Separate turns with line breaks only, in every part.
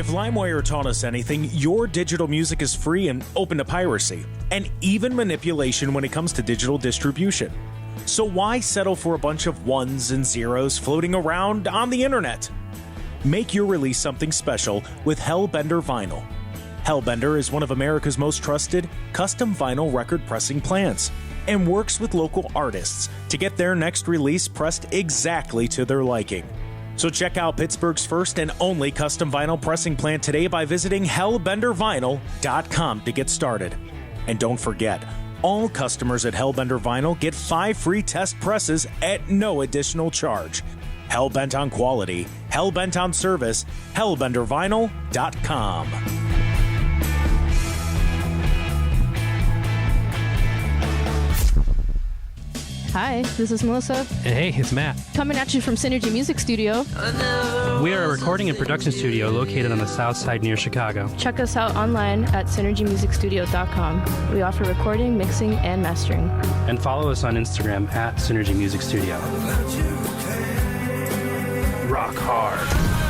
If LimeWire taught us anything, your digital music is free and open to piracy, and even manipulation when it comes to digital distribution. So why settle for a bunch of ones and zeros floating around on the internet? Make your release something special with Hellbender Vinyl. Hellbender is one of America's most trusted custom vinyl record pressing plants and works with local artists to get their next release pressed exactly to their liking. So check out Pittsburgh's first and only custom vinyl pressing plant today by visiting hellbendervinyl.com to get started. And don't forget, all customers at Hellbender Vinyl get 5 free test presses at no additional charge. Hellbent on quality, hellbent on service, hellbendervinyl.com.
Hi, this is Melissa.
And hey, it's Matt.
Coming at you from Synergy Music Studio.
We are a recording and production studio located on the south side near Chicago.
Check us out online at synergymusicstudio.com. We offer recording, mixing, and mastering.
And follow us on Instagram at Synergy Music Studio. Rock hard.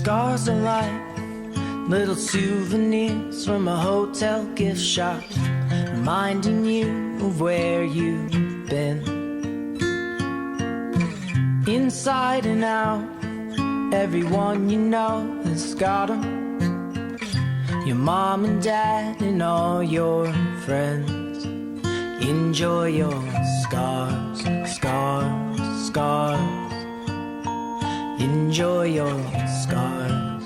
Scars are like little souvenirs from a hotel gift shop, reminding you of where you've been. Inside and out, everyone you know has got 'em. Your mom and dad and all your friends. Enjoy your scars, scars, scars. Enjoy your scars.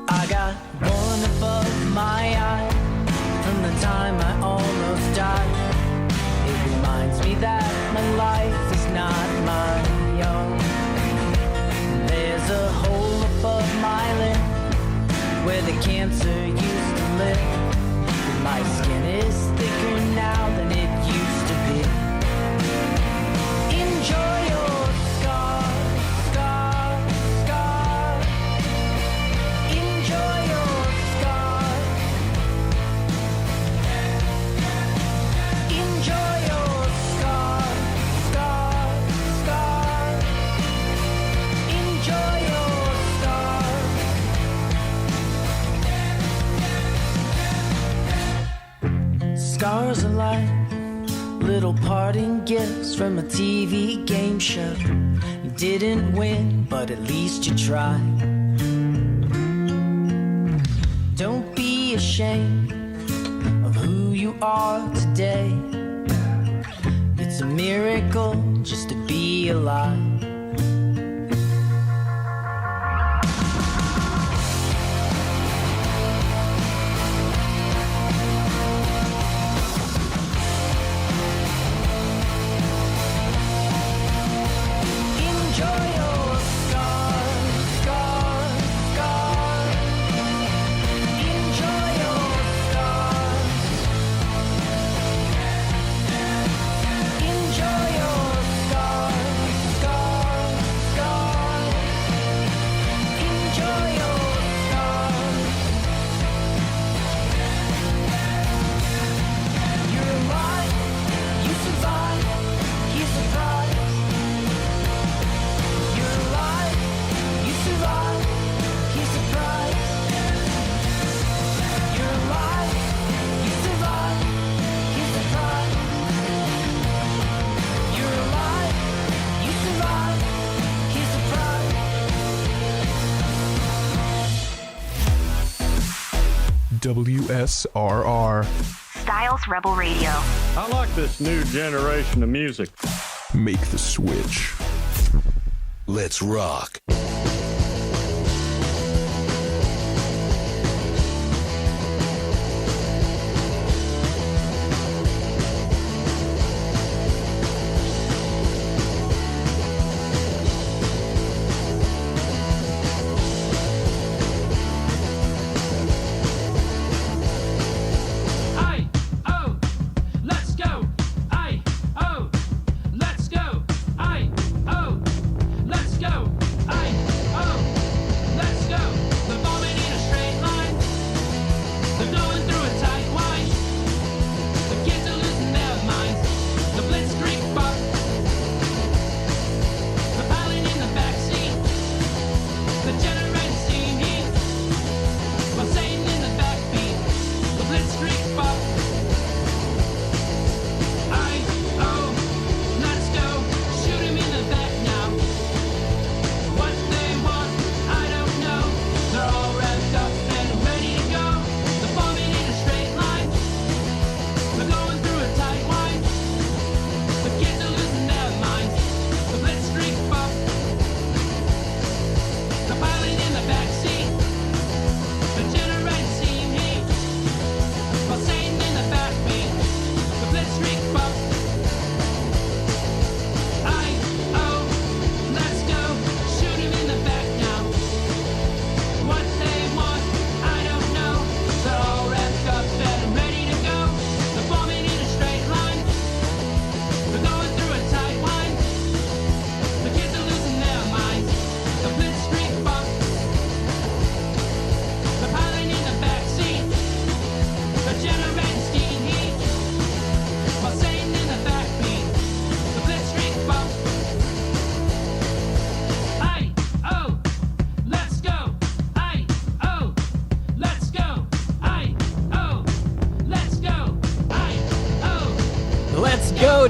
I got one above my eye from the time I almost died. It reminds me that my life is not my own. There's a hole above my lip where the cancer used to live. My skin is thicker now than it used to be. Enjoy your scars, scars, scars. Enjoy your scars. Enjoy your scars, scars, scars. Enjoy your scars. Scars are like little parting gifts from a TV game show. You didn't win, but at least you tried. Don't be ashamed of who you are today. It's a miracle just to be alive. Enjoy your scars, scars, scars. Enjoy your scars. Enjoy your scars, scars, scars. Enjoy your scars. You're alive, you survive, you surprise. You're alive, you survive, he's surprised. You're alive, you survive, he's surprised. You're alive, you survive, he's surprised.
WSRR.
Styles Rebel Radio.
I like this new generation of music.
Make the switch.
Let's rock.
Aye, oh, let's go. Aye, oh, let's go. Aye, oh, let's go. Aye,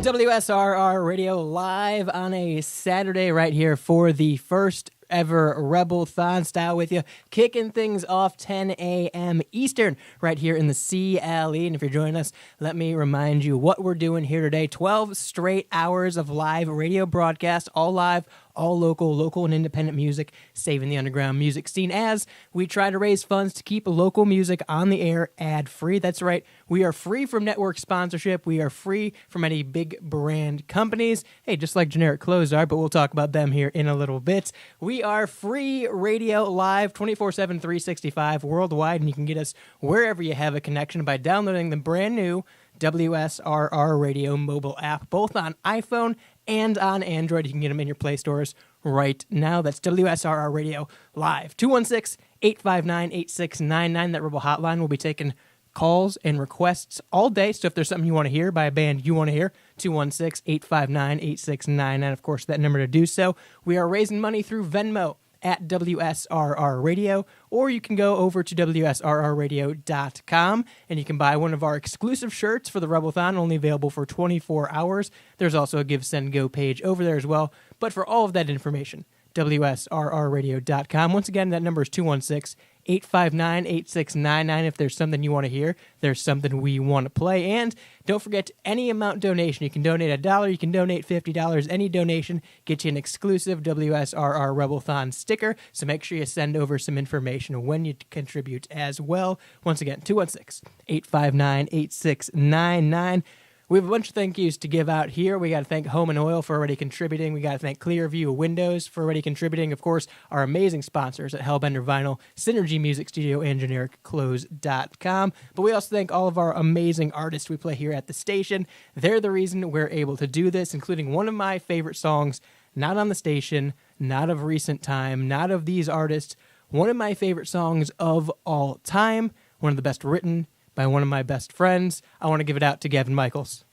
WSRR Radio live on a Saturday right here for the first ever Rebelthon style with you, kicking things off 10 a.m. Eastern right here in the CLE. And if you're joining us, let me remind you what we're doing here today. 12 straight hours of live radio broadcast, all live, all local and independent music, saving the underground music scene as we try to raise funds to keep local music on the air ad-free. That's right, we are free from network sponsorship. We are free from any big brand companies. Hey, just like generic clothes are, but we'll talk about them here in a little bit. We are free radio live 24/7, 365 worldwide, and you can get us wherever you have a connection by downloading the brand new WSRR Radio mobile app, both on iPhone and on Android. You can get them in your Play stores right now. That's WSRR Radio Live. 216-859-8699. That Rebel hotline will be taking calls and requests all day. So if there's something you want to hear by a band you want to hear, 216-859-8699. Of course, that number to do so. We are raising money through Venmo at WSRR Radio, or you can go over to WSRRradio.com and you can buy one of our exclusive shirts for the Rebelthon, only available for 24 hours. There's also a Give, Send, Go page over there as well. But for all of that information, WSRRradio.com. Once again, that number is 216-859-8699. If there's something you want to hear, there's something we want to play. And don't forget, any amount donation. You can donate $1, you can donate $50. Any donation gets you an exclusive WSRR Rebelthon sticker. So make sure you send over some information when you contribute as well. Once again, 216-859-8699. We have a bunch of thank yous to give out here. We got to thank Home and Oil for already contributing. We got to thank Clearview Windows for already contributing. Of course, our amazing sponsors at Hellbender Vinyl, Synergy Music Studio, and GenericClothes.com. But we also thank all of our amazing artists we play here at the station. They're the reason we're able to do this, including one of my favorite songs, not on the station, not of recent time, not of these artists. One of my favorite songs of all time, one of the best written, by one of my best friends. I want to give it out to Gavin Michaels.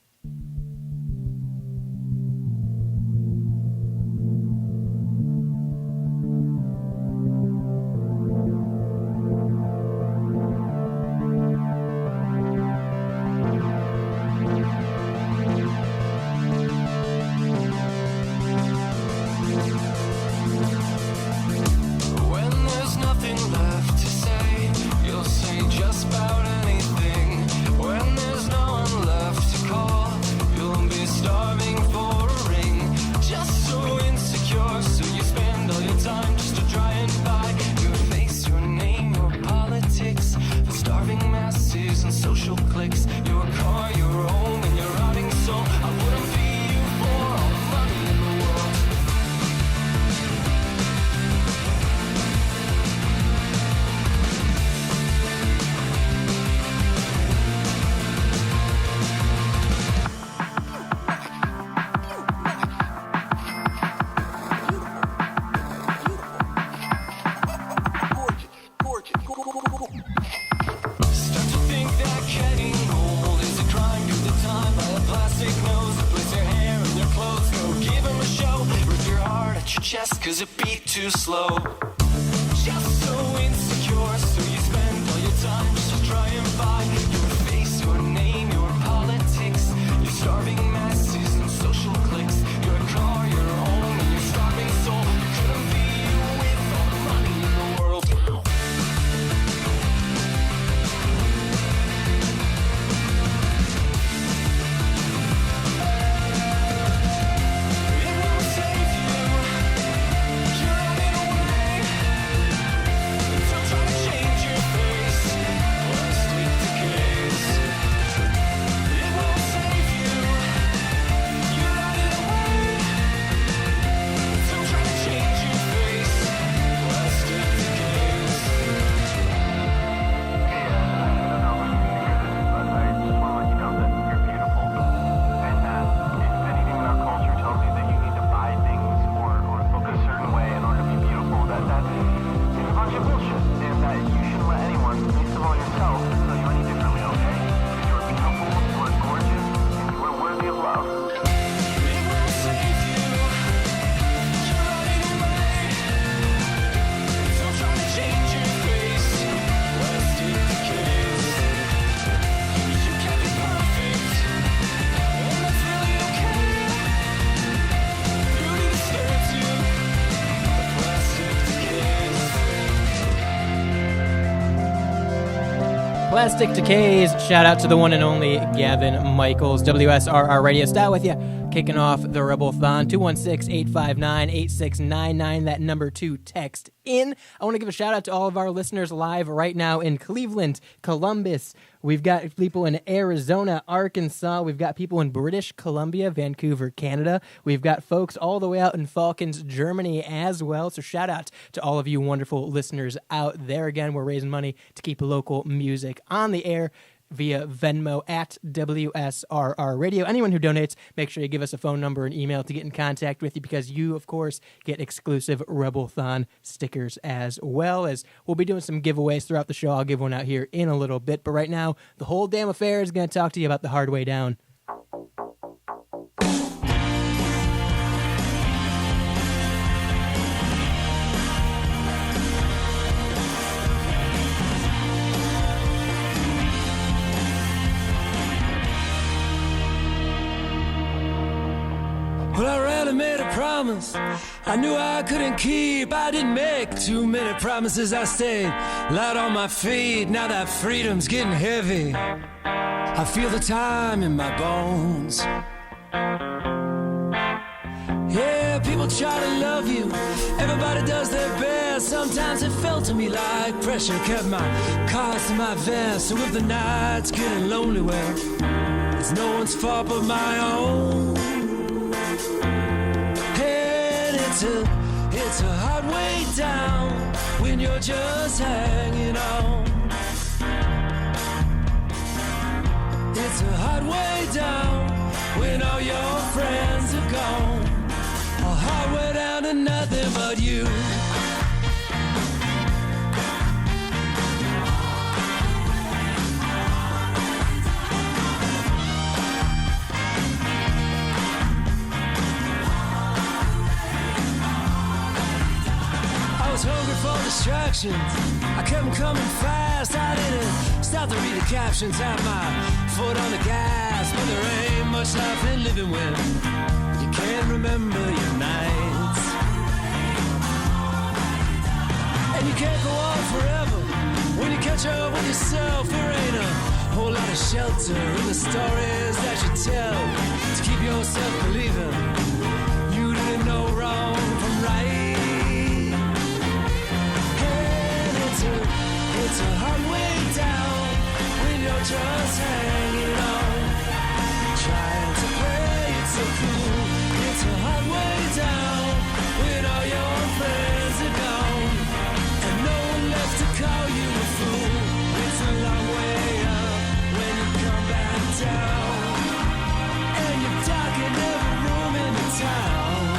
When there's nothing left to say, you'll say just about anything. When there's no one left to call, you'll be starving for a ring. Just so insecure, so you spend all your time just to try and buy your face, your name, your politics, the starving masses and social cliques, your car, your home, and your rotting soul. I wouldn't fee you for all the money in the world. Start to think that getting old is a crime. Do the time by a plastic nose. Replace your hair and your clothes. Go give 'em a show. Rip your heart at your chest 'cause it beat too slow. Just so insecure, so you spend all your time just to try and buy your face, your name, your politics, your starving masses and social cliques, your car, your home, and your starving soul. You couldn't be with all the money in the world. Change
Plastic Decays. Shout out to the one and only Gavin Michaels. WSRR Radio Style with you. Kicking off the Rebelthon. 216-859-8699. That number to text in. I want to give a shout out to all of our listeners live right now in Cleveland, Columbus. We've got people in Arizona, Arkansas. We've got people in British Columbia, Vancouver, Canada. We've got folks all the way out in Falkens, Germany as well. So shout out to all of you wonderful listeners out there. Again, we're raising money to keep local music on the air via Venmo at WSRR Radio. Anyone who donates, make sure you give us a phone number and email to get in contact with you, because you, of course, get exclusive Rebelthon stickers, as well as we'll be doing some giveaways throughout the show. I'll give one out here in a little bit. But right now, the whole damn affair is going to talk to you about The Hard Way Down.
Well, I rarely made a promise I knew I couldn't keep. I didn't make too many promises. I stayed light on my feet. Now that freedom's getting heavy, I feel the time in my bones. Yeah, people try to love you, everybody does their best. Sometimes it felt to me like pressure kept my cards to my vest. So if the night's getting lonely, well, it's no one's fault but my own. And it's a hard way down when you're just hanging on. It's a hard way down when all your friends are gone. A hard way down to nothing but you. Hungry for distractions, I kept them coming fast. I didn't stop to read the captions, had my foot on the gas. But there ain't much life in living when you can't remember your nights. And you can't go on forever when you catch up with yourself. There ain't a whole lot of shelter in the stories that you tell to keep yourself believing you didn't know wrong from right. It's a hard way down when you're just hanging on, trying to play it so cool. It's a hard way down when all your friends are gone and no one left to call you a fool. It's a long way up when you come back down, and you're darkened every room in the town.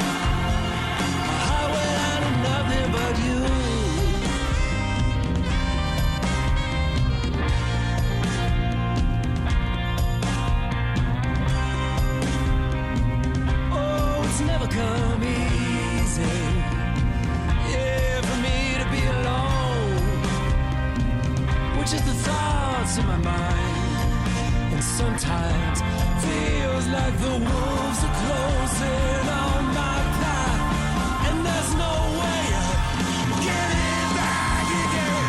A highway out of nothing but you. Come easy, yeah, for me to be alone, which is the thoughts in my mind, and sometimes feels like the wolves are closing on my path, and there's no way of getting back again.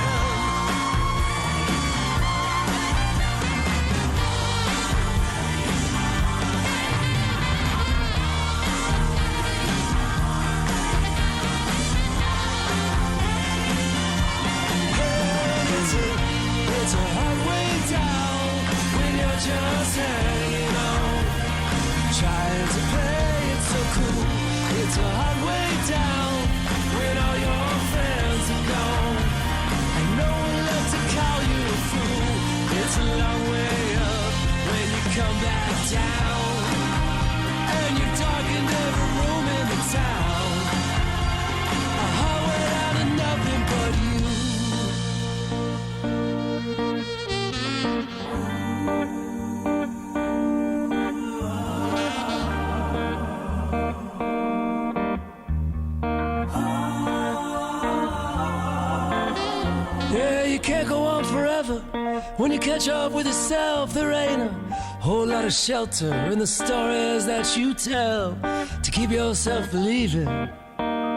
It's a hard way down when you're just hanging on, trying to play it so cool. It's a hard way down when all your friends are gone and no one left to call you a fool. It's a long way up when you come back down, and you're darkened every room in the town. A hard way down to nothing but you. Can't go on forever when you catch up with yourself. There ain't a whole lot of shelter in the stories that you tell to keep yourself believing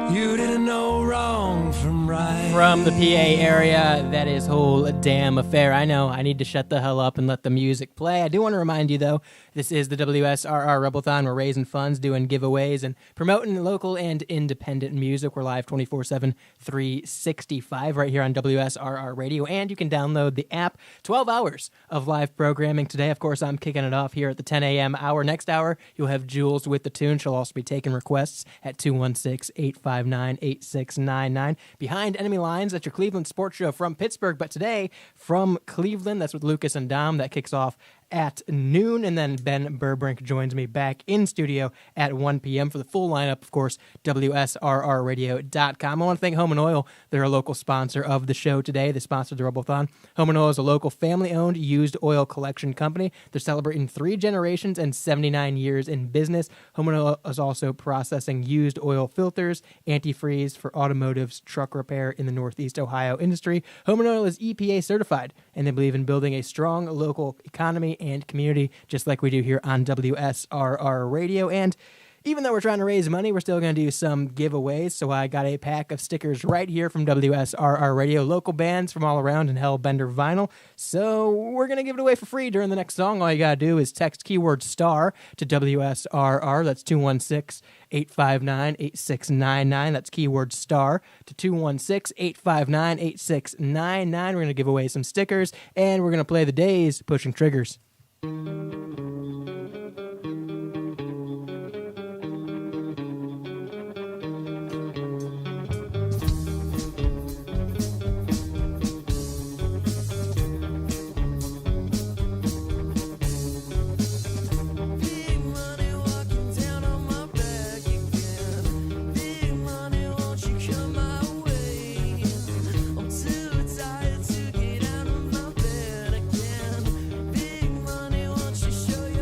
You didn't know wrong from right.
From the PA area, that is whole damn affair. I know, I need to shut the hell up and let the music play. I do want to remind you, though, this is the WSRR Rebelthon. We're raising funds, doing giveaways, and promoting local and independent music. We're live 24/7, 365 right here on WSRR Radio, and you can download the app. 12 hours of live programming today. Of course, I'm kicking it off here at the 10 a.m. hour. Next hour, you'll have Jules with the tune. She'll also be taking requests at 216-859-8699. Behind Enemy Lines, that's your Cleveland sports show from Pittsburgh, but today from Cleveland. That's with Lucas and Dom. That kicks off at noon, and then Ben Burbrink joins me back in studio at 1 p.m. for the full lineup, of course, WSRRradio.com. I want to thank Home & Oil. They're a local sponsor of the show today. They sponsored the Rebelthon. Home & Oil is a local family-owned used oil collection company. They're celebrating 3 generations and 79 years in business. Home & Oil is also processing used oil filters, antifreeze for automotives, truck repair in the Northeast Ohio industry. Home & Oil is EPA certified, and they believe in building a strong local economy and community, just like we do here on WSRR Radio. And even though we're trying to raise money, we're still going to do some giveaways. So I got a pack of stickers right here from WSRR Radio, local bands from all around, and Hellbender Vinyl. So we're going to give it away for free during the next song. All you got to do is text keyword STAR to WSRR. That's 216-859-8699. That's keyword STAR to 216-859-8699. We're going to give away some stickers, and we're going to play the Days Pushing Triggers.
Show you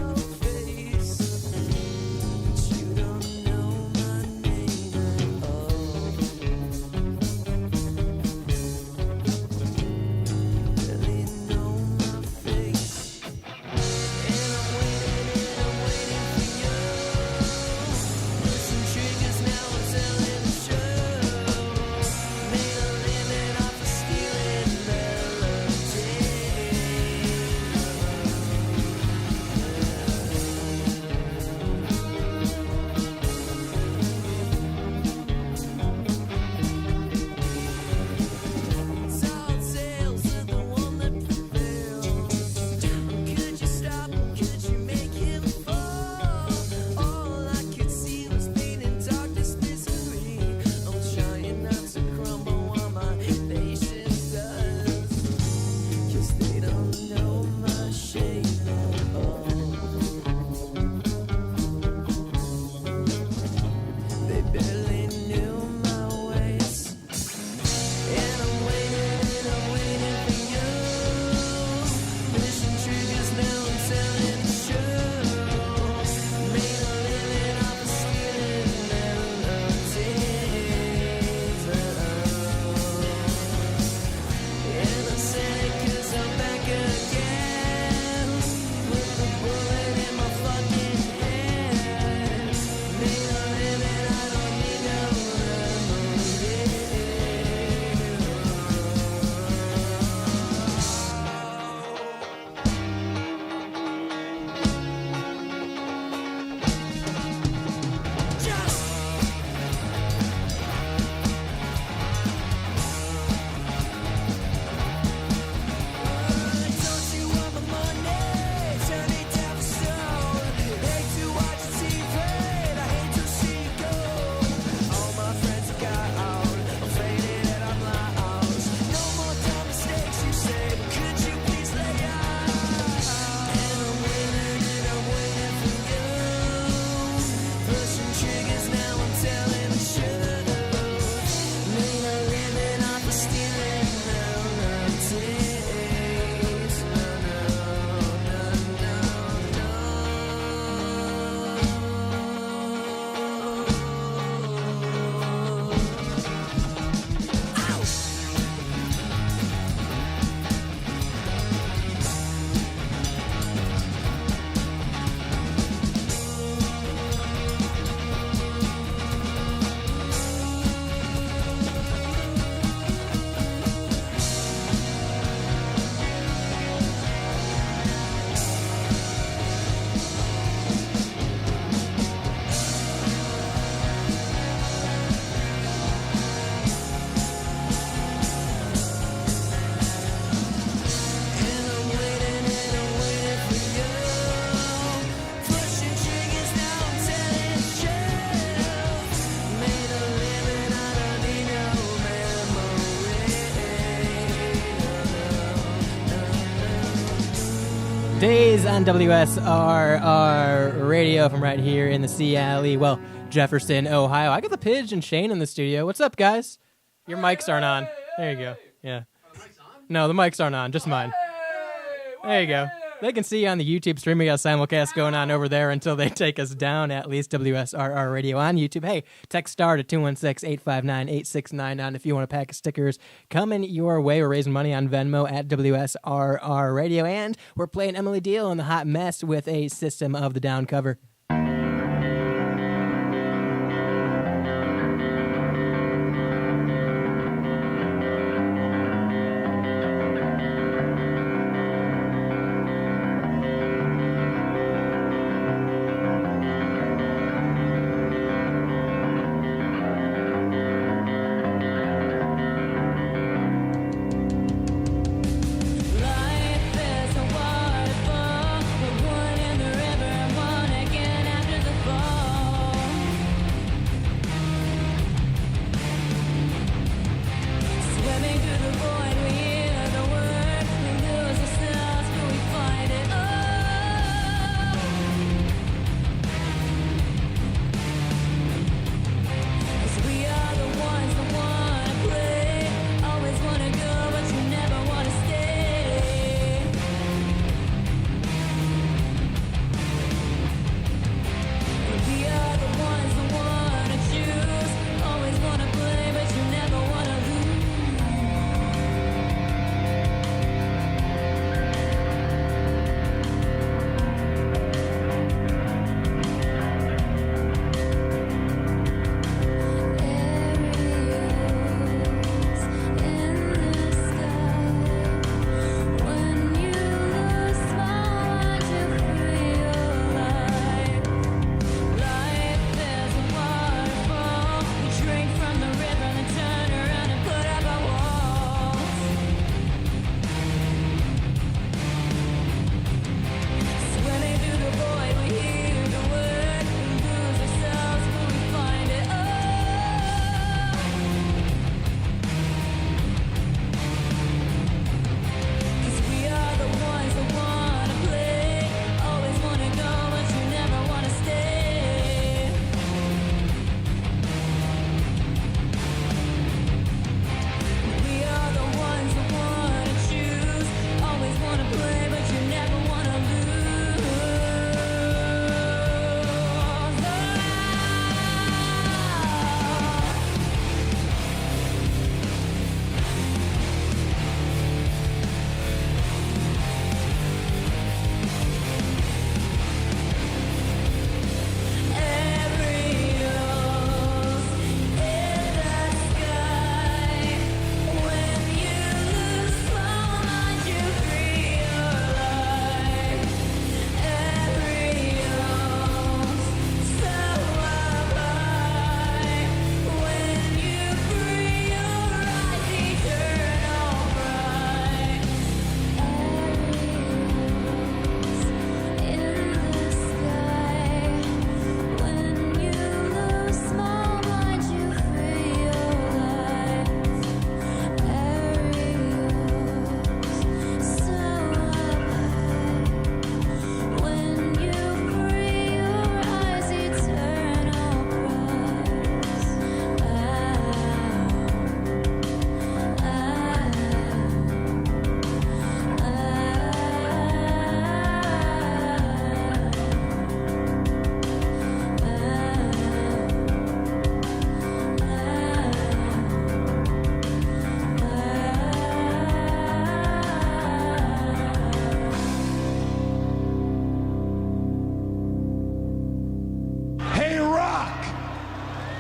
Days on WSRR radio from right here in the CLE, well, Jefferson, Ohio. I got the Pidge and Shane in the studio. What's up, guys? Your mics aren't on. There you go. Yeah. No, the mics aren't on. Just mine. There you go. They can see you on the YouTube stream. We got a simulcast going on over there until they take us down, at least WSRR Radio on YouTube. Hey, text STAR to 216-859-8699 if you want a pack of stickers coming your way. We're raising money on Venmo at WSRR Radio, and we're playing Emily Deal in the Hot Mess with a System of the Down cover.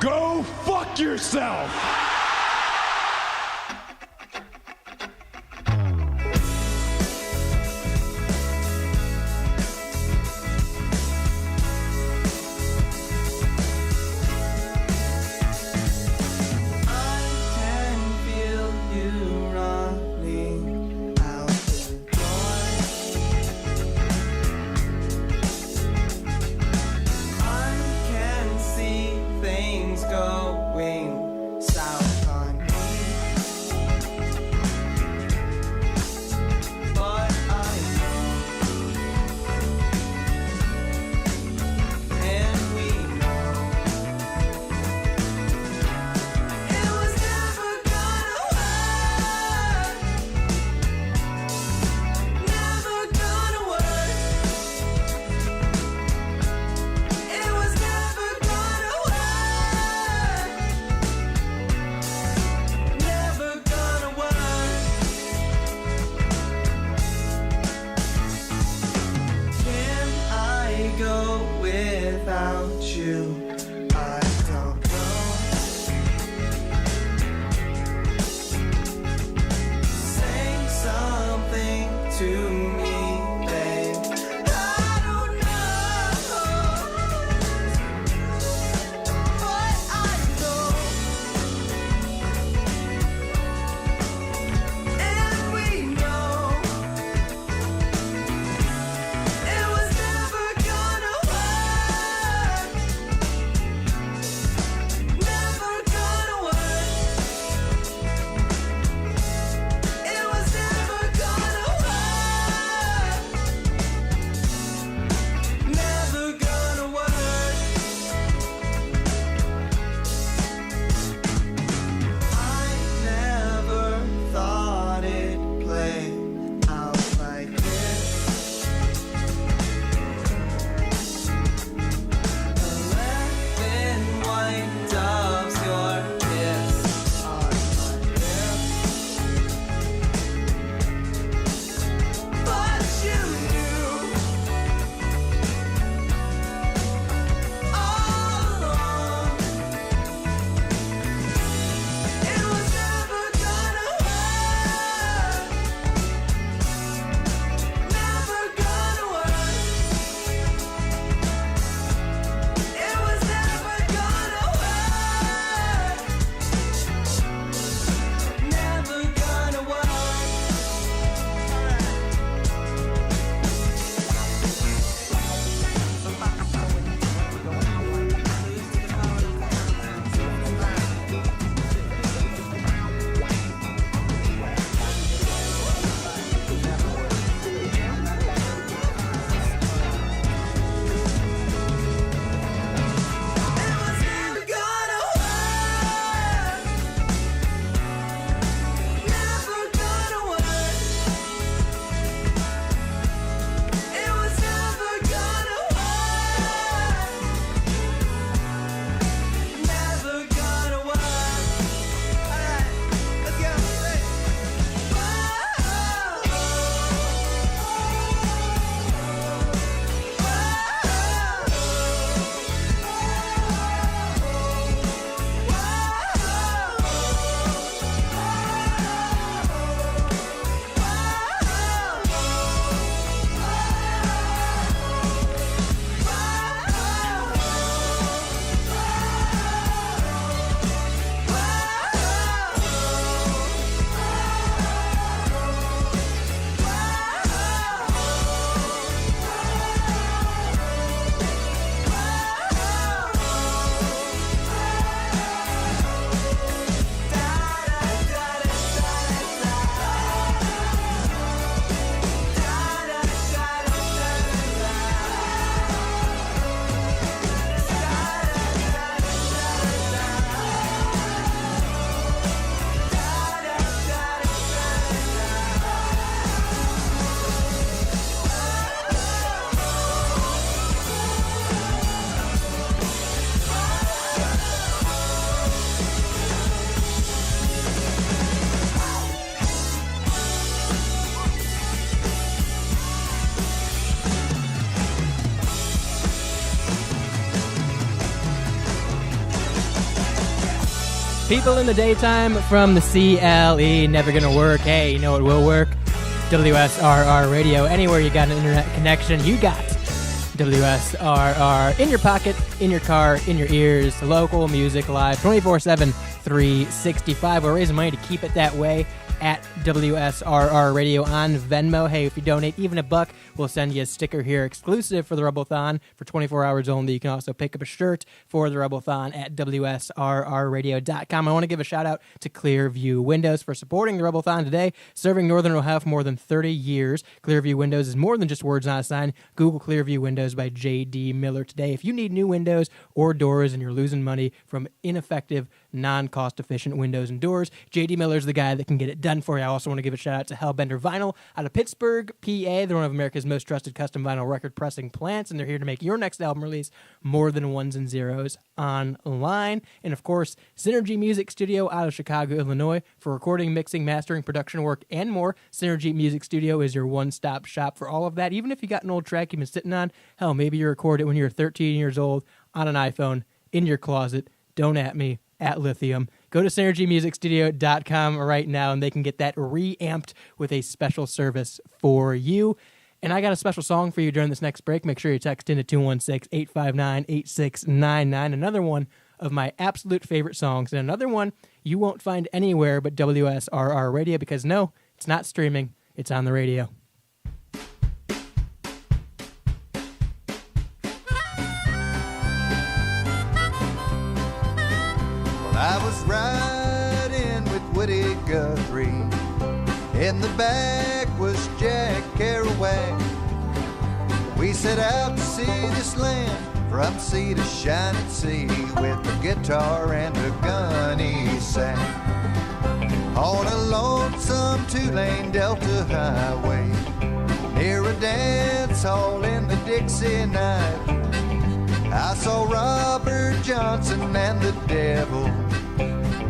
Go fuck yourself!
People in the daytime from the CLE, never gonna work. Hey, you know what will work? WSRR Radio. Anywhere you got an internet connection, you got WSRR in your pocket, in your car, in your ears. Local music live 24/7, 365. We're raising money to keep it that way at WSRR Radio on Venmo. Hey, if you donate even $1, we'll send you a sticker here exclusive for the Rebelthon for 24 hours only. You can also pick up a shirt for the Rebelthon at WSRRradio.com. I want to give a shout out to Clearview Windows for supporting the Rebelthon today, serving Northern Ohio for more than 30 years. Clearview Windows is more than just words on a sign. Google Clearview Windows by J.D. Miller today. If you need new windows or doors and you're losing money from ineffective, non-cost-efficient windows and doors, J.D. Miller's the guy that can get it done for you. I also want to give a shout out to Hellbender Vinyl out of Pittsburgh, PA. They're one of America's most trusted custom vinyl record pressing plants, and they're here to make your next album release more than ones and zeros online. And of course, Synergy Music Studio out of Chicago, Illinois for recording, mixing, mastering, production work, and more. Synergy Music Studio is your one-stop shop for all of that. Even if you got an old track you've been sitting on, hell, maybe you recorded it when you were 13 years old on an iPhone in your closet. Don't at me. At Lithium. Go to synergymusicstudio.com right now and they can get that reamped with a special service for you. And I got a special song for you during this next break. Make sure you text in to 216-859-8699. Another one of my absolute favorite songs, and another one you won't find anywhere but WSRR Radio, because no, it's not streaming, it's on the radio.
I was riding with Woody Guthrie. In the back was Jack Kerouac. We set out to see this land from sea to shining sea, with a guitar and a gun he sang. On a lonesome two-lane Delta highway, near a dance hall in the Dixie night, I saw Robert Johnson and the devil.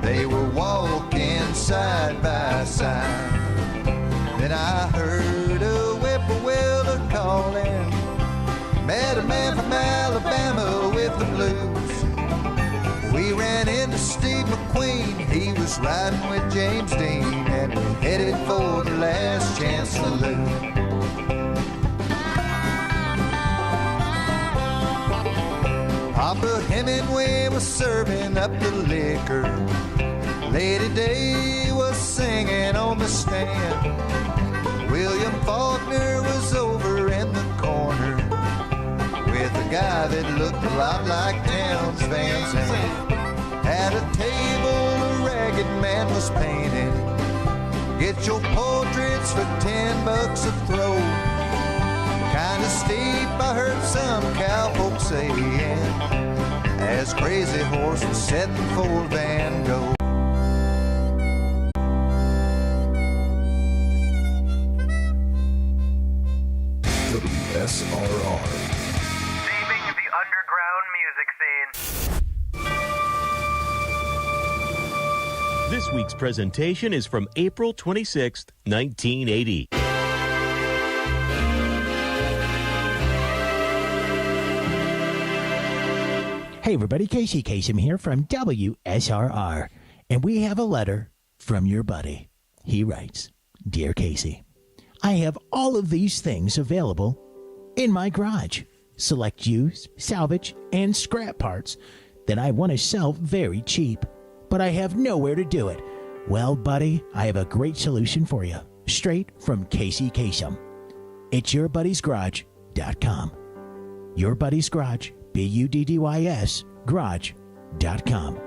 They were walking side by side. Then I heard a whippoorwill calling. Met a man from Alabama with the blues. We ran into Steve McQueen. He was riding with James Dean, and we headed for the Last Chance Saloon. Papa Hemingway was serving up the liquor. Lady Day was singing on the stand. William Faulkner was over in the corner with a guy that looked a lot like Townes Van Zandt. At a table a ragged man was painting. Get your portraits for $10 a throw. Kinda steep, I heard some cowpoke saying, as Crazy Horse was setting for Van Gogh.
WSRR.
Saving the underground music scene.
This week's presentation is from April 26th, 1980.
Hey everybody, Casey Kasem here from WSRR, and we have a letter from your buddy. He writes, Dear Casey, I have all of these things available in my garage. Select used, salvage, and scrap parts that I want to sell very cheap, but I have nowhere to do it. Well, buddy, I have a great solution for you, straight from Casey Kasem. It's yourbuddiesgarage.com. Your Buddy's Garage, BUDDYS, garage.com.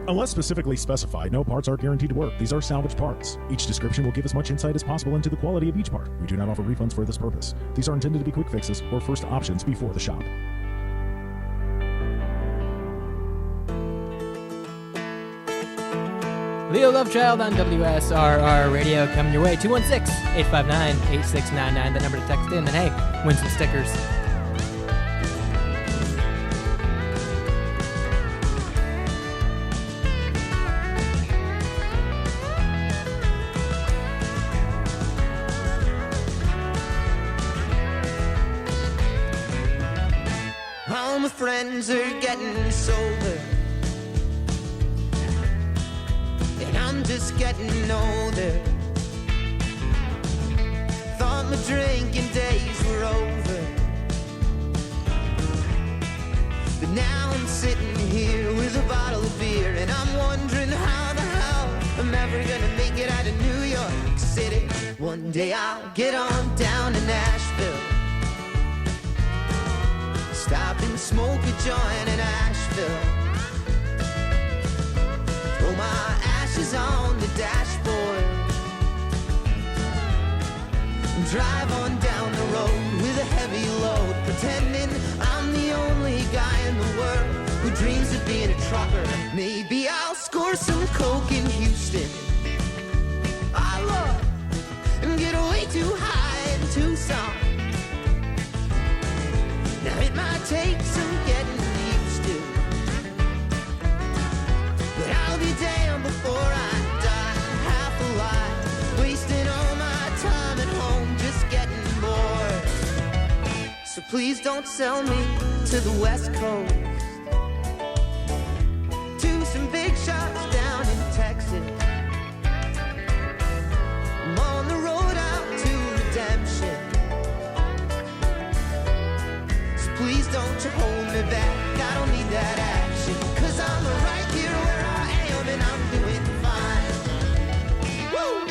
Unless specifically specified, no parts are guaranteed to work. These are salvage parts. Each description will give as much insight as possible into the quality of each part. We do not offer refunds for this purpose. These are intended to be quick fixes or first options before the shop.
Leo Lovechild on WSRR Radio coming your way. 216-859-8699. The number to text in. And hey, win some stickers.
I'm
my friends are getting sober, and I'm just getting older. Thought my drinking days were over, but now I'm sitting here with a bottle of beer, and I'm wondering how the hell I'm ever gonna make it out of New York City. One day I'll get on down to Nashville, stop and smoke a joint in Asheville, throw my ashes on the dashboard, and drive on down the road with a heavy load, pretending I'm the only guy in the world who dreams of being a trucker. Maybe I'll score some coke in Houston, I love, and get way too high in Tucson. Now it might take some getting used to, but I'll be damned before I die half alive, wasting all my time at home just getting bored. So please don't sell me to the West Coast, to some big shots down in Texas. I'm on the road out to redemption, so please don't you hold me back. I don't need that action, 'cause I'm right here where I am, and I'm doing fine. Woo!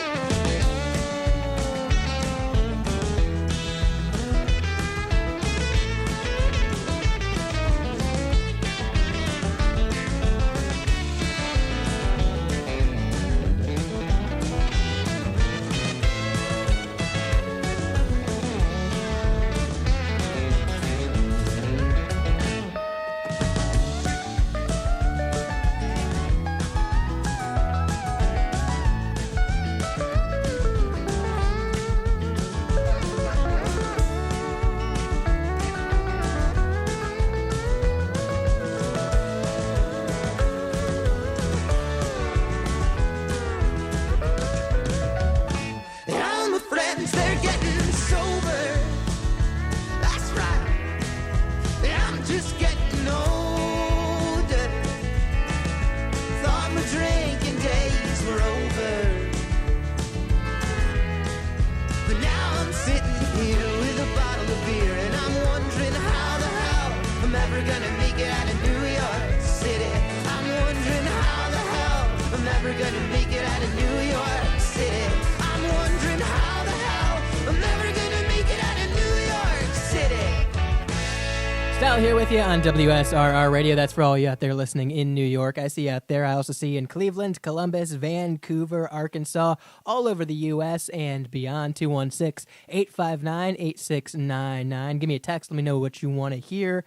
Style here with you on WSRR Radio. That's for all you out there listening in New York. I see you out there. I also see you in Cleveland, Columbus, Vancouver, Arkansas, all over the U.S. and beyond. 216-859-8699. Give me a text. Let me know what you want to hear.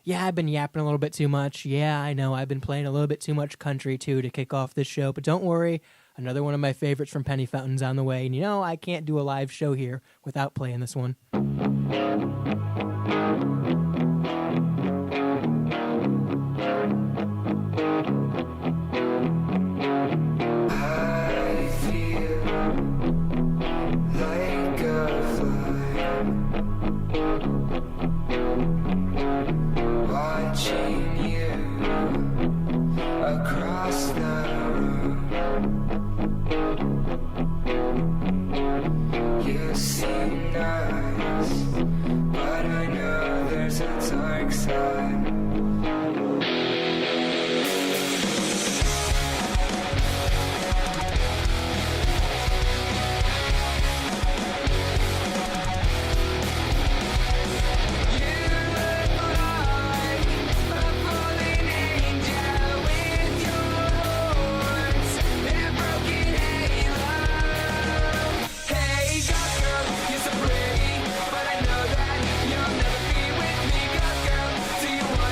Yeah, I've been yapping a little bit too much. Yeah, I know. I've been playing a little bit too much country, too, to kick off this show. But don't worry. Another one of my favorites from Penny Fountain's on the way. And you know, I can't do a live show here without playing this one.
Across the room, you seem nice, but I know there's a dark side. Do you want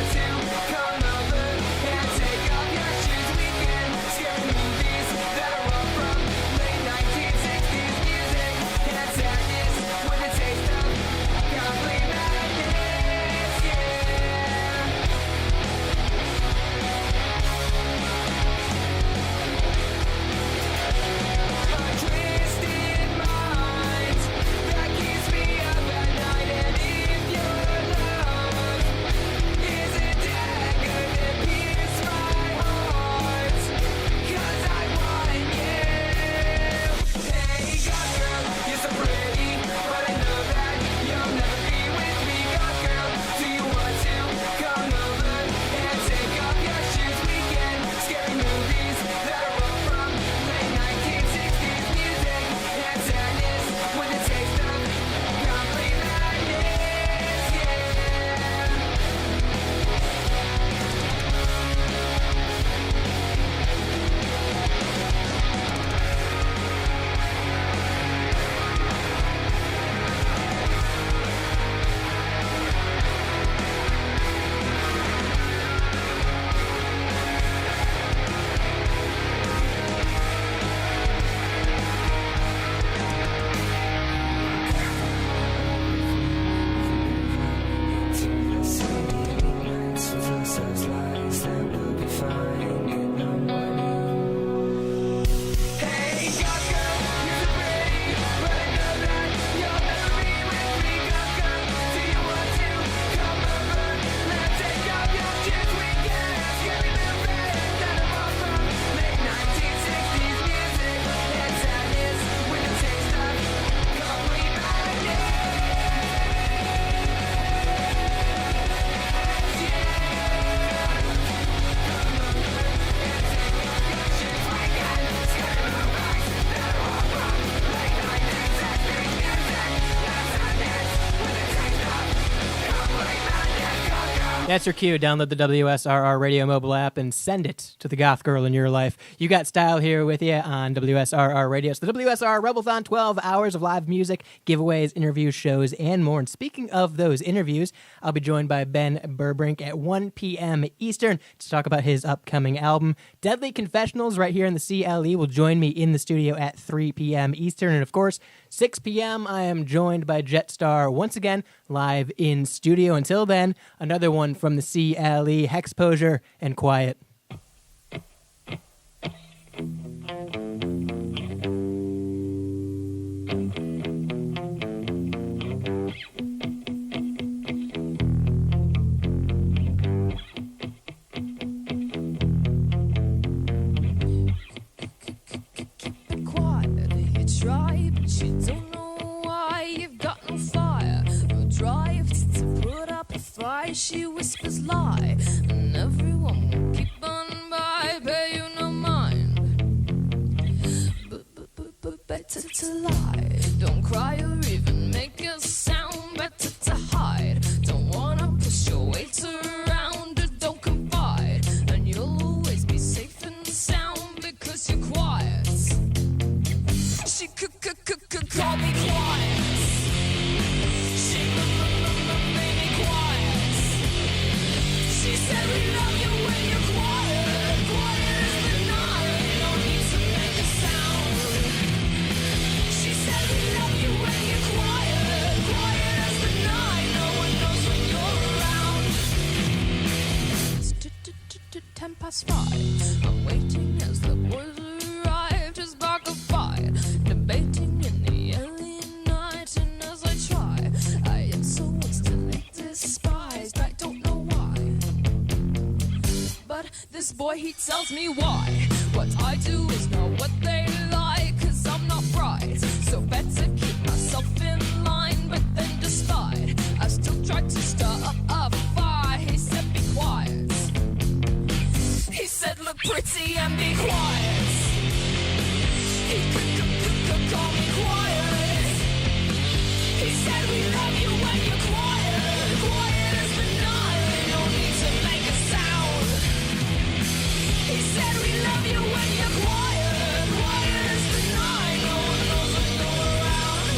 That's your cue. Download the WSRR radio mobile app and send it to the goth girl in your life. You got Style here with you on WSRR radio. It's the WSRR Rebelthon, 12 hours of live music, giveaways, interviews, shows, and more. And speaking of those interviews, I'll be joined by Ben Burbrink at 1 p.m. Eastern to talk about his upcoming album. Deadly Confessionals right here in the CLE will join me in the studio at 3 p.m. Eastern. And of course, 6 p.m. I am joined by Jetstar once again live in studio. Until then, another one from the CLE, Hexposure and Quiet.
Try, but you don't know why. You've got no fire or drive to put up a fight. She whispers lie, and everyone will keep on by. Pay you no mind, but better to lie. Don't cry or even make a sound. Better to hide. Don't wanna push your weight around, or don't confide, and you'll always be safe and sound because you're quiet. She could call me quiet. She made me quiet. She said we love you when you're quiet. Quiet as the night, no need to make a sound. She said we love you when you're quiet. Quiet as the night, no one knows when you're around. It's 5:10. I'm waiting as the boys arrive to spark a fire. Debating in the early night, and as I try, I am so instantly despised. I don't know why, but this boy, he tells me why. What I do is not what they like, 'cause I'm not bright, so better keep myself in line. But then despite, I still tried to stir up a fire. He said be quiet. He said look pretty and be quiet. He could call me quiet. He said we love you when you're quiet. Quiet as the night, no need to make a sound. He said we love you when you're quiet. Quiet as the night, no one knows when you're around.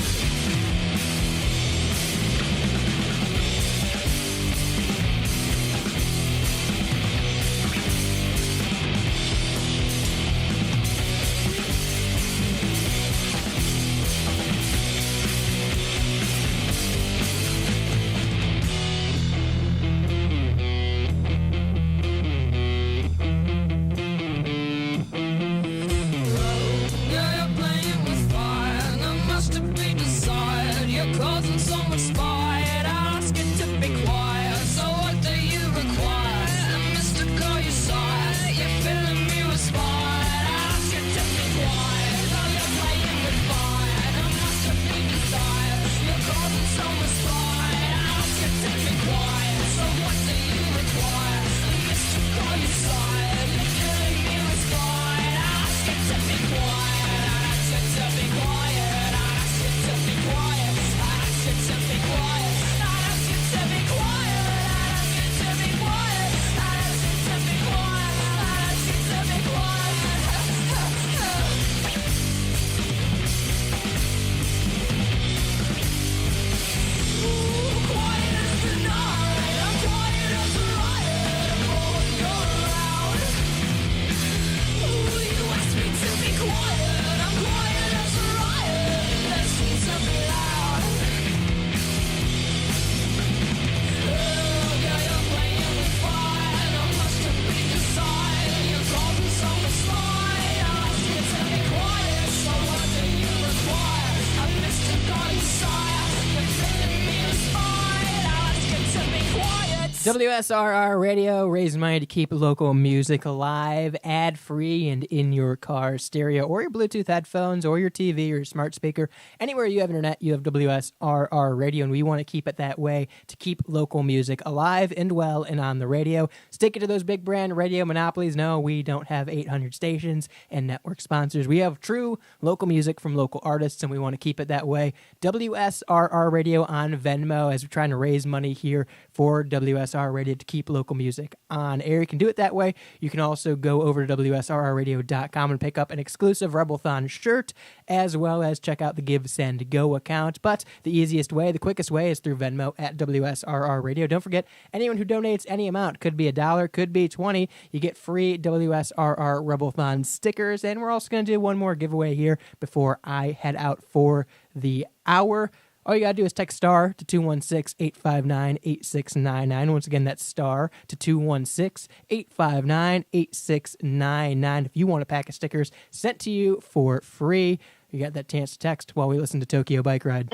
WSRR Radio, raising money to keep local music alive, ad-free, and in your car stereo, or your Bluetooth headphones, or your TV, or your smart speaker. Anywhere you have internet, you have WSRR Radio, and we want to keep it that way to keep local music alive and well and on the radio. Sticking to those big brand radio monopolies, no, we don't have 800 stations and network sponsors. We have true local music from local artists, and we want to keep it that way. WSRR Radio on Venmo, as we're trying to raise money here for WSRR WSR Radio to keep local music on air. You can do it that way. You can also go over to WSRRadio.com and pick up an exclusive Rebelthon shirt, as well as check out the Give, Send, Go account. But the easiest way, the quickest way, is through Venmo at WSRR Radio. Don't forget, anyone who donates any amount, could be $1, could be $20, you get free WSRR Rebelthon stickers. And we're also going to do one more giveaway here before I head out for the hour. All you got to do is text STAR to 216-859-8699. Once again, that's STAR to 216-859-8699. If you want a pack of stickers sent to you for free, you got that chance to text while we listen to Tokyo Bike Ride.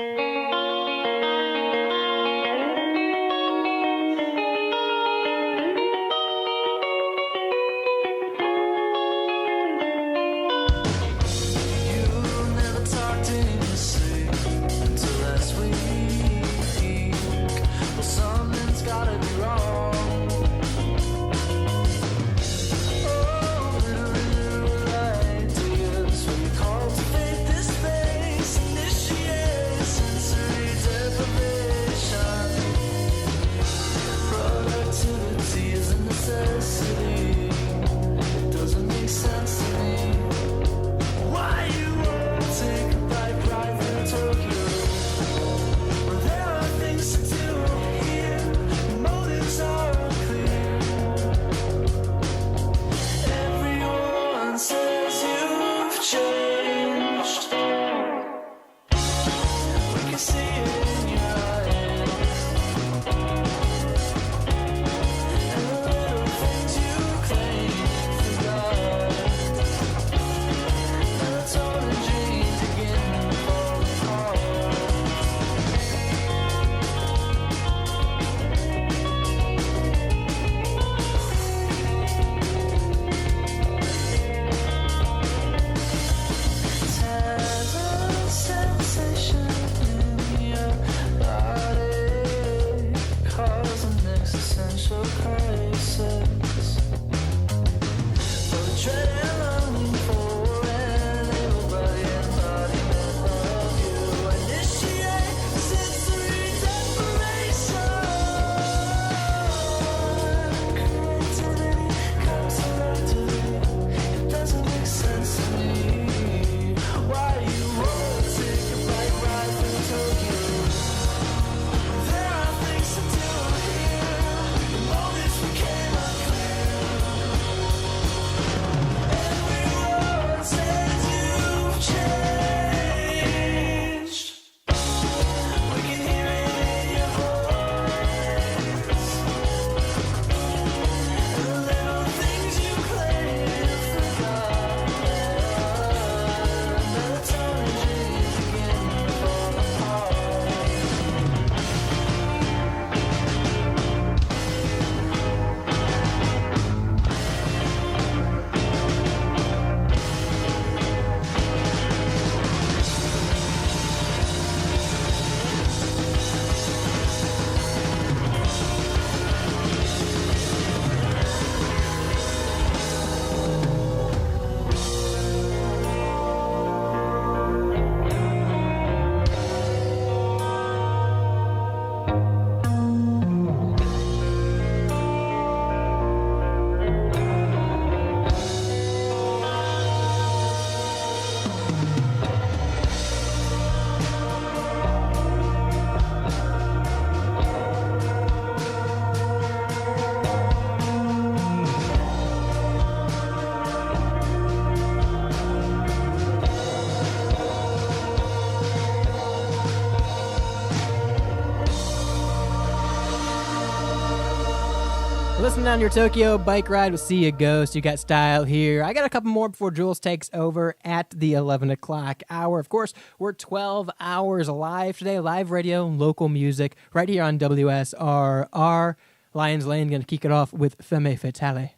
Listening on your Tokyo bike ride with See Ya Ghost. You got Style here. I got a couple more before Jules takes over at the 11 o'clock hour. Of course, we're 12 hours live today. Live radio, local music, right here on WSRR. Lions Lane going to kick it off with Femme Fatale.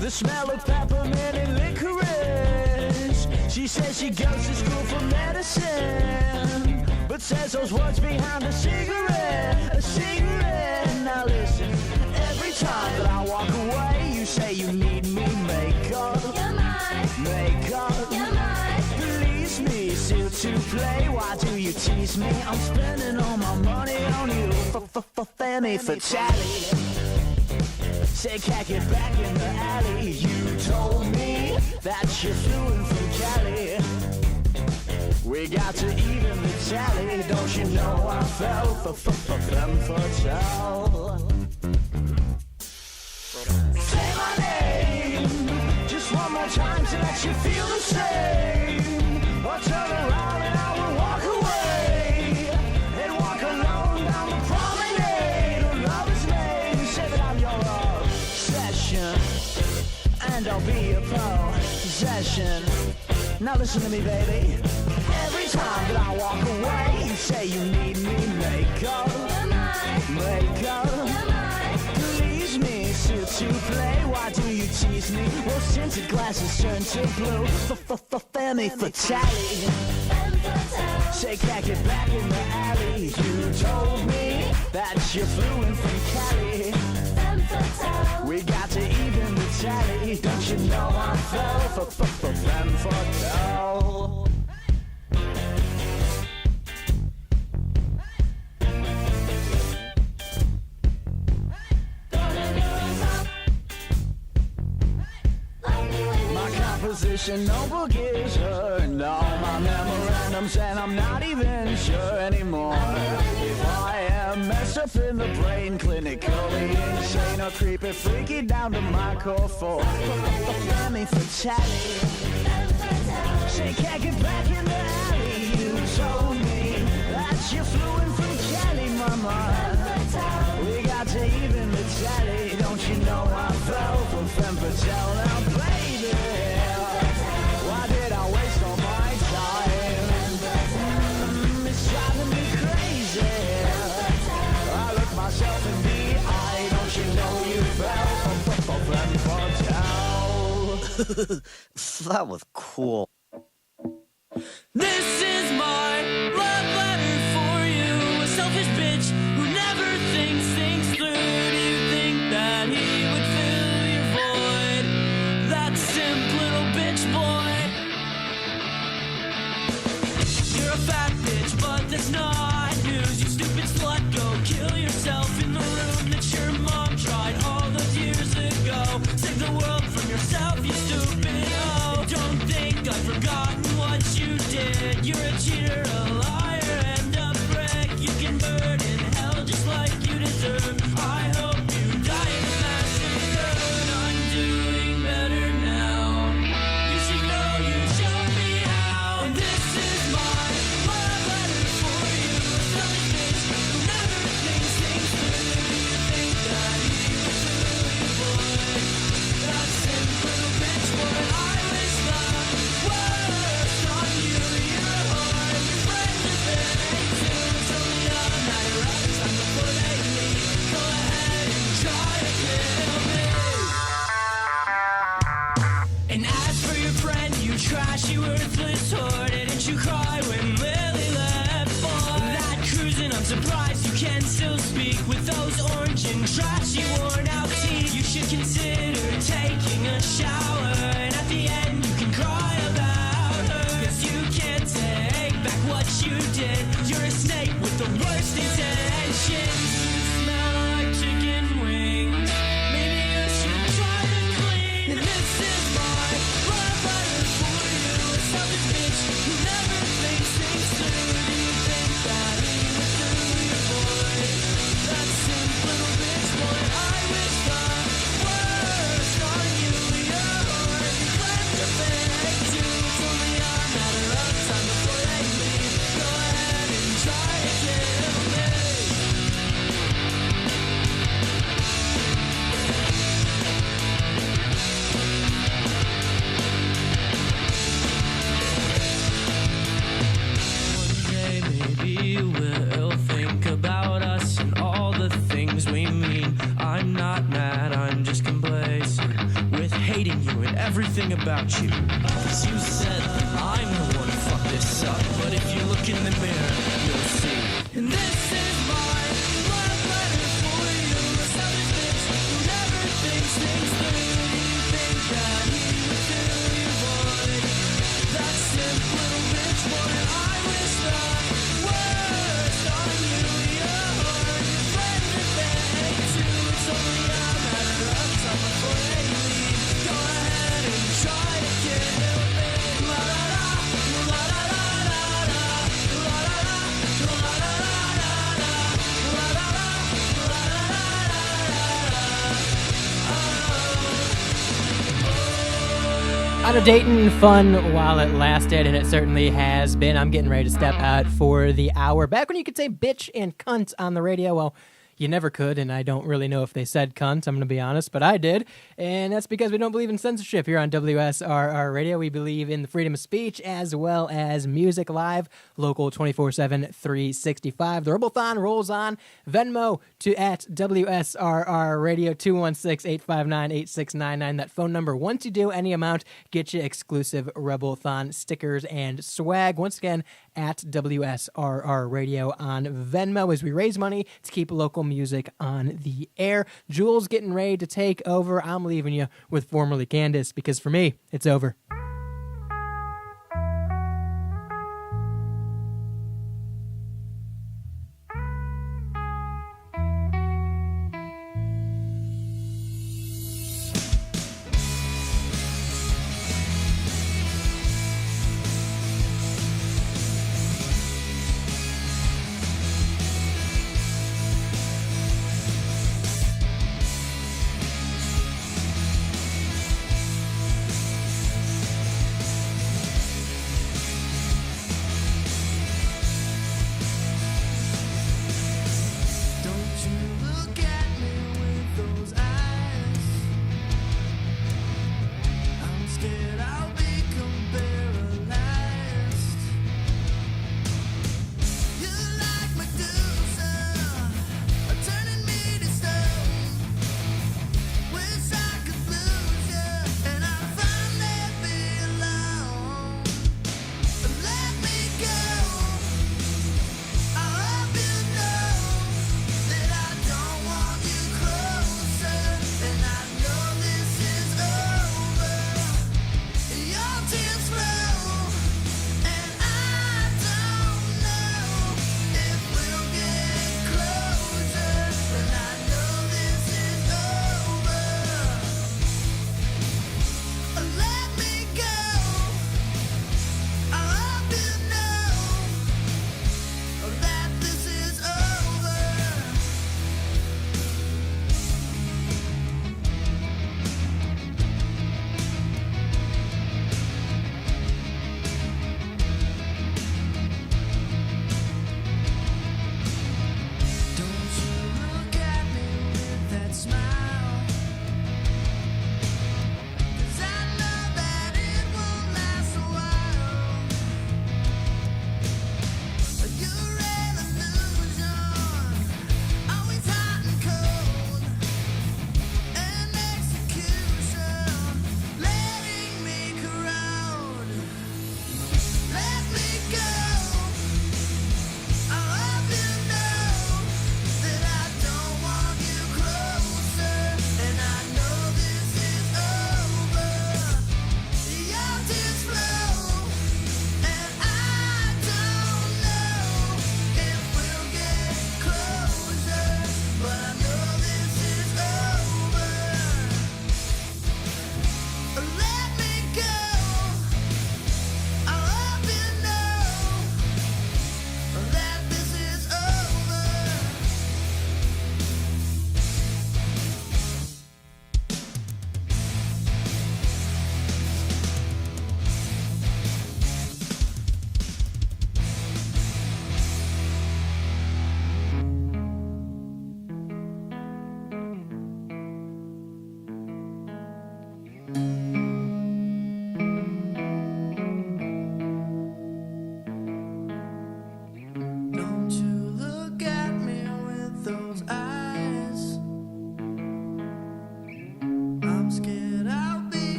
The smell of peppermint and licorice. She says she goes to school for medicine, but says those words behind a cigarette. Now listen.
to play? Why do you tease me? I'm spending all my money on you. Family for tally. Say, can't get back in the alley. You told me that you flew in from Cali. We got to even the tally. Don't you know I fell for femme fatale? Say my name just one more time to let you feel the same. Or turn around and I will walk away and walk alone down the promenade of lover's lane. Say that I'm your obsession and I'll be your possession. Now listen to me, baby. Every time that I walk away, you say you need me. Make up, please me to play. Why do you tease me? Well, tinted glasses turn to blue. Family for tally. Say, can't get back in the alley. You told me that you flew in from Cali. We got to even the tally. Don't you know I fell for femme fatale? Position, no boogies and all my memorandums, and I'm not even sure anymore if I am messed up in the brain, clinically insane or creepy, freaky down to my core for family for tally. Say, can't get back in the alley. You told me that you flew in from Cali, mama. We got to even the tally. Don't you know I fell from femme fatale? Now, baby, why did I waste all my time? It's driving me crazy. I look myself in the eye. Don't you know you fell from femme fatale?
That was cool.
This is my love letter for you. A selfish bitch who never thinks things through. Do you think that he would fill your void? That simp little bitch boy. You're a fat bitch, but that's not news. You stupid slut, go kill yourself in the room that your mom tried all those years ago. Save the world from yourself, you stupid hoe. Don't think I've forgotten what you did. You're a cheater, a liar, and a prick. You can burn in hell just like you deserve. I hope you die in a massacre. I'm doing better now. You should know you showed me how. And this is my love letter for you. A selfish bitch who never thinks things through. Do you think that he would fill your void? That simp little bitch boy. I wish the worst on you. You're a whore. Your friends are fake too. Tell me I'm not your right time before they leave. Go ahead and try to kill me. And as for your friend, you trashy, worthless whore, didn't you cry when Lily left for that cruising? I'm surprised you can still speak with those orange and trashy worn out teeth. You should consider taking a shower, and at the end you can cry about her. 'Cause you can't take back what you did. You're a snake with the worst intentions. You smell like chicken wings. Maybe you should try to clean. This is my love letter for you. A selfish bitch who never thinks things through. Do you think that he would fill your void? That simp little bitch boy. I wish the worst on you. You're a whore. Your friends are fake too. Tell me I'm not a rough time before they leave. Go ahead and try to kill me. One day maybe you will think about us and all the things we mean. I'm not mad, I'm just complacent with hating you and everything about you. 'Cause you said I'm the one who fucked this up, but if you look in the mirror, you'll see. And this is my love letter for you. A selfish bitch who never thinks things through. Do you think that he would fill your void? That simp little bitch boy. I
Out of Dayton, fun while it lasted, and it certainly has been. I'm getting ready to step out for the hour. Back when you could say bitch and cunt on the radio, well, you never could, and I don't really know if they said cunt, I'm going to be honest, but I did. And that's because we don't believe in censorship here on WSRR Radio. We believe in the freedom of speech as well as music live, local 24/7, 365. The Rebelthon rolls on. Venmo to at WSRR Radio, 216-859-8699. That phone number. Once you do any amount, get you exclusive Rebelthon stickers and swag. Once again, at WSRR Radio on Venmo as we raise money to keep local music on the air. Jules getting ready to take over. I'm leaving you with Formerly Candace because for me, it's over.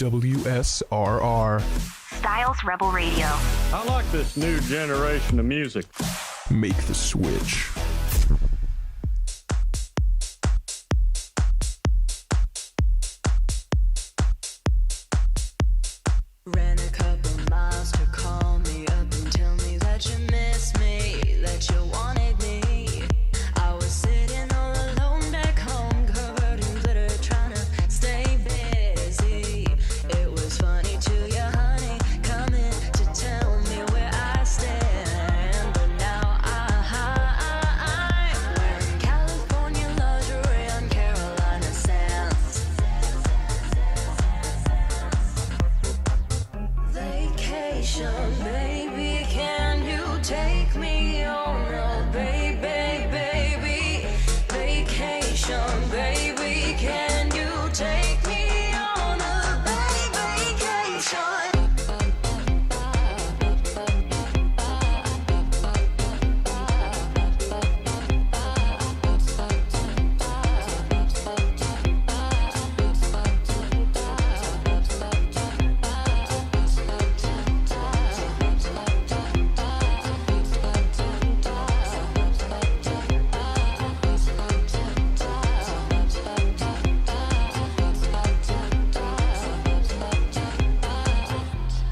WSRR.
Styles Rebel Radio.
I like this new generation of music.
Make the switch.
Ran a couple miles to call me up and tell me that you miss me, that you wanted me. I was sitting all alone back home, covered in glitter, trying to stay busy. It was funny to you, honey, coming to tell me where I stand. But now I'm wearing California lingerie on Carolina sands. Vacation, baby, can you take me on a baby? Vacation, baby, can you take me on a vacation?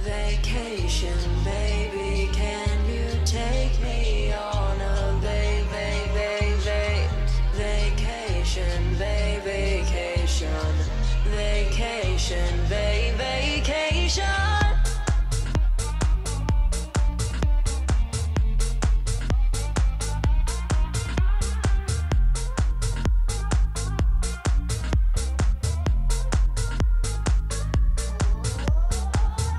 Vacation, baby, can you take me on a vacation, vacation, vacation, vacation.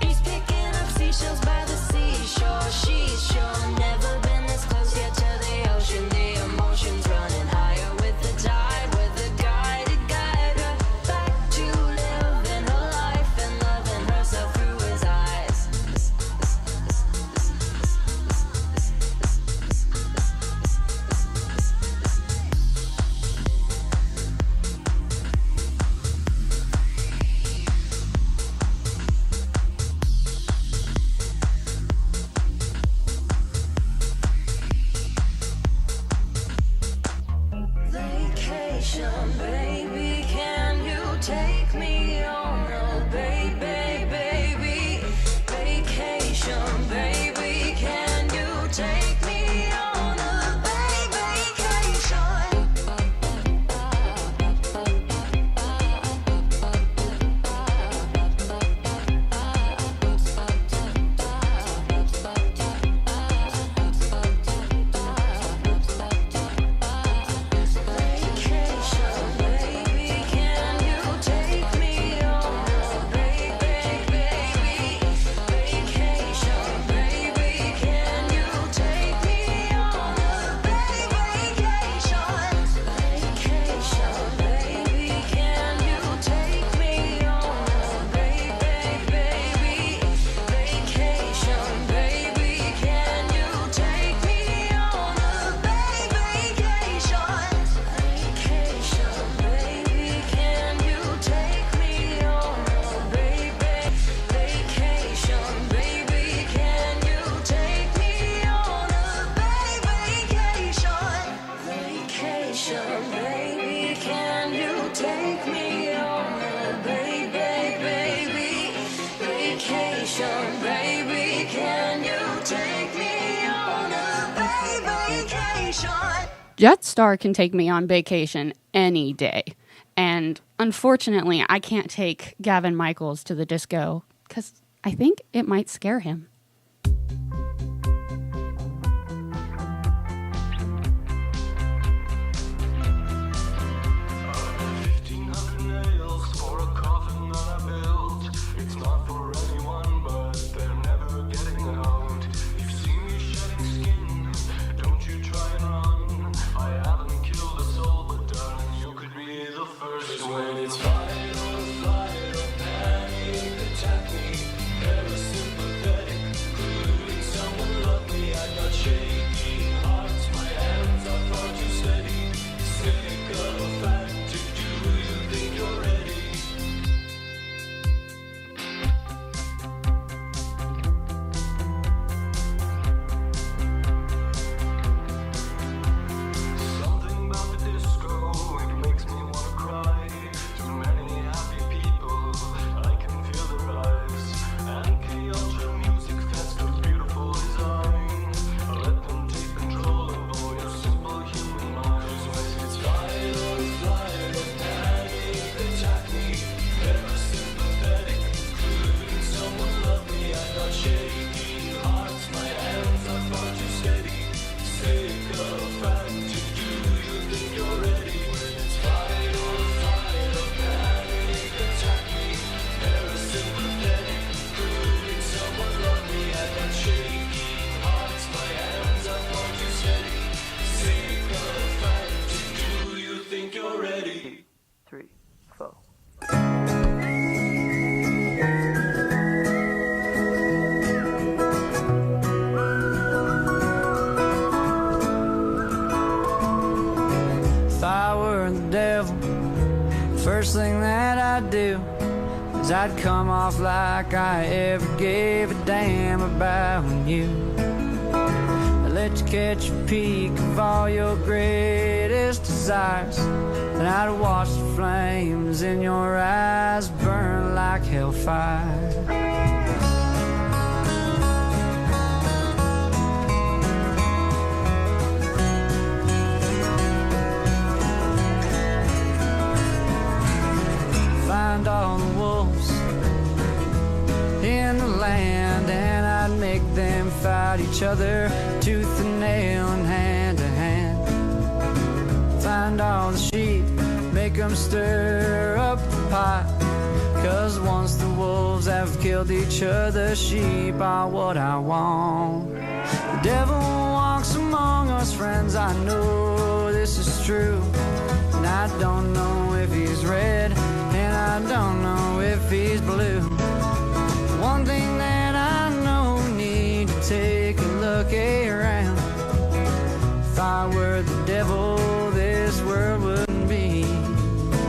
He's picking up seashells by the seashore. She's sure never been this close yet to the ocean. The emotions running higher with the tide, with the guide to guide her back to living her life and loving herself through his eyes. Vacation, baby, can you take me on a baby? Vacation, baby, can you take me on a vacation? Vacation, baby, can you take me on a baby? Vacation, baby, can you take me on a vacation? Vacation, baby, can you take me on a baby? Vacation, baby, can you take me on a vacation? Vacation, baby, can you take me on a vacation, baby, can you take me on a vacation? Vacation, baby, can you take me on a baby? Vacation, baby, can you take me on a vacation?
Jetstar can take me on vacation any day. And unfortunately, I can't take Gavin Michaels to the disco because I think it might scare him.
It's not for anyone, but they're never getting out. You've seen me shedding skin, don't you try and run. I haven't killed a soul, but darling, you could be the first. When it's fight or flight or panic, attack me. Parasympathetic
'cause I'd come off like I ever gave a damn about you. I let you catch a peek of all your greatest desires, and I'd watch the flames in your eyes burn like hellfire. Find all the wolves in the land, and I'd make them fight each other tooth and nail and hand to hand. Find all the sheep, make them stir up the pot, 'cause once the wolves have killed each other, sheep are what I want. The devil walks among us, friends, I know this is true, and I don't know if he's red, and I don't know if he's blue. One thing that I know, need to take a look around. If I were the devil, this world wouldn't be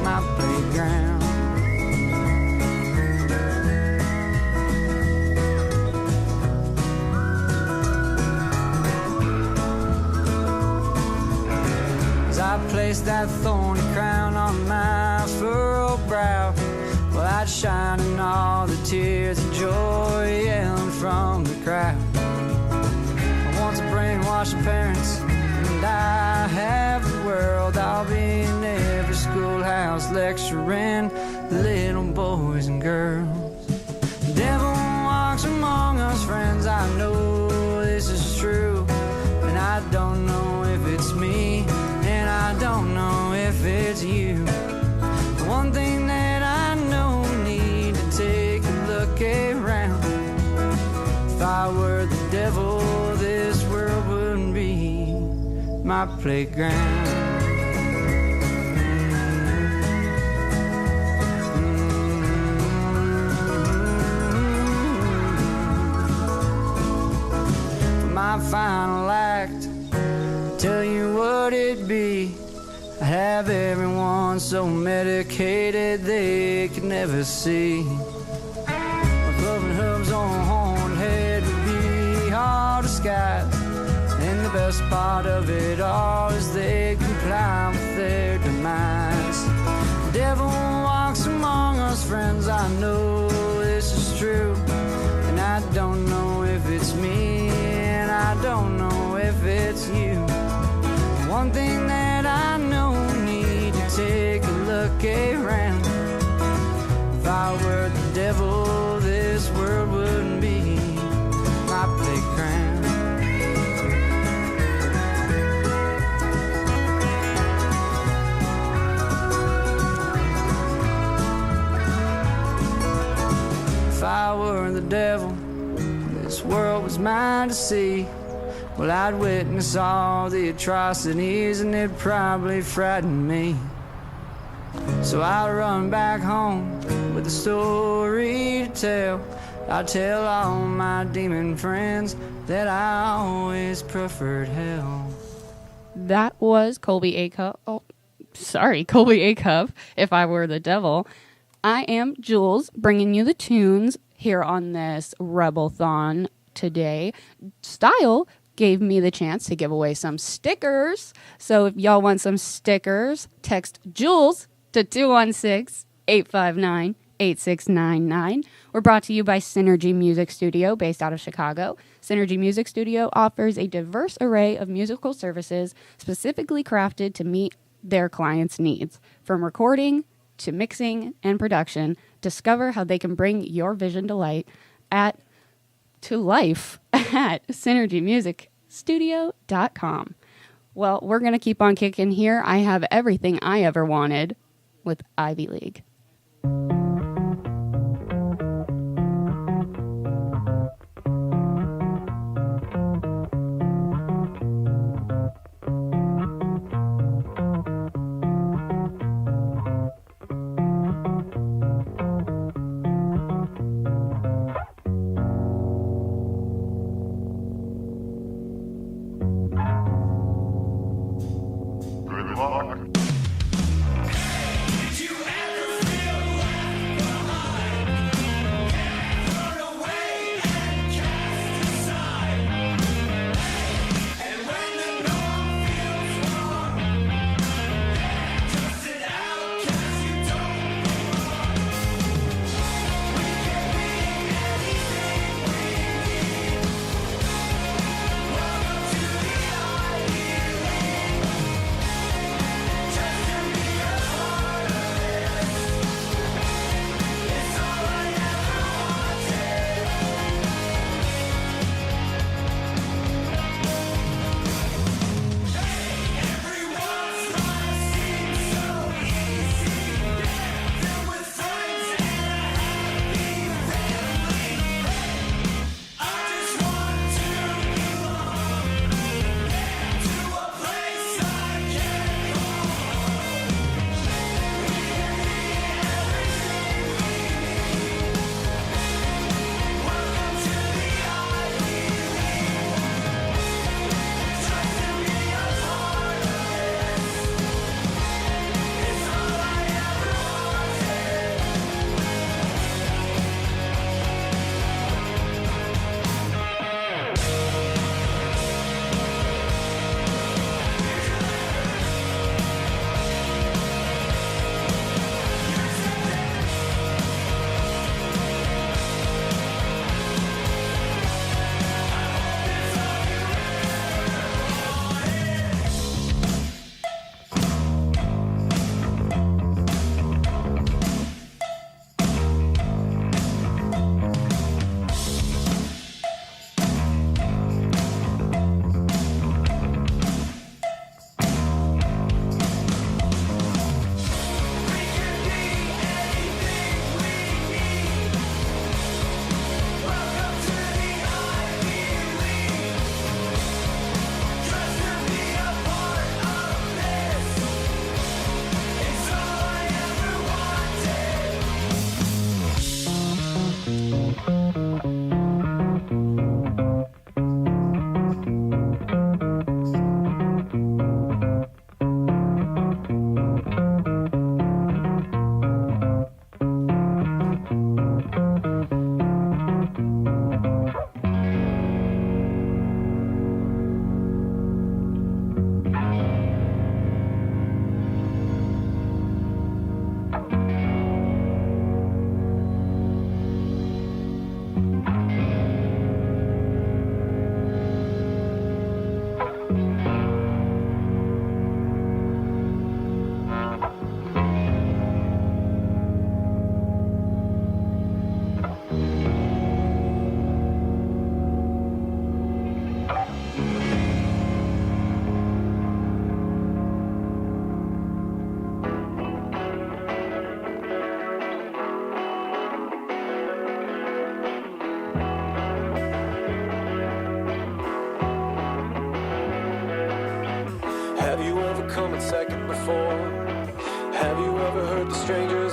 my playground. As I placed that thorny crown on my furrowed brow, well, I'd shine in all the tears of joy yelling from the crowd. I want to brainwash the parents, and I have the world. I'll be in every schoolhouse lecturing little boys and girls. The devil walks among us, friends, I know this is true, and I don't know if it's me, and I don't know if it's you. The one thing that I know, need to take a look around. If I were the devil, this world wouldn't be my playground. For my final act, tell you what it'd be. I have everyone so medicated they could never see. My cloven hooves on a horned head would be hard disguised, and the best part of it all is they comply with their demise. The devil walks among us, friends, I know this is true, and I don't know if it's me, and I don't know if it's you. One thing that I know, need to take a look around. If I were the devil, this world wouldn't be my playground. If I were the devil, this world was mine to see. Well, I'd witness all the atrocities, and it'd probably frighten me. So I'd run back home with a story to tell. I'd tell all my demon friends that I always preferred hell.
That was Colby Acuff. Oh, sorry, Colby Acuff, If I Were the Devil. I am Jules, bringing you the tunes here on this Rebelthon today. Style gave me the chance to give away some stickers. So if y'all want some stickers, text Jules to 216-859-8699. We're brought to you by Synergy Music Studio, based out of Chicago. Synergy Music Studio offers a diverse array of musical services specifically crafted to meet their clients' needs. From recording to mixing and production, discover how they can bring your vision to life at synergymusicstudio.com. Well, we're going to keep on kicking here. I have Everything I Ever Wanted with Ivy League.
Did you ever feel like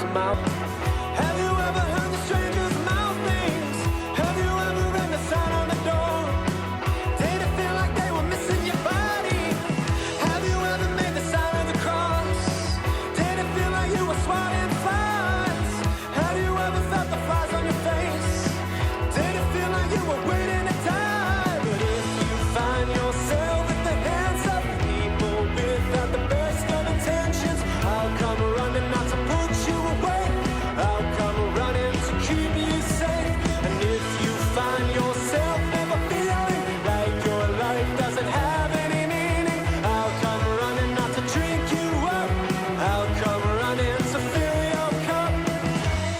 their mouth. Have you ever heard the strangers mouth things? Have you ever read the sign on the door? Did it feel like they were missing your body? Have you ever made the sign of the cross? Did it feel like you were swatting flies? Have you ever felt the flies on your face? Did it feel like you were waiting to die? But if you find yourself at the hands of people without the best of intentions, I'll come running not to put you away. I'll come running to keep you safe. And if you find yourself never feeling like your life doesn't have any meaning, I'll come running not to drink you up. I'll come running to fill your cup.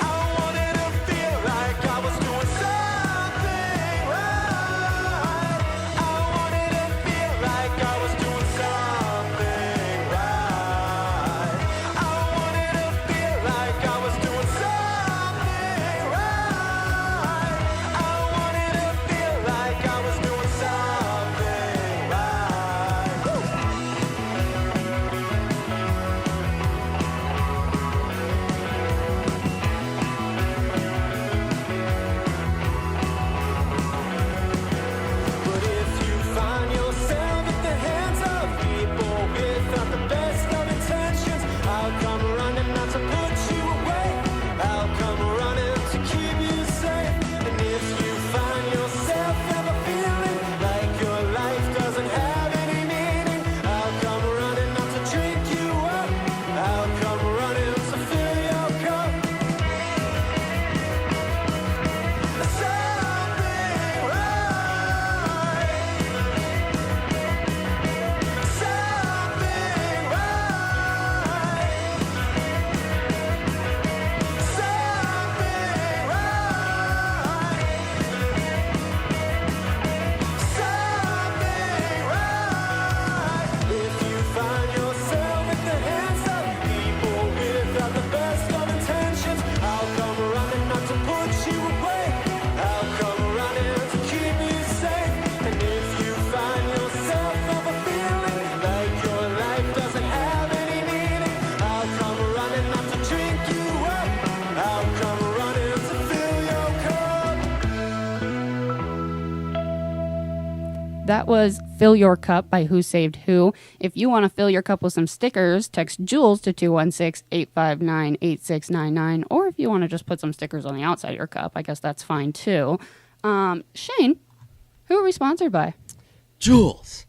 I wanted to feel like I was doing something right. I wanted to feel like I was doing something right. I wanted to feel like I was doing something right. I wanted to feel like I was doing something right. But if you find yourself at the hands of people without the best of intentions, I'll come running not to put you away. I'll come running to keep you safe. And if you find yourself ever feeling like your life doesn't have any meaning, I'll come running not to drink you up. I'll come running to fill your cup. Something right. Something right. Something right. If you find yourself at the hands of people without the best of intentions, I'll come running not to put you away. I'll come running to keep you safe. And if you find yourself ever feeling like your life doesn't have any meaning, I'll come running not to drink you up. I'll come running to fill your cup.
That was Fill Your Cup by Who Saved Who. If you want to fill your cup with some stickers, text Jules to 216-859-8699. Or if you want to just put some stickers on the outside of your cup, I guess that's fine too. Shane, who are we sponsored by?
Jules,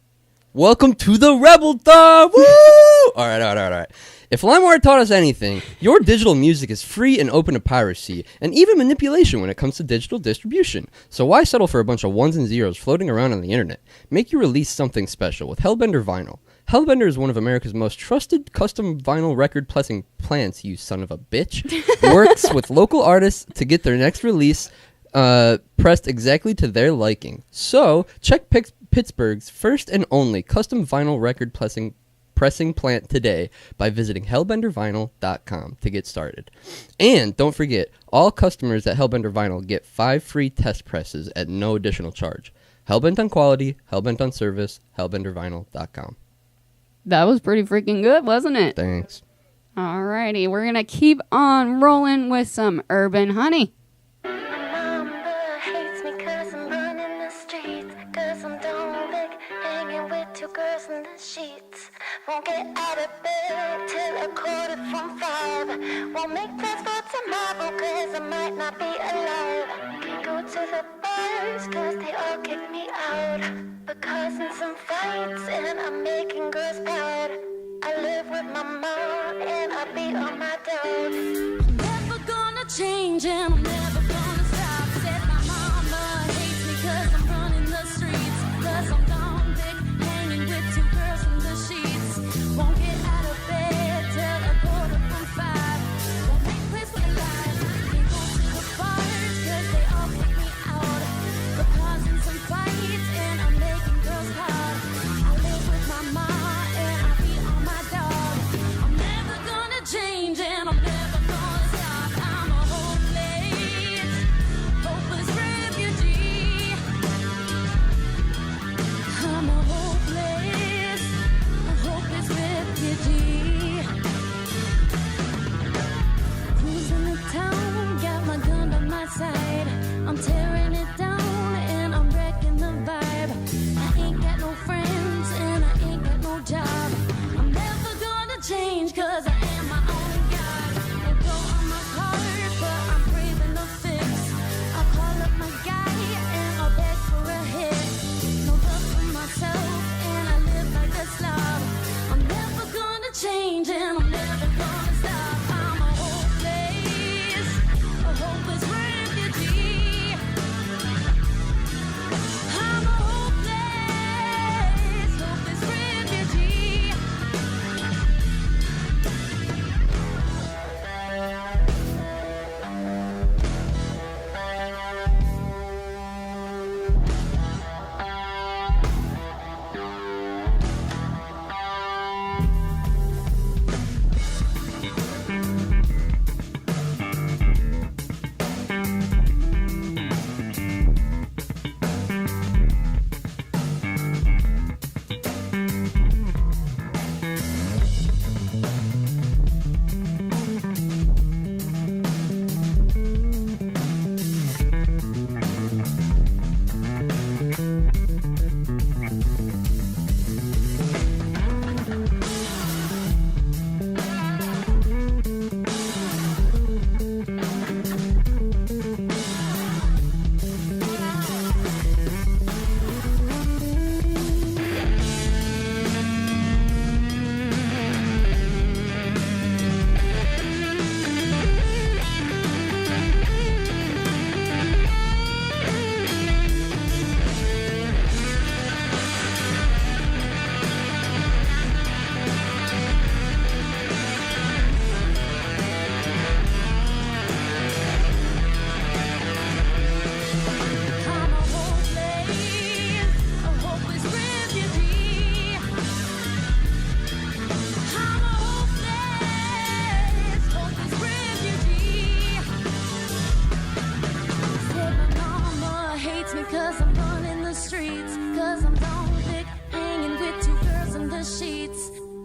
welcome to the Rebelthon! Woo! All right. If LimeWire taught us anything, your digital music is free and open to piracy, and even manipulation when it comes to digital distribution. So why settle for a bunch of ones and zeros floating around on the internet? Make your release something special with Hellbender Vinyl. Hellbender is one of America's most trusted custom vinyl record pressing plants, you son of a bitch. Works with local artists to get their next release pressed exactly to their liking. So, check Pittsburgh's first and only custom vinyl record pressing plant today by visiting hellbendervinyl.com to get started. And don't forget, all customers at Hellbender Vinyl get 5 free test presses at no additional charge. Hellbent on quality, Hellbent on service, hellbendervinyl.com.
That was pretty freaking good, wasn't it?
Thanks.
Alrighty, we're going to keep on rolling with some Urban Honey.
Hates me 'cause I'm running the streets, 'cause I'm don't like hanging with 2 girls in the sheets. Won't get out of bed till 5:15. Won't make plans for tomorrow 'cause I might not be alive. Can't go to the bars 'cause they all kick me out. But causing some fights and I'm making girls proud. I live with my mom and I beat on my dog. I'm never gonna change and I'm never gonna stop. Said my mama hates me 'cause I'm running the streets. 'Cause I'm gone big, hanging with 2 girls in the sheets. Won't get out of bed till 5:45. Won't make plans for life. Can't go to the bars 'cause they all kick me out. But causing some fights and I'm making girls proud. I live with my mom and I beat on my dog. I'm never gonna change and I'm never gonna stop. I'm a home late.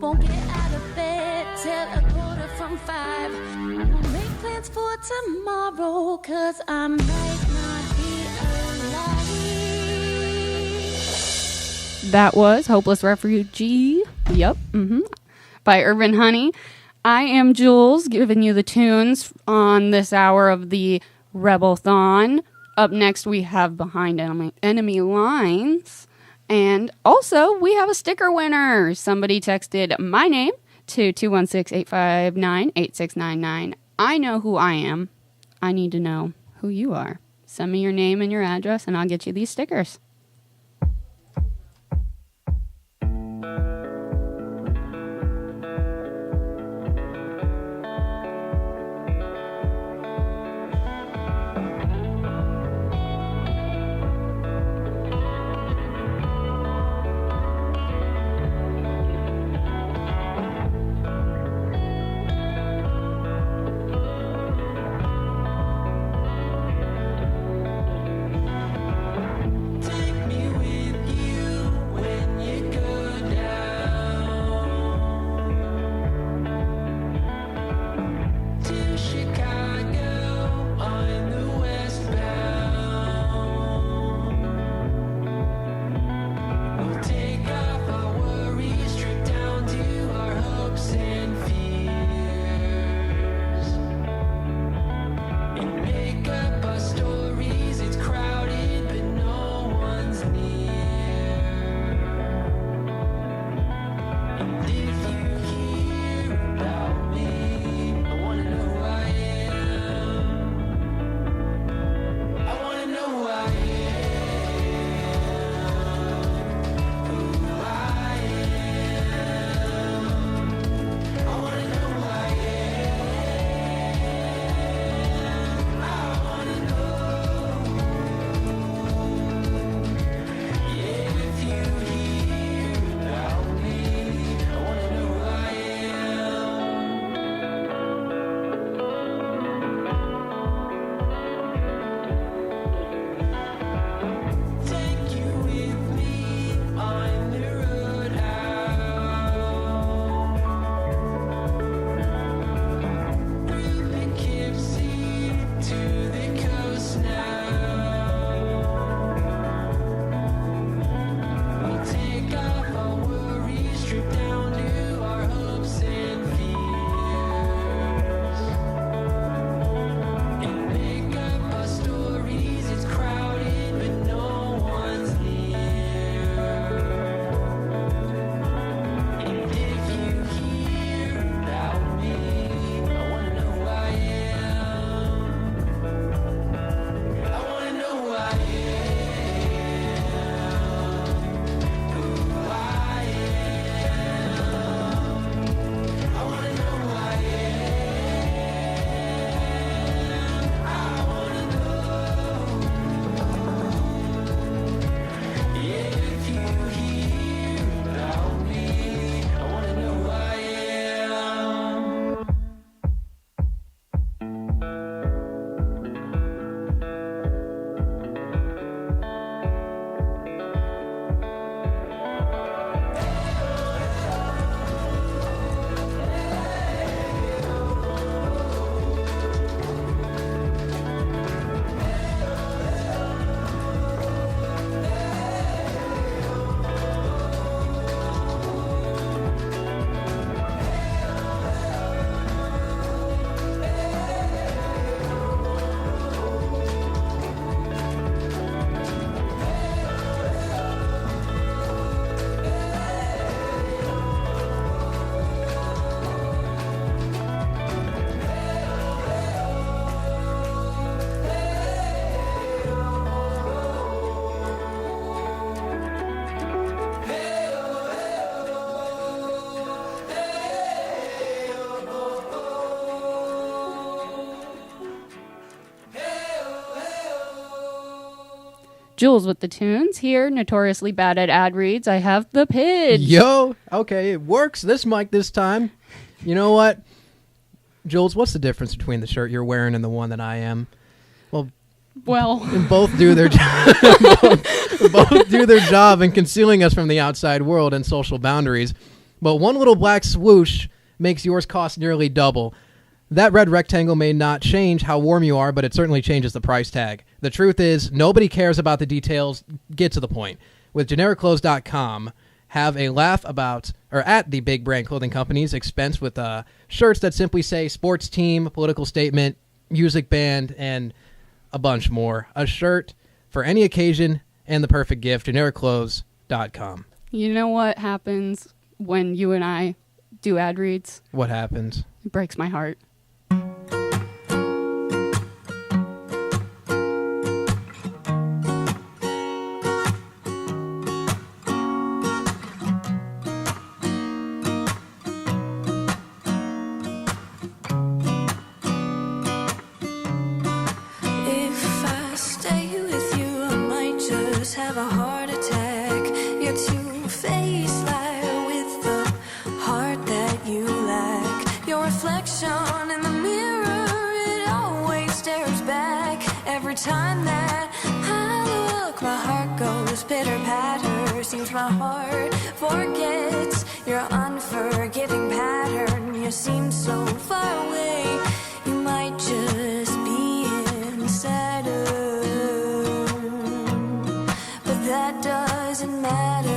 Won't get out of bed till 5:15. Won't make plans for tomorrow, 'cause I might not be alive.
That was Hopeless Refugee. Yep. By Urban Honey. I am Jules, giving you the tunes on this hour of the Rebelthon. Up next, we have Behind Enemy Lines. And also, we have a sticker winner. Somebody texted my name to 216-859-8699. I know who I am. I need to know who you are. Send me your name and your address, and I'll get you these stickers. Jules with the tunes. Here, notoriously bad at ad reads, I have the pitch.
Yo, okay, it works. This mic this time. You know what? Jules, what's the difference between the shirt you're wearing and the one that I am?
Well,
both do their job. both do their job in concealing us from the outside world and social boundaries. but one little black swoosh makes yours cost nearly double. That red rectangle may not change how warm you are, but it certainly changes the price tag. The truth is, nobody cares about the details. Get to the point. With GenericClothes.com, have a laugh about, or at the big brand clothing company's expense with shirts that simply say sports team, political statement, music band, and a bunch more. A shirt for any occasion and the perfect gift. GenericClothes.com.
You know what happens when you and I do ad reads?
What happens?
It breaks my heart.
If I stay with you, I might just have a heart attack. You're two-faced, liar with the heart that you lack. Your reflection in the mirror, it always stares back. Every time that I look, my heart goes pitter-patter. Seems my heart forgets your unforgiving pattern. You seem so far away, you might just be in Saturn, but that doesn't matter.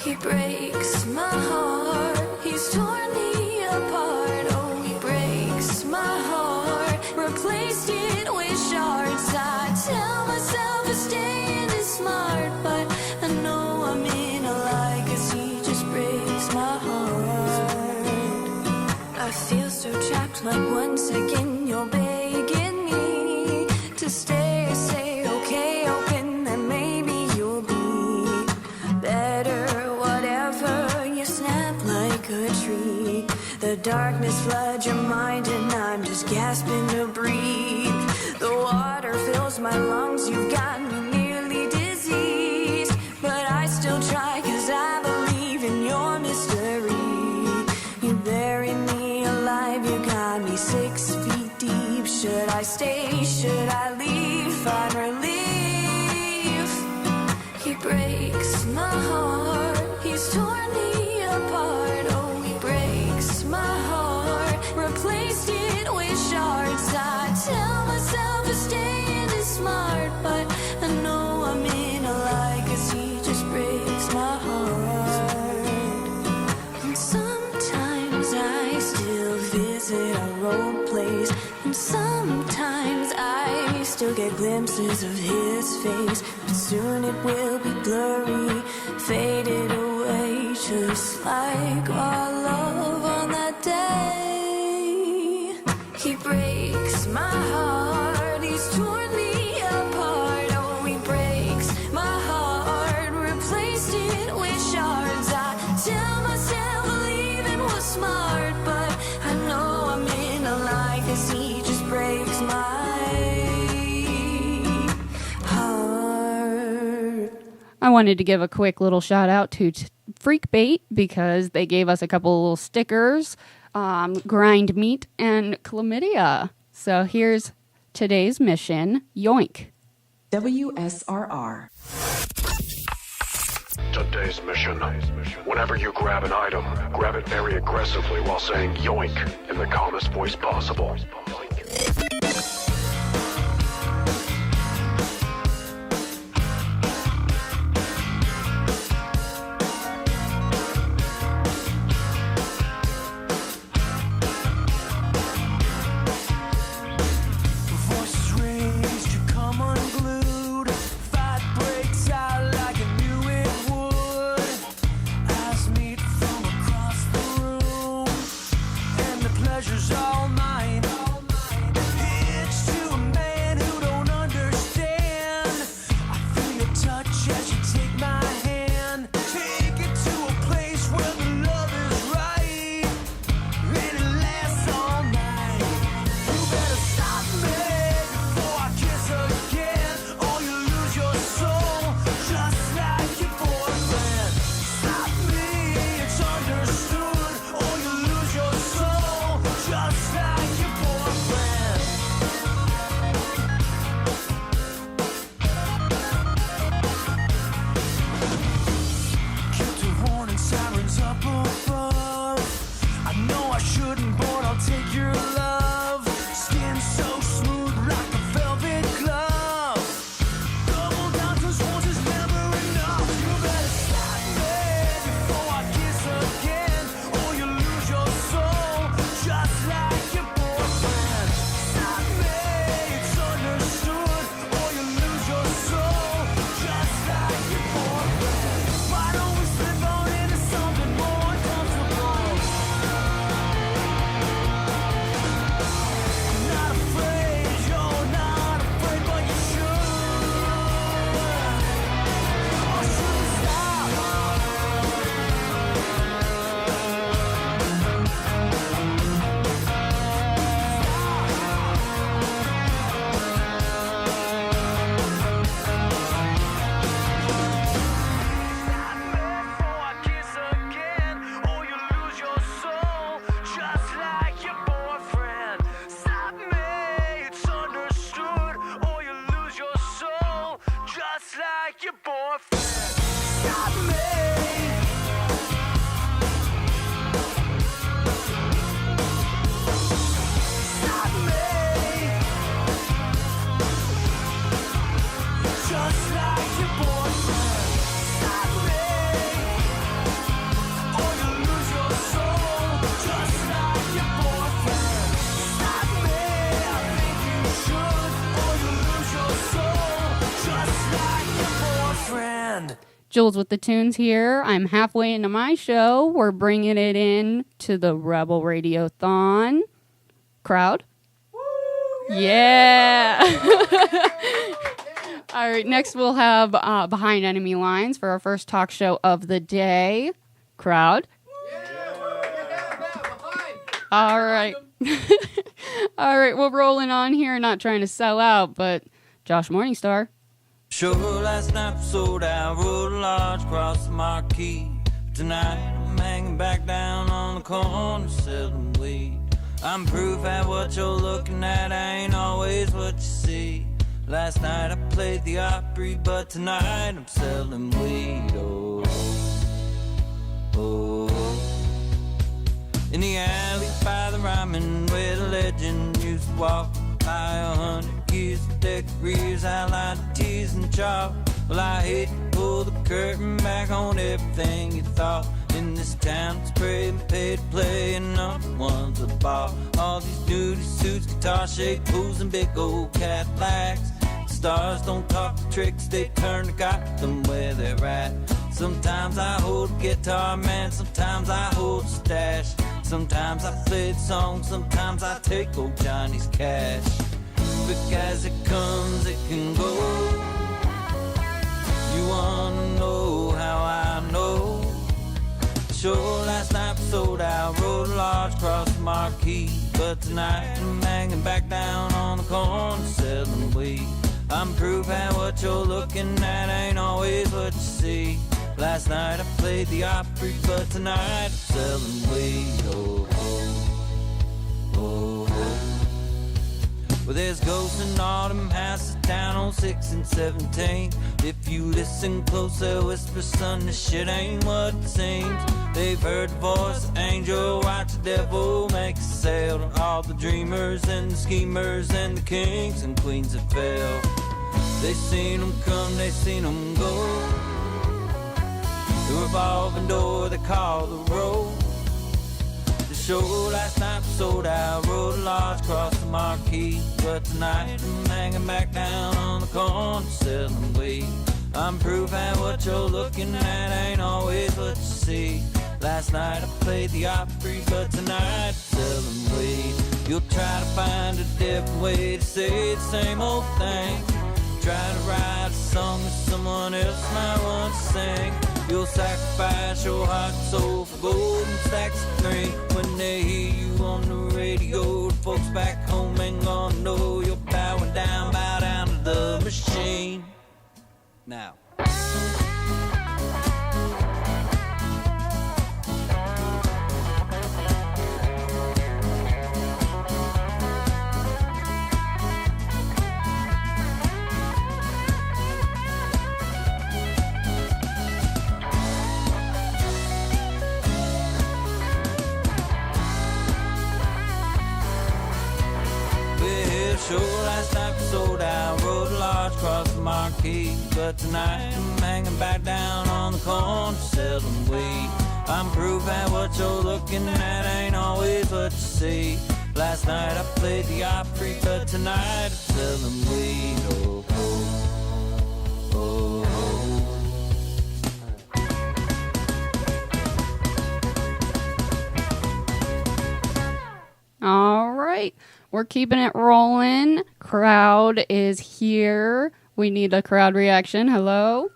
He breaks my heart, he's torn me apart. Oh, he breaks my heart, replaced it with shards. I tell myself to stay in is smart, but I know I'm in a lie, 'cause he just breaks my heart. I feel so trapped, like once again you're begging me to stay. Say okay, open, then maybe you'll be better. Whatever, you snap like a tree. The darkness floods your mind and I'm just gasping to breathe. The water fills my lungs, you've got me nearly diseased, but I still try 'cause I believe in your mystery. You bury me alive, you got me 6 feet deep. Should I stay? Should I leave? Find relief. He breaks my heart, he's torn me apart. Oh, he breaks my heart, replaced it with shards. I tell myself to stay in is smart, but I know I'm in a lie, 'cause he just breaks my heart. And sometimes I still visit a road place, and sometimes I still get glimpses of his face, but soon it will be blurry, faded away, just like our love on that day. He breaks my heart, he's torn me apart. Oh, he breaks my heart, replaced it with shards. I tell myself believing was smart, but I know I'm in a lie, 'cause he just breaks my heart.
I wanted to give a quick little shout out to Freakbait because they gave us a couple little stickers, grind meat, and chlamydia. So here's today's mission, yoink.
WSRR.
Today's mission. Whenever you grab an item, grab it very aggressively while saying yoink in the calmest voice possible.
Voices raised, you come unglued. Fight breaks out like I knew it would. Eyes meet from across the room, and the pleasure's all mine.
Jules with the tunes here. I'm halfway into my show. We're bringing it in to the Rebel Radiothon. Crowd? Yeah! All right, next we'll have Behind Enemy Lines for our first talk show of the day. Crowd? All right. All right, we're rolling on here, not trying to sell out, but Josh Morningstar.
Sure, last night was sold out, rode a large across the marquee. Tonight I'm hanging back down on the corner selling weed. I'm proof at what you're looking at, ain't always what you see. Last night I played the Opry, but tonight I'm selling weed. Oh, oh, oh. In the alley by the ramen where the legend used to walk. By 100 years of degrees, I lied to tease and chalk. Well, I hate to pull the curtain back on everything you thought. In this town, it's pray and pay to play, and no one's a ball. All these nudie suits, guitar-shaped pools, and big old Cadillacs. Stars don't talk the tricks, they turn to got them where they're at. Sometimes I hold a guitar, man, sometimes I hold a stash. Sometimes I play the song, sometimes I take old Johnny's cash. Because it comes, it can go. You wanna know how I know? Sure, last night was sold out, rode a large across the marquee. But tonight I'm hanging back down on the corner selling weed. I'm proof at what you're looking at ain't always what you see. Last night I played the Opry, but tonight I'm selling weed. Oh, oh, oh, oh. Well, there's ghosts in all them houses down on 6 and 17. If you listen close, they'll whisper, son, this shit ain't what it seems. They've heard the voice of angel, watch the devil make a sale to all the dreamers and the schemers and the kings and queens that fell. They seen them come, they seen them go. The revolving door they call the road. The show last night was sold out, rode a large across the marquee. But tonight I'm hanging back down on the corner selling weed. I'm proof at what you're looking at ain't always what you see. Last night I played the Opry, but tonight I'm selling weed. You'll try to find a different way to say the same old thing. Try to write a song that someone else might want to sing. You'll sacrifice your heart and soul for golden stacks of green. When they hear you on the radio, the folks back home ain't gonna know you're bowing down, bow down to the machine. Now. Sure, last night was sold out, rode a large across the marquee. But tonight I'm hanging back down on the corner selling weed. I'm proof at what you're looking at ain't always what you see. Last night I played the Opry, but tonight I'm selling weed. Oh, oh, oh,
oh. All right. We're keeping it rolling. Crowd is here. We need a crowd reaction. Hello?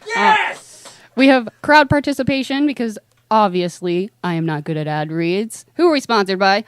Yes!
We have crowd participation because obviously I am not good at ad reads. Who are we sponsored by?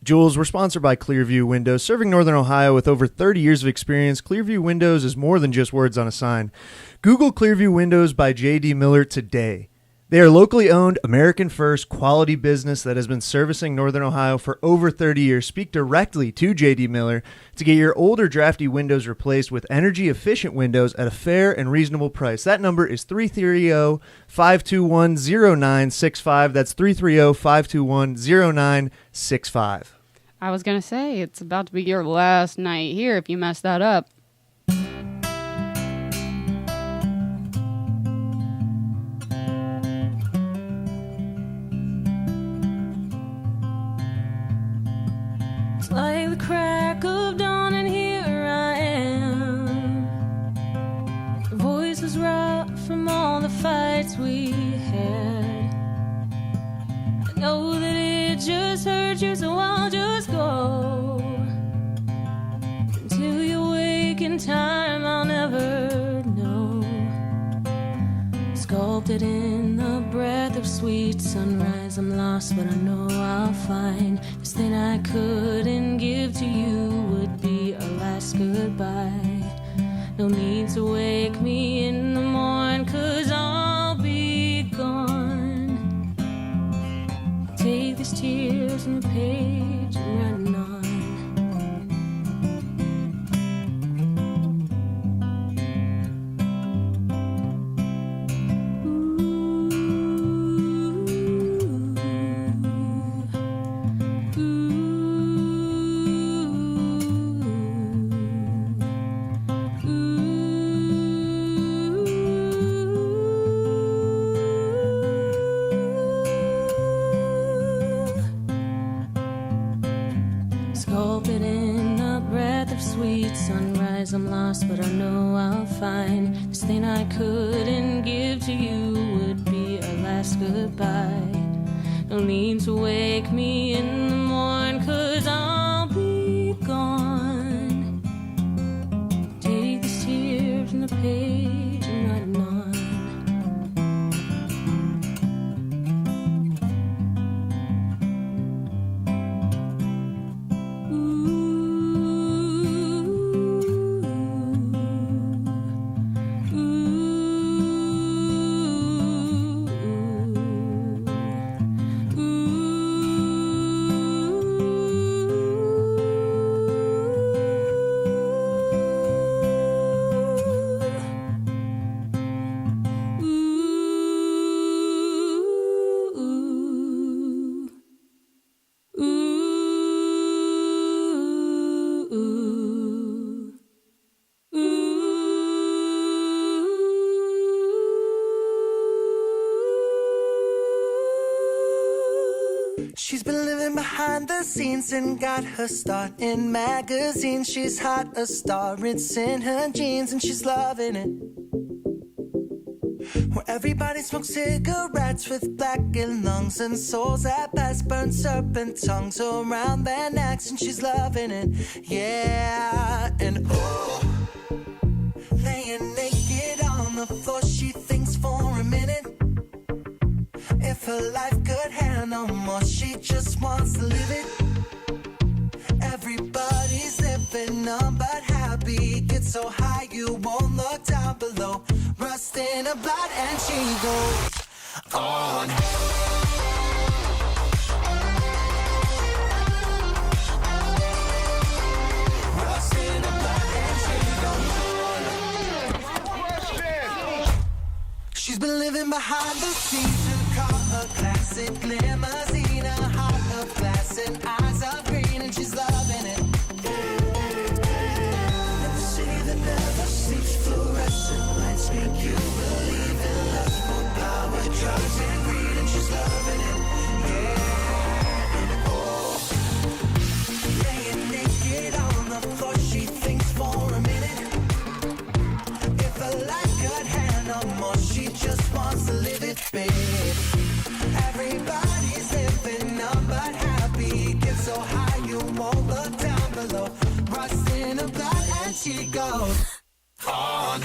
Jules, we're sponsored by Clearview Windows. Serving Northern Ohio with over 30 years of experience, Clearview Windows is more than just words on a sign. Google Clearview Windows by J.D. Miller today. They are locally owned, American first, quality business that has been servicing Northern Ohio for over 30 years. Speak directly to J.D. Miller to get your older drafty windows replaced with energy-efficient windows at a fair and reasonable price. That number is 330-521-0965. That's 330-521-0965.
I was going to say, it's about to be your last night here if you mess that up.
Like the crack of dawn and here I am,
we had. I know that it just hurt you, so I'll just go. Until you wake in time, I'll never know. Sculpted in the breath of sweet sunrise, I'm lost, but I know I'll find. This thing I couldn't give to you would be a last goodbye. No need to wake me in the morn, 'cause I'll be gone. Take these tears from the page and writing on. Sculpted in the breath of sweet sunrise, I'm lost, but I know I'll find. This thing I couldn't give to you would be a last goodbye. No need to wake me in the morn, 'cause I'll be gone. Take these tears from the page and writing on.
She's been living behind the scenes and got her start in magazines. She's hot, a star, it's in her jeans, and she's loving it. Where everybody smokes cigarettes with blackened lungs and souls that best burn serpent tongues around their necks, and she's loving it. Yeah, and oh, laying naked on the floor, she thinks for a minute. If her life could handle more, she just wants to live it. Everybody's living on but happy. Get so high you won't look down below. Rust in her blood and she goes on. Rust in her blood and she goes on. She's been living behind the scenes. A classic limousine, a heart of glass and eyes of green, and she's loving it. And the city that never sleeps, fluorescent lights make you believe in lust, more power, drugs, and greed, and she's loving it. Yeah, and oh, laying naked on the floor, she thinks for a minute. If her life could handle more, she just wants to live it big. Everybody's living on but happy. Get so high you won't look down below. Rust in her blood and she goes on.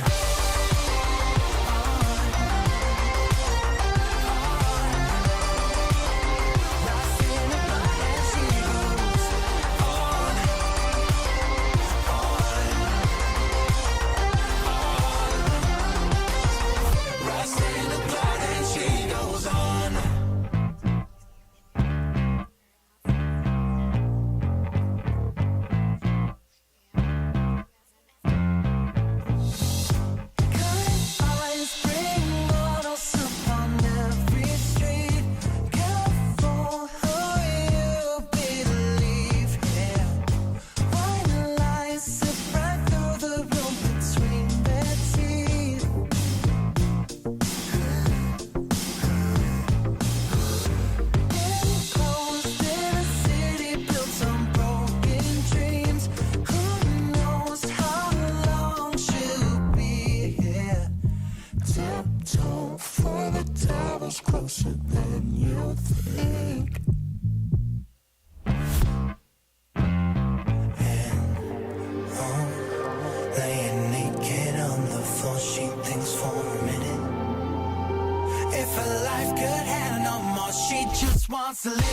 wants to live it.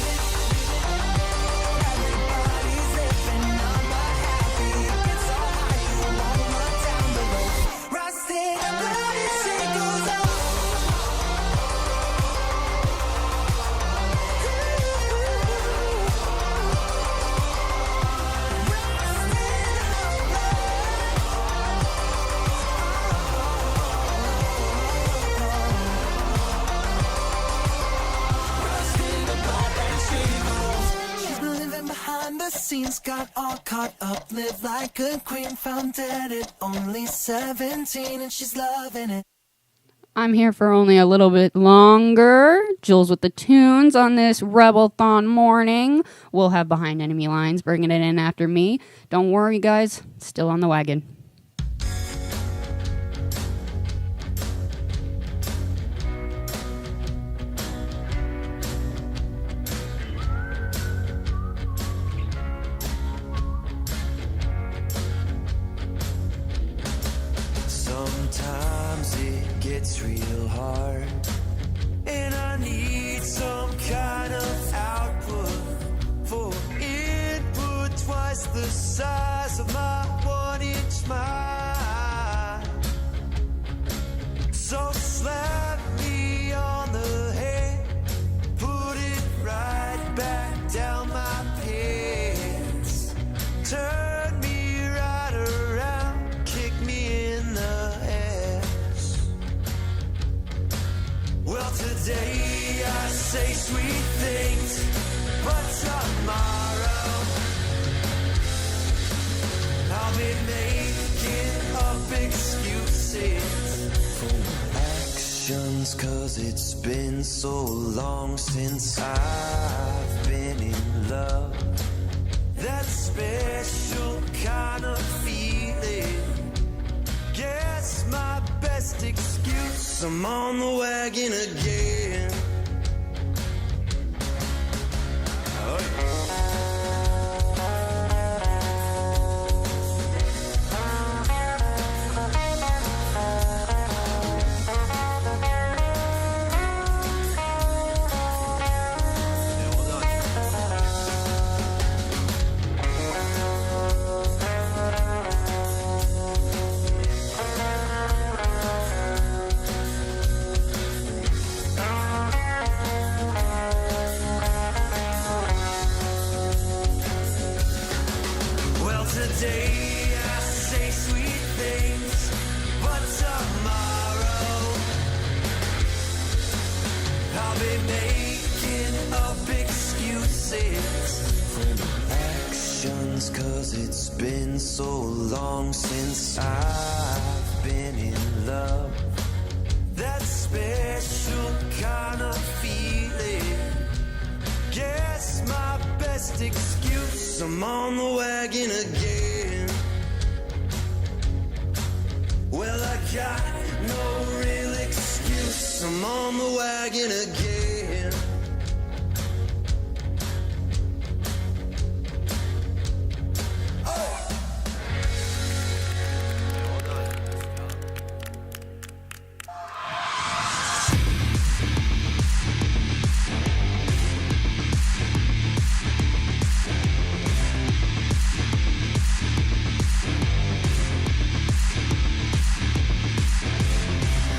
Everybody's living up but happy. It's so high you won't look down below. Rusted up but it goes on. She's been living behind the scenes, got all caught up, live like a queen, found dead at only 17, and she's loving it.
I'm here for only a little bit longer. Jules with the tunes on this Rebelthon morning. We'll have Behind Enemy Lines bringing it in after me. Don't worry, guys. Still on the wagon.
Sometimes it gets real hard, and I need some kind of output for input twice the size of my 1-inch mind. So slap me on the head, put it right back down my pants, turn me right around, kick me in the ass. Well, today I say sweet things, but tomorrow I'll be making up excuses for actions, 'cause it's been so long since I've been in love. That special kind of feeling, guess my best excuse, I'm on the wagon again. Well, today I say sweet things, but tomorrow I'll be making up excuses for actions, 'cause it's been so long since I've been in love. That special kind of feeling, guess my best excuse, I'm on the wagon again. Well, I got no real excuse, I'm on the wagon again.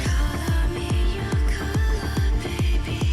Color me your color, baby.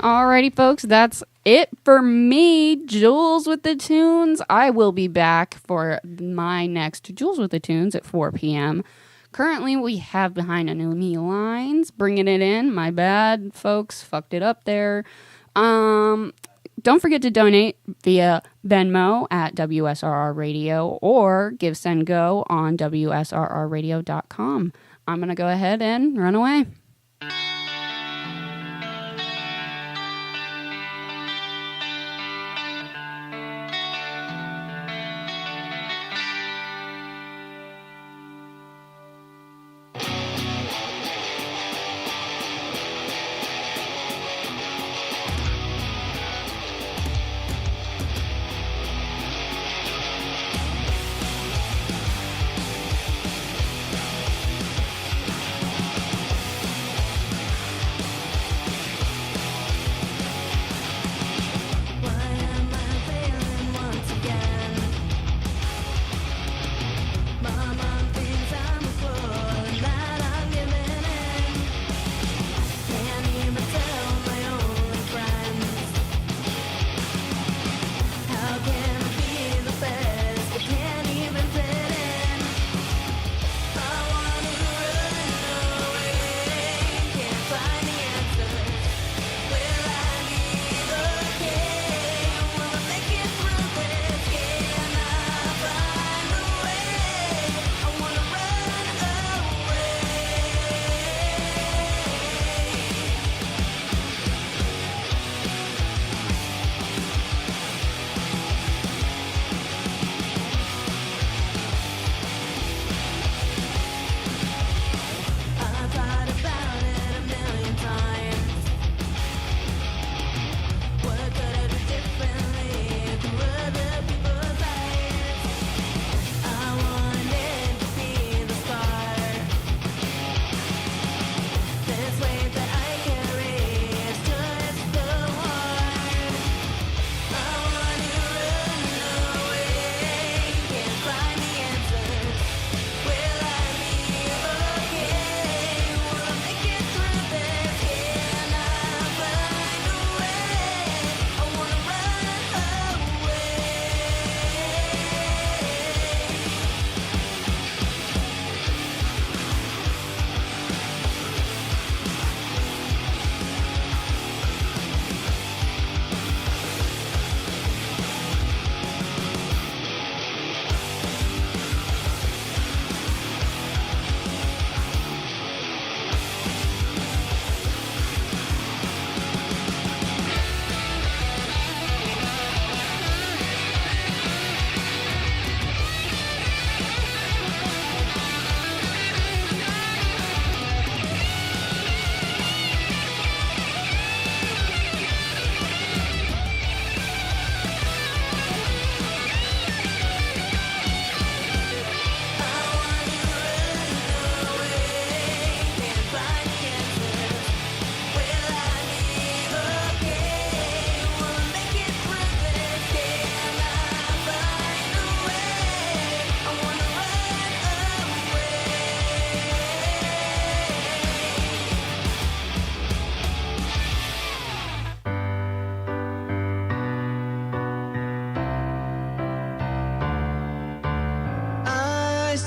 Alrighty, folks, that's it for me. Jules with the Tunes. I will be back for my next Jules with the Tunes at 4 p.m. Currently, we have Behind Enemy Lines, bringing it in. My bad, folks, fucked it up there. Don't forget to donate via Venmo at WSRR Radio or Give Send Go on WSRRradio.com. I'm going to go ahead and run away.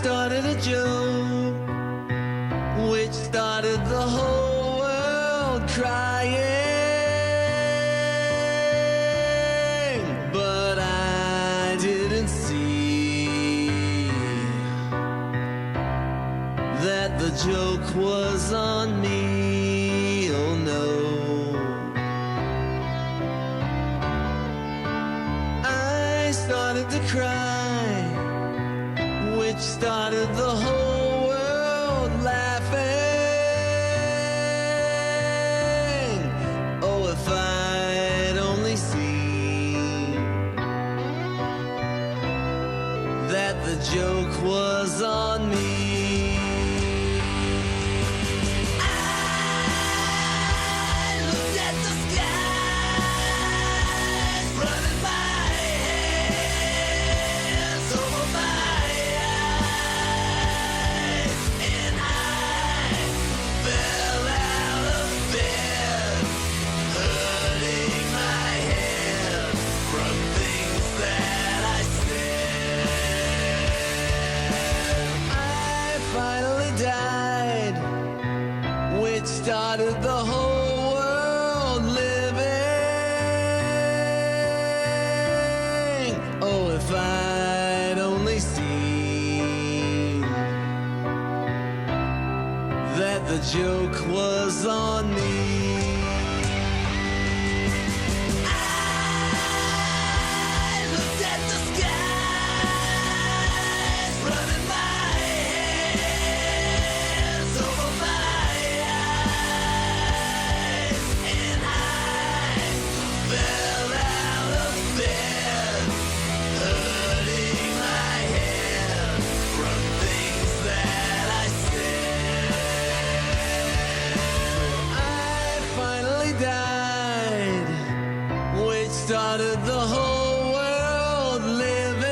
started a joke, which started the whole world crying. But I didn't see that the joke was on me. Oh no. I started to cry, which started the whole world laughing. Oh, if I'd only seen that the joke was on me. I looked at the skies, running my hands over my eyes, and I fell out of bed, hurting.
joke was on me. I looked at the skies, running my hands over my eyes, and I fell out of bed, hurting my head from things that I said. I finally died, which started the whole world living.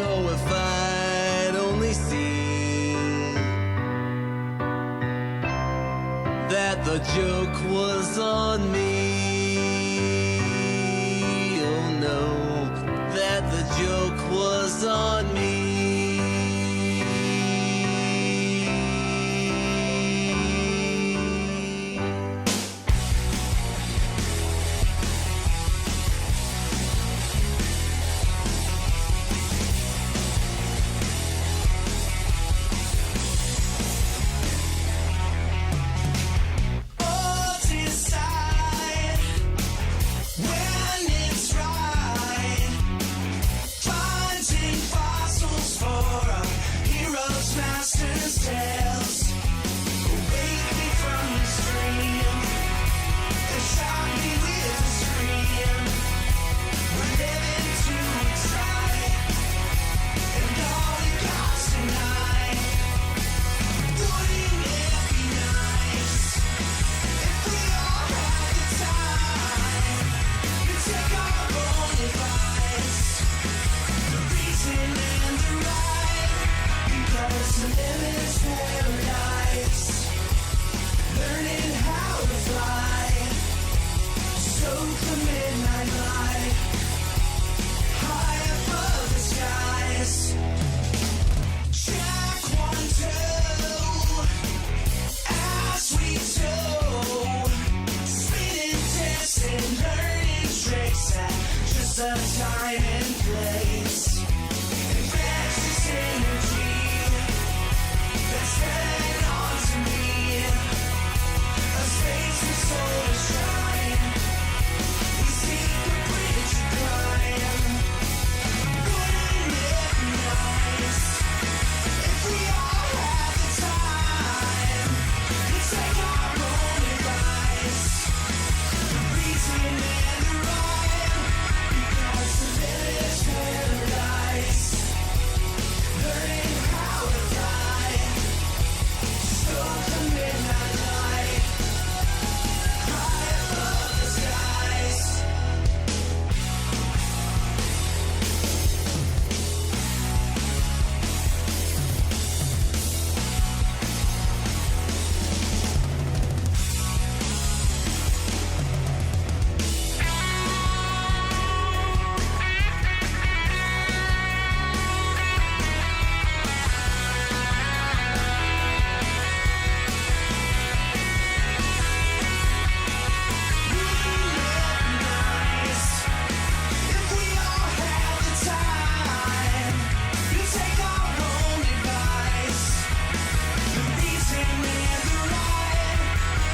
Oh, if I'd only seen that the joke was on me. Oh no, that the joke was on me. Oh, decide when it's right. Finding fossils for a hero's master's tales. Wake me from this dream and shock me with a scream. We're living too excited, and all we got's tonight. Wouldn't it be nice if we all had the time to take our own advice? The reason and the right, because the living is paradise. Learning how to fly, soak the midnight light, high above the skies. Check 1, 2, as we tow, spinning tips and learning tricks at just the time and place. Infectious energy that's hanging on to me, a space and soul to shine. We seek a bridge to climb. Wouldn't it be nice if we all had the time to take our own advice? The reason and the right, because the living is paradise. Learning how to fly, stoke the midnight light, high above the skies. If we all had the time to take our own advice, the reason and the right,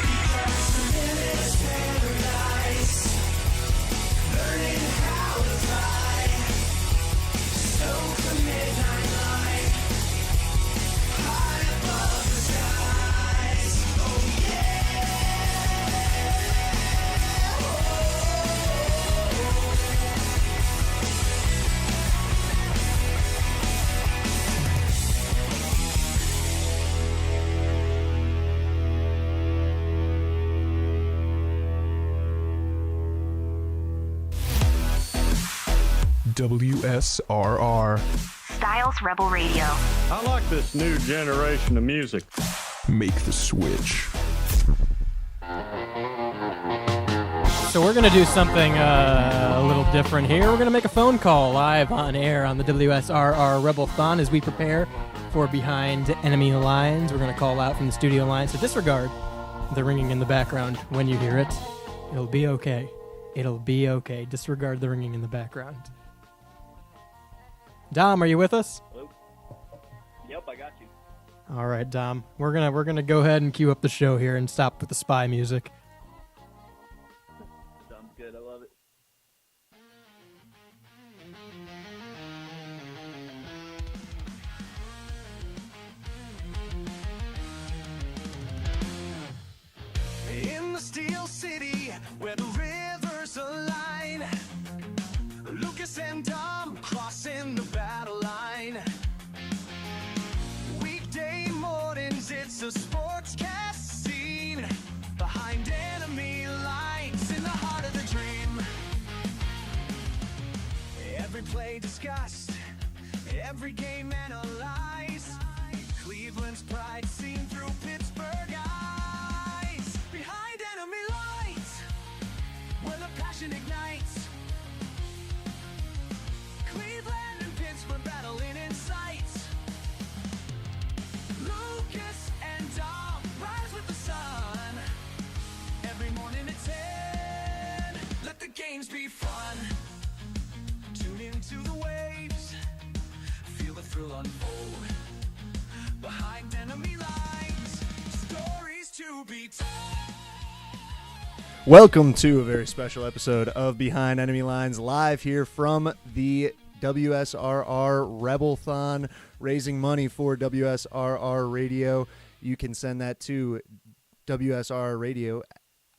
because the living is paradise. Learning how to fly, stoke the midnight light, high above the skies. Oh yeah.
WSRR.
Styles Rebel Radio.
I like this new generation of music.
Make the switch.
So we're going to do something a little different here. We're going to make a phone call live on air on the WSRR Rebelthon as we prepare for Behind Enemy Lines. We're going to call out from the studio line, so disregard the ringing in the background when you hear it. It'll be okay. It'll be okay. Disregard the ringing in the background. Dom, are you with us?
Hello? Yep, I got you.
All right, Dom. We're gonna go ahead and cue up the show here and stop with the spy music.
Sounds good. I love it.
In the Steel City, where the rivers align, Lucas and Dom crossing the battle line. Weekday mornings, it's a sportscast scene behind enemy lines in the heart of the dream. Every play discussed, every game analyzed. Cleveland's pride seen through Pittsburgh eyes. Behind enemy lines, where the passion ignites. Cleveland and Pittsburgh battling in sight. Lucas and Dom rise with the sun. Every morning at 10, let the games be fun. Tune into the waves, feel the thrill unfold. Behind enemy lines, stories to be told.
Welcome to a very special episode of Behind Enemy Lines, live here from the WSRR Rebelthon, raising money for WSRR Radio. You can send that to WSRR Radio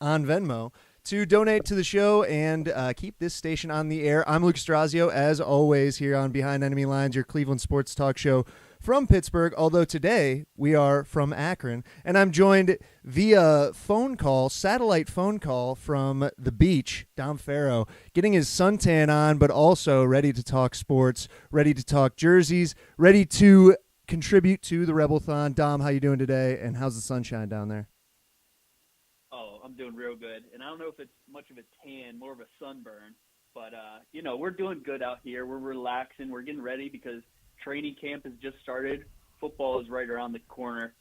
on Venmo to donate to the show and keep this station on the air. I'm Luke Strazio, as always, here on Behind Enemy Lines, your Cleveland sports talk show from Pittsburgh, although today we are from Akron, and I'm joined via phone call, satellite phone call from the beach, Dom Farrow, getting his suntan on, but also ready to talk sports, ready to talk jerseys, ready to contribute to the Rebelthon. Dom, how you doing today, and how's the sunshine down there?
Oh, I'm doing real good. And I don't know if it's much of a tan, more of a sunburn, but, we're doing good out here. We're relaxing. We're getting ready because training camp has just started. Football is right around the corner.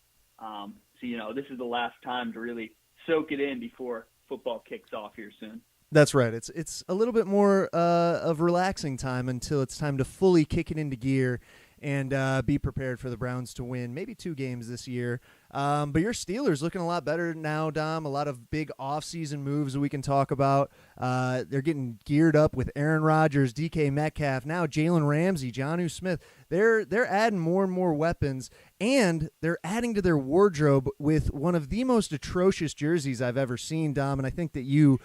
This is the last time to really soak it in before football kicks off here soon.
That's right. It's a little bit more of relaxing time until it's time to fully kick it into gear and be prepared for the Browns to win maybe 2 games this year. But your Steelers looking a lot better now, Dom. A lot of big offseason moves that we can talk about. They're getting geared up with Aaron Rodgers, DK Metcalf, now Jalen Ramsey, Jonnu Smith. They're adding more and more weapons, and they're adding to their wardrobe with one of the most atrocious jerseys I've ever seen, Dom. And I think that you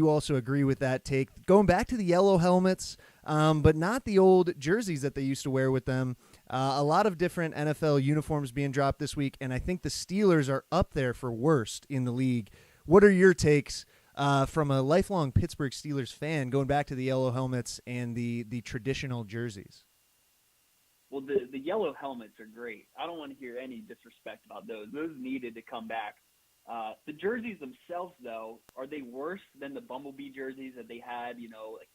also agree with that take. Going back to the yellow helmets, but not the old jerseys that they used to wear with them. A lot of different NFL uniforms being dropped this week, and I think the Steelers are up there for worst in the league. What are your takes from a lifelong Pittsburgh Steelers fan going back to the yellow helmets and the traditional jerseys?
Well, the yellow helmets are great. I don't want to hear any disrespect about those. Those needed to come back. The jerseys themselves, though, are they worse than the Bumblebee jerseys that they had,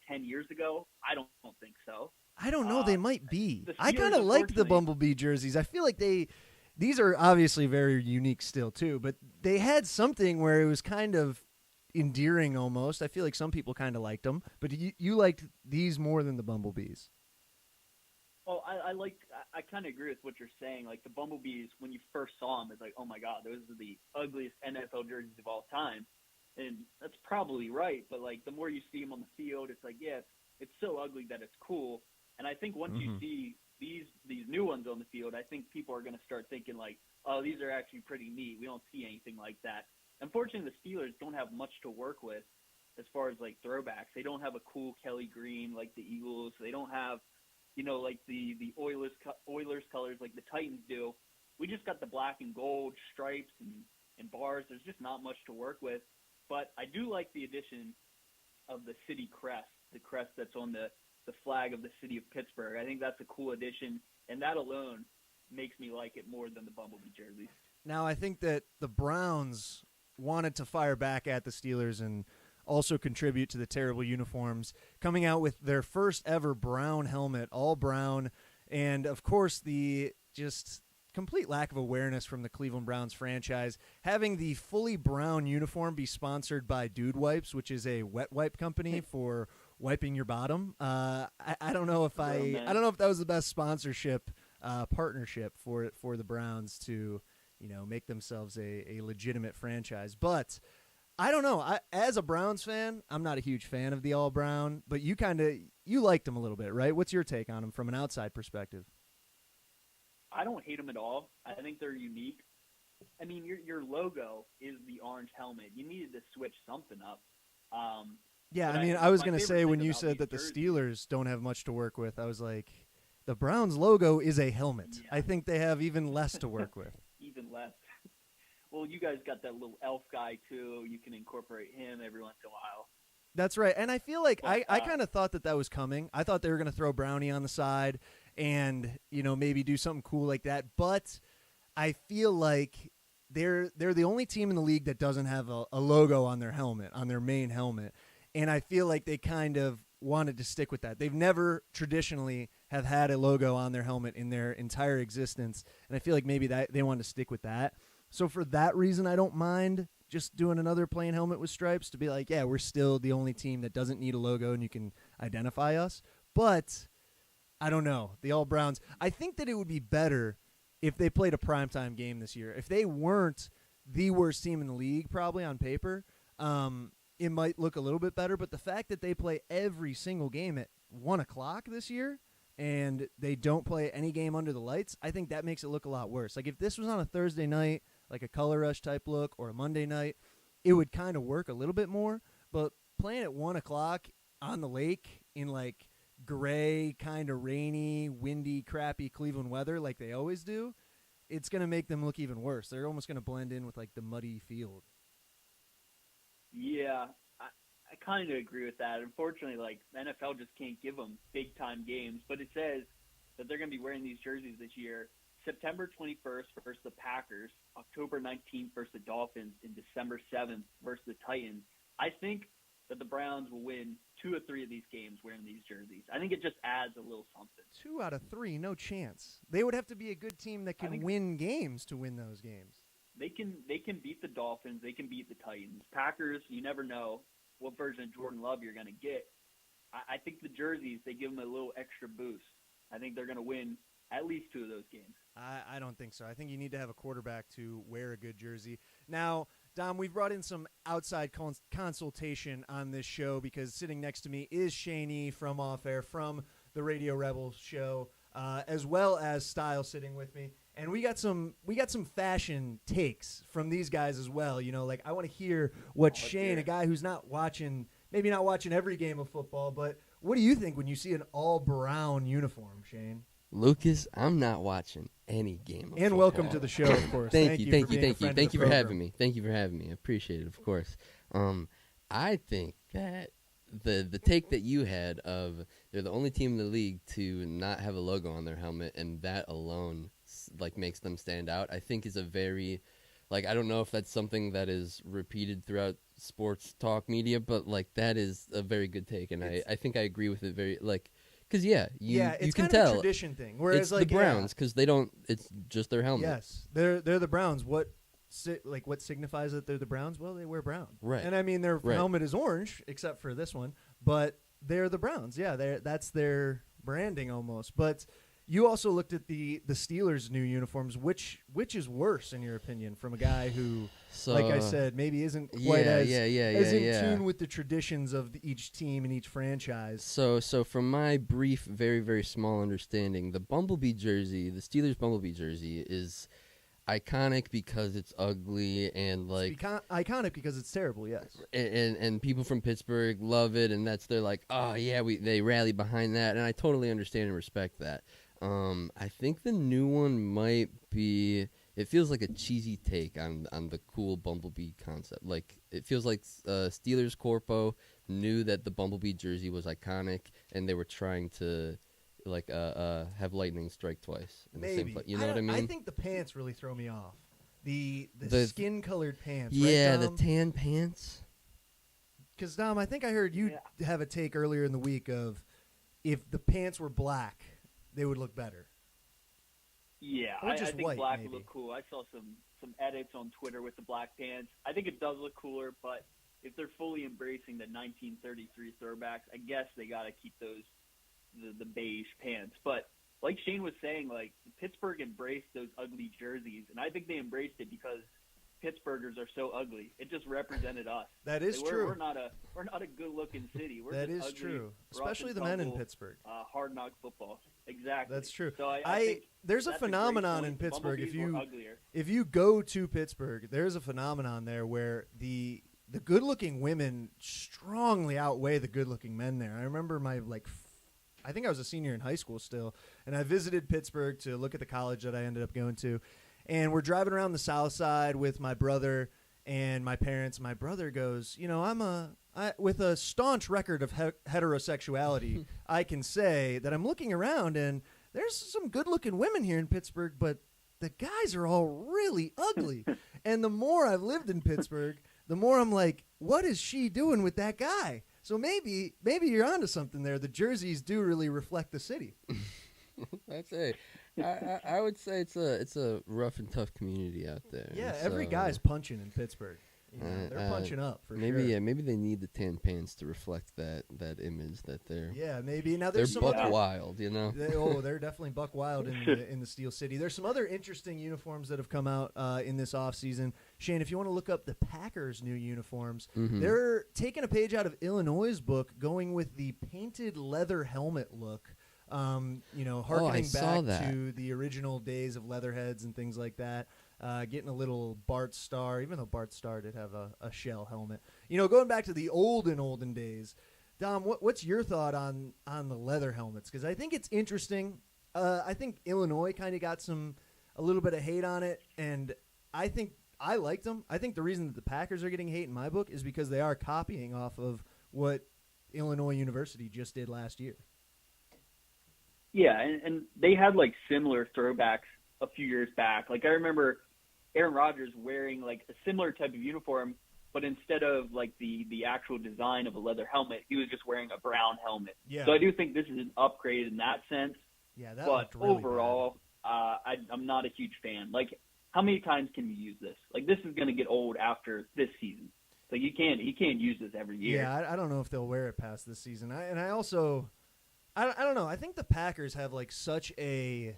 10 years ago? I don't think so.
I don't know. They might be. I kind
Steelers,
of liked the
unfortunately-
Bumblebee jerseys. I feel like these are obviously very unique still, too, but they had something where it was kind of endearing almost. I feel like some people kind of liked them, but you liked these more than the Bumblebees.
Well, I kind of agree with what you're saying. Like the Bumblebees, when you first saw them, it's like, oh my God, those are the ugliest NFL jerseys of all time. And that's probably right. But like the more you see them on the field, it's like, yeah, it's so ugly that it's cool. And I think once you see these new ones on the field, I think people are going to start thinking like, oh, these are actually pretty neat. We don't see anything like that. Unfortunately, the Steelers don't have much to work with as far as like throwbacks. They don't have a cool Kelly green like the Eagles. They don't have, like the Oilers colors like the Titans do. We just got the black and gold stripes and bars. There's just not much to work with. But I do like the addition of the city crest, the crest that's on the flag of the city of Pittsburgh. I think that's a cool addition, and that alone makes me like it more than the Bumblebee jerseys.
Now, I think that the Browns wanted to fire back at the Steelers and also contribute to the terrible uniforms, coming out with their first ever brown helmet, all brown, and, of course, the just complete lack of awareness from the Cleveland Browns franchise, having the fully brown uniform be sponsored by Dude Wipes, which is a wet wipe company for wiping your bottom. I don't know if I don't know if that was the best sponsorship partnership for the Browns to, make themselves a legitimate franchise. But I don't know. As a Browns fan, I'm not a huge fan of the all brown, but you liked them a little bit, right? What's your take on them from an outside perspective?
I don't hate them at all. I think they're unique. I mean, your logo is the orange helmet. You needed to switch something up.
Yeah,
but
I mean, I was
my
going to
favorite
say
thing
when you
about
said
these
that the
jerseys-
Steelers don't have much to work with, I was like, the Browns logo is a helmet. I think they have even less to work with.
even less. Well, you guys got that little elf guy too. You can incorporate him every once in a while.
That's right. And I feel like I kind of thought that was coming. I thought they were going to throw Brownie on the side and, maybe do something cool like that. But I feel like they're the only team in the league that doesn't have a logo on their helmet, on their main helmet. And I feel like they kind of wanted to stick with that. They've never traditionally have had a logo on their helmet in their entire existence. And I feel like maybe that they wanted to stick with that. So for that reason, I don't mind just doing another plain helmet with stripes to be like, yeah, we're still the only team that doesn't need a logo and you can identify us. But I don't know. The All Browns, I think that it would be better if they played a primetime game this year. If they weren't the worst team in the league, probably on paper, it might look a little bit better. But the fact that they play every single game at 1 o'clock this year and they don't play any game under the lights, I think that makes it look a lot worse. Like if this was on a Thursday night, like a Color Rush type look, or a Monday night, it would kind of work a little bit more. But playing at 1 o'clock on the lake in like gray, kind of rainy, windy, crappy Cleveland weather like they always do, it's going to make them look even worse. They're almost going to blend in with like the muddy field.
Yeah, I kind of agree with that. Unfortunately, like the NFL just can't give them big time games, but it says that they're going to be wearing these jerseys this year. September 21st versus the Packers, October 19th versus the Dolphins, and December 7th versus the Titans. I think that the Browns will win 2 or 3 of these games wearing these jerseys. I think it just adds a little something.
2 out of 3, no chance. They would have to be a good team that can win games to win those games.
They can beat the Dolphins. They can beat the Titans. Packers, you never know what version of Jordan Love you're going to get. I think the jerseys, they give them a little extra boost. I think they're going to win at least 2 of those games.
I don't think so. I think you need to have a quarterback to wear a good jersey. Now, Dom, we've brought in some outside consultation on this show because sitting next to me is Shaney from Off Air, from the Radio Rebel show, as well as Style sitting with me. And we got some fashion takes from these guys as well. Like I want to hear what Shane, a guy who's maybe not watching every game of football, but what do you think when you see an all brown uniform, Shane?
Lucas, I'm not watching any game of football.
Welcome to the show, of course.
Thank you. Thank you for having me. Thank you for having me. I appreciate it, of course. I think that the take that you had of they're the only team in the league to not have a logo on their helmet, and that alone like makes them stand out, I think is a very, like, I don't know if that's something that is repeated throughout sports talk media, but like that is a very good take, and I think I agree with it very, like, because you
it's
can
kind
tell
of a tradition thing. Whereas
it's
like
the Browns because they don't. It's just their helmet.
Yes, they're the Browns. What signifies that they're the Browns? Well, they wear brown.
Right.
And I mean their helmet is orange, except for this one. But they're the Browns. Yeah, that's their branding almost. But you also looked at the Steelers' new uniforms. Which is worse in your opinion, from a guy who, like I said, maybe isn't quite as in tune with the traditions of each team and each franchise?
So from my brief, very, very small understanding, the Bumblebee jersey, the Steelers Bumblebee jersey, is iconic because it's ugly and like
iconic because it's terrible. Yes,
and people from Pittsburgh love it, and they're like, oh yeah, they rally behind that, and I totally understand and respect that. I think the new one might be. It feels like a cheesy take on the cool Bumblebee concept. Like it feels like Steelers Corpo knew that the Bumblebee jersey was iconic, and they were trying to like have lightning strike twice in the same place. You know what I mean?
I think the pants really throw me off. The skin colored pants.
Yeah,
right, Dom?
the tan pants.
Because Dom, I think I heard you have a take earlier in the week of if the pants were black, they would look better.
Yeah,
Or
I
just
think
white,
black
maybe.
would look cool. I saw some edits on Twitter with the black pants. I think it does look cooler, but if they're fully embracing the 1933 throwbacks, I guess they got to keep those the beige pants. But like Shane was saying, like Pittsburgh embraced those ugly jerseys, and I think they embraced it because Pittsburghers are so ugly. It just represented us.
That is
Like,
true.
We're not a good-looking city. We're
That
just
is
ugly,
true,
rough
especially
and
the men in
tumble,
Pittsburgh.
Hard knock football. Exactly.
That's true.
So I think
there's a
that's great
phenomenon
point.
in Pittsburgh.
Bumblebees were uglier.
If you go to Pittsburgh, there's a phenomenon there where the good-looking women strongly outweigh the good-looking men there. I remember I think I was a senior in high school still, and I visited Pittsburgh to look at the college that I ended up going to, and we're driving around the South Side with my brother and my parents. My brother goes, with a staunch record of heterosexuality, I can say that I'm looking around and there's some good-looking women here in Pittsburgh, but the guys are all really ugly. And the more I've lived in Pittsburgh, the more I'm like, what is she doing with that guy? So maybe you're onto something there. The jerseys do really reflect the city.
That's it. I would say it's a rough and tough community out there.
Yeah,
So,
every guy's punching in Pittsburgh. They're punching up for
maybe,
sure.
Yeah, maybe they need the tan pants to reflect that image that they're.
Yeah, maybe. Now
they're
there's some
buck
other,
wild, you know.
They're definitely buck wild in the Steel City. There's some other interesting uniforms that have come out in this offseason. Shane, if you want to look up the Packers' new uniforms, they're taking a page out of Illinois' book, going with the painted leather helmet look. Harkening back to the original days of Leatherheads and things like that. Getting a little Bart Starr, even though Bart Starr did have a shell helmet. Going back to the olden days. Dom, what's your thought on the leather helmets? Because I think it's interesting. I think Illinois kind of got a little bit of hate on it, and I think I liked them. I think the reason that the Packers are getting hate in my book is because they are copying off of what Illinois University just did last year.
Yeah, and they had like similar throwbacks a few years back. Like I remember Aaron Rodgers wearing like a similar type of uniform, but instead of like the actual design of a leather helmet, he was just wearing a brown helmet.
Yeah.
So I do think this is an upgrade in that sense.
Yeah, that
but
looked really
overall, I'm not a huge fan. Like, how many times can you use this? Like, this is going to get old after this season. Like, he can't use this every year.
Yeah, I don't know if they'll wear it past this season. I don't know. I think the Packers have like such a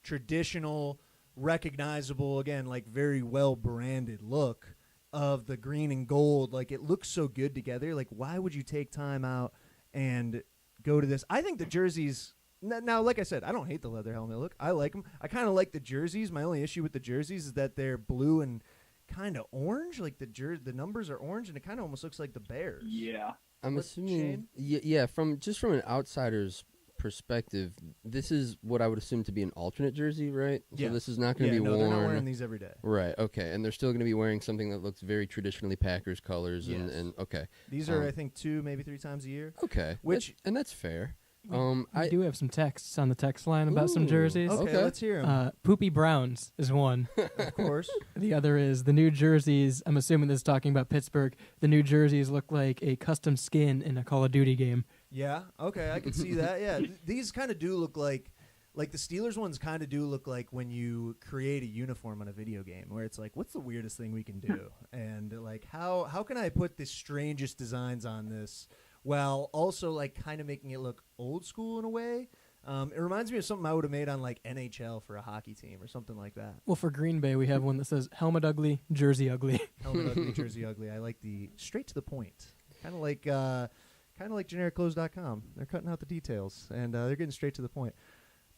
traditional, recognizable, again, like very well branded look of the green and gold. Like it looks so good together. Like why would you take time out and go to this? I think the jerseys. Now, like I said, I don't hate the leather helmet look. I like them. I kind of like the jerseys. My only issue with the jerseys is that they're blue and kind of orange. Like the numbers are orange, and it kind of almost looks like the Bears.
Yeah.
I'm assuming, yeah, from an outsider's perspective, this is what I would assume to be an alternate jersey, right?
Yeah.
So this is not going to be worn.
They're not wearing these every day.
Right, okay. And they're still going to be wearing something that looks very traditionally Packers colors.
Yes.
And okay.
These are, I think, 2, maybe 3 times a year.
Okay. That's fair.
I do have some texts on the text line about some jerseys.
Okay, let's hear them.
Poopy Browns is one.
Of course.
The other is the new jerseys. I'm assuming this is talking about Pittsburgh. The new jerseys look like a custom skin in a Call of Duty game.
Yeah, okay, I can see that. Yeah, these kind of do look like the Steelers ones kind of do look like when you create a uniform on a video game where it's like, what's the weirdest thing we can do? And like, how can I put the strangest designs on this while also like kind of making it look old school in a way? It reminds me of something I would have made on like NHL for a hockey team or something like that.
Well, for Green Bay, we have one that says helmet ugly, jersey ugly.
Helmet ugly, jersey ugly. I like the straight to the point. Kind of like genericclothes.com. They're cutting out the details, and they're getting straight to the point.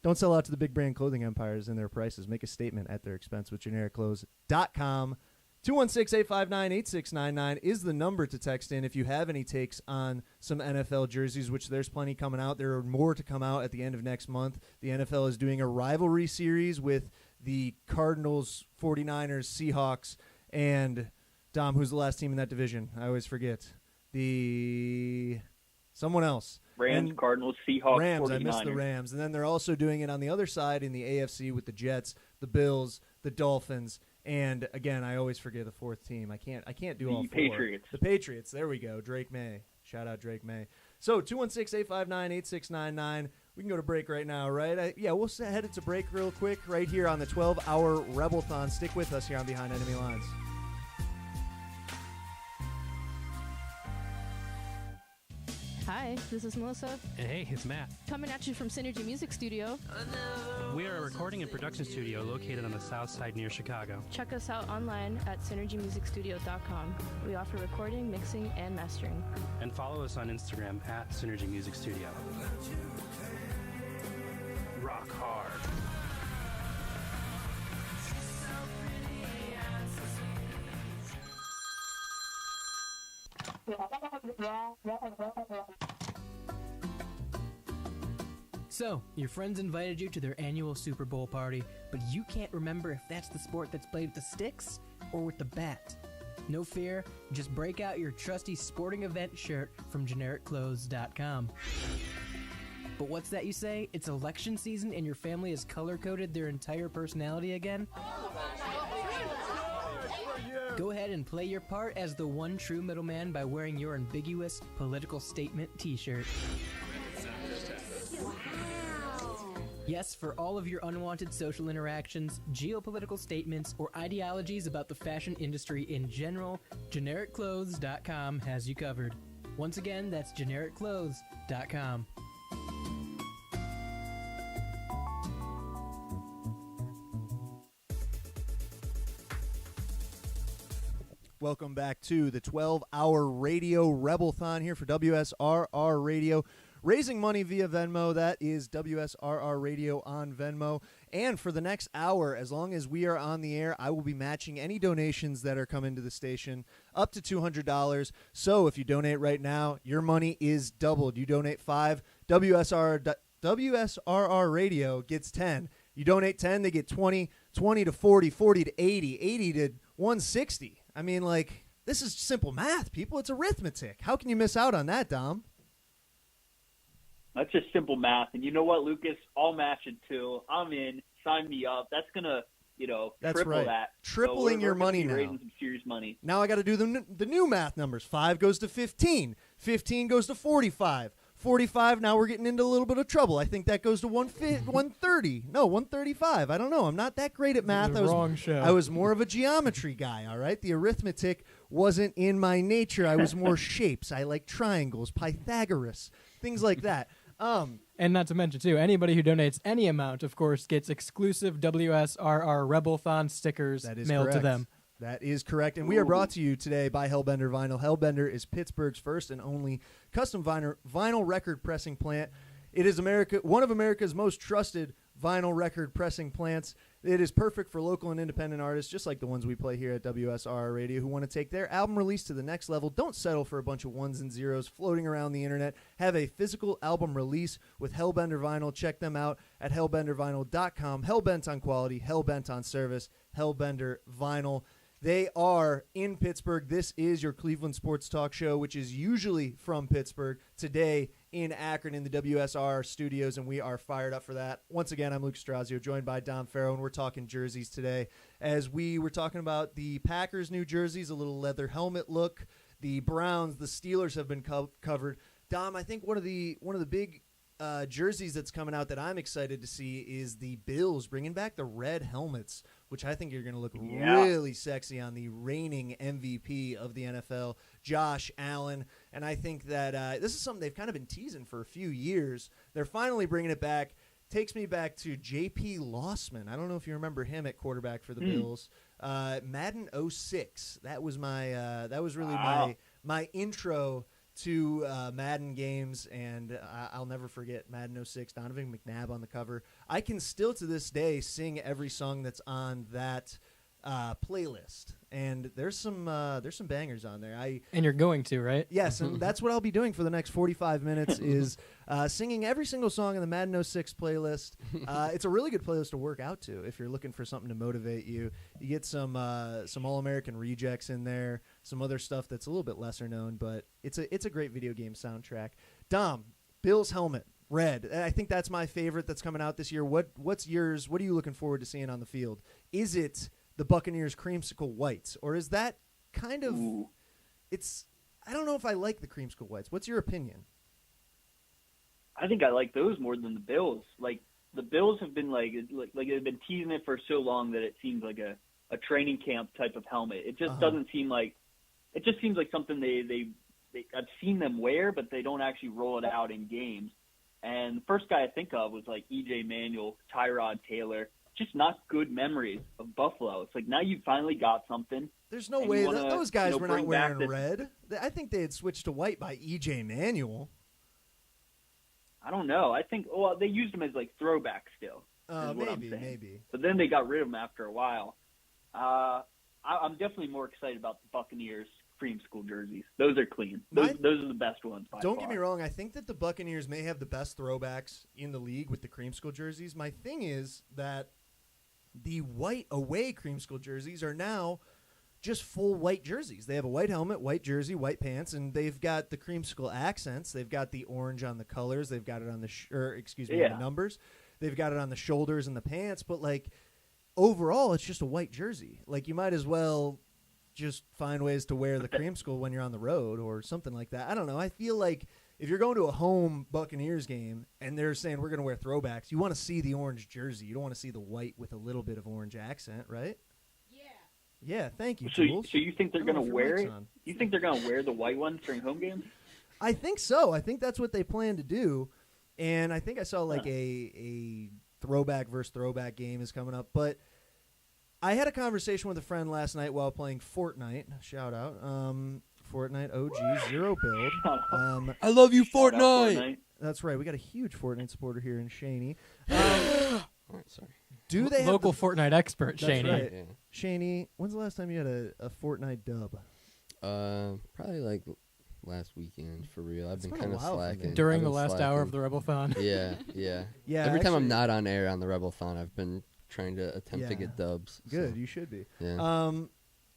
Don't sell out to the big brand clothing empires in their prices. Make a statement at their expense with genericclothes.com. 216-859-8699 is the number to text in if you have any takes on some NFL jerseys, which there's plenty coming out. There are more to come out at the end of next month. The NFL is doing a rivalry series with the Cardinals, 49ers, Seahawks, and, Dom, who's the last team in that division? I always forget. Someone else.
Rams, Cardinals, Seahawks,
Rams.
49ers.
I missed the Rams. And then they're also doing it on the other side in the AFC with the Jets, the Bills, the Dolphins, and again, I always forget the fourth team. I can't do all 4.
Patriots.
The Patriots. There we go. Drake May. Shout out Drake May. So 216-859-8699. We can go to break right now, right? We'll head it to break real quick right here on the 12-hour Rebelthon. Stick with us here on Behind Enemy Lines.
Hi,
Hi, this is Melissa.
And hey, it's Matt.
Coming at you from Synergy Music Studio.
We are a recording and production studio located on the south side near Chicago.
Check us out online at synergymusicstudio.com. We offer recording, mixing, and mastering.
And follow us on Instagram at Synergy Music Studio. Rock hard.
So, your friends invited you to their annual Super Bowl party, but you can't remember if that's the sport that's played with the sticks or with the bat. No fear, just break out your trusty sporting event shirt from genericclothes.com. But what's that you say? It's election season and your family has color-coded their entire personality again? Go ahead and play your part as the one true middleman by wearing your ambiguous political statement t-shirt. Yes, for all of your unwanted social interactions, geopolitical statements, or ideologies about the fashion industry in general, genericclothes.com has you covered. Once again, that's genericclothes.com.
Welcome back to the 12-hour radio Rebelthon here for WSRR Radio. Raising money via Venmo, that is WSRR Radio on Venmo. And for the next hour, as long as we are on the air, I will be matching any donations that are coming to the station up to $200. So if you donate right now, your money is doubled. You donate $5, WSRR Radio gets 10. You donate 10, they get 20, 20 to 40, 40 to 80, 80 to 160. I mean, like, this is simple math, people. It's arithmetic. How can you miss out on that, Dom?
That's just simple math. And you know what, Lucas? I'll match it too. I'm in. Sign me up. That's going to,
That's
triple
right.
that.
Tripling
So
your
we're gonna
money
be
now.
raising some serious money.
Now I got to do the new math numbers. 5 goes to 15. 15 goes to 45. 45, now we're getting into a little bit of trouble. I think that goes to 130. No, 135. I don't know. I'm not that great at math.
Wrong show.
I was more of a geometry guy, all right? The arithmetic wasn't in my nature. I was more shapes. I like triangles, Pythagoras, things like that.
And not to mention, too, anybody who donates any amount, of course, gets exclusive WSRR Rebelthon stickers
That is
mailed
correct.
to them.
That is correct. And we are brought to you today by Hellbender Vinyl. Hellbender is Pittsburgh's first and only custom vinyl record pressing plant. It is one of America's most trusted vinyl record pressing plants. It is perfect for local and independent artists, just like the ones we play here at WSRR Radio, who want to take their album release to the next level. Don't settle for a bunch of ones and zeros floating around the internet. Have a physical album release with Hellbender Vinyl. Check them out at hellbendervinyl.com. Hellbent on quality, hellbent on service, Hellbender Vinyl. They are in Pittsburgh. This is your Cleveland Sports Talk Show, which is usually from Pittsburgh. Today in Akron in the WSR studios, and we are fired up for that. Once again, I'm Luke Strazio, joined by Dom Farrow, and we're talking jerseys today. As we were talking about the Packers' new jerseys, a little leather helmet look. The Browns, the Steelers have been covered. Dom, I think one of the big jerseys that's coming out that I'm excited to see is the Bills bringing back the red helmets, which I think you're going to look really sexy on the reigning MVP of the NFL, Josh Allen. And I think that this is something they've kind of been teasing for a few years. They're finally bringing it back. Takes me back to J.P. Lossman. I don't know if you remember him at quarterback for the Bills. Madden 06. That was really my intro to Madden games, and I'll never forget Madden 06, Donovan McNabb on the cover. I can still to this day sing every song that's on that playlist, and there's some bangers on there.
And you're going to, right?
Yes, and that's what I'll be doing for the next 45 minutes is singing every single song in the Madden 06 playlist. It's a really good playlist to work out to if you're looking for something to motivate you. You get some All-American rejects in there, some other stuff that's a little bit lesser known, but it's a great video game soundtrack. Dom, Bill's helmet, red. I think that's my favorite that's coming out this year. What's yours? What are you looking forward to seeing on the field? Is it the Buccaneers creamsicle whites, or is that kind of I don't know if I like the creamsicle whites. What's your opinion?
I think I like those more than the Bills. Like the Bills have been like they've been teasing it for so long that it seems like a training camp type of helmet. It just doesn't seem like it just seems like something they I've seen them wear, but they don't actually roll it out in games. And the first guy I think of was like E.J. Manuel, Tyrod Taylor. Just not good memories of Buffalo. It's like now you finally got something.
There's no
and
way
you wanna,
those guys were not
bring back
wearing red. I think they had switched to white by E.J. Manuel.
I don't know. I think they used them as like throwback still. Is what I'm saying.
Maybe.
But then they got rid of them after a while. I'm definitely more excited about the Buccaneers creamsicle jerseys. Those are clean. Those are the best ones by
Don't
far.
get me wrong. I think that the Buccaneers may have the best throwbacks in the league with the creamsicle jerseys. My thing is that the white away creamsicle jerseys are now just full white jerseys. They have a white helmet, white jersey, white pants, and they've got the creamsicle accents. They've got the orange on the colors. They've got it on the on the numbers. They've got it on the shoulders and the pants. But like overall, it's just a white jersey. Like you might as well just find ways to wear the creamsicle when you're on the road or something like that. I don't know. I feel like if you're going to a home Buccaneers game and they're saying we're going to wear throwbacks, you want to see the orange jersey. You don't want to see the white with a little bit of orange accent, right? Yeah, thank you, Jules.
So you think they're going to wear it? You think they're going to wear the white ones during home games?
I think so. I think that's what they plan to do. And I think I saw like a throwback versus throwback game is coming up. But I had a conversation with a friend last night while playing Fortnite. Shout out. Fortnite OG, zero build.
I love you, Fortnite.
That's right. We got a huge Fortnite supporter here in Shaney.
Sorry.
Do they
local Fortnite expert,
That's
Shaney?
Right. Yeah. Shaney, when's the last time you had a Fortnite dub?
Probably like last weekend for real. I've been
been a
kind of
while for me.
slacking
During the last hour of the Rebelthon.
Yeah.
Yeah,
Every time I'm
actually-
not on air on the Rebelthon, I've been trying to attempt to
Yeah.
get dubs.
Good,
so.
you should be.
Yeah.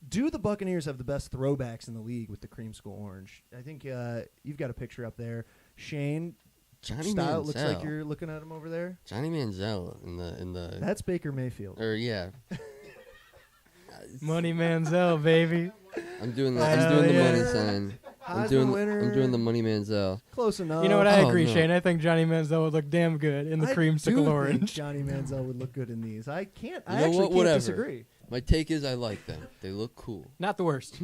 Do the Buccaneers have the best throwbacks in the league with the creamsicle orange? I think you've got a picture up there. Shane,
Johnny
style looks like
Manziel.
you're looking at him over there.
Johnny Manziel in the.
That's Baker Mayfield.
Or yeah.
Money Manziel, baby.
I'm doing the
yeah.
money sign. I'm
winner.
doing the money Manziel.
Close enough.
You know what? I
Oh,
agree,
no.
Shane. I think Johnny Manziel would look damn good in the
I do
creamsicle
think
orange.
Johnny Manziel would look good in these. I can't.
You
I
know
actually
what?
can't
Whatever.
disagree.
My take is I like them. They look cool.
Not the worst.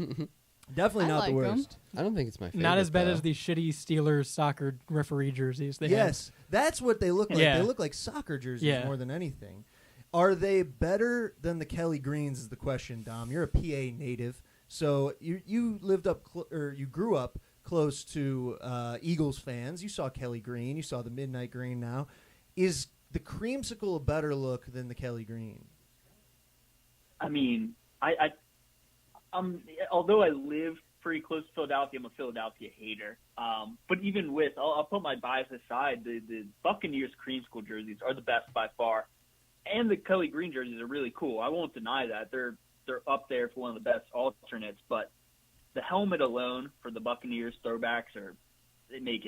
Definitely
I
not the
like 'em.
worst.
I don't think it's my favorite.
Not as bad
though.
as the shitty Steelers soccer referee jerseys. They
Yes, that's what they look like.
Yeah.
They look like soccer jerseys
Yeah.
more than anything. Are they better than the Kelly Greens? Is the question, Dom? You're a PA native, so you lived up or you grew up close to Eagles fans. You saw Kelly Green. You saw the Midnight Green. Now, is the creamsicle a better look than the Kelly Green?
I mean, although I live pretty close to Philadelphia, I'm a Philadelphia hater. But even with, I'll put my bias aside, the Buccaneers creamsicle jerseys are the best by far. And the Kelly Green jerseys are really cool. I won't deny that. They're up there for one of the best alternates. But the helmet alone for the Buccaneers throwbacks they make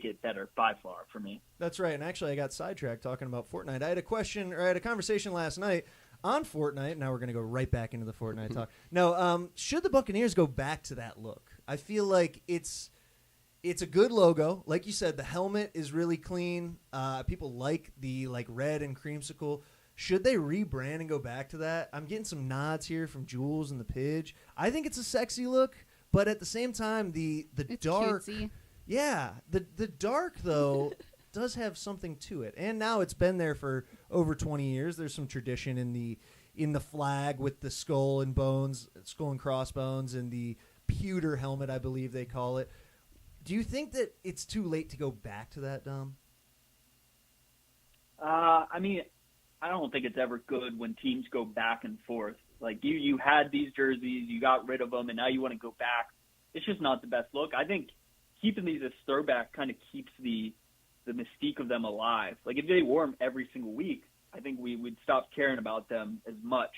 it better by far for me.
That's right. And actually, I got sidetracked talking about Fortnite. I had a conversation last night on Fortnite. Now we're going to go right back into the Fortnite talk. No, should the Buccaneers go back to that look? I feel like it's a good logo. Like you said, the helmet is really clean. People like the red and creamsicle. Should they rebrand and go back to that? I'm getting some nods here from Jules and the Pidge. I think it's a sexy look, but at the same time, the
It's
dark.
cutesy.
Yeah, the dark though does have something to it, and now it's been there for over 20 years. There's some tradition in the flag with the skull and crossbones, and the pewter helmet, I believe they call it. Do you think that it's too late to go back to that, Dom?
I mean, I don't think it's ever good when teams go back and forth. Like you had these jerseys, you got rid of them, and now you want to go back. It's just not the best look. I think keeping these as throwback kind of keeps the mystique of them alive. Like if they wore them every single week, I think we would stop caring about them as much.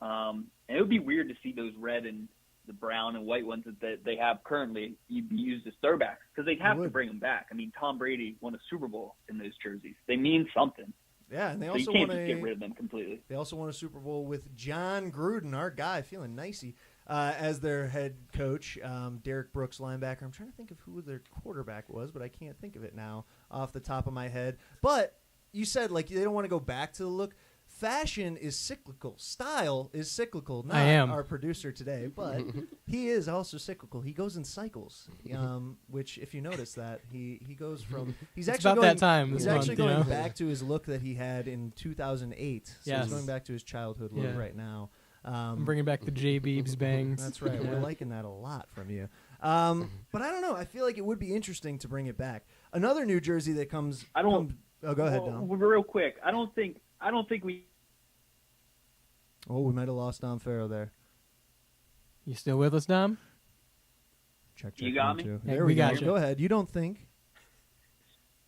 And it would be weird to see those red and the brown and white ones that they have currently be used as throwbacks because they'd have to bring them back. I mean, Tom Brady won a Super Bowl in those jerseys. They mean something.
Yeah, and they
So
also
you can't
won
just get rid of them completely.
They also won a Super Bowl with John Gruden, our guy, feeling nicey, as their head coach. Derek Brooks, linebacker. I'm trying to think of who their quarterback was, but I can't think of it now off the top of my head. But you said they don't want to go back to the look. fashion is cyclical. Style is cyclical. Not
I am.
our producer today, but he is also cyclical. He goes in cycles, which, if you notice that, he goes from... He's
It's
actually
about
going,
that time
He's
this
actually
month, you
going
know?
back to his look that he had in 2008. So
Yes.
he's going back to his childhood look
Yeah.
right now.
I'm bringing back the J Beebs bangs.
That's right. We're liking that a lot from you. But I don't know. I feel like it would be interesting to bring it back. Another New Jersey that comes...
I don't.
Oh, go ahead, Dom.
Real quick, I don't think we.
Oh, we might have lost Dom Farrow there.
You still with us, Dom?
Check.
You got
1,
me?
2.
Hey,
There
we
we
got
go.
you.
Go ahead. You don't think?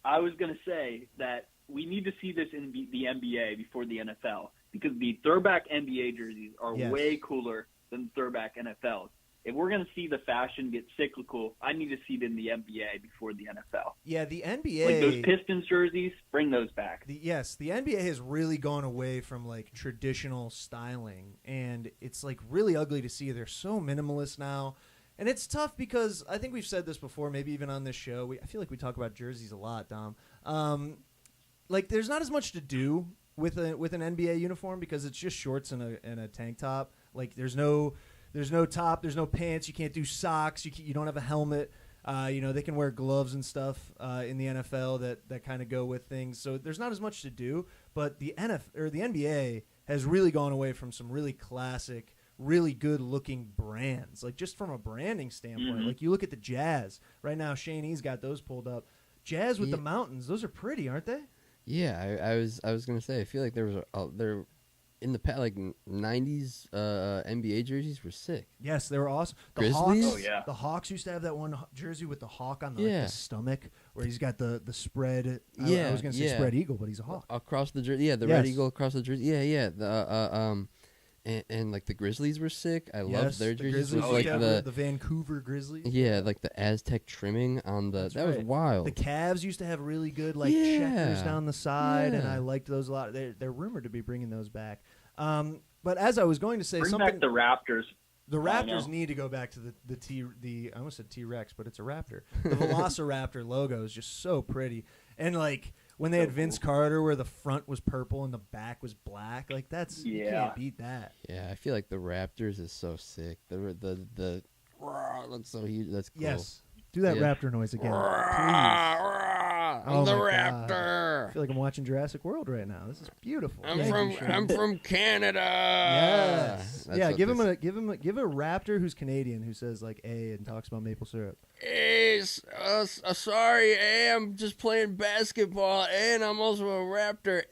I was going to say that we need to see this in the NBA before the NFL because the throwback NBA jerseys are
Yes.
way cooler than throwback NFL. If we're going to see the fashion get cyclical, I need to see it in the NBA before the NFL.
Yeah, the NBA...
Like those Pistons jerseys, bring those back.
Yes, the NBA has really gone away from like traditional styling, and it's like really ugly to see. They're so minimalist now, and it's tough because I think we've said this before, maybe even on this show. I feel like we talk about jerseys a lot, Dom. Like there's not as much to do with an NBA uniform because it's just shorts and a tank top. Like there's no top, there's no pants. You can't do socks. You don't have a helmet. They can wear gloves and stuff in the NFL that kind of go with things. So there's not as much to do. But the NBA has really gone away from some really classic, really good looking brands. Like just from a branding standpoint, like you look at the Jazz right now. Shane E's got those pulled up. Jazz with the mountains. Those are pretty, aren't they?
Yeah, I was gonna say I feel like there was there. In the past, like 90s NBA jerseys were sick.
Yes, they were awesome. The
Grizzlies?
Hawks,
Oh, yeah.
The Hawks used to have that one jersey with the hawk on the stomach where he's got the spread. I was going to say spread eagle, but he's a hawk.
Across the jersey. Yeah, the red eagle across the jersey. Yeah. And like the Grizzlies were sick. I loved their jerseys.
The
With,
Grizzlies,
like
the Vancouver Grizzlies.
Yeah, like the Aztec trimming on the... That was wild.
The Cavs used to have really good checkers down the side, and I liked those a lot. They're rumored to be bringing those back. But as I was going to say,
Bring
something
back the Raptors.
The
I
Raptors
know.
need to go back to I almost said T-Rex, but it's a raptor. The Velociraptor logo is just so pretty, and like when they had Vince Carter, where the front was purple and the back was black, like you can't beat that.
Yeah, I feel like the Raptors is so sick. The looks so huge. That's cool.
Yes, do that raptor noise again, please.
I'm the
my
raptor.
God. I feel like I'm watching Jurassic World right now. This is beautiful.
I'm from Canada.
Yes.
That's
Yeah.
what
Give
this-
a raptor who's Canadian who says like A and talks about maple syrup.
Hey, sorry, I'm just playing basketball, and I'm also a raptor.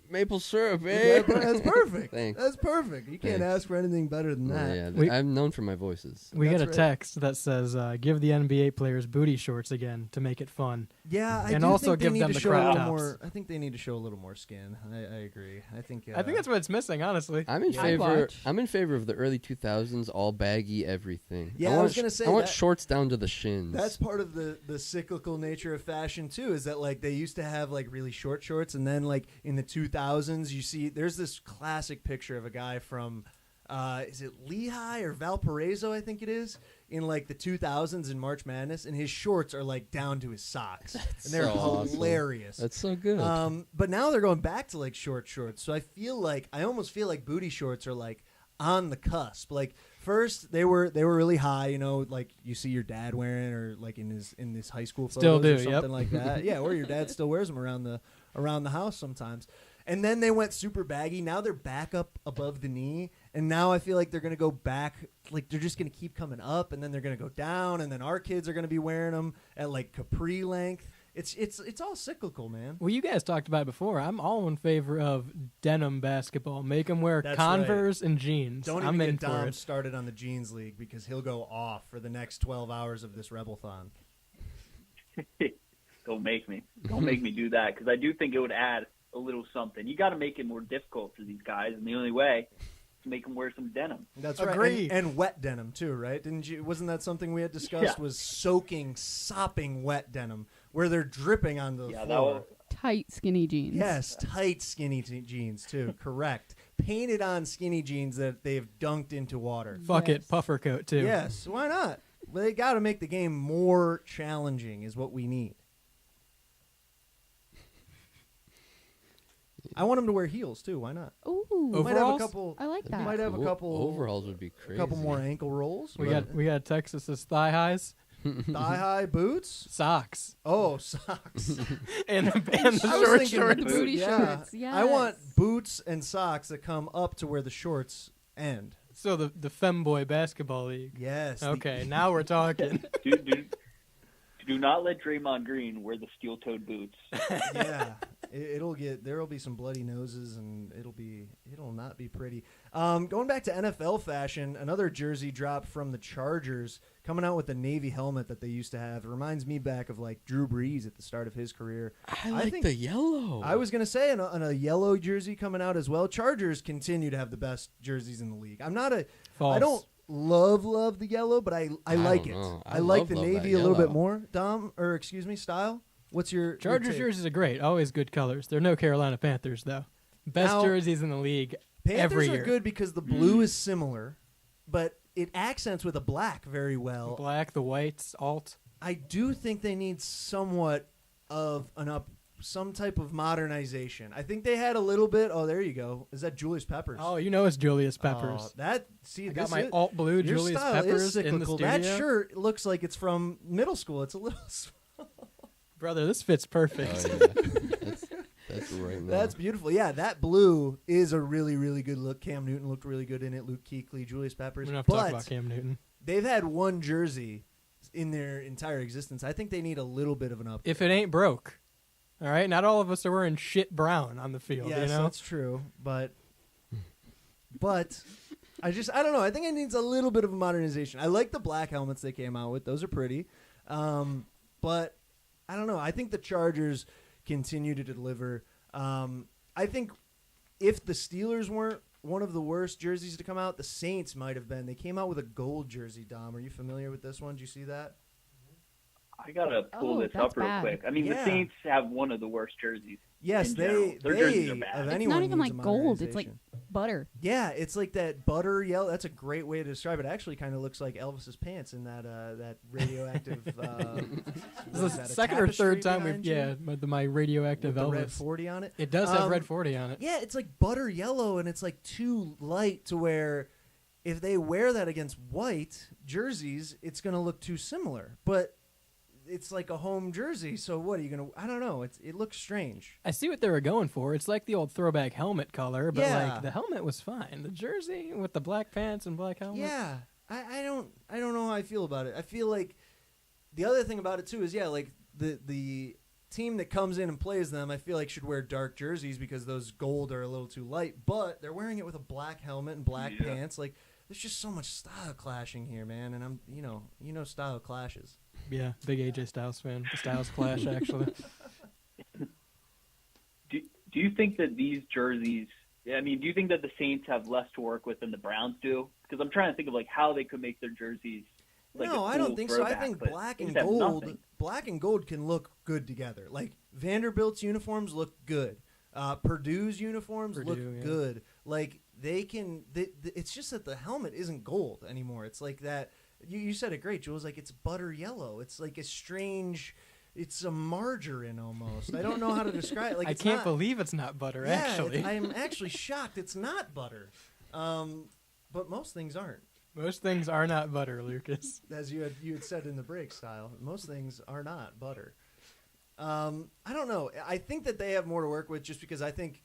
Maple syrup,
That's perfect.
Thanks.
That's perfect. You can't ask for anything better than that.
Yeah, I'm known for my voices.
We
That's
get a
right.
text that says, "Give the NBA players booty shorts again to make it fun."
Yeah, I
and
do
also
think they
give
need
them
to
the
show a
crop
little
tops.
more. I think they need to show a little more skin. I agree. I think
that's what it's missing, honestly.
I'm in favor. I'm in favor of the early 2000s, all baggy everything.
Yeah, I was gonna say
I want
that-
shorts down to the shins.
That's part of the cyclical nature of fashion too. Is that like they used to have like really short shorts, and then like in the 2000s, you see there's this classic picture of a guy from is it Lehigh or Valparaiso? I think it is in like the 2000s in March Madness, and his shorts are like down to his socks, and they're
so awesome.
hilarious.
That's so good.
But now they're going back to like short shorts, so I almost feel like booty shorts are like on the cusp. Like first they were really high, like you see your dad wearing, or like in this high school photos
Still do,
or something
yep.
like that. Yeah, or your dad still wears them around the house sometimes. And then they went super baggy. Now they're back up above the knee, and now I feel like they're gonna go back. Like they're just gonna keep coming up, and then they're gonna go down, and then our kids are gonna be wearing them at like capri length. It's all cyclical, man.
Well, you guys talked about it before. I'm all in favor of denim basketball. Make them wear
That's
Converse and jeans.
Don't
I'm
even
in
get
for
Dom
it.
started on the jeans league because he'll go off for the next 12 hours of this Rebelthon.
Don't make me do that because I do think it would add a little something. You got to make it more difficult for these guys, and the only way is to make them wear some denim.
That's right.
Agreed.
And wet denim too, right? Wasn't that something we had discussed?
Yeah.
Was sopping wet denim where they're dripping on the
Yeah, that
floor.
was-
Tight, skinny jeans.
Yes, tight skinny jeans too. Correct. Painted on skinny jeans that they've dunked into water.
Fuck it, puffer coat too.
Yes, why not? But they got to make the game more challenging is what we need. I want him to wear heels too. Why not?
Ooh,
might have a
overalls?
couple.
I like that.
Might have a
Cool.
couple
Overalls would be
A
crazy.
couple more ankle rolls.
We
but-
got Texas's thigh highs,
thigh high boots.
socks,
Oh, socks.
and the
I was
short
thinking
shorts.
The booty
yeah.
shorts, yes.
I want boots and socks that come up to where the shorts end.
So the femboy basketball league.
Yes.
Okay, now we're talking.
Do not let Draymond Green wear the steel-toed boots.
Yeah. There'll be some bloody noses, and it'll not be pretty. Going back to NFL fashion, another jersey drop from the Chargers, coming out with the navy helmet that they used to have. It reminds me back of like Drew Brees at the start of his career.
I think the yellow.
I was gonna say on a yellow jersey coming out as well. Chargers continue to have the best jerseys in the league.
False.
I don't love the yellow, but I like
don't
it.
know.
I like
love
the
that
navy a little bit
yellow.
more. Style. What's your
Chargers
take?
jerseys are great. Always good colors. They're no Carolina Panthers though. Best
Now,
jerseys in the league
Panthers
every
are
year.
good because the blue is similar, but it accents with a black very well.
Black, the whites, alt.
I do think they need somewhat of some type of modernization. I think they had a little bit. Oh, there you go. Is that Julius Peppers?
Oh, you know it's Julius Peppers.
I
got
this
my
is-
alt blue
your
Julius
style
Peppers
is
in the
cyclical.
studio.
That shirt looks like it's from middle school. It's a little.
Brother, this fits perfect.
Oh, yeah. That's right now.
That's beautiful. Yeah, that blue is a really, really good look. Cam Newton looked really good in it. Luke Kuechly, Julius Peppers.
We don't have to talk
But
about Cam Newton.
they've had one jersey in their entire existence. I think they need a little bit of an upgrade.
If it ain't broke. All right? Not all of us are wearing shit brown on the field,
Yes,
you know?
that's true. But I don't know. I think it needs a little bit of a modernization. I like the black helmets they came out with. Those are pretty. But I don't know. I think the Chargers continue to deliver. I think if the Steelers weren't one of the worst jerseys to come out, the Saints might have been. They came out with a gold jersey, Dom. Are you familiar with this one? Did you see that?
I gotta pull this
that's
up real
bad.
quick. I mean,
Yeah.
the Saints have one of the worst jerseys.
Yes,
in general. Their jerseys are
of
bad.
It's
anyone
not even
needs
like
a
gold. It's like
modernization.
butter.
Yeah, it's like that butter yellow. That's a great way to describe it. It actually kind of looks like Elvis's pants in that radioactive.
This
what
is
is
the
that, a
second or
tapestry
third time
behind
we've,
you?
with my radioactive
With the
Elvis.
red 40 on it.
It does have red 40 on it.
Yeah, it's like butter yellow, and it's like too light to where if they wear that against white jerseys, it's going to look too similar. But it's like a home jersey, so what are you going to... I don't know. It looks strange.
I see what they were going for. It's like the old throwback helmet color, but
Yeah.
like the helmet was fine. The jersey with the black pants and black helmet.
Yeah, I don't know how I feel about it. I feel like the other thing about it too is like the team that comes in and plays them, I feel like should wear dark jerseys because those gold are a little too light. But they're wearing it with a black helmet and black pants. Like there's just so much style clashing here, man. And I'm you know style clashes.
Yeah, big AJ Styles fan. The Styles clash, actually.
Do you think that these jerseys? I mean, do you think that the Saints have less to work with than the Browns do? Because I'm trying to think of like how they could make their jerseys. Like
No,
a
I don't
cool
think so. I
throwback,
think
but
black
they
and
just have
gold,
nothing.
black and gold can look good together. Like Vanderbilt's uniforms look good. Purdue's uniforms look
yeah.
good. Like they can. It's just that the helmet isn't gold anymore. It's like that. You said it great, Jules. Like it's butter yellow. It's like a strange. It's a margarine almost. I don't know how to describe it. Like
I
it's
can't
not-
believe it's not butter,
Yeah,
actually.
I'm actually shocked. It's not butter. But most things aren't.
Most things are not butter, Lucas.
As you had said in the break style, most things are not butter. I don't know. I think that they have more to work with just because I think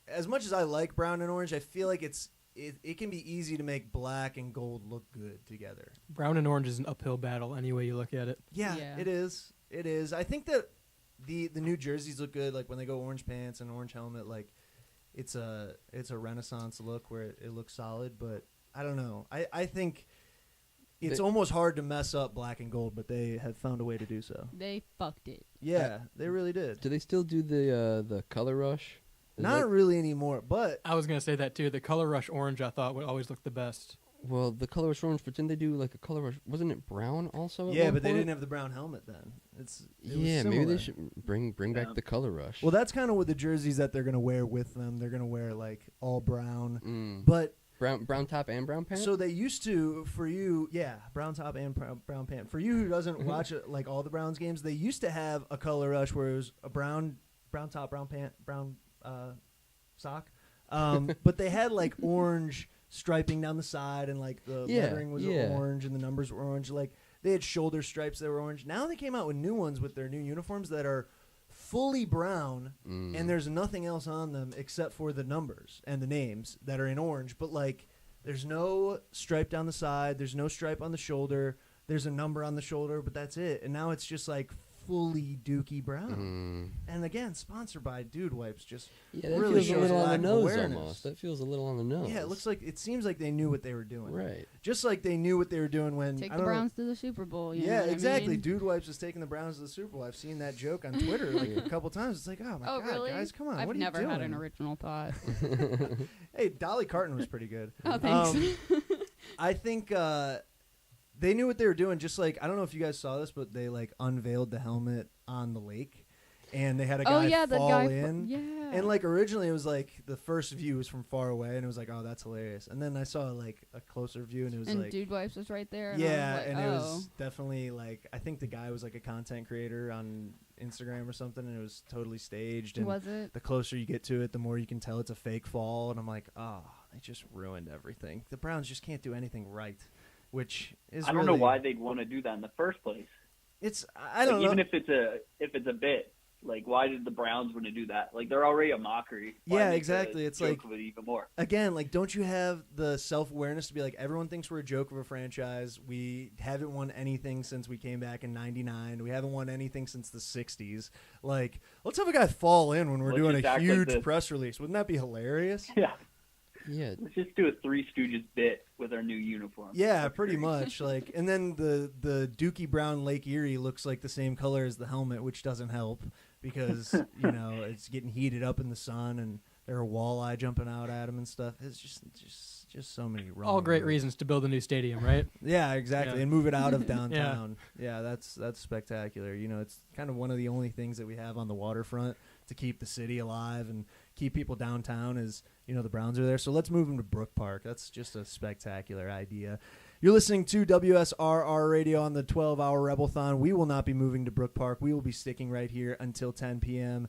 as much as I like brown and orange, I feel like it can be easy to make black and gold look good together.
Brown and orange is an uphill battle any way you look at it.
Yeah. It is. It is. I think that the new jerseys look good, like when they go orange pants and orange helmet, like it's a Renaissance look where it looks solid, but I don't know. I think it's almost hard to mess up black and gold, but they have found a way to do so.
They fucked it.
Yeah, they really did.
Do they still do the color rush?
Not really anymore, but
I was going to say that too. The Color Rush orange I thought would always look the best.
Well, the color rush orange, but didn't they do like a color rush? Wasn't it brown also? At
yeah,
one
but they
point?
didn't have the brown helmet then. It was
Yeah, maybe
similar.
they should bring back the color rush.
Well, that's kind of what the jerseys that they're gonna wear with them. They're gonna wear like all brown,
Mm.
but
brown top and brown pants.
so they used to for you, yeah, brown top and brown pant. For you who doesn't watch like all the Browns games, they used to have a color rush where it was a brown top, brown pant, brown sock. But they had like orange striping down the side, and like the lettering was orange, and the numbers were orange. Like they had shoulder stripes that were orange. Now they came out with new ones with their new uniforms that are fully brown, and there's nothing else on them except for the numbers and the names that are in orange. But like, there's no stripe down the side. There's no stripe on the shoulder. There's a number on the shoulder, but that's it. And now it's just like fully dookie brown. And again, sponsored by Dude Wipes. Just
that
really
feels a
shows
little on the
lack of
nose
awareness.
almost. That feels a little on the nose.
Yeah, it seems like they knew what they were doing.
Right.
Just like they knew what they were doing when
Take
I
the
don't know-
Browns to the Super Bowl. You know
Yeah,
what I
exactly.
mean?
Dude Wipes is taking the Browns to the Super Bowl. I've seen that joke on Twitter like a couple times. It's like, oh my
Oh,
god,
really?
guys, come on,
I've
what are
never
you doing?
had an original thought.
Hey, Dolly Parton was pretty good.
Oh, thanks.
I think they knew what they were doing. Just like, I don't know if you guys saw this, but they like unveiled the helmet on the lake, and they had a guy fall in. And like originally it was like the first view was from far away, and it was like, oh, that's hilarious. And then I saw like a closer view, and it was
And
like
Dude Wipes was right there. And
yeah,
I was like,
and
oh.
it was definitely like, I think the guy was like a content creator on Instagram or something, and it was totally staged. And
Was it?
the closer you get to it, the more you can tell it's a fake fall. And I'm like, oh, they just ruined everything. The Browns just can't do anything right, which is
I don't know why they'd want to do that in the first place.
It's I don't know.
Even if it's a bit, like, why did the Browns want to do that? Like, they're already a mockery. Why
Yeah,
make
exactly.
a
It's
joke
like,
of it even more.
again, like, don't you have the self-awareness to be like, everyone thinks we're a joke of a franchise. We haven't won anything since we came back in '99. We haven't won anything since the '60s. Like, let's have a guy fall in when we're
Let's
doing
just
a
act like
huge
this.
press release. Wouldn't that be hilarious?
Yeah.
Yeah.
Let's just do a Three Stooges bit with our new uniform.
Yeah, pretty much. Like, and then the Dookie Brown Lake Erie looks like the same color as the helmet, which doesn't help because you know it's getting heated up in the sun, and there are walleye jumping out at him and stuff. It's just so many wrong.
All great
moves.
reasons to build a new stadium, right?
Yeah, exactly,
Yeah.
and move it out of
Yeah.
downtown. Yeah, that's spectacular. You know, it's kind of one of the only things that we have on the waterfront to keep the city alive and keep people downtown. Is, you know, the Browns are there, so let's move them to Brook Park. That's just a spectacular idea. You're listening to WSRR Radio on the 12-hour Rebelthon. We will not be moving to Brook Park. We will be sticking right here until 10 p.m.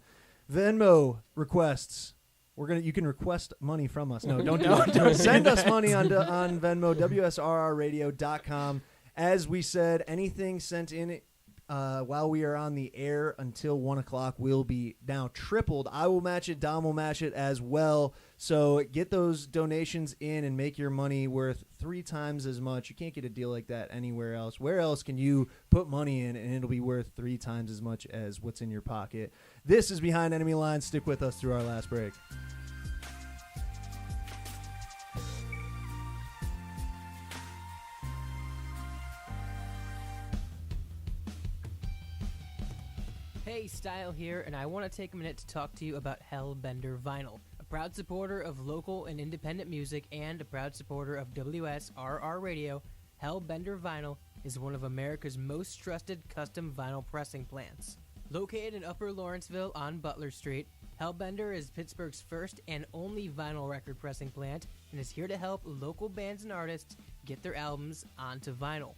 Venmo requests. You can request money from us. No, don't do it.
Don't
Send
do
us
that.
money on Venmo, WSRRradio.com. As we said, anything sent in while we are on the air until 1 o'clock will be now tripled. I will match it. Dom will match it as well. So get those donations in and make your money worth 3 times as much. You can't get a deal like that anywhere else. Where else can you put money in and it'll be worth 3 times as much as what's in your pocket? This is Behind Enemy Lines. Stick with us through our last break.
Hey, Style here, and I want to take a minute to talk to you about Hellbender Vinyl, a proud supporter of local and independent music and a proud supporter of WSRR Radio. Hellbender Vinyl is one of America's most trusted custom vinyl pressing plants. Located in Upper Lawrenceville on Butler Street, Hellbender is Pittsburgh's first and only vinyl record pressing plant and is here to help local bands and artists get their albums onto vinyl.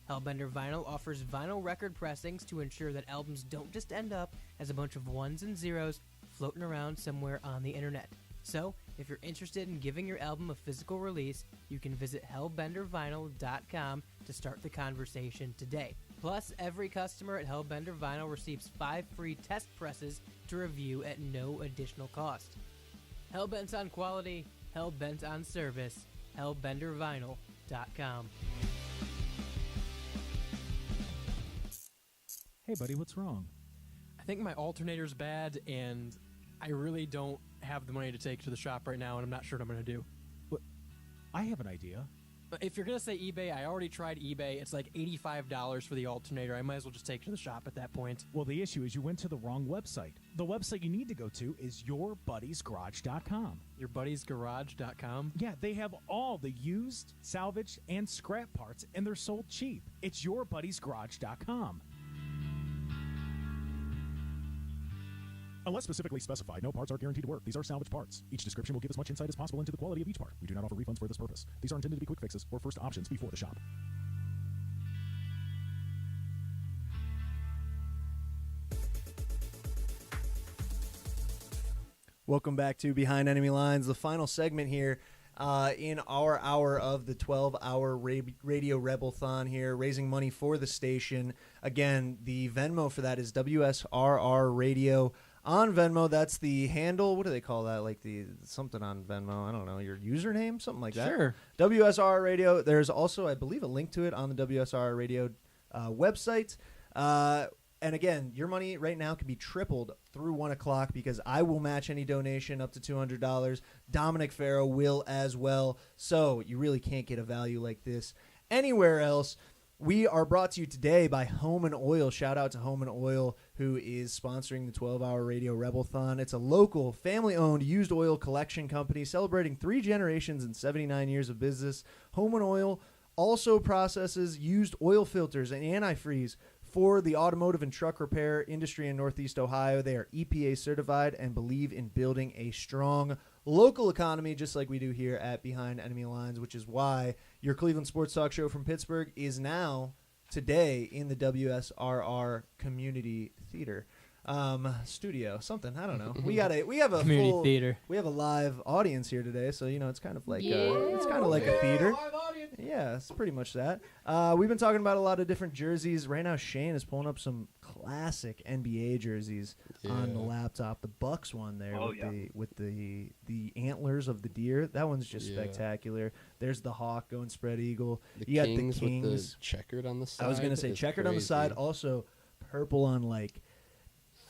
Hellbender Vinyl offers vinyl record pressings to ensure that albums don't just end up as a bunch of ones and zeros floating around somewhere on the internet. So, if you're interested in giving your album a physical release, you can visit hellbendervinyl.com to start the conversation today. Plus, every customer at Hellbender Vinyl receives 5 free test presses to review at no additional cost. Hellbent on quality, hellbent on service, hellbendervinyl.com.
Hey, buddy, what's wrong?
I think my alternator's bad, and I really don't have the money to take to the shop right now, and I'm not sure what I'm going to do.
What? I have an idea.
But if you're going to say eBay, I already tried eBay. It's like $85 for the alternator. I might as well just take it to the shop at that point.
Well, the issue is you went to the wrong website. The website you need to go to is yourbuddiesgarage.com.
Yourbuddiesgarage.com?
Yeah, they have all the used, salvaged, and scrap parts, and they're sold cheap. It's yourbuddiesgarage.com. Unless specifically specified, no parts are guaranteed to work. These are salvage parts. Each description will give as much insight as possible into the quality of each part. We do not offer refunds for this purpose. These are intended to be quick fixes or first options before the shop.
Welcome back to Behind Enemy Lines, the final segment here in our hour of the 12-hour Radio Rebelthon here, raising money for the station. Again, the Venmo for that is WSRR Radio on Venmo. That's the handle. What do they call that? Like the something on Venmo. I don't know. Your username? Something like that.
Sure.
WSRR Radio. There's also, I believe, a link to it on the WSRR Radio website. And again, your money right now can be tripled through 1 o'clock because I will match any donation up to $200. Dominic Farrow will as well. So you really can't get a value like this anywhere else. We are brought to you today by Home and Oil. Shout out to Home and Oil, who is sponsoring the 12-hour Radio Rebelthon. It's a local, family-owned used oil collection company celebrating 3 generations and 79 years of business. Home and Oil also processes used oil filters and antifreeze for the automotive and truck repair industry in Northeast Ohio. They are EPA certified and believe in building a strong local economy, just like we do here at Behind Enemy Lines, which is why your Cleveland Sports Talk Show from Pittsburgh is now today in the WSRR Community Theater studio. Something, I don't know. We have a
Community
full
theater.
We have a live audience here today, so it's kind of like
Yeah.
it's kind of like a theater. Yeah, it's pretty much that. We've been talking about a lot of different jerseys. Right now, Shane is pulling up some classic NBA jerseys on the laptop. The Bucks one there with the antlers of the deer. That one's just spectacular. There's the hawk going spread eagle.
The
you
Kings
got the Kings
with the checkered on the side.
I was going to say
It's
checkered on the side.
crazy.
Also, purple on like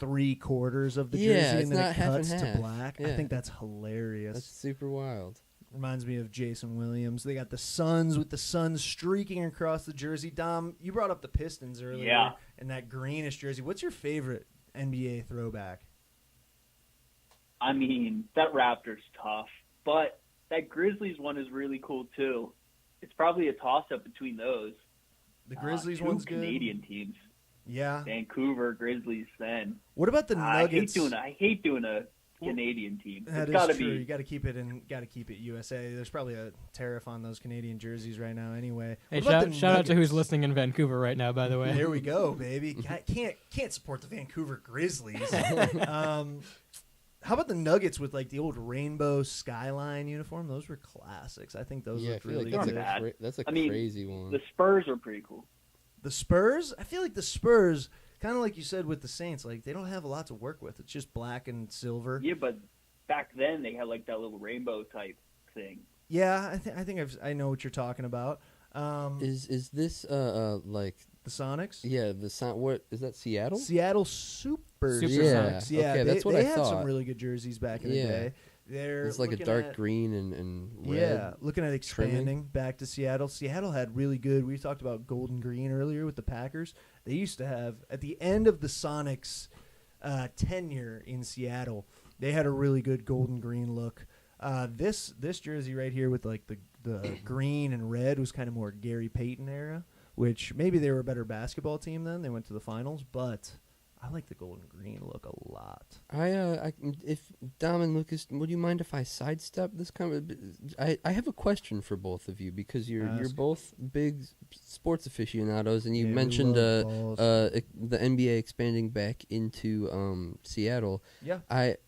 3/4 of the
Yeah,
jersey,
it's
and then
not
it
half and
cuts to
half.
black. I
Yeah.
think that's hilarious.
That's super wild.
Reminds me of Jason Williams. They got the Suns with the sun streaking across the jersey. Dom, you brought up the Pistons earlier.
Yeah.
And that greenish jersey. What's your favorite NBA throwback?
I mean, that Raptors tough, but that Grizzlies one is really cool too. It's probably a toss-up between those.
The Grizzlies
two
one's good.
Canadian teams.
Yeah.
Vancouver Grizzlies. Then
What about the Nuggets?
I hate doing a Canadian team.
That
It's got to
is true.
be.
You got to keep it USA. There's probably a tariff on those Canadian jerseys right now. Anyway,
Hey,
What about the
shout out to who's
Nuggets?
listening in Vancouver right now, by the way.
There we go, baby. Can't support the Vancouver Grizzlies. How about the Nuggets with like the old rainbow skyline uniform? Those were classics. I think those
Yeah, I
look
feel
really
like
good.
that's a
I mean,
crazy one.
The Spurs are pretty cool.
The Spurs? I feel like the Spurs, kind of like you said with the Saints, like they don't have a lot to work with. It's just black and silver.
Yeah, but back then they had like that little rainbow type thing.
Yeah, I think I know what you're talking about.
Is this like
the Sonics?
Yeah, what is that? Seattle?
Seattle Supersonics.
Supersonics.
Yeah,
Okay, that's what
they
I
had
thought.
some really good jerseys back in the day.
It's like a
looking
dark
at-
green and red.
Yeah, looking at
trimming.
expanding back to Seattle. Seattle had really good. We talked about golden green earlier with the Packers. They used to have at the end of the Sonics' tenure in Seattle, they had a really good golden green look. This jersey right here with like the green and red was kind of more Gary Payton era, which maybe they were a better basketball team then. They went to the finals, but I like the golden green look a lot.
If Dom and Lucas, would you mind if I sidestep this I have a question for both of you because you're both big sports aficionados, and you
Yeah, we
mentioned
love balls.
the NBA expanding back into Seattle.
Yeah.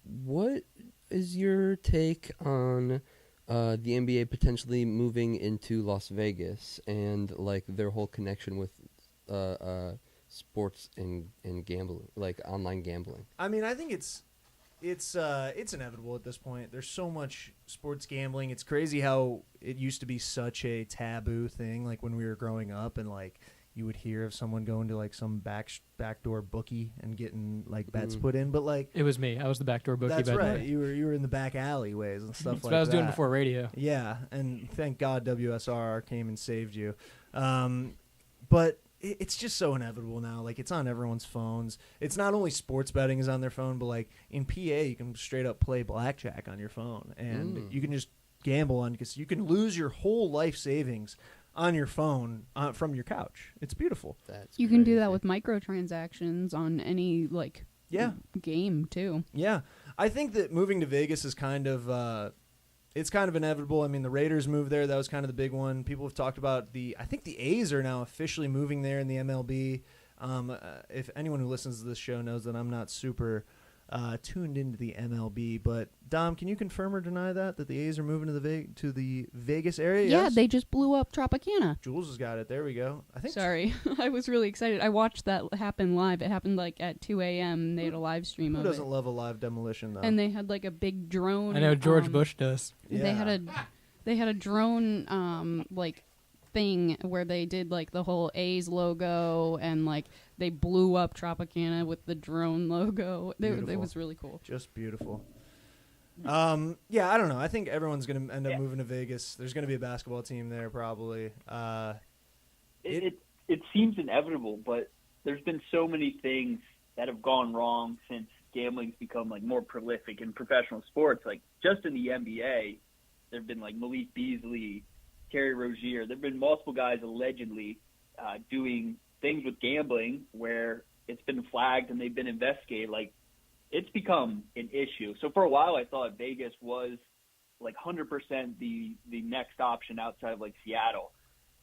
What is your take on the NBA potentially moving into Las Vegas and like their whole connection with sports and gambling, like online gambling?
I mean, I think it's inevitable at this point. There's so much sports gambling. It's crazy how it used to be such a taboo thing, like when we were growing up, and like you would hear of someone going to like some backdoor bookie and getting like bets put in, but like
It was me. I was the backdoor bookie.
that's
by the
right.
way.
You were in the back alleyways and stuff
That's
like
what I was
that.
doing before radio.
Yeah, and thank God WSRR came and saved you. But it's just so inevitable now. Like, it's on everyone's phones. It's not only sports betting is on their phone, but like in PA, you can straight up play blackjack on your phone, and you can just gamble on, because you can lose your whole life savings on your phone from your couch. It's beautiful.
You can do that with microtransactions on any game too.
Yeah, I think that moving to Vegas is kind of it's kind of inevitable. I mean, the Raiders moved there. That was kind of the big one. People have talked about I think the A's are now officially moving there in the MLB. If anyone who listens to this show knows that I'm not super tuned into the MLB. But Dom, can you confirm or deny that the A's are moving to the Vegas area?
Yeah,
Yes?
they just blew up Tropicana.
Jules has got it. There we go. I think.
Sorry, I was really excited. I watched that happen live. It happened like at 2 a.m. They had a live stream
Who
of it.
doesn't love a live demolition though?
And they had like a big drone.
I know George Bush does.
They had a drone like thing where they did like the whole A's logo and like they blew up Tropicana with the drone logo. It was really cool.
Just beautiful. Yeah, I don't know. I think everyone's going to end up moving to Vegas. There's going to be a basketball team there probably.
It seems inevitable, but there's been so many things that have gone wrong since gambling's become like more prolific in professional sports. Like just in the NBA, there've been like Malik Beasley, Terry Rozier. There've been multiple guys allegedly doing things with gambling where it's been flagged and they've been investigated. Like it's become an issue. So for a while, I thought Vegas was like 100% the next option outside of like Seattle.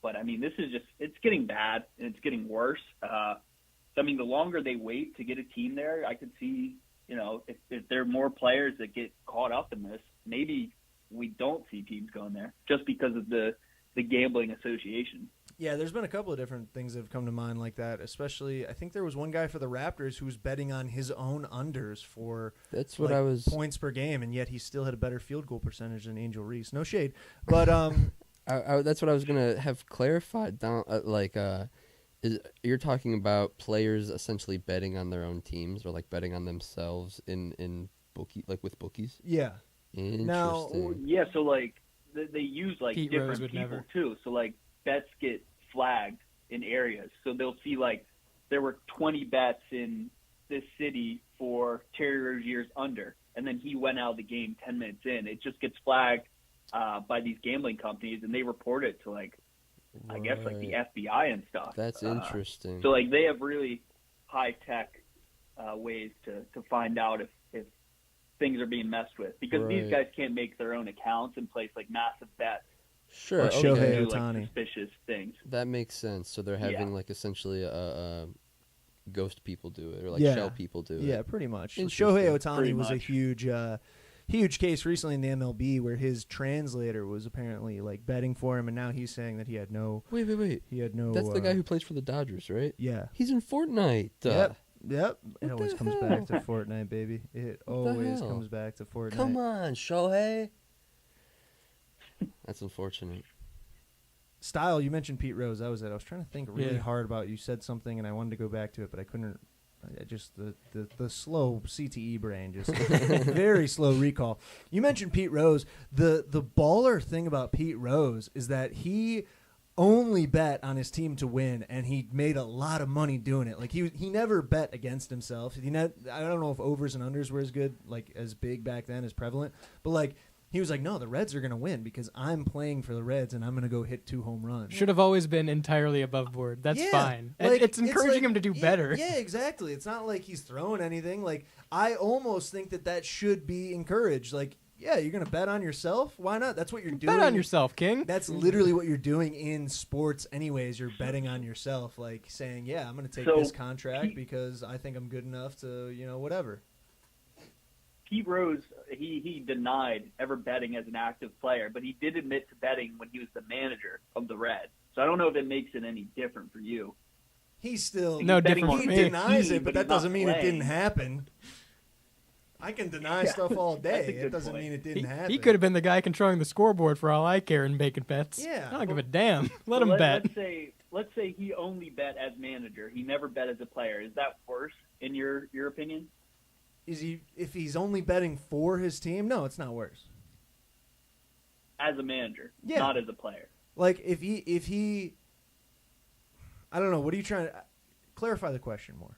But I mean, this is it's getting bad and it's getting worse. So I mean, the longer they wait to get a team there, I could see, if there are more players that get caught up in this, maybe we don't see teams going there just because of the gambling association.
Yeah, there's been a couple of different things that have come to mind like that, especially I think there was one guy for the Raptors who was betting on his own unders for points per game, and yet he still had a better field goal percentage than Angel Reese. No shade. But
that's what I was going to have clarified. You're talking about players essentially betting on their own teams or like betting on themselves in with bookies?
Yeah.
Interesting.
So like they use like
Pete
different
Rose would
people
never.
too. So like bets get flagged in areas. So they'll see like there were 20 bets in this city for Terry Rozier's under, and then he went out of the game 10 minutes in. It just gets flagged by these gambling companies, and they report it to like I guess like the FBI and stuff.
That's interesting.
So like they have really high tech ways to find out if things are being messed with, because these guys can't make their own accounts and place like massive bets.
Sure,
like Shohei Ohtani.
Like suspicious things.
That makes sense. So they're having like essentially a ghost people do it, or like shell people do it.
Yeah, pretty much. Shohei Ohtani was a huge case recently in the MLB where his translator was apparently like betting for him, and now he's saying that he had no.
Wait.
He had no.
That's the guy who plays for the Dodgers, right?
Yeah.
He's in Fortnite.
Yep. It always comes back to Fortnite, baby. It always comes back to Fortnite.
Come on, Shohei. That's unfortunate.
Style, you mentioned Pete Rose. That was it. I was trying to think really hard about. You said something, and I wanted to go back to it, but I couldn't. I just the slow CTE brain, just very slow recall. You mentioned Pete Rose. The baller thing about Pete Rose is that he only bet on his team to win, and he made a lot of money doing it. Like he never bet against himself. I don't know if overs and unders were as good, like as big back then, as prevalent, but like. He was like, no, the Reds are going to win because I'm playing for the Reds and I'm going to go hit 2 home runs.
Should have always been entirely above board. That's fine.
Like,
it's encouraging him to do better.
Yeah, exactly. It's not like he's throwing anything. Like, I almost think that should be encouraged. Like, yeah, you're going to bet on yourself? Why not? That's what you're doing.
Bet on yourself, King.
That's literally what you're doing in sports anyways. You're betting on yourself, like saying, yeah, I'm going to take this contract because I think I'm good enough to, whatever.
Pete Rose, he denied ever betting as an active player, but he did admit to betting when he was the manager of the Reds. So I don't know if it makes it any different for you.
He's still
no different.
He denies it, but that doesn't mean it didn't happen. I can deny stuff all day. It doesn't mean it didn't happen.
He could have been the guy controlling the scoreboard for all I care and making bets.
Yeah,
I don't give a damn. Let him bet.
Let's say he only bet as manager. He never bet as a player. Is that worse in your opinion?
If he's only betting for his team? No, it's not worse.
As a manager, not as a player.
Like if he I don't know, what are you trying to clarify the question more?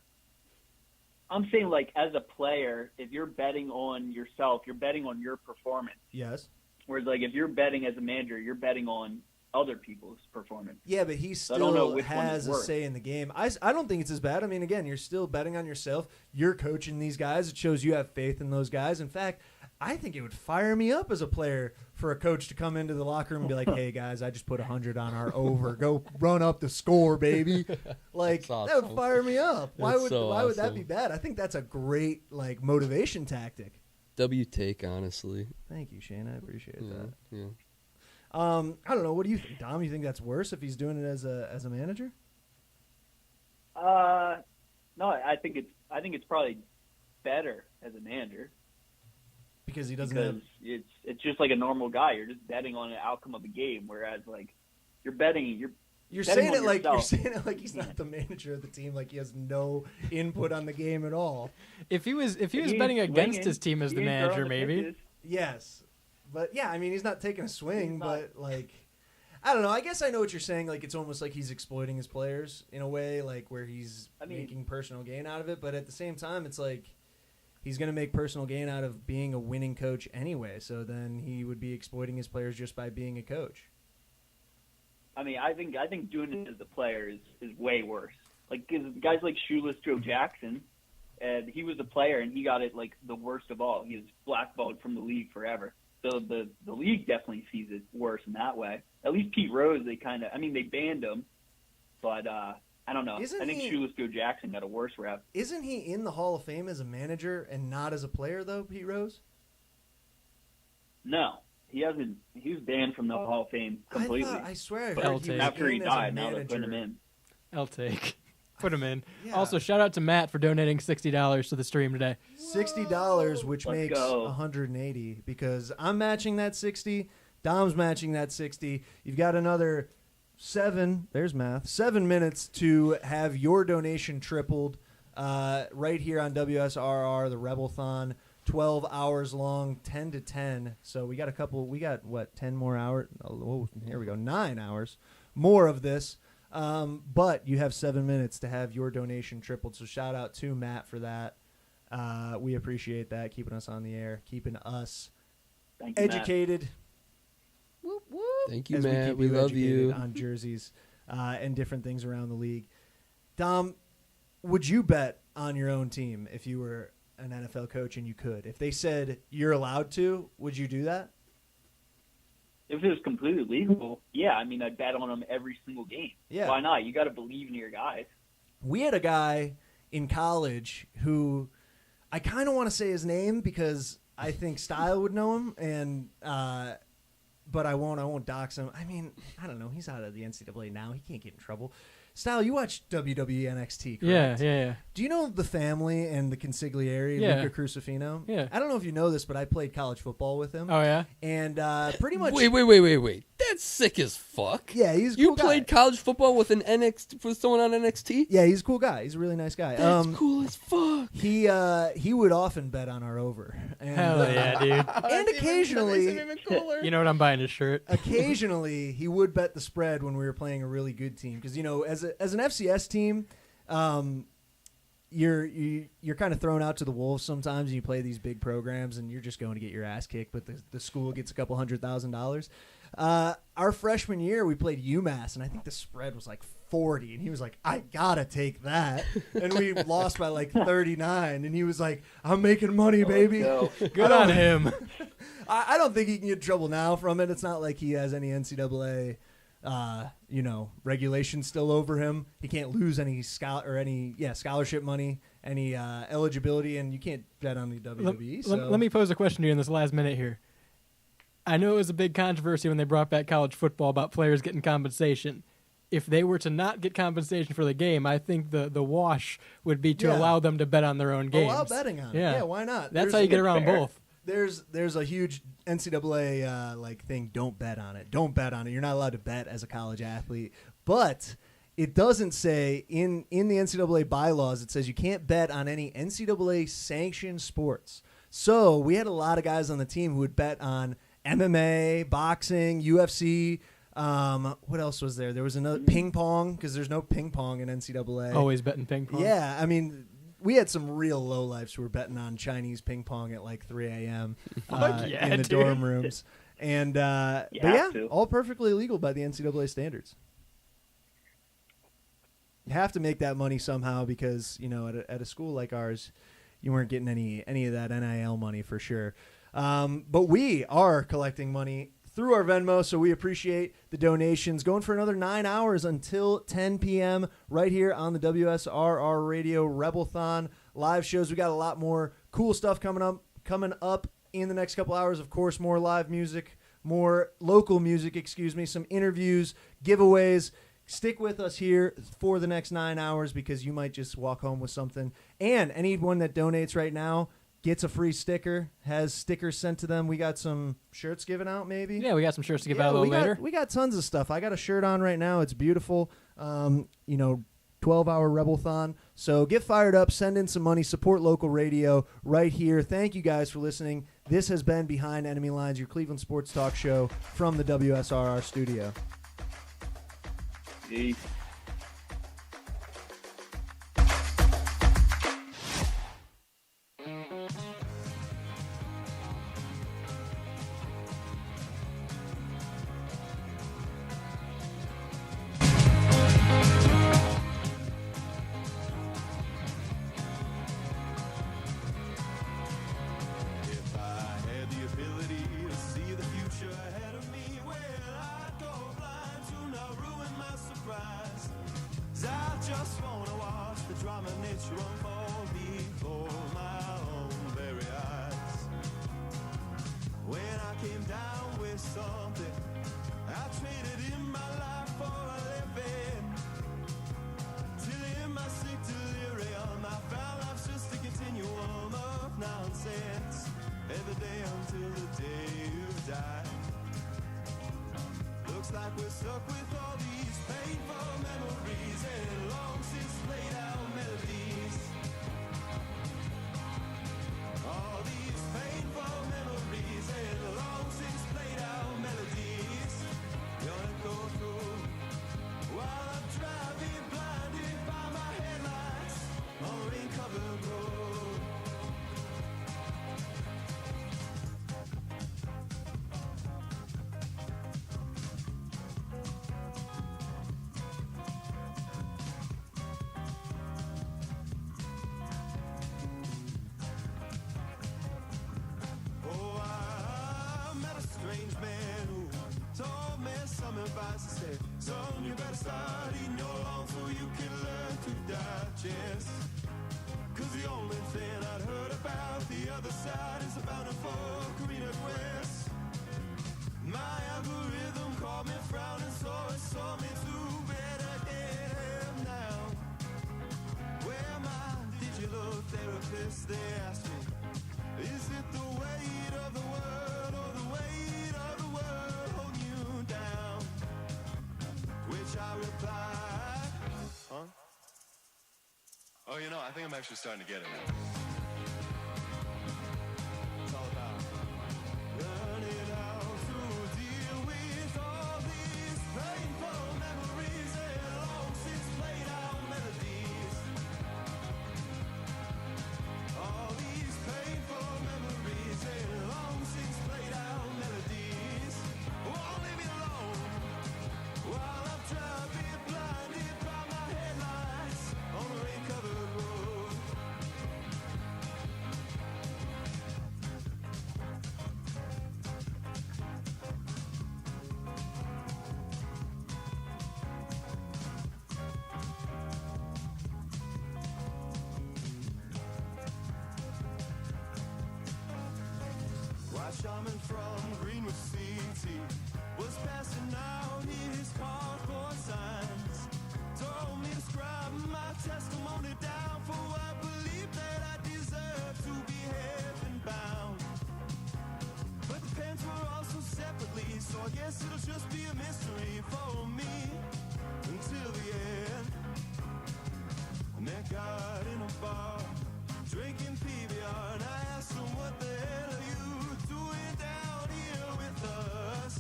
I'm saying like as a player, if you're betting on yourself, you're betting on your performance.
Yes.
Whereas like if you're betting as a manager, you're betting on other people's performance.
Yeah, but he still has a say in the game. I don't think it's as bad. I mean, again, you're still betting on yourself. You're coaching these guys. It shows you have faith in those guys. In fact, I think it would fire me up as a player for a coach to come into the locker room and be like, "Hey guys, I just put 100 on our over. Go run up the score, baby." Like that would fire me up. Why would that be bad? I think that's a great like motivation tactic.
W take, honestly.
Thank you, Shane. I appreciate that.
Yeah.
I don't know. What do you think, Dom? You think that's worse if he's doing it as a manager?
No, I think it's probably better as a manager.
Because he doesn't.
Because it's just like a normal guy. You're just betting on the outcome of a game, whereas like you're betting. You're
saying
betting
it like
yourself.
you're saying it like he's not the manager of the team. Like he has no input on the game at all.
If he was betting against his team as the manager, maybe.
Yes, but yeah, I mean he's not taking a swing, but like. I don't know. I guess I know what you're saying. Like, it's almost like he's exploiting his players in a way, like where he's making personal gain out of it. But at the same time, it's like he's going to make personal gain out of being a winning coach anyway. So then he would be exploiting his players just by being a coach.
I mean, I think doing it as a player is way worse. Like, 'cause guys like Shoeless Joe Jackson, and he was a player and he got it like the worst of all. He was blackballed from the league forever. So the league definitely sees it worse in that way. At least Pete Rose, they banned him, but I don't know. I think Shoeless Joe Jackson got a worse rep.
Isn't he in the Hall of Fame as a manager and not as a player though, Pete Rose?
No, he hasn't. He was banned from the Hall of Fame completely.
I swear,
but after he died, now they're putting him in.
I'll take. Put him in.
Yeah.
Also, shout out to Matt for donating $60 to the stream today.
$60, which
Let's
makes
go.
180 because I'm matching that 60. Dom's matching that 60. You've got another 7 minutes to have your donation tripled right here on WSRR, the Rebelthon, 12 hours long, 10 to 10. So we got 10 more hours? Oh, here we go, 9 hours more of this. But you have 7 minutes to have your donation tripled. So shout out to Matt for that. We appreciate that, keeping us on the air, keeping us educated.
Whoop, whoop.
Thank you,
as
Matt.
keep
We love
educated
you.
on jerseys and different things around the league. Dom, would you bet on your own team if you were an NFL coach and you could? If they said you're allowed to, would you do that?
If it was completely legal, yeah. I mean, I'd bet on them every single game.
Yeah.
Why not? You got to believe in your guys.
We had a guy in college who I kind of want to say his name because I think Style would know him, and but I won't dox him. I mean, I don't know. He's out of the NCAA now. He can't get in trouble. Style, you watch WWE NXT, correct?
Yeah.
Do you know the family and the consigliere,
Yeah.
Luca Crucifino?
Yeah.
I don't know if you know this, but I played college football with him.
Oh, yeah?
And pretty much...
Wait. That's sick as fuck.
Yeah, he's a cool
You played
guy.
college football with someone on NXT?
Yeah, he's a cool guy. He's a really nice guy.
That's cool as fuck.
He would often bet on our over. And,
Hell yeah, dude.
And occasionally...
You know what? I'm buying his shirt.
Occasionally, he would bet the spread when we were playing a really good team. Because, you know, as an FCS team, you're kind of thrown out to the wolves sometimes. And you play these big programs, and you're just going to get your ass kicked. But the school gets a couple $100,000. Our freshman year, we played UMass, and I think the spread was like 40. And he was like, I gotta take that. And we lost by like 39. And he was like, I'm making money, baby.
Good on him.
I don't think he can get in trouble now from it. It's not like he has any NCAA, regulations still over him. He can't lose any scholarship money, any eligibility, and you can't bet on the WWE.
Let me pose a question to you in this last minute here. I know it was a big controversy when they brought back college football about players getting compensation. If they were to not get compensation for the game, I think the wash would be to allow them to bet on their own games.
Allow betting on it. Yeah, why not?
That's how you get around both.
There's a huge NCAA thing. Don't bet on it. Don't bet on it. You're not allowed to bet as a college athlete. But it doesn't say in the NCAA bylaws. It says you can't bet on any NCAA sanctioned sports. So we had a lot of guys on the team who would bet on MMA, boxing, UFC. What else was there? There was another ping pong because there's no ping pong in NCAA.
Always betting ping pong.
Yeah, I mean. We had some real lowlifes who were betting on Chinese ping pong at like 3 a.m. In the dorm rooms. And all perfectly legal by the NCAA standards. You have to make that money somehow because, at a school like ours, you weren't getting any of that NIL money for sure. But we are collecting money through our Venmo, so we appreciate the donations. Going for another 9 hours until 10 p.m. right here on the WSRR Radio Rebelthon live shows. We got a lot more cool stuff coming up in the next couple hours. Of course, more live music, more local music, some interviews, giveaways. Stick with us here for the next 9 hours because you might just walk home with something. And anyone that donates right now gets a free sticker, has stickers sent to them. We got some shirts given out, maybe.
Yeah, we got some shirts to give out a little later.
We got tons of stuff. I got a shirt on right now. It's beautiful. 12-hour Rebelthon. So get fired up, send in some money, support local radio right here. Thank you guys for listening. This has been Behind Enemy Lines, your Cleveland sports talk show from the WSRR studio.
Peace.
If I had the ability to see the future ahead of me, well, I'd go blind to not ruin my surprise. 'Cause I just wanna watch the drama nature unfold before my own very eyes. When I came down with something, I traded in my life for a living. Till in my sick delirium, I found life's just a continuum of nonsense. Every day until the day you die. Looks like we're stuck with all these painful memories and long since played out melodies. All these painful memories and long since played out melodies. Gonna go through while I'm driving blinded by my headlights on a rain-covered road. Oh, I met a strange man who told me some advice. He said, son, you better start eating your lawn so you can learn to digest. 'Cause the only thing I'd heard about the other side is a bountiful Karina Quest. My algorithm called me frowning, so it saw me through better get him now. Where my digital therapist, they asked me, is it the weight of the world or the weight of the world holding you down? Which I replied, huh? Oh, I think I'm actually starting to get it now. It's all about learning how to deal with all these painful memories and long since played out melodies. All these painful memories and long since played out melodies. Won't leave me alone while I'm driving blinded by my headlights on a rain-covered road. White shaman from Greenwood City was passing out his cardboard signs. Told me to scribe my testimony down for I believe that I deserve to be heaven bound. But the pens were also separately, so I guess it'll just be a mystery for me until the end. I met God in a bar, drinking PBR, and I asked him, what the hell are you doing down here with us?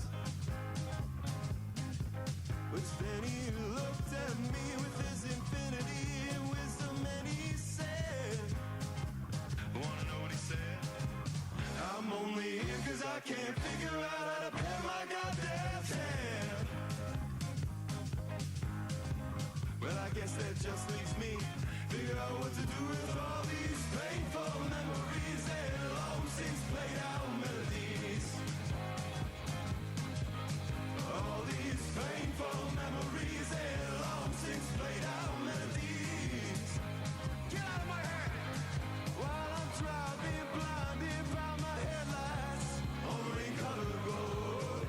But then he looked at me with his infinity and wisdom and he said, wanna know what he said? I'm only here 'cause I can't figure out how to pay my goddamn tab. Well, I guess that just leaves me figure out what to do with all these painful memories and long
since played out melodies. All these painful memories, they long since played out melodies. Get out of my head! While I'm driving blinded by my headlights on the rain-covered road.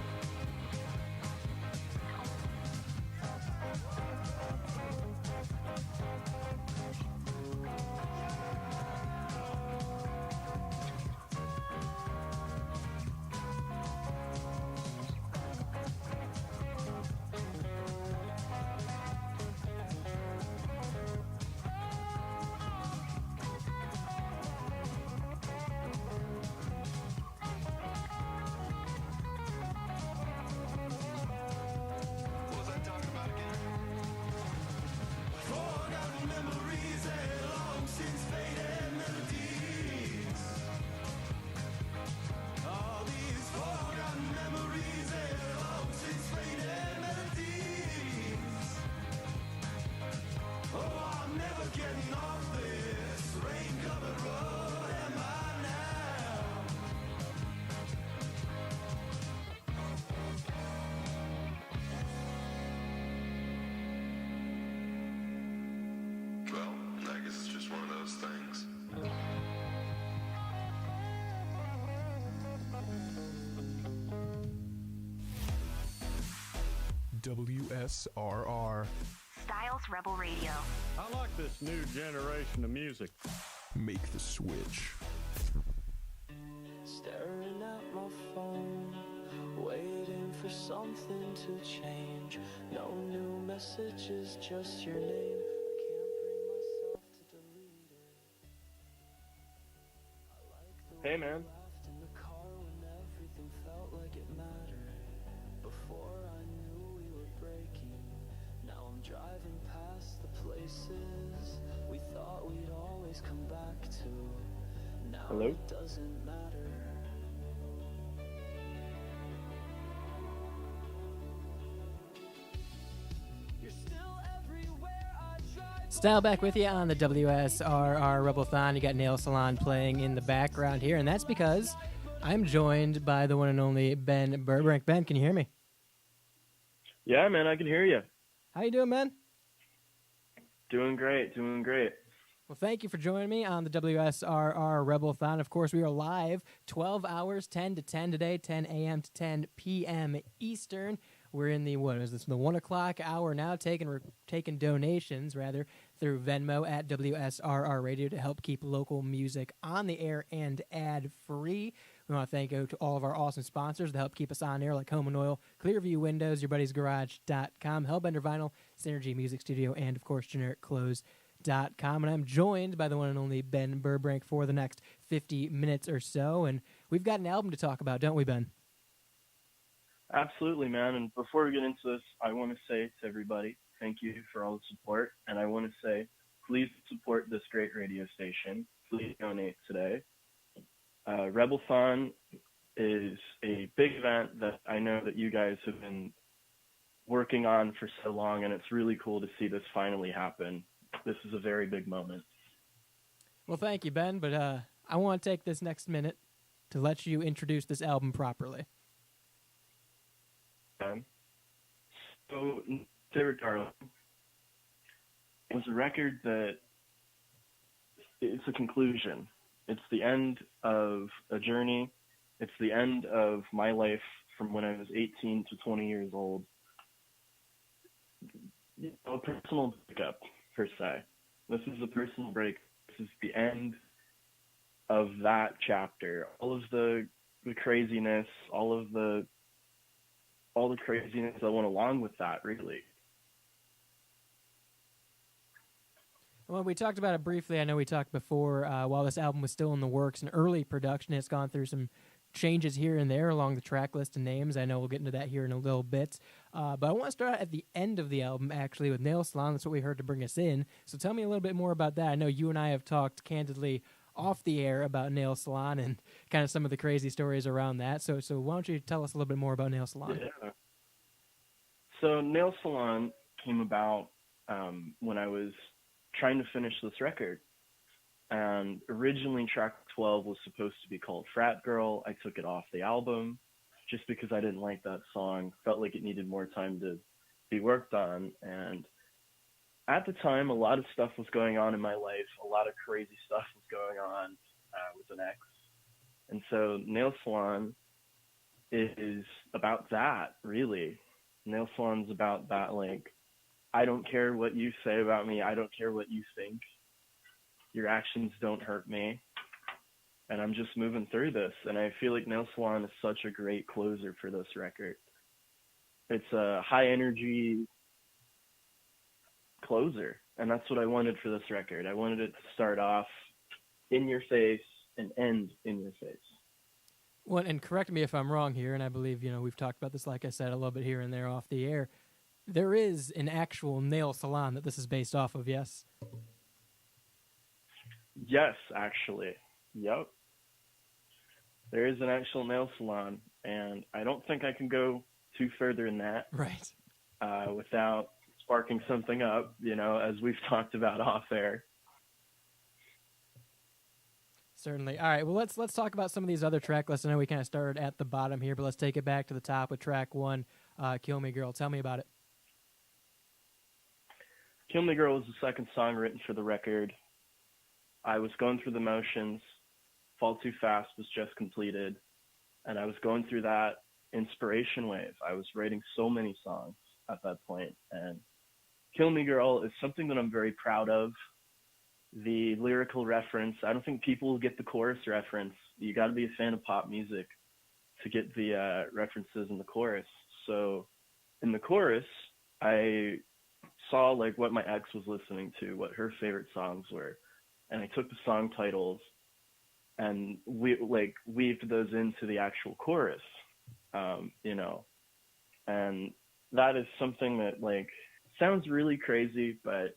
What was I talking about again? Forgotten memories and long since faded melodies. All these forgotten memories and long since faded melodies. Oh, I'm never getting off this rain-covered road, am I now?
Well, I guess it's just one of those things.
WSRR.
Styles Rebel Radio.
I like this new generation of music.
Make the switch.
Staring at my phone, waiting for something to change. No new messages, just your name. I can't bring myself to delete it.
Hey, man.
Laughed in the car when everything felt like it mattered. Before I knew we were breaking. Now I'm driving past the places we thought we'd always come back to. Now
Hello?
it doesn't matter. You're still everywhere I drive.
Style back with you on the WSRR Rebelthon. You got Nail Salon playing in the background here, and that's because I'm joined by the one and only Ben Burbank. Ben, can you hear me?
Yeah, man, I can hear you.
How you doing, man?
Doing great, doing great.
Well, thank you for joining me on the WSRR Rebelthon. Of course, we are live 12 hours, 10 to 10 today, 10 a.m. to 10 p.m. Eastern. We're in the, what is this, the 1 o'clock hour now, taking donations, rather, through Venmo at WSRR Radio to help keep local music on the air and ad-free. We want to thank you to all of our awesome sponsors that help keep us on air, like Home and Oil, Clearview Windows, YourBuddy'sGarage.com, Hellbender Vinyl, Synergy Music Studio, and, of course, GenericClothes.com. And I'm joined by the one and only Ben Burbank for the next 50 minutes or so. And we've got an album to talk about, don't we, Ben?
Absolutely, man. And before we get into this, I want to say to everybody, thank you for all the support. And I want to say, please support this great radio station. Please donate today. Rebelthon is a big event that I know that you guys have been working on for so long, and it's really cool to see this finally happen. This is a very big moment.
Well, thank you, Ben, but I want to take this next minute to let you introduce this album properly.
So, Favorite Darling was a record that it's a conclusion. It's the end of a journey. It's the end of my life from when I was 18 to 20 years old. A personal breakup, per se. This is a personal break. This is the end of that chapter. All of the craziness, all the craziness that went along with that, really.
Well, we talked about it briefly. I know we talked before while this album was still in the works and early production. It's gone through some changes here and there along the track list and names. I know we'll get into that here in a little bit. But I want to start out at the end of the album, actually, with Nail Salon. That's what we heard to bring us in. So tell me a little bit more about that. I know you and I have talked candidly off the air about Nail Salon and kind of some of the crazy stories around that. So why don't you tell us a little bit more about Nail Salon?
Yeah. So Nail Salon came about when I was trying to finish this record. And originally track 12 was supposed to be called Frat Girl. I took it off the album just because I didn't like that song. Felt like it needed more time to be worked on. And at the time, a lot of stuff was going on in my life. A lot of crazy stuff was going on with an ex. And so Nail Salon is about that, really. Nail Salon's about that, like, I don't care what you say about me. I don't care what you think. Your actions don't hurt me. And I'm just moving through this. And I feel like Nail Salon is such a great closer for this record. It's a high energy closer. And that's what I wanted for this record. I wanted it to start off in your face and end in your face.
Well, and correct me if I'm wrong here, and I believe, we've talked about this, like I said, a little bit here and there off the air. There is an actual nail salon that this is based off of, yes?
Yes, actually. Yep. There is an actual nail salon, and I don't think I can go too further than that.
Right.
Without sparking something up, as we've talked about off air.
Certainly. All right, well, let's talk about some of these other track lists. I know we kind of started at the bottom here, but let's take it back to the top with track 1, Kill Me Girl. Tell me about it.
Kill Me Girl was the second song written for the record. I was going through the motions. Fall Too Fast was just completed, and I was going through that inspiration wave. I was writing so many songs at that point, and Kill Me Girl is something that I'm very proud of. The lyrical reference, I don't think people get the chorus reference. You got to be a fan of pop music to get the references in the chorus. So in the chorus, I saw like what my ex was listening to, what her favorite songs were, and I took the song titles and weaved those into the actual chorus, and that is something that like sounds really crazy, but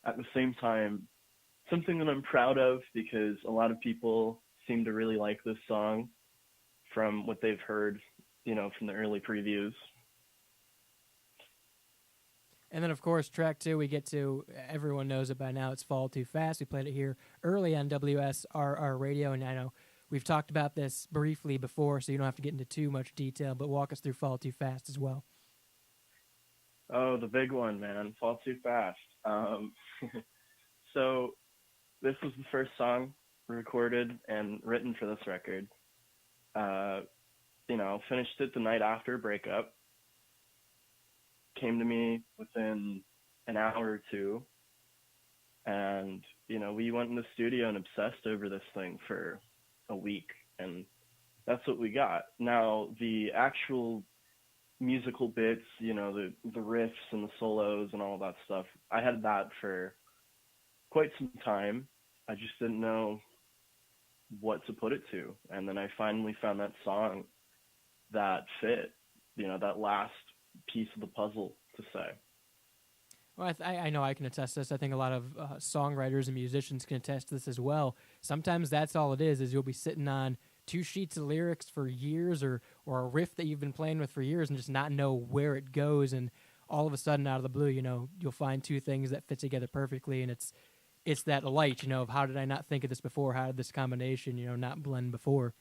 at the same time, something that I'm proud of because a lot of people seem to really like this song from what they've heard, from the early previews.
And then, of course, track 2, we get to, everyone knows it by now, it's Fall Too Fast. We played it here early on WSRR radio, and I know we've talked about this briefly before, so you don't have to get into too much detail, but walk us through Fall Too Fast as well.
Oh, the big one, man. Fall Too Fast. So this was the first song recorded and written for this record. Finished it the night after a breakup. Came to me within an hour or two. And, we went in the studio and obsessed over this thing for a week. And that's what we got. Now, the actual musical bits, the riffs and the solos and all that stuff, I had that for quite some time. I just didn't know what to put it to. And then I finally found that song that fit, that last piece of the puzzle to say.
Well, I know I can attest to this. I think a lot of songwriters and musicians can attest to this as well. Sometimes that's all it is you'll be sitting on 2 sheets of lyrics for years or a riff that you've been playing with for years and just not know where it goes. And all of a sudden, out of the blue, you'll find 2 things that fit together perfectly. And it's that light, of how did I not think of this before? How did this combination, not blend before?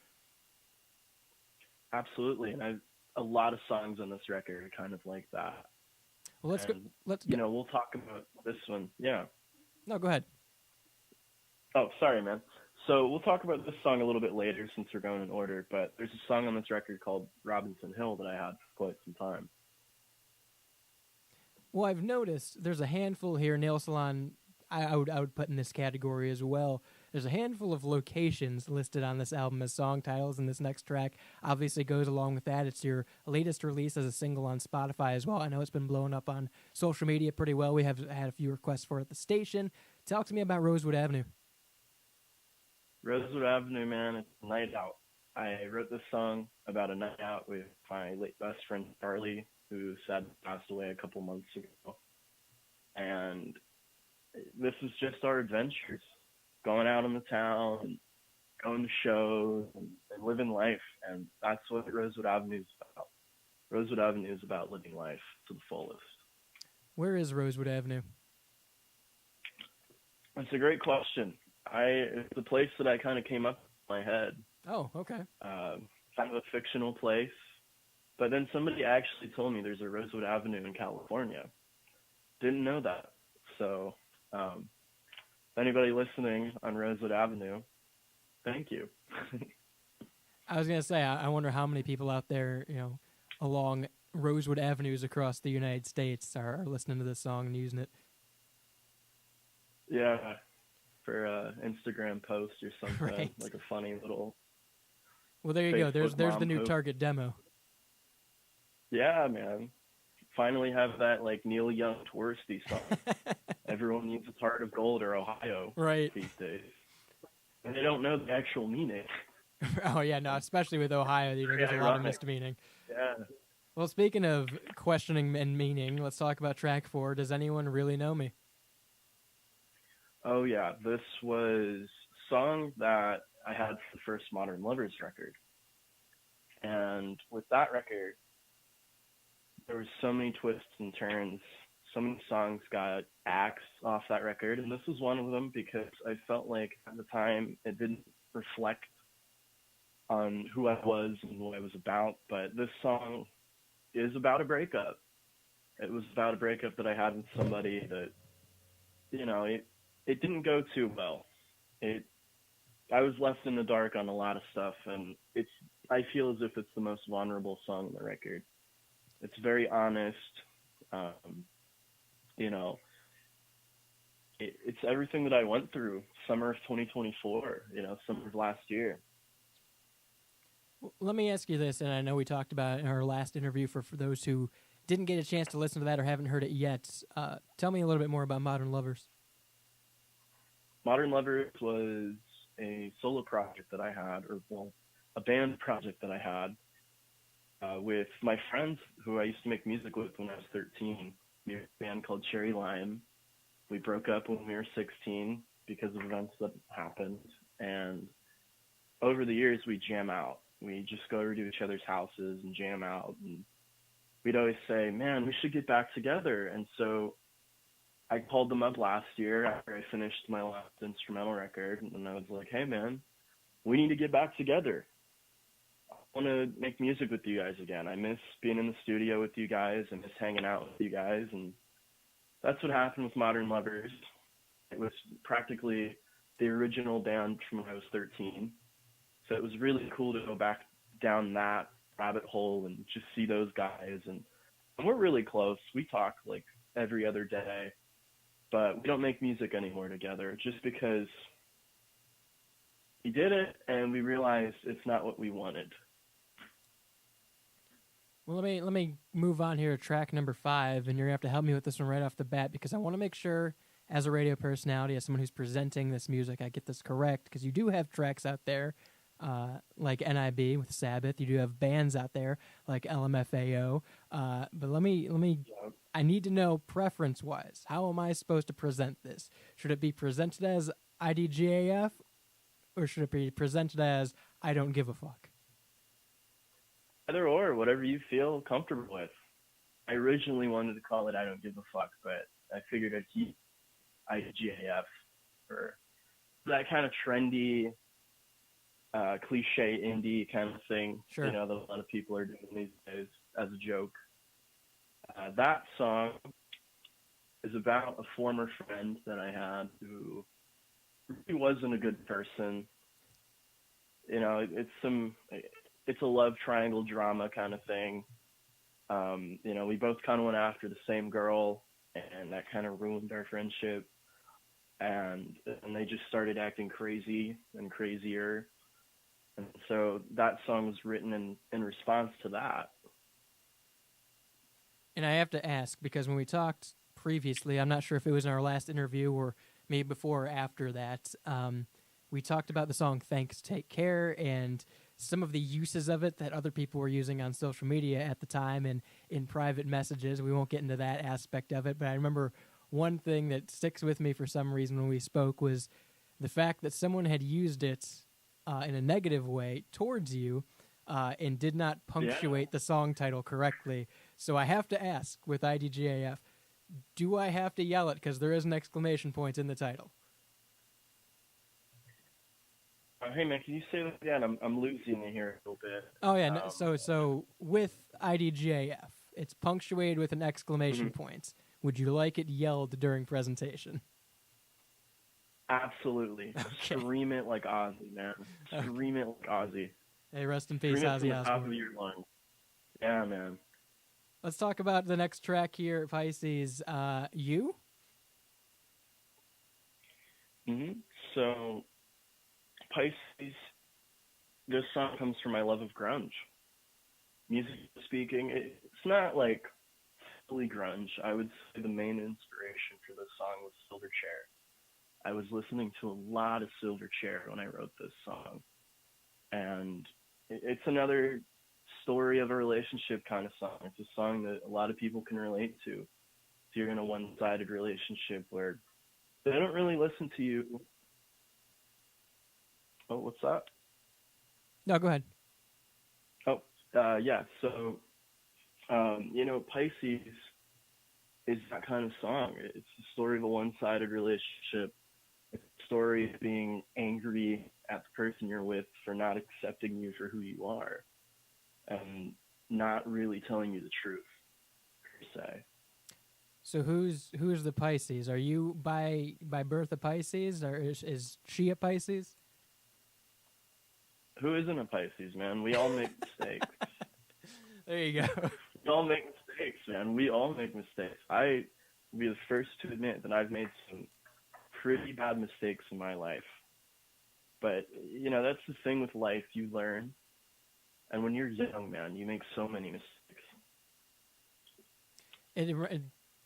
Absolutely. And a lot of songs on this record are kind of like that.
Well, let's
and, go. We'll talk about this one. Yeah.
No, go ahead.
Oh, sorry, man. So we'll talk about this song a little bit later since we're going in order, but there's a song on this record called Robinson Hill that I had for quite some time.
Well, I've noticed there's a handful here, Nail Salon, I would put in this category as well. There's a handful of locations listed on this album as song titles, and this next track obviously goes along with that. It's your latest release as a single on Spotify as well. I know it's been blowing up on social media pretty well. We have had a few requests for it at the station. Talk to me about Rosewood Avenue.
Rosewood Avenue, man, it's a night out. I wrote this song about a night out with my late best friend Charlie, who sadly passed away a couple months ago. And this is just our adventures, going out in the town, and going to shows, and living life. And that's what Rosewood Avenue is about. Rosewood Avenue is about living life to the fullest.
Where is Rosewood Avenue?
That's a great question. It's a place that I kind of came up in my head.
Oh, okay.
Kind of a fictional place. But then somebody actually told me there's a Rosewood Avenue in California. Didn't know that. So, if anybody listening on Rosewood Avenue, thank you.
I was gonna say, I wonder how many people out there, along Rosewood Avenues across the United States are listening to this song and using it.
Yeah, for Instagram post or something,
Right.
like a funny little.
Well, there you go. There's
Facebook
the new
mom post.
target demo.
Yeah, man. Finally have that like Neil Young touristy song. Everyone needs a heart of gold or Ohio
Right.
these days. And they don't know the actual meaning.
Oh yeah, no, especially with Ohio, there's a lot of
Ironic.
missed meaning.
Yeah.
Well, speaking of questioning and meaning, let's talk about track 4. Does anyone really know me?
Oh yeah, this was a song that I had for the first Modern Lovers record. And with that record, there was so many twists and turns. So many songs got axed off that record, and this was one of them because I felt like at the time it didn't reflect on who I was and what I was about. But this song is about a breakup. It was about a breakup that I had with somebody that, it didn't go too well. I was left in the dark on a lot of stuff, and I feel as if it's the most vulnerable song on the record. It's very honest. It's everything that I went through summer of 2024, summer of last year.
Let me ask you this, and I know we talked about it in our last interview for those who didn't get a chance to listen to that or haven't heard it yet. Tell me a little bit more about Modern Lovers.
Modern Lovers was a solo project that I had, a band project that I had with my friends who I used to make music with when I was 13. We had a band called Cherry Lime. We broke up when we were 16 because of events that happened. And over the years, we jam out. We just go over to each other's houses and jam out. And we'd always say, man, we should get back together. And so I called them up last year after I finished my last instrumental record. And I was like, hey, man, we need to get back together. I want to make music with you guys again. I miss being in the studio with you guys. I miss hanging out with you guys. And that's what happened with Modern Lovers. It was practically the original band from when I was 13. So it was really cool to go back down that rabbit hole and just see those guys. And we're really close. We talk like every other day, but we don't make music anymore together just because we did it and we realized it's not what we wanted.
Well, let me move on here to track number 5, and you're going to have to help me with this one right off the bat because I want to make sure, as a radio personality, as someone who's presenting this music, I get this correct because you do have tracks out there like NIB with Sabbath. You do have bands out there like LMFAO. But let me. I need to know preference-wise. How am I supposed to present this? Should it be presented as IDGAF, or should it be presented as I don't give a fuck?
Either or, whatever you feel comfortable with. I originally wanted to call it I Don't Give a Fuck, but I figured I'd keep IGAF for that kind of trendy, cliche indie kind of thing,
Sure.
that a lot of people are doing these days as a joke. That song is about a former friend that I had who really wasn't a good person. It's a love triangle drama kind of thing. We both kind of went after the same girl, and that kind of ruined our friendship. And they just started acting crazy and crazier. And so that song was written in response to that.
And I have to ask, because when we talked previously, I'm not sure if it was in our last interview or maybe before or after that, we talked about the song Thanks, Take Care, and some of the uses of it that other people were using on social media at the time and in private messages. We won't get into that aspect of it, but I remember one thing that sticks with me for some reason when we spoke was the fact that someone had used it in a negative way towards you and did not punctuate the song title correctly. So I have to ask with IDGAF, do I have to yell it because there is an exclamation point in the title?
Hey man, can you say that again? I'm losing you here a little bit.
Oh yeah, so with IDGAF, it's punctuated with an exclamation point. Would you like it yelled during presentation?
Absolutely. Scream it like Ozzy, man. Scream it like Ozzy.
Hey, rest in peace,
Scream it
Ozzy
from the top
Osbourne.
of your lungs. Yeah, man.
Let's talk about the next track here, Pisces. You?
So, Pisces, this song comes from my love of grunge. Musically speaking, it's not like fully grunge. I would say the main inspiration for this song was Silverchair. I was listening to a lot of Silverchair when I wrote this song. And it's another story of a relationship kind of song. It's a song that a lot of people can relate to. If you're in a one-sided relationship where they don't really listen to you. Oh, what's that?
No, go ahead.
Oh, yeah. So, Pisces is that kind of song. It's the story of a one-sided relationship. It's the story of being angry at the person you're with for not accepting you for who you are and not really telling you the truth, per se.
So who's the Pisces? Are you by birth a Pisces, or is she a Pisces?
Who isn't a Pisces, man? We all make mistakes.
There you go.
We all make mistakes, man. We all make mistakes. I will be the first to admit that I've made some pretty bad mistakes in my life. But, that's the thing with life. You learn. And when you're young, man, you make so many mistakes.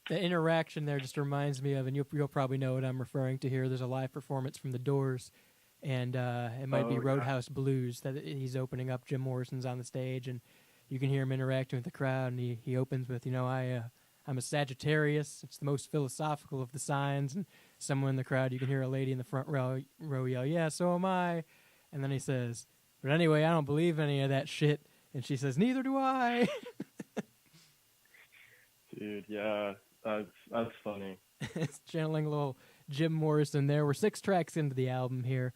The interaction there just reminds me of, and you'll probably know what I'm referring to here. There's a live performance from The Doors, and it might be Roadhouse Blues that he's opening up. Jim Morrison's on the stage, and you can hear him interacting with the crowd, and he opens with, I'm a Sagittarius. It's the most philosophical of the signs. And someone in the crowd, you can hear a lady in the front row yell, yeah, so am I. And then he says, but anyway, I don't believe any of that shit. And she says, neither do I.
Dude, yeah, that's funny.
It's channeling a little Jim Morrison there. We're 6 tracks into the album here.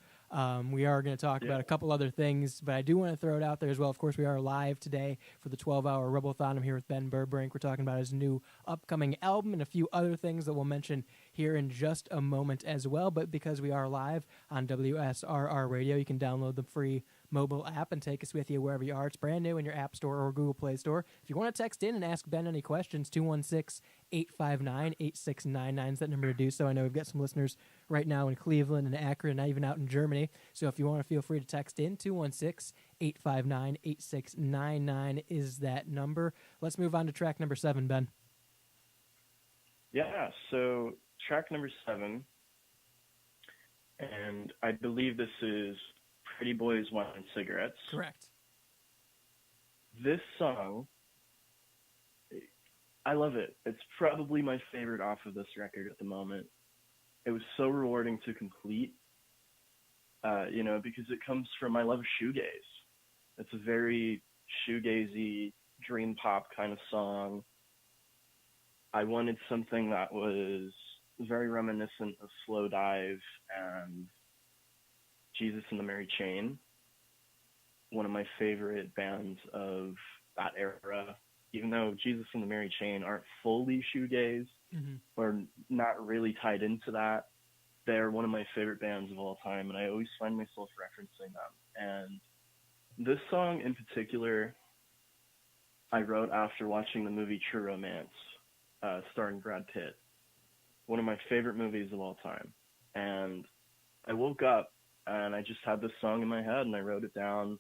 We are going to talk about a couple other things, but I do want to throw it out there as well. Of course, we are live today for the 12-hour Rebelthon. I'm here with Ben Burbrink. We're talking about his new upcoming album and a few other things that we'll mention here in just a moment as well. But because we are live on WSRR Radio, you can download the free mobile app and take us with you wherever you are. It's brand new in your App Store or Google Play Store. If you want to text in and ask Ben any questions, 216-859-8699 is that number to do so. I know we've got some listeners right now in Cleveland and Akron and even out in Germany. So if you want to, feel free to text in. 216-859-8699 is that number. Let's move on to track number 7, Ben.
Yeah, so track number 7, and I believe this is Pretty Boys, Wine, and Cigarettes.
Correct.
This song, I love it. It's probably my favorite off of this record at the moment. It was so rewarding to complete, because it comes from my love of shoegaze. It's a very shoegazy, dream pop kind of song. I wanted something that was very reminiscent of Slow Dive and Jesus and the Mary Chain, one of my favorite bands of that era. Even though Jesus and the Mary Chain aren't fully shoegaze or not really tied into that, they're one of my favorite bands of all time, and I always find myself referencing them. And this song in particular, I wrote after watching the movie True Romance, starring Brad Pitt, one of my favorite movies of all time. And I woke up and I just had this song in my head, and I wrote it down,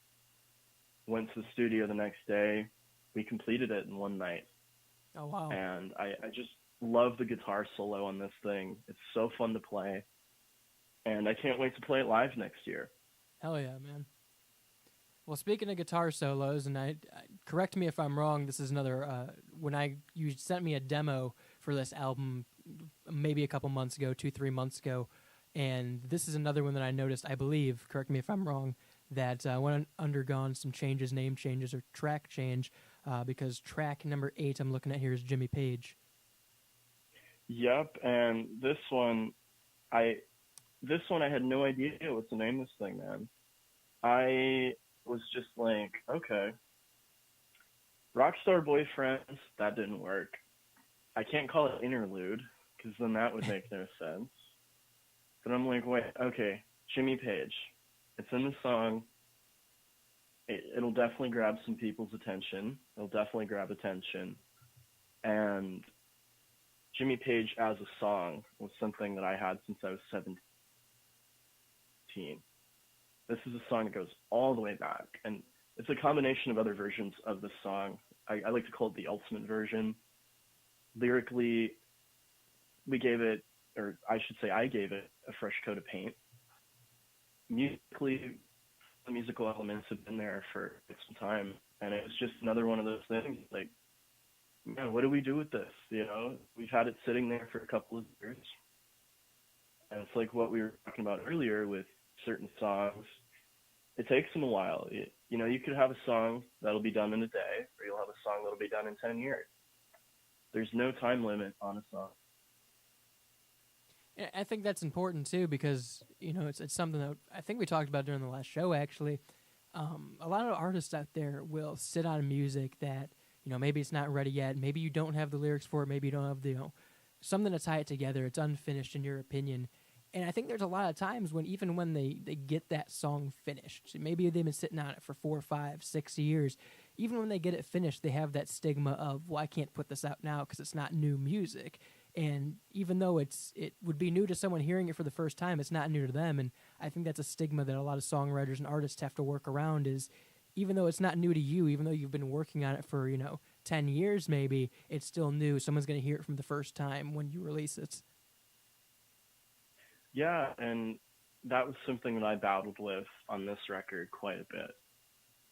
went to the studio the next day. We completed it in one night.
Oh, wow.
And I just love the guitar solo on this thing. It's so fun to play. And I can't wait to play it live next year.
Hell yeah, man. Well, speaking of guitar solos, and I correct me if I'm wrong, this is another, you sent me a demo for this album maybe a couple months ago, 2-3 months ago, and this is another one that I noticed, I believe, correct me if I'm wrong, that went undergone some changes, name changes, or track change, because track number 8 I'm looking at here is Jimmy Page.
Yep, and this one I had no idea what to name this thing, man. I was just like, okay, Rockstar Boyfriends, that didn't work. I can't call it interlude, because then that would make no sense. But I'm like, wait, okay, Jimmy Page. It's in the song. It'll definitely grab some people's attention. It'll definitely grab attention. And Jimmy Page as a song was something that I had since I was 17. This is a song that goes all the way back. And it's a combination of other versions of the song. I like to call it the ultimate version. Lyrically, we gave it, or I should say I gave it, a fresh coat of paint. Musically, the musical elements have been there for some time, and it was just another one of those things, like, man, what do we do with this? You know, we've had it sitting there for a couple of years, and it's like what we were talking about earlier with certain songs. It takes them a while. You know, you could have a song that'll be done in a day, or you'll have a song that'll be done in 10 years. There's no time limit on a song.
Yeah, I think that's important too, because it's something that I think we talked about during the last show. Actually, a lot of artists out there will sit on music that maybe it's not ready yet. Maybe you don't have the lyrics for it. Maybe you don't have the something to tie it together. It's unfinished in your opinion. And I think there's a lot of times when even when they get that song finished, maybe they've been sitting on it for 4, 5, 6 years. Even when they get it finished, they have that stigma of, well, I can't put this out now because it's not new music. And even though it would be new to someone hearing it for the first time, it's not new to them. And I think that's a stigma that a lot of songwriters and artists have to work around, is even though it's not new to you, even though you've been working on it for, 10 years maybe, it's still new. Someone's going to hear it from the first time when you release it.
Yeah, and that was something that I battled with on this record quite a bit.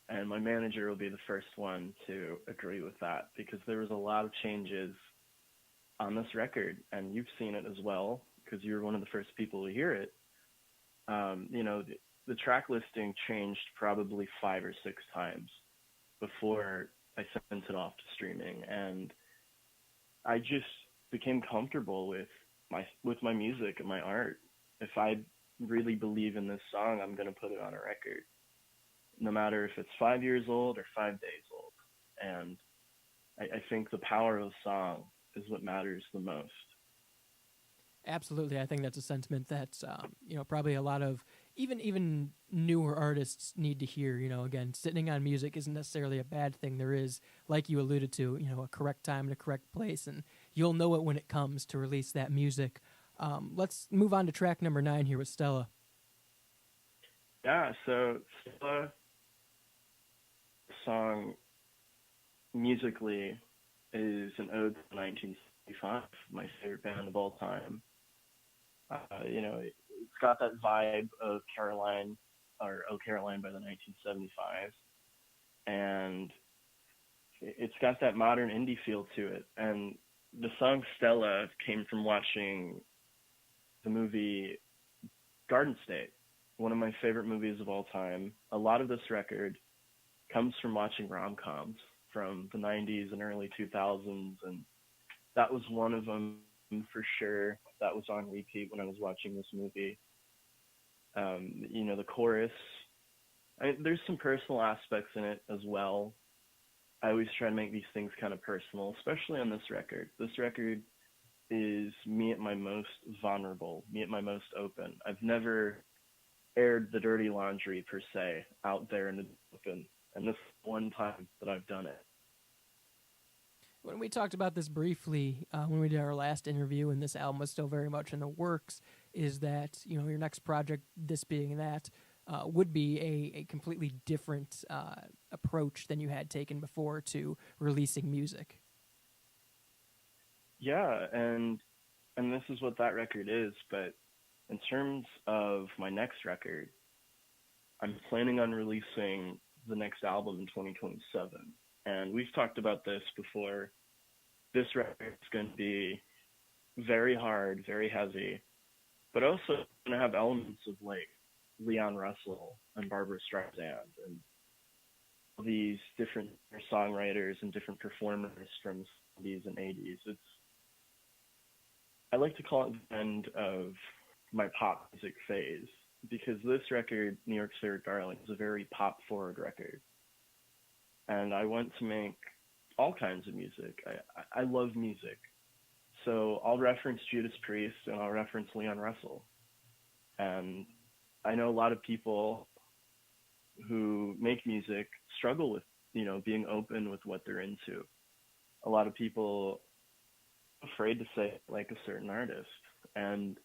And my manager will be the first one to agree with that, because there was a lot of changes on this record, and you've seen it as well, because you were one of the first people to hear it. The track listing changed probably 5 or 6 times before I sent it off to streaming, and I just became comfortable with my music and my art. If I really believe in this song, I'm going to put it on a record, no matter if it's 5 years old or 5 days old. And I think the power of a song is what matters the most.
Absolutely. I think that's a sentiment that's, probably a lot of even newer artists need to hear. Again, sitting on music isn't necessarily a bad thing. There is, like you alluded to, a correct time and a correct place, and you'll know it when it comes to release that music. Let's move on to track number 9 here with Stella.
Yeah, so Stella song musically is an ode to 1975, my favorite band of all time. It's got that vibe of Caroline, or Oh Caroline by the 1975, and it's got that modern indie feel to it. And the song Stella came from watching the movie Garden State, one of my favorite movies of all time. A lot of this record comes from watching rom-coms from the 90s and early 2000s, and that was one of them for sure. That was on repeat when I was watching this movie. The chorus, there's some personal aspects in it as well. I always try to make these things kind of personal, especially on this record. This record is me at my most vulnerable, me at my most open. I've never aired the dirty laundry, per se, out there in the open, and this is one time that I've done it.
When we talked about this briefly, when we did our last interview, and this album was still very much in the works, is that, your next project, this being that, would be a completely different approach than you had taken before to releasing music.
Yeah, and this is what that record is, but in terms of my next record, I'm planning on releasing the next album in 2027. And we've talked about this before. This record is going to be very hard, very heavy, but also going to have elements of like Leon Russell and Barbra Streisand and these different songwriters and different performers from the 70s and 80s. I like to call it the end of my pop music phase. because this record, New York's Favorite Darling, is a very pop-forward record. And I want to make all kinds of music. I love music. So I'll reference Judas Priest and I'll reference Leon Russell. And I know a lot of people who make music struggle with, being open with what they're into. A lot of people are afraid to say like a certain artist. And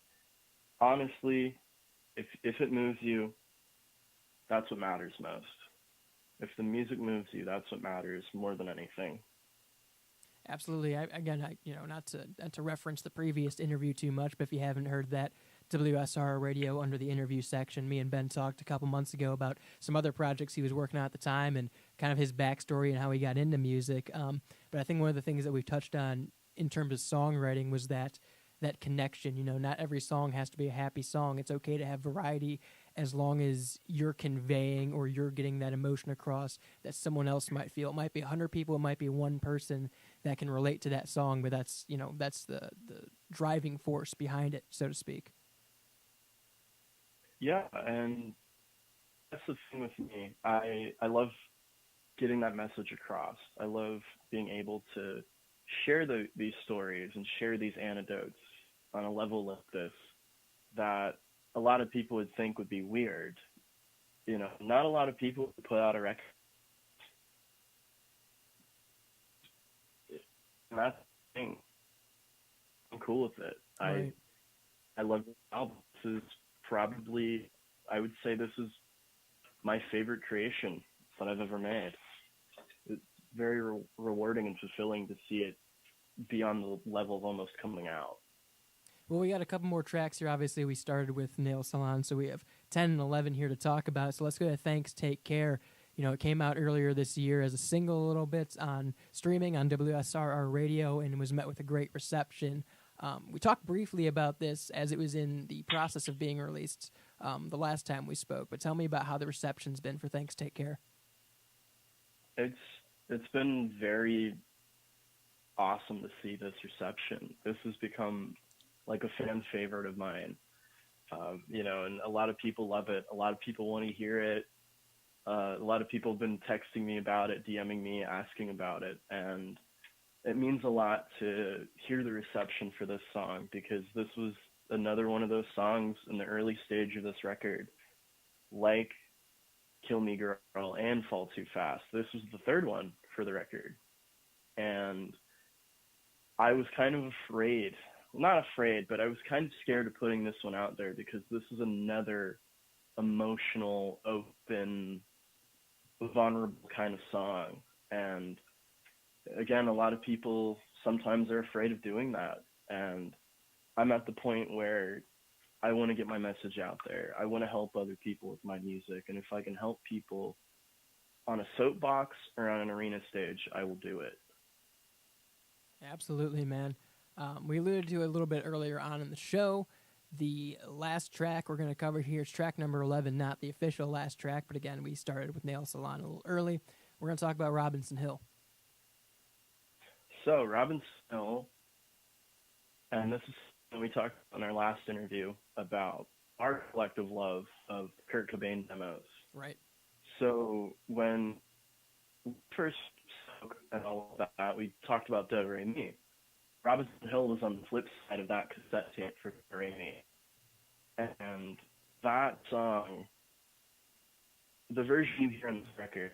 honestly, if it moves you, that's what matters most. If the music moves you, that's what matters more than anything.
Absolutely. Not to reference the previous interview too much, but if you haven't heard that, WSR Radio under the interview section, me and Ben talked a couple months ago about some other projects he was working on at the time and kind of his backstory and how he got into music. But I think one of the things that we've touched on in terms of songwriting was that connection. Not every song has to be a happy song. It's okay to have variety as long as you're conveying or you're getting that emotion across that someone else might feel. It might be 100 people, it might be one person that can relate to that song, but that's the driving force behind it, so to speak.
Yeah, and that's the thing with me. I love getting that message across. I love being able to share these stories and share these anecdotes on a level like this that a lot of people would think would be weird. Not a lot of people put out a record. And that's the thing. I'm cool with it.
Right.
I love this album. This is probably, I would say this is my favorite creation that I've ever made. It's very rewarding and fulfilling to see it be on the level of almost coming out.
Well, we got a couple more tracks here. Obviously, we started with Nail Salon, so we have 10 and 11 here to talk about. So let's go to Thanks, Take Care. It came out earlier this year as a single a little bit on streaming on WSRR Radio and was met with a great reception. We talked briefly about this as it was in the process of being released the last time we spoke, but tell me about how the reception's been for Thanks, Take Care.
It's been very awesome to see this reception. This has become like a fan favorite of mine, and a lot of people love it. A lot of people want to hear it. A lot of people have been texting me about it, DMing me, asking about it, and it means a lot to hear the reception for this song because this was another one of those songs in the early stage of this record, like Kill Me Girl and Fall Too Fast. This was the third one for the record, and I was kind of afraid. Not afraid, but I was kind of scared of putting this one out there because this is another emotional, open, vulnerable kind of song. And again, a lot of people sometimes are afraid of doing that. And I'm at the point where I want to get my message out there. I want to help other people with my music. And if I can help people on a soapbox or on an arena stage, I will do it.
Absolutely, man. We alluded to it a little bit earlier on in the show. The last track we're going to cover here is track number 11, not the official last track, but again, we started with Nail Salon a little early. We're going to talk about Robinson Hill.
So, Robinson Hill, and this is when we talked on our last interview about our collective love of Kurt Cobain demos.
Right.
So, when we first spoke and all of that, we talked about Do Re Mi. Robinson Hill was on the flip side of that cassette tape for Do Re Mi. And that song, the version you hear on this record,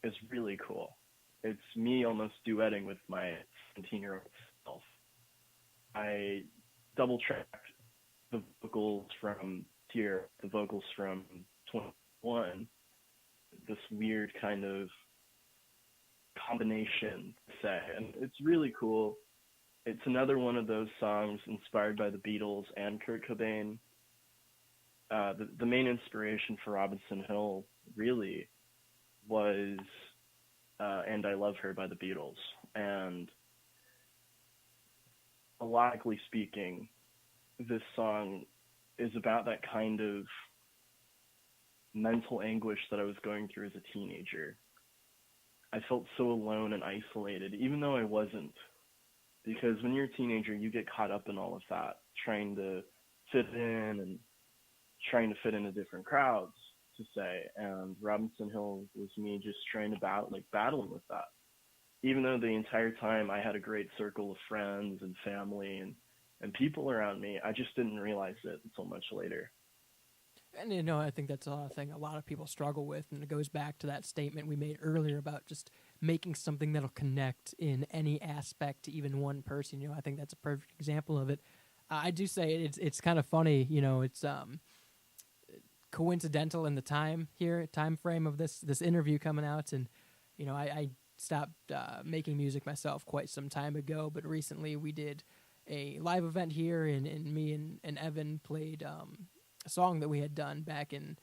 is really cool. It's me almost duetting with my 17-year-old self. I double-tracked the vocals from Tear, the vocals from 21, this weird kind of combination, say, and it's really cool. It's another one of those songs inspired by the Beatles and Kurt Cobain. The main inspiration for Robinson Hill really was And I Love Her by the Beatles. And logically speaking, this song is about that kind of mental anguish that I was going through as a teenager. I felt so alone and isolated, even though I wasn't. Because when you're a teenager, you get caught up in all of that, trying to fit in and trying to fit into different crowds, to say. And Robinson Hill was me just trying to battling with that. Even though the entire time I had a great circle of friends and family and people around me, I just didn't realize it until much later.
And, you know, I think that's a thing a lot of people struggle with, and it goes back to that statement we made earlier about just making something that'll connect in any aspect to even one person. You know, I think that's a perfect example of it. I do say it's kind of funny, you know, it's coincidental in the time frame of this interview coming out, and, you know, I stopped making music myself quite some time ago, but recently we did a live event here, and me and Evan played a song that we had done back in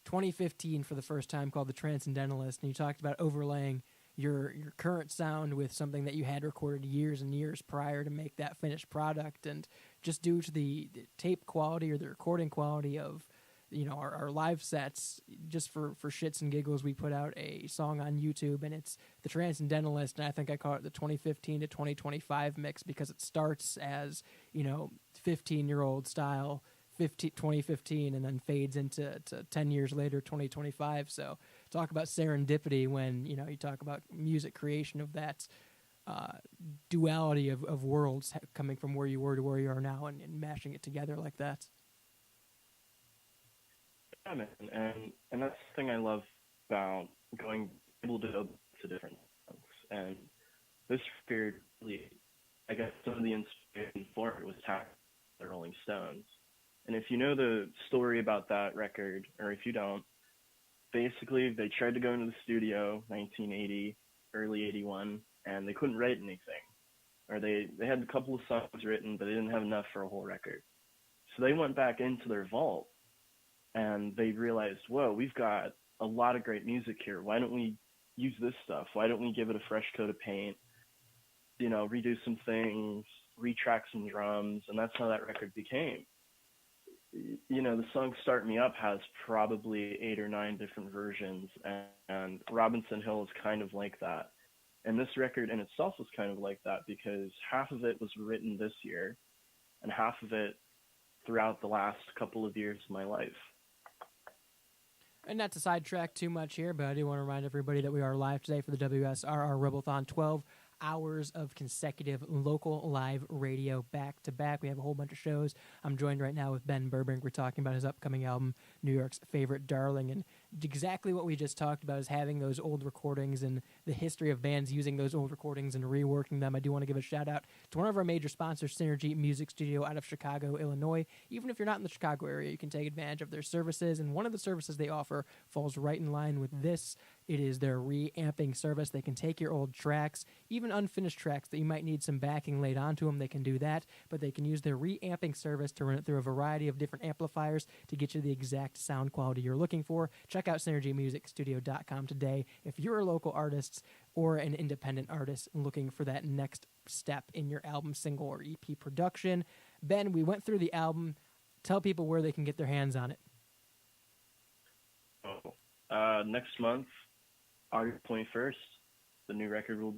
2015 for the first time called The Transcendentalist, and you talked about overlaying your current sound with something that you had recorded years and years prior to make that finished product, and just due to the tape quality or the recording quality of, you know, our live sets, just for shits and giggles, we put out a song on YouTube, and it's The Transcendentalist, and I think I call it the 2015 to 2025 mix because it starts as, you know, 15-year-old style 2015 and then fades into 10 years later, 2025. So talk about serendipity when, you know, you talk about music creation of that duality of worlds coming from where you were to where you are now and mashing it together like that.
Yeah, man. And that's the thing I love about going able to go to different songs. And this period really, I guess some of the inspiration for it was the Rolling Stones. And if you know the story about that record, or if you don't, basically they tried to go into the studio 1980, early 81, and they couldn't write anything. Or they had a couple of songs written, but they didn't have enough for a whole record. So they went back into their vault, and they realized, whoa, we've got a lot of great music here. Why don't we use this stuff? Why don't we give it a fresh coat of paint, you know, redo some things, retrack some drums, and that's how that record became. You know, the song Start Me Up has probably 8 or 9 different versions, and Robinson Hill is kind of like that. And this record in itself was kind of like that because half of it was written this year and half of it throughout the last couple of years of my life.
And not to sidetrack too much here, but I do want to remind everybody that we are live today for the WSRR Rebelthon 12 hours of consecutive local live radio back-to-back. We have a whole bunch of shows. I'm joined right now with Ben Burbank. We're talking about his upcoming album, New York's Favorite Darling, and exactly what we just talked about is having those old recordings and the history of bands using those old recordings and reworking them. I do want to give a shout-out to one of our major sponsors, Synergy Music Studio out of Chicago, Illinois. Even if you're not in the Chicago area, you can take advantage of their services, and one of the services they offer falls right in line with this. It is their reamping service. They can take your old tracks, even unfinished tracks that you might need some backing laid onto them. They can do that, but they can use their reamping service to run it through a variety of different amplifiers to get you the exact sound quality you're looking for. Check out synergymusicstudio.com today if you're a local artist or an independent artist looking for that next step in your album, single, or EP production. Ben, we went through the album. Tell people where they can get their hands on it.
Next month, August 21st, the new record will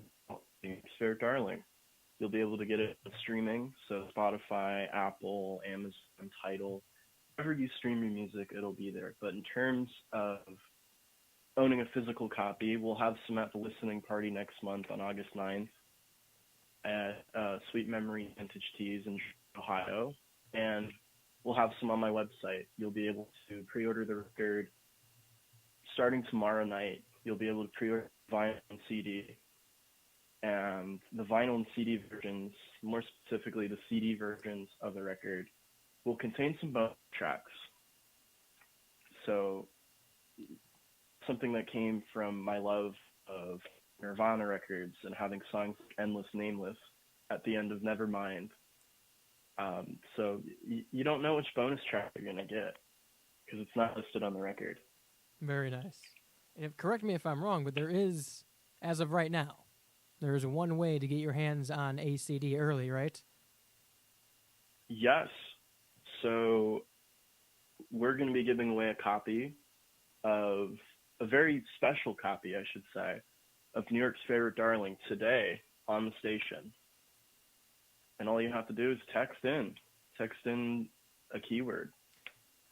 be Wsrr, Darling. You'll be able to get it streaming, so Spotify, Apple, Amazon, Tidal, wherever you stream your music, it'll be there. But in terms of owning a physical copy, we'll have some at the listening party next month on August 9th at Sweet Memory Vintage Teas in Ohio, and we'll have some on my website. You'll be able to pre-order the record starting tomorrow night. You'll be able to pre-order vinyl and CD, and the vinyl and CD versions, more specifically the CD versions of the record, will contain some bonus tracks. So something that came from my love of Nirvana records and having songs like Endless Nameless at the end of Nevermind. So you don't know which bonus track you're going to get because it's not listed on the record.
Very nice. And correct me if I'm wrong, but there is, as of right now, there is one way to get your hands on a CD early, right?
Yes. So we're going to be giving away a copy of, a very special copy, I should say, of New York's Favorite Darling today on the station. And all you have to do is text in a keyword.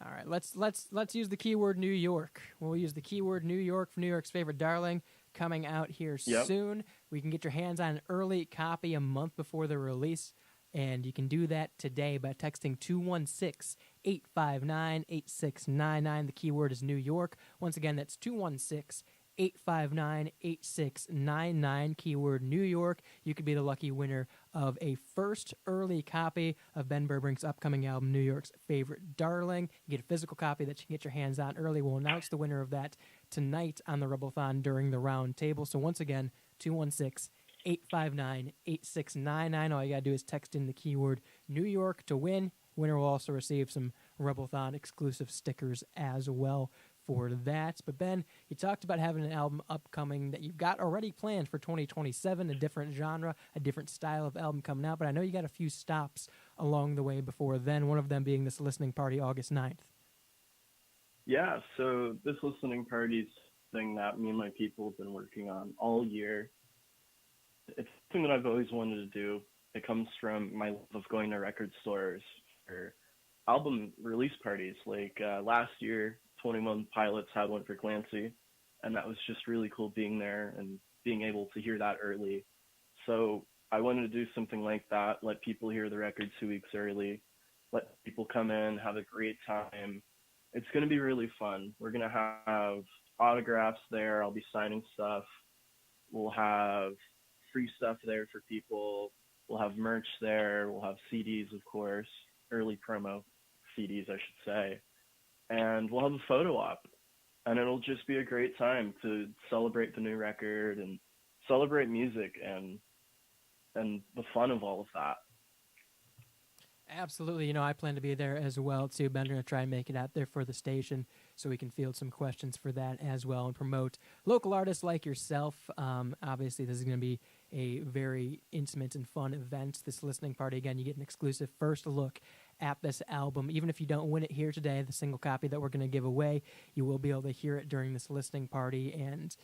All right, let's use the keyword New York. We'll use the keyword New York for New York's Favorite Darling, coming out here
Yep.
soon. We can get your hands on an early copy a month before the release, and you can do that today by texting 216-859-8699. The keyword is New York. Once again, that's 216-859-8699, keyword New York. You could be the lucky winner of a first early copy of Ben Burbrink's upcoming album, New York's Favorite Darling. You get a physical copy that you can get your hands on early. We'll announce the winner of that tonight on the Rebelthon during the round table. So once again, 216-859-8699. All you got to do is text in the keyword New York to win. Winner will also receive some Rebelthon exclusive stickers as well for that. But Ben, you talked about having an album upcoming that you've got already planned for 2027, a different genre, a different style of album coming out, but I know you got a few stops along the way before then, one of them being this listening party August 9th.
Yeah, so this listening party is something that me and my people have been working on all year. It's something that I've always wanted to do. It comes from my love of going to record stores for album release parties. Like last year, 21 Pilots had one for Clancy, and that was just really cool being there and being able to hear that early. So I wanted to do something like that, let people hear the record 2 weeks early, let people come in, have a great time. It's going to be really fun. We're going to have autographs there. I'll be signing stuff. We'll have free stuff there for people. We'll have merch there. We'll have CDs, of course, early promo CDs, I should say. And we'll have a photo op, and it'll just be a great time to celebrate the new record and celebrate music and the fun of all of that.
Absolutely. You know, I plan to be there as well, too. Ben, going to try and make it out there for the station so we can field some questions for that as well and promote local artists like yourself. Obviously, this is going to be a very intimate and fun event, this listening party. Again, you get an exclusive first look at this album. Even if you don't win it here today, the single copy that we're going to give away, you will be able to hear it during this listening party. And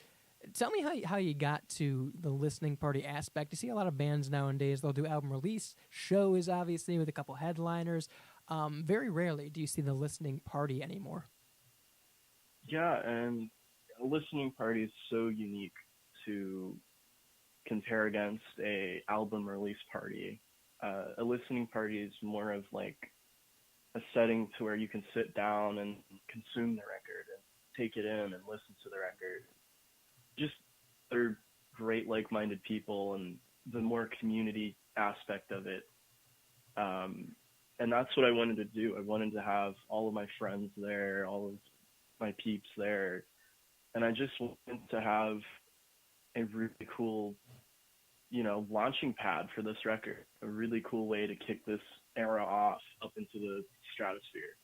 tell me how you got to the listening party aspect. You see a lot of bands nowadays, they'll do album release shows, obviously, with a couple headliners. Very rarely do you see the listening party anymore.
Yeah, and a listening party is so unique to compare against a album release party. A listening party is more of like a setting to where you can sit down and consume the record and take it in and listen to the record. Just they're great like-minded people and the more community aspect of it. And that's what I wanted to do. I wanted to have all of my friends there, all of my peeps there. And I just wanted to have a really cool, launching pad for this record, a really cool way to kick this era off up into the stratosphere.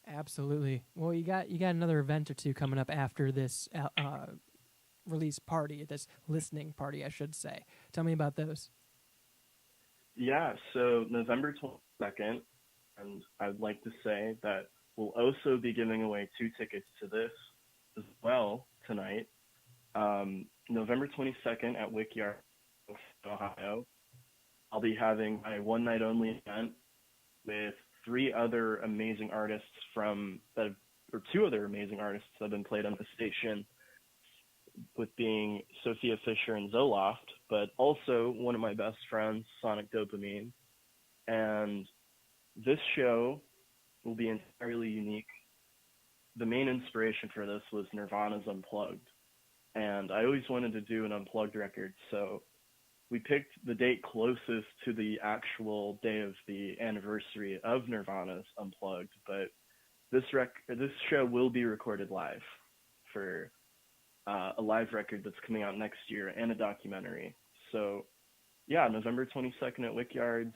Absolutely. Well, you got another event or two coming up after this release party, this listening party, I should say. Tell me about those.
Yeah, so November 22nd, and I'd like to say that we'll also be giving away 2 tickets to this as well tonight. November 22nd at Wickyard, Ohio. I'll be having a one-night-only event with 2 other amazing artists that have been played on the station, with being Sophia Fisher and Zoloft, but also one of my best friends, Sonic Dopamine. And this show will be entirely unique. The main inspiration for this was Nirvana's Unplugged. And I always wanted to do an Unplugged record, so we picked the date closest to the actual day of the anniversary of Nirvana's Unplugged, but this show will be recorded live for a live record that's coming out next year and a documentary. So, yeah, November 22nd at Wickyards.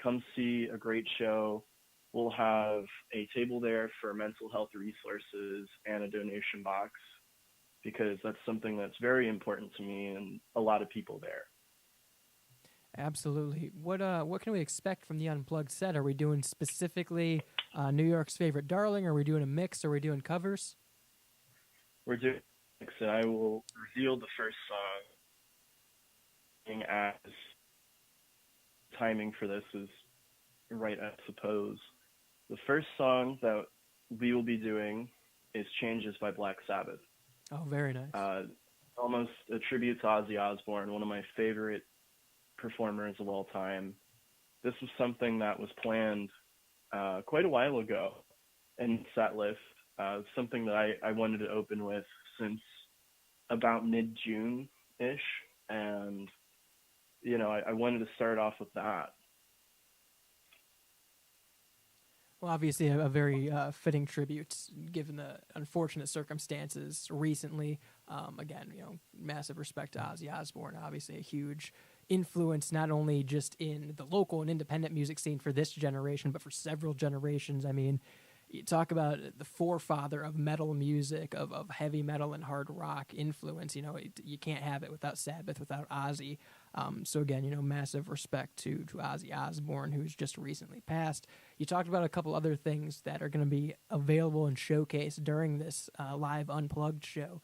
Come see a great show. We'll have a table there for mental health resources and a donation box, because that's something that's very important to me and a lot of people there.
Absolutely. What can we expect from the Unplugged set? Are we doing specifically New York's Favorite Darling? Are we doing a mix? Are we doing covers?
We're doing a mix, and I will reveal the first song as timing for this is right, I suppose. The first song that we will be doing is Changes by Black Sabbath.
Oh, very nice.
Almost a tribute to Ozzy Osbourne, one of my favorite performers of all time. This was something that was planned quite a while ago in set list. Something that I wanted to open with since about mid-June-ish. And, you know, I wanted to start off with that.
Well, obviously, a very fitting tribute given the unfortunate circumstances recently. Again, you know, massive respect to Ozzy Osbourne. Obviously, a huge influence not only just in the local and independent music scene for this generation, but for several generations. I mean, you talk about the forefather of metal music, of heavy metal and hard rock influence. You know, you can't have it without Sabbath, without Ozzy. So again, you know, massive respect to Ozzy Osbourne, who's just recently passed. You talked about a couple other things that are going to be available and showcased during this live Unplugged show.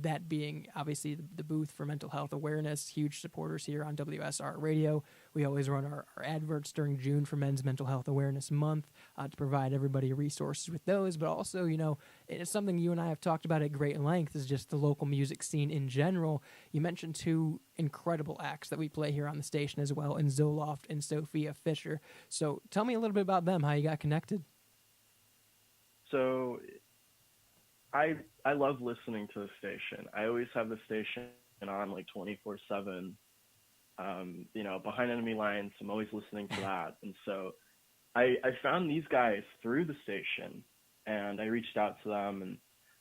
That being obviously the booth for mental health awareness, huge supporters here on WSR Radio. We always run our adverts during June for Men's Mental Health Awareness Month to provide everybody resources with those, but also, you know, it's something you and I have talked about at great length is just the local music scene in general. You mentioned two incredible acts that we play here on the station as well, in Zoloft and Sophia Fisher. So tell me a little bit about them, how you got connected.
So I love listening to the station. I always have the station on like 24/7. You know, Behind Enemy Lines, I'm always listening to that. And so I found these guys through the station, and I reached out to them, and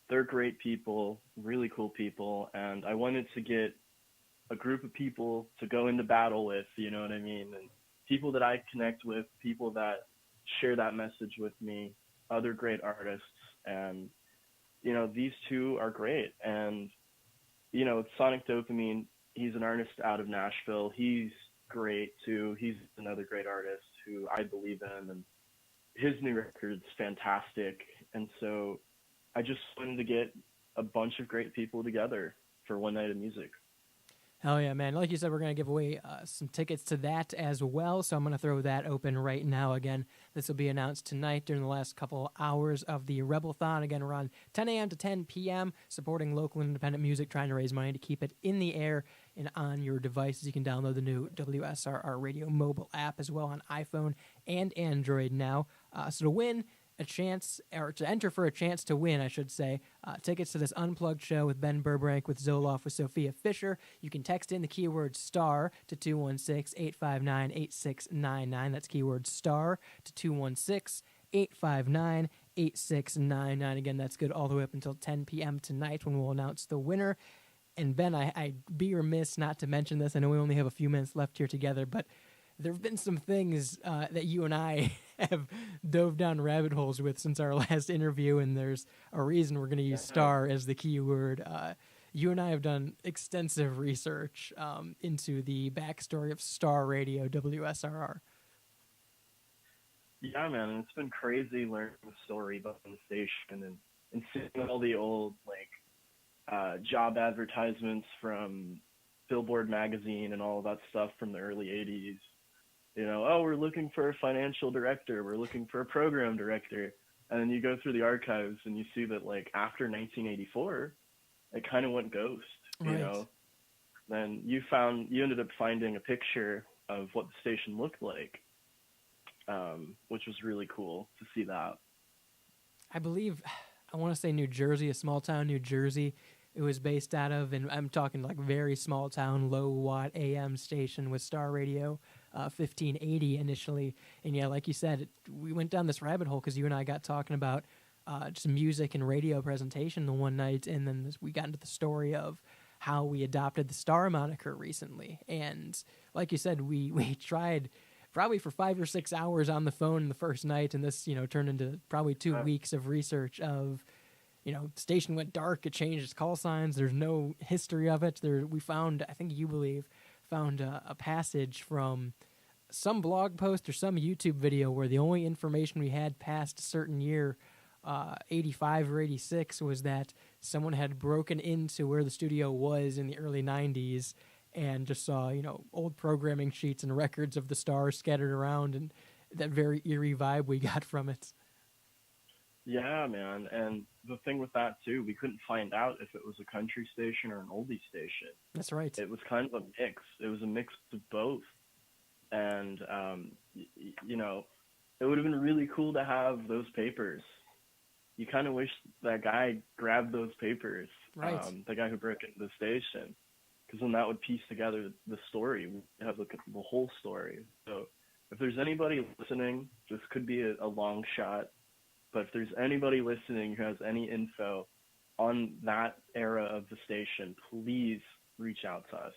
they're great people, really cool people, and I wanted to get a group of people to go into battle with, you know what I mean? And people that I connect with, people that share that message with me, other great artists, and you know, these two are great. And, you know, Sonic Dopamine, he's an artist out of Nashville. He's great, too. He's another great artist who I believe in, and his new record's fantastic. And so I just wanted to get a bunch of great people together for one night of music.
Hell yeah, man. Like you said, we're going to give away some tickets to that as well, so I'm going to throw that open right now. Again, this will be announced tonight during the last couple hours of the Rebelthon. Again, we're on 10 a.m. to 10 p.m., supporting local and independent music, trying to raise money to keep it in the air and on your devices. You can download the new WSRR Radio mobile app as well on iPhone and Android now. So to win a chance, or to enter for a chance to win, I should say, tickets to this Unplugged show with Ben Burbank, with Zoloft, with Sophia Fisher. You can text in the keyword STAR to 216-859-8699. That's keyword STAR to 216-859-8699. Again, that's good all the way up until 10 p.m. tonight when we'll announce the winner. And Ben, I'd be remiss not to mention this. I know we only have a few minutes left here together, but there have been some things that you and I have dove down rabbit holes with since our last interview, and there's a reason we're going to use STAR as the keyword. You and I have done extensive research into the backstory of Star Radio, WSRR.
Yeah, man, and it's been crazy learning the story behind the station and seeing all the old, like, job advertisements from Billboard magazine and all of that stuff from the early 80s. You know, oh, we're looking for a financial director, we're looking for a program director. And then you go through the archives and you see that, like, after 1984, it kind of went ghost, you know? Then you ended up finding a picture of what the station looked like, which was really cool to see that.
I believe, I want to say New Jersey, a small town, New Jersey, it was based out of, and I'm talking like very small town, low watt AM station with Star Radio 1580 initially. And yeah, like you said, we went down this rabbit hole because you and I got talking about just music and radio presentation the one night, and then we got into the story of how we adopted the Star moniker recently. And like you said, we tried probably for 5 or 6 hours on the phone the first night, and this, you know, turned into probably 2 weeks of research of, you know, station went dark, it changed its call signs, there's no history of it. We found, I think you found a passage from some blog post or some YouTube video where the only information we had past a certain year, 85 or 86, was that someone had broken into where the studio was in the early 90s and just saw, you know, old programming sheets and records of the Stars scattered around, and that very eerie vibe we got from it.
Yeah, man. And the thing with that too, we couldn't find out if it was a country station or an oldie station.
That's right.
It was kind of a mix. It was a mix of both. And you know, it would have been really cool to have those papers. You kind of wish that guy grabbed those papers,
Right.
The guy who broke into the station, because then that would piece together the story. We'd have the whole story. So if there's anybody listening, this could be a long shot, but if there's anybody listening who has any info on that era of the station, please reach out to us.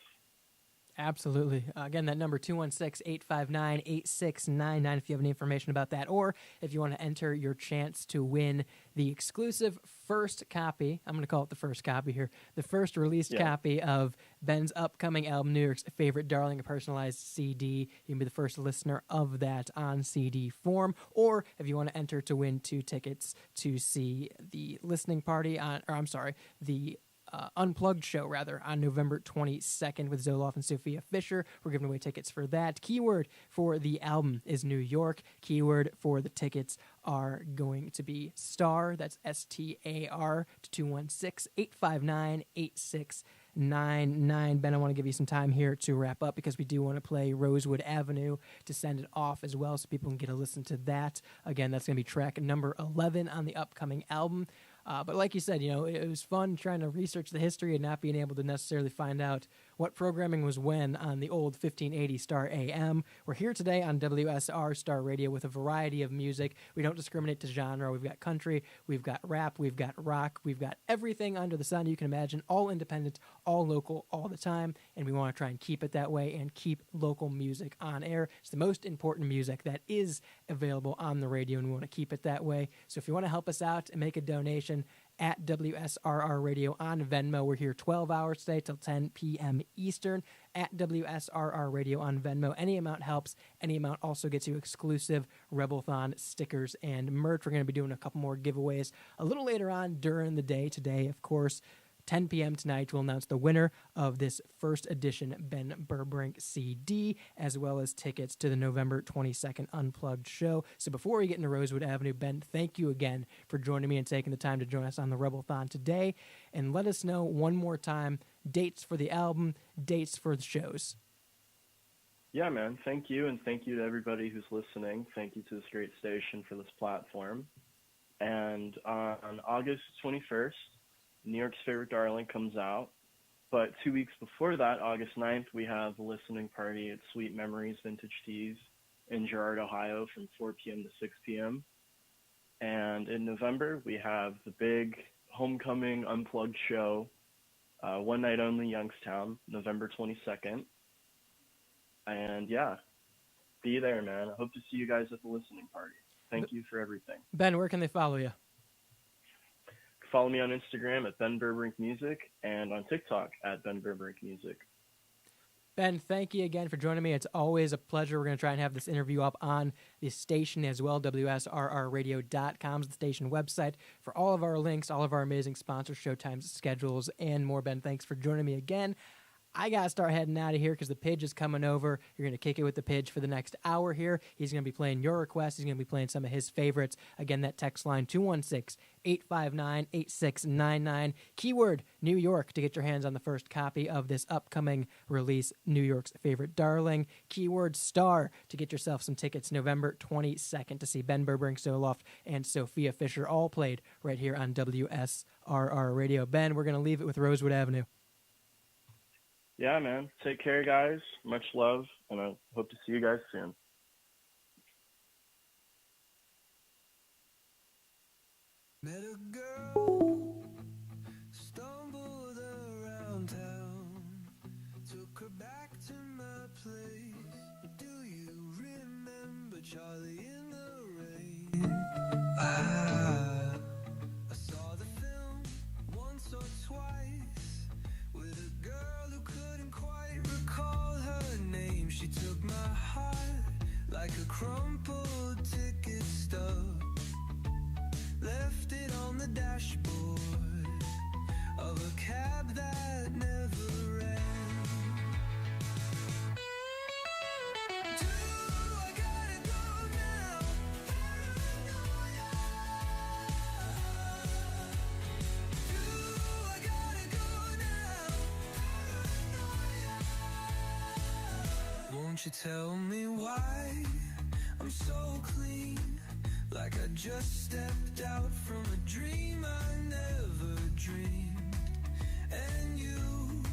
Absolutely. Again, that number 216-859-8699 if you have any information about that, or if you want to enter your chance to win the exclusive first copy, I'm going to call it the first copy here, the first released copy of Ben's upcoming album, New York's Favorite Darling, a personalized CD. You can be the first listener of that on CD form, or if you want to enter to win 2 tickets to see the listening party the Unplugged show, rather, on November 22nd with Zoloff and Sophia Fisher. We're giving away tickets for that. Keyword for the album is New York. Keyword for the tickets are going to be STAR. That's STAR to 216-859-8699. Ben, I want to give you some time here to wrap up because we do want to play Rosewood Avenue to send it off as well so people can get a listen to that. Again, that's going to be track number 11 on the upcoming album. But like you said, you know, it was fun trying to research the history and not being able to necessarily find out what programming was when on the old 1580 Star AM. We're here today on WSR Star Radio with a variety of music. We don't discriminate to genre. We've got country, we've got rap, we've got rock, we've got everything under the sun you can imagine, all independent, all local, all the time. And we want to try and keep it that way and keep local music on air. It's the most important music that is available on the radio, and we want to keep it that way. So if you want to help us out and make a donation, at WSRR Radio on Venmo. We're here 12 hours today till 10 p.m. Eastern at WSRR Radio on Venmo. Any amount helps. Any amount also gets you exclusive Rebelthon stickers and merch. We're going to be doing a couple more giveaways a little later on during the day today, of course. 10 p.m. tonight, we'll announce the winner of this first edition Ben Burbrink CD, as well as tickets to the November 22nd Unplugged show. So before we get into Rosewood Avenue, Ben, thank you again for joining me and taking the time to join us on the Rebelthon today. And let us know one more time dates for the album, dates for the shows.
Yeah, man. Thank you, and thank you to everybody who's listening. Thank you to this great station for this platform. And on August 21st, New York's Favorite Darling comes out. But 2 weeks before that, August 9th, we have a listening party at Sweet Memories Vintage Teas in Girard, Ohio from 4 p.m. to 6 p.m. And in November, we have the big Homecoming Unplugged show, one night only, Youngstown, November 22nd. And yeah, be there, man. I hope to see you guys at the listening party. Thank you for everything.
Ben, where can they follow you?
Follow me on Instagram at Ben Burbrink Music and on TikTok at Ben Burbrink Music.
Ben, thank you again for joining me. It's always a pleasure. We're going to try and have this interview up on the station as well. WSRRradio.com is the station website for all of our links, all of our amazing sponsors, showtimes, schedules, and more. Ben, thanks for joining me again. I got to start heading out of here because the Pidge is coming over. You're going to kick it with the Pidge for the next hour here. He's going to be playing your requests. He's going to be playing some of his favorites. Again, that text line, 216-859-8699. Keyword, New York, to get your hands on the first copy of this upcoming release, New York's Favorite Darling. Keyword, STAR, to get yourself some tickets November 22nd to see Ben Burbrink, Zoloff, and Sophia Fisher, all played right here on WSRR Radio. Ben, we're going to leave it with Rosewood Avenue.
Yeah, man. Take care, guys. Much love, and I hope to see you guys soon.
Met a girl, stumbled around town, took her back to my place. Do you remember Charlie in the Rain? I saw the film once or twice with a girl who couldn't quite recall her name. She took my heart like a crumpled ticket stub, left it on the dashboard of a cab that never ran. Do I gotta go now? Won't you tell me why I'm so clean? Like I just stepped out from a dream I never dreamed. And you,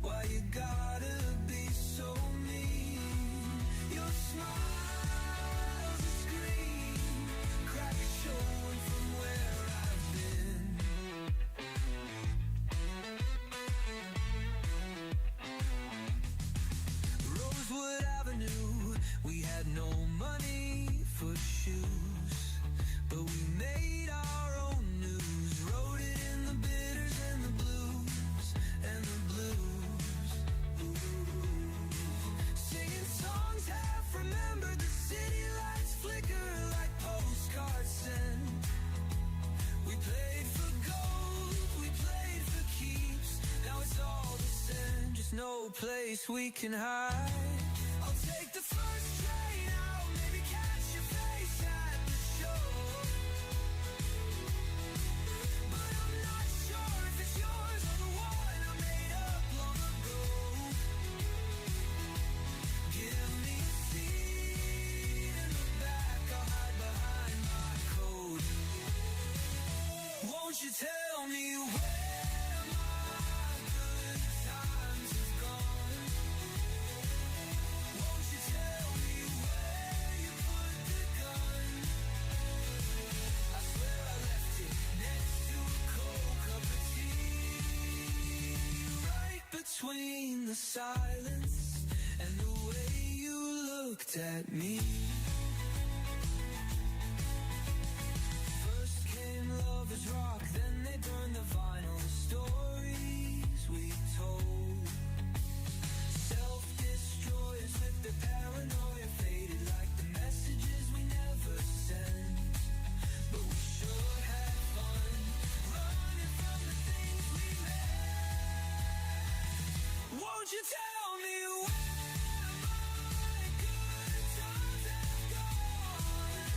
why you gotta be so mean? Your smile's a scream, cracks showing from where I've been. Rosewood Avenue, we had no money for shoes, but we made our own news, wrote it in the bitters and the blues, and the blues. Singing songs, half remembered, the city lights flicker like postcards sent. We played for gold, we played for keeps, now it's all the same, just no place we can hide. I'll take the first train out, maybe catch your face at the show, but I'm not sure if it's yours or the one I made up long ago. Give me a seat in the back, I'll hide behind my coat. Won't you tell me where my good times have gone? Won't you tell me where you put the gun? I swear I left it next to a cold cup of tea, right between the silence and the way you looked at me. First came Lovers Rock, then they burned the vinyl, the stories we told. Self-destroyers with their paranoia faded like the messages we never sent. But we sure had fun, running from the things we met. Won't you tell me where my good times have gone?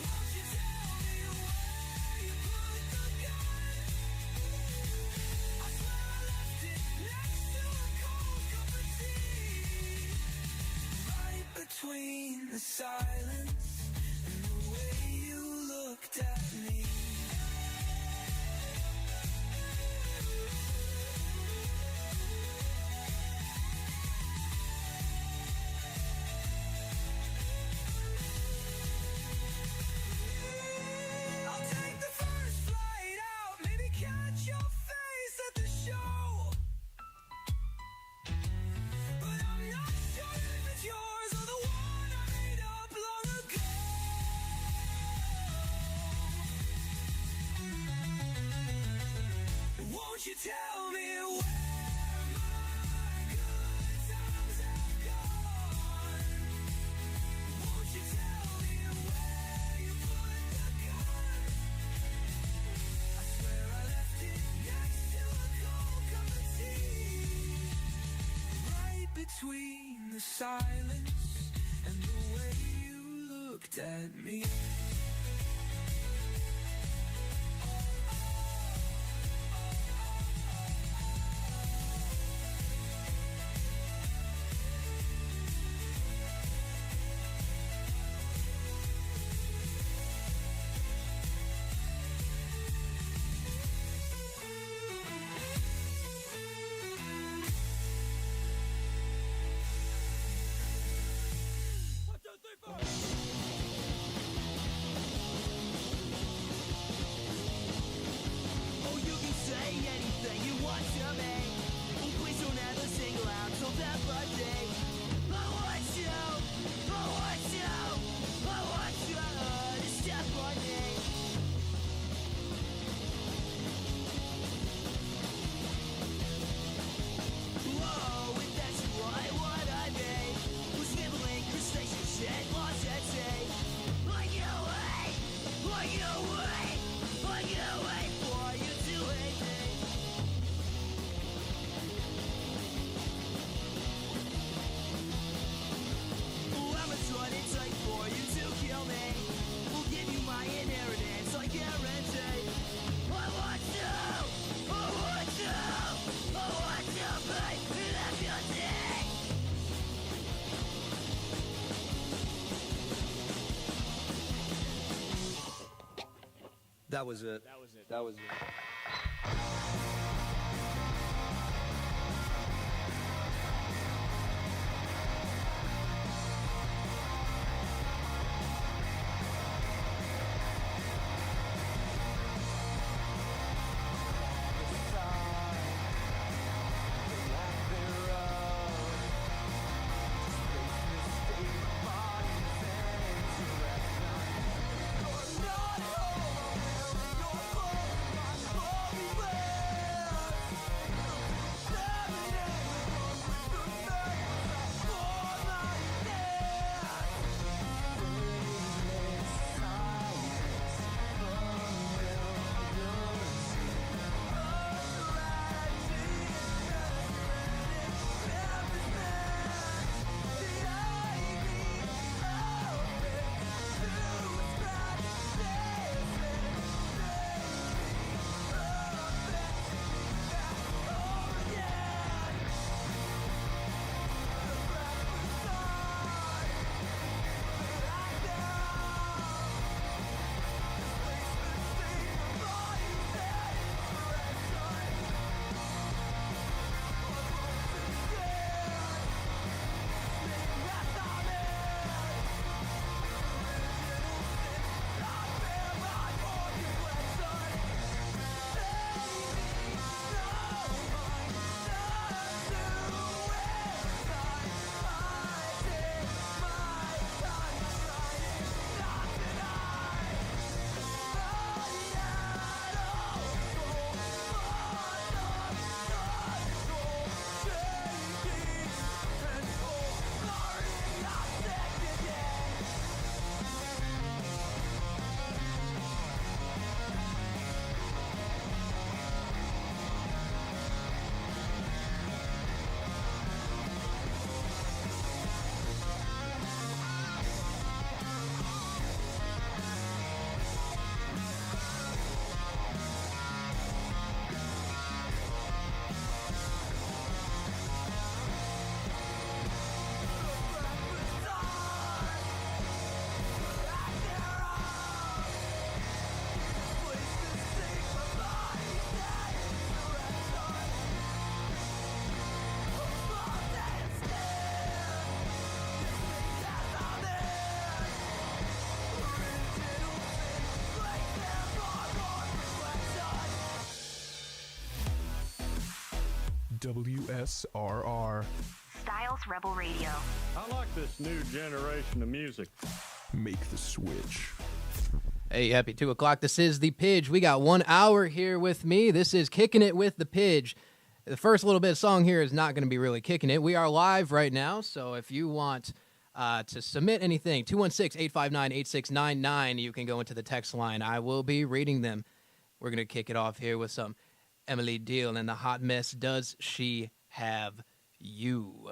Won't you tell me where you put the gun? I swear I left it next to a cold cup of tea, right between the silence and the way you looked at me. I'll take the first flight out, maybe catch your face at the show, but I'm not sure if it's yours or the one I made up long ago. Won't you tell me where my good times have gone? Won't you tell me where you put the gun? I swear I left it next to a cold cup of tea, right between the silence and the way you looked at me.
Oh, you can say anything you want to me. Oh, please don't ever single out till that birthday. I want you, I want you, I want you to step on me. Whoa, if that's who I want I be, who's sniveling crustacean shit, lost at sea. I can't wait, I can't wait, I can't wait for you to hate me. Ooh, I'ma try to take for you to kill me. We'll give you my inheritance, I guarantee. I want to, I want to, I want to be left your day.
That was it. That was it.
WSRR.
Styles Rebel Radio.
I like this new generation of music.
Make the switch.
Hey, happy 2 o'clock. This is The Pidge. We got 1 hour here with me. This is Kicking It with The Pidge. The first little bit of song here is not going to be really kicking it. We are live right now, so if you want to submit anything, 216-859-8699, you can go into the text line. I will be reading them. We're going to kick it off here with some Emily Deal and the Hot Mess, Does She Have You?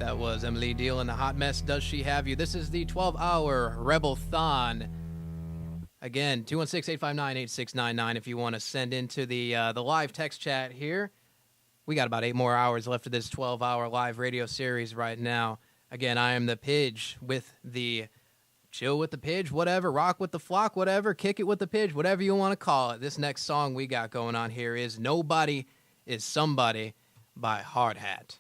That was Emily Deal and the Hot Mess, Does She Have You? This is the 12-hour Rebelthon. Again, 216-859-8699 if you want to send into the live text chat here. We got about 8 more hours left of this 12-hour live radio series right now. Again, I am the Pidge with the chill with the Pidge, whatever, rock with the flock, whatever, kick it with the Pidge, whatever you want to call it. This next song we got going on here is Nobody Is Somebody by Hard Hat.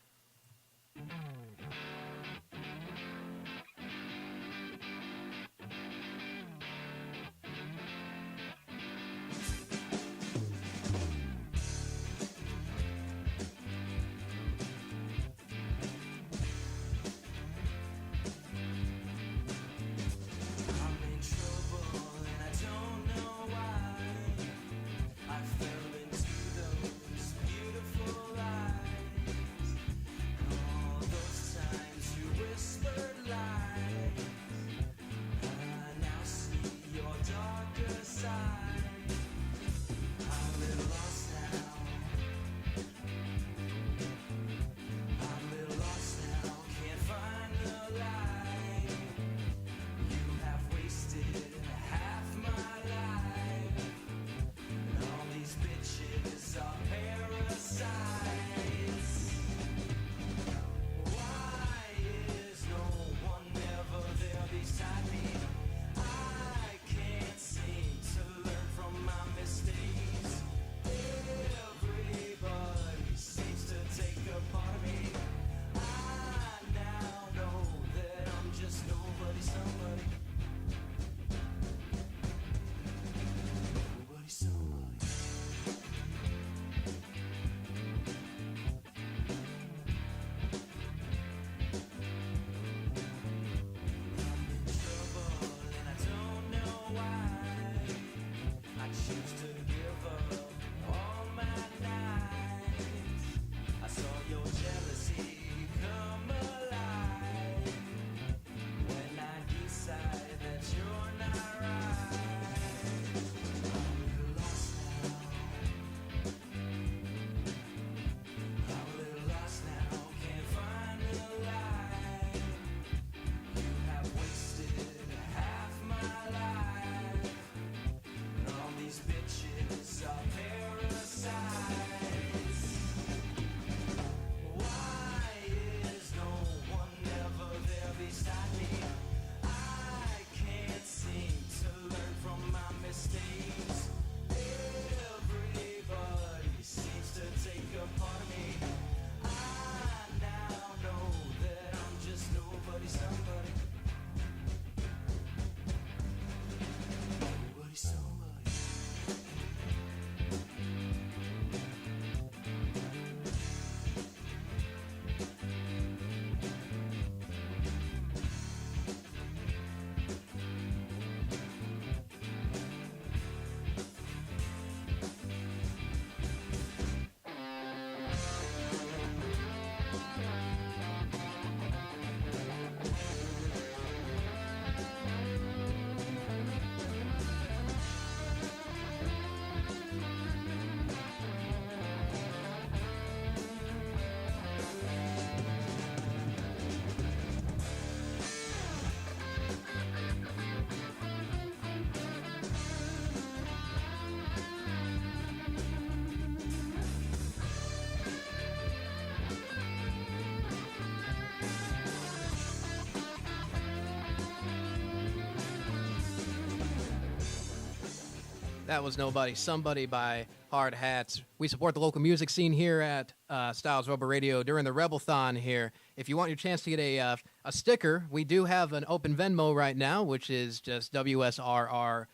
That was Nobody Somebody by Hard Hats. We support the local music scene here at Styles Rubber Radio during the Rebelthon here. If you want your chance to get a sticker, we do have an open Venmo right now, which is just WSRR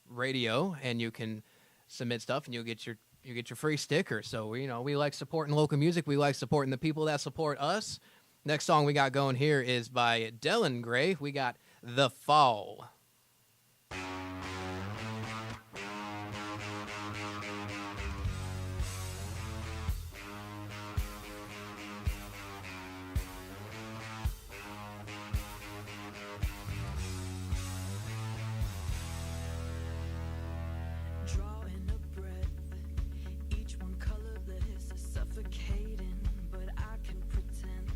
Radio, and you can submit stuff and you get your free sticker. So we like supporting local music. We like supporting the people that support us. Next song we got going here is by Dylan Gray. We got The Fall.
Suffocating, but I can pretend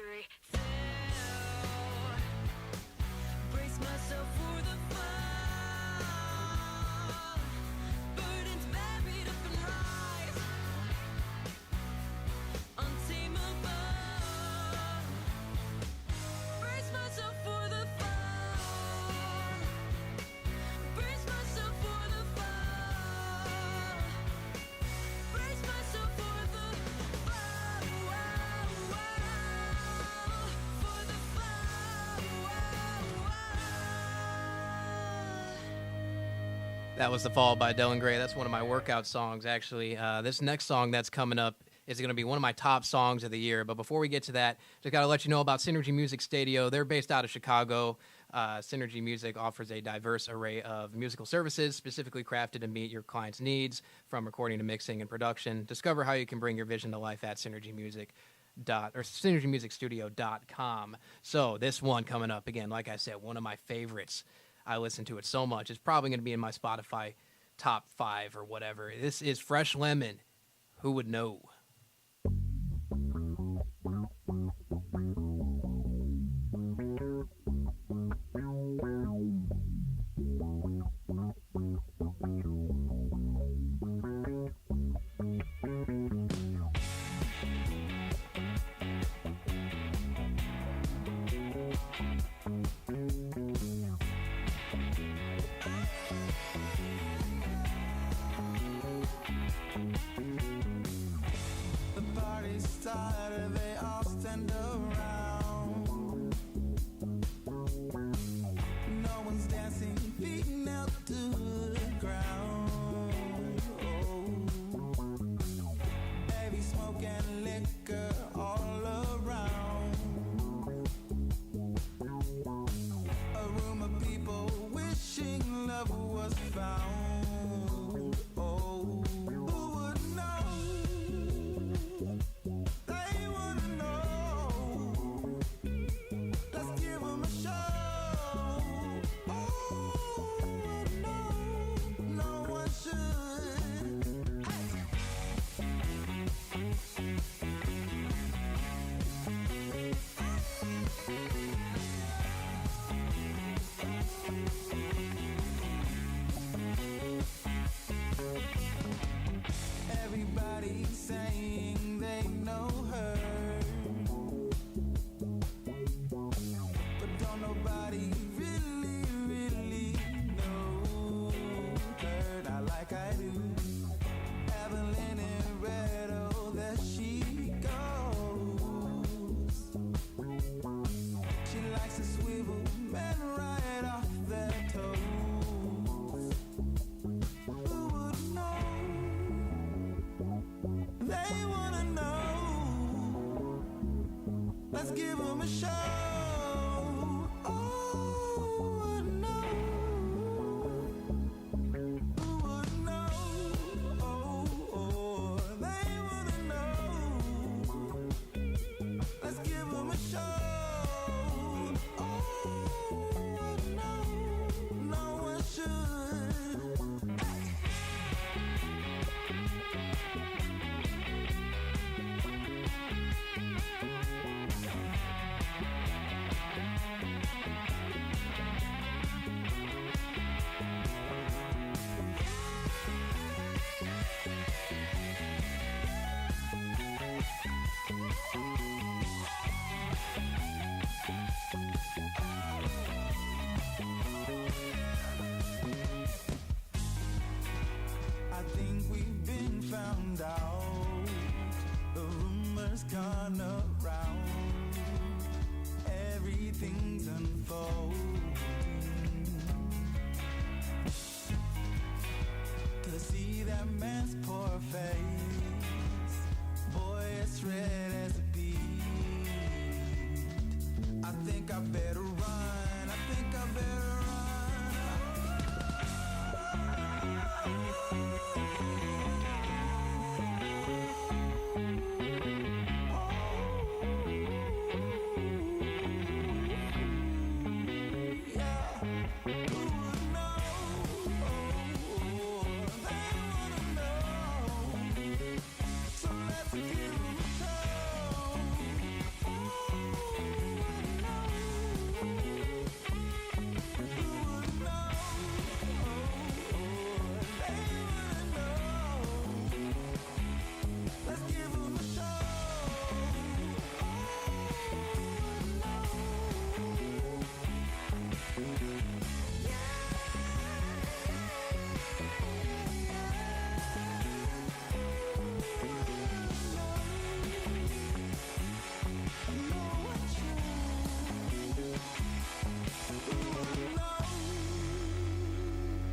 3. Fail. Brace myself for the fall. Burdens buried up and rise. Untamable. Brace myself for the fall. Brace myself for the fall. Brace myself for the fall. For the
That was The Fall by Dylan Gray. That's one of my workout songs, actually. This next song that's coming up is going to be one of my top songs of the year. But before we get to that, just got to let you know about Synergy Music Studio. They're based out of Chicago. Synergy Music offers a diverse array of musical services specifically crafted to meet your clients' needs, from recording to mixing and production. Discover how you can bring your vision to life at synergymusicstudio.com. So this one coming up, again, like I said, one of my favorites. I listen to it so much. It's probably going to be in my Spotify top 5 or whatever. This is Fresh Lemon. Who would know?
The party's started, they all stand around. No one's dancing, feet knelt to the ground. Oh. Heavy smoke and liquor all around. A room of people wishing love was found. Oh, who would know? They wanna know. Let's give 'em a show. Oh, no, no one should. Everybody saying they know her, but don't nobody really, really know her. Not like I do. Evelyn in red, oh, there she goes. She likes to swivel men right off their toes. Who would know? They wanna know. Let's give 'em a show. Oh, no. Who would know? Oh, oh, they wanna know. Let's give 'em a show. Oh, no, no one should.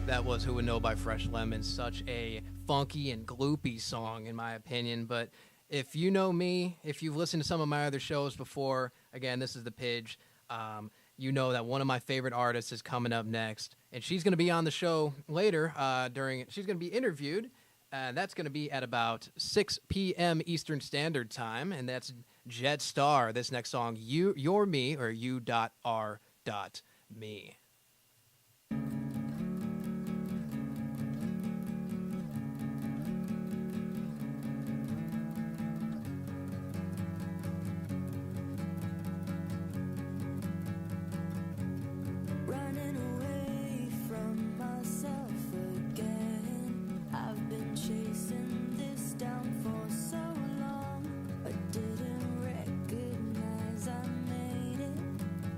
That was Who Would Know by Fresh Lemon. Such a funky and gloopy song, in my opinion. But if you know me, if you've listened to some of my other shows before, again, this is The Pidge. You know that one of my favorite artists is coming up next. And she's going to be on the show later. She's going to be interviewed. That's going to be at about 6 p.m. Eastern Standard Time. And that's Jet Star. This next song, You're Me, or You.R.Me.
Running away from myself again. I've been chasing this down for so long. I didn't recognize I made it.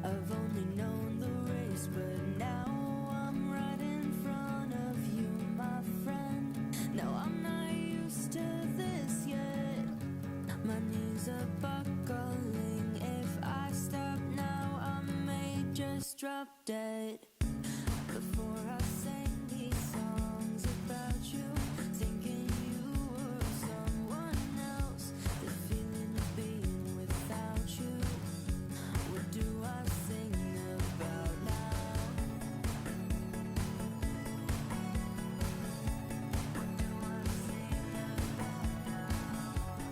I've only known the race, but now I'm right in front of you, my friend. No, I'm not used to this yet. My knees are buckling. If I stop now, I may just drop dead. Before I sang these songs about you, thinking you were someone else, the feeling of being without you. What do I sing about now? What do I sing about now?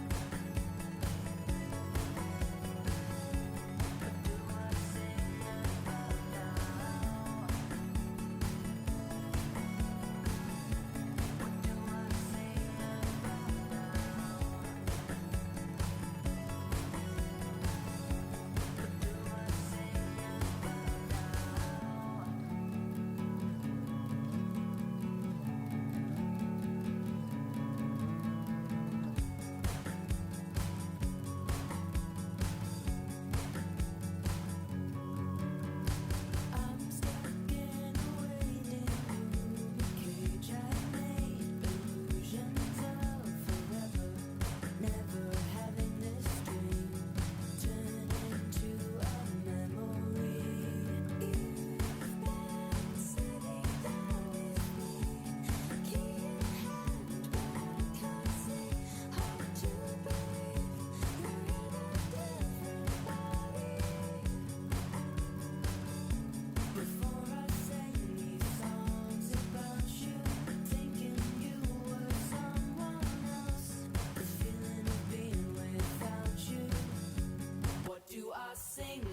What do I sing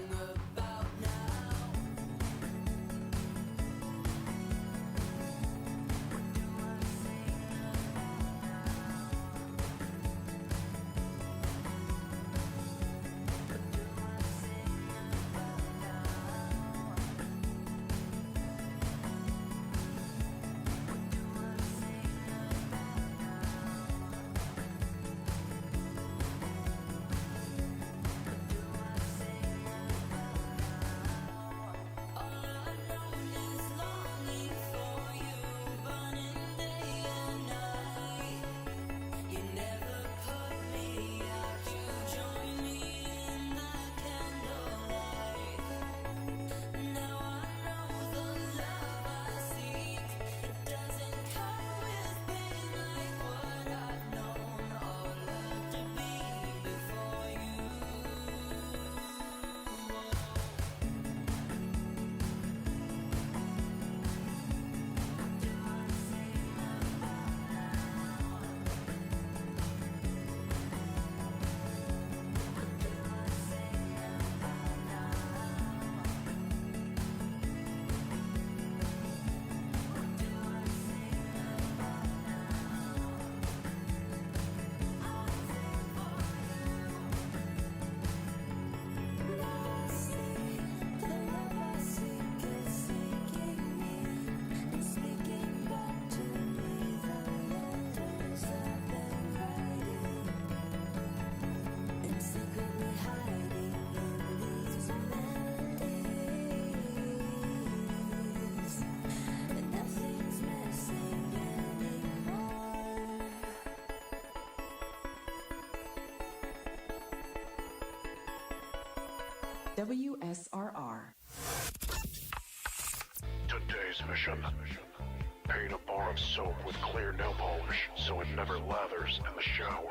about now?
WSRR.
Today's mission. paint a bar of soap with clear nail polish so it never lathers in the shower.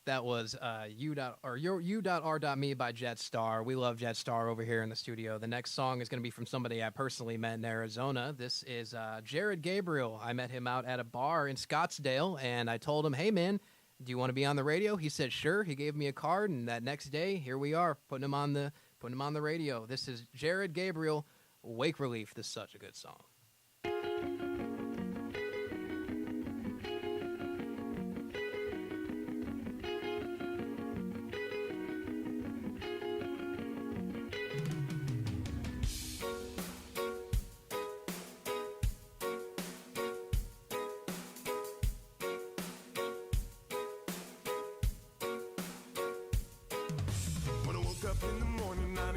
That was U.R.Me by Jetstar. We love Jetstar over here in the studio. The next song is going to be from somebody I personally met in Arizona. This is Jared Gabriel. I met him out at a bar in Scottsdale, and I told him, hey, man, do you want to be on the radio? He said, sure. He gave me a card, and that next day, here we are, putting him on the radio. This is Jared Gabriel, Wake Relief. This is such a good song.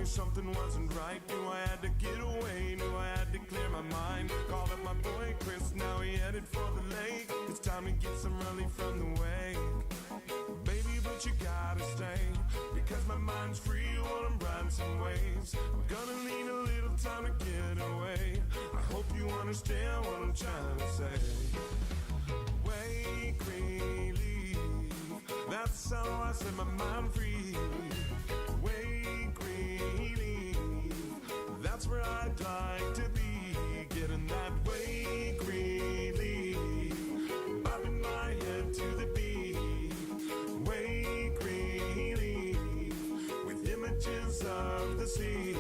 Something wasn't right, knew I had to get away, knew I had to clear my mind. Called up my boy Chris, now he headed for the lake. It's time to get some relief from the wake. Baby, but you gotta stay, because my mind's free while I'm riding some waves. I'm gonna need a little time to get away. I hope you understand what I'm trying to say. Wake relief, that's how I set my mind free. That's where I'd like to be, getting that wake relief, bobbing my head to the beat. Wake relief, with images of the sea.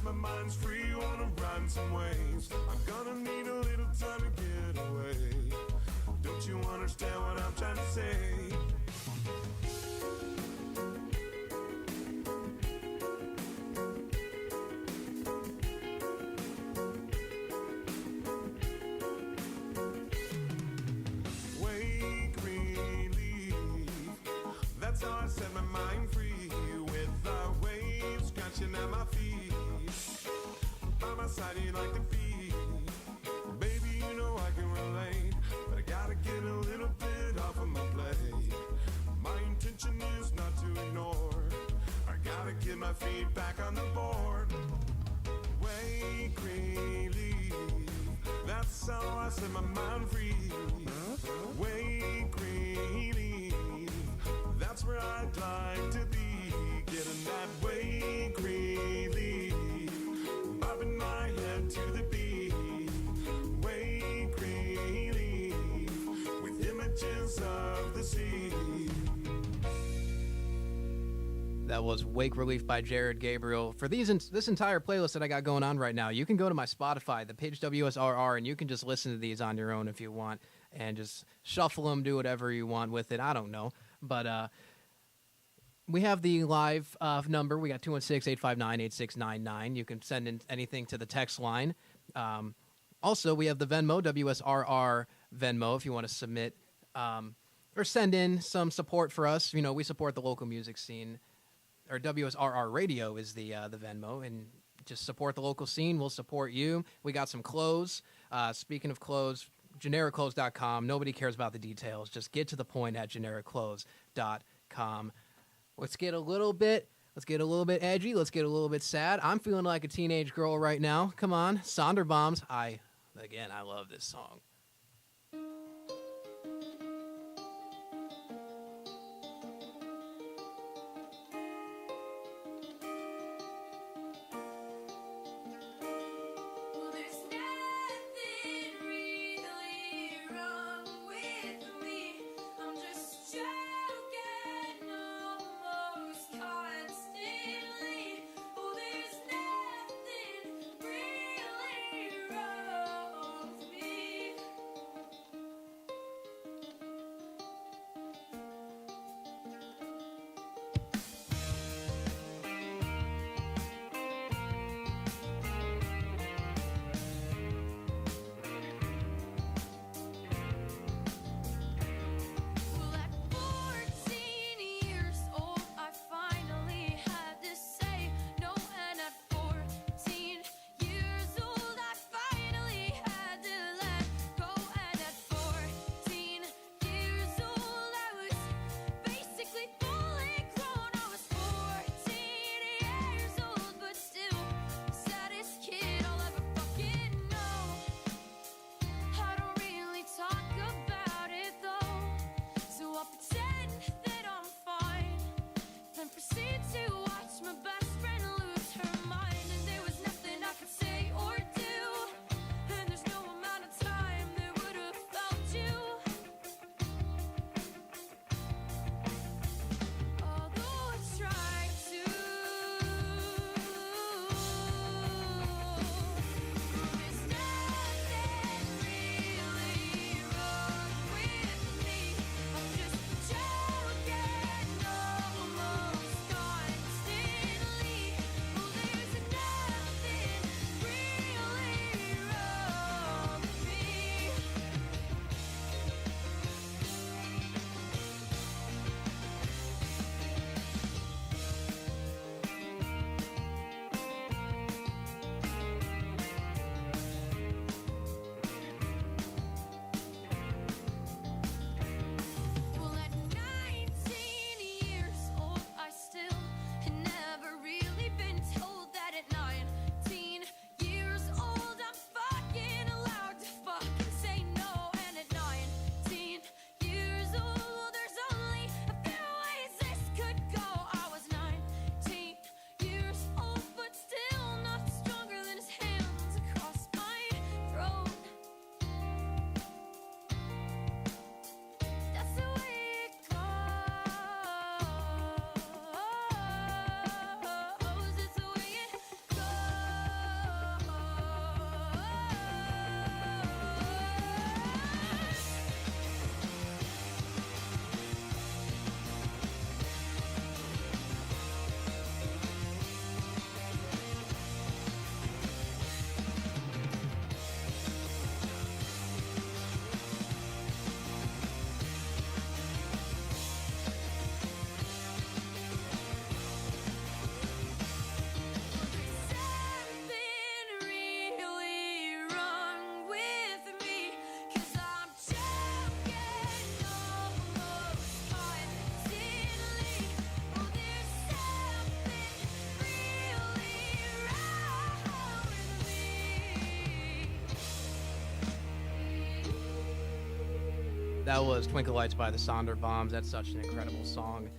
My mind's free when I'm riding some waves. I'm gonna need a little time to get away. Don't you understand what I'm trying to say? Wake relief, that's how I set my mind free, with the waves scratching at my feet. By my side you like to be, baby, you know I can relate, but I gotta get a little bit off of my plate. My intention is not to ignore, I gotta get my feet back on the board. Wake relief, that's how I set my mind free. Wake relief, that's where I'd like to be, getting that wake relief, bobbing my head to the beat. Wake relief, with images of the sea.
That was Wake Relief by Jared Gabriel. For this entire playlist that I got going on right now, you can go to my Spotify, the page WSRR, and you can just listen to these on your own if you want, and just shuffle them, do whatever you want with it. I don't know. But we have the live number. We got 216-859-8699. You can send in anything to the text line. Also, we have the Venmo, WSRR Venmo, if you want to submit or send in some support for us. You know, we support the local music scene. Or WSRR Radio is the Venmo, and just support the local scene. We'll support you. We got some clothes. Speaking of clothes, genericClothes.com. Nobody cares about the details. Just get to the point at genericClothes.com. Let's get a little bit edgy. Let's get a little bit sad. I'm feeling like a teenage girl right now. Come on, Sonderbombs. I love this song. That was Twinkle Lights by the Sonderbombs. That's such an incredible song.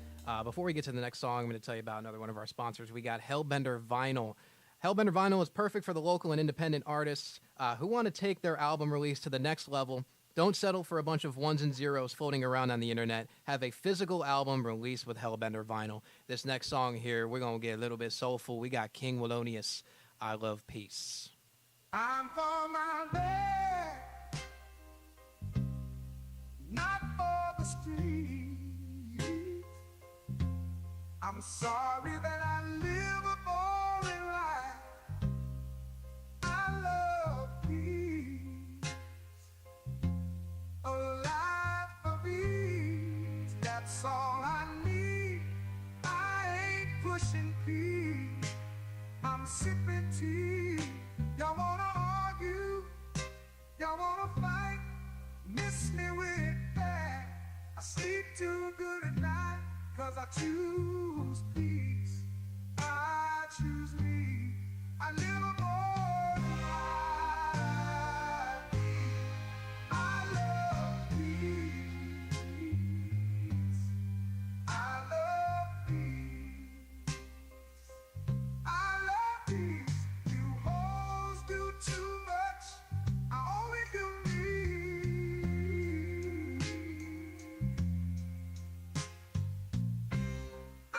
Before we get to the next song, I'm going to tell you about another one of our sponsors. We got Hellbender Vinyl. Hellbender Vinyl is perfect for the local and independent artists who want to take their album release to the next level. Don't settle for a bunch of ones and zeros floating around on the internet. Have a physical album released with Hellbender Vinyl. This next song here, we're going to get a little bit soulful. We got King Wallonius, I Love Peace.
I'm for my leg, not for the street. I'm sorry that I live a boring life. I love peace, a life of ease. That's all I need. I ain't pushing peace. I'm sipping tea. Y'all wanna argue? Y'all wanna fight? Miss me with that. I sleep too good at night, 'cause I choose peace. I choose me. I live a boring life. I love peace. I love peace. I love peace. You hoes do too much. I only do me. I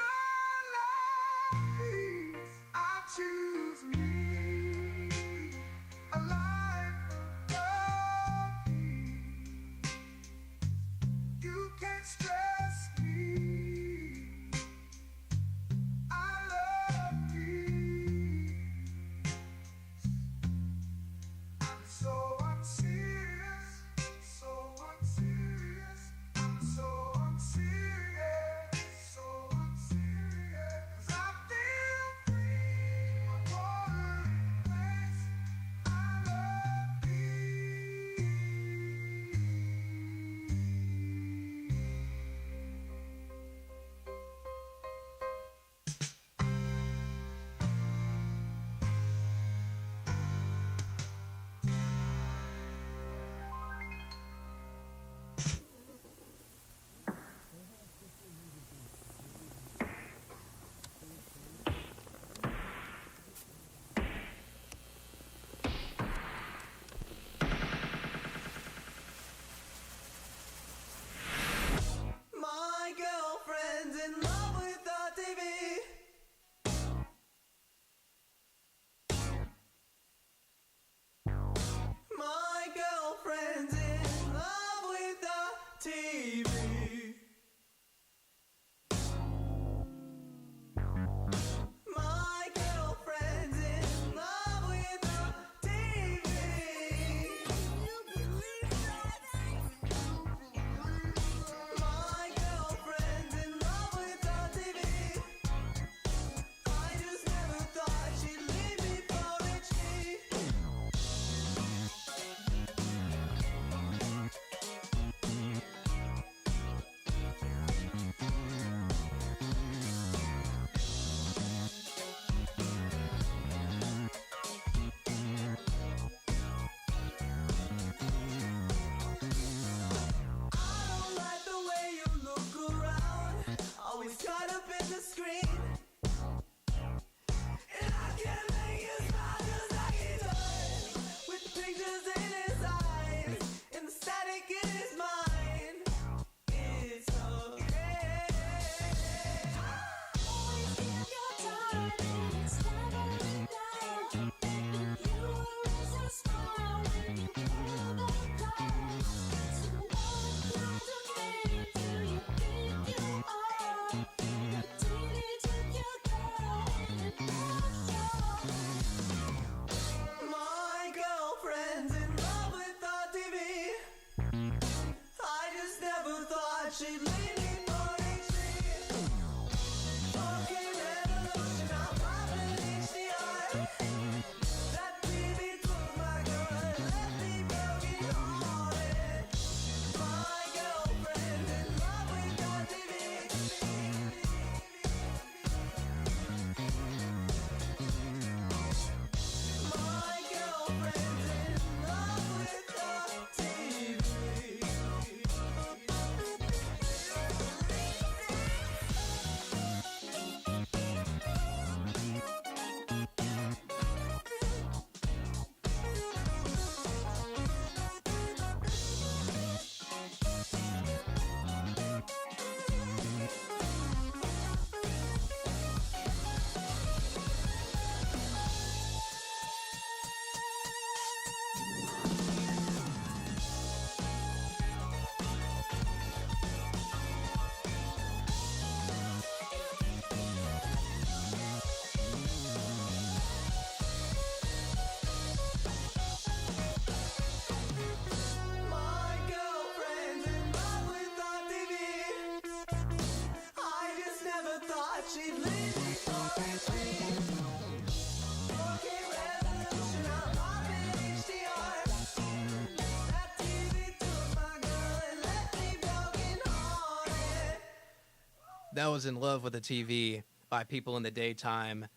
That was In Love with the TV by People in the Daytime.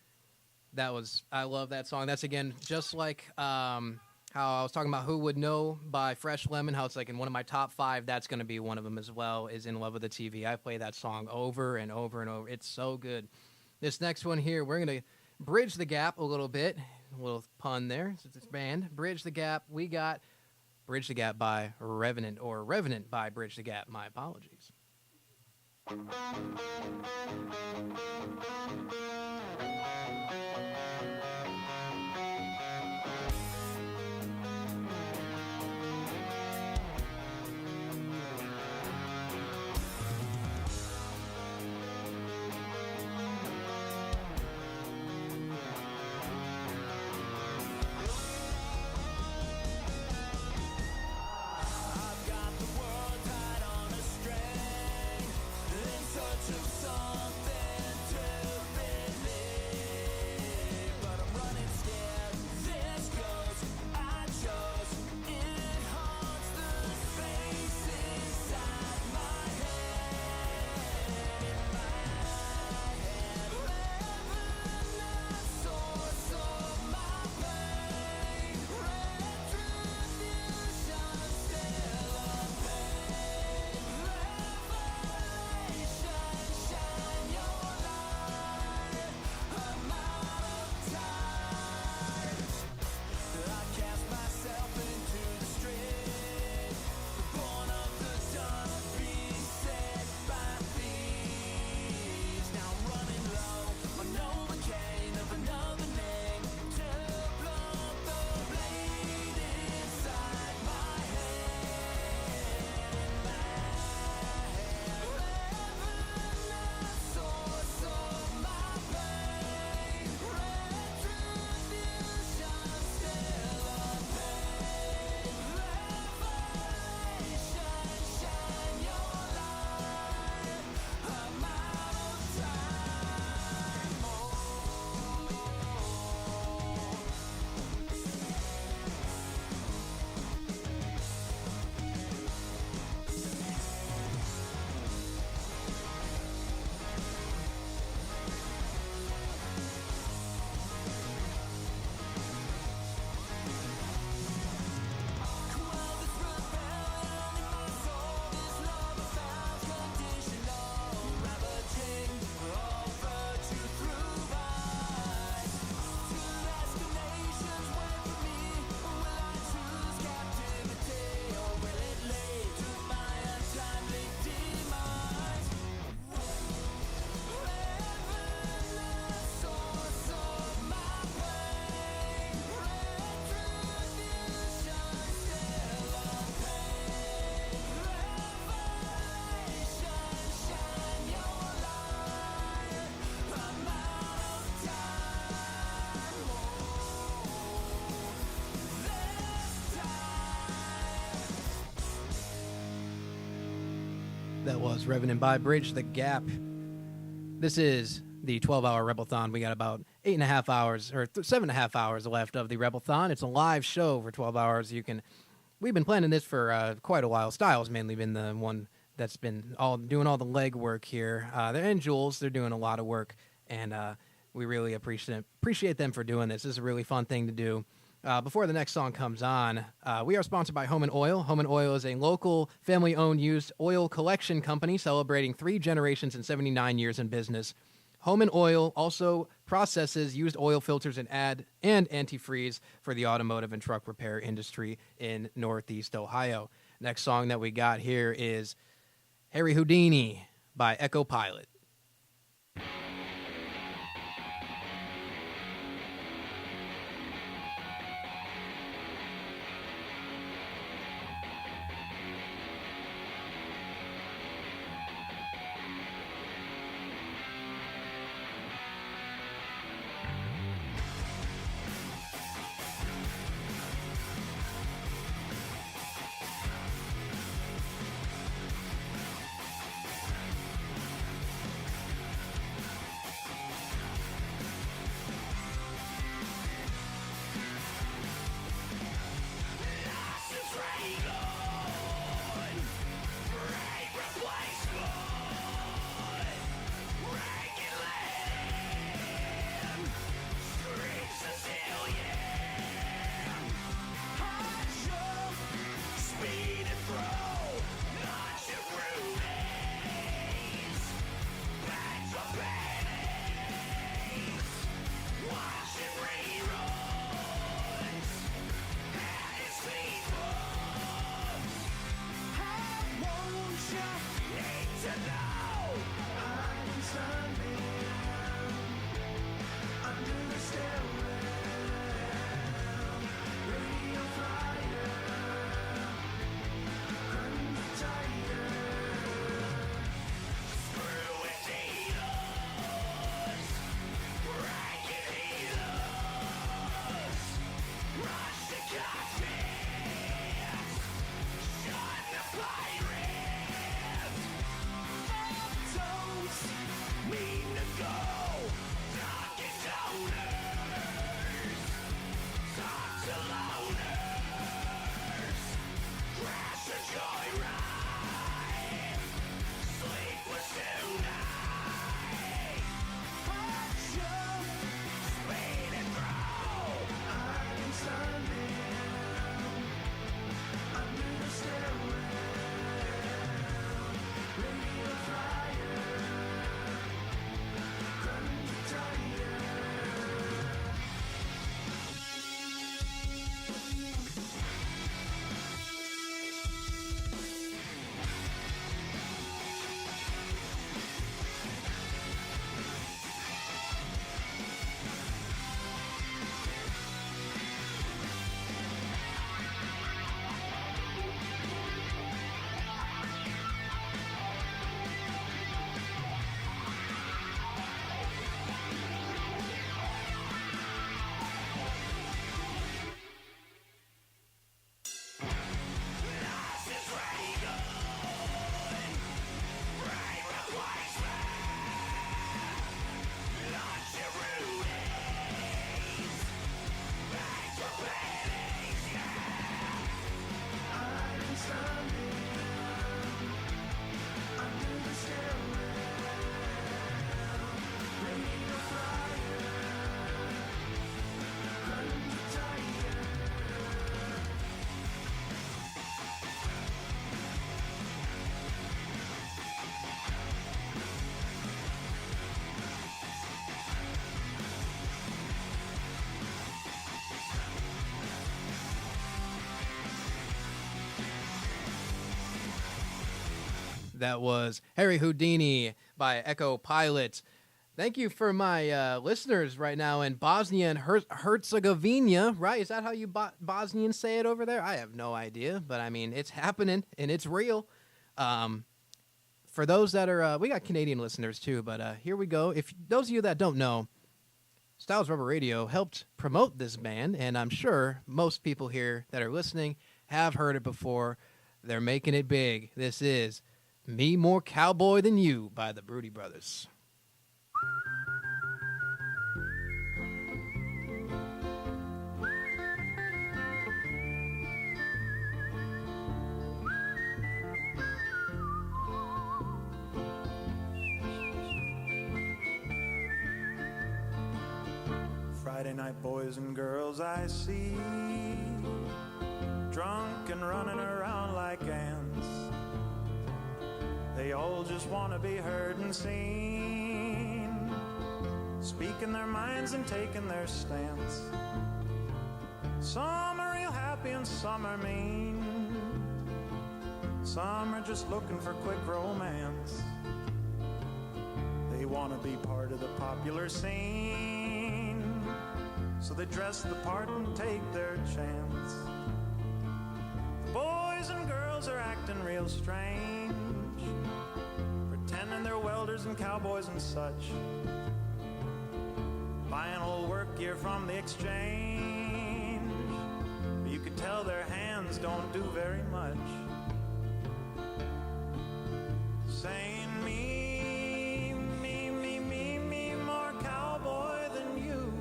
I love that song. That's, again, just like how I was talking about Who Would Know by Fresh Lemon, how it's like in one of my top 5, that's going to be one of them as well, is In Love with the TV. I play that song over and over and over. It's so good. This next one here, we're going to bridge the gap a little bit. A little pun there. It's this band. Bridge the Gap. We got Bridge the Gap by Revenant, or Revenant by Bridge the Gap. My apologies. That was Revenant by Bridge the Gap. This is the 12-hour Rebelthon. We got about 8.5 hours, or 7.5 hours left of the Rebelthon. It's a live show for 12 hours. We've been planning this for quite a while. Styles mainly been the one that's been doing all the leg work here. And Jules, they're doing a lot of work, and we really appreciate them for doing this. This is a really fun thing to do. Before the next song comes on, we are sponsored by Home and Oil. Home and Oil is a local family-owned used oil collection company celebrating 3 generations and 79 years in business. Home and Oil also processes used oil filters and antifreeze for the automotive and truck repair industry in Northeast Ohio. Next song that we got here is Harry Houdini by Echo Pilot. That was Harry Houdini by Echo Pilot. Thank you for my listeners right now in Bosnia and Herzegovina, right? Is that how you Bosnians say it over there? I have no idea, but I mean, it's happening and it's real. For those that are, we got Canadian listeners too, but here we go. If those of you that don't know, Styles Rubber Radio helped promote this band, and I'm sure most people here that are listening have heard it before. They're making it big. This is Me More Cowboy Than You by the Broody Brothers.
Friday night boys and girls I see, drunk and running around like ants. They all just want to be heard and seen, speaking their minds and taking their stance. Some are real happy and some are mean. Some are just looking for quick romance. They want to be part of the popular scene, so they dress the part and take their chance. The boys and girls are acting real strange, pretending they're welders and cowboys and such, buying old work gear from the exchange, but you could tell their hands don't do very much. Saying me, more cowboy than you.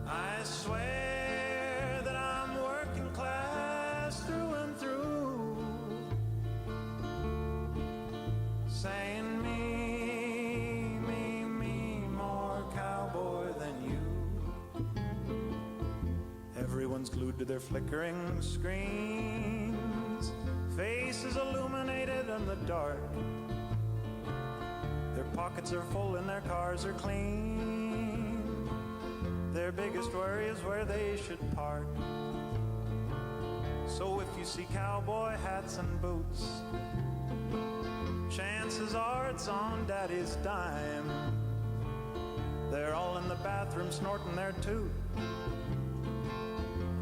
I swear that I'm working class through and through. Saying me, more cowboy than you. Everyone's glued to their flickering screens, faces illuminated in the dark. Their pockets are full and their cars are clean. Their biggest worry is where they should park. So if you see cowboy hats and boots, chances are it's on daddy's dime. They're all in the bathroom snorting their toot,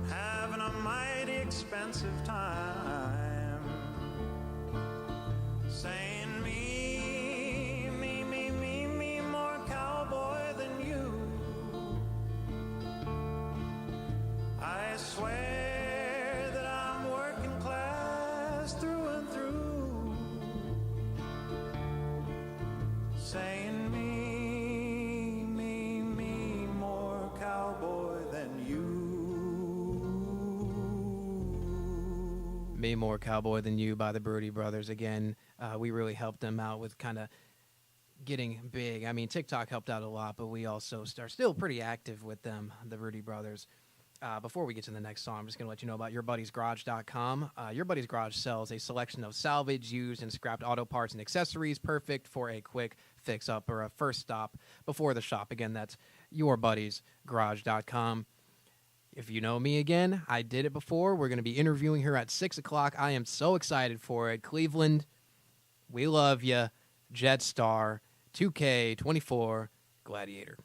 having a mighty expensive time. Saying me, more cowboy than you. I swear that I'm working class through and through. Saying me, more cowboy than you.
Me More Cowboy Than You by the Broody Brothers. Again, we really helped them out with kind of getting big. I mean, TikTok helped out a lot, but we also are still pretty active with them, the Broody Brothers. Before we get to the next song, I'm just going to let you know about YourBuddiesGarage.com. Your Buddies Garage sells a selection of salvage, used, and scrapped auto parts and accessories, perfect for a quick fix-up or a first stop before the shop. Again, that's YourBuddiesGarage.com. If you know me again, I did it before. We're going to be interviewing her at 6 o'clock. I am so excited for it. Cleveland, we love you. Jetstar, 2K24, Gladiator.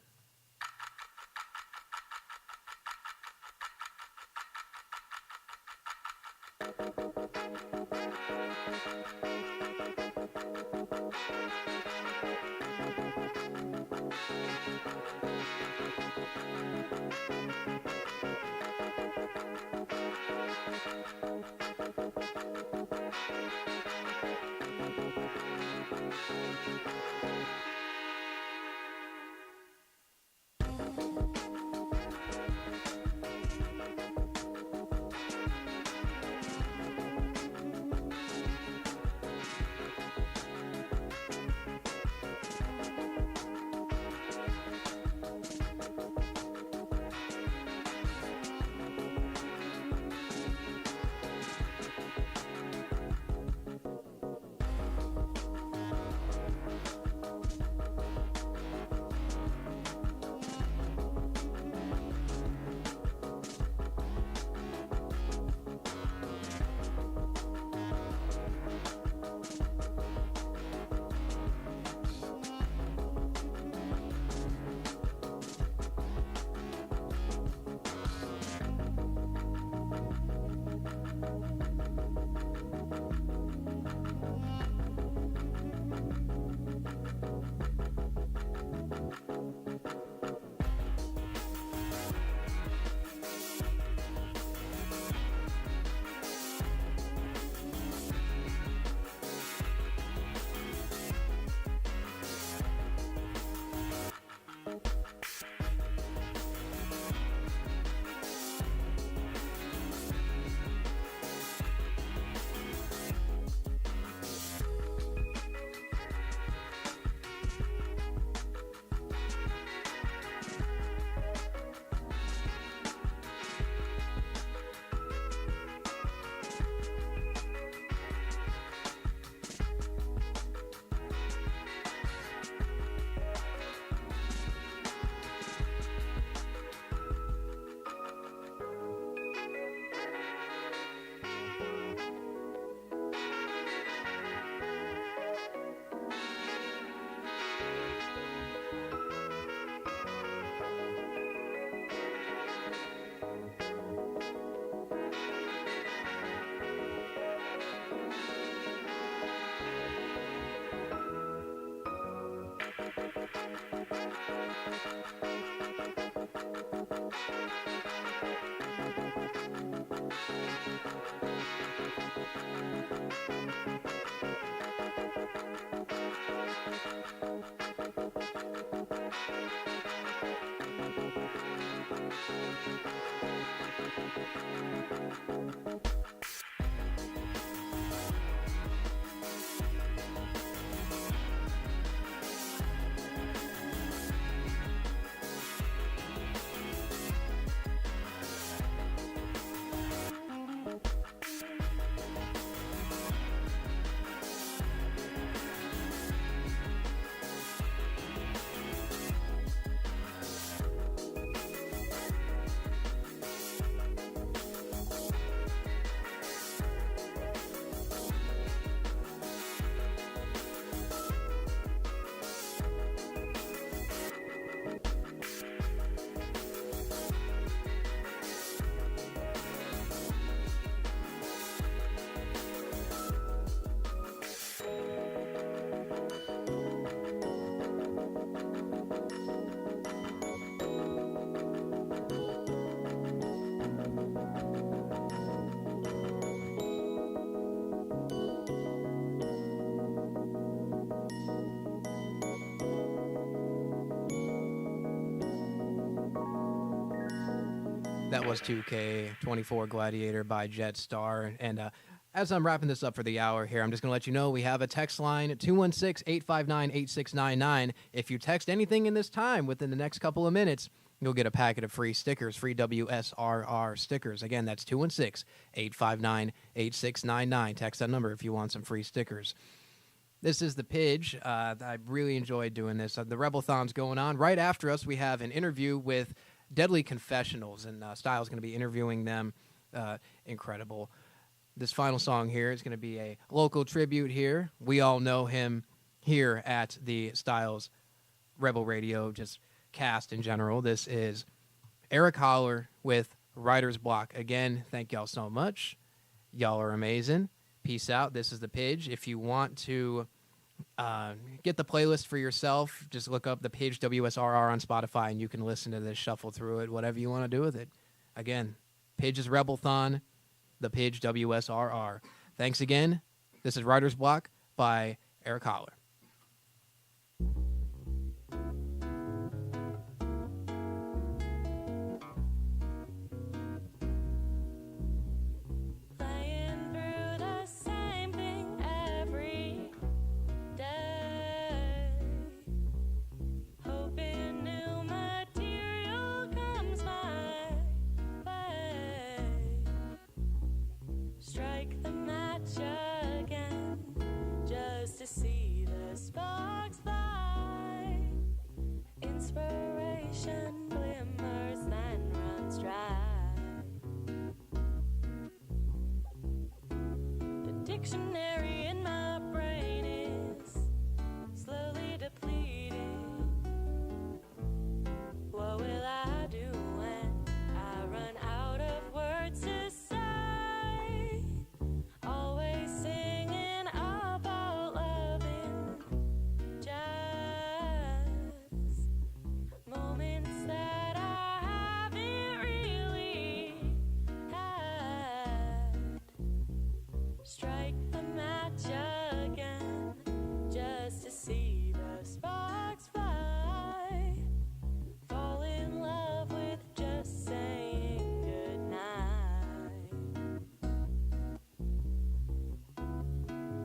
That was 2K24 Gladiator by Jetstar. And as I'm wrapping this up for the hour here, I'm just going to let you know we have a text line, 216-859-8699. If you text anything in this time within the next couple of minutes, you'll get a packet of free stickers, free WSRR stickers. Again, that's 216-859-8699. Text that number if you want some free stickers. This is the Pidge. I really enjoyed doing this. The Rebelthon's going on. Right after us, we have an interview with Deadly Confessionals, and Styles going to be interviewing them. Incredible. This final song here is going to be a local tribute here. We all know him here at the Styles Rebel Radio, just cast in general. This is Eric Holler with Writer's Block. Again, thank y'all so much. Y'all are amazing. Peace out. This is the Pidge. If you want to get the playlist for yourself, just look up the Pidge WSRR on Spotify, and you can listen to this, shuffle through it, whatever you want to do with it. Again, Pidge's Rebelthon, the Pidge WSRR. Thanks again. This is Writer's Block by Eric Holler.
Playing through the same thing every day, hoping new material comes my way. Strike the match again, just to see the sparks fly. Inspiration glimmers, then runs dry. The dictionary in my brain is slowly depleting. What will I do when I run out of words to say? Always singing about loving jazz, moments that I haven't really had. Strike the match again, just to see the sparks fly. Fall in love with just saying goodnight.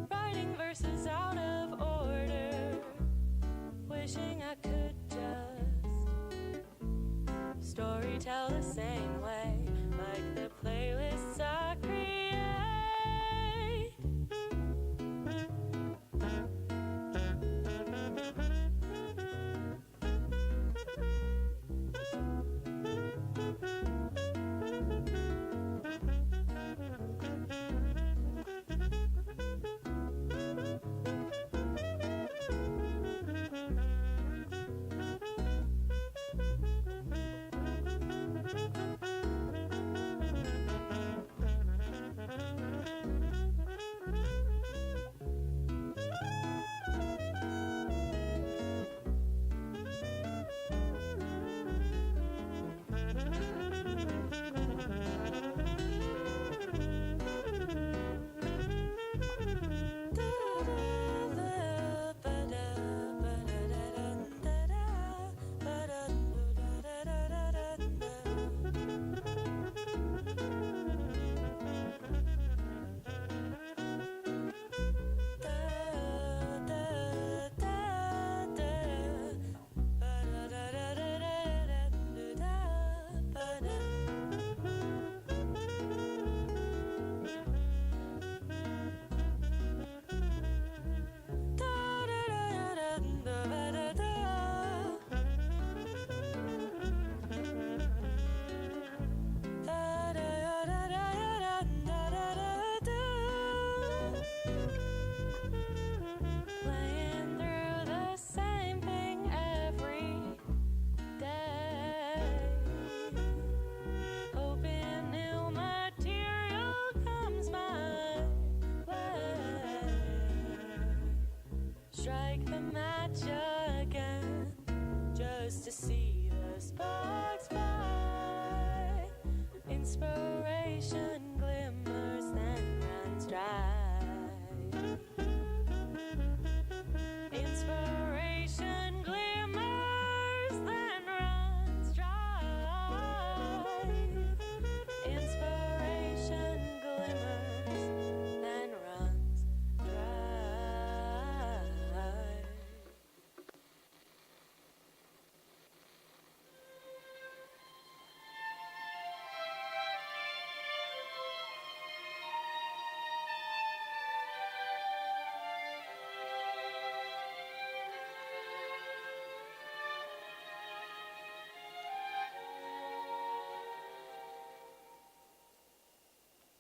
Writing verses out of order, wishing I could just story tell the same way, like the playlists I create.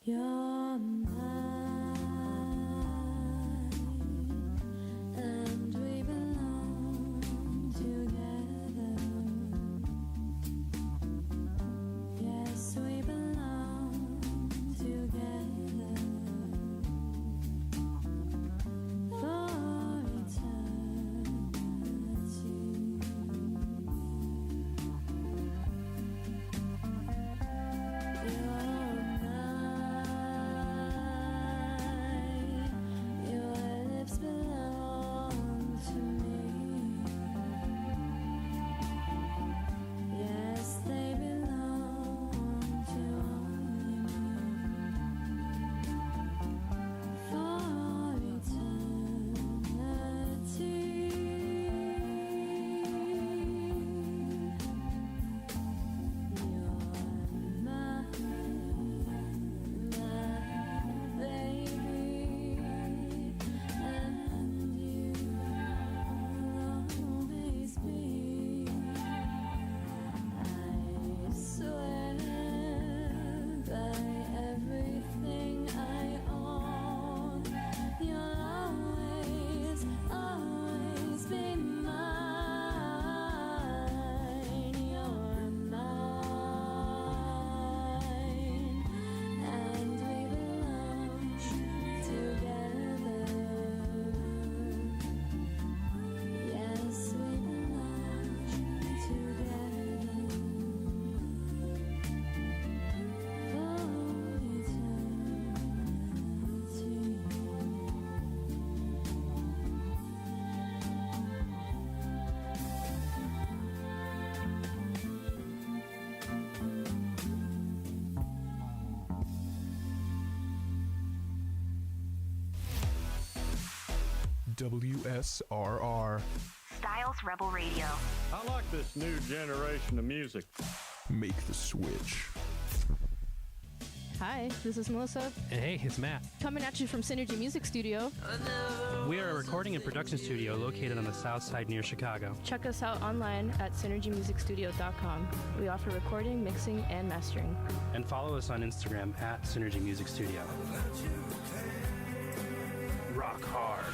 You're mine, and we belong together. Yes, we belong together for eternity. You're
Wsrr.
Styles Rebel Radio.
I like this new generation of music.
Make the switch.
Hi, this is Melissa.
And hey, it's Matt.
Coming at you from Synergy Music Studio.
We are a recording and production studio located on the south side near Chicago.
Check us out online at synergymusicstudio.com. We offer recording, mixing, and mastering.
And follow us on Instagram at Synergy Music Studio. Rock hard.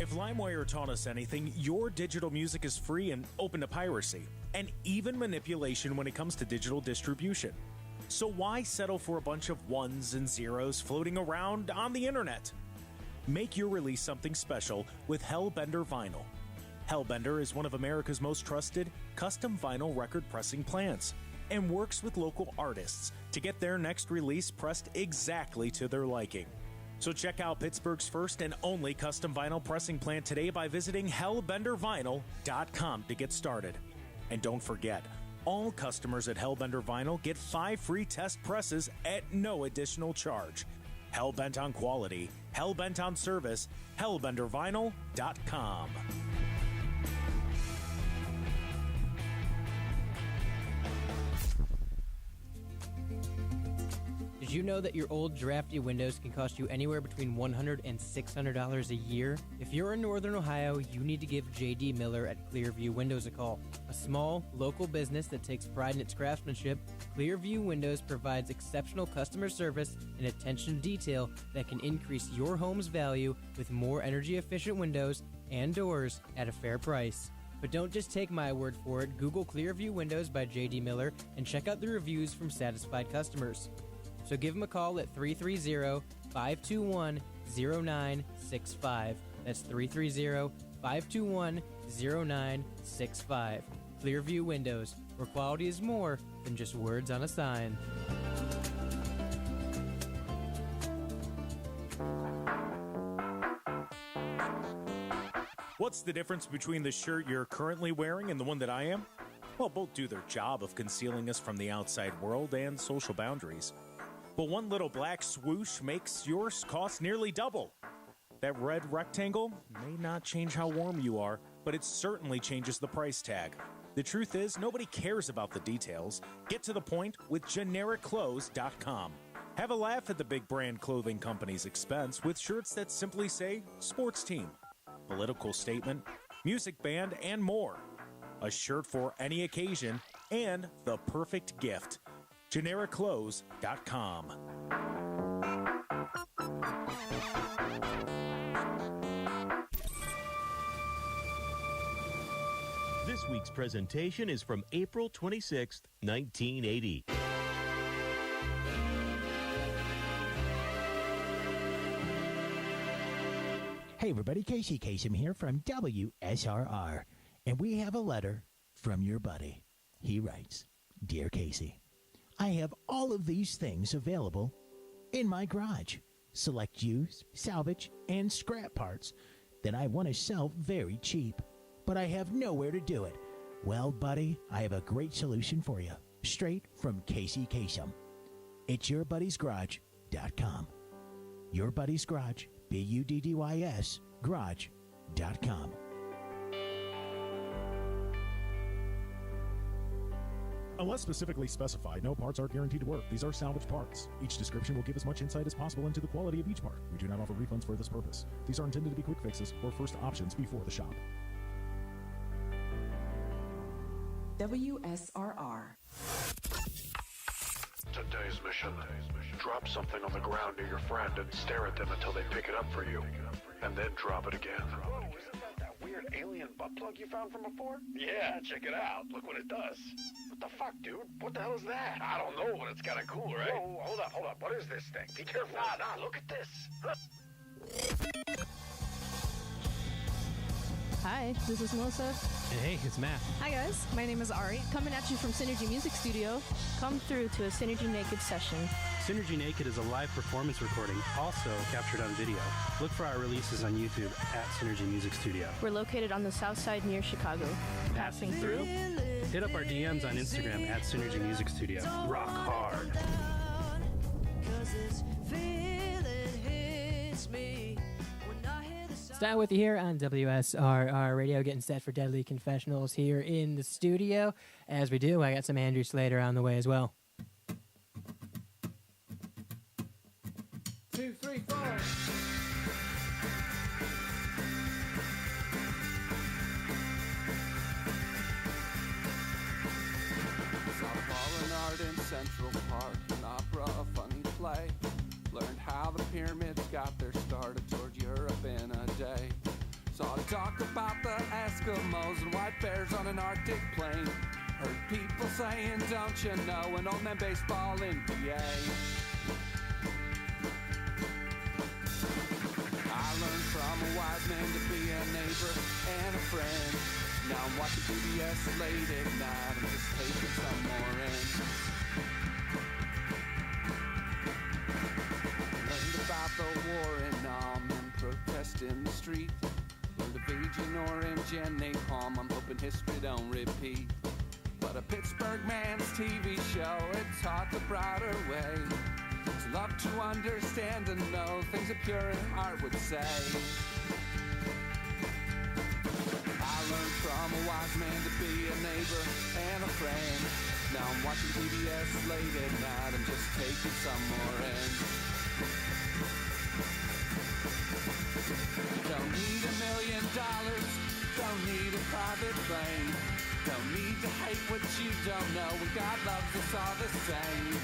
If LimeWire taught us anything, your digital music is free and open to piracy, and even manipulation when it comes to digital distribution. So why settle for a bunch of ones and zeros floating around on the internet? Make your release something special with Hellbender Vinyl. Hellbender is one of America's most trusted custom vinyl record pressing plants and works with local artists to get their next release pressed exactly to their liking. So check out Pittsburgh's first and only custom vinyl pressing plant today by visiting hellbendervinyl.com to get started. And don't forget, all customers at Hellbender Vinyl get 5 free test presses at no additional charge. Hellbent on quality, hellbent on service, hellbendervinyl.com.
Did you know that your old drafty windows can cost you anywhere between $100 and $600 a year? If you're in Northern Ohio, you need to give JD Miller at Clearview Windows a call. A small, local business that takes pride in its craftsmanship, Clearview Windows provides exceptional customer service and attention to detail that can increase your home's value with more energy-efficient windows and doors at a fair price. But don't just take my word for it. Google Clearview Windows by JD Miller and check out the reviews from satisfied customers. So give them a call at 330-521-0965. That's 330-521-0965. Clearview Windows, where quality is more than just words on a sign.
What's the difference between the shirt you're currently wearing and the one that I am? Well, both do their job of concealing us from the outside world and social boundaries. But one little black swoosh makes yours cost nearly double. That red rectangle may not change how warm you are, but it certainly changes the price tag. The truth is, nobody cares about the details. Get to the point with GenericClothes.com. Have a laugh at the big brand clothing company's expense with shirts that simply say sports team, political statement, music band, and more. A shirt for any occasion and the perfect gift. GenericClothes.com.
This week's presentation is from April 26th, 1980.
Hey everybody, Casey Kasem here from WSRR, and we have a letter from your buddy. He writes, Dear Casey, I have all of these things available in my garage. Select used, salvage, and scrap parts that I want to sell very cheap, but I have nowhere to do it. Well, buddy, I have a great solution for you, straight from Casey Kasem. It's yourbuddiesgarage.com. Your Buddy's Garage, BUDDYS, garage.com.
Unless specifically specified, no parts are guaranteed to work. These are salvage parts. Each description will give as much insight as possible into the quality of each part. We do not offer refunds for this purpose. These are intended to be quick fixes or first options before the shop.
WSRR.
Today's mission. Drop something on the ground near your friend and stare at them until they pick it up for you. And then drop it again.
Whoa, isn't that weird alien butt plug you found from before? Yeah, check it out. Look what it does. What the fuck, dude? What the hell is that? I don't know, but it's kind of cool, right? Whoa, hold up. What is this thing? Be careful. Nah, look at this.
Hi, this is Melissa.
And hey, it's Matt.
Hi guys, my name is Ari.
Coming at you from Synergy Music Studio. Come through to a Synergy Naked session.
Synergy Naked is a live performance recording, also captured on video. Look for our releases on YouTube at Synergy Music Studio.
We're located on the south side near Chicago. Passing through.
Hit up our DMs on Instagram at Synergy Music Studio. Rock hard.
Staying with you here on WSRR Radio, getting set for Deadly Confessionals here in the studio. As we do, I got some Andrew Slater on the way as well.
2, 3, 4.
Saw Paul and Art in Central Park, an opera, a funny play. Learned how the pyramids got their start, toured Europe in a day. Saw talk about the Eskimos and white bears on an Arctic plain. Heard people saying, don't you know, an old man baseball in PA. I learned from a wise man to be a neighbor and a friend. Now I'm watching PBS late at night, I'm just taking some more in. About the war in Nam and protest in the street. Learned of Agent Orange and napalm, I'm hoping history don't repeat. But a Pittsburgh man's TV show, it taught the brighter way. To love to understand and know things that pure art would say. I learned from a wise man to be a neighbor and a friend. Now I'm watching PBS late at night, I'm just taking some more in. Don't need $1 million, don't need a private plane. Don't need to hate what you don't know when God loves us all the same.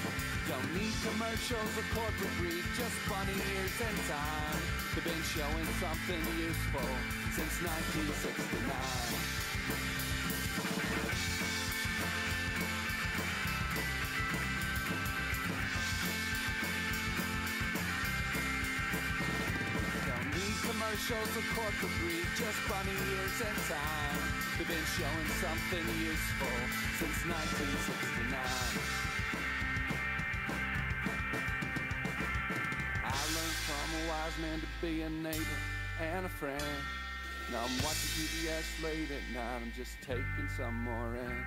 Don't need commercials or corporate greed, just funny years and time. They've been showing something useful since 1969. Commercials or corporate greed, just funny years and time. They've been showing something useful since 1969. I learned from a wise man to be a neighbor and a friend. Now I'm watching PBS late at night, I'm just taking some more in.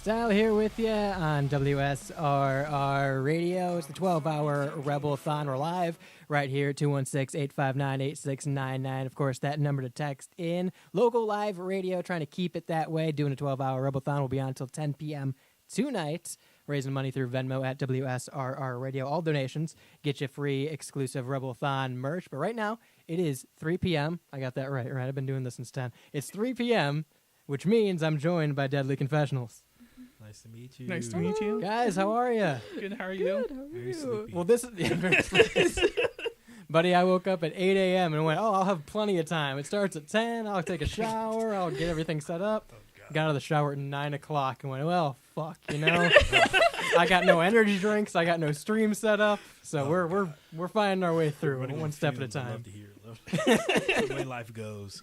Style here with you on WSRR Radio. It's the 12-hour Rebelthon. We're live right here, 216-859-8699. Of course, that number to text in. Local live radio, trying to keep it that way. Doing a 12-hour Rebelthon. Will be on until 10 p.m. tonight. Raising money through Venmo at WSRR Radio. All donations get you free exclusive Rebelthon merch. But right now, it is 3 p.m. I got that right? I've been doing this since 10. It's 3 p.m., which means I'm joined by Deadly Confessionals.
Nice to meet you.
Nice to meet you.
Guys, how are you?
Good, how are you?
Good, how are
Very
you?
sleepy.
Well, this is... Buddy, I woke up at 8 a.m. and went, I'll have plenty of time. It starts at 10. I'll take a shower. I'll get everything set up. Got out of the shower at 9 o'clock and went, well, fuck, you know? I got no energy drinks. I got no stream set up. So we're finding our way through one step at a time.
I love to hear it. The way life goes.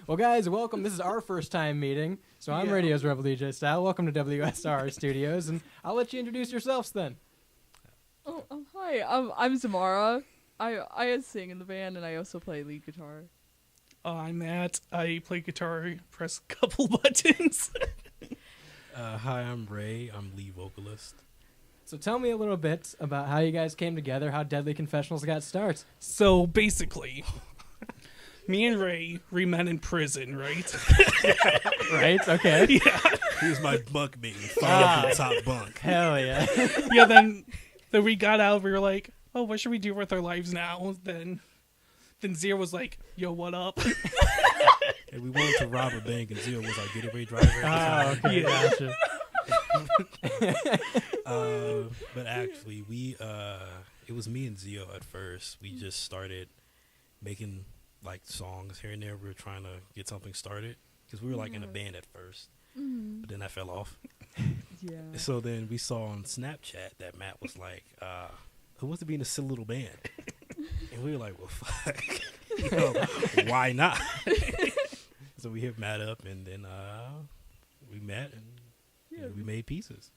Well, guys, welcome. This is our first time meeting. So I'm Radio's Rebel DJ Style. Welcome to WSR Studios. And I'll let you introduce yourselves then.
Oh, hi. I'm Zamara. I sing in the band, and I also play lead guitar.
I'm Matt. I play guitar, press a couple buttons.
Hi, I'm Ray. I'm lead vocalist.
So tell me a little bit about how you guys came together, how Deadly Confessionals got started.
So basically, me and Ray, we met in prison, right?
Right, okay.
Yeah.
He was my bunk mate. Up the top bunk.
Hell yeah.
Yeah, then we got out, we were like, oh, what should we do with our lives now? Then Zero was like, yo, what up?
And we wanted to rob a bank, and Zero was like getaway driver.
Oh, okay,
yeah.
Gotcha.
But actually, it was me and Zio at first. We just started making like songs here and there. We were trying to get something started because we were like in a band at first, but then that fell off.
Yeah.
So then we saw on Snapchat that Matt was like, who wants to be in a silly little band? And we were like, well, fuck. You know, why not? So we hit Matt up, and then we met, and we made pieces.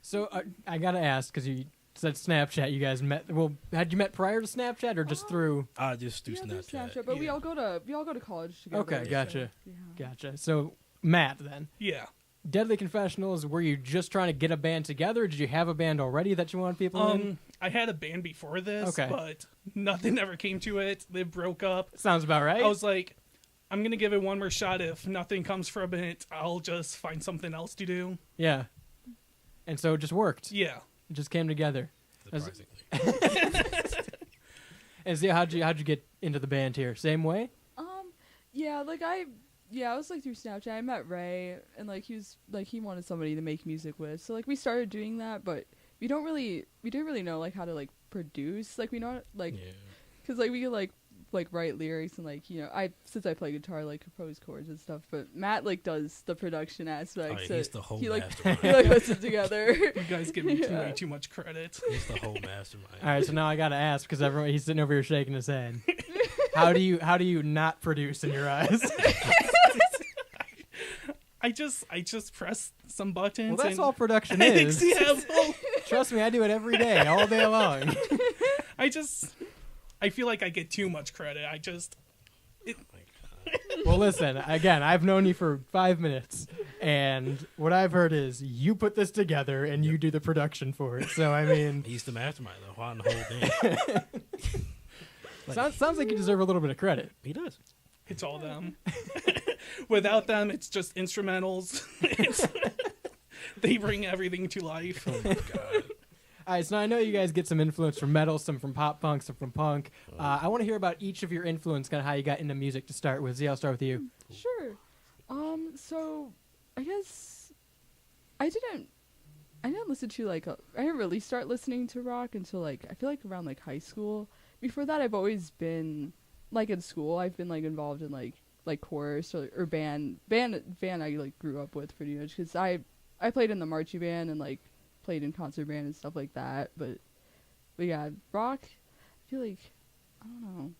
So I gotta ask, because you said Snapchat, you guys met. Well, had you met prior to Snapchat or just through?
Just through Snapchat.
But we all go to college together.
Okay, gotcha.
So,
Gotcha. So Matt, then.
Yeah.
Deadly Confessionals, were you just trying to get a band together, or did you have a band already that you wanted people in?
I had a band before this,
Okay.
but nothing ever came to it. They broke up.
Sounds about right.
I was like, I'm going to give it one more shot. If nothing comes from it, I'll just find something else to do.
Yeah. And so it just worked.
Yeah.
It just came together.
Surprisingly.
And so how'd you get into the band here? Same way?
I was like through Snapchat. I met Ray, and like he wanted somebody to make music with. So like we started doing that, but we didn't really know like how to like produce. Like we know like because like we could like write lyrics and like, you know, since I play guitar, like compose chords and stuff, but Matt like does the production aspect.
Oh,
so
he's the whole
he
mastermind.
he like puts it together.
You guys give me way too much credit.
He's the whole mastermind.
All right, so now I gotta ask, because he's sitting over here shaking his head. How do you not produce in your eyes?
I just press some buttons.
Well, that's
and
all production is.
Yeah, well,
trust me, I do it every day, all day long.
I feel like I get too much credit.
Well, listen, again, I've known you for 5 minutes, and what I've heard is you put this together and you do the production for it. So, I mean...
He's the mastermind, though, on the whole thing.
Sounds like you deserve a little bit of credit.
He does.
It's all them. Without them, it's just instrumentals. They bring everything to life.
Oh, my God.
All right, so I know you guys get some influence from metal, some from pop punk, some from punk. I want to hear about each of your influence, kind of how you got into music to start with. Z, I'll start with you.
Sure. So I guess I didn't listen to I didn't really start listening to rock until like I feel like around like high school. Before that, I've always been like in school. I've been like involved in like chorus or band. I like grew up with pretty much because I played in the marching band and like played in concert band and stuff like that. But yeah, rock. I feel like I don't know.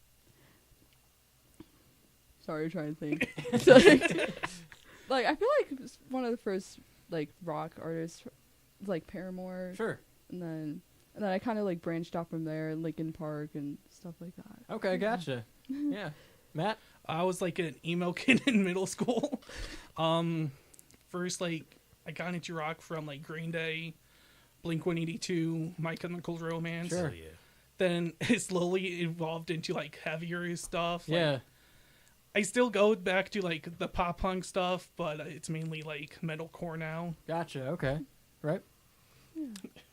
Sorry, I'm trying to think. Like I feel like one of the first like rock artists, like Paramore.
Sure.
And then I kind of like branched off from there, Linkin Park and stuff like that.
Okay, gotcha. Yeah, Matt.
I was like an emo kid in middle school. First like I got into rock from like Green Day, Blink-182, My Chemical Romance.
Sure.
Yeah.
Then it slowly evolved into like heavier stuff. Like,
Yeah.
I still go back to like the pop punk stuff, but it's mainly like metalcore now.
Gotcha. Okay. Right.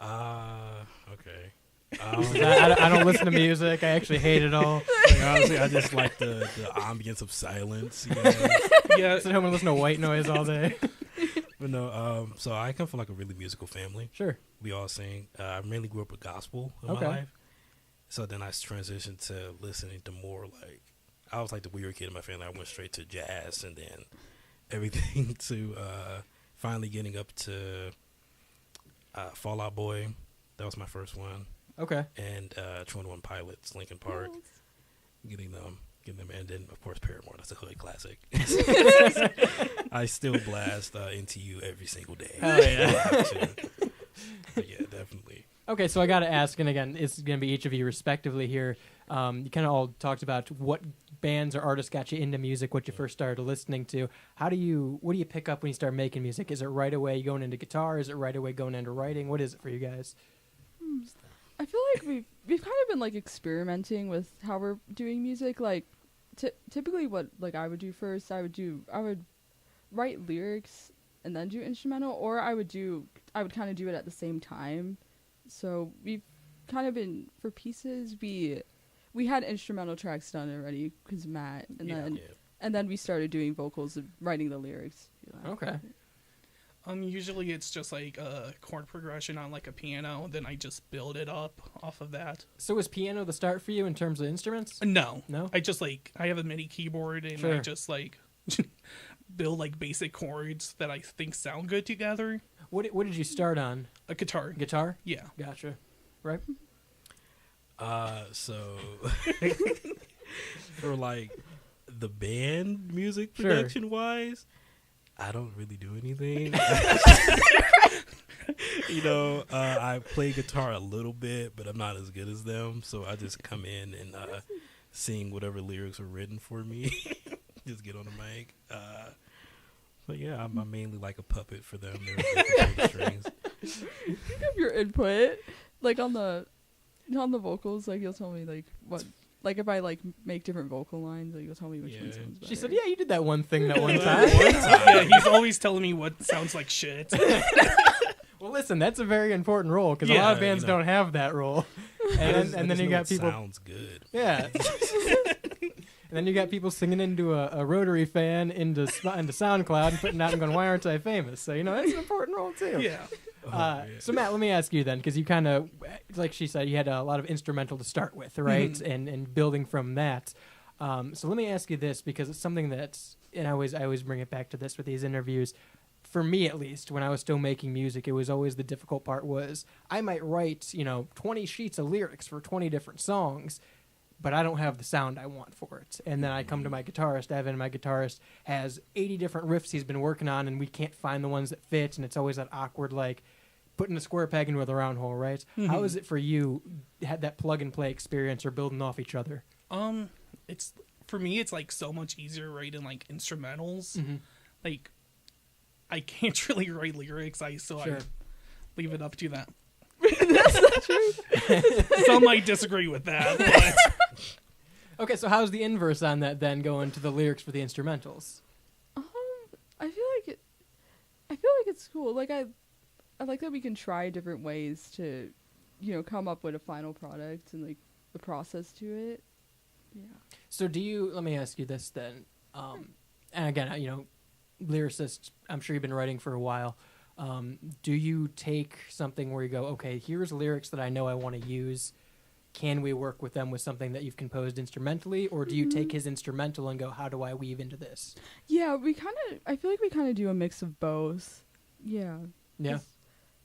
Okay.
I don't listen to music. I actually hate it all.
Like, honestly, I just like the ambience of silence. You know?
Yeah.
Sit home and listen to white noise all day.
But no, so I come from like a really musical family.
Sure.
We all sing. I mainly grew up with gospel in
Okay.
my life. So then I transitioned to listening to more like, I was like the weird kid in my family. I went straight to jazz and then everything to finally getting up to Fall Out Boy. That was my first one.
Okay.
And 21 Pilots, Linkin Park. Getting them, and then of course Paramore. That's a hood classic. I still blast Into You every single day.
Oh yeah.
But yeah, definitely.
Okay, so I got to ask, and again, it's going to be each of you respectively here. You kind of all talked about what bands or artists got you into music, what you first started listening to. What do you pick up when you start making music? Is it right away going into guitar? Is it right away going into writing? What is it for you guys?
I feel like we've kind of been like experimenting with how we're doing music. Like typically, what like I would do first, I would write lyrics and then do instrumental, or I would kind of do it at the same time. So we've kind of been for pieces. We had instrumental tracks done already because Matt, and then we started doing vocals and writing the lyrics.
Okay.
Usually it's just like a chord progression on like a piano, then I just build it up off of that.
So was piano the start for you in terms of instruments?
No.
No?
I just like, I have a MIDI keyboard and
Sure.
I just like build like basic chords that I think sound good together.
What did you start on?
A guitar.
Guitar?
Yeah.
Gotcha. Right?
So for like the band music
Sure.
production wise, I don't really do anything. I play guitar a little bit, but I'm not as good as them. So I just come in and sing whatever lyrics are written for me. Just get on the mic. But yeah, I'm mainly like a puppet for them. They're the strings.
You have your input, like on the vocals. Like you'll tell me like what. Like if I like make different vocal lines, like you'll tell me which one sounds better.
She said, "Yeah, you did that one thing that one time."
Yeah, he's always telling me what sounds like shit.
Well, listen, that's a very important role because a
Yeah,
lot of bands don't have that role. And then you got people.
Sounds good.
Yeah. And then you got people singing into a rotary fan into SoundCloud and putting out and going, "Why aren't I famous?" So that's an important role too.
Yeah.
So Matt, let me ask you then, because you kind of, like she said, you had a lot of instrumental to start with, right?
Mm-hmm.
And building from that. So let me ask you this, because it's something that's, and I always bring it back to this with these interviews. For me, at least, when I was still making music, it was always the difficult part was I might write, 20 sheets of lyrics for 20 different songs, but I don't have the sound I want for it. And then I come to my guitarist, Evan, and my guitarist has 80 different riffs he's been working on, and we can't find the ones that fit, and it's always that awkward, like, putting a square peg into a round hole, right?
Mm-hmm.
How is it for you, had that plug-and-play experience or building off each other?
It's, for me, it's, like, so much easier writing, like, instrumentals.
Mm-hmm.
Like, I can't really write lyrics, so
Sure.
I leave it up to them.
That's not true.
Some might disagree with that, but...
Okay, so how's the inverse on that then, going to the lyrics for the instrumentals?
I feel like it's cool. Like I like that we can try different ways to, come up with a final product and like the process to it. Yeah.
So let me ask you this then, and again, lyricist, I'm sure you've been writing for a while. Do you take something where you go, okay, here's lyrics that I know I want to use. Can we work with them with something that you've composed instrumentally, or do you take his instrumental and go, how do I weave into this?
Yeah, I feel like we kind of do a mix of both. Yeah.
Yeah.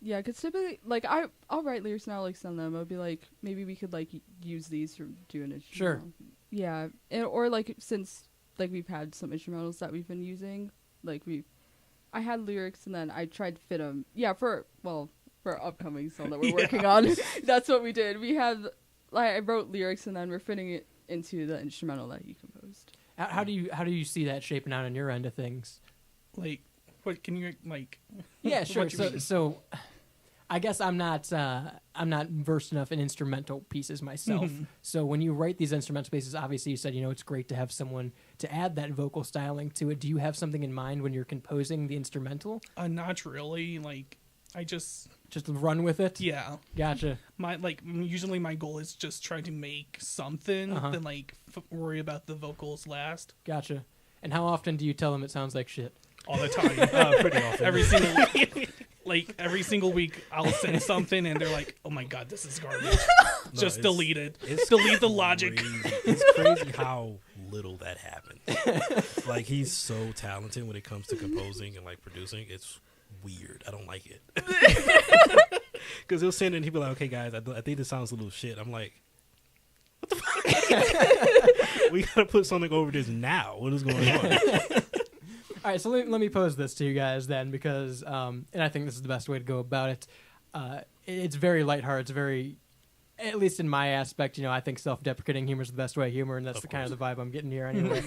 Yeah, because typically, like, I'll write lyrics and I'll, like, send them. I'll be like, maybe we could, like, use these for doing it.
Sure.
Yeah. Or, like, since, like, we've had some instrumentals that we've been using, like, I had lyrics and then I tried to fit them. Yeah, for our upcoming song that we're working on, that's what we did. We had... I wrote lyrics and then we're fitting it into the instrumental that you composed.
How do you see that shaping out on your end of things?
Like, What can you like?
Yeah, sure.
what do you mean?
So, I guess I'm not versed enough in instrumental pieces myself.
Mhm.
So when you write these instrumental pieces, obviously you said it's great to have someone to add that vocal styling to it. Do you have something in mind when you're composing the instrumental?
Not really. Like I just
run with it.
Yeah,
gotcha.
Usually my goal is just try to make something, then worry about the vocals last.
Gotcha. And how often do you tell them it sounds like shit?
All the time.
Pretty often.
Every single week, I'll send something, and they're like, "Oh my god, this is garbage." Just delete it. Delete the logic.
It's crazy how little that happens. Like he's so talented when it comes to composing and like producing. It's weird. I don't like it. Because he'll send it and he'll be like, "Okay, guys, I think this sounds a little shit." I'm like, "What the fuck? We gotta put something over this now. What is going on?"
All right, so let me pose this to you guys then, because, and I think this is the best way to go about it. It's very lighthearted. It's very, at least in my aspect, I think self-deprecating humor is the best way of humor, and that's kind of the vibe I'm getting here anyway.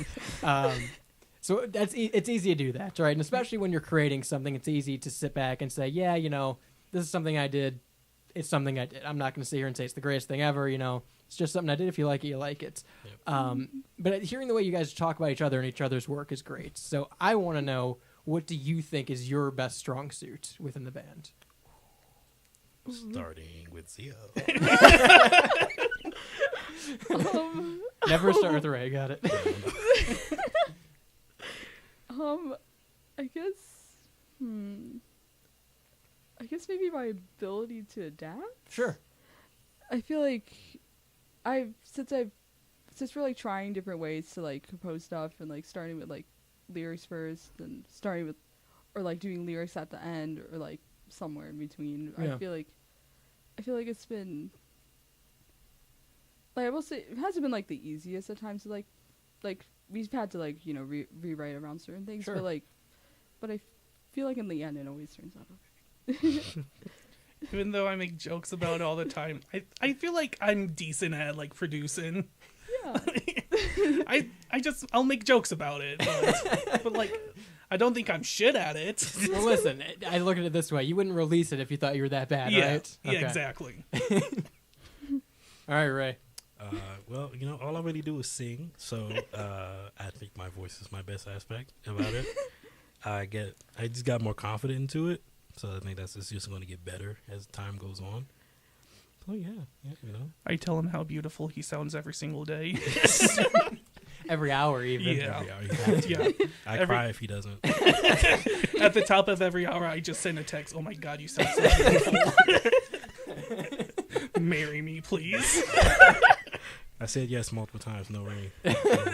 So it's easy to do that, right? And especially when you're creating something, it's easy to sit back and say, yeah, this is something I did. It's something I did. I'm not going to sit here and say it's the greatest thing ever, It's just something I did. If you like it, you like it. Yep. But hearing the way you guys talk about each other and each other's work is great. So I want to know, what do you think is your best strong suit within the band?
Starting with Zio.
Never start with Ray. Got it.
I guess maybe my ability to adapt.
Sure.
I feel like since we're like trying different ways to like compose stuff and like starting with like lyrics first, then starting with or like doing lyrics at the end or like somewhere in between. Yeah. I feel like it's been like, I will say it hasn't been like the easiest at times to like we've had to like rewrite around certain things,
sure.
but I feel like in the end it always turns out okay.
Even though I make jokes about it all the time, I feel like I'm decent at like producing.
Yeah.
I'll make jokes about it, but like I don't think I'm shit at it.
Well, listen, I look at it this way: you wouldn't release it if you thought you were that bad, right?
Yeah, exactly.
All right, Ray.
Well, all I really do is sing, so I think my voice is my best aspect about it. I just got more confident into it. So I think that's just going to get better as time goes on. So yeah,
I tell him how beautiful he sounds every single day.
Every hour, even.
Yeah.
Every hour you have to.
Yeah.
I cry if he doesn't.
At the top of every hour, I just send a text. Oh my God, you sound so beautiful. Marry me, please.
I said yes multiple times. No ring.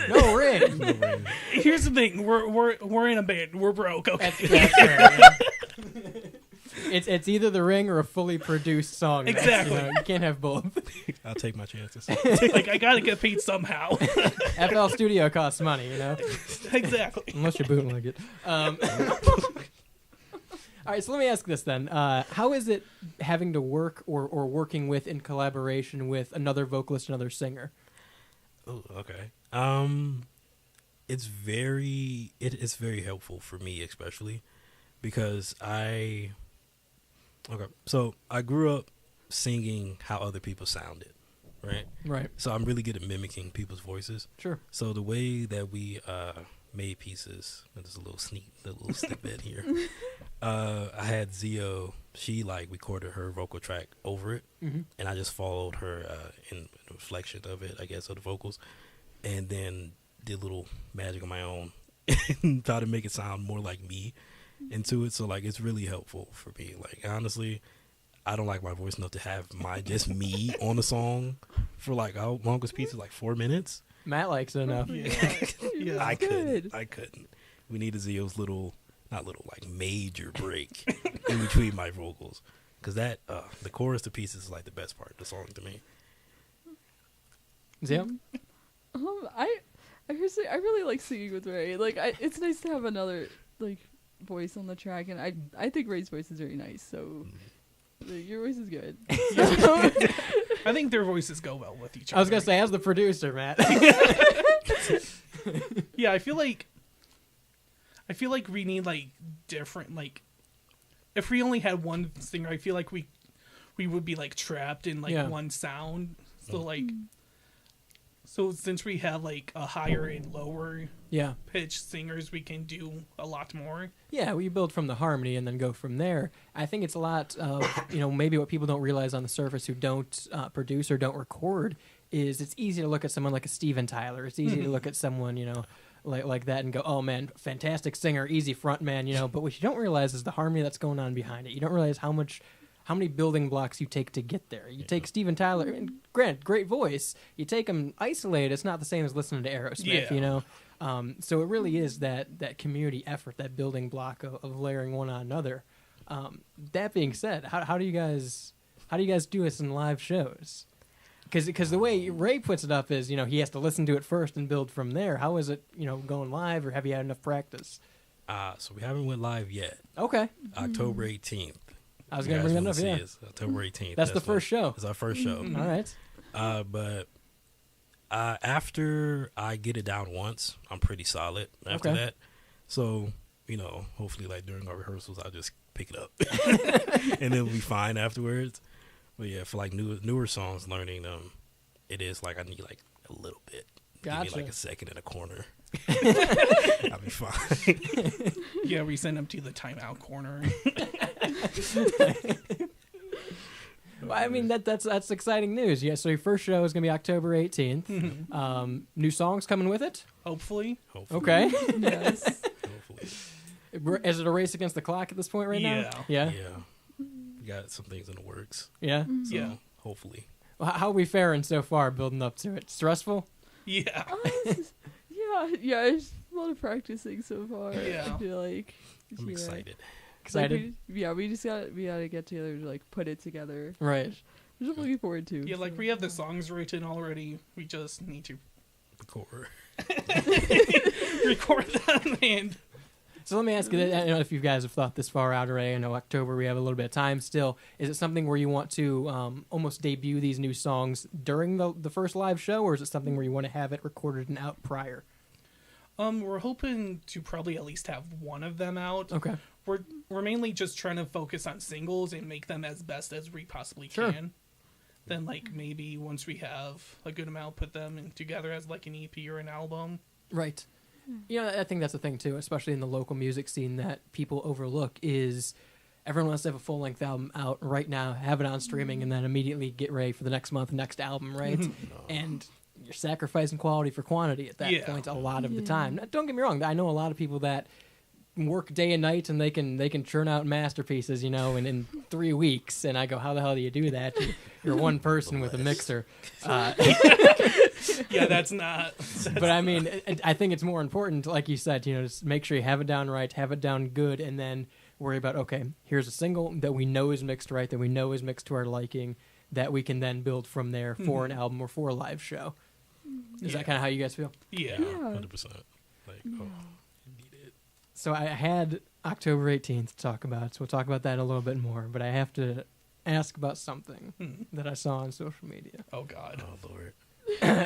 No ring.
No ring.
Here's the thing: we're in a band. We're broke. Okay.
That's fair, yeah. It's either the ring or a fully produced song.
Exactly.
You can't have both.
I'll take my chances.
Like I gotta get paid somehow.
FL Studio costs money,
Exactly.
Unless you bootleg it. All right, so let me ask this then: how is it having to work or working with in collaboration with another vocalist, another singer?
Oh, okay. It's very helpful for me, especially because so I grew up singing how other people sounded, right?
Right.
So I'm really good at mimicking people's voices.
Sure.
So the way that we made pieces, there's a little snippet here. I had Zio. She recorded her vocal track over it, and I just followed her in reflection of it, I guess, of the vocals, and then did a little magic on my own and try to make it sound more like me into it. So it's really helpful for me. Honestly, I don't like my voice enough to have just me on a song for our longest piece is 4 minutes.
Matt likes it enough.
Yeah. I couldn't. We needed Zio's major break in between my vocals, because that the chorus to pieces is the best part of the song to me.
Zio?
I really like singing with Ray. It's nice to have another voice on the track, and I think Ray's voice is very nice. So your voice is good.
I think their voices go well with each other.
I was gonna say, as the producer, Matt.
Yeah, I feel like I feel like we need like different like. If we only had one singer, I feel like we would be like trapped in like one sound. So like, so since we have like a higher and lower pitch singers, we can do a lot more.
Yeah, we build from the harmony and then go from there. I think it's a lot of, maybe what people don't realize on the surface who don't produce or don't record is it's easy to look at someone like a Steven Tyler. It's easy to look at someone, like that and go, oh man, fantastic singer, easy front man, But what you don't realize is the harmony that's going on behind it. You don't realize how many building blocks you take to get there. You take Steven Tyler, and great voice. You take him isolated, it's not the same as listening to Aerosmith, So it really is that community effort, that building block of layering one on another. That being said, how do you guys do this in live shows? Because the way Ray puts it up is, he has to listen to it first and build from there. How is it, going live, or have you had enough practice?
So we haven't went live yet.
Okay.
October 18th.
I was going to bring that up, yeah.
October 18th.
That's the first show.
It's our first show.
Mm-hmm. All right.
But after I get it down once, I'm pretty solid after that. So, hopefully, like, during our rehearsals, I'll just pick it up. And it'll be fine afterwards. But, yeah, for, like, newer songs, learning them, it is, like, I need, like, a little bit.
Gotcha.
Give me, like, a second in a corner. I'll be fine.
Yeah, we send them to the timeout corner.
Well, I mean, that's exciting news. Yeah, so your first show is going to be October 18th. New songs coming with it?
Hopefully.
Okay.
Yes.
Hopefully.
Is it a race against the clock at this point right now? Yeah.
We got some things in the works.
Yeah?
So, hopefully.
Well, how are we faring so far building up to it? Stressful?
Yeah.
Yeah, it's a lot of practicing so far.
Yeah.
I feel like.
I'm excited.
Excited?
Like we gotta get together to like put it together.
Right.
Which I'm looking forward to.
Yeah, like we have the songs written already. We just need to record them. And
so let me ask you, I don't know if you guys have thought this far out already. I know October, we have a little bit of time still. Is it something where you want to almost debut these new songs during the first live show, or is it something where you want to have it recorded and out prior?
We're hoping to probably at least have one of them out.
Okay.
We're mainly just trying to focus on singles and make them as best as we possibly can. Then, like, maybe once we have a good amount, put them in together as like an EP or an album.
Right. I think that's the thing too, especially in the local music scene, that people overlook is everyone wants to have a full-length album out right now, have it on streaming, and then immediately get ready for the next month, next album, right? And you're sacrificing quality for quantity at that point a lot of the time. Now, don't get me wrong, I know a lot of people that work day and night and they can churn out masterpieces, in 3 weeks, and I go, how the hell do you do that? You're one person with a mixer.
Yeah, that's not.
But I mean, I think it's more important, like you said, just make sure you have it down right, have it down good, and then worry about, okay, here's a single that we know is mixed right, that we know is mixed to our liking, that we can then build from there for an album or for a live show. Is that kind of how you guys feel?
Yeah.
100%. Like,
So I had October 18th to talk about, so we'll talk about that a little bit more, but I have to ask about something that I saw on social media.
Oh, God.
Oh, Lord.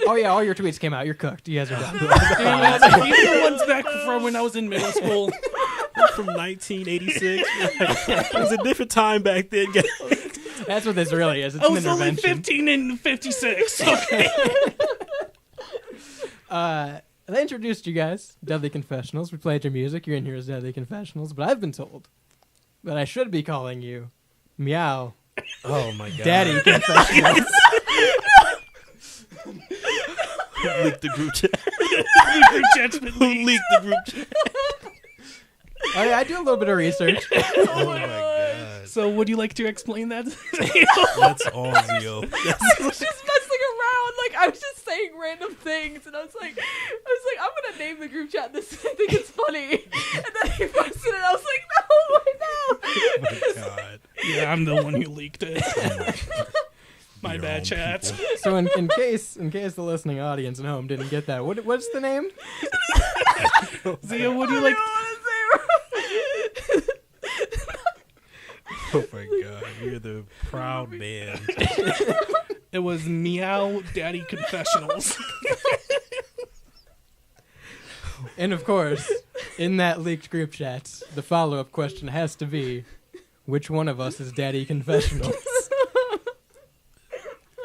Oh, yeah, all your tweets came out. You're cooked. You guys are done.
Even the ones back from when I was in middle school.
From 1986. It was a different time back then.
That's what this really is. It's
I
an
was only
intervention.
15 and 56. Okay.
I introduced you guys, Deadly Confessionals. We played your music. You're in here as Deadly Confessionals. But I've been told that I should be calling you Meow.
Oh, my God.
Daddy Confessionals.
Who leaked the group chat?
Who
leaked the group chat?
Oh, yeah, I do a little bit of research.
Oh, my God.
So would you like to explain that?
That's all Zio.
I was just messing around. Like, I was just saying random things, and I was like, I'm gonna name the group chat this. I think it's funny. And then he posted it. I was like, no.
Oh my God.
Yeah, I'm the one who leaked it. My bad, chat.
So in case the listening audience at home didn't get that, what's the name?
Zia, would you like?
Oh my God, you're the proud man.
It was Meow Daddy Confessionals.
And of course, In that leaked group chat, the follow-up question has to be, which one of us is Daddy Confessionals?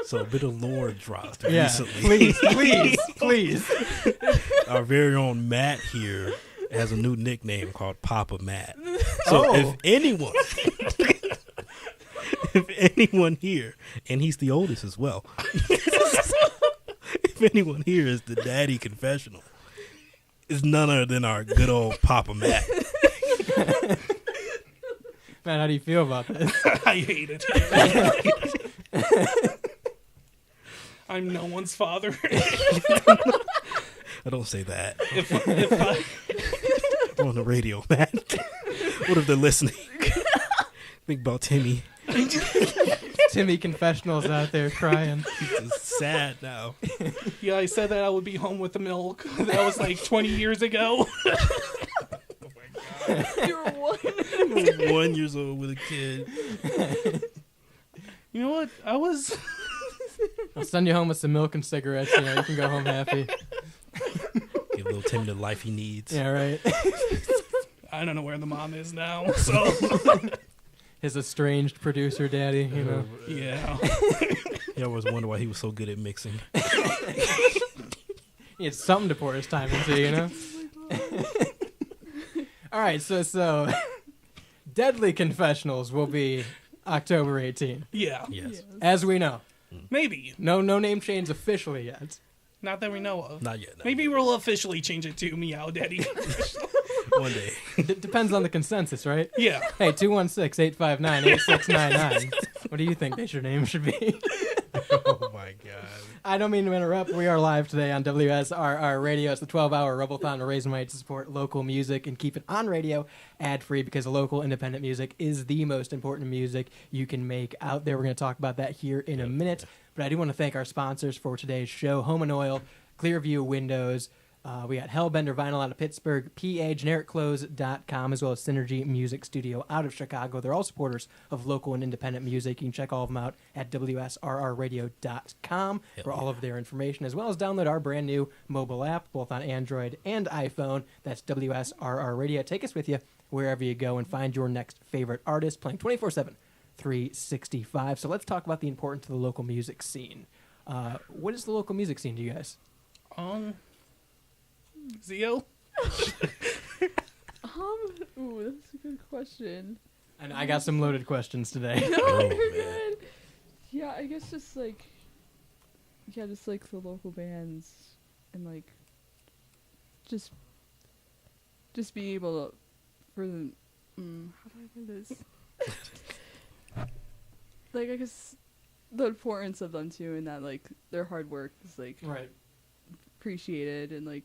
So a bit of lore dropped
Yeah,
recently.
please.
Our very own Matt here has a new nickname called Papa Matt. So if anyone here, and he's the oldest as well, if anyone here is the Daddy Confessional, it's none other than our good old Papa Matt.
Man, how do you feel about this?
I hate it. I'm no one's father.
I don't say that.
If
I'm on the radio, Matt. What if they're listening? Think about Timmy.
Timmy Confessionals out there crying.
He's sad now.
Yeah, I said that I would be home with the milk. That was like 20 years ago.
You were 1.
1 year old with a kid.
You know what?
I'll send you home with some milk and cigarettes. You know, you can go home happy.
Give little Timmy the life he needs.
Yeah, right.
I don't know where the mom is now, so...
His estranged producer daddy, you know.
Yeah.
You always wonder why he was so good at mixing.
He had something to pour his time into, you know. All right, so Deadly Confessionals will be October 18th.
Yeah.
Yes.
As we know.
Maybe.
No name change officially yet.
Not that we know of.
Not yet.
Maybe we'll officially change it to Meow Daddy.
One day.
Depends on the consensus, right?
Yeah.
Hey, 216-859-8699. What do you think their name should be?
Oh, my God.
I don't mean to interrupt. We are live today on WSRR Radio. It's the 12-hour Rebelthon to raise money to support local music and keep it on radio ad-free because local independent music is the most important music you can make out there. We're going to talk about that here in a minute. But I do want to thank our sponsors for today's show, Home and Oil, Clearview Windows. We got Hellbender Vinyl out of Pittsburgh, PA, GenericClothes.com, as well as Synergy Music Studio out of Chicago. They're all supporters of local and independent music. You can check all of them out at WSRRradio.com for all of their information, as well as download our brand new mobile app, both on Android and iPhone. That's WSRR Radio. Take us with you wherever you go and find your next favorite artist playing 24/7, 365. So let's talk about the importance of the local music scene. What is the local music scene to you guys?
Zio?
Ooh, that's a good question.
And I got some loaded questions today.
No, you're good. Yeah, I guess just like the local bands and like just be able to how do I put this? Like, I guess the importance of them too, and that like their hard work is like appreciated, and like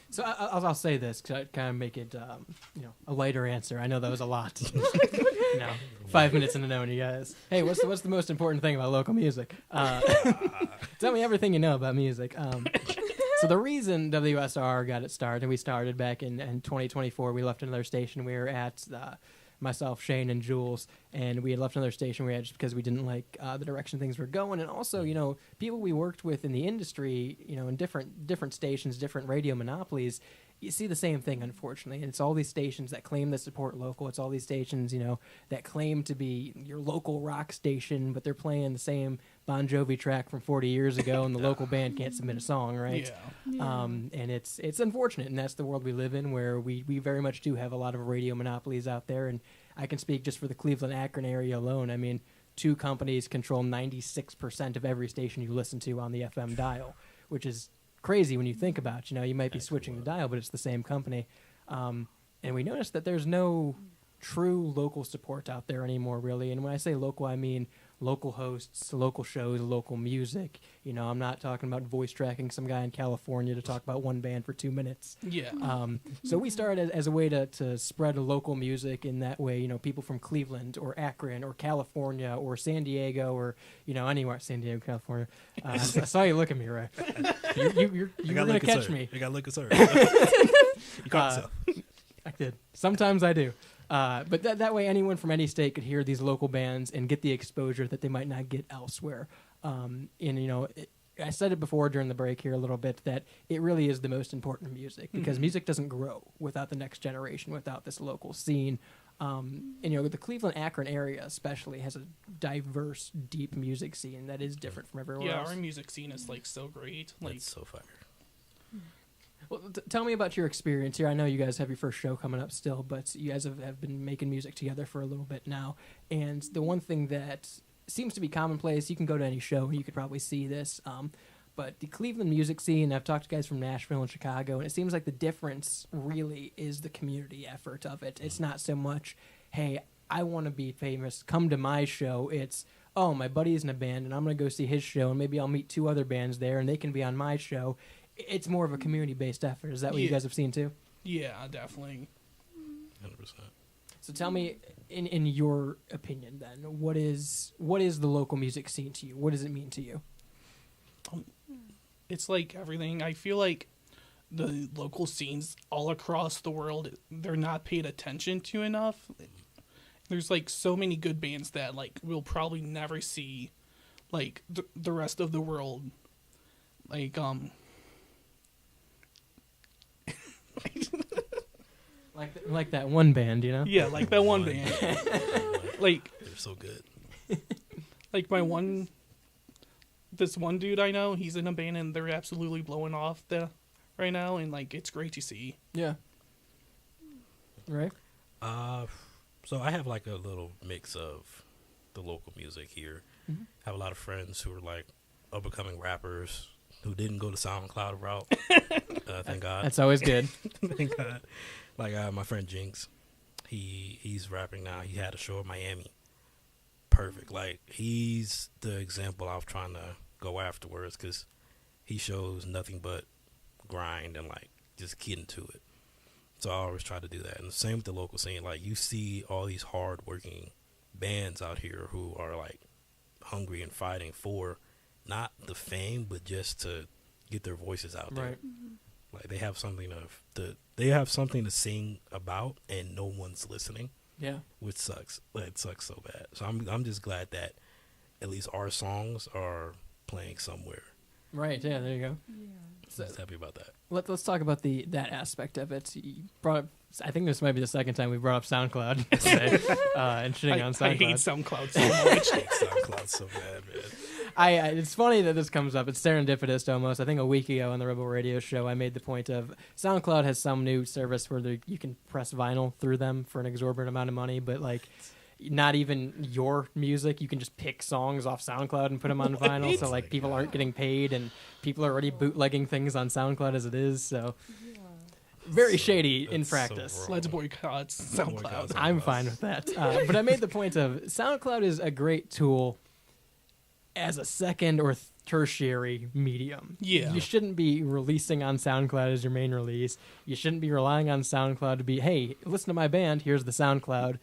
So I'll say this to kind of make it a lighter answer. I know that was a lot. 5 minutes into knowing you guys. Hey, what's the most important thing about local music? Tell me everything you know about music. So the reason WSR got it started, and we started back in 2024, we left another station. We were at myself, Shane, and Jules, and we had left another station we had just because we didn't like the direction things were going. And also, people we worked with in the industry, in different stations, different radio monopolies, you see the same thing, unfortunately. And it's all these stations that claim to support local. It's all these stations, that claim to be your local rock station, but they're playing the same Bon Jovi track from 40 years ago, and the local band can't submit a song, right?
Yeah.
And it's unfortunate, and that's the world we live in, where we very much do have a lot of radio monopolies out there. And I can speak just for the Cleveland-Akron area alone. I mean, 2 companies control 96% of every station you listen to on the FM dial, which is crazy when you think about it. You might be switching the dial, but it's the same company. And we noticed that there's no true local support out there anymore, really. And when I say local, I mean local hosts, local shows, local music. I'm not talking about voice tracking some guy in California to talk about one band for 2 minutes.
Yeah.
So we started as a way to spread local music in that way. People from Cleveland or Akron or California or San Diego or anywhere. San Diego, California. I saw you look at me, Ray. You're gonna catch me.
You got to look at sir. You caught yourself.
I did. Sometimes I do. But that way anyone from any state could hear these local bands and get the exposure that they might not get elsewhere. I said it before during the break here a little bit, that it really is the most important music, because music doesn't grow without the next generation, without this local scene. And the Cleveland Akron area especially has a diverse, deep music scene that is different from everywhere else.
Our music scene is like so great. Like,
It's so fire.
Well, tell me about your experience here. I know you guys have your first show coming up still, but you guys have been making music together for a little bit now. And the one thing that seems to be commonplace, you can go to any show and you could probably see this, but the Cleveland music scene, I've talked to guys from Nashville and Chicago, and it seems like the difference really is the community effort of it. It's not so much, hey, I want to be famous, come to my show. It's, oh, my buddy's in a band, and I'm going to go see his show, and maybe I'll meet 2 other bands there, and they can be on my show. It's more of a community-based effort. Is that what you guys have seen too?
Yeah, definitely.
100%.
So tell me, in your opinion, then, what is the local music scene to you? What does it mean to you?
It's like everything. I feel like the local scenes all across the world, they're not paid attention to enough. There's like so many good bands that like we'll probably never see, like the rest of the world.
Like that one band, you know?
Yeah, like that one band. Like
they're so good.
Like this one dude I know, he's in a band and they're absolutely blowing off right now, and like it's great to see.
Yeah. Right.
So I have like a little mix of the local music here.
Mm-hmm.
I have a lot of friends who are like up and coming rappers who didn't go the SoundCloud route. Thank God.
That's always good.
Thank God. Like my friend Jinx, he's rapping now. He had a show in Miami. Perfect. Like he's the example I was trying to go afterwards, because he shows nothing but grind and like just get into it. So I always try to do that. And the same with the local scene. Like you see all these hard-working bands out here who are like hungry and fighting for not the fame, but just to get their voices out there.
Right.
Like they have something to sing about, and no one's listening.
Yeah,
which sucks. It sucks so bad. So I'm just glad that at least our songs are playing somewhere.
Right. Yeah. There you go.
Yeah.
So just happy about that.
Let's talk about that aspect of it. You brought up, I think this might be the second time we brought up SoundCloud today, and shitting on SoundCloud.
I hate SoundCloud so much.
I hate SoundCloud so bad, man.
It's funny that this comes up. It's serendipitous almost. I think a week ago on the Rebel Radio show, I made the point of SoundCloud has some new service where you can press vinyl through them for an exorbitant amount of money, but like not even your music. You can just pick songs off SoundCloud and put them on vinyl. So like people aren't getting paid, and people are already bootlegging things on SoundCloud as it is. So very shady in practice.
So let's boycott SoundCloud.
I'm fine with that. But I made the point of SoundCloud is a great tool as a second or tertiary medium.
Yeah.
You shouldn't be releasing on SoundCloud as your main release. You shouldn't be relying on SoundCloud to be, hey, listen to my band, here's the SoundCloud.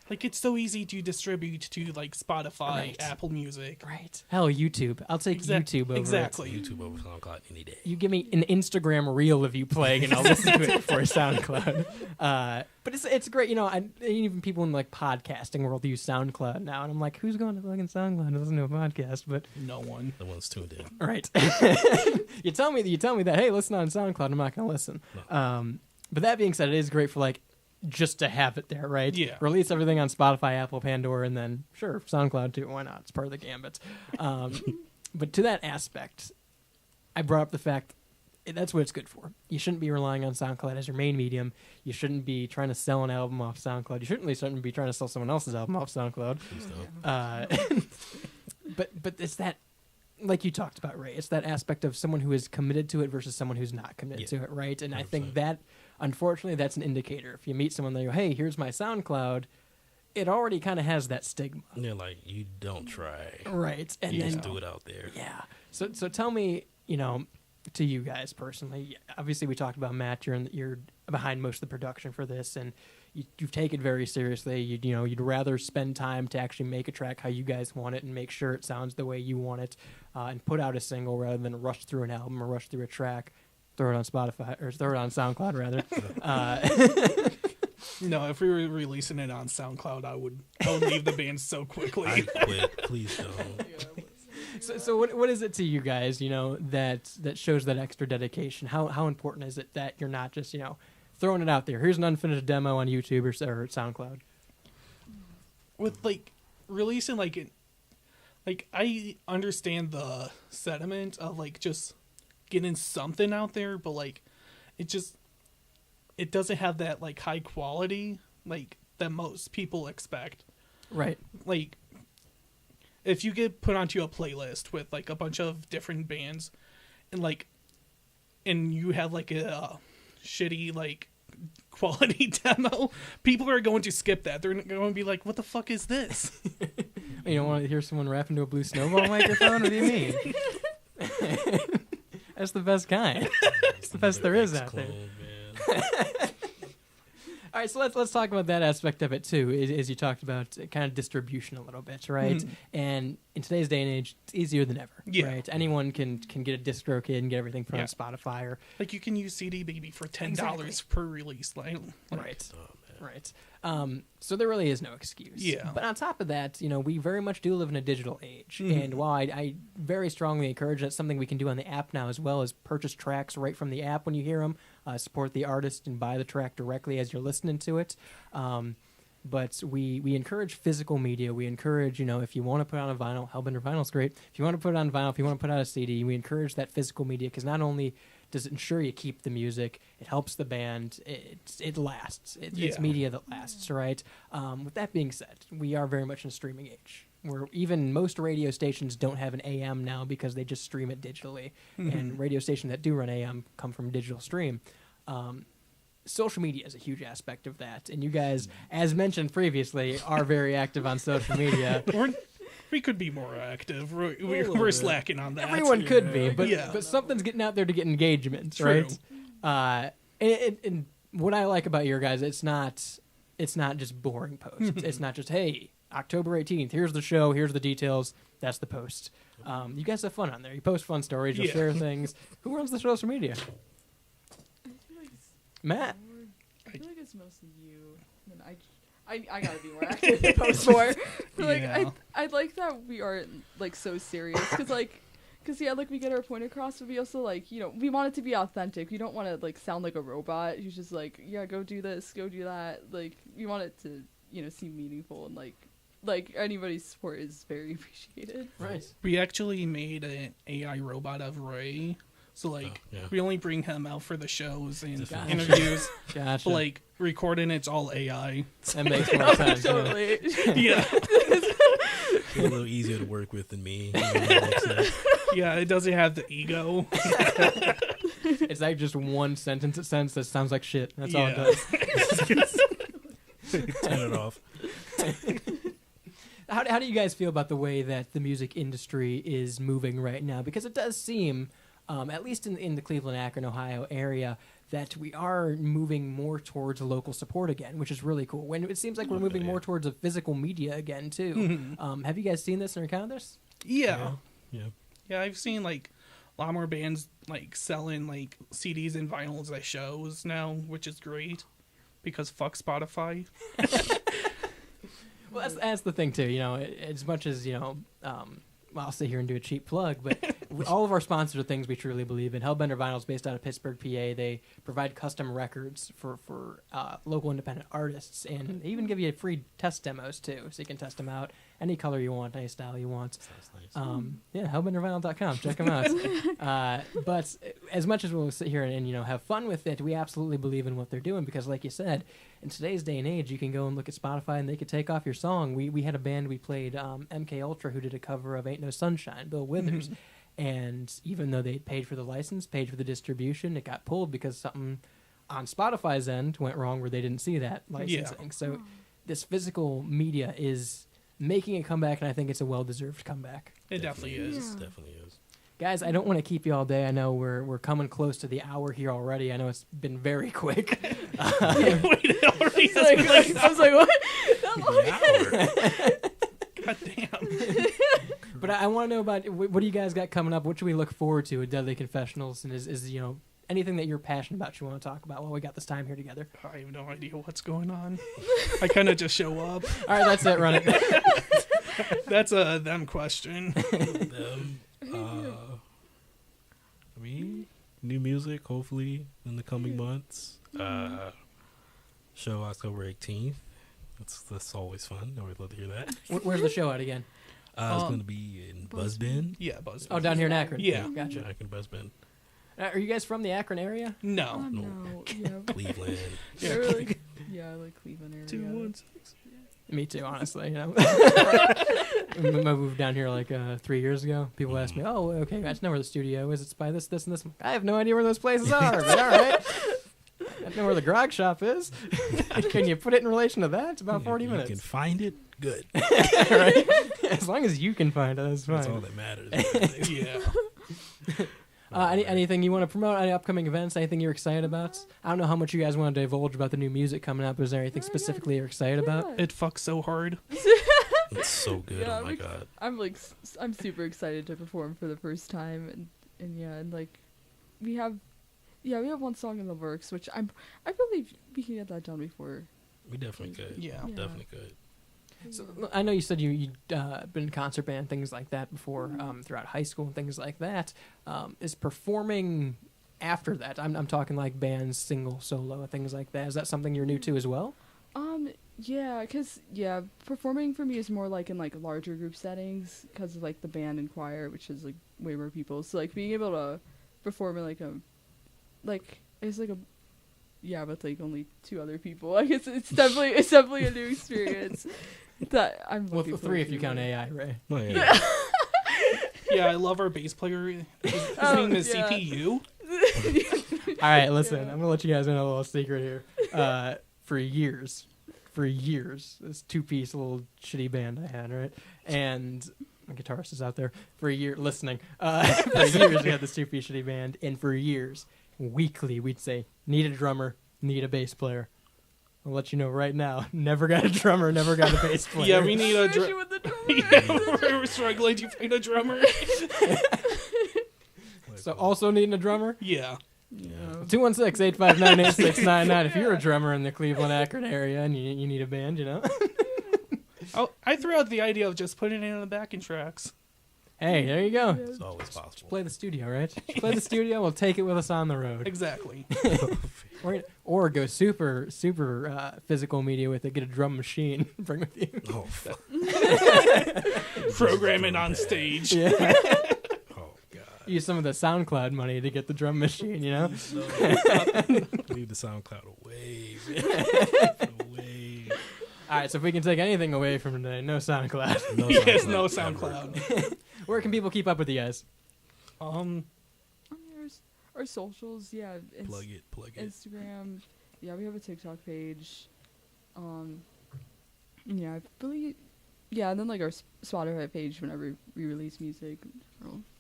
Like, it's so easy to distribute to, like, Spotify,
Right.
Apple Music.
Right. Hell, YouTube. I'll take YouTube over
Exactly.
YouTube over SoundCloud any day.
You give me an Instagram reel of you playing, and I'll listen to it before SoundCloud. But it's great, even people in like podcasting world use SoundCloud now, and I'm like, who's going to fucking SoundCloud to listen to a podcast? But
no one.
No one's tuned in.
Right. you tell me that, hey, listen on SoundCloud. I'm not going to listen. No. But that being said, it is great for like just to have it there, right?
Yeah.
Release everything on Spotify, Apple, Pandora, and then sure, SoundCloud too. Why not? It's part of the gambit. But to that aspect, I brought up the fact that's what it's good for. You shouldn't be relying on SoundCloud as your main medium. You shouldn't be trying to sell an album off SoundCloud. You shouldn't be trying to sell someone else's album off SoundCloud. But it's that, like you talked about, Ray, it's that aspect of someone who is committed to it versus someone who's not committed to it, right? And 100%. I think that, unfortunately, that's an indicator. If you meet someone that you go, hey, here's my SoundCloud, it already kind of has that stigma.
Yeah, like, you don't try.
Right. And
you
then,
just do it out there.
Yeah. So tell me, to you guys personally, obviously we talked about Matt, you're behind most of the production for this, and you've taken it very seriously. You'd rather spend time to actually make a track how you guys want it and make sure it sounds the way you want it, and put out a single rather than rush through an album or rush through a track, throw it on Spotify or throw it on SoundCloud rather.
No, if we were releasing it on SoundCloud, I would leave the band so quickly.
I'd quit. Please don't.
So what is it to you guys, that shows that extra dedication? How important is it that you're not just, throwing it out there? Here's an unfinished demo on YouTube or SoundCloud.
With releasing I understand the sentiment of just getting something out there, but it doesn't have that high quality that most people expect.
Right.
If you get put onto a playlist with a bunch of different bands and you have a shitty quality demo, people are going to skip that. They're going to be like, what the fuck is this?
You don't want to hear someone rap into a blue snowball microphone? What do you mean? That's the best kind. It's the best there is out there. All right, so let's talk about that aspect of it too. As you talked about, kind of distribution a little bit, right?
Mm-hmm.
And in today's day and age, it's easier than ever, right? Anyone can get a DistroKid and get everything from Spotify or
you can use CD Baby for $10
Exactly.
per release, right?
Right. So there really is no excuse.
Yeah.
But on top of that, we very much do live in a digital age. And while I very strongly encourage that's something we can do on the app now as well as purchase tracks right from the app when you hear them, support the artist and buy the track directly as you're listening to it. But we encourage physical media. We encourage, if you want to put on a vinyl, Hellbender Vinyl's great. If you want to put it on vinyl, if you want to put out a CD, we encourage that physical media because not only does it ensure you keep the music, it helps the band, it lasts. It's media that lasts, right? With that being said, we are very much in a streaming age. Where even most radio stations don't have an AM now because they just stream it digitally. And radio stations that do run AM come from digital stream. Social media is a huge aspect of that. And you guys, as mentioned previously, are very active on social media.
We could be more active. We're slacking on that.
Everyone could be, but something's getting out there to get engagement,
True.
right? And what I like about your guys, it's not just boring posts. It's not just, hey, October 18th, here's the show, here's the details, that's the post. You guys have fun on there. You post fun stories, you'll share things. Who runs the social media? Matt?
I feel like it's mostly you. And I gotta be more active and post more. But I like that we aren't so serious because we get our point across, but we also we want it to be authentic. We don't want to sound like a robot who's just go do this, go do that. We want it to seem meaningful and anybody's support is very appreciated.
Right.
We actually made an AI robot of Ray. So we only bring him out for the shows and interviews.
Gotcha.
But recording it's all AI.
That makes more sense.
Totally.
Yeah.
It's a little easier to work with than me.
Yeah, it doesn't have the ego.
It's just one sentence it sends that sounds like shit. That's all it does.
Turn it off.
How do you guys feel about the way that the music industry is moving right now? Because it does seem, at least in the Cleveland, Akron, Ohio area, that we are moving more towards local support again, which is really cool. When it seems like we're moving more towards a physical media again, too. Have you guys seen this or encountered this?
Yeah, I've seen a lot more bands selling CDs and vinyls at shows now, which is great because fuck Spotify.
Well, that's the thing too. As much as I'll sit here and do a cheap plug, but all of our sponsors are things we truly believe in. Hellbender Vinyl is based out of Pittsburgh, PA. They provide custom records for local independent artists, and they even give you free test demos too, so you can test them out any color you want, any style you want.
Sounds nice.
Hellbendervinyl.com. Check them out. But as much as we'll sit here and have fun with it, we absolutely believe in what they're doing because, like you said, in today's day and age, you can go and look at Spotify and they could take off your song. We had a band we played, MK Ultra, who did a cover of Ain't No Sunshine, Bill Withers. And even though they paid for the license, paid for the distribution, it got pulled because something on Spotify's end went wrong where they didn't see that licensing.
Yeah.
So this physical media is making a comeback, and I think it's a well-deserved comeback.
It definitely is.
Definitely is.
Guys, I don't want to keep you all day. I know we're coming close to the hour here already. I know it's been very quick.
Wait, already
I was like, what?
God damn.
But I want to know about what do you guys got coming up? What should we look forward to at Deadly Confessionals? And is anything that you're passionate about you want to talk about while we got this time here together?
I have no idea what's going on. I kind of just show up.
All right, that's it. Run it.
That's a them question.
I mean, new music, hopefully, in the coming months. Show October 18th. That's always fun. I would love to hear that.
Where's the show at again?
It's going to be in Buzzbin.
Yeah, Buzzbin.
Oh, down here in Akron.
Yeah.
Gotcha.
Akron, Buzzbin.
Are you guys from the Akron area?
No.
No. Yeah.
Cleveland.
Yeah, really, yeah, I like Cleveland area.
216.
Me too, honestly. You know, I moved down here like 3 years ago. People ask me, "Oh, okay, I just know where the studio is. It's by this, this, and this." I have no idea where those places are. But all right, I know where the grog shop is. Can you put it in relation to that? It's about 40 minutes.
You can find it. Good.
Right? As long as you can find it, that's fine.
That's all that matters.
Yeah.
Anything you want to promote? Any upcoming events? Anything you're excited about? I don't know how much you guys want to divulge about the new music coming up. Is there anything specifically you're excited about?
It fucks so hard.
It's so good.
Yeah,
oh my god.
I'm super excited to perform for the first time, and like we have one song in the works, which I believe we can get that done before.
We definitely could.
Yeah.
Definitely could.
So I know you said you'd been in concert band, things like that before, throughout high school and things like that. Is performing after that? I'm talking like bands, single, solo, things like that. Is that something you're new to as well?
Yeah, performing for me is more like in like larger group settings because of like the band and choir, which is like way more people. So like being able to perform in like with like only 2 other people. I guess it's definitely a new experience. That I'm looking
well, 3 if you count AI, right?
Oh, yeah.
Yeah, I love our bass player. His name is CPU.
All right, listen, I'm gonna let you guys in a little secret here. For years, this 2-piece little shitty band I had, right? And my guitarist is out there. For a year, listening. For years, we had this 2-piece shitty band, and for years, weekly, we'd say, need a drummer, need a bass player. I'll let you know right now, never got a drummer, never got a bass player.
Yeah, we need a drummer. We're struggling to find a drummer.
So also needing a drummer?
Yeah.
216-859-8699 if you're a drummer in the Cleveland, Akron area and you need a band, you know.
I threw out the idea of just putting it in the backing tracks.
Hey, there you go.
It's always possible.
Just play the studio, right? Just play the studio, we'll take it with us on the road.
Exactly.
Or go super physical media with it, get a drum machine, bring with you.
Oh, fuck.
Program it on stage.
Yeah.
Oh, God.
Use some of the SoundCloud money to get the drum machine, you know?
Leave the SoundCloud away. Away.
All right, so if we can take anything away from today, no SoundCloud.
No
Yes,
SoundCloud.
no SoundCloud.
Where can people keep up with you guys?
Our socials, yeah.
Plug it.
Instagram, yeah, we have a TikTok page. Yeah, I believe, yeah, and then like our Spotify page whenever we release music.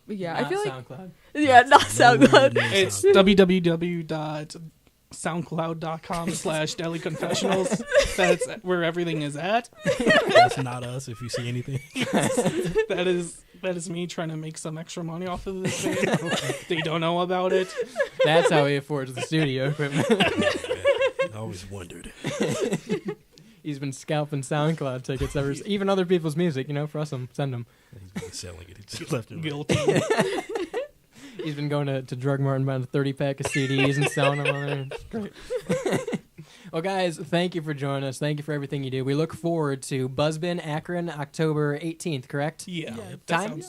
But yeah,
Not
I feel like
SoundCloud.
Yeah, not SoundCloud.
It's www.soundcloud.com/deliconfessionals. That's where everything is at.
That's not us if you see anything.
That is me trying to make some extra money off of this thing. They don't know about it.
That's how he affords the studio equipment.
I always wondered.
He's been scalping SoundCloud tickets even other people's music, you know, for us, send them.
He's been selling it. Just left and
Guilty.
He's been going to Drug Mart and buying a 30-pack of CDs and selling them on there. It's great. Well, guys, thank you for joining us. Thank you for everything you do. We look forward to Buzzbin, Akron, October 18th, correct?
Yeah.
Time?
I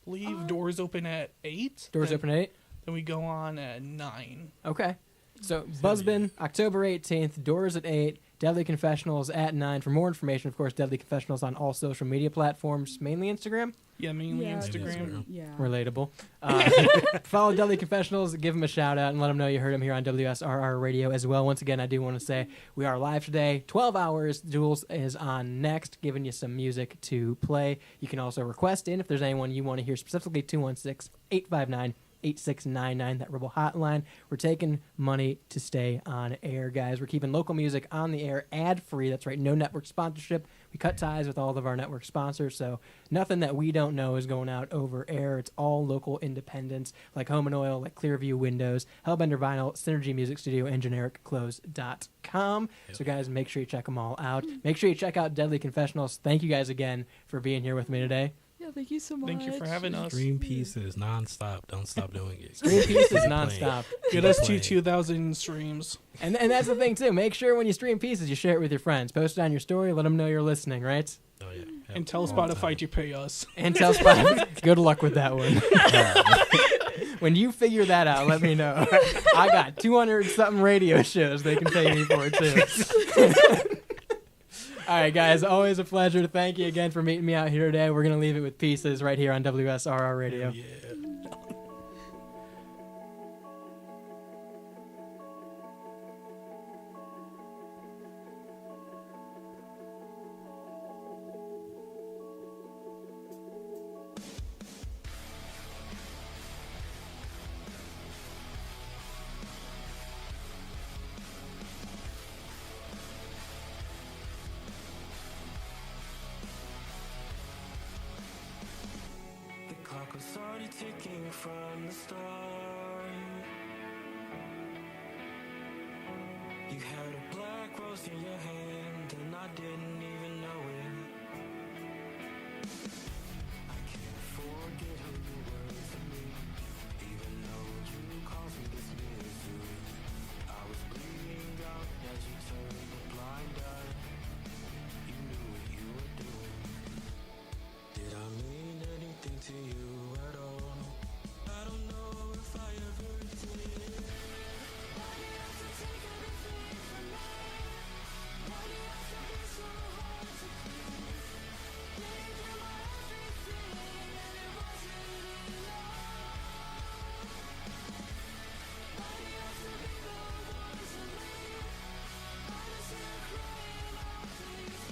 believe doors open at 8.
Doors open at 8?
Then we go on at 9.
Okay. So, Buzzbin, October 18th, doors at 8, Deadly Confessionals at 9. For more information, of course, Deadly Confessionals on all social media platforms, mainly Instagram.
Yeah, mainly Instagram.
Yeah.
Relatable. Follow Deadly Confessionals, give them a shout out, and let them know you heard them here on WSRR Radio as well. Once again, I do want to say we are live today, 12 hours. Jules is on next, giving you some music to play. You can also request in if there's anyone you want to hear specifically, 216-859-8699, that Rebel hotline. We're taking money to stay on air, guys. We're keeping local music on the air ad-free. That's right, no network sponsorship. We cut ties with all of our network sponsors, so nothing that we don't know is going out over air. It's all local independents like Home and Oil, like Clearview Windows, Hellbender Vinyl, Synergy Music Studio, and GenericClothes.com. So guys, make sure you check them all out. Make sure you check out Deadly Confessionals. Thank you guys again for being here with me today.
Yeah, thank you so much.
Thank you for having us.
Stream pieces nonstop. Don't stop doing it.
Stream pieces nonstop.
Get us to 2,000 streams.
And that's the thing too. Make sure when you stream pieces, you share it with your friends. Post it on your story. Let them know you're listening. Right?
Oh yeah.
And tell Spotify to pay us.
And tell Spotify. Good luck with that one. When you figure that out, let me know. I got 200 something radio shows they can pay me for too. All right, guys, always a pleasure. Thank you again for meeting me out here today. We're going to leave it with Pieces right here on WSRR Radio.
Yeah.
Clock was already ticking from the start. You had a black rose in your hand, and I didn't even know it. I can't forget who you were to me, even though you caused me this misery. I was bleeding out as you turned a blind eye. You knew what you were doing. Did I mean anything to you at all? I don't know if I ever did. Why do you have to take everything from me? Why do you have to be so hard to please? Gave you my everything and it wasn't enough. Why do you have to be the one to leave? Why does it crying out please?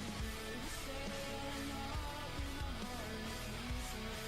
Stay and not in my heart pieces.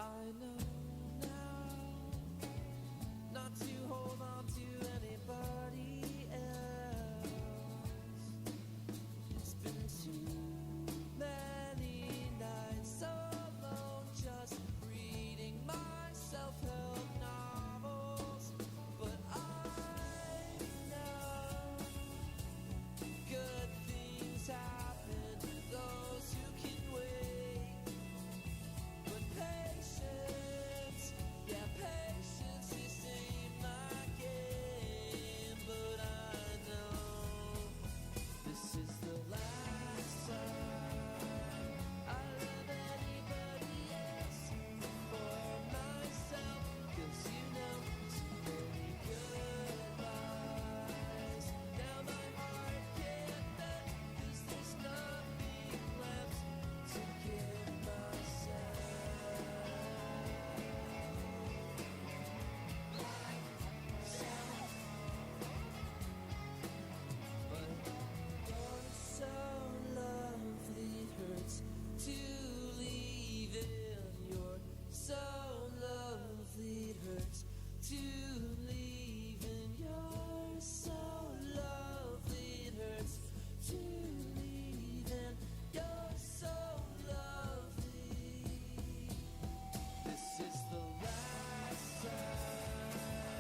I know now not to hold on to anybody else. It's been too many nights alone, just reading my self-help novels. But I know good things happen to those who can wait. But patience, yeah, patience just ain't my game. But I know this is the last time I love anybody else before myself. 'Cause you know too many goodbyes. Now my heart can't bend, 'cause there's nothing left to give myself. But you're so lovely, it hurts to leave it. You're so lovely, it hurts to leave. And you're so lovely, it hurts to leave. And you're so lovely. This is the last time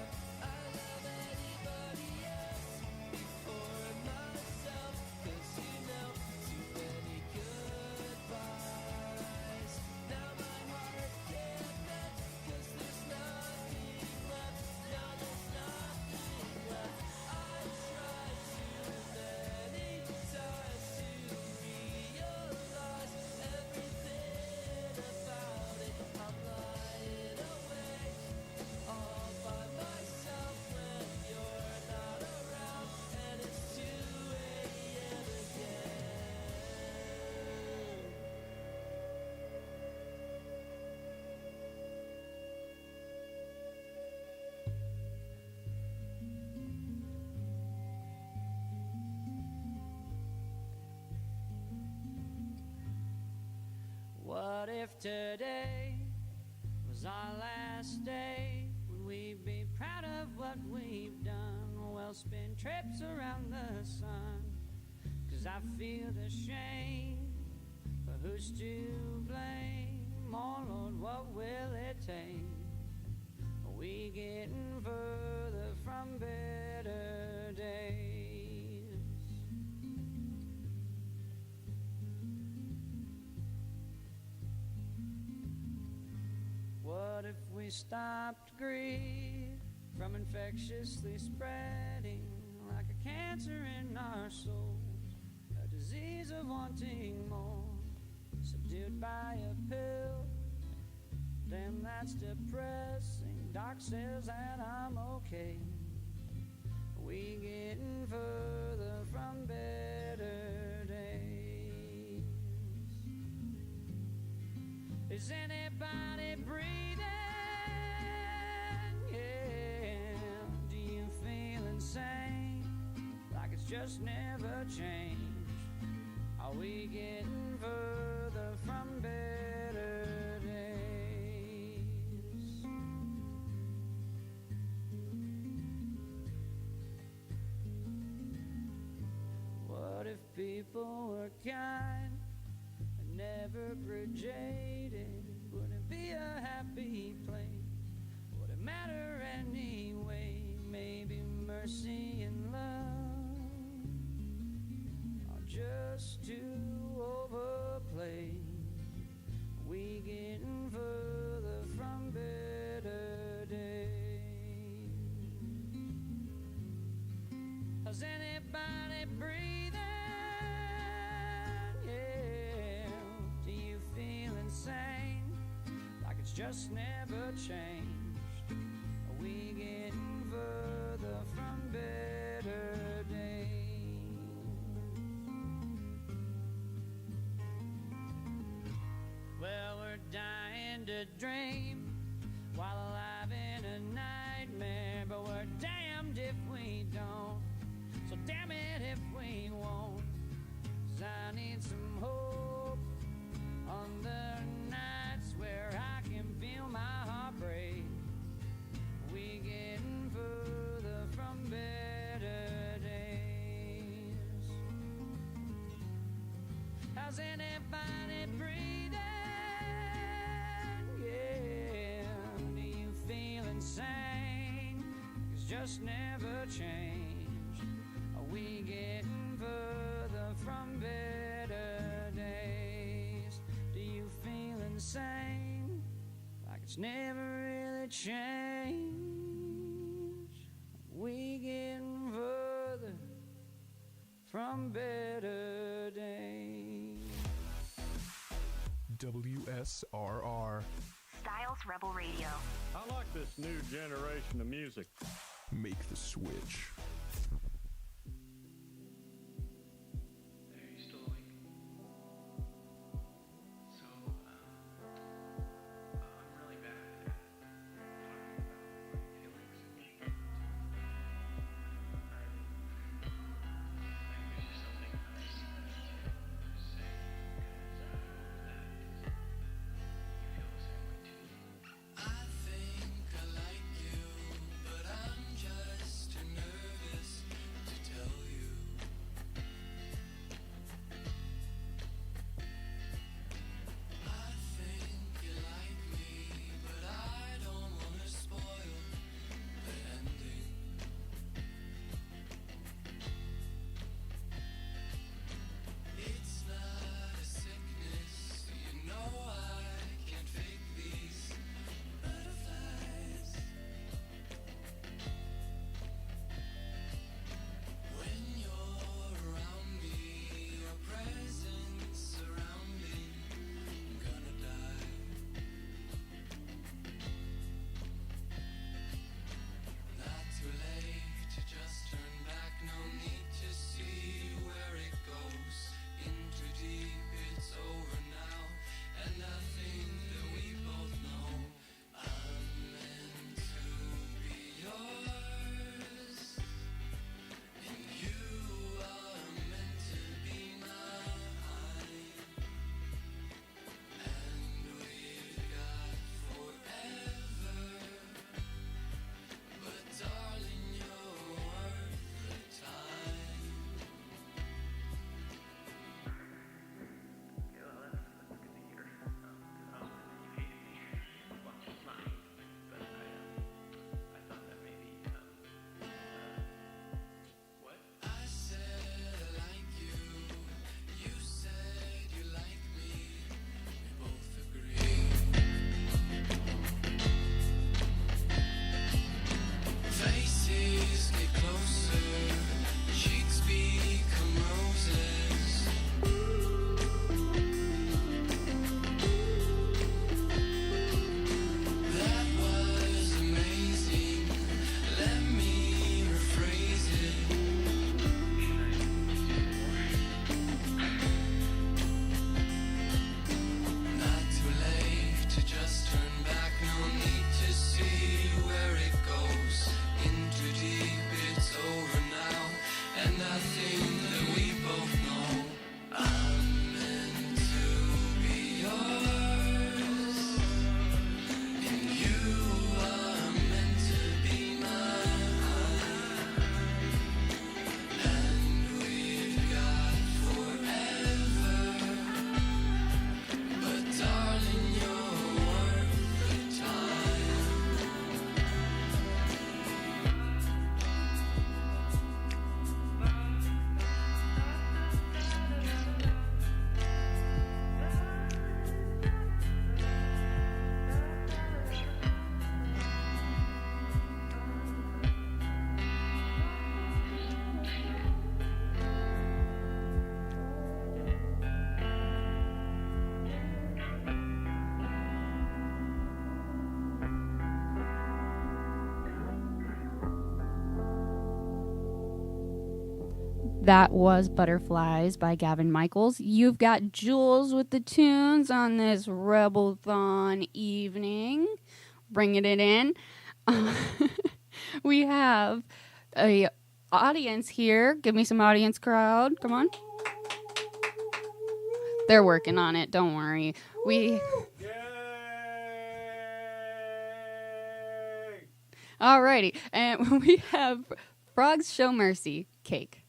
I love anybody else before myself. 'Cause you know too many goodbyes. Now my heart can't bend, 'cause there's nothing left. Now there's nothing left. I tried too many times to realize everything about it. I'm lying awake all by myself when you're not around, and it's 2 a.m. again.
What if today was our last day? Would we be proud of what we've done? Well, spin trips around the sun. 'Cause I feel the shame, but who's to blame? Oh Lord, what will it take? Are we getting further from better days? What if we stopped grief from infectiously spreading like a cancer in our souls, a disease of wanting more, subdued by a pill? Damn, that's depressing. Doc says that I'm okay. We getting further from better days. Is anybody breathing? Yeah. Do you feel insane? Like it's just never changed? Are we getting further from better days? What if people were kind and never grew jaded? Would it be a happy place? Would it matter anyway? Maybe mercy and love are just too overplayed. We getting further from better days. Is anybody breathing? Yeah. Do you feel insane? Like it's just never changed? Are we getting further from better days? Well, we're dying to dream while alive in a nightmare, but we're damned if we don't. So damn it if we won't. 'Cause I need some hope on the nights where I can feel doesn't it find it breathing? Yeah, do you feel insane? 'Cause just never change. Are we getting further from better days? Do you feel insane? Like it's never really changed. We getting further from better days.
WSRR.
Styles Rebel Radio.
I like this new generation of music.
Make the switch.
That was Butterflies by Gavin Michaels. You've got Jules with the tunes on this Rebelthon evening. Bringing it in. We have a audience here. Give me some audience crowd. Come on. They're working on it. Don't worry. Alrighty. And we have Frogs Show Mercy cake.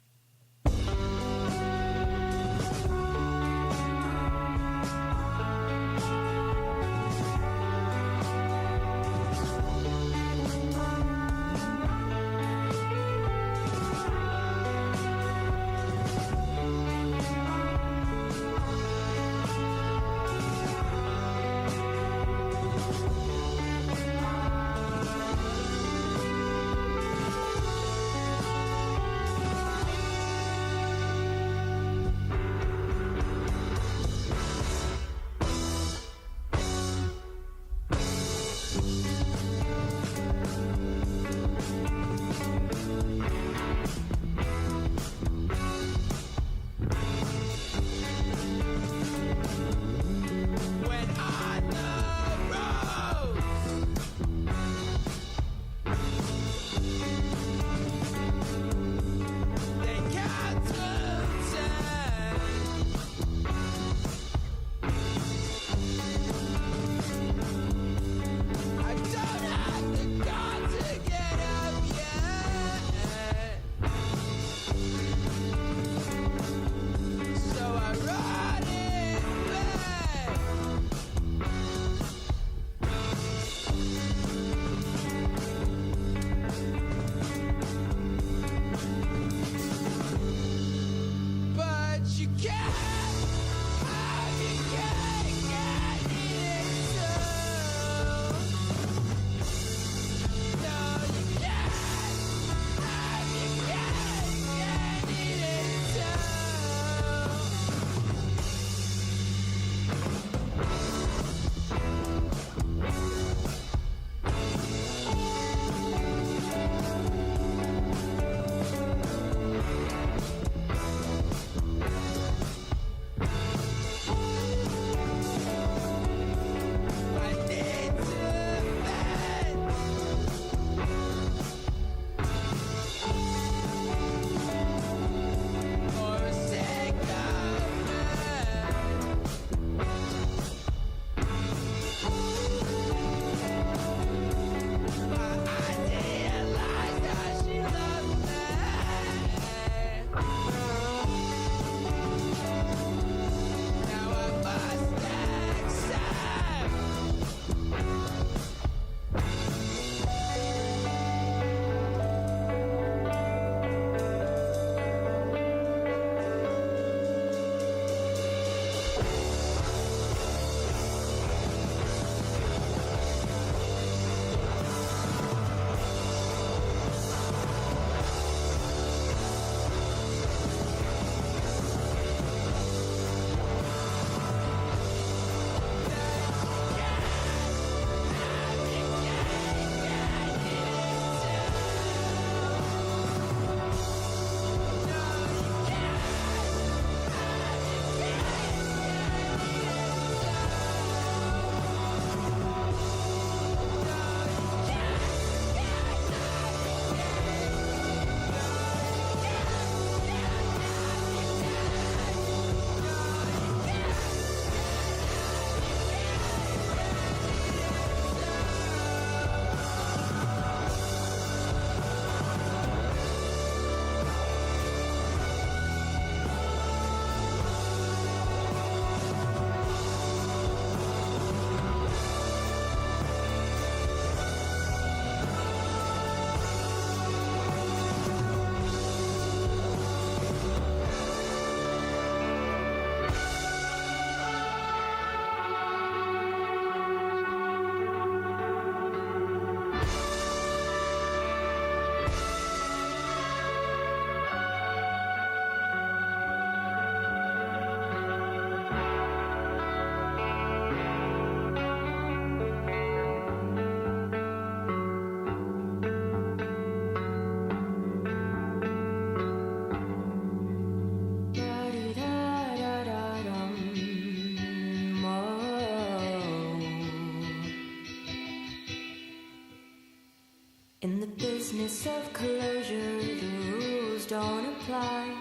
don't apply.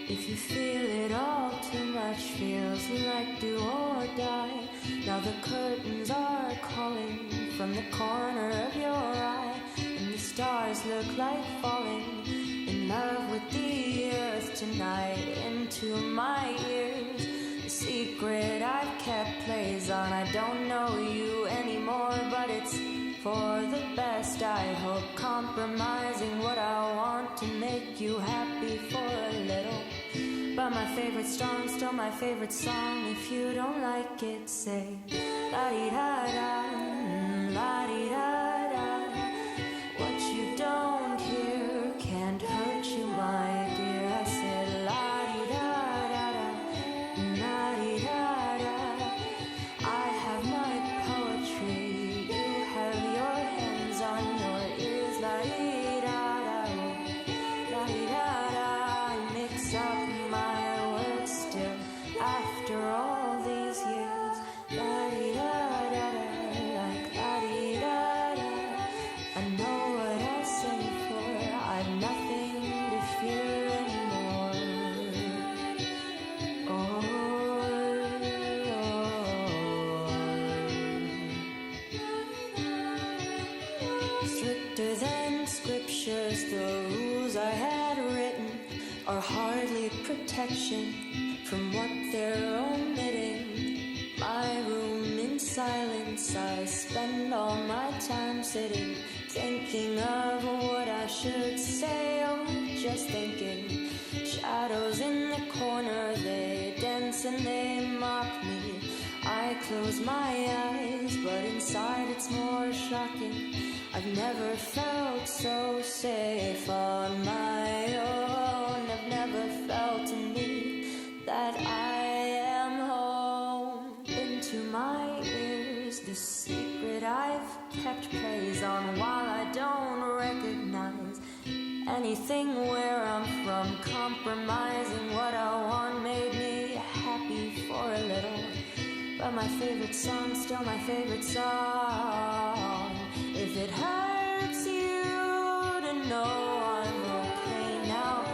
If you feel it all too much, feels like do or die. Now the curtains are calling from the corner of your eye, and the stars look like falling in love with the earth tonight. Into my ears, the secret I've kept plays on. I don't know you anymore, but it's for the best, I hope. Compromising what I want to make you happy for a little. But my favorite song's still my favorite song. If you don't like it, say la-di-da-da, la-di-da-da. What you don't hear can't hurt you, my dear. I said la-di-da-da-da, la-di-da-da. I have my poetry, you have your hands on your ears. La-di-da-da, la-di-da-da. I mix up my words still after all these years. La-di-da-da-da, like la-di-da-da. I know what I sing for, I've nothing to fear anymore. Stricter than scriptures, the rules I had written are hardly protection from what they're omitting. My room in silence, I spend all my time sitting, thinking of what I should say, or just thinking. Shadows in the corner, they dance and they mock me. I close my eyes, but inside it's more shocking. I've never felt so safe on my own. I've never felt to me that I am home. Into my ears, the secret I've kept praise on, while I don't recognize anything where I'm from. Compromising what I want made me happy for a little. But my favorite song's still my favorite song. If it hurts you to know I'm okay now,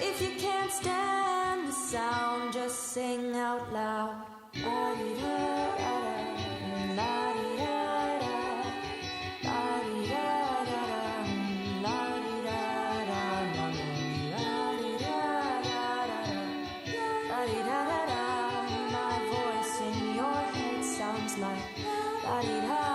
if you can't stand the sound, just sing out loud. La-di-da-da-da, la-di-da-da, la-di-da-da-da, la-di-da-da-da, la-di-da-da-da, la-di-da-da-da. My voice in your head sounds like la-di-da-da-da.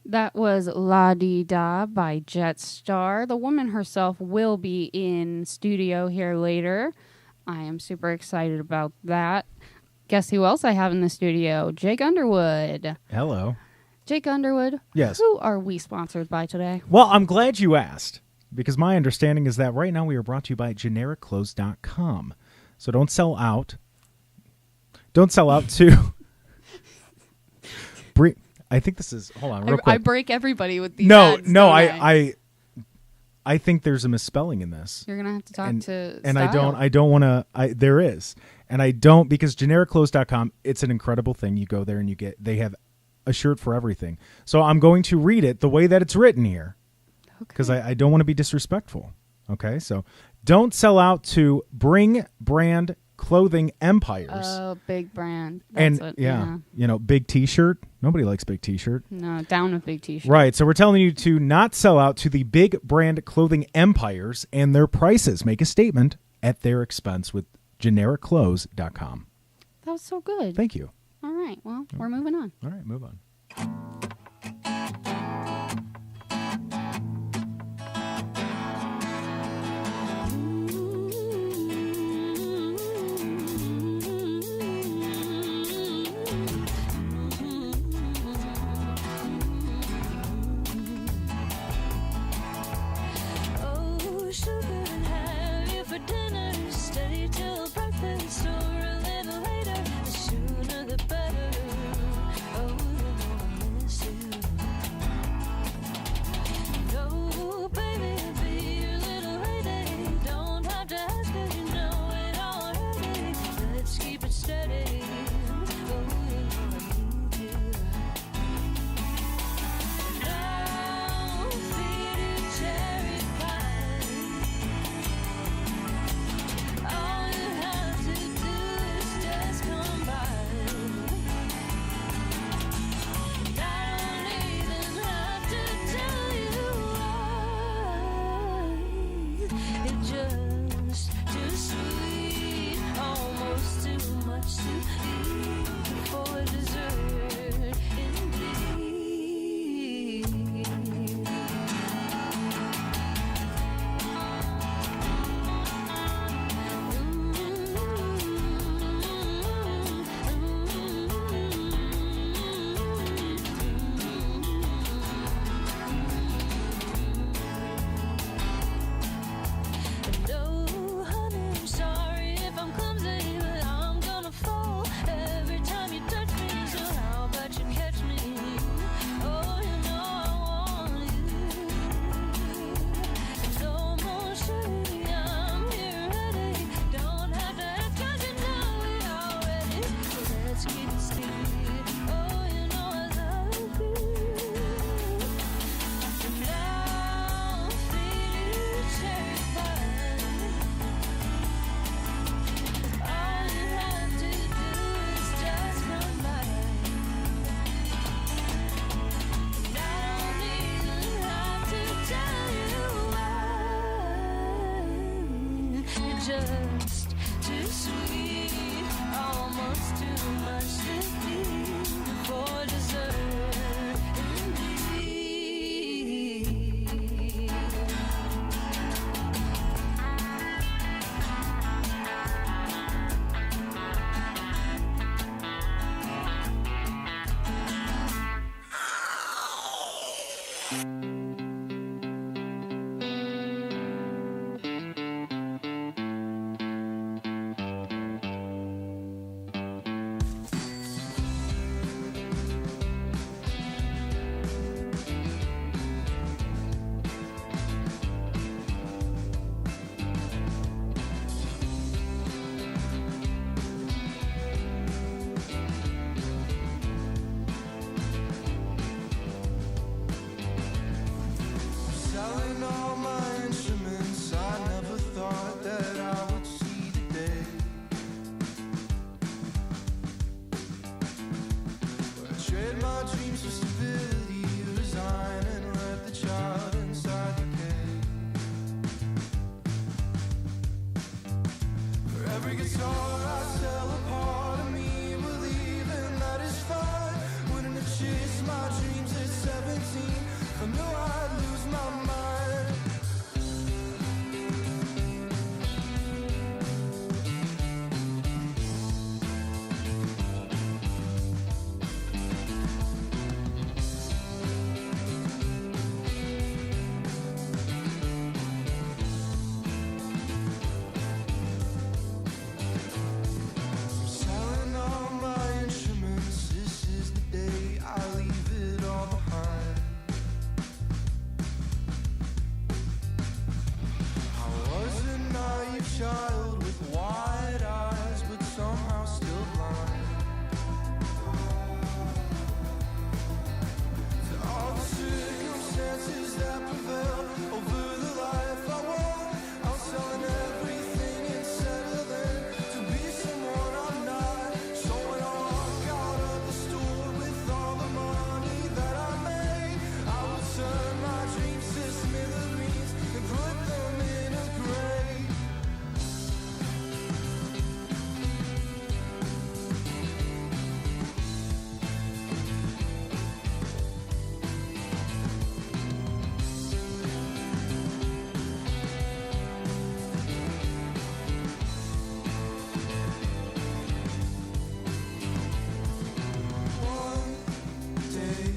That was La Di Da by Jetstar. The woman herself will be in studio here later. I am super excited about that. Guess who else I have in the studio? Jake Underwood.
Hello.
Jake Underwood.
Yes.
Who are we sponsored by today?
Well, I'm glad you asked, because my understanding is that right now we are brought to you by GenericClothes.com. So don't sell out. Don't sell out to... I think this is... Hold on, real quick.
I break everybody with these
No,
ads,
no,
don't
I think there's a misspelling in this.
You're going to have to talk to
And
Style.
I don't want to... There is. And I don't... Because GenericClothes.com, it's an incredible thing. You go there and they have a shirt for everything. So I'm going to read it the way that it's written here. Because I don't want to be disrespectful. Okay? So don't sell out to bring brand clothing empires.
Oh, big brand. That's
And
what,
yeah, you know, big T-shirt. Nobody likes big T-shirt.
No, down with big T-shirt.
Right. So we're telling you to not sell out to the big brand clothing empires and their prices. Make a statement at their expense with GenericClothes.com.
That was so good.
Thank you.
All right. Well, we're moving on.
All right, move on.
Oh, sugar and have you for dinner. Steady till breakfast or a little later. The sooner the better. Oh, you know I miss
Selling all my instruments, I never thought that I would see the day. But I trade my dreams for stability, resign and let the child inside decay. For every guitar I sell, a part of me believing that it's fine. Wouldn't have chased my dreams at 17, I knew I'd lose my mind. I'm selling all my instruments, this is the day I leave it all behind. I was a naive child with wide eyes, but somehow still blind to all the circumstances that prevail over the life I want. I'm selling everything and settling to be someone I'm not. So when I walk out of the store with all the money that I made, I will turn my dreams to smithereens and put them in a grave. One day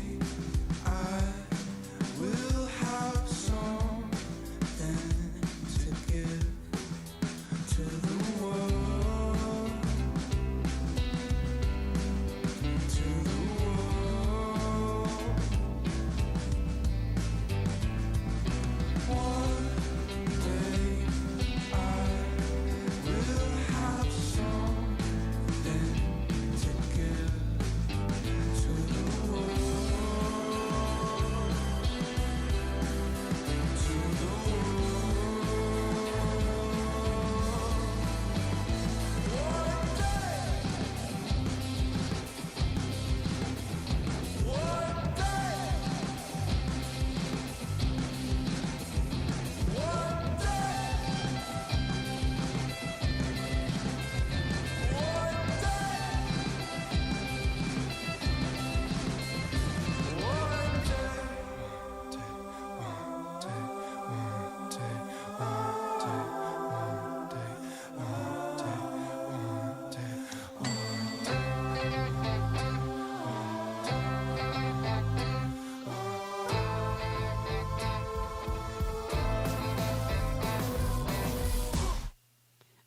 I will have something to give to the world, to the world. One day I will have something to give to the world, to the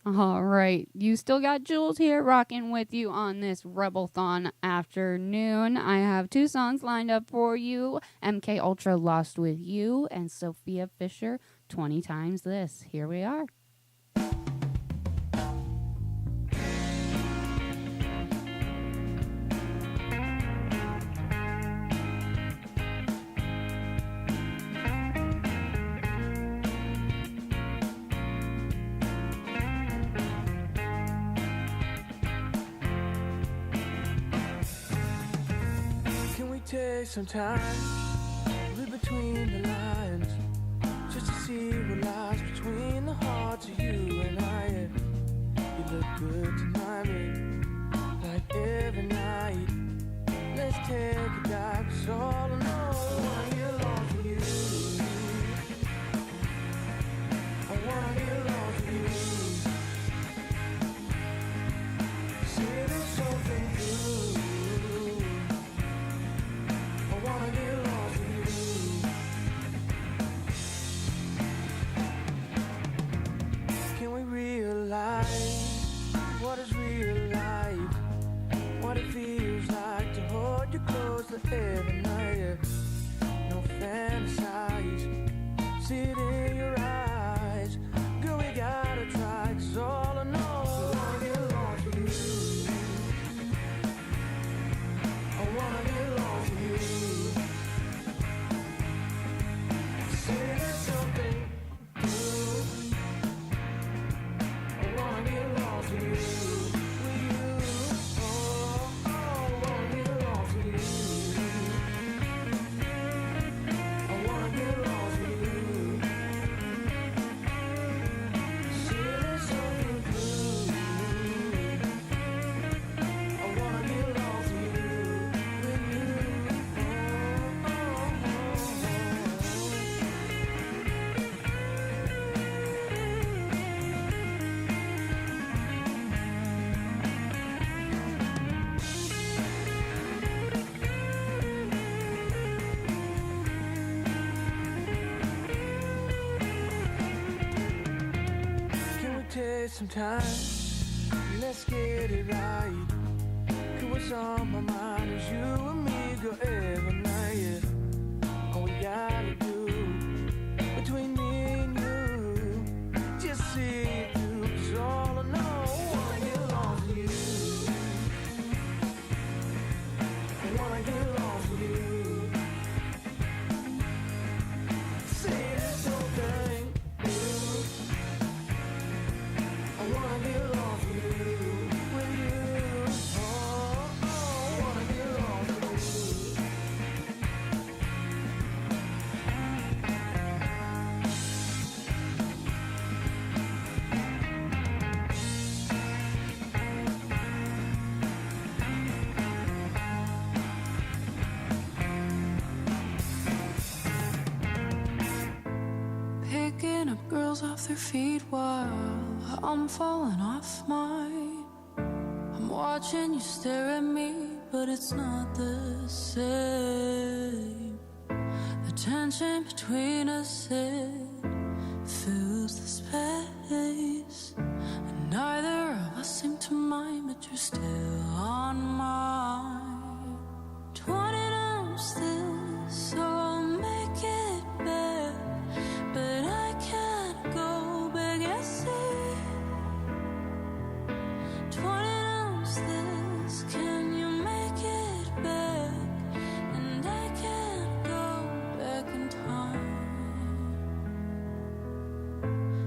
All right. You still got Jules here rocking with you on this Rebelthon afternoon. I have two songs lined up for you. MK Ultra, Lost With You, and Sophia Fisher, 20 Times This. Here we are.
Can we take some time, read between the lines, just to see what lies between the hearts of you and I? Yeah. You look good tonight, babe, like every night. Let's take a dive, 'cause all I know I wanna get lost with you. I wanna get lost with you. Say there's something good. I wanna get lost some time. Let's get it right. 'Cause what's on my mind is you and me, girl, every night. Yeah. All we gotta do between me and you, just see it through. 'Cause all I know, I wanna get lost with you. I wanna get lost with you. Say this whole thing. I wanna get lost with you. With you. Oh, I wanna get lost with you.
Picking up girls off their feet while I'm falling off mine. I'm watching you stare at me, but it's not the same. The tension between us, it fills the space. And neither of us seem to mind, but you're still on mine. 20 times this, I'll make it back. But I can't go back and see. 20 times this, can you make it back? And I can't go back in time.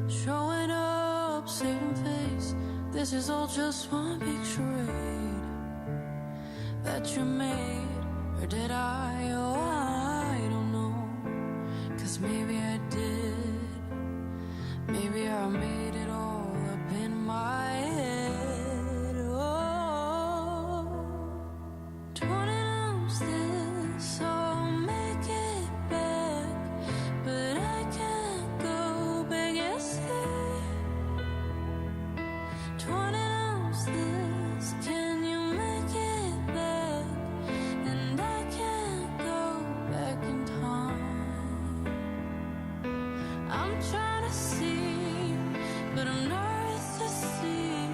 Showing up, saving face. This is all just one big charade that you made. Or did I? Oh, I don't know. 'Cause maybe I did. Maybe I made it all up in my head. Oh, 20 times this, I'll make it back. But I can't go back and see. 20 times this, can you make it back? And I can't go back in time. I'm trying to see, but I'm nervous to see.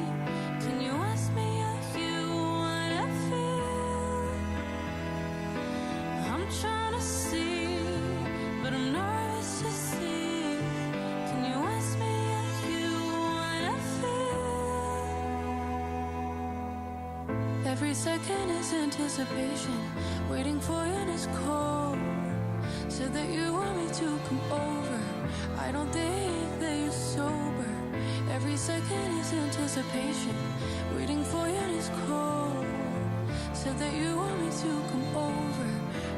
Can you ask me how you wanna feel? I'm trying to see, but I'm nervous to see. Can you ask me how you wanna feel? Every second is anticipation, waiting for you and it's cold. Said that you want me to come over. I don't think that you're sober. Every second is anticipation, waiting for you and it's cold. Said that you want me to come over.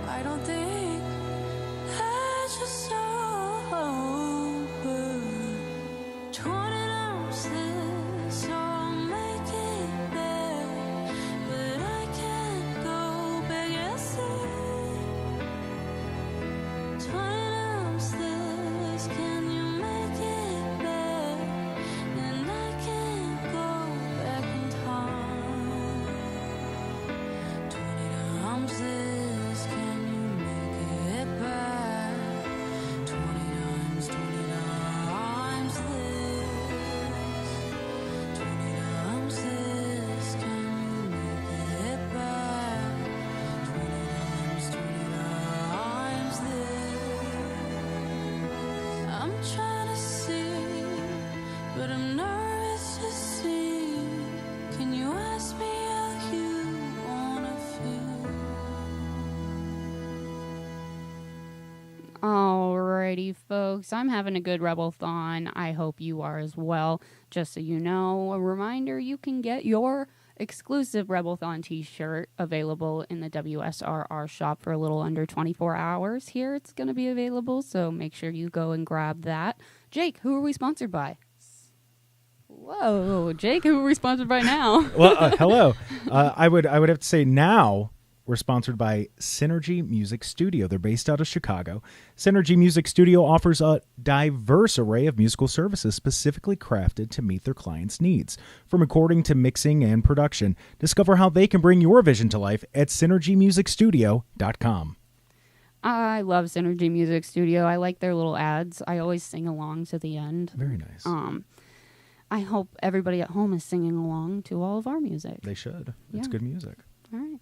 I don't think that you're sober. 20 times this, I'll make it back. But I can't go back and see. 20 times this, can you make it back? And I can't go back in time. 20 times this, can you make it back? 20 times, 20 times this. 20 times this, can you make it back? 20 times, 20 times this. I'm trying to see, but I'm nervous to see. Can you ask me how you wanna feel?
Alrighty, folks. I'm having a good Rebelthon. I hope you are as well. Just so you know, a reminder, you can get your exclusive Rebelthon t-shirt available in the WSRR shop for a little under 24 hours. Here it's going to be available, so make sure you go and grab that. Jake, who are we sponsored by? Whoa, Jake, who are we sponsored by now?
Well, hello. I would have to say now we're sponsored by Synergy Music Studio. They're based out of Chicago. Synergy Music Studio offers a diverse array of musical services specifically crafted to meet their clients' needs. From recording to mixing and production, discover how they can bring your vision to life at synergymusicstudio.com.
I love Synergy Music Studio. I like their little ads. I always sing along to the end.
Very nice.
I hope everybody at home is singing along to all of our music.
They should.
Yeah.
It's good music.
All right.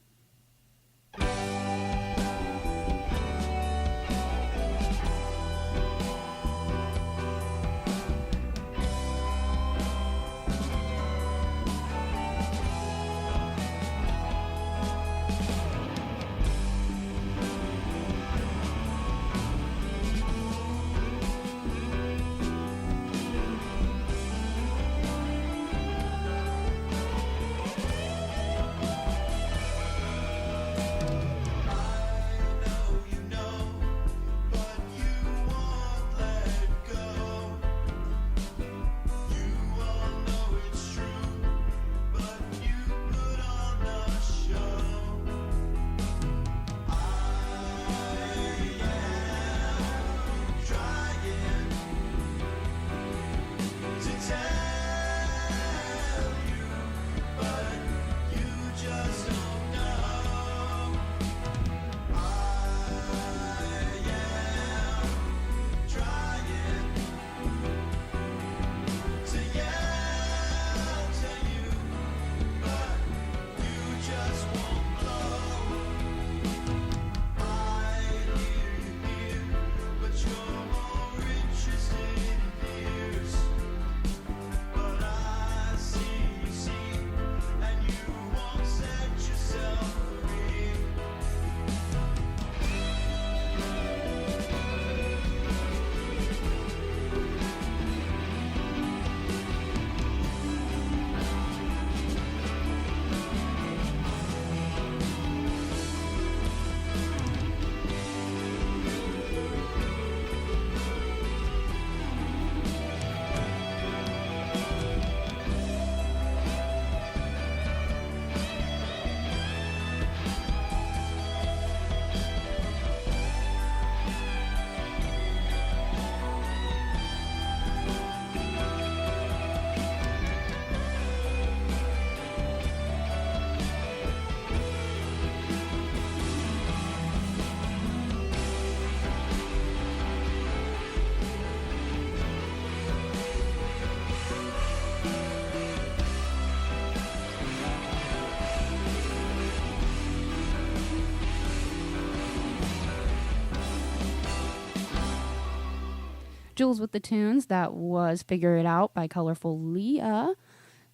Jules with the Tunes. That was Figure It Out by Colorful Leah.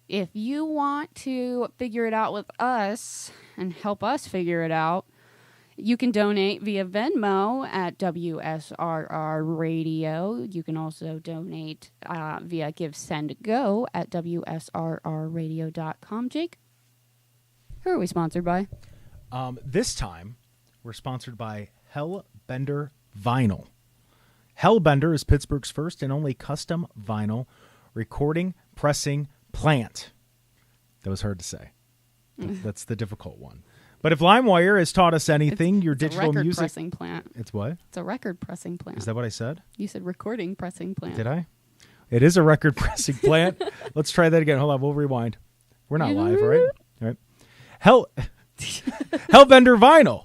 If you want to figure it out with us and help us figure it out, you can donate via Venmo at WSRR Radio. You can also donate via Give Send Go at WSRRradio.com. Jake, who are we sponsored by?
This time, we're sponsored by Hellbender Vinyl. Hellbender is Pittsburgh's first and only custom vinyl recording, pressing plant. That was hard to say. That's the difficult one. But if LimeWire has taught us anything, your digital
record
music
pressing plant.
It's what?
It's a record pressing plant.
Is that what I said?
You said recording pressing plant.
Did I? It is a record pressing plant. Let's try that again. Hold on, we'll rewind. We're not live, right? All right. Hellbender Vinyl.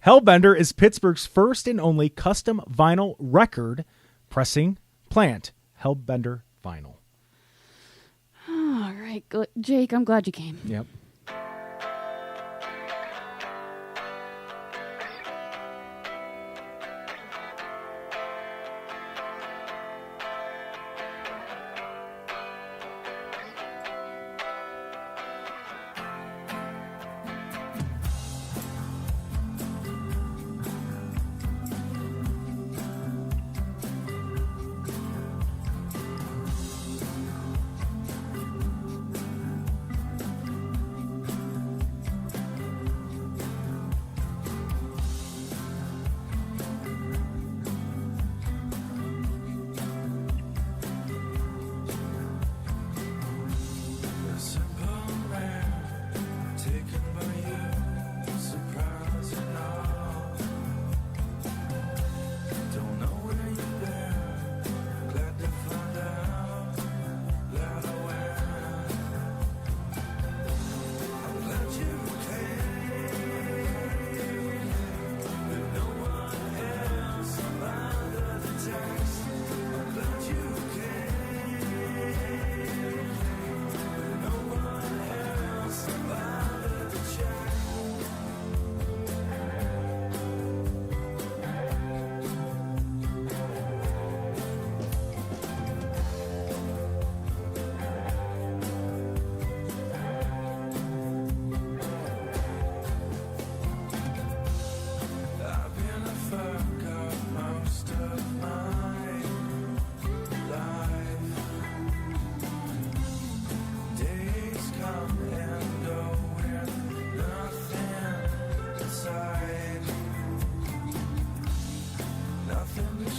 Hellbender is Pittsburgh's first and only custom vinyl record pressing plant. Hellbender Vinyl.
All right, Jake, I'm glad you came.
Yep.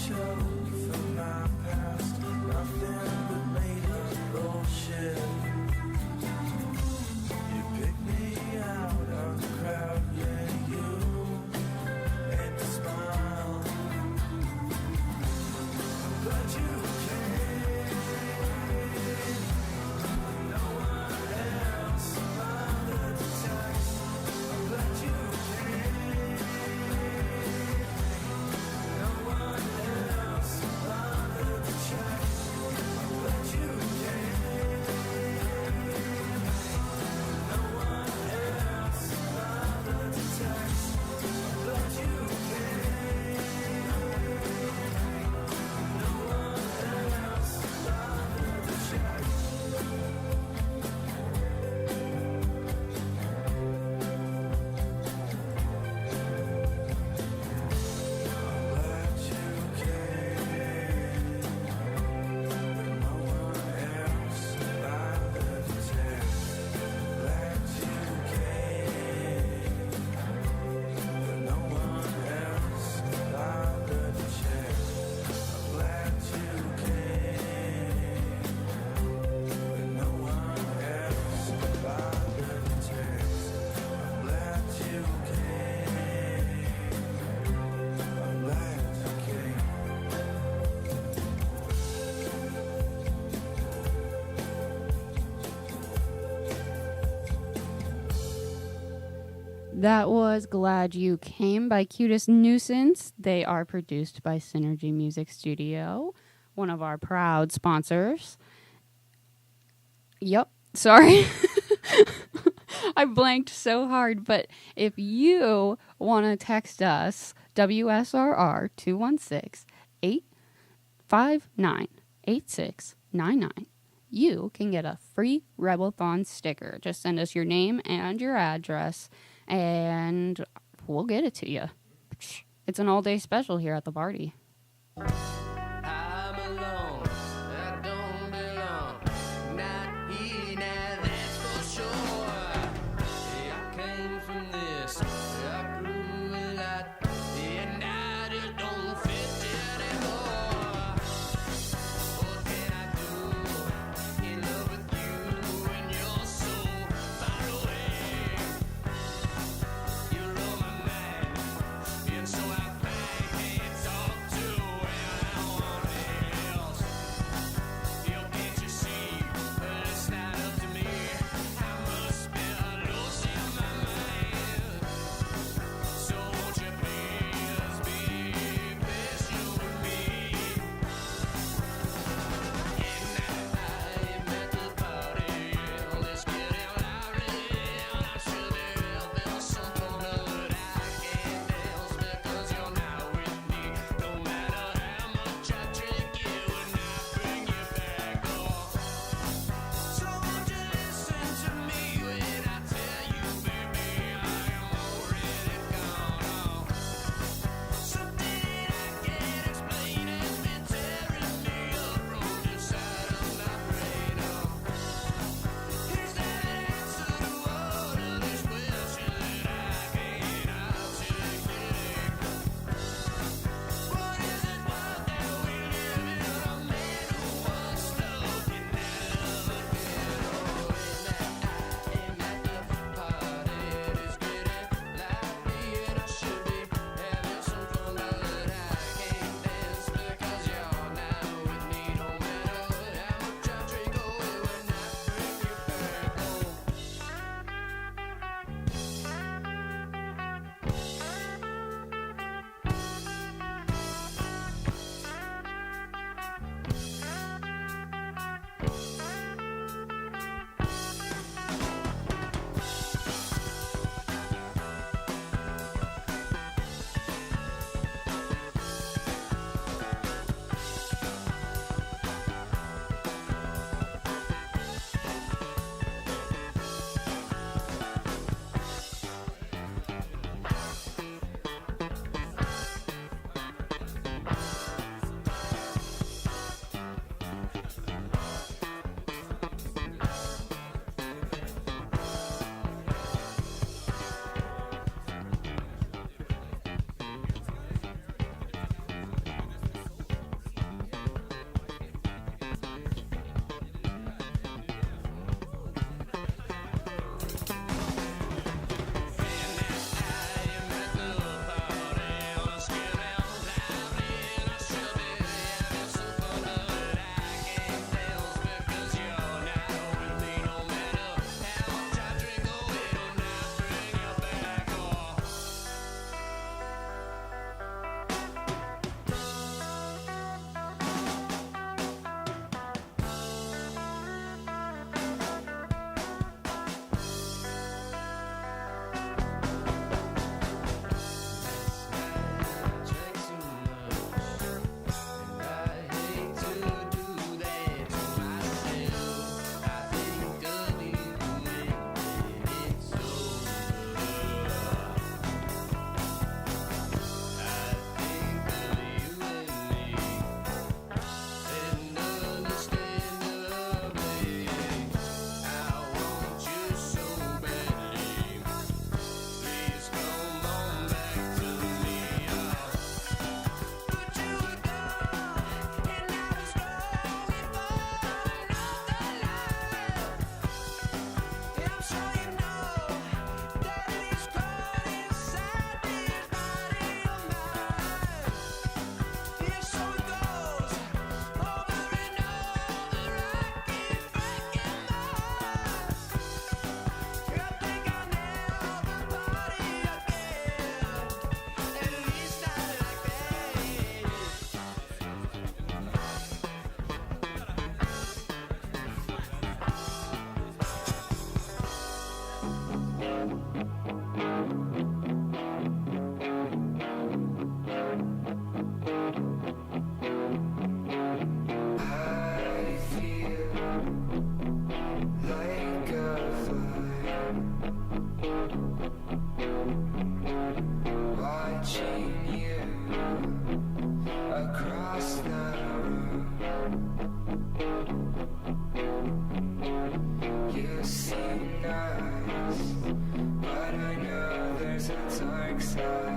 show from my past. Nothing but made up bullshit. You pick me out of the crowd, yeah, you and the smile. But you can't. No one else bothered to text. But you can't. No one else bothered to check. But you can't. No one else bothered to text. But you can't. No one else bothered to check.
That was Glad You Came by Cutest Nuisance. They are produced by Synergy Music Studio, one of our proud sponsors. Yep, sorry. I blanked so hard, but if you want to text us, WSRR 216-859-8699, you can get a free Rebelthon sticker. Just send us your name and your address, and we'll get it to you. It's an all-day special here at the party.
I'm alone, I don't belong. Not here now, that's for sure. I came from this, I grew a lot, and I just don't fit anymore. What can I do? In love with you, and you're so far away. You're on my mind, and so I bang heads off to anyone else. across the room. You seem nice, but I know there's a dark side.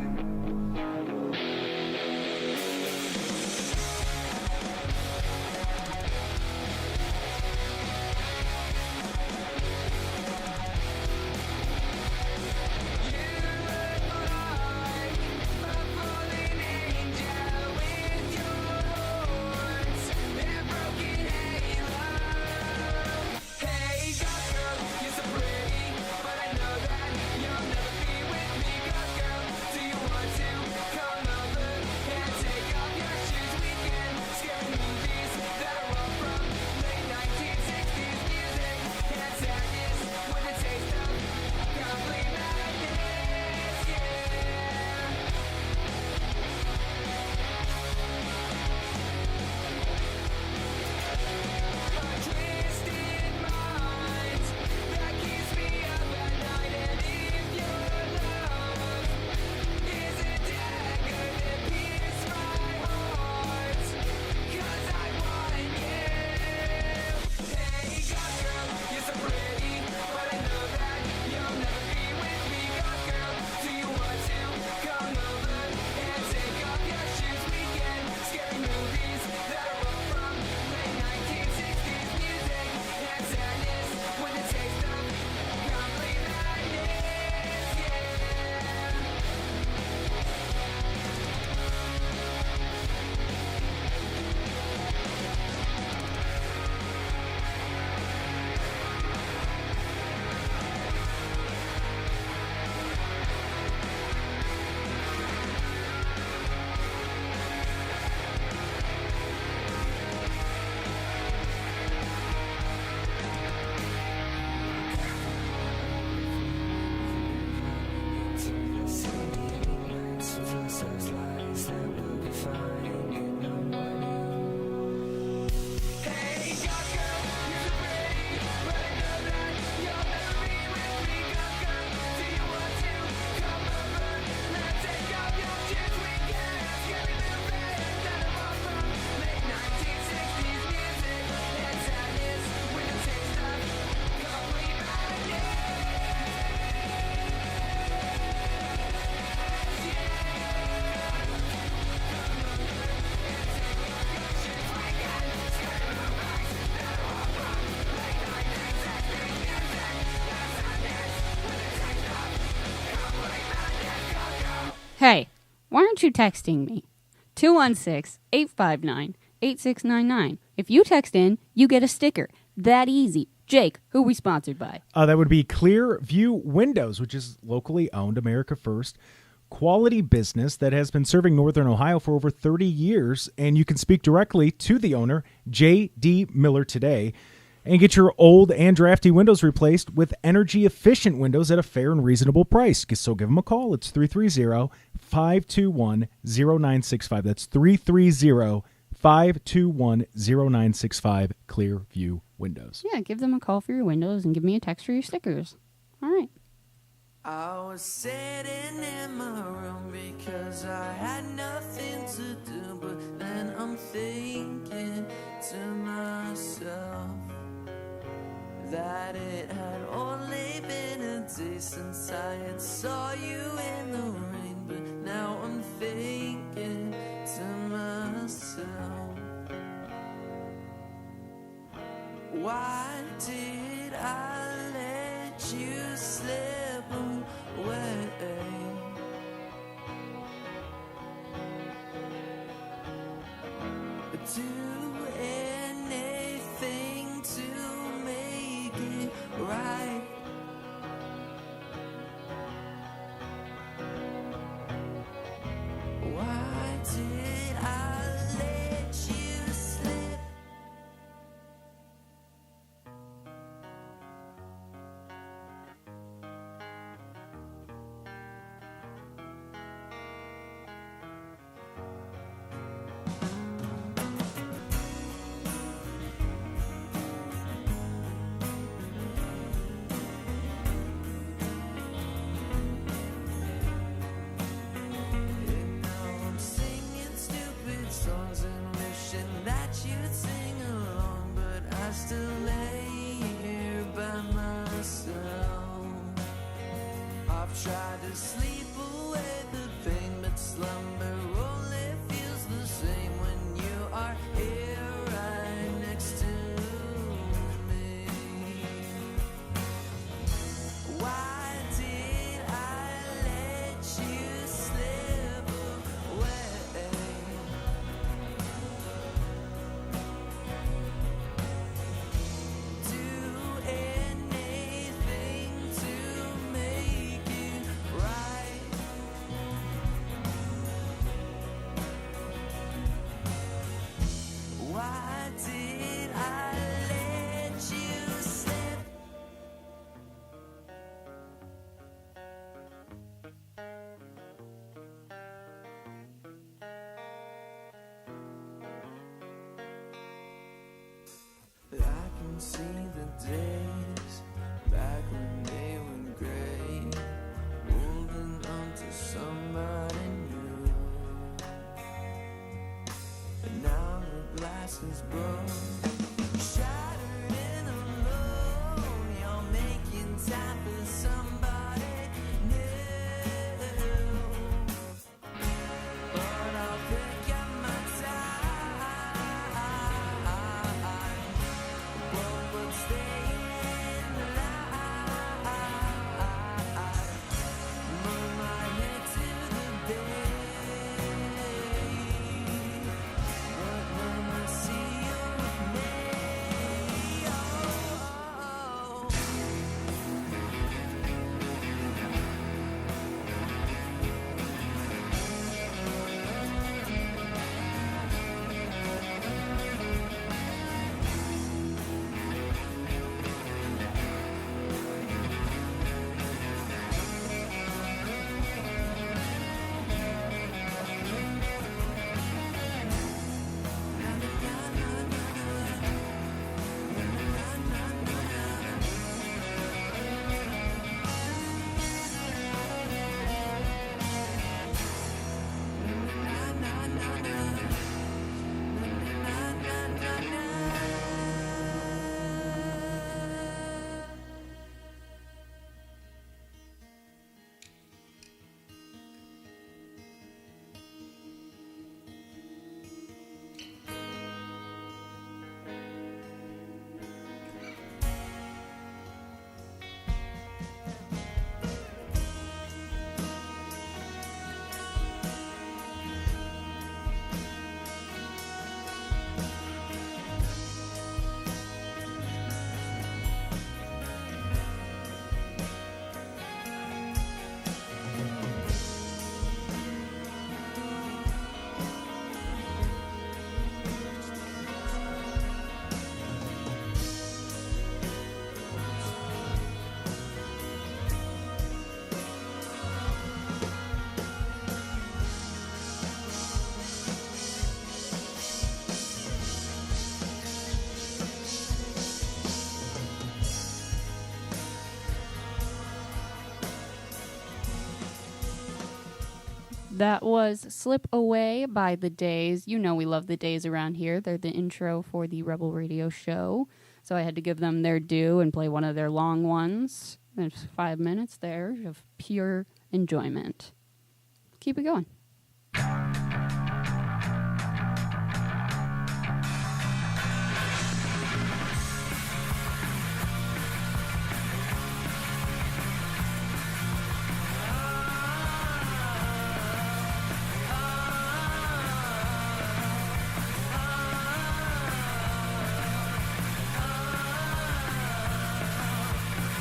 Hey, why aren't you texting me? 216-859-8699. If you text in, you get a sticker. That easy. Jake, who we sponsored by?
That would be Clearview Windows, which is locally owned, America First, quality business that has been serving Northern Ohio for over 30 years. And you can speak directly to the owner, J.D. Miller, today and get your old and drafty windows replaced with energy-efficient windows at a fair and reasonable price. So give them a call. It's 330-521-0965. That's 330-521-0965, Clearview Windows.
Yeah, give them a call for your windows and give me a text for your stickers. All right.
I was sitting in my room because I had nothing to do, but then I'm thinking to myself that it had only been a day since I had saw you in the rain, but now I'm thinking to myself, why did I let you slip away? Do anything to make it right. Why did I let you slip? thought you'd sing along, but I still lay here by myself. I've tried to sleep away the pain, but slumber only feels the same when you are here right next to me. Why did I let you slip away? Do anything to make it right. Why did I let you slip? I can see the days back when they were gray, holding on to somebody new. And now the glass is broke, shattered and alone. You're making time for somebody new. But I'll pick up my time. One would stay in line. Move my head to the bed. But when I see you with me, oh.
That was Slip Away by The Days. You know we love The Days around here. They're the intro for the Rebel Radio show. So I had to give them their due and play one of their long ones. There's 5 minutes there of pure enjoyment. Keep it going.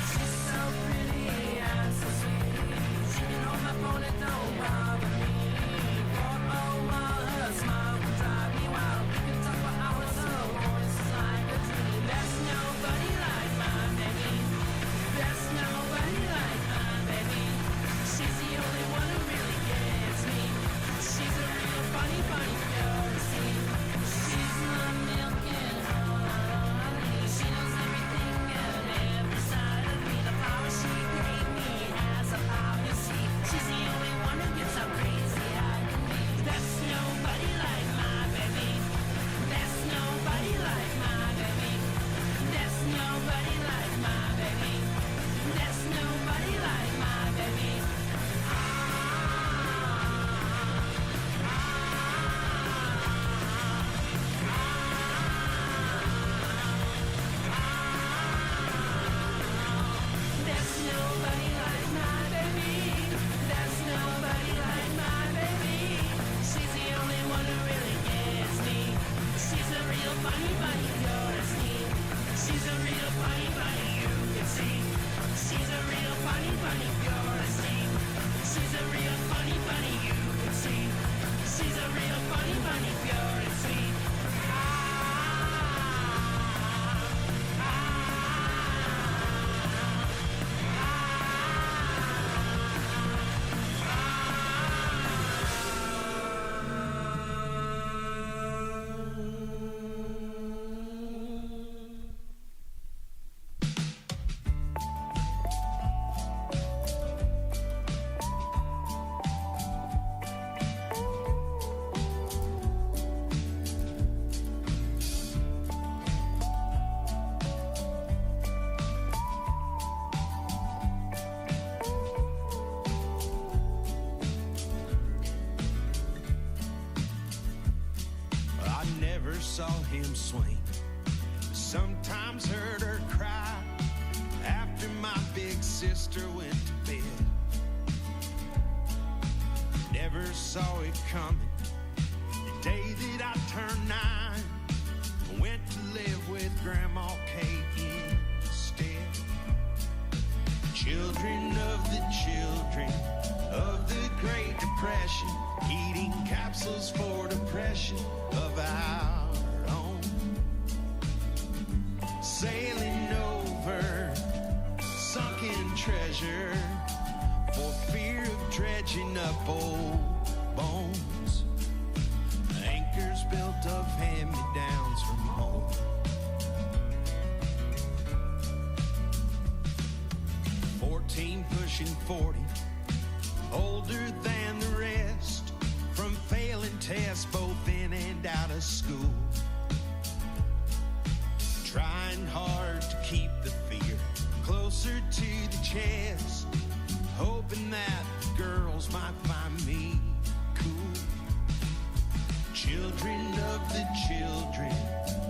She's so pretty and so sweet. She can hold my phone and don't bother me. funny bunny, you can see. She's a real funny bunny, pure as steam. She's a real funny bunny, you can see. She's a real funny bunny, pure and sweet.
I never saw him swing. Sometimes heard her cry after my big sister went to bed. Never saw it coming. The day that I turned 9, I went to live with Grandma Kate instead. Children of the children of the Great Depression, eating capsules for depression of our own. Sailing over sunken treasure for fear of dredging up old bones. Anchors built of hand-me-downs from home. 14 pushing 40, older than the rest, from failing tests both in and out of school. Trying hard to keep the fear closer to the chest, hoping that the girls might find me cool. Children of the children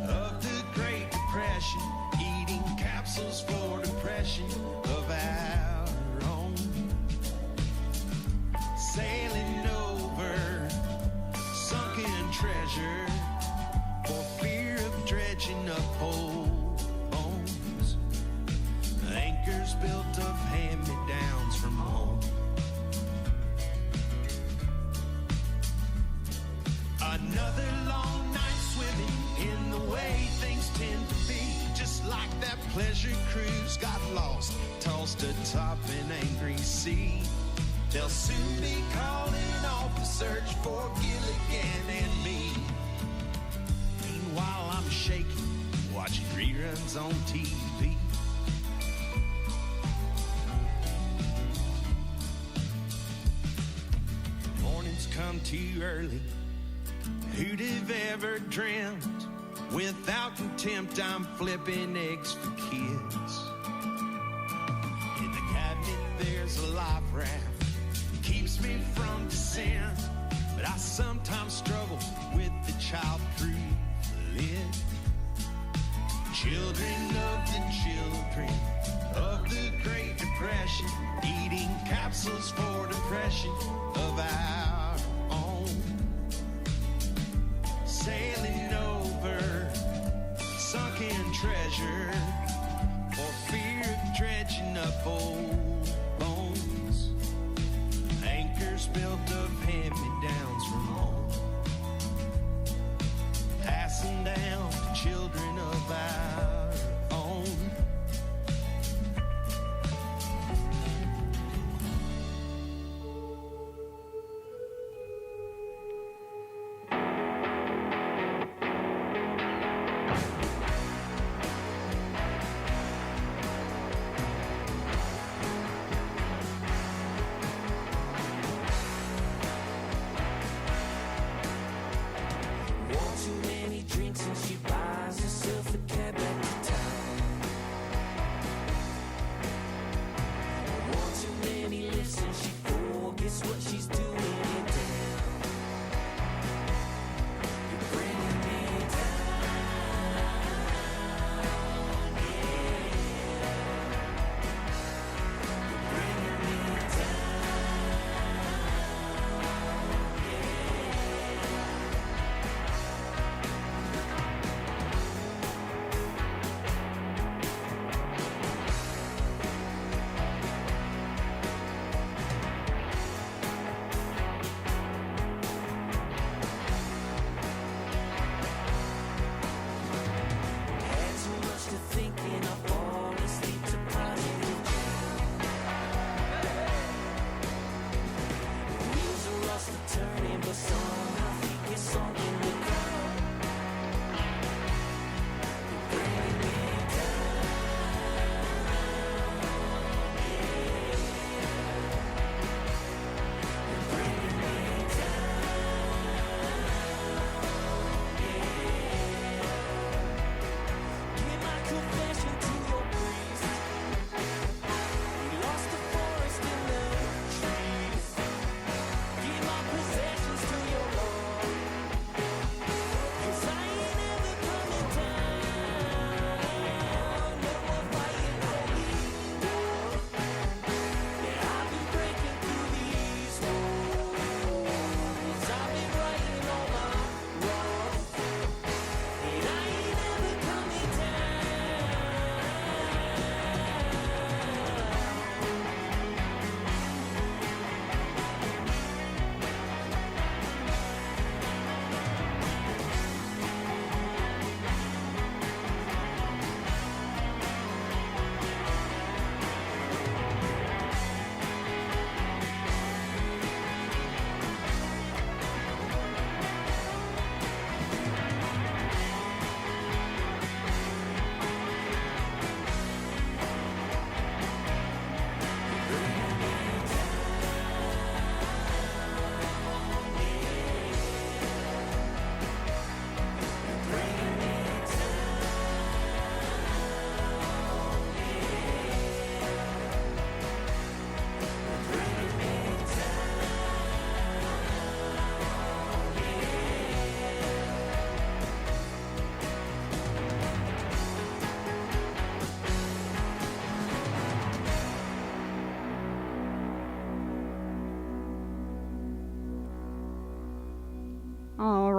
of the Great Depression, eating capsules for depression of our own. Sailing over sunken treasure for fear of dredging up old bones. Anchors built of hand-me-downs from home. Another long night swimming in the way things tend to be. Just like that pleasure cruise got lost, tossed atop an angry sea. They'll soon be calling off the search for Gilligan and me. Meanwhile, I'm shaking, watching reruns on TV. Mornings come too early. Who'd have ever dreamt? Without contempt, I'm flipping eggs for kids. In the cabinet, there's a life raft. Keeps me from descent. But I sometimes struggle with the child-proof lid. Children of the children of the Great Depression, eating capsules for depression of our own. Sailing over sunken treasure for fear of dredging up old bones. Anchors built of hand-me-downs from home, passing down to children of our own.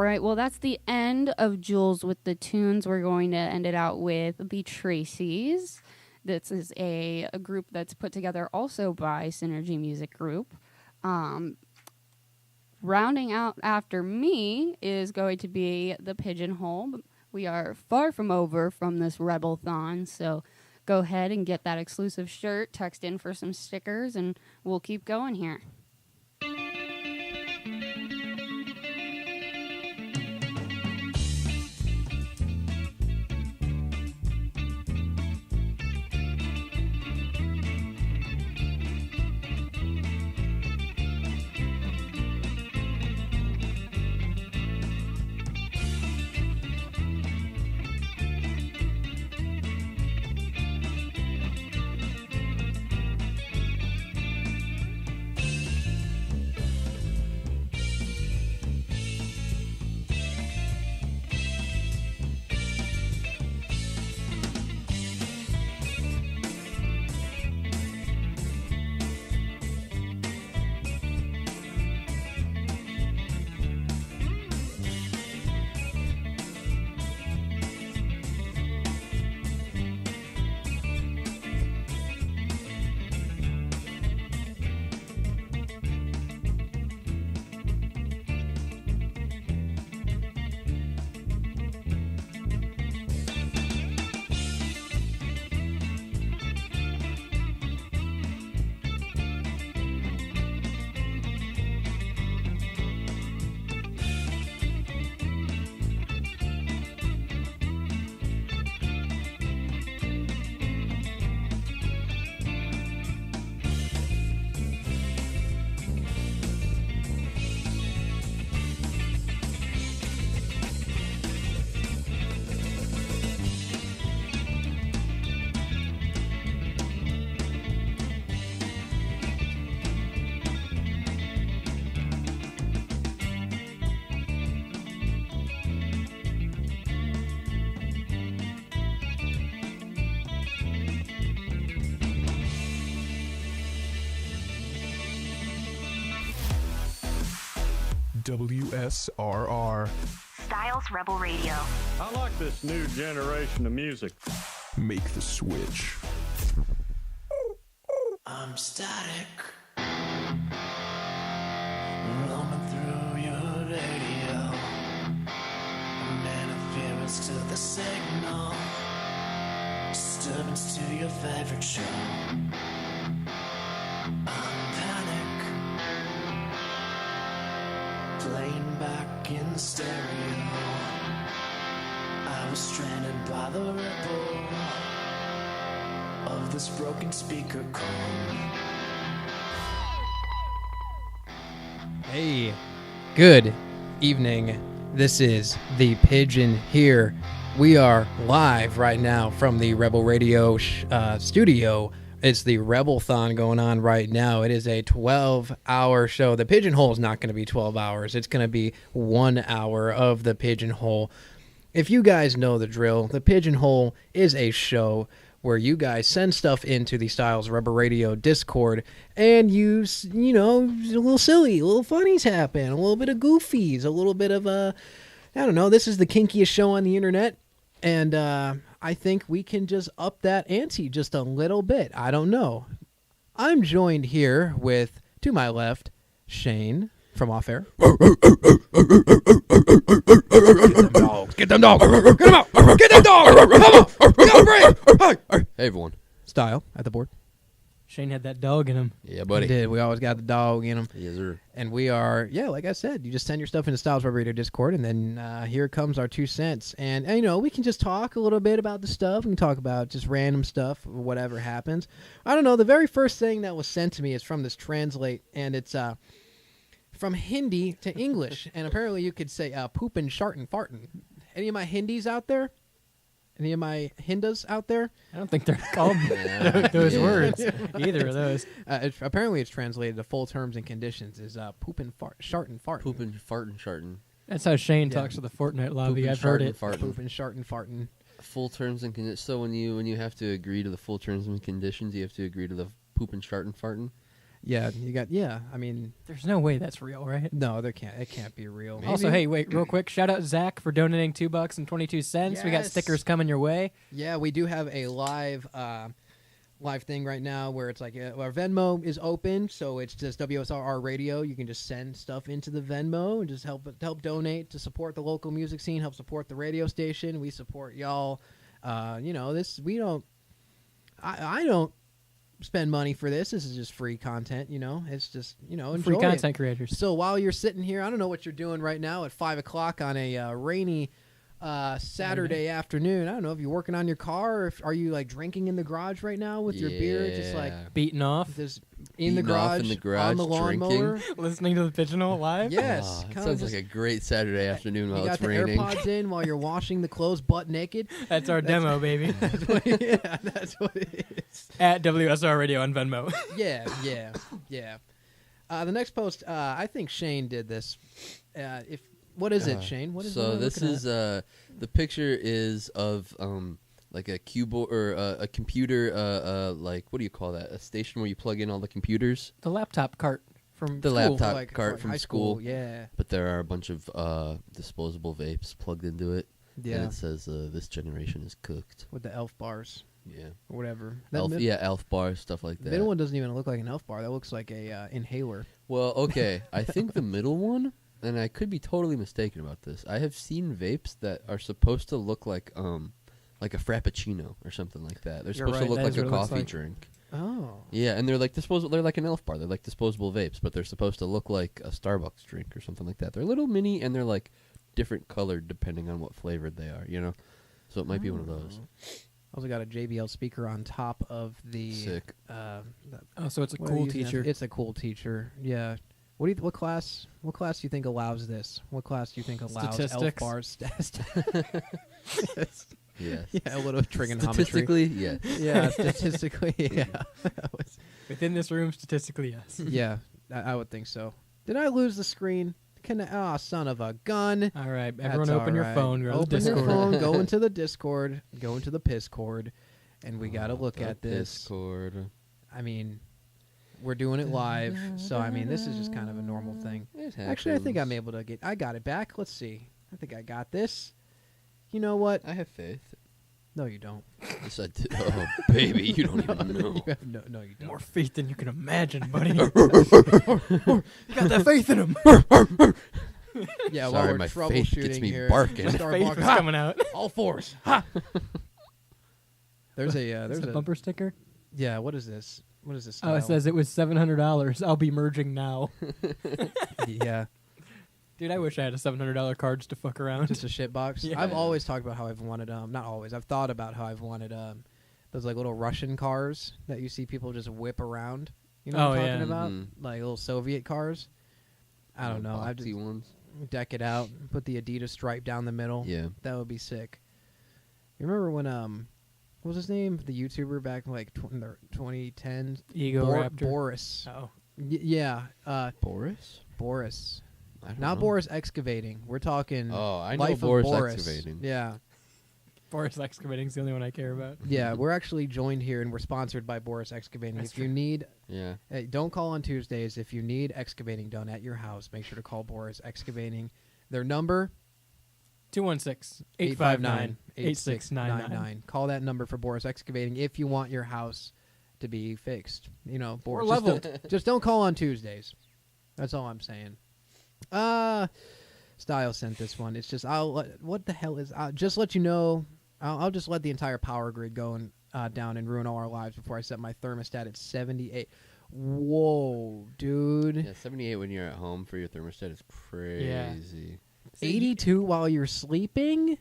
right. Well, that's the end of Jules with the tunes. We're going to end it out with the Tracy's. This is a group that's put together also by Synergy Music Group. Rounding out after me is going to be the Pigeonhole. We are far from over from this Rebelthon, so go ahead and get that exclusive shirt, text in for some stickers, and we'll keep going here.
WSRR.
Styles Rebel Radio.
I like this new generation of music.
Make the switch.
I'm static. Roaming through your radio. I'm interference to the signal. Disturbance to your favorite show. I'm panic. Playing back in stereo. I was stranded by the ripple of this broken speaker cone.
Hey, good evening. This is the Pigeon here. We are live right now from the Rebel Radio studio. It's the Rebelthon going on right now. It is a 12-hour show. The Pigeonhole is not going to be 12 hours. It's going to be 1 hour of the Pigeonhole. If you guys know the drill, the Pigeonhole is a show where you guys send stuff into the Styles Rebel Radio Discord, and you know, a little silly, a little funnies happen, a little bit of goofies, a little bit of I don't know. This is the kinkiest show on the internet, and I think we can just up that ante just a little bit. I don't know. I'm joined here with, to my left, Shane from Off Air.
Get them dogs. Get them out. Get them dogs. Come on. We got a break. Hey, everyone.
Style at the board. Shane had that dog in him.
Yeah, buddy.
He did. We always got the dog in him.
Yes, sir.
And we are, like I said, you just send your stuff into Styles Rebel Radio Discord, and then here comes our 2 cents. And, you know, we can just talk a little bit about the stuff. We can talk about just random stuff, or whatever happens. I don't know. The very first thing that was sent to me is from this Translate, and it's from Hindi to English. And apparently you could say poopin', shartin', fartin'. Any of my Hindis out there? Any of my Hindas out there?
I don't think they're called those words, either of those.
Apparently it's translated to full terms and conditions is poopin', shartin', fartin'.
Poopin', fartin', shartin'.
That's how Shane talks to the Fortnite lobby.
Poopin',
I've heard it.
fartin'.
Poopin', shartin', fartin'.
Full terms and conditions. So when you have to agree to the full terms and conditions, you have to agree to the poopin', shartin', fartin'.
Yeah, you got. Yeah, I mean,
There's no way that's real, right?
no, there can't. It can't be real.
Also, hey, wait, real quick. Shout out Zach for donating $2.22. We got
Yes.
stickers coming your way.
Yeah, we do have a live thing right now where it's like our Venmo is open, so it's just WSRR Radio. You can just send stuff into the Venmo and just help donate to support the local music scene, help support the radio station. We support y'all. This we don't. I don't spend money for this. This is just free content. It's just enjoy
Free content
it.
creators.
So while you're sitting here, I don't know what you're doing right now at 5:00 on a rainy Saturday afternoon. I don't know if you're working on your car, or if are you like drinking in the garage right now with your beer, just like
beating off,
just in the garage on the lawnmower,
listening to the Pigeonhole live.
Yes,
It sounds like a great Saturday afternoon while
you
it's
got the
raining.
AirPods in while you're washing the clothes butt naked.
That's our demo, baby.
That's what it is.
At WSR Radio on Venmo.
Yeah. The next post, I think Shane did this. What is it, Shane? What is
so this is the picture is of like a keyboard or a computer like what do you call that? A station where you plug in all the computers.
The laptop cart from
the
school.
laptop cart from
high school, yeah.
But there are a bunch of disposable vapes plugged into it.
Yeah.
And it says this generation is cooked
with the elf bars.
Yeah.
Or whatever.
Elf bars, stuff like
The
that.
middle one doesn't even look like an elf bar. That looks like a inhaler.
Well, okay. I think the middle one, and I could be totally mistaken about this. I have seen vapes that are supposed to look like a frappuccino or something like that. They're supposed to look like a coffee drink.
Oh.
Yeah, and they're like disposable. They're like an elf bar. They're like disposable vapes, but they're supposed to look like a Starbucks drink or something like that. They're little mini, and they're like different colored depending on what flavored they are. So it might be one of those.
Also got a JBL speaker on top of the.
Sick.
So it's a
what
cool
are you using?
teacher.
It's a cool teacher. Yeah. What class? What class do you think allows this? What class do you think allows elf
Statistics.
bars?
Yes.
Yeah, a little trigonometry.
Statistically, yes.
Yeah, statistically, yeah.
Within this room, statistically, yes.
Yeah, I would think so. Did I lose the screen? Son of a gun.
All right, everyone open your phone, go to the
Open your
Discord.
phone, go into the Discord, go into the Piscord, and we got to look at this.
Discord.
I mean, we're doing it live, so I mean, this is just kind of a normal thing. Actually, I think I'm able to I got it back. Let's see. I think I got this. You know what?
I have faith.
No, you don't.
Yes, I do. Oh, baby, you don't even know.
You have no, you don't.
More faith than you can imagine, buddy. You got that faith in him.
Yeah,
Sorry,
while we're
my faith
troubleshooting
gets me
here,
barking.
just
The
start
faith
barking.
is coming out.
All fours. Ha! There's a
There's a bumper sticker.
Yeah, what is this? What is this?
Oh, it
style?
says it was $700. I'll be merging now.
Yeah.
Dude, I wish I had a $700 card just to fuck around.
Just a shit box.
Yeah.
I've always talked about how I've wanted not always. I've thought about how I've wanted those like little Russian cars that you see people just whip around. You know what I'm talking about? Like little Soviet cars. I don't know. I've just
ones.
Deck it out, put the Adidas stripe down the middle.
Yeah.
That would be sick. You remember when what was his name? The YouTuber back in like 2010.
Ego Raptor.
Boris.
Oh.
Yeah.
Boris.
Boris.
I don't
Not
know.
Boris Excavating. We're talking.
Oh, I know
Life of
Boris
Boris
Excavating.
Yeah.
Boris Excavating is the only one I care about.
Yeah, we're actually joined here and we're sponsored by Boris Excavating.
That's
If you
true.
need,
Yeah.
hey, don't call on Tuesdays. If you need excavating done at your house, make sure to call Boris Excavating. Their number
216-859-8699.
Call that number for Boris Excavating if you want your house to be fixed. Boris.
Or
Just
leveled.
just don't call on Tuesdays. That's all I'm saying. Style sent this one. It's just what the hell is? I'll just let you know. I'll just let the entire power grid go down and ruin all our lives before I set my thermostat at 78. Whoa, dude.
Yeah, 78 when you're at home for your thermostat is crazy.
82 while you're sleeping?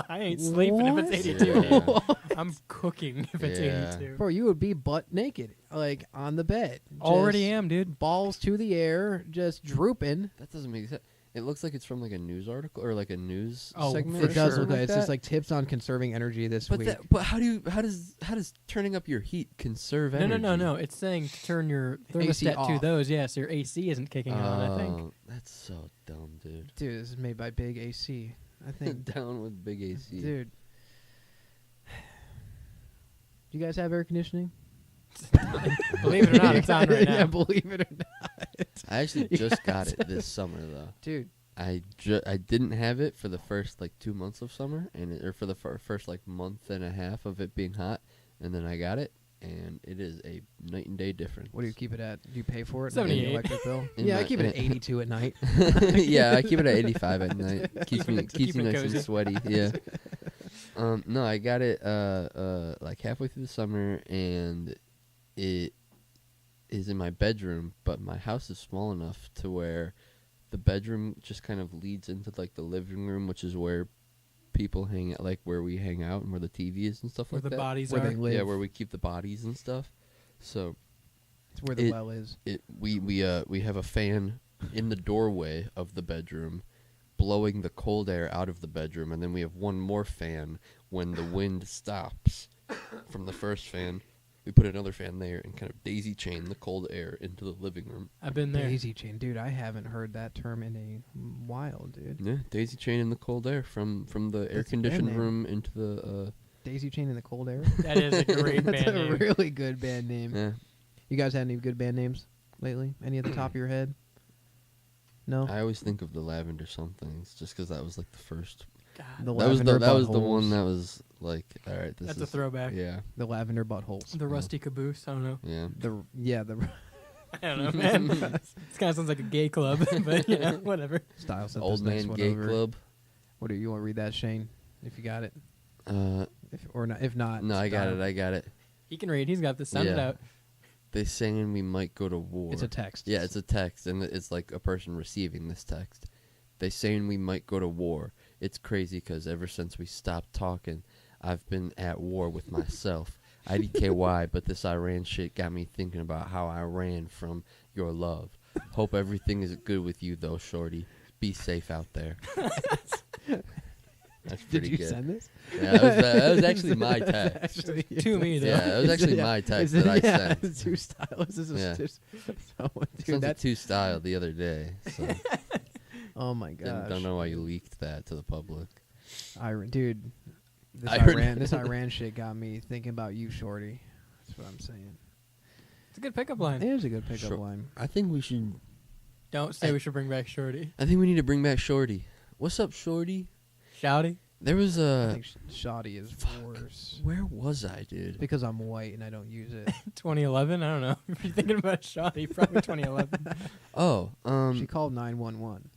I ain't sleeping if it's 82.
Yeah.
I'm cooking if it's
Yeah.
82.
Bro, you would be butt naked, like on the bed.
Already
Just
am, dude.
Balls to the air, just drooping.
That doesn't make sense. It looks like it's from like a news article or like a news
Oh,
segment.
for
It does
sure.
look like it's
that.
just like tips on conserving energy this
But
week.
but how does turning up your heat conserve energy?
No. It's saying to turn your thermostat to
off.
those. Yeah, so your AC isn't kicking on, I think.
Oh, that's so dumb, dude.
Dude, this is made by Big AC. I think,
Down with big AC.
dude. Do you guys have air conditioning? Believe it or not, it's on right now.
Yeah, believe it or not.
I actually just got it this summer though,
dude.
I didn't have it for the first like 2 months of summer, or for the first like month and a half of it being hot, and then I got it, and it is a night and day difference.
What do you keep it at? Do you pay for it?
78.
Electric bill?
In
Yeah, I
my-
keep it at 82 at night.
Yeah, I keep it at 85 at night. Keeps me
keep it
nice
cozy.
and sweaty. Yeah. No, I got it like halfway through the summer, and it is in my bedroom, but my house is small enough to where the bedroom just kind of leads into like the living room, which is where people hang out, like where we hang out and where the TV is and stuff
Where
like
the
that.
bodies
Where
are.
they live.
Yeah, where we keep the bodies and stuff. So
It's where the well is.
we have a fan in the doorway of the bedroom blowing the cold air out of the bedroom, and then we have one more fan when the wind stops from the first fan. We put another fan there and kind of daisy chain the cold air into the living room.
I've been there.
Daisy chain. Dude, I haven't heard that term in a while, dude.
Yeah, daisy chain in the cold air from the air
That's a band
conditioned
name.
room into the
Daisy chain in the cold air?
That is a great
That's
band
a
name.
really good band name.
Yeah.
You guys had any good band names lately? Any at the top of your head? No?
I always think of the Lavender Somethings just because that was like the first.
The
that was
Lavender
that was the
Buttholes.
one that was like, all right, this
That's
is
a throwback.
Yeah,
The Lavender Buttholes.
The Rusty Caboose. I don't know.
yeah.
The
I don't know, man. It kind of sounds like a gay club, but yeah, whatever.
Style sent
Old
this next
Man
one
Gay
over.
Club.
What do you want to read that, Shane? If you got it,
Uh,
or not? If not,
no, I got
Style.
it. I got it.
He can read. He's got this. Sound it
Yeah.
out.
They saying we might go to war.
It's a text.
Yeah, it's a text, and it's like a person receiving this text. They saying we might go to war. It's crazy because ever since we stopped talking, I've been at war with myself. IDKY, but this Iran shit got me thinking about how I ran from your love. Hope everything is good with you, though, shorty. Be safe out there. That's
Did
pretty
you
good.
send this?
Yeah, that was actually my text.
To me, though.
Yeah, that was actually my text that I sent.
It's two styles. This is
Yeah.
just, dude,
Sent it
that's
to Style the other day. So
oh my gosh.
don't know why you leaked that to the public.
Dude, this
Iran.
Iran shit got me thinking about you, shorty. That's what I'm saying.
It's a good pickup line.
It is a good pickup
Sure.
line.
I think we should.
Don't say we should bring back Shorty.
I think we need to bring back Shorty. What's up, Shorty?
Shouty?
There was
I
a.
think shoddy is worse.
Where was I, dude?
Because I'm white and I don't use it.
2011? I don't know. If you're thinking about Shouty, probably 2011.
Oh,
She called 911.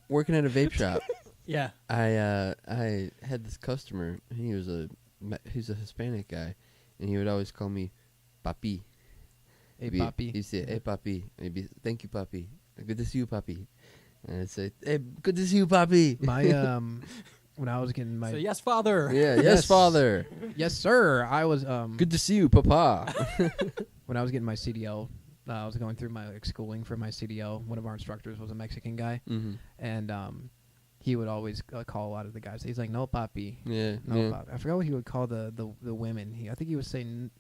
working at a vape shop.
Yeah.
I had this customer. He's a Hispanic guy, and he would always call me papi.
Hey, papi.
He'd say, hey, papi. Maybe, thank you, papi. Good to see you, papi. And I'd say, hey, good to see you, papi.
My when I was getting my
So yes, father.
Yeah, yes, father.
Yes, sir. I was
Good to see you, papa.
when I was getting my CDL. I was going through my schooling for my CDL. One of our instructors was a Mexican guy, and he would always call a lot of the guys. He's like, "No, papi."
Yeah,
No,
yeah.
papi. I forgot what he would call the women. I think he was saying,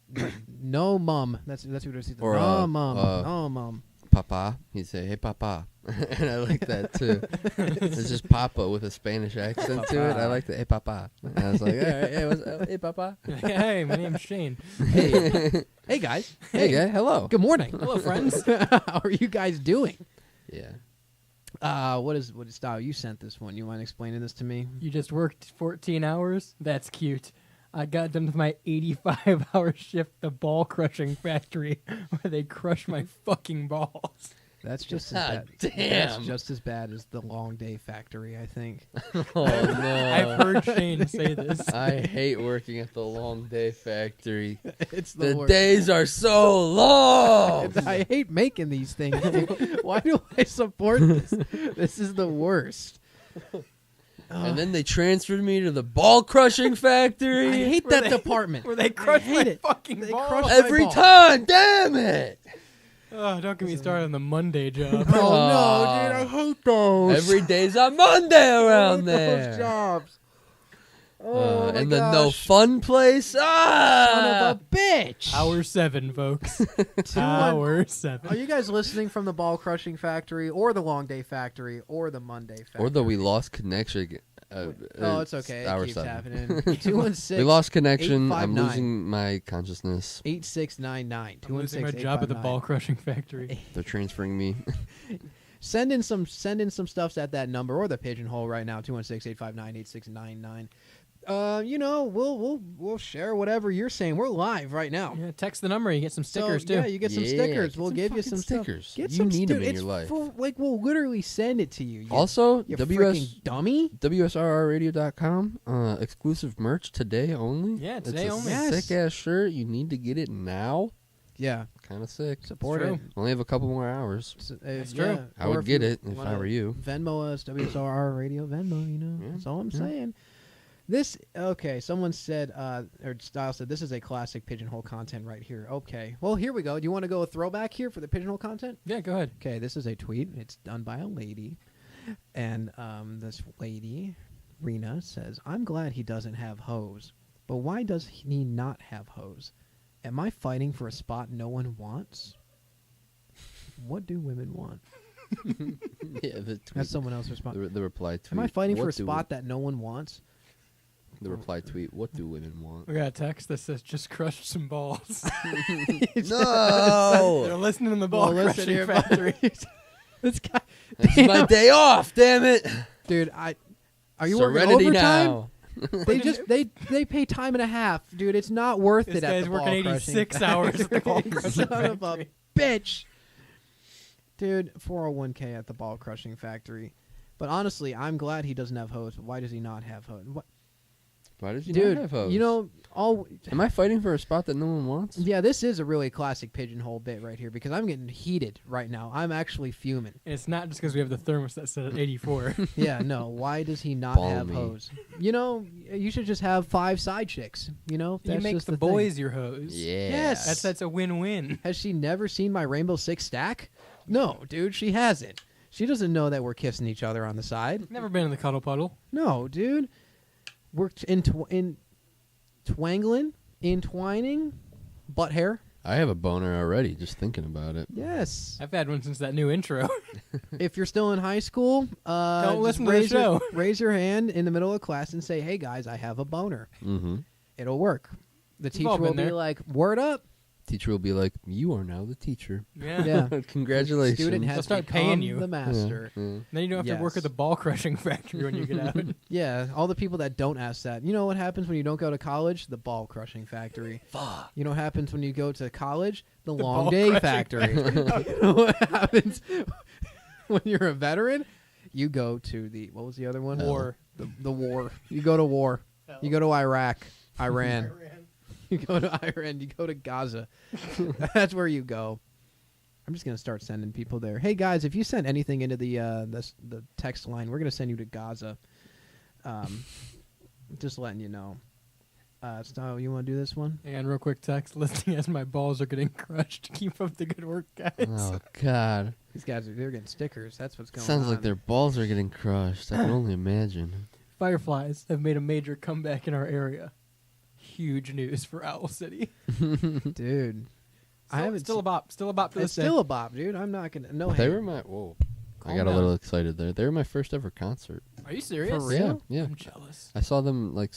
"No, mom." That's what he would say.
Or,
No, mom. No, mom.
Papa. He'd say, hey, papa. And I like that, too. It's just papa with a Spanish accent to it. I like that. Hey, papa. And I was like, all right, hey, papa.
Hey, my name's Shane.
Hey, hey guys.
Hey, guy. Hello.
Good morning.
Hello, friends.
How are you guys doing?
Yeah.
What is style? You sent this one. You mind explaining this to me?
You just worked 14 hours? That's cute. I got done with my 85-hour shift, the ball crushing factory, where they crush my fucking balls.
That's just as
God
bad.
damn.
That's just as bad as the long day factory, I think.
Oh, no.
I've heard Shane say this.
I hate working at the long day factory.
It's
The
worst.
days are so long.
I hate making these things. Dude. Why do I support this? This is the worst.
And then they transferred me to the ball crushing factory.
I hate that department.
Where they crush
hate
my
it.
fucking
They
balls.
crush my
Every
balls.
time. Damn it.
Oh, don't get me started on the Monday job.
Oh no, dude! I hate those.
Every day's a Monday around there.
Those jobs. Oh my
and the no
gosh.
fun place.
Son
Ah!
of a bitch.
Hour 7, folks.
2-1.
Hour 7.
Are you guys listening from the ball crushing factory, or the long day factory, or the Monday factory?
Or though we lost connection
Oh, it's okay. It
hour
keeps
7.
happening. 216.
We lost connection. I'm
859.
losing my consciousness.
8699.
I'm losing my job at the ball crushing factory.
They're transferring me.
Send in some stuffs at that number or the pigeonhole right now. 216-859-8699. We'll share whatever you're saying. We're live right now.
Yeah, text the number. You get some stickers too.
Yeah, you get some stickers. We'll give you some
stickers.
Stuff. Get
You
some
need them in
it's
your life.
We'll literally send it to you.
Also,
you freaking dummy.
WSRRradio.com. Exclusive merch today only.
Yeah, today
it's
only.
A sick ass shirt. You need to get it now.
Yeah,
kind of sick.
Support it.
Only have a couple more hours.
It's true.
I would get it if I were you.
Venmo us, WSRR Radio Venmo. That's all I'm saying. Someone said, or Style said, this is a classic pigeonhole content right here. Okay, well, here we go. Do you want to go a throwback here for the pigeonhole content?
Yeah, go ahead.
Okay, this is a tweet. It's done by a lady. And this lady, Rena, says, I'm glad he doesn't have hoes. But why does he not have hoes? Am I fighting for a spot no one wants? What do women want?
Yeah,
that's someone else's response.
The reply tweet.
Am I fighting for a spot that no one wants?
The reply tweet. What do women want?
We got a text that says, "Just crush some balls."
No,
they're listening in the ball crushing factory.
This guy.
It's my day off. Damn it,
dude. Are you
Serenity
working overtime?
now?
they pay time and a half, dude. It's not worth
this
it. At
guy's
the
working
ball
86 hours at the ball crushing
Son
factory.
of a bitch, dude. 401k at the ball crushing factory. But honestly, I'm glad he doesn't have hoes. Why does he not have hoes?
Why does he
Dude,
not have hoes?
Am
I fighting for a spot that no one wants?
Yeah, this is a really classic pigeonhole bit right here because I'm getting heated right now. I'm actually fuming.
And it's not just because we have the thermostat set at 84.
Yeah, no. Why does he not have hoes? You should just have 5 side chicks.
You
That's
make
just
the
thing.
boys your hoes.
Yeah.
Yes.
That's a win-win.
Has she never seen my Rainbow Six stack? No, dude, she hasn't. She doesn't know that we're kissing each other on the side.
Never been in the cuddle puddle.
No, dude. We're entwining, butt hair.
I have a boner already just thinking about it.
Yes.
I've had one since that new intro.
If you're still in high school,
don't listen to
raise
the show.
Raise your hand in the middle of class and say, "Hey guys, I have a boner."
Mm-hmm.
It'll work. The
We've
teacher
all
will
been
be
there.
like, "Word up."
Teacher will be like, "You are now the teacher."
Yeah.
The
Congratulations.
student has
They'll start
become
paying you.
the master.
Yeah.
Then you don't have to work at the ball crushing factory when you get out.
Yeah, all the people that don't ask that. You know what happens when you don't go to college? The ball crushing factory.
Fuck.
You know what happens when you go to college? The long
ball
day
crushing
factory. You know what happens when you're a veteran? You go to the, what was the other one?
War.
The war. You go to war. You go to Iraq, Iran. You go to Iran. You go to Gaza. That's where you go. I'm just gonna start sending people there. Hey guys, if you send anything into the text line, we're gonna send you to Gaza. Just letting you know. Style, you want to do this one?
And real quick text listening as my balls are getting crushed. Keep up the good work, guys.
Oh God.
These guys they're getting stickers. That's what's going on.
Sounds like their balls are getting crushed. I can only imagine.
Fireflies have made a major comeback in our area. Huge news for Owl City.
Dude. I haven't
still a bop. Still a bop to this
It's
day.
still a bop, dude. I'm not gonna
They
hate.
were my whoa. I
Calm
got
down.
a little excited there. They were my first ever concert.
Are you serious?
For real?
Yeah.
I'm jealous.
I saw them like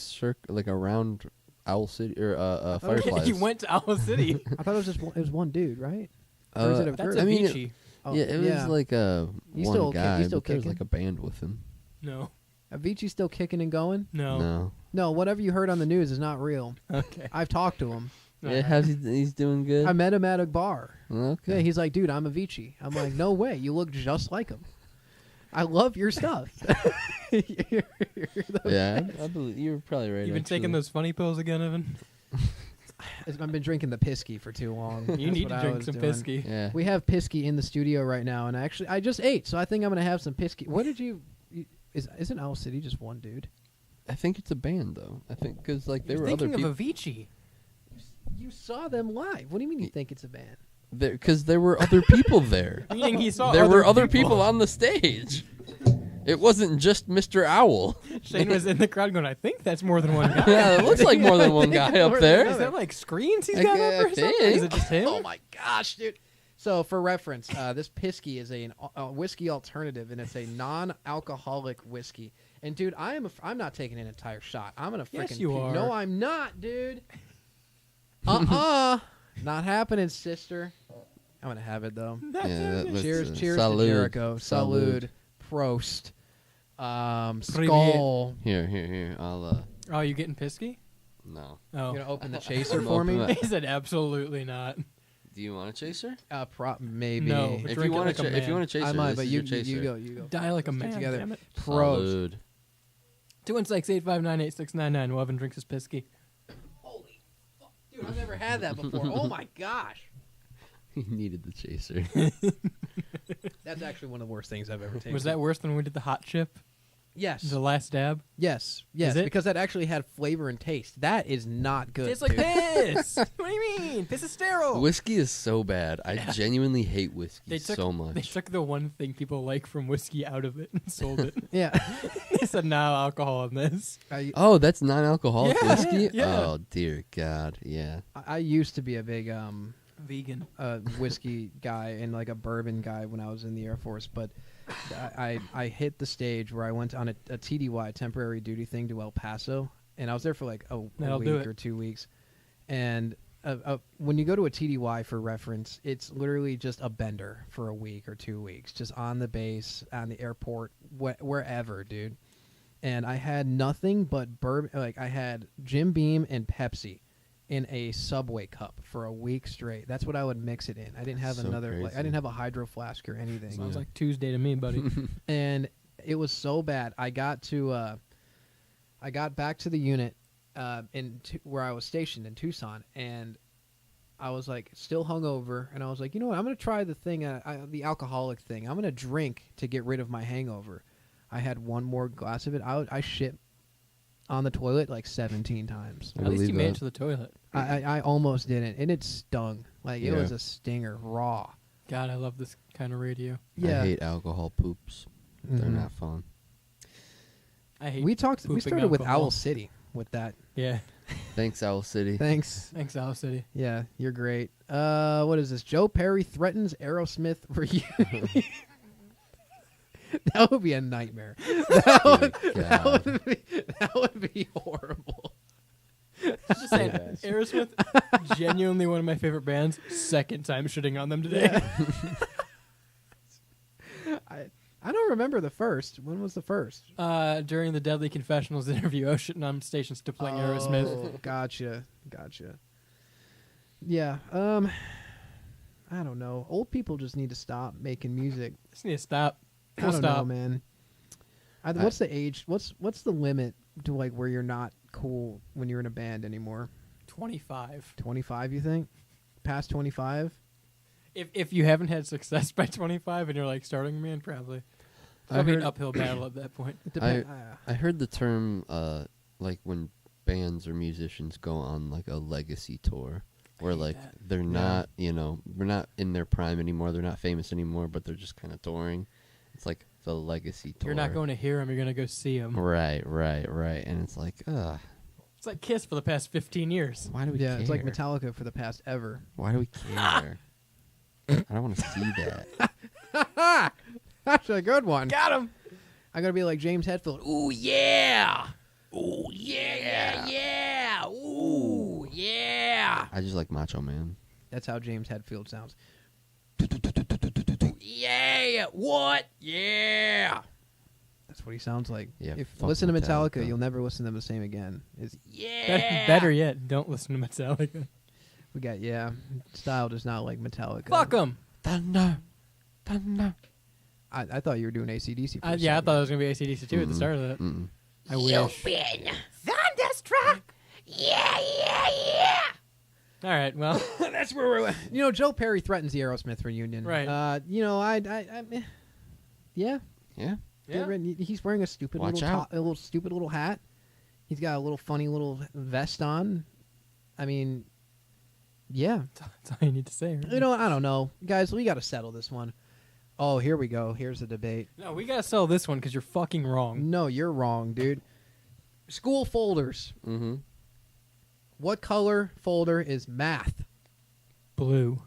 around Owl City or Fireflies.
You went to Owl City.
I thought it was one dude, right? Or is it a
That's
group?
a
I mean,
Avicii.
Yeah, it was like
He's
one
still
guy,
he's still
but there's
kicking?
like a band with him.
No.
Avicii still kicking and going?
No.
No, whatever you heard on the news is not real.
Okay.
I've talked to him.
Yeah, how's he's doing good?
I met him at a bar.
Okay.
Yeah, he's like, dude, I'm Avicii. I'm like, no way. You look just like him. I love your stuff. You're the
Yeah,
best.
I believe you're probably right.
You been taking those funny pills again, Evan?
I've been drinking the Pisky for too long.
You
That's
need
what
to
I
drink
was
some
doing.
Pisky.
Yeah.
We have Pisky in the studio right now, and I just ate, so I think I'm gonna have some Pisky. What did you? Isn't Owl City just one dude?
I think it's a band though. I think because like there
You're
were other
thinking
people.
of Avicii.
You saw them live. What do you mean you think it's a band?
Because there were other people there.
Meaning he saw
there
other
were other
people.
people on the stage. It wasn't just Mr. Owl.
Shane was in the crowd going, I think that's more than one guy.
Yeah, it looks like more than one guy up there.
Is that like screens he's
I
got up or something? Or is it
think.
just him?
Oh my gosh, dude! So, for reference, this Pisky is a whiskey alternative, and it's a non-alcoholic whiskey. And, dude, I'm not taking an entire shot. I'm gonna freaking.
Yes, you are.
No, I'm not, dude. Not happening, sister. I'm gonna have it though. Cheers to Jericho. Salud. Prost. Skull.
Here. I'll.
Oh, you getting Pisky?
No.
Oh.
You gonna open the chaser for me?
He said absolutely not.
Do you want a chaser?
Maybe.
No.
If you want a chaser,
I might, but you
go.
Die like a
Stick
man.
together.
Damn it.
Prost.
216-859-8699. We'll have him drink his Pisky.
Holy fuck, dude! I've never had that before. Oh my gosh.
He needed the chaser.
That's actually one of the worst things I've ever taken.
Was that worse than when we did the hot chip?
Yes.
The last dab?
Yes,
Is it?
because that actually had flavor and taste. That is not good.
It's like
dude.
piss. What do you mean? Piss is sterile.
Whiskey is so bad. I genuinely hate whiskey so much.
They took the one thing people like from whiskey out of it and sold it.
Yeah.
They said no alcohol in this.
Oh, that's non-alcoholic whiskey?
Yeah.
Oh, dear God. Yeah.
I used to be a big
vegan
whiskey guy and like a bourbon guy when I was in the Air Force, but I hit the stage where I went on a TDY, temporary duty thing, to El Paso, and I was there for like a week or 2 weeks. And when you go to a TDY, for reference, it's literally just a bender for a week or 2 weeks, just on the base, on the airport, wherever, dude. And I had nothing but bourbon. Like, I had Jim Beam and Pepsi in a Subway cup for a week straight. That's what I would mix it in. I didn't have I didn't have a hydro flask or anything.
Sounds like Tuesday to me, buddy.
And it was so bad. I got back to the unit where I was stationed in Tucson, and I was like still hungover, and I was like, you know what? I'm gonna try the thing, the alcoholic thing. I'm gonna drink to get rid of my hangover. I had one more glass of it. I shit on the toilet like 17 times.
At least you made it to the toilet.
I almost didn't, and it stung. Like, it was a stinger, raw.
God, I love this kind of radio.
Yeah.
I hate alcohol poops. They're not fun.
I hate
We started with
alcohol.
Owl City with that.
Yeah.
Thanks, Owl City.
Thanks,
Owl City.
Yeah, you're great. What is this? Joe Perry threatens Aerosmith reunion. That would be a nightmare. That would be horrible.
Just saying, Aerosmith, genuinely one of my favorite bands. Second time shitting on them today.
I don't remember the first. When was the first?
During the Deadly Confessionals interview, I was shitting on stations to playing Aerosmith.
Gotcha. Yeah. I don't know. Old people just need to stop making music.
Just need to stop.
I don't know, man. What's the age? What's the limit to like where you're not cool when you're in a band anymore?
25.
25, you think? Past 25?
If you haven't had success by 25 and you're like starting a band, probably. It'll be an uphill battle at that point.
I heard the term like when bands or musicians go on like a legacy tour, where like they're not, we're not in their prime anymore. They're not famous anymore, but they're just kind of touring. It's like the legacy tour.
You're not going to hear them. You're going to go see them.
Right. And it's like,
it's like Kiss for the past 15 years.
Why do we care?
It's like Metallica for the past ever.
Why do we care? I don't want to see that.
That's a good one.
Got him.
I'm gonna be like James Hetfield. Ooh yeah. Ooh yeah. Ooh yeah.
I just like Macho Man.
That's how James Hetfield sounds.
Yeah. What? Yeah.
That's what he sounds like.
Yeah,
if
fuck
listen to Metallica,
Metallica,
you'll never listen to them the same again.
Better yet, don't listen to Metallica.
We got Style does not like Metallica.
Fuck them.
Thunder.
I thought you were doing AC/DC.
I thought it was gonna be AC/DC too at the start of that. I wish.
Thunderstruck. Yeah.
All right, well,
that's where we're. Joe Perry threatens the Aerosmith reunion.
Right.
Yeah. He's wearing a stupid stupid little hat. He's got a little funny little vest on. I mean, yeah.
That's all you need to say. Right?
I don't know, guys. We got to settle this one. Oh, here we go. Here's the debate.
No, we gotta settle this one because you're fucking wrong.
No, you're wrong, dude. School folders.
Mm-hmm.
What color folder is math?
Blue.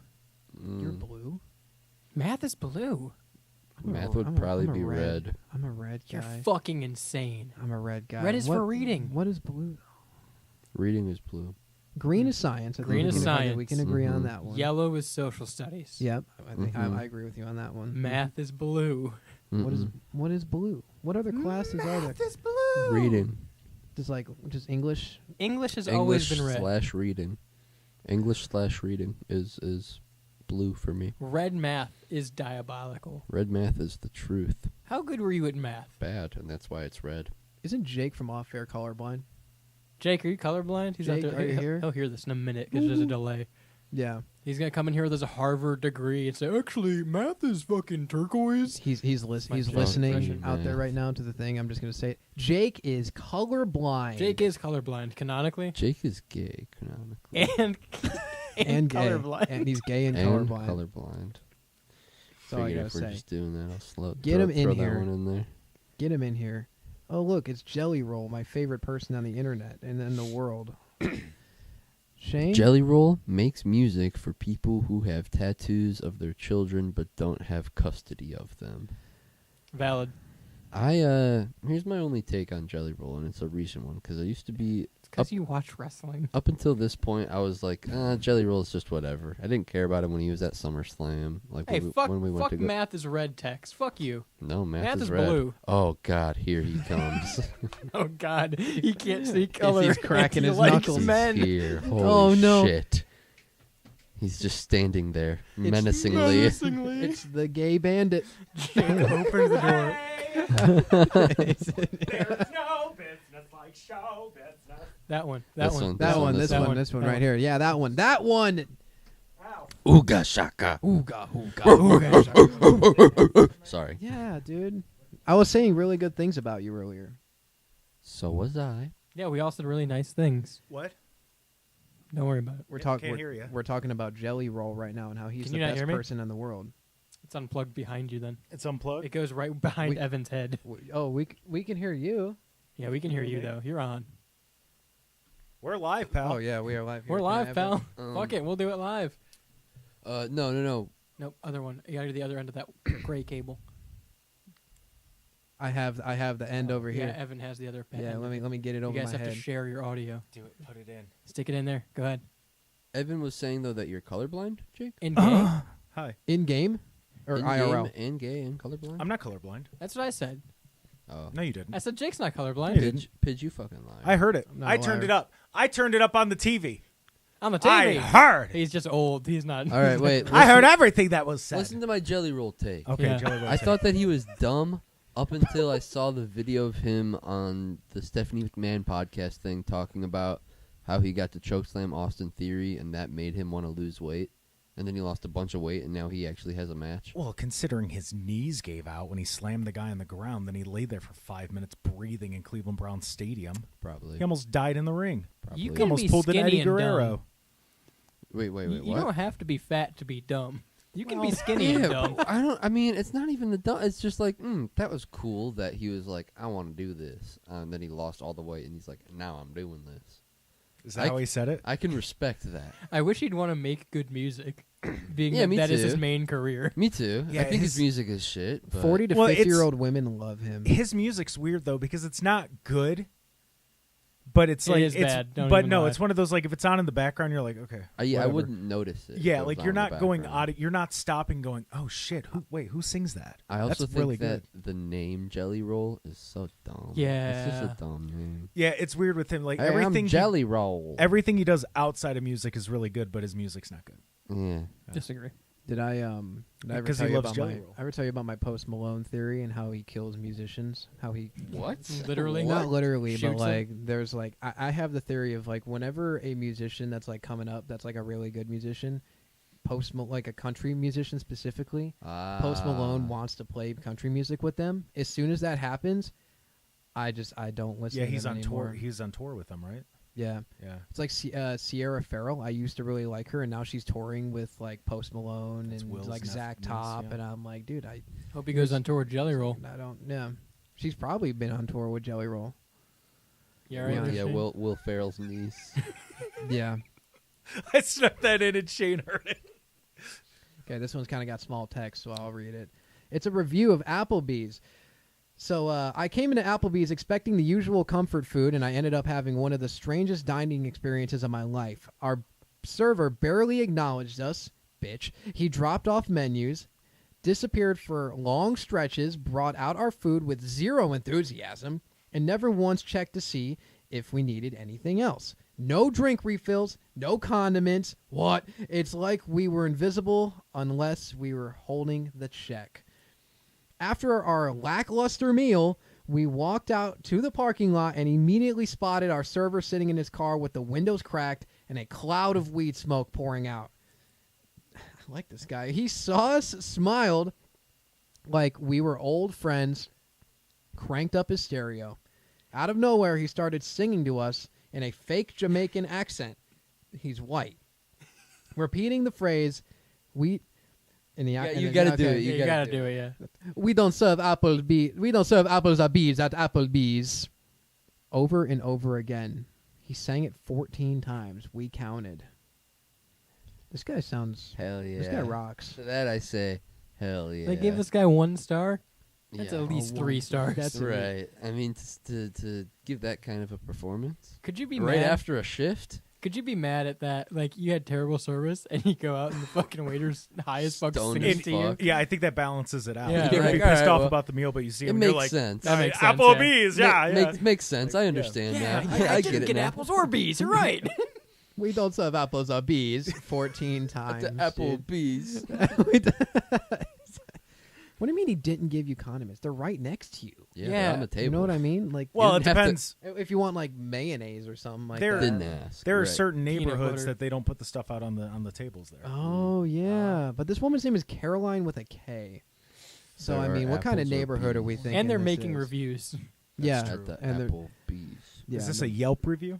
You're blue.
Math is blue.
Math would probably be red.
I'm a red guy.
You're fucking insane.
I'm a red guy.
Red is for reading.
What is blue?
Reading is blue.
Green is science.
Green is science.
We can agree on that one.
Yellow is social studies.
Yep. I think I agree with you on that one.
Math is blue.
What is blue? What other classes are there?
Math is blue.
Reading.
Just English.
English has always been red.
/reading. English/reading is blue for me.
Red math is diabolical.
Red math is the truth.
How good were you at math?
Bad, and that's why it's red.
Isn't Jake from Off Air colorblind?
Jake, are you colorblind? He's
Jake,
out there.
are you here?
He'll hear this in a minute because there's a delay.
Yeah.
He's gonna come in here with his Harvard degree and say, "Actually, math is fucking turquoise."
He's listening out there right now to the thing. I'm just gonna say it. Jake is colorblind.
Jake is colorblind canonically.
Jake is gay canonically.
And
gay.
colorblind.
And he's gay and colorblind. That's all I
Figured
gotta
if we're
say.
just doing that, I'll
Get him in
throw
here.
that one in there.
Get him in here. Oh, look, it's Jelly Roll, my favorite person on the internet and in the world. Shane?
Jelly Roll makes music for people who have tattoos of their children but don't have custody of them.
Valid.
Here's my only take on Jelly Roll, and it's a recent one because I used to be.
Because you watch wrestling.
Up until this point, I was like, Jelly Roll is just whatever. I didn't care about him when he was at SummerSlam. Like
Hey,
when we went
fuck
to go.
math is red text. Fuck you.
No, math is
red.
blue. Oh God, here he comes.
Oh God, he can't see color.
He's cracking
He
his
likes
knuckles.
men.
He's here. Holy
Oh, no.
shit. He's just standing there menacingly.
It's the gay bandit.
Jake opens the door.
There's no business like show business.
That one.
This one right here. Yeah, that one. That one.
Ooga shaka.
Ooga, ooga, shaka.
Sorry.
Yeah, dude. I was saying really good things about you earlier.
So was I.
Yeah, we all said really nice things.
What?
Don't worry about it.
We're talking about Jelly Roll right now and how he's
Can
the
you not
best
hear me?
person in the world.
It's unplugged behind you then.
It's unplugged?
It goes right behind Evan's head.
We can hear you.
Yeah, we can hear you though. You're on.
We're live, pal.
Oh yeah, we are live.
We're
Here. Can I
live,
have
pal.
that?
Fuck it, we'll do it live.
No.
Nope, other one. You gotta do the other end of that gray cable.
I have the end over here.
Yeah, Evan has the other end.
Yeah, let me get it over
You guys
my
have
head.
to share your audio.
Do it. Put it in.
Stick it in there. Go ahead.
Evan was saying though that you're colorblind, Jake.
In game?
Hi.
In game or
In
IRL?
game and gay and colorblind.
I'm not colorblind.
That's what I said.
Oh.
No, you didn't.
I said Jake's not colorblind.
Pidge, you fucking liar.
I heard it.
I'm not
I
a
turned
liar.
it up. I turned it up on the TV.
On the TV.
I heard.
He's just old. He's not.
All right, wait.
I heard everything that was said.
Listen to my Jelly Roll take.
Okay,
Yeah.
Jelly Roll.
I
take.
thought that he was dumb up until I saw the video of him on the Stephanie McMahon podcast thing talking about how he got to chokeslam Austin Theory and that made him want to lose weight. And then he lost a bunch of weight and now he actually has a match.
Well, considering his knees gave out when he slammed the guy on the ground, then he laid there for 5 minutes breathing in Cleveland Brown Stadium.
Probably.
He almost died in the ring.
You
He
can
almost
be
pulled an
skinny
Eddie
and
Guerrero.
dumb.
Wait,
You
what?
don't have to be fat to be dumb. You can be
Well,
skinny and
yeah,
dumb.
but I mean, it's not even the dumb. It's just like, that was cool that he was like, I want to do this. And then he lost all the weight and he's like, now I'm doing this.
Is that how he said it?
I can respect that.
I wish he'd want to make good music, being
Yeah,
that,
me
that is
too.
his main career.
Me too.
Yeah,
I think his
his-
music is shit. But
40 to
Well,
50-year-old women love him.
His music's weird though because it's not good, but it's
It
like
is
it's
bad, don't
but
even
no,
lie.
it's one of those like if it's on in the background, you're like okay.
I
whatever.
wouldn't notice it.
Yeah,
if it
like
was
you're
on in the
not going
background.
you're not stopping, going, oh shit, who sings that?
I also
That's
think
really
that
good.
the name Jelly Roll is so dumb.
Yeah.
It's just a dumb name.
Yeah, it's weird with him. Like
Hey,
everything
I'm Jelly Roll.
everything he does outside of music is really good, but his music's not good.
Yeah.
Disagree.
Did I ever
Because
tell
he
you
loves
about
Jelly
my
Roll.
I ever tell you about my Post Malone theory and how he kills musicians? How he
What?
Literally?
Not literally,
Shoots
but
'em?
like there's like I have the theory of like whenever a musician that's like coming up that's like a really good musician, like a country musician specifically, Post Malone wants to play country music with them. As soon as that happens, I don't listen.
Yeah,
to
he's
them
on
anymore.
tour. He's on tour with them, right?
Yeah.
Yeah.
It's like Sierra Farrell. I used to really like her, and now she's touring with like Post Malone
That's
and
Will's
like Zach
niece,
Top,
yeah.
and I'm like, dude, I
Hope he goes on tour with Jelly Roll.
I don't. Yeah, she's probably been on tour with Jelly Roll.
Yeah, right.
Yeah, Will Ferrell's niece.
Yeah.
I snuck that in and Shane heard it.
Okay, this one's kind of got small text, so I'll read it. It's a review of Applebee's. So I came into Applebee's expecting the usual comfort food, and I ended up having one of the strangest dining experiences of my life. Our server barely acknowledged us, bitch. He dropped off menus, disappeared for long stretches, brought out our food with zero enthusiasm, and never once checked to see if we needed anything else. No drink refills, no condiments. What? It's like we were invisible unless we were holding the check. After our lackluster meal, we walked out to the parking lot and immediately spotted our server sitting in his car with the windows cracked and a cloud of weed smoke pouring out. I like this guy. He saw us, smiled like we were old friends, cranked up his stereo. Out of nowhere, he started singing to us in a fake Jamaican accent. He's white. Repeating the phrase, we...
You gotta do it.
You gotta do it, yeah.
We don't serve We don't serve apples or bees at Applebee's. Over and over again. He sang it 14 times. We counted. This guy sounds...
Hell yeah.
This guy rocks.
To that I say, hell yeah.
They gave this guy 1 star? That's
Yeah.
at least 3 stars.
That's right. I mean, to give that kind of a performance.
Could you be
right
mad?
after a shift?
Could you be mad at that? Like, you had terrible service, and you go out and the fucking waiter's high as fuck singing to you?
Yeah, I think that balances it out.
Yeah,
You get
right.
really pissed off about the meal, but you see him,
It
you're
makes
like,
sense.
That makes sense,
Applebee's,
yeah.
yeah.
Makes sense. I understand that. I get it
get
now.
apples or bees. You're right.
We don't serve apples or bees 14 times.
The Applebee's.
What do you mean he didn't give you condiments? They're right next to you.
Yeah, they're on the
You know
table.
what I mean? Like,
Well,
You
it
didn't have to-
depends.
if you want like mayonnaise or something like
There,
that.
Didn't ask.
there are
Right.
certain
Peanut
neighborhoods
butter.
that they don't put the stuff out on the tables there.
Oh yeah, but this woman's name is Caroline with a K. So
There
I
are
mean, what kind of
apples or
neighborhood are we
bees.
thinking?
And they're
this
making
is?
reviews.
Yeah,
At the
and they're-
Applebee's.
yeah,
Is this
and
a Yelp review?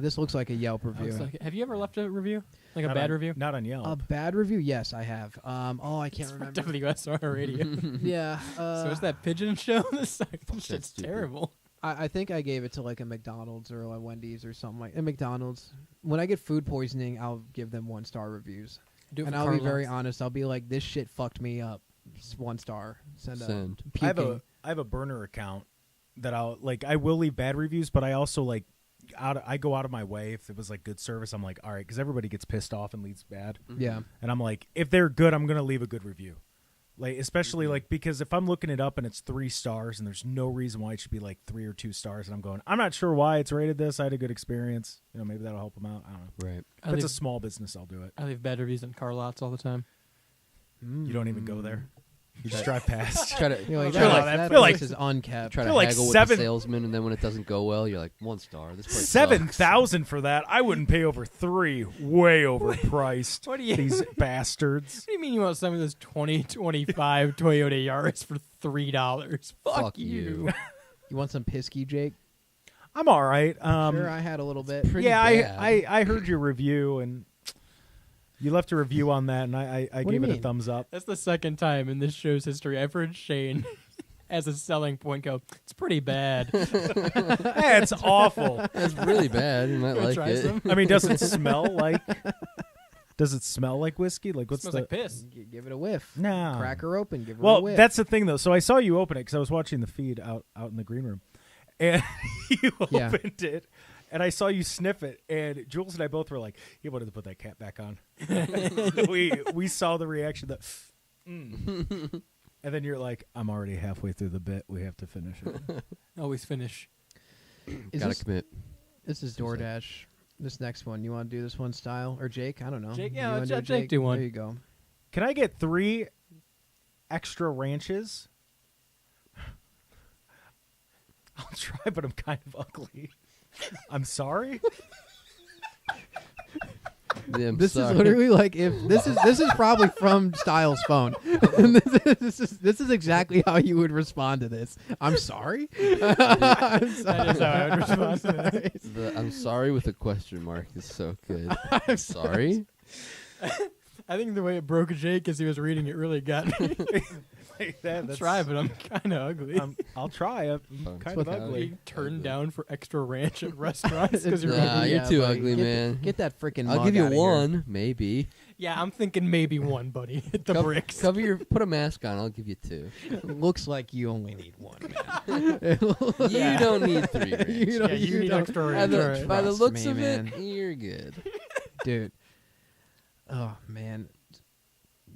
This looks like a Yelp review.
Looks like it. Have you ever left a review? Like a
Not
bad
on-
review?
Not on Yelp.
A bad review? Yes, I have. I can't remember.
WSR radio.
Yeah.
So it's that pigeon show? This shit's
stupid.
terrible.
I think I gave it to like a McDonald's or a Wendy's or something like. A McDonald's. When I get food poisoning, I'll give them 1-star reviews.
Do it
And
for
I'll be very
Carlos.
honest. I'll be like, this shit fucked me up. It's 1 star. Send.
I have
puking.
I have a burner account that I will leave bad reviews, but I also like I go out of my way if it was like good service. I'm like, all right, because everybody gets pissed off and leaves bad.
Yeah.
And I'm like, if they're good, I'm gonna leave a good review. Like especially like because if I'm looking it up and it's 3 stars and there's no reason why it should be like 3 or 2 stars, and I'm going, I'm not sure why it's rated this. I had a good experience. You know, maybe that'll help them out. I don't know.
Right.
If it's a small business, I'll do it.
I leave bad reviews on car lots all the time.
You don't even go there. You just drive past.
Try to
You're like,
Feel like-
that
feel like-
place is unkept.
try to
feel like
haggle with the salesman, and then when it doesn't go well, you're like 1 star. This place sucks.
7,000 for that. I wouldn't pay over 3. Way overpriced.
What do you-
These bastards?
What do you mean you want some of this 2025 Toyota Yaris for $3? Fuck you.
You want some pisky, Jake?
I'm all right.
Sure, I had a little bit.
Yeah, I heard your review and you left a review on that, and I
What do you
gave it a
mean?
thumbs up.
That's the second time in this show's history I've heard Shane as a selling point go, it's pretty bad.
Hey, it's awful.
It's really bad. You might
Wanna
like
try
it.
some?
I mean, does it smell like? Does it smell like whiskey? Like what's
Smells
the?
like piss.
Give it a whiff.
No.
Crack her open. Give her a
Well,
whiff.
that's the thing though. So I saw you open it because I was watching the feed out in the green room, and you
Yeah.
opened it, and I saw you sniff it, and Jules and I both were like, "You wanted to put that cap back on." we saw the reaction that, and then you're like, "I'm already halfway through the bit. We have to finish it."
Always finish.
Gotta commit.
This is DoorDash. This next one, you want to do this one style or Jake? I don't know.
Jake,
You
yeah,
wanna
let
do it,
Jake do one.
There you go.
Can I get 3 extra ranches? I'll try, but I'm kind of ugly. I'm sorry.
Yeah, I'm
This
sorry.
is literally like if this is probably from Styles' phone. And this is exactly how you would respond to this. I'm sorry.
That is how I would respond to that.
The I'm sorry with a question mark is so good. I'm sorry.
I think the way it broke Jake as he was reading it really got me.
like that.
I'll try, but I'm kind of ugly.
I'll try. I'm kind of ugly.
You turned down for extra ranch at restaurants because you're
Nah,
ugly.
you're too
buddy.
ugly, man.
Get that freaking.
I'll
mug
give you
outta here.
one, maybe.
Yeah, I'm thinking maybe one, buddy. Hit the bricks.
Put a mask on. I'll give you 2.
Looks like you only need one.
You don't need 3 ranch.
You need extra ranch.
By the
Trust
looks
me,
of
man.
it, you're good.
Dude. Oh man.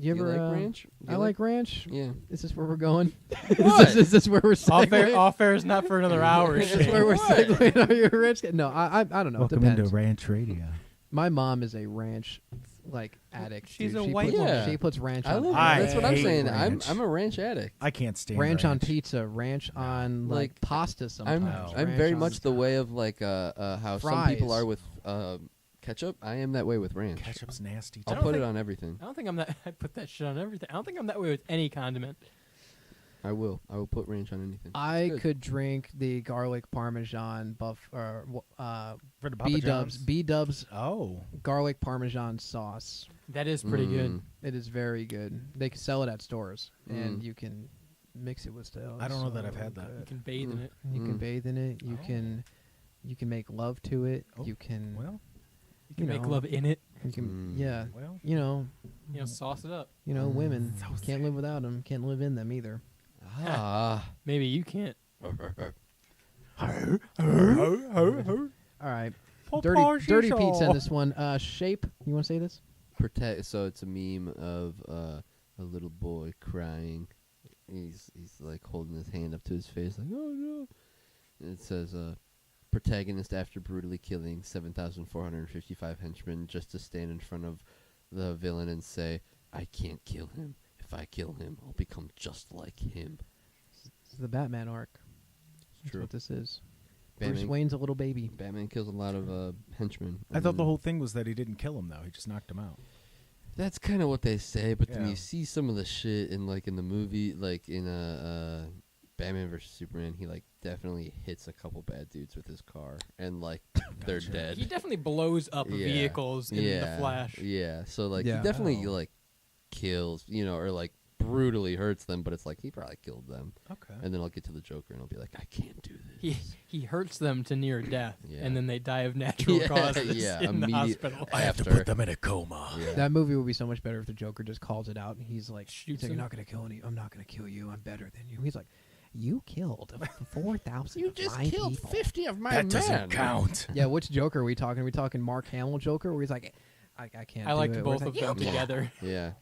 You like ranch?
I like ranch.
Yeah.
Is this where we're going?
What?
is this where we're segueing?
Off air is not for another hour.
Is this where we're segueing? Are you a ranch guy? No, I don't know.
Welcome
it depends.
into Ranch Radio.
My mom is a ranch addict.
She's
dude.
a
She
white
puts,
woman.
She puts ranch
I
on.
love
I
That's what I'm
hate
saying.
ranch.
I'm a ranch addict.
I can't stand
ranch on pizza, ranch on
Like,
pasta sometimes.
I'm
ranch
very
on-
much the way of how some people
Fries.
are with ketchup. I am that way with ranch.
Ketchup's nasty.
I'll
I don't
put it
think-
on everything.
I don't think I'm that. I put that shit on everything. I don't think I'm that way with any condiment.
I will. I will put ranch on anything.
I
Good.
could drink the garlic parmesan
For the Papa
B
John's?
Dubs B-Dubs
Oh.
garlic parmesan sauce.
That is pretty good.
It is very good. They can sell it at stores, and you can mix it with stuff.
I don't know that I've had that.
You can bathe in it.
You can bathe in it. You can make love to it.
Oh,
You can
You can make love in it.
You can yeah.
Well,
You know, sauce it up.
Women can't live without them. Can't live in them either.
Maybe you can't.
All right. Dirty pizza in this one. Shape. You want to say this?
Protect. So it's a meme of a little boy crying. He's like holding his hand up to his face, like, oh no. And it says, protagonist after brutally killing 7,455 henchmen just to stand in front of the villain and say, I can't kill him. If I kill him, I'll become just like him.
It's the Batman arc. That's
True.
what this is.
Batman-
Bruce Wayne's a little baby.
Batman kills a lot of henchmen.
I thought the whole thing was that he didn't kill him, though. He just knocked him out.
That's kind of what they say, but then
Yeah.
you see some of the shit in the movie, like in Batman vs Superman. He definitely hits a couple bad dudes with his car, and they're dead.
He definitely blows up vehicles in the Flash.
Yeah, so he
Yeah.
definitely kills, or brutally hurts them, but it's he probably killed them.
Okay.
And then I'll get to the Joker and I'll be like, I can't do this.
He hurts them to near death,
Yeah.
and then they die of natural causes in the hospital.
I have to put them in a coma.
Yeah.
That movie would be so much better if the Joker just calls it out and he's like,
Shoots
"You're
him.
not gonna kill any. I'm not gonna kill you. I'm better than you." He's like, "You killed 4,000.
You just
my
killed
people."
50 of my
That
men.
doesn't count.
Yeah, which Joker are we talking? Are we talking Mark Hamill Joker, where he's like, "I can't."
I
do
liked
it.
both
Where
of
he's
them
like, "You
together.
Yeah.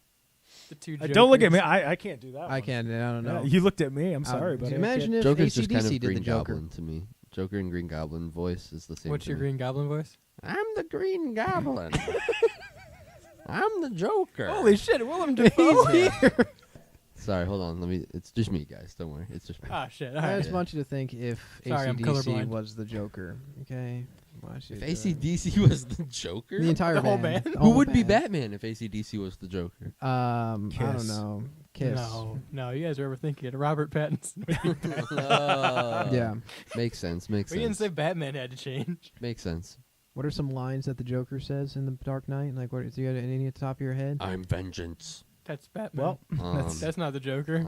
The two.
Don't look at me.
Jokers.
I can't do that.
I
one.
can't. I don't know.
Yeah, you looked at me. I'm sorry, but
imagine if
Joker's
AC/DC
just kind of
did
Green
the Joker.
Goblin to me. Joker and Green Goblin voice is the same.
What's
to
your
me.
Green Goblin voice?
I'm the Green Goblin. I'm the Joker.
Holy shit, Willem Dafoe.
Sorry, hold on. It's just me, guys. Don't worry. It's just me.
Ah, shit. All
I
right.
just want you to think if
Sorry, I'm
AC/DC
colorblind.
was the Joker. Okay.
If AC/DC was the Joker,
The entire
The whole
band.
band?
The
who
whole
would be
band.
Batman if AC/DC was the Joker?
I don't
Kiss.
know. Kiss.
No, you guys are overthinking it. Robert Pattinson.
Yeah.
Makes sense. Makes
We didn't
sense.
say Batman had to change.
Makes sense.
What are some lines that the Joker says in the Dark Knight? Like, what? Do you got any at the top of your head?
I'm vengeance.
That's Batman.
Well,
that's not the Joker.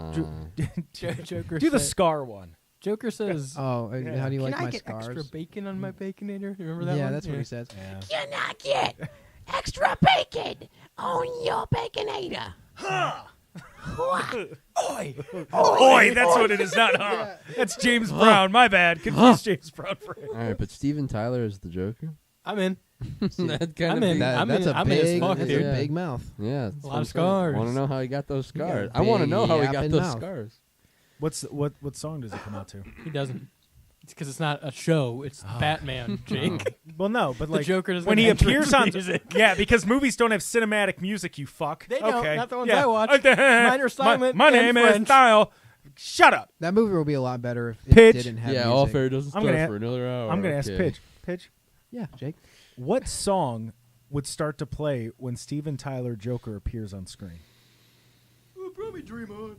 Joker.
do the
said-
Scar one.
Joker says,
Oh,
Yeah.
how do you
"Can
like
I
my
get
scars?
extra bacon on my baconator?" You remember that
yeah,
one?
that's what he says.
Yeah.
Can I get extra bacon on your baconator?
Oi! Oi! That's what it is, not huh. That's James Brown. My bad. Confused James Brown for him.
All right, but Steven Tyler is the Joker.
I'm in.
That kind
I'm
of
in.
That,
I'm
that's
in.
a
I'm in as
big,
fuck,
that's
dude.
a big mouth.
Yeah,
A lot of scars.
Want to know how he got those
got a
scars? I want to know how he got
yapping
those
mouth.
scars.
What song does it come out to?
He doesn't. It's because it's not a show. It's Batman, Jake.
Well, no, but
The Joker doesn't
when he
have
appears on
music.
yeah, because movies don't have cinematic music. You fuck.
They don't,
Okay.
not the ones
yeah.
I watch. Mine are silent
My
and
name
French.
is Style. Shut up.
That movie will be a lot better if it
Pitch.
didn't have
Yeah,
music.
all fair doesn't
I'm
start
gonna
for another hour.
I'm gonna ask
Okay.
Pidge. Pidge,
Yeah, Jake.
what song would start to play when Steven Tyler Joker appears on screen?
Probably Dream On.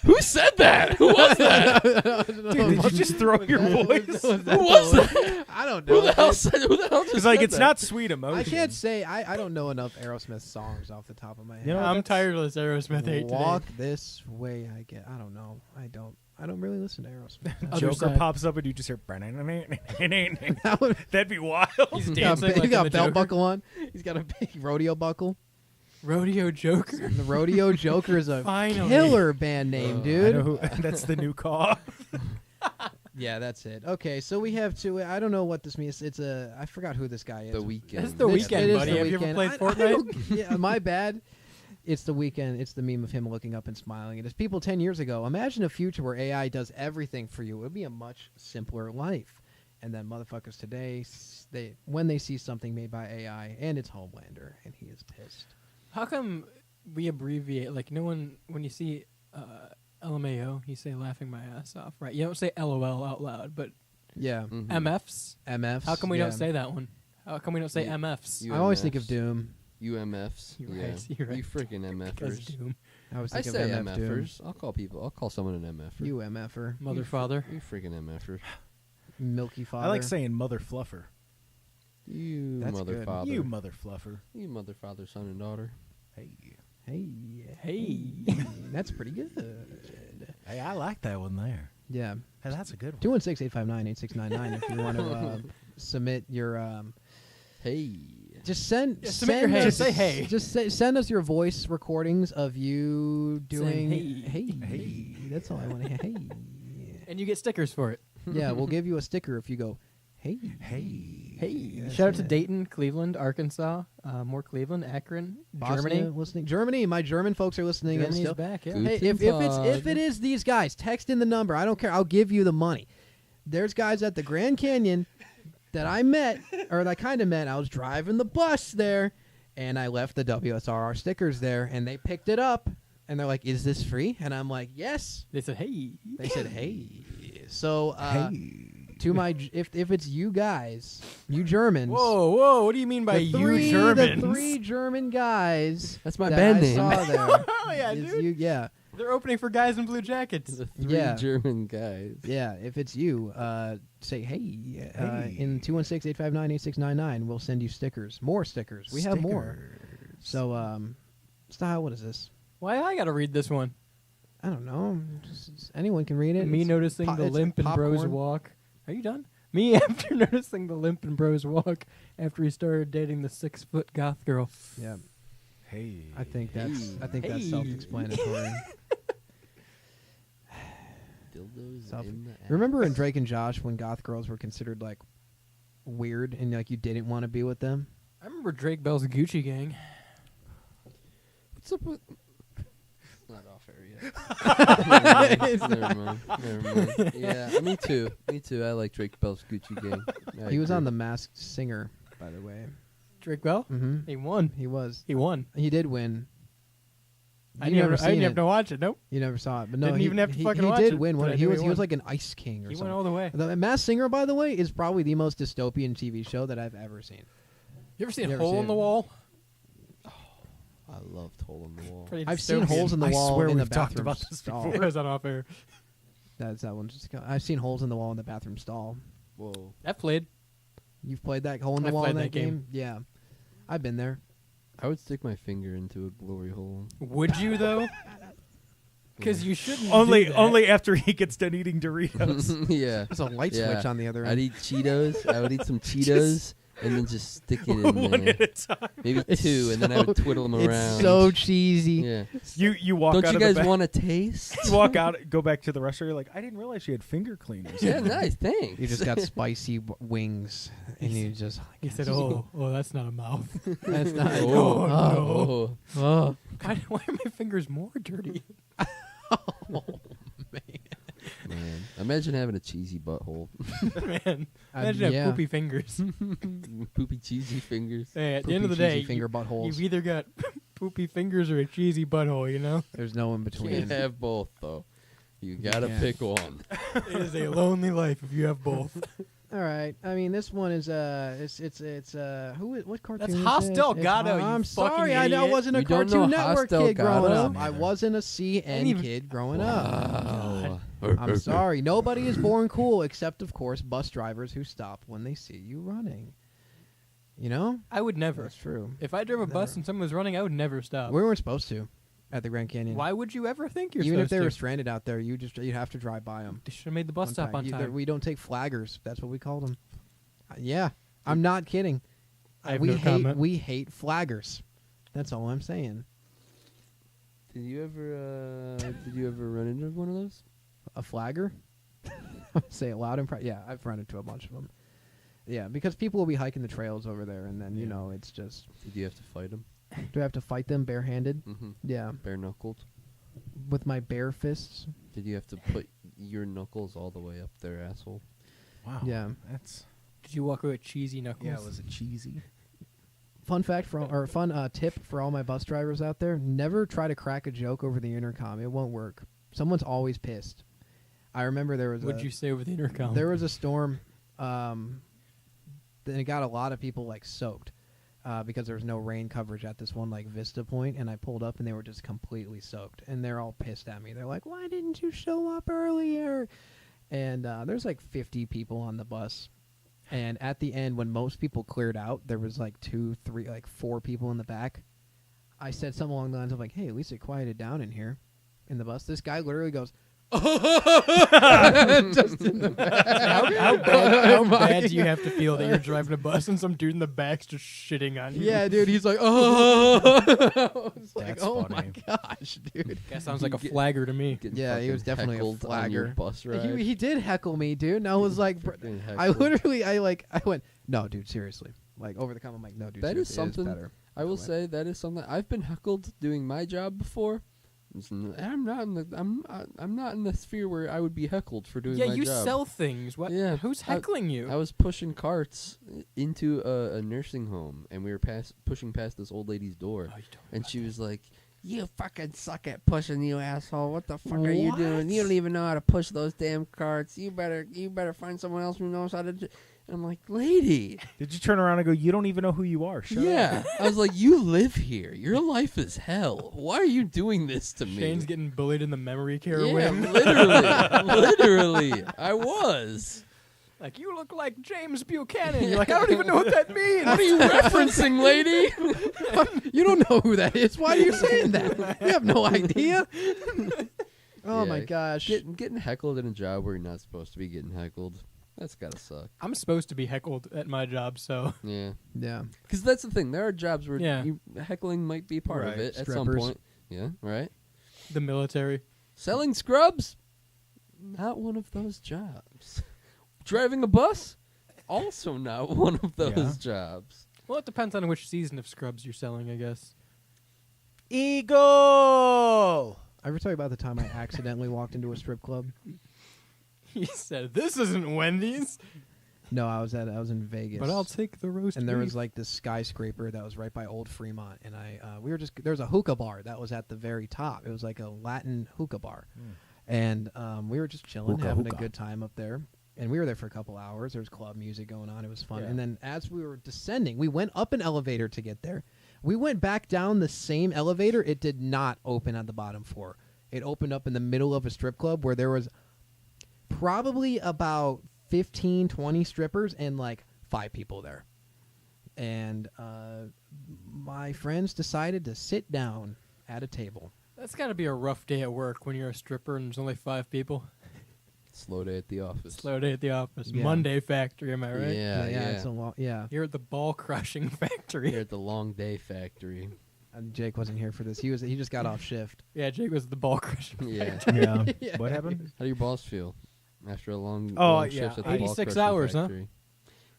Who said that? Who was that?
Dude, did you just throw your voice?
Who was that?
I don't know.
Who the hell just
It's like
said
it's
that?
not Sweet Emotion.
I can't say. I don't know enough Aerosmith songs off the top of my head.
You know,
I'm tired of this Aerosmith hate
Walk
today.
this way. I don't know. I don't really listen to Aerosmith.
Joker pops up and you just hear. That'd be wild.
He's
He
dancing like
got
in
a
the
belt
Joker.
buckle on. He's got a big rodeo buckle.
Rodeo Joker.
The Rodeo Joker is a
Finally.
killer band name, dude.
I know who, that's the new call.
Yeah, that's it. Okay, so we have two. I don't know what this means. It's a. I forgot who this guy is.
The Weeknd.
That's The Weeknd,
it is
buddy.
The
Have you ever
Weeknd.
played
I
Fortnite?
don't- yeah, my bad. It's The Weeknd. It's the meme of him looking up and smiling. It is people 10 years ago. Imagine a future where AI does everything for you. It would be a much simpler life. And then motherfuckers today, when they see something made by AI, and it's Homelander, and he is pissed.
How come we abbreviate? Like, no one, when you see LMAO, you say laughing my ass off, right? You don't say LOL out loud, but
Yeah.
MFs?
MFs.
How come we
yeah.
don't say that one? How come we don't say
You-
MFs?
I always think of Doom.
UMFs.
You're
yeah.
right, you're right.
You freaking
Because
MFers.
Doom.
I always
I
think
say
of MF Doom.
MFers. I'll call someone an MFer.
You MFer.
Mother, father.
You freaking MFer.
Milky father.
I like saying mother fluffer.
You
That's
mother
good.
father.
You mother fluffer.
You mother father, son and daughter.
Hey.
Hey.
That's pretty good.
Hey, I like that one there.
Yeah.
Hey, that's a good one.
216-859-8699 if you want to submit your
Hey.
just send
Yeah, submit
send
your hey.
just
Say hey.
Just send us your voice recordings of you doing
Saying
hey. That's all I want to hear. Hey.
And you get stickers for it.
Yeah, we'll give you a sticker if you go hey.
Hey. Shout out to Dayton, Cleveland, Arkansas, more Cleveland, Akron,
Bosnia
Germany.
listening. Germany, my German folks are listening in
Germany's
still.
back, yeah.
Hey, if it is these guys, text in the number. I don't care. I'll give you the money. There's guys at the Grand Canyon that I met, or that I kind of met. I was driving the bus there, and I left the WSRR stickers there, and they picked it up, and they're like, "Is this free?" And I'm like, "Yes."
They said, hey.
They said, "Hey." So, to my, if it's you guys, you Germans.
Whoa, what do you mean by you
The
Germans?
3 German guys.
That's my
that
band
I
name.
saw there.
Oh, yeah,
is
dude.
you- yeah.
They're opening for guys in blue jackets.
The 3
Yeah.
German guys.
Yeah, if it's you, say hey. In 216-859-8699, we'll send you stickers. More stickers. We have more. So, Style, what is this?
Why I gotta read this one?
I don't know. Just anyone can read it.
Me
It's
noticing the
it's
limp and bros
popcorn.
walk. Are you done? Me after noticing the limp and bros walk after he started dating the 6-foot goth girl.
Yeah.
Hey.
I think that's
Hey.
self-explanatory.
Dildos
Self-
in the ass.
Remember in Drake and Josh when goth girls were considered like weird and like you didn't want to be with them?
I remember Drake Bell's Gucci Gang.
What's up with... It's not off air yet. Never mind. Yeah, me too. Me too. I like Drake Bell's Gucci Gang. I
He was
agree.
on The Masked Singer, by the way.
Drake Bell?
Mm-hmm.
He won.
He was.
He won.
He did win.
I
You
didn't
never
I didn't
seen
have
it.
to watch it. Nope.
You never saw it, but no,
Didn't
he,
even have to
he,
fucking
he
watch
did
it,
win
but
one.
I
He
knew
was
he won.
like an ice king or
He
something.
went all the way.
The Masked Singer, by the way, is probably the most dystopian TV show that I've ever seen.
You ever seen
You ever
Hole
seen
in the
it?
Wall?
I loved Hole in the Wall.
Pretty
I've seen
dystopian.
holes in the
I
wall
swear
in the
we've talked
bathroom
about this
stall.
before.
It was on off air.
That one. I've seen holes in the wall in the bathroom stall.
Whoa.
I've played.
You've played that hole in the
I've
wall in
played
that
that game.
Yeah, I've been there.
I would stick my finger into a glory hole.
Would you though? Because you shouldn't.
Only
do that.
only after he gets done eating Doritos.
Yeah.
There's a light
Yeah.
switch on the other
I'd
end.
eat Cheetos. I would eat some Cheetos and then just stick it in
One
there.
at a time.
Maybe
It's
2, and then I would twiddle them
It's
around.
so cheesy.
Yeah.
You walk
Don't
out
you
of the
guys
back-
want a taste?
You walk out, go back to the restaurant. You're like, I didn't realize she had finger cleaners.
Yeah, nice. Thanks.
You just got spicy wings, and you just.
He said, "Oh, that's not a mouth."
That's not.
Oh,
no. Oh.
Why are my fingers more dirty?
Oh,
Man, imagine having a cheesy butthole.
Man, imagine have
yeah.
poopy fingers.
Poopy cheesy fingers.
Hey, at the
Poopy,
end of the
cheesy
day,
finger buttholes.
you've either got poopy fingers or a cheesy butthole. You know,
There's no in
You
between.
can't have both, though. You gotta
can't.
pick one.
it is a lonely life if you have both.
All right. I mean, this one is what cartoon?
That's
is
House
this?
Delgado, you
I'm
fucking
sorry, I
idiot.
wasn't a
You don't
Cartoon
know House
Network kid growing
Delgado?
up. I wasn't a CN kid growing
Wow.
up. I'm sorry. Nobody is born cool except, of course, bus drivers who stop when they see you running. You know?
I would never.
That's true.
If I drove a bus and someone was running, I would never stop.
We weren't supposed to at the Grand Canyon.
Why would you ever think you're
Even if
supposed
they
to?
were stranded out there, you'd have to drive by them.
They should have made the bus stop on time.
We don't take flaggers. That's what we called them. Yeah, I'm not kidding.
I have
we
no
hate
comment.
we hate flaggers. That's all I'm saying.
Did you ever run into one of those?
A flagger? Say it loud and yeah, I've run into a bunch of them. Yeah, because people will be hiking the trails over there, and then you know it's just.
Did you have to fight them?
Do I have to fight them barehanded?
Mm-hmm.
Yeah,
bare knuckled.
With my bare fists.
Did you have to put your knuckles all the way up their asshole?
Wow.
Yeah,
that's.
Did you walk away with cheesy knuckles?
Yeah, was it cheesy?
Fun fact fun tip for all my bus drivers out there: never try to crack a joke over the intercom. It won't work. Someone's always pissed. I remember there was.
What'd you say over the intercom?
There was a storm. Then it got a lot of people like soaked because there was no rain coverage at this one like Vista Point, and I pulled up and they were just completely soaked, and they're all pissed at me. They're like, "Why didn't you show up earlier?" And there's like 50 people on the bus, and at the end when most people cleared out, there was like 2, 3, like 4 people in the back. I said something along the lines of like, "Hey, at least it quieted down in here." In the bus, this guy literally goes. Just in the back.
How bad do you have to feel that you're driving a bus and some dude in the back's just shitting on you?
Yeah, dude. He's like, oh. It's like,
That's
oh
funny.
my gosh, dude.
That sounds like a flagger to me.
Yeah, he was definitely a
heckled on your
flagger.
bus ride.
He did heckle me, dude. And I was like,
Freaking
I
heckled.
literally, I went, no, dude, seriously. Like over the comment, I'm like, no, dude,
That is
seriously, it
something.
better.
I will say that is something I've been heckled doing my job before. I'm not in the sphere where I would be heckled for doing my job.
Yeah, you sell things. What?
Yeah,
Who's heckling you?
I was pushing carts into a nursing home, and we were pushing past this old lady's door, and she was like, "You fucking suck at pushing, you asshole! What the fuck are you doing? You don't even know how to push those damn carts. You better find someone else who knows how to." And I'm like, lady.
Did you turn around and go, "You don't even know who you are"? Shut up.
I was like, you live here. Your life is hell. Why are you doing this to me?
Shane's getting bullied in the memory care
Yeah,
wing.
literally, I was.
Like, you look like James Buchanan. You're like, I don't even know what that means.
What are you referencing, lady?
You don't know who that is. Why are you saying that? You have no idea. Oh my gosh.
Getting heckled in a job where you're not supposed to be getting heckled. That's gotta suck.
I'm supposed to be heckled at my job, so.
Yeah.
Yeah.
Because that's the thing. There are jobs where
Yeah.
heckling might be part of it at some
Strippers.
point. Yeah, right?
The military.
Selling scrubs? Not one of those jobs. Driving a bus? Also not one of those jobs.
Well, it depends on which season of scrubs you're selling, I guess.
Eagle!
I ever tell you about the time I accidentally walked into a strip club?
He said, "This isn't Wendy's."
No, I was in Vegas.
But I'll take the roast
And there was
beef.
like this skyscraper that was right by Old Fremont, and there was a hookah bar that was at the very top. It was like a Latin hookah bar, and we were just chilling, having a good time up there. And we were there for a couple hours. There was club music going on. It was fun.
Yeah.
And then as we were descending, we went up an elevator to get there. We went back down the same elevator. It did not open at the bottom floor. It opened up in the middle of a strip club where there was probably about 15, 20 strippers and like 5 people there. And my friends decided to sit down at a table.
That's got to be a rough day at work when you're a stripper and there's only 5 people.
Slow day at the office.
Slow day at the office.
Yeah.
Monday factory, am I right?
Yeah.
It's a lot. Yeah.
You're at the ball crushing factory.
Here at the long day factory.
Jake wasn't here for this. He just got off shift.
Yeah, Jake was at the ball crushing
Yeah.
factory.
Yeah. What happened?
How do your balls feel after a long shift at the
86
ball crushing
hours, huh?
factory?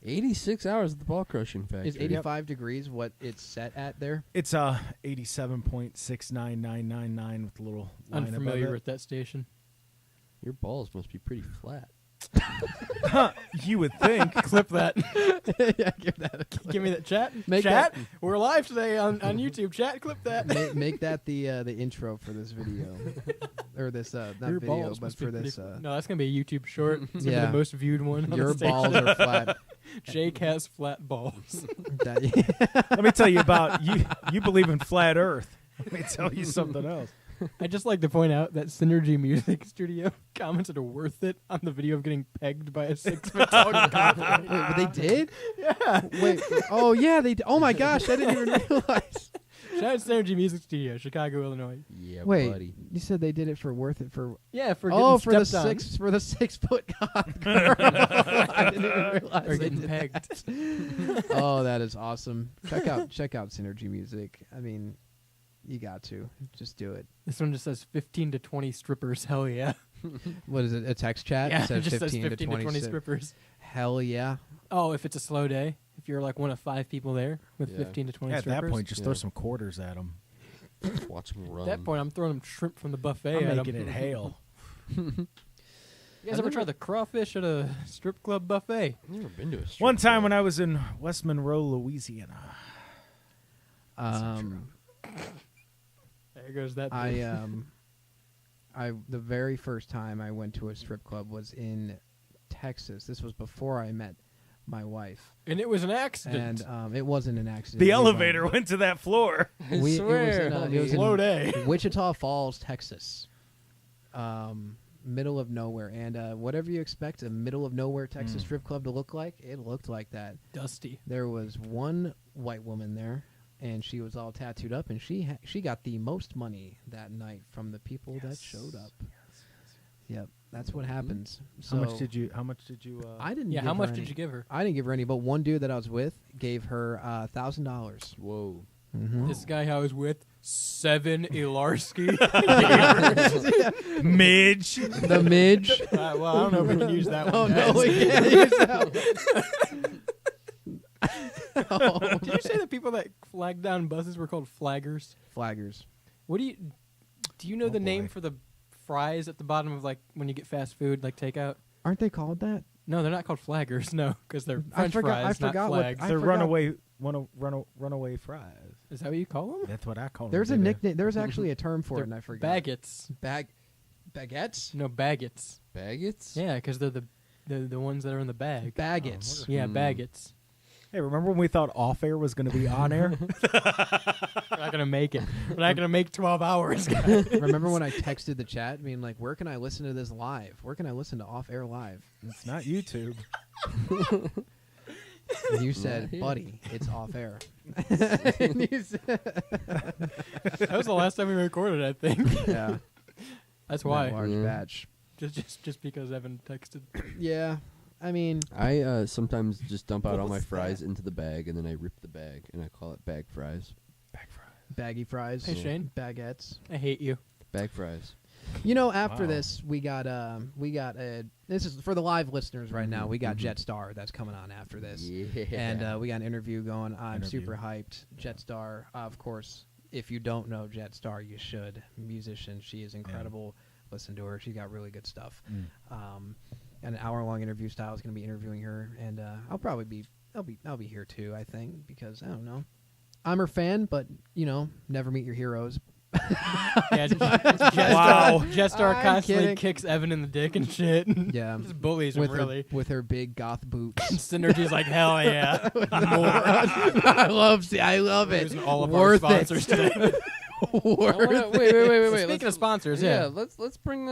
86 hours at the ball crushing factory.
Is 85 degrees what it's set at there?
It's 87.69999 with a little line
Unfamiliar
above
with that station.
Your balls must be pretty flat.
You would think.
Clip that.
Yeah, give that a clip.
Give me that chat.
Make
chat.
that-
We're live today on YouTube. Chat. Clip that.
Make that the intro for this video, or this not
Your
video,
balls
but
must be
for
pretty
this.
no, that's gonna be a YouTube short. It's gonna be
Yeah.
the most viewed one. On
Your
the station.
balls are flat.
Jake has flat balls.
Let me tell you about you. You believe in flat Earth. Let me tell you something else.
I'd just like to point out that Synergy Music Studio commented worth it on the video of getting pegged by a 6-foot tall guy.
Wait, but they did?
Yeah.
Wait. Oh yeah, they. Oh my gosh, I didn't even realize.
Shout out to Synergy Music Studio, Chicago, Illinois.
Yeah,
Wait,
buddy.
you said they did it for worth it for?
Yeah, for
oh,
getting
for the
stepped on.
6 foot goth girl. I didn't even realize
Or
they
getting
did
pegged.
that. Oh, that is awesome. Check out Synergy Music. I mean, you got to just do it.
This one just says 15 to 20 strippers. Hell yeah.
What is it? A text chat?
Yeah,
It says
it just
15
says 15 to 20
strippers.
strippers.
Hell yeah.
Oh, if it's a slow day, if you're like one of 5 people there with
Yeah.
15 to 20
Yeah, at
strippers.
that point, just throw some quarters at them.
Watch them run.
At that point, I'm throwing them shrimp from the buffet.
I'm
at
making
'em.
it hail.
You guys ever try the crawfish at a strip club buffet?
I've never been to a strip
One time
club.
when I was in West Monroe, Louisiana.
There goes that.
The very first time I went to a strip club was in Texas. This was before I met my wife.
And it was an accident.
And it wasn't an accident.
The elevator went to that floor.
I swear.
It was
Slow
in
day.
Wichita Falls, Texas. Middle of nowhere. And whatever you expect a middle of nowhere Texas strip club to look like, it looked like that.
Dusty.
There was one white woman there, and she was all tattooed up, and she got the most money that night from the people that showed up. Yep, that's what happens. So
How much did you?
I didn't.
Yeah,
give
how
her
much
any.
did you give her?
I didn't give her any, but one dude that I was with gave her $1,000.
Whoa.
This guy I was with, 7 Ilarski.
Midge.
The midge.
Well, I don't know if we can use that one.
Oh no,
guys.
we can't use that one. Oh,
Did you say the people that flagged down buses were called flaggers?
Flaggers.
What do you know the name
boy.
for the fries at the bottom of like when you get fast food, like takeout?
Aren't they called that?
No, they're not called flaggers. No, because they're
I
French
forgot-
fries,
I
not
forgot what-
flags.
I
They're
forgot-
runaway fries.
Is that what you call them?
That's what I call them.
There's a
They're
nickname. There's actually a term for it,
They're
and I forgot.
Baguettes.
Baguettes.
No, baguettes.
Baguettes?
Yeah, because they're the ones that are in the bag.
Baguettes.
Yeah, baguettes.
Hey, remember when we thought off air was going to be on air?
We're not gonna make it. We're not gonna make 12 hours. guys.
Remember when I texted the chat, being like, "Where can I listen to this live? Where can I listen to off air live?"
It's not YouTube.
And you said,
here.
"Buddy, it's off air."
That was the last time we recorded, I think.
Yeah,
That's why.
That large
Yeah.
batch.
Just because Evan texted.
Yeah, I mean,
I sometimes just dump out
What
all my
was
fries into the bag, and then I rip the bag, and I call it bag fries.
baggy fries.
Hey, Shane.
Baguettes.
I hate you.
Bag fries.
You know, after
Wow.
this, we got this is for the live listeners right now. We got Jetstar that's coming on after this,
Yeah.
and we got an interview going. I'm
Interview.
super hyped. Jetstar, of course. If you don't know Jetstar, you should. Musician, she is incredible. Listen to her; she got really good stuff. An hour-long interview style is going to be interviewing her, and I'll be here too. I think because I don't know. I'm her fan, but never meet your heroes.
Yeah,
Wow.
Jetstar
I'm
constantly
kidding.
kicks Evan in the dick and shit.
Yeah,
Just bullies him,
with
really.
with her big goth boots.
Synergy's like, hell yeah.
I love it.
Losing all of
Worth
our
it.
sponsors today.
Wait.
Speaking of sponsors, yeah.
Let's bring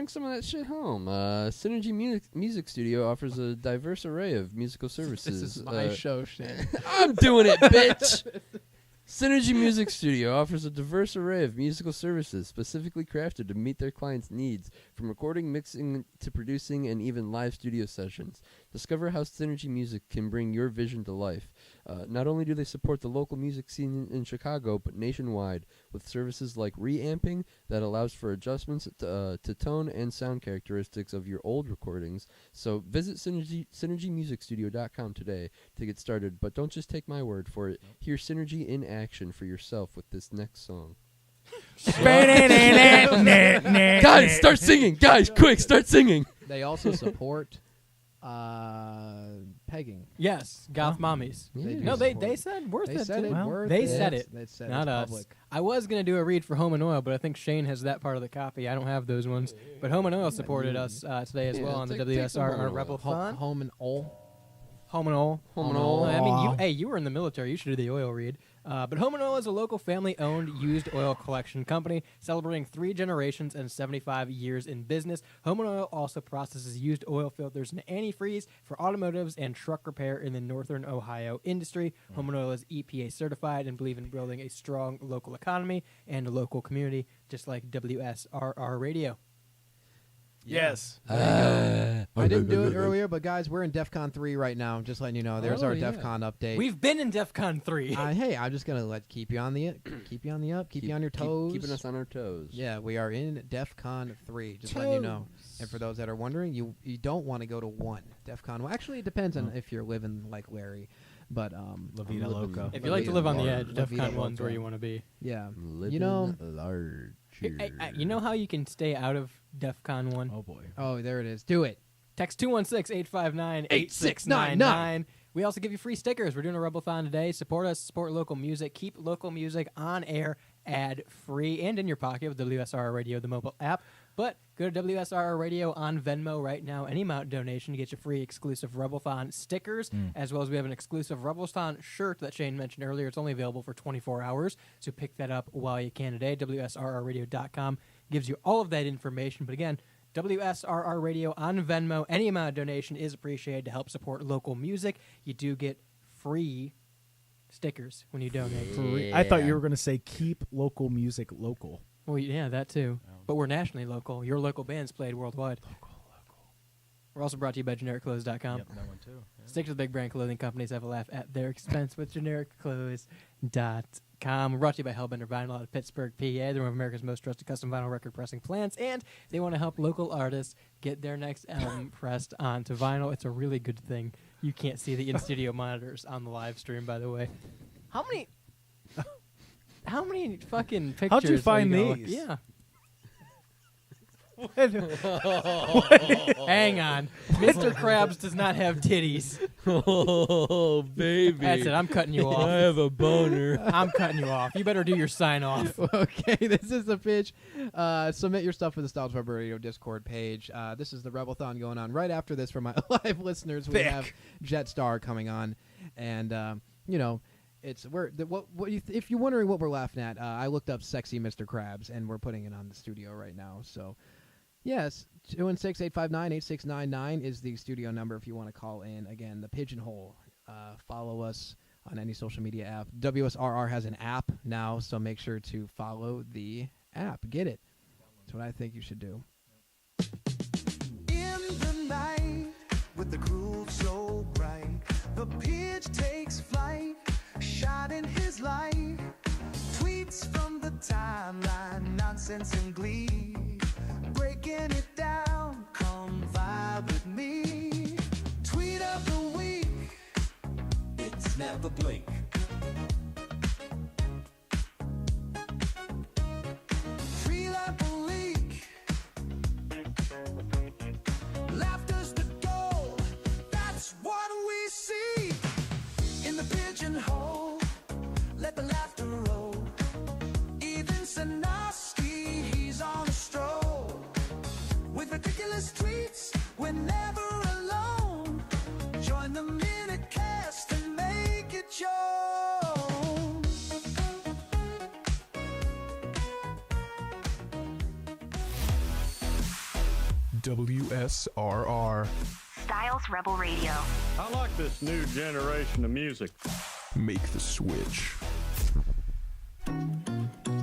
some of that shit home. Synergy Music Studio offers a diverse array of musical services.
This is my show, Shane.
I'm doing it, bitch. Synergy Music Studio offers a diverse array of musical services specifically crafted to meet their clients' needs, from recording, mixing, to producing, and even live studio sessions. Discover how Synergy Music can bring your vision to life. Not only do they support the local music scene in Chicago, but nationwide, with services like reamping that allows for adjustments to tone and sound characteristics of your old recordings. So visit synergymusicstudio.com today to get started, but don't just take my word for it. Hear Synergy in action for yourself with this next song. Guys, start singing! Guys, quick, start singing!
They also support Pegging.
Yes, goth mommies. No, they said worth it.
Said it. Worth
They
it.
said it.
They said
Not
it's
us.
public.
I was gonna do a read for Home and Oil, but I think Shane has that part of the copy. I don't have those ones. But Home and Oil supported us today as well on the WSR Rebelthon.
Home and Oil.
Home and Oil.
Home and Oil.
I mean, you were in the military. You should do the oil read. But Home and Oil is a local family-owned used oil collection company celebrating 3 generations and 75 years in business. Home and Oil also processes used oil filters and antifreeze for automotives and truck repair in the northern Ohio industry. Home and Oil is EPA certified and believe in building a strong local economy and a local community, just like WSRR Radio.
Yes.
I didn't do it earlier, but guys, we're in DEF CON 3 right now. Just letting you know. There's our DEF CON update.
We've been in DEF CON 3.
Hey, I'm just gonna keep you on the keep you on your toes.
Keeping us on our toes.
Yeah, we are in DEF CON 3. Just letting you know. And for those that are wondering, you don't want to go to 1 DEF CON. Well, actually, it depends on if you're living like Larry. But
La Vida Loca.
If you like to live on the edge, DEF CON 1's where you want to be.
Yeah.
Living large.
You know how you can stay out of DEF CON 1?
Oh, boy.
Oh, there it is. Do it.
Text 216-859-8699. We also give you free stickers. We're doing a Rebelthon today. Support us. Support local music. Keep local music on air, ad-free, and in your pocket with WSR Radio, the mobile app. But go to WSR Radio on Venmo right now. Any amount donation to get you free exclusive Rebelthon stickers, as well as we have an exclusive Rebelthon shirt that Shane mentioned earlier. It's only available for 24 hours, so pick that up while you can today. WSRRradio.com gives you all of that information. But again, WSRR Radio on Venmo. Any amount of donation is appreciated to help support local music. You do get free stickers when you donate.
Yeah. I thought you were going to say keep local music local.
Well, yeah, that too. But we're nationally local. Your local bands played worldwide. Local. We're also brought to you by GenericClothes.com.
Yep, that one too. Yeah.
Stick to the big brand clothing companies. Have a laugh at their expense with GenericClothes.com. We're brought to you by Hellbender Vinyl out of Pittsburgh, PA. They're one of America's most trusted custom vinyl record pressing plants, and they want to help local artists get their next album pressed onto vinyl. It's a really good thing. You can't see the in-studio monitors on the live stream, by the way. How many fucking pictures?
How'd you find these?
Yeah. Hang on. Mr. Krabs does not have titties.
Oh, baby.
That's it. I'm cutting you off.
I have a boner.
I'm cutting you off. You better do your sign off.
Okay, this is the pitch. Submit your stuff for the Styles Rebel Radio Discord page. This is the Rebelthon going on. Right after this, for my live listeners, we have Jetstar coming on. And, if you're wondering what we're laughing at, I looked up sexy Mr. Krabs, and we're putting it on the studio right now. So, yes, 216-859-8699 is the studio number if you want to call in. Again, the Pigeonhole. Follow us on any social media app. WSRR has an app now, so make sure to follow the app. Get it. That's what I think you should do.
In the night, with the groove so bright, the pitch takes flight, shining his light. Tweets from the timeline, nonsense and glee. Breaking it down, come vibe with me. Tweet of the week, it's never blink. Free like a leak. Laughter's the goal, that's what we see. In the pigeonhole, let the laughter roll. Even Sanofsky, he's on a stroll. With ridiculous tweets, we're never alone. Join the Minute Cast and make it your own.
WSRR.
Styles Rebel Radio.
I like this new generation of music.
Make the switch.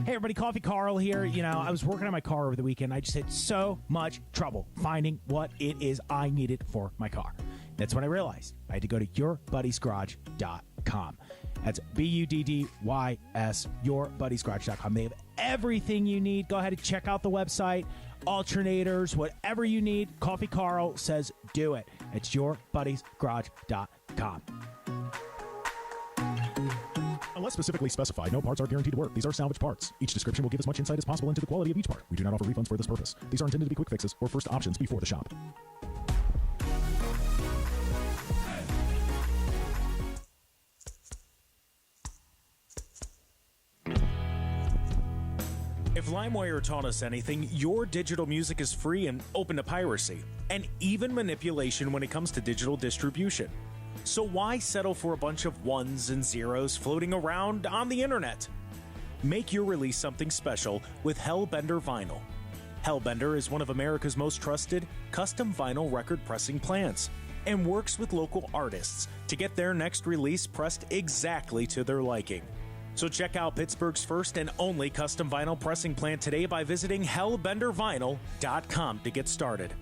Hey everybody, Coffee Carl here. I was working on my car over the weekend. I just had so much trouble finding what it is I needed for my car. That's when I realized I had to go to yourbuddiesgarage.com. That's BUDDYS, yourbuddiesgarage.com. They have everything you need. Go ahead and check out the website. Alternators, whatever you need. Coffee Carl says do it. It's yourbuddiesgarage.com.
Unless specifically specified, no parts are guaranteed to work. These are salvage parts. Each description will give as much insight as possible into the quality of each part. We do not offer refunds for this purpose. These are intended to be quick fixes or first options before the shop.
If LimeWire taught us anything, your digital music is free and open to piracy, and even manipulation when it comes to digital distribution. So why settle for a bunch of ones and zeros floating around on the internet? Make your release something special with Hellbender Vinyl. Hellbender is one of America's most trusted custom vinyl record pressing plants and works with local artists to get their next release pressed exactly to their liking. So check out Pittsburgh's first and only custom vinyl pressing plant today by visiting hellbendervinyl.com to get started.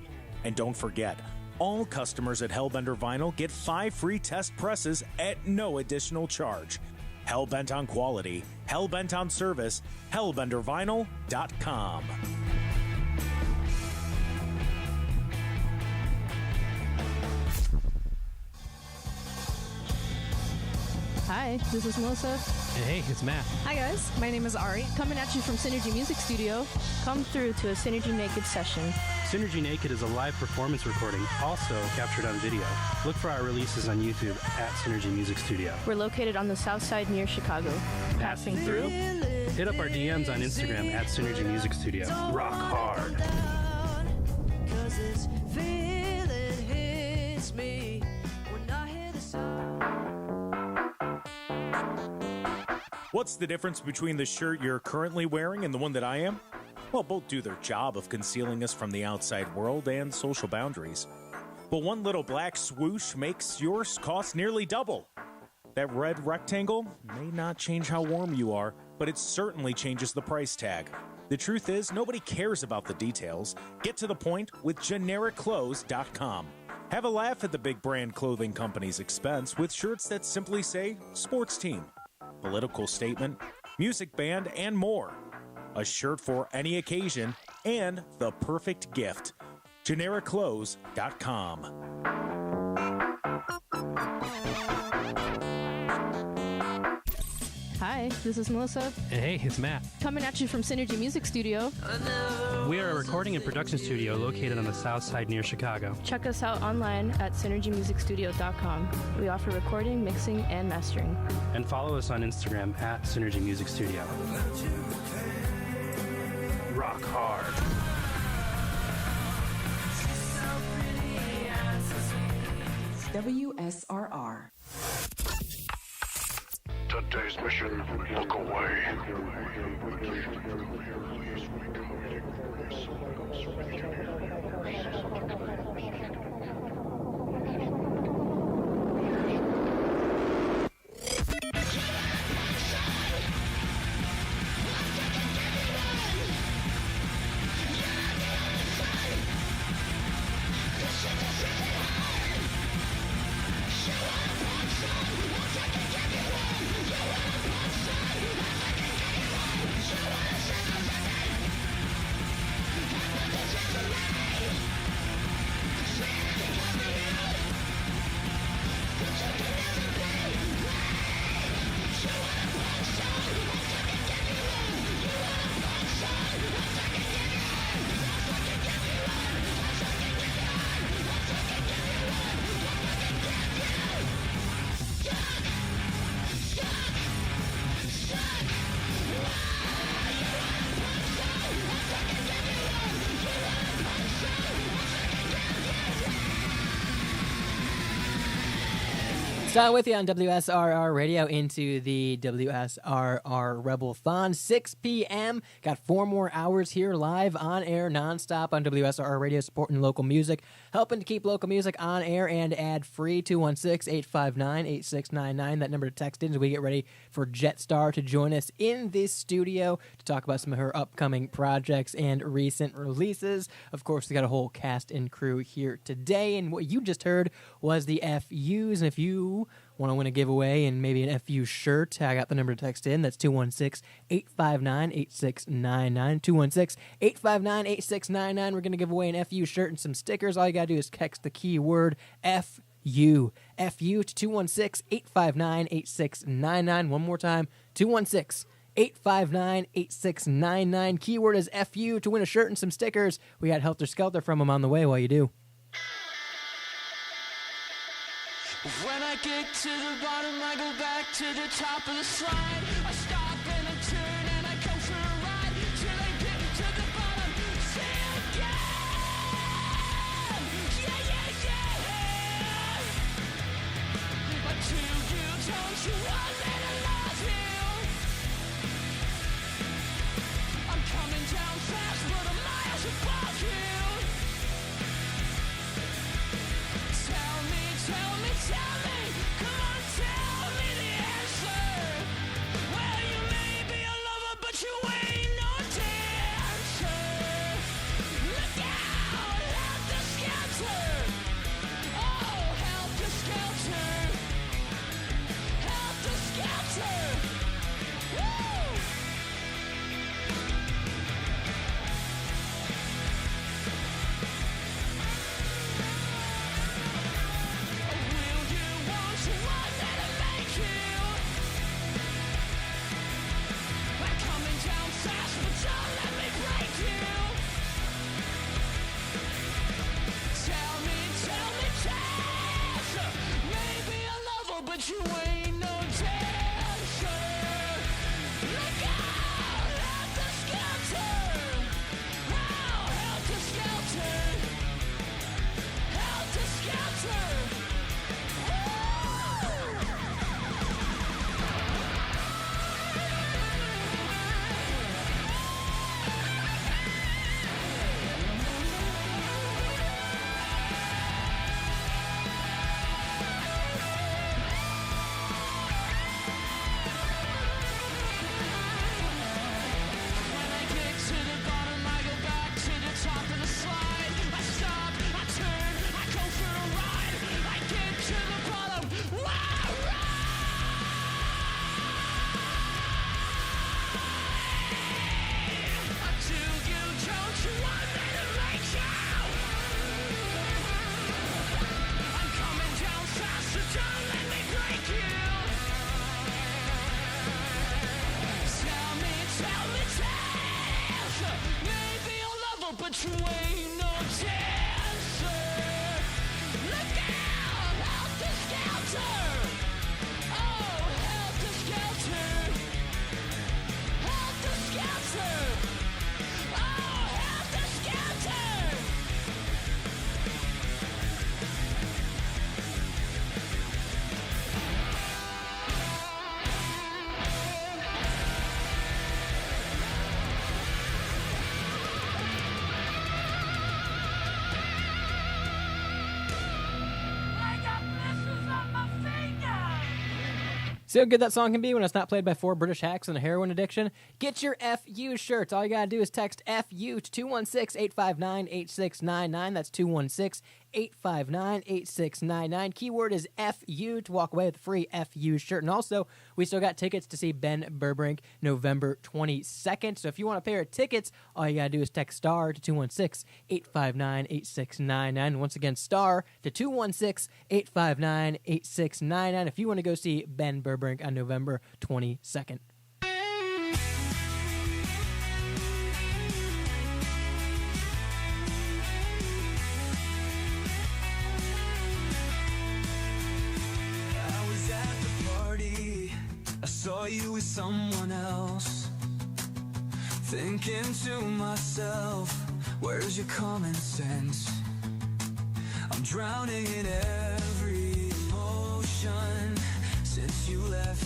And don't forget, all customers at Hellbender Vinyl get 5 free test presses at no additional charge. Hellbent on quality, hellbent on service, hellbendervinyl.com.
Hi, this is Melissa.
Hey, it's Matt.
Hi guys, my name is Ari.
Coming at you from Synergy Music Studio. Come through to a Synergy Naked session.
Synergy Naked is a live performance recording, also captured on video. Look for our releases on YouTube at Synergy Music Studio.
We're located on the south side near Chicago. Passing through.
Hit up our DMs on Instagram at Synergy Music Studio. Rock hard.
Cause this feeling hits me when I hear the sound.
What's the difference between the shirt you're currently wearing and the one that I am? Well, both do their job of concealing us from the outside world and social boundaries. But one little black swoosh makes yours cost nearly double. That red rectangle may not change how warm you are, but it certainly changes the price tag. The truth is, nobody cares about the details. Get to the point with GenericClothes.com. Have a laugh at the big brand clothing company's expense with shirts that simply say sports team, political statement, music band, and more. A shirt for any occasion and the perfect gift. GenericClothes.com.
Hi, this is Melissa.
Hey, it's Matt.
Coming at you from Synergy Music Studio.
We are a recording and production studio located on the south side near Chicago.
Check us out online at synergymusicstudio.com. We offer recording, mixing, and mastering.
And follow us on Instagram at Synergy Music Studio. Rock hard.
WSRR.
Today's mission, look away.
Still with you on WSRR Radio into the WSRR Rebelthon, 6 p.m. Got 4 more hours here live on air, nonstop on WSRR Radio, supporting local music, helping to keep local music on air and ad free. 216-859-8699. That number to text in as we get ready for Jetstar to join us in this studio to talk about some of her upcoming projects and recent releases. Of course, we got a whole cast and crew here today, and what you just heard was the FUs. And if you want to win a giveaway and maybe an FU shirt, I got the number to text in. That's 216-859-8699. 216-859-8699. We're going to give away an FU shirt and some stickers. All you got to do is text the keyword FU. FU to 216-859-8699. One more time, 216-859-8699. Keyword is FU to win a shirt and some stickers. We got Helter Skelter from them on the way while you do.
When I get to the bottom, I go back to the top of the slide. I stop and I turn and I go for a ride till I But you ain't no dancer. Look out, helter skelter. Oh, helter skelter. Helter skelter. Oh, helter skelter.
See how good that song can be when it's not played by four British hacks and a heroin addiction? Get your FU shirts. All you gotta do is text FU to 216-859-8699. That's 216-859-8699. Keyword is FU to walk away with a free FU shirt. And also, we still got tickets to see Ben Burbrink November 22nd. So if you want a pair of tickets, all you gotta do is text STAR to 216-859-8699. Once again, STAR to 216-859-8699 if you want to go see Ben Burbrink on November 22nd.
I was at the party, I saw you with someone else. Thinking to myself, where's your common sense? I'm drowning in every emotion. Since you left,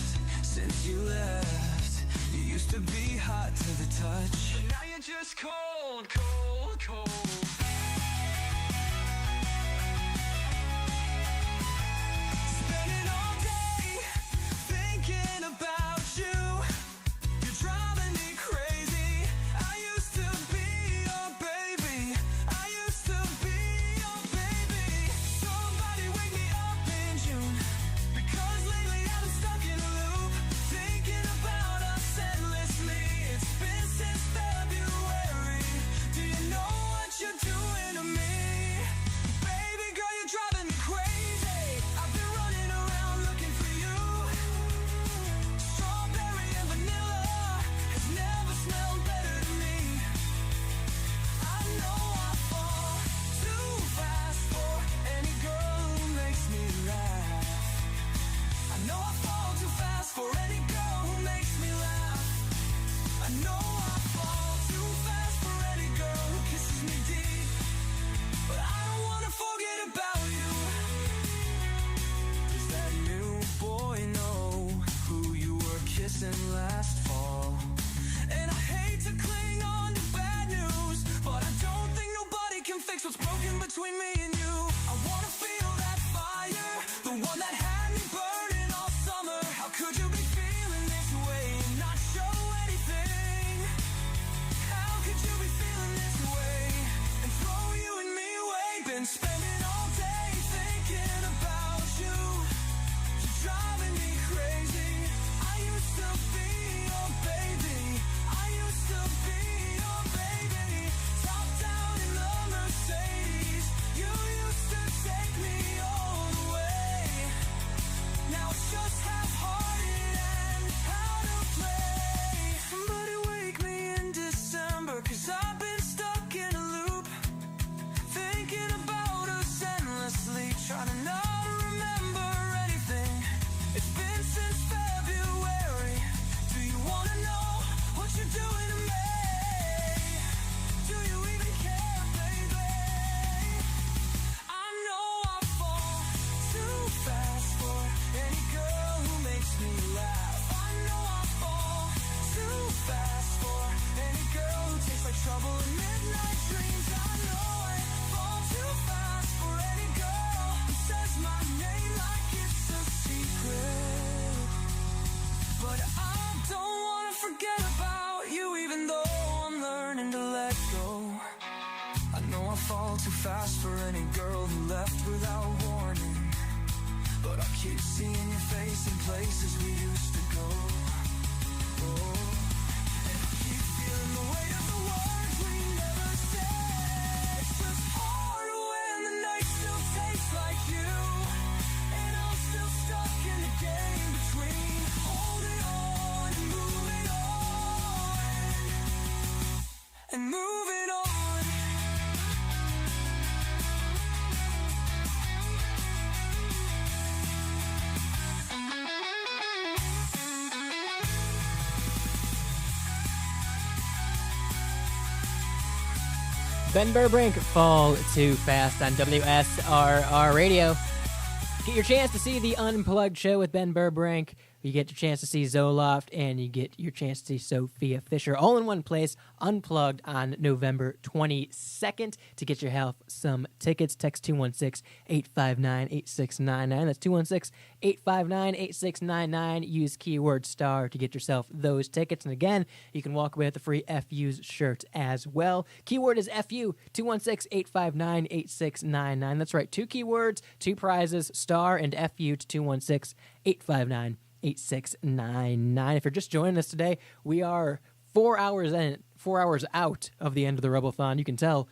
you used to be hot to the touch. But now you're just cold, cold, cold. Spending all day thinking about you. You're driving me crazy. I used to be your baby. I used to be your baby. Somebody wake me up in June. Because lately I've been stuck in a loop, thinking about us endlessly. It's been since February. Do you know what you're doing? fast for any girl who makes me laugh. I know I fall too fast for any girl who tastes like trouble in midnight dreams. I know I fall too fast for any girl who says my name like it's a secret. But I don't wanna forget about you, even though I'm learning to let go. I know I fall too fast for any girl who left without warning. But I keep seeing your face in places we used to go. Oh, and I keep feeling the weight of the words we never said. It's just hard when the night still tastes like you, and I'm still stuck in the game between holding on and moving on and moving on.
Ben Burbrink, Fall Too Fast on WSRR Radio. Get your chance to see the Unplugged show with Ben Burbrink. You get your chance to see Zoloft, and you get your chance to see Sophia Fisher all in one place, Unplugged on November 22nd. To get yourself some tickets, text 216-859-8699. That's 216-859-8699. Use keyword STAR to get yourself those tickets. And again, you can walk away with a free FU's shirt as well. Keyword is FU, 216-859-8699. That's right, 2 keywords, 2 prizes, STAR and FU to 216-859-8699. 8699. If you're just joining us today, we are 4 hours out of the end of the Rebelthon. You can tell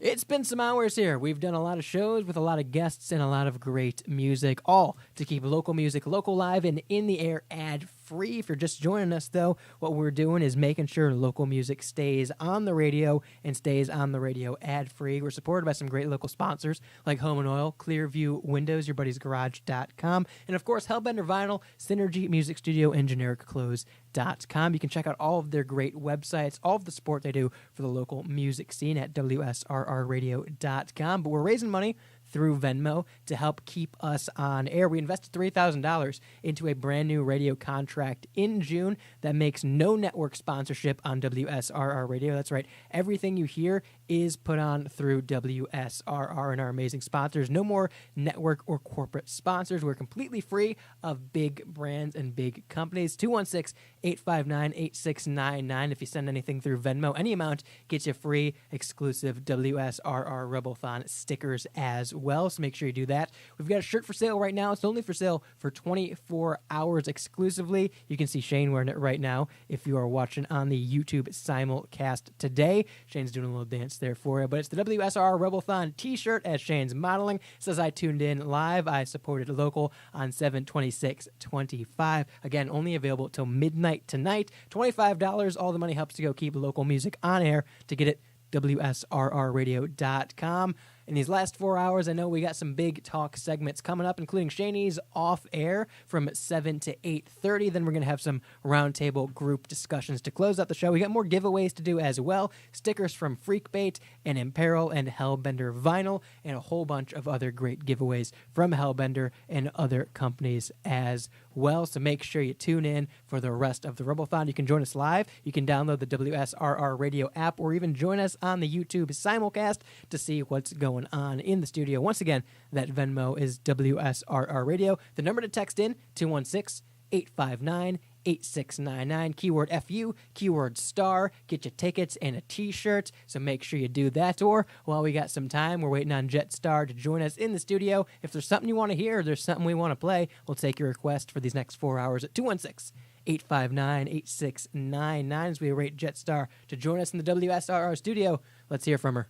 it's been some hours here. We've done a lot of shows with a lot of guests and a lot of great music, all to keep local music local, live, and in the air ad-free. If you're just joining us, though, what we're doing is making sure local music stays on the radio and stays on the radio ad-free. We're supported by some great local sponsors like Home and Oil, Clearview Windows, YourBuddy'sGarage.com, and of course, Hellbender Vinyl, Synergy Music Studio, and GenericClothes.com. You can check out all of their great websites, all of the support they do for the local music scene at WSRRradio.com. But we're raising money through Venmo to help keep us on air. We invested $3,000 into a brand new radio contract in June that makes no network sponsorship on WSRR Radio. That's right. Everything you hear is put on through WSRR and our amazing sponsors. No more network or corporate sponsors. We're completely free of big brands and big companies. 216-859-8699. If you send anything through Venmo, any amount gets you free exclusive WSRR Rebelthon stickers as well. So make sure you do that. We've got a shirt for sale right now. It's only for sale for 24 hours exclusively. You can see Shane wearing it right now if you are watching on the YouTube simulcast today. Shane's doing a little dance there for you, but it's the WSRR Rebelthon t-shirt as Shane's modeling. It says I tuned in live. I supported local on 7/26/25. Again, only available till midnight tonight. $25. All the money helps to go keep local music on air. To get it, WSRRradio.com. In these last 4 hours, I know we got some big talk segments coming up, including Shaney's Off Air from 7 to 8:30. Then we're going to have some roundtable group discussions to close out the show. We got more giveaways to do as well. Stickers from Freakbait and Imperil and Hellbender Vinyl, and a whole bunch of other great giveaways from Hellbender and other companies as well. So make sure you tune in for the rest of the Rebelthon. You can join us live. You can download the WSRR Radio app, or even join us on the YouTube simulcast to see what's going on in the studio. Once again, that Venmo is WSRR Radio. The number to text in, 216-859-8699. Keyword FU, keyword STAR. Get you tickets and a t-shirt. So make sure you do that. Or while we got some time, we're waiting on Jetstar to join us in the studio. If there's something you want to hear, or there's something we want to play, we'll take your request for these next 4 hours at 216-859-8699 as we await Jetstar to join us in the WSRR studio. Let's hear from her.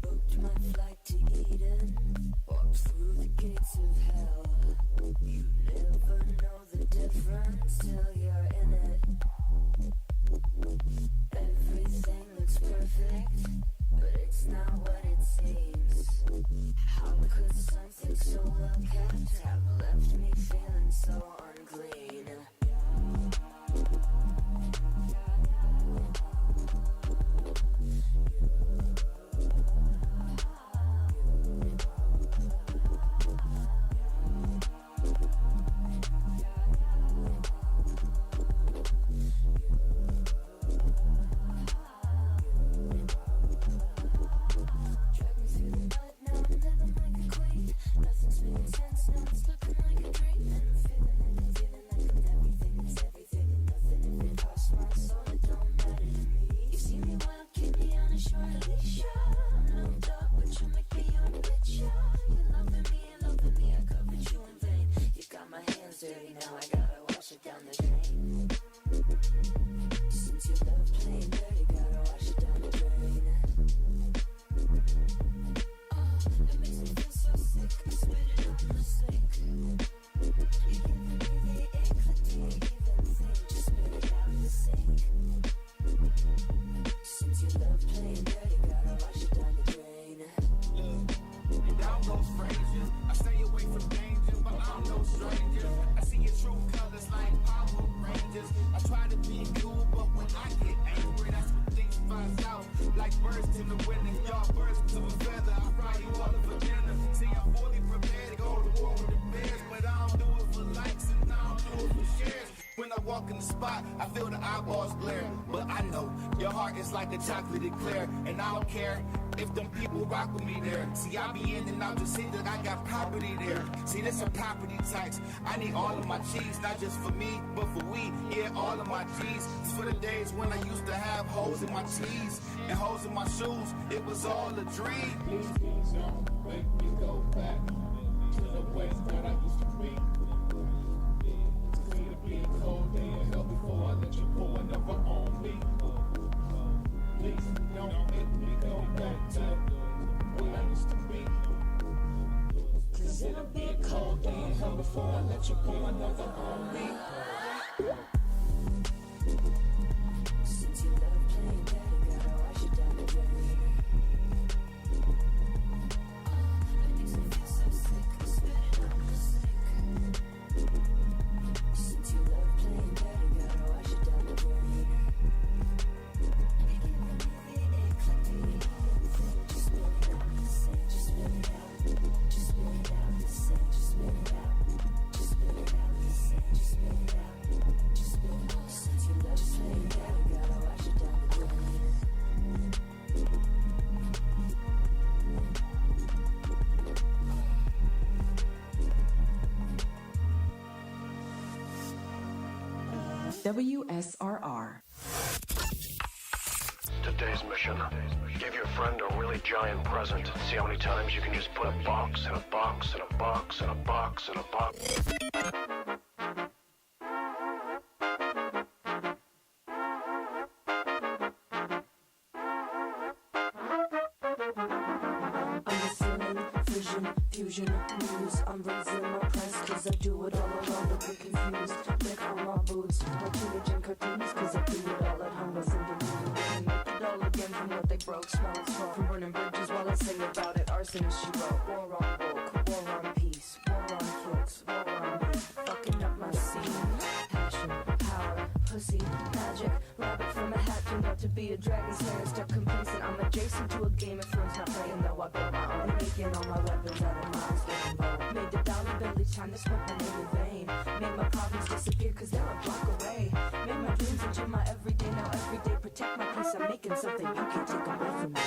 Booked my flight to Eden, walked through the gates of hell. You never know the difference till you're in it.
the spot, I feel the eyeballs glare. But I know your heart is like a chocolate eclair, and I don't care if them people rock with me there. See, I be in and out the city that I got property there. See, there's some property types. I need all of my cheese, not just for me, but for we. Yeah, all of my G's. It's for the days when I used to have holes in my tees and holes in my shoes. It was all a dream. Please don't make me go back to the place that I used to be. Tired of being cold and hell before I let you pull another on me. Please don't make me go back to where I used to be. Consider being cold and hell before I let you pull another on me. Since you love playing daddy, gotta wash it down the drain. It makes me feel so sick, spit it out the sink. Since you love playing daddy, gotta wash it down the drain. Just spit it out the sink, just spit it out. Just spit it out the sink, just spit it out. Just spit it out the sink, just spit it out. Just spit it out. Since you love playing daddy, gotta wash it down the drain.
WSRR.
Today's mission. Give your friend a really giant present. See how many times you can just put a box in a box in a box in a box in a box.
I'm distilling, fission, fusion, news. I'm raising my price cause I do it all alone. Don't get confused. Lick on my boots, my teenage and cartoons cause I do it all at home. Listen to music and make it all again from what they broke. Smell and smoke from burning bridges while I sing about it. Arsonist she wrote. War on woke, war on peace, war on kids, war on me. Fucking up my scene. Passion, power, pussy, magic. Rabbit from a hat turned out to be a dragon slayer. Stuck complacent. I'm adjacent to a Game of Thrones, not playing though I built my own. Making all my weapons out of mines, getting bold. Made the dollar bill each time they smoke my name in vain. Made my problems disappear cause they're a block away. Made my dreams into my everyday. Now every day protect my peace. I'm making something you can't take away from me.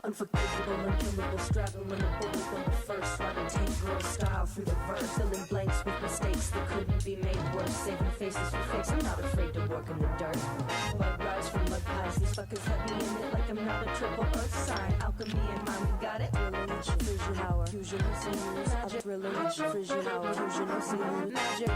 Unforgivable, unkillable, straddling a bullet on the first. Riding tank girl style through the verse. Filling blanks with mistakes that couldn't be made worse. Saving faces for fakes, I'm not afraid to work in the dirt. Blood rise from mud pies, these fuckers have me in it like I'm not a triple earth sign. Alchemy and mine, we got it. Thrilling, fusion power, fusion, magic. Thrilling, fusion power, fusion, magic.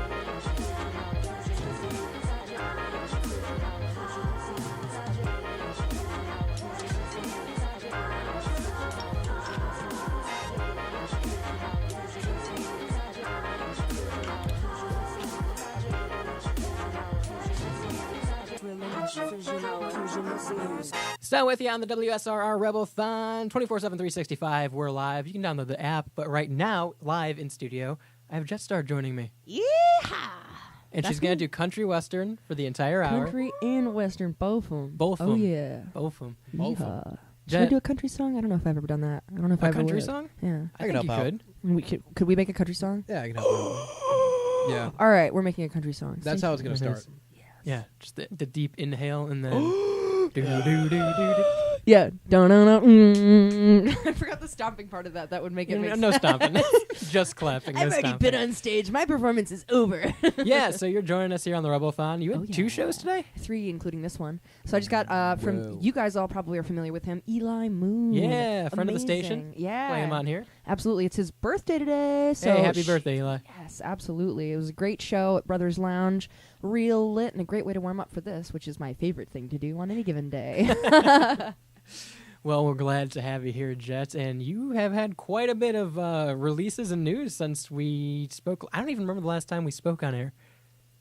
Still with you on the WSRR Rebelthon 24/7 365. We're live. You can download the app, but right now, live in studio, I have Jetstar joining me.
Yeehaw!
And she's going to do country western for the entire hour.
Country and western, both of them.
Both of
Oh,
them.
yeah.
Both of them.
Yeehaw. Should I do a country song? I don't know if I've ever done that. I don't know if
A
I ever
country
would.
song?
Yeah.
I think you could.
We could we make a country song?
Yeah, I can help you. Yeah.
All right, we're making a country song.
That's how it's going to start.
Yeah, just the deep inhale and then... do-do-do-do-do-do.
Yeah. I forgot the stomping part of that. That would make it make
No
sense.
stomping. Just clapping.
I've
no
already
stomping.
been on stage. My performance is over.
Yeah, so you're joining us here on the Rebelthon. You had 2 shows today?
3, including this one. So I just got from you guys all probably are familiar with him, Eli Moon.
Yeah, friend of the station.
Amazing. Yeah.
Play him on here.
Absolutely. It's his birthday today. So
Hey, happy birthday, Eli.
Yes, absolutely. It was a great show at Brothers Lounge. Real lit and a great way to warm up for this, which is my favorite thing to do on any given day.
Well, we're glad to have you here, Jets. And you have had quite a bit of releases and news since we spoke. I don't even remember the last time we spoke on air.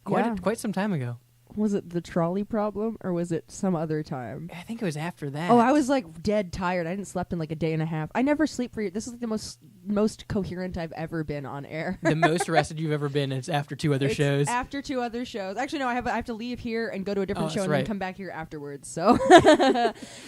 Quite some time ago.
Was it the trolley problem or was it some other time?
I think it was after that.
Oh, I was like dead tired. I didn't sleep in like a day and a half. I never sleep for this is like the most most coherent I've ever been on air.
The most rested you've ever been is after 2 other shows.
After 2 other shows. Actually, no, I have to leave here and go to a different show and
right.
then come back here afterwards. So,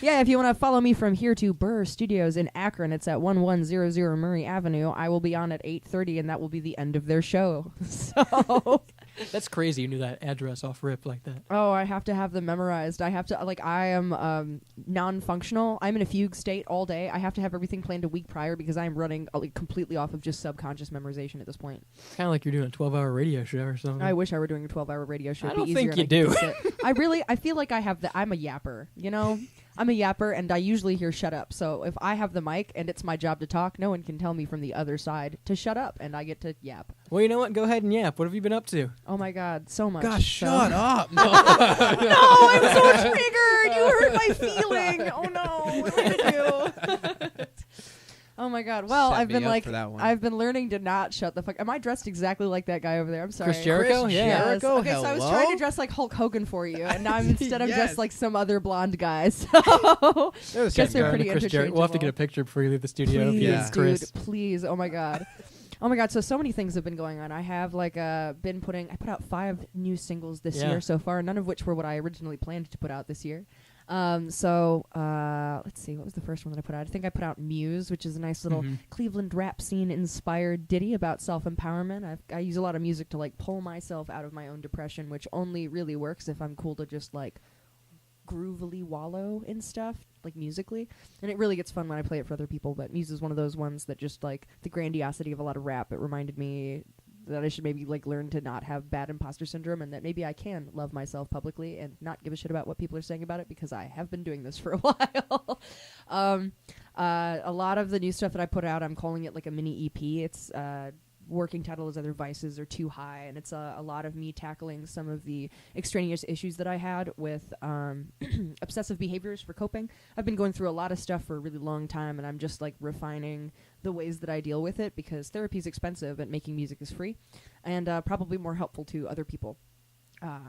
yeah, if you want to follow me from here to Wsrr Studios in Akron, it's at 1100 Murray Avenue. I will be on at 8:30, and that will be the end of their show. So...
That's crazy. You knew that address off rip like that.
Oh, I have to have them memorized. I have to, I am non-functional. I'm in a fugue state all day. I have to have everything planned a week prior because I'm running completely off of just subconscious memorization at this point.
It's kind of like you're doing a 12-hour radio show or something.
I wish I were doing a 12-hour radio show.
I don't think you do.
I feel like I have I'm a yapper, you know? I'm a yapper, and I usually hear shut up. So if I have the mic and it's my job to talk, no one can tell me from the other side to shut up, and I get to yap.
Well, you know what? Go ahead and yap. What have you been up to?
Oh, my God, so much.
Gosh, shut up.
No, I'm so triggered. You hurt my feeling. Oh, no. What did I do? Oh my God! Well,
Set
I've
me
been
up for that one.
I've been learning to not shut the fuck. Am I dressed exactly like that guy over there? I'm sorry.
Chris Jericho?
Chris
Yeah.
Jericho. Okay, so I was
hello?
trying to dress like Hulk Hogan for you, and now I'm
Yes.
dressed like some other blonde guy. So guess they're pretty interchangeable.
We'll have to get a picture before you leave the studio.
Please,
Yeah.
dude,
Chris.
please. Oh my God. Oh my God, so many things have been going on. I have I put out 5 new singles this year so far, none of which were what I originally planned to put out this year. Let's see, what was the first one that I put out? I think I put out Muse, which is a nice little Cleveland rap scene inspired ditty about self-empowerment. I use a lot of music to pull myself out of my own depression, which only really works if I'm cool to just groovily wallow in stuff, musically. And it really gets fun when I play it for other people, but Muse is one of those ones that just the grandiosity of a lot of rap. It reminded me that I should maybe learn to not have bad imposter syndrome, and that maybe I can love myself publicly and not give a shit about what people are saying about it, because I have been doing this for a while. A lot of the new stuff that I put out, I'm calling it a mini EP. It's working title is Other Vices Are Too High, and it's a lot of me tackling some of the extraneous issues that I had with obsessive behaviors for coping. I've been going through a lot of stuff for a really long time, and I'm just refining the ways that I deal with it, because therapy is expensive and making music is free, and probably more helpful to other people.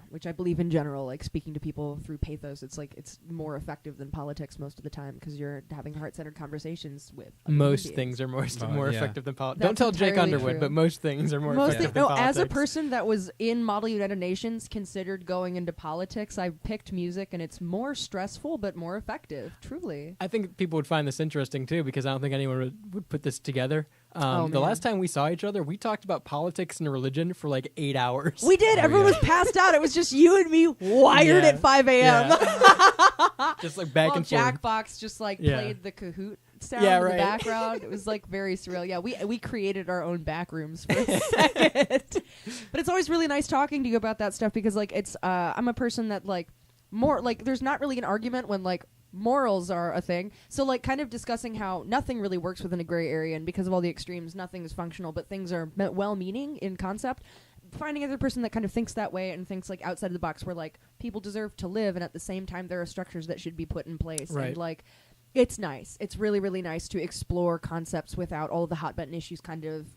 Which I believe in general, speaking to people through pathos, it's more effective than politics most of the time, because you're having heart-centered conversations with
most things are more effective than politics. Don't tell Jake Underwood,
true.
but most things are more effective than politics.
As a person that was in Model United Nations, considered going into politics, I picked music, and it's more stressful but more effective, truly.
I think people would find this interesting too, because I don't think anyone would put this together. The last time we saw each other, we talked about politics and religion for 8 hours.
We did. Everyone was passed out. It was just you and me wired at 5 a.m.
Yeah. Just back and forth.
Jackbox just played the Kahoot sound in the background. It was very surreal. Yeah, we created our own back rooms for a second. But it's always really nice talking to you about that stuff, because it's I'm a person that more there's not really an argument when morals are a thing. So kind of discussing how nothing really works within a gray area, and because of all the extremes, nothing is functional, but things are well-meaning in concept. Finding another person that kind of thinks that way and thinks outside of the box, where people deserve to live, and at the same time there are structures that should be put in place.
Right.
And it's nice. It's really, really nice to explore concepts without all of the hot button issues kind of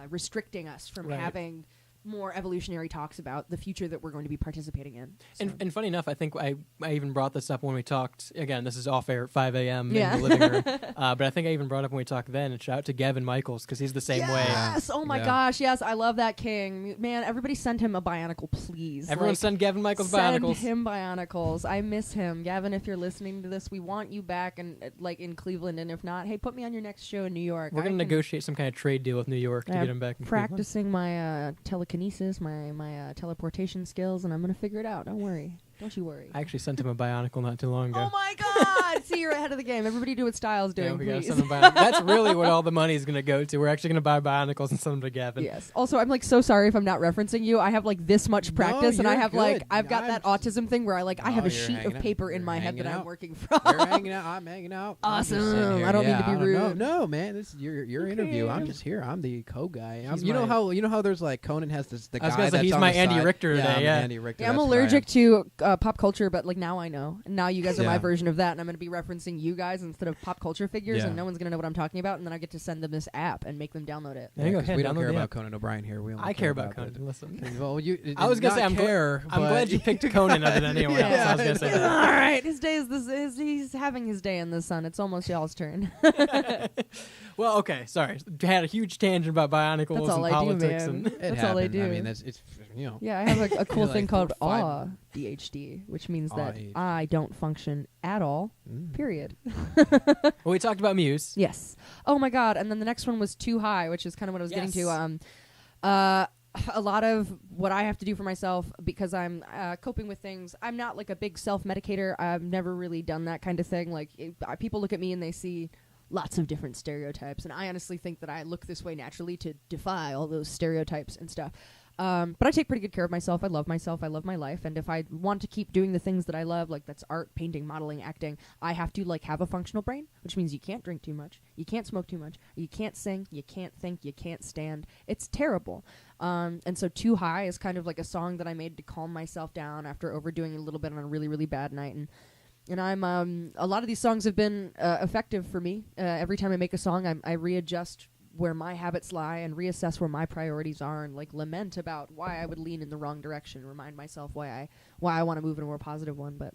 restricting us from having more evolutionary talks about the future that we're going to be participating in. So.
And funny enough, I think I even brought this up when we talked, again, this is off air at 5 a.m.
Yeah.
in the living room, but I think I even brought up when we talked then, and shout out to Gavin Michaels, because he's the same way.
Yes! Oh my gosh, yes, I love that king. Man, everybody send him a Bionicle, please.
Everyone send Gavin Michaels
send
Bionicles.
Send him Bionicles. I miss him. Gavin, if you're listening to this, we want you back in Cleveland, and if not, hey, put me on your next show in New York.
We're going to negotiate some kind of trade deal with New York to get him back in
practicing my telekinesis, my teleportation skills, and I'm going to figure it out. Don't worry. Don't you worry.
I actually sent him a Bionicle not too long ago.
Oh my God! See, you're ahead of the game. Everybody do what Styles doing,
we
please.
That's really what all the money is going to go to. We're actually going to buy Bionicles and send them to Gavin.
Yes. Also, I'm so sorry if I'm not referencing you. I have this much practice, and I have I've got that autism thing where I have a sheet of paper in my head that I'm working from.
You're hanging out. I'm hanging out.
Awesome. I don't mean to be rude.
No, man. This is your interview. I'm just here. I'm the co-guy. You know how there's Conan has the guy.
I was going to say he's my Andy Richter today. Yeah,
Andy Richter.
Yeah, I'm allergic to pop culture, but like now I know. And now you guys are my
Yeah.
version of that, and I'm going to be referencing you guys instead of pop culture figures,
Yeah.
and no one's going to know what I'm talking about, and then I get to send them this app and make them download it.
There you go.
'cause
Yeah,
we don't
download
care
the
about
app.
Conan O'Brien here. We only
I care about
the-
Conan. Listen.
Well, you.
I was gonna say I'm
care.
I'm glad you picked Conan other than anyone else. I was gonna say
All
that.
right, his day is this. He's having his day in the sun. It's almost y'all's turn.
Well, okay, sorry. Had a huge tangent about Bionicles
That's all
and
I do,
politics,
man.
and
That's all I do.
I mean, it's
Yeah, I have a cool
Like
thing called
5
ADHD, which means that
ADHD.
I don't function at all. Period.
well, we talked about Muse.
Yes. Oh my God! And then the next one was Too High, which is kind of what I was getting to. A lot of what I have to do for myself because I'm coping with things. I'm not like a big self-medicator. I've never really done that kind of thing. Like people look at me and they see lots of different stereotypes, and I honestly think that I look this way naturally to defy all those stereotypes and stuff. But I take pretty good care of myself. I love myself. I love my life. And if I want to keep doing the things that I love, like that's art, painting, modeling, acting, I have to like have a functional brain, which means you can't drink too much, you can't smoke too much, you can't sing, you can't think, you can't stand. It's terrible. And so Too High is kind of like a song that I made to calm myself down after overdoing a little bit on a really, really bad night. And I'm a lot of these songs have been effective for me. Every time I make a song, I readjust where my habits lie and reassess where my priorities are, and like lament about why I would lean in the wrong direction. Remind myself why I want to move in a more positive one. But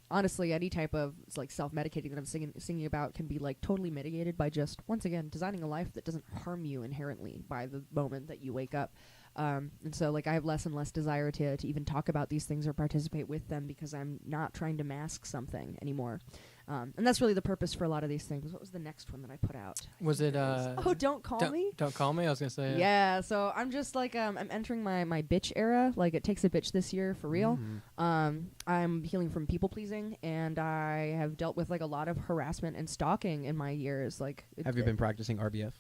honestly, any type of like self-medicating that I'm singing about can be like totally mitigated by just once again designing a life that doesn't harm you inherently by the moment that you wake up. And so like I have less and less desire to even talk about these things or participate with them because I'm not trying to mask something anymore. And that's really the purpose for a lot of these things. What was the next one that I put out?
Was it
Oh, Don't Call Me?
Don't Call Me? I was going to say.
Yeah, so I'm just like, I'm entering my bitch era. Like, it takes a bitch this year, for real. I'm healing from people-pleasing, and I have dealt with, like, a lot of harassment and stalking in my years. Like,
Have you been practicing RBF?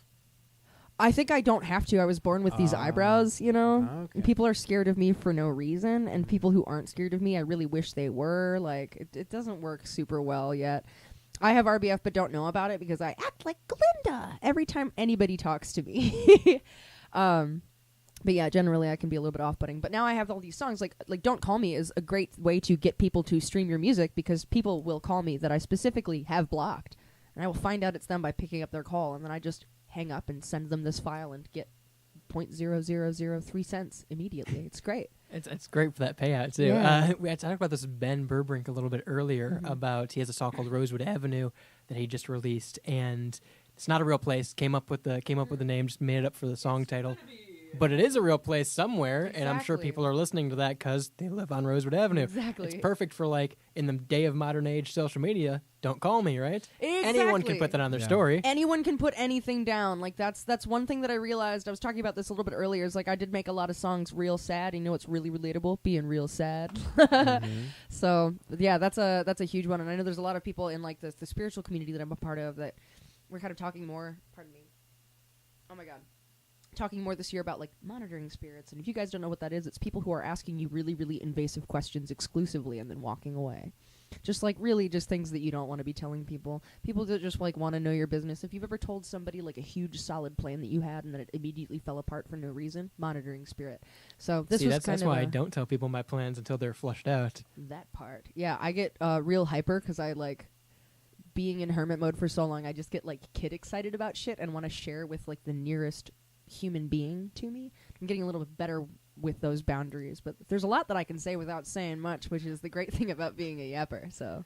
I think I don't have to. I was born with these eyebrows, you know?
Okay.
People are scared of me for no reason, and people who aren't scared of me, I really wish they were. Like, it doesn't work super well yet. I have RBF but don't know about it because I act like Glinda every time anybody talks to me. But yeah, generally I can be a little bit off-putting. But now I have all these songs. Like Don't Call Me is a great way to get people to stream your music because people will call me that I specifically have blocked. And I will find out it's them by picking up their call, and then I just hang up and send them this file and get 0.0003 cents immediately. It's great.
It's great for that payout too.
Yeah.
We had talked about this with Ben Burbrink a little bit earlier about he has a song called Rosewood Avenue that he just released, and it's not a real place. Came up with the name, just made it up for the song title. But it is a real place somewhere, and I'm sure people are listening to that because they live on Rosewood Avenue.
Exactly.
It's perfect for, like, in the day of modern age social media, don't call me, right?
Exactly.
Anyone can put that on their story.
Anyone can put anything down. Like, that's one thing that I realized. I was talking about this a little bit earlier. Is like I did make a lot of songs real sad. You know what's really relatable? Being real sad. So, yeah, that's a huge one. And I know there's a lot of people in, like, the spiritual community that I'm a part of that we're kind of talking more. Pardon me. Oh, my God. Talking more this year about like monitoring spirits, and if you guys don't know what that is, it's people who are asking you really, really invasive questions exclusively and then walking away. Just like really just things that you don't want to be telling people. People that just like want to know your business. If you've ever told somebody like a huge solid plan that you had and then it immediately fell apart for no reason, monitoring spirit. So this was
that's why I don't tell people my plans until they're flushed out.
That part. Yeah, I get real hyper because I like being in hermit mode for so long. I just get like kid excited about shit and want to share with like the nearest human being to me. I'm getting a little bit better with those boundaries, but there's a lot that I can say without saying much, which is the great thing about being a yapper. So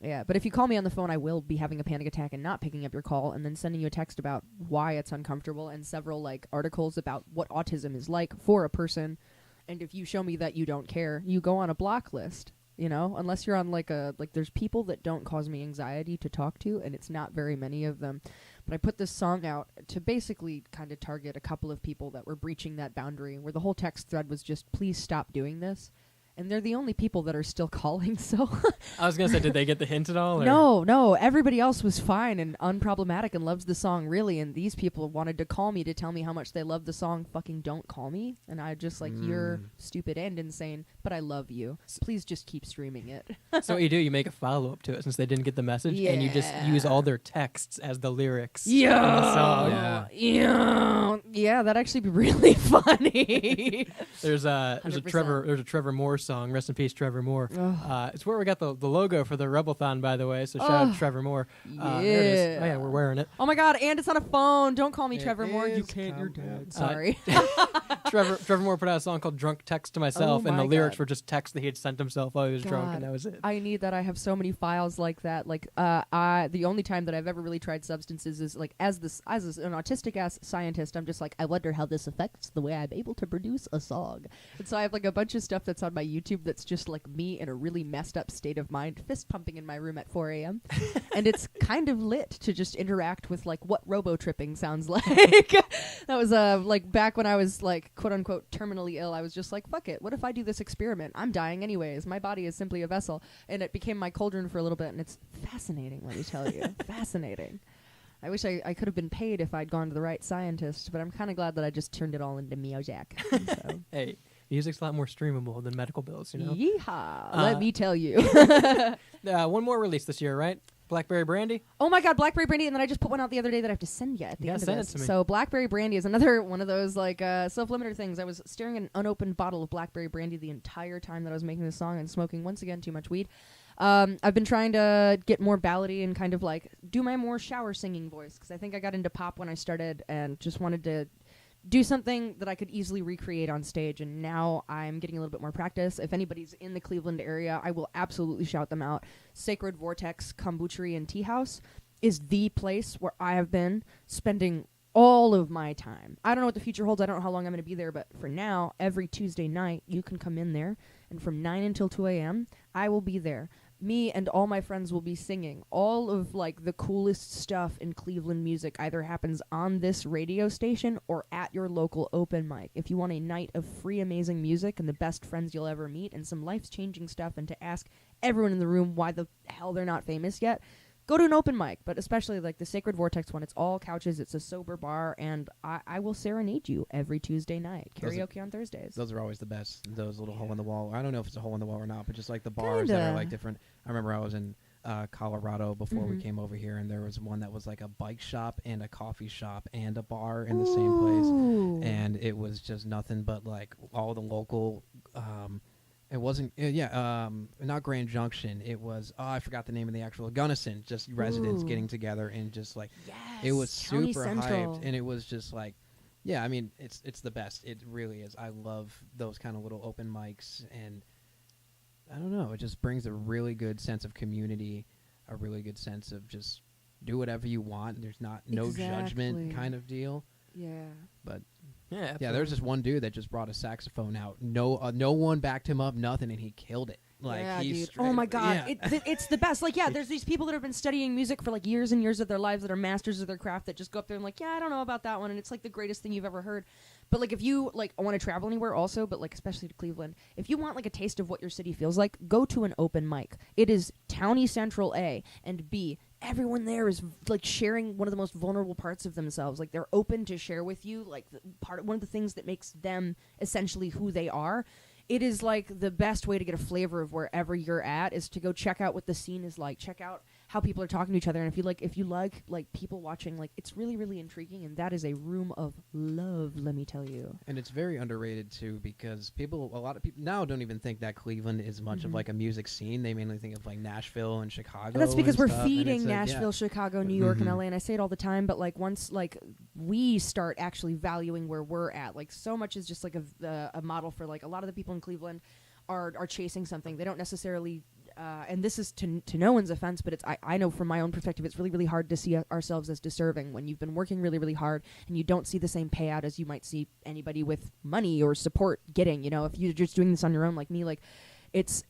yeah, but if you call me on the phone, I will be having a panic attack and not picking up your call and then sending you a text about why it's uncomfortable and several like articles about what autism is like for a person. And if you show me that you don't care, you go on a block list. You know, unless you're on like there's people that don't cause me anxiety to talk to, and it's not very many of them. But I put this song out to basically kind of target a couple of people that were breaching that boundary, where the whole text thread was just, please stop doing this. And they're the only people that are still calling, so...
I was going to say, did they get the hint at all? Or?
No. Everybody else was fine and unproblematic and loves the song, really. And these people wanted to call me to tell me how much they love the song fucking Don't Call Me. And I just like, you're stupid and insane, but I love you. Please just keep streaming it.
So what you do, you make a follow-up to it since they didn't get the message, and you just use all their texts as the lyrics in the song.
Yeah, that'd actually be really funny.
There's a Trevor Moore song. Rest in peace, Trevor Moore. It's where we got the logo for the Rebelthon, by the way. So shout out to Trevor Moore. There it is. Oh yeah, we're wearing it.
Oh my God, and it's on a phone. Don't call me Trevor Moore. You can't. You're dead. Sorry.
Trevor Moore put out a song called "Drunk Text to Myself," and the lyrics
God.
were just text that he had sent himself while he was drunk,
God,
and that was it.
I need that. I have so many files like that. Like, the only time that I've ever really tried substances is like as an autistic ass scientist. I'm just like, I wonder how this affects the way I'm able to produce a song. And so I have like a bunch of stuff that's on my YouTube that's just like me in a really messed up state of mind, fist pumping in my room at 4 a.m. And it's kind of lit to just interact with like what robo tripping sounds like. That was like back when I was like quote unquote terminally ill. I was just like, fuck it. What if I do this experiment? I'm dying anyways. My body is simply a vessel. And it became my cauldron for a little bit, and it's fascinating, let me tell you. Fascinating. I wish I could have been paid if I'd gone to the right scientist, but I'm kind of glad that I just turned it all into music. So.
Hey, music's a lot more streamable than medical bills, you know?
Yeehaw. Let me tell you.
One more release this year, right? Blackberry Brandy?
Oh my God, Blackberry Brandy, and then I just put one out the other day that I have to send you at the end of
send
this.
it to me.
So Blackberry Brandy is another one of those like self-limiter things. I was staring at an unopened bottle of Blackberry Brandy the entire time that I was making this song and smoking, once again, too much weed. I've been trying to get more ballady and kind of like do my more shower singing voice, because I think I got into pop when I started and just wanted to do something that I could easily recreate on stage, and now I'm getting a little bit more practice. If anybody's in the Cleveland area, I will absolutely shout them out. Sacred Vortex Kombuchery and Tea House is the place where I have been spending all of my time. I don't know what the future holds. I don't know how long I'm going to be there, but for now, every Tuesday night, you can come in there, and from 9 until 2 a.m., I will be there. Me and all my friends will be singing. All of like the coolest stuff in Cleveland music either happens on this radio station or at your local open mic. If you want a night of free amazing music and the best friends you'll ever meet and some life-changing stuff, and to ask everyone in the room why the hell they're not famous yet, go to an open mic. But especially like the Sacred Vortex one, it's all couches, it's a sober bar, and I will serenade you every Tuesday night. Karaoke on Thursdays.
Those are always the best. Those little hole in the wall. I don't know if it's a hole in the wall or not, but just like the bars that are like different. I remember I was in Colorado before we came over here, and there was one that was like a bike shop and a coffee shop and a bar in the same place, and it was just nothing but like all the local. It wasn't, not Grand Junction. It was, I forgot the name of the actual Gunnison. Just residents getting together and just like, it was
County
super
Central.
hyped, and it was just like, yeah, I mean, it's the best. It really is. I love those kind of little open mics, and I don't know, it just brings a really good sense of community, a really good sense of just do whatever you want. There's no judgment kind of deal.
Yeah.
But
yeah,
there's this one dude that just brought a saxophone out. No one backed him up, nothing, and he killed it. Like,
yeah,
he's
dude.
straight
Oh my
up-
God,
yeah.
it's the best. Like, yeah, there's these people that have been studying music for like years and years of their lives that are masters of their craft that just go up there and like, yeah, I don't know about that one, and it's like the greatest thing you've ever heard. But like, if you like want to travel anywhere, also, but like especially to Cleveland, if you want like a taste of what your city feels like, go to an open mic. It is Townie Central A and B. Everyone there is like sharing one of the most vulnerable parts of themselves. Like, they're open to share with you like one of the things that makes them essentially who they are. It is like the best way to get a flavor of wherever you're at is to go check out what the scene is like. Check out how people are talking to each other, and if you like people watching, like, it's really, really intriguing, and that is a room of love, let me tell you.
And it's very underrated too, because a lot of people now don't even think that Cleveland is much of like a music scene. They mainly think of like Nashville and Chicago.
And that's because we're
stuff, and
feeding
it's like,
Nashville, Chicago, New York, and LA, and I say it all the time, but like once like we start actually valuing where we're at, like so much is just like a model for like a lot of the people in Cleveland are chasing something. They don't necessarily and this is to no one's offense, but I know from my own perspective, it's really, really hard to see ourselves as deserving when you've been working really, really hard and you don't see the same payout as you might see anybody with money or support getting. You know, if you're just doing this on your own like me, like it's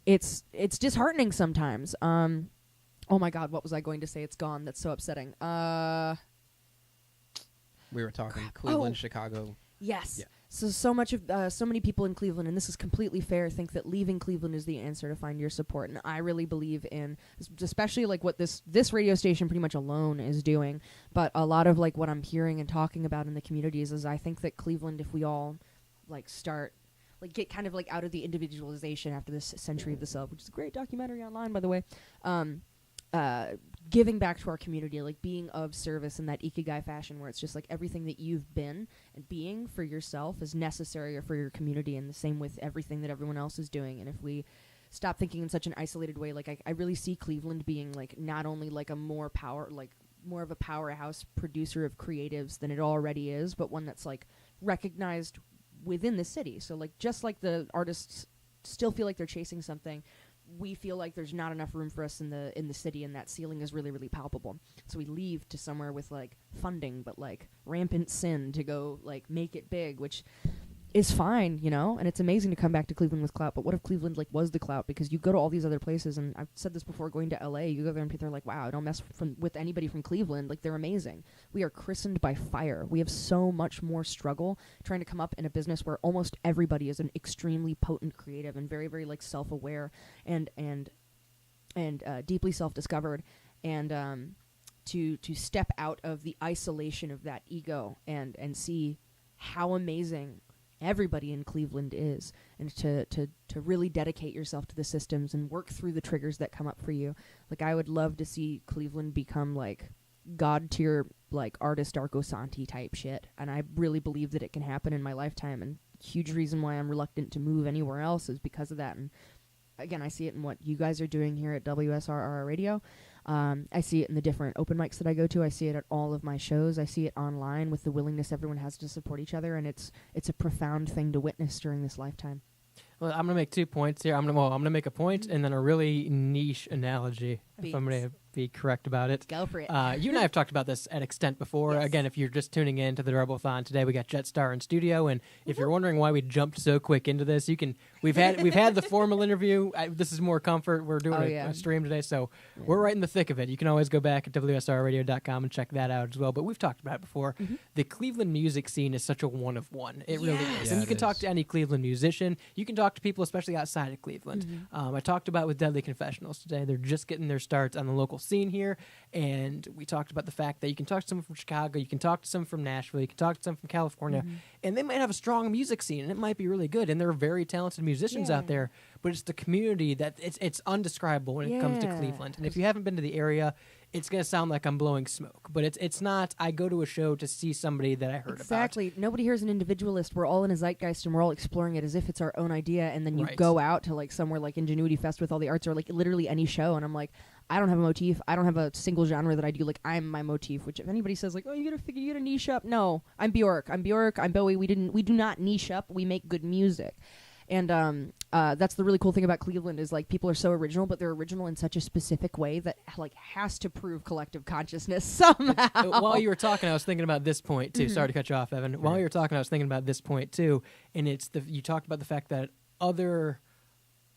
disheartening sometimes. Oh my God, what was I going to say? It's gone. That's so upsetting.
We were talking Cleveland, Chicago.
Yes.
Yeah.
So much of so many people in Cleveland, and this is completely fair, think that leaving Cleveland is the answer to find your support, and I really believe in, especially like what this radio station pretty much alone is doing. But a lot of like what I'm hearing and talking about in the communities is I think that Cleveland, if we all like start like get kind of like out of the individualization after this century of the self, which is a great documentary online, by the way. giving back to our community, like being of service in that ikigai fashion, where it's just like everything that you've been and being for yourself is necessary for your community, and the same with everything that everyone else is doing. And if we stop thinking in such an isolated way, like I really see Cleveland being like not only like more of a powerhouse producer of creatives than it already is, but one that's like recognized within the city. So like just like the artists still feel like they're chasing something, we feel like there's not enough room for us in the city, and that ceiling is really, really palpable. So we leave to somewhere with like funding, but like rampant sin to go like make it big, which is fine, you know, and it's amazing to come back to Cleveland with clout. But what if Cleveland like was the clout? Because you go to all these other places, and I've said this before, going to LA, you go there and people are like, wow, I don't mess with anybody from Cleveland. Like, they're amazing. We are christened by fire. We have so much more struggle trying to come up in a business where almost everybody is an extremely potent creative and very, very like self-aware and deeply self-discovered, and to step out of the isolation of that ego and see how amazing everybody in Cleveland is, and to really dedicate yourself to the systems and work through the triggers that come up for you. Like, I would love to see Cleveland become like god tier, like artist Arco Santi type shit, and I really believe that it can happen in my lifetime. And huge reason why I'm reluctant to move anywhere else is because of that. And again, I see it in what you guys are doing here at WSRR Radio. I see it in the different open mics that I go to. I see it at all of my shows. I see it online with the willingness everyone has to support each other, and it's a profound thing to witness during this lifetime.
Well, I'm gonna make 2 points here. I'm gonna make a point and then a really niche analogy.
Beats.
If I'm gonna be correct about it.
Go for it.
You and I have talked about this at extent before.
Yes.
Again, if you're just tuning in to the Rebelthon today, we got Jetstar in studio, and if you're wondering why we jumped so quick into this, we've had the formal interview. This is more comfort. We're doing a stream today, so we're right in the thick of it. You can always go back at WSRradio.com and check that out as well. But we've talked about it before.
Mm-hmm.
The Cleveland music scene is such a one of one. It really is,
Yes.
and you can talk to any Cleveland musician. You can talk to people, especially outside of Cleveland. I talked about with Deadly Confessionals today. They're just getting their starts on the local scene here, and we talked about the fact that you can talk to someone from Chicago, you can talk to someone from Nashville, you can talk to someone from California, and they might have a strong music scene, and it might be really good, and there are very talented musicians out there, but it's the community that it's undescribable when it comes to Cleveland. And if you haven't been to the area, it's going to sound like I'm blowing smoke, but it's not. I go to a show to see somebody that I heard about.
Exactly. Nobody here is an individualist. We're all in a zeitgeist, and we're all exploring it as if it's our own idea. And then you go out to like somewhere like Ingenuity Fest with all the arts, or like literally any show, and I'm like, I don't have a motif. I don't have a single genre that I do. Like, I'm my motif. Which if anybody says like, oh, you gotta niche up. No, I'm Bjork. I'm Bowie. We do not niche up. We make good music. And that's the really cool thing about Cleveland is like people are so original, but they're original in such a specific way that like has to prove collective consciousness somehow.
While you were talking, I was thinking about this point too. Sorry to cut you off, Evan. While you were talking, I was thinking about this point too, and you talked about the fact that other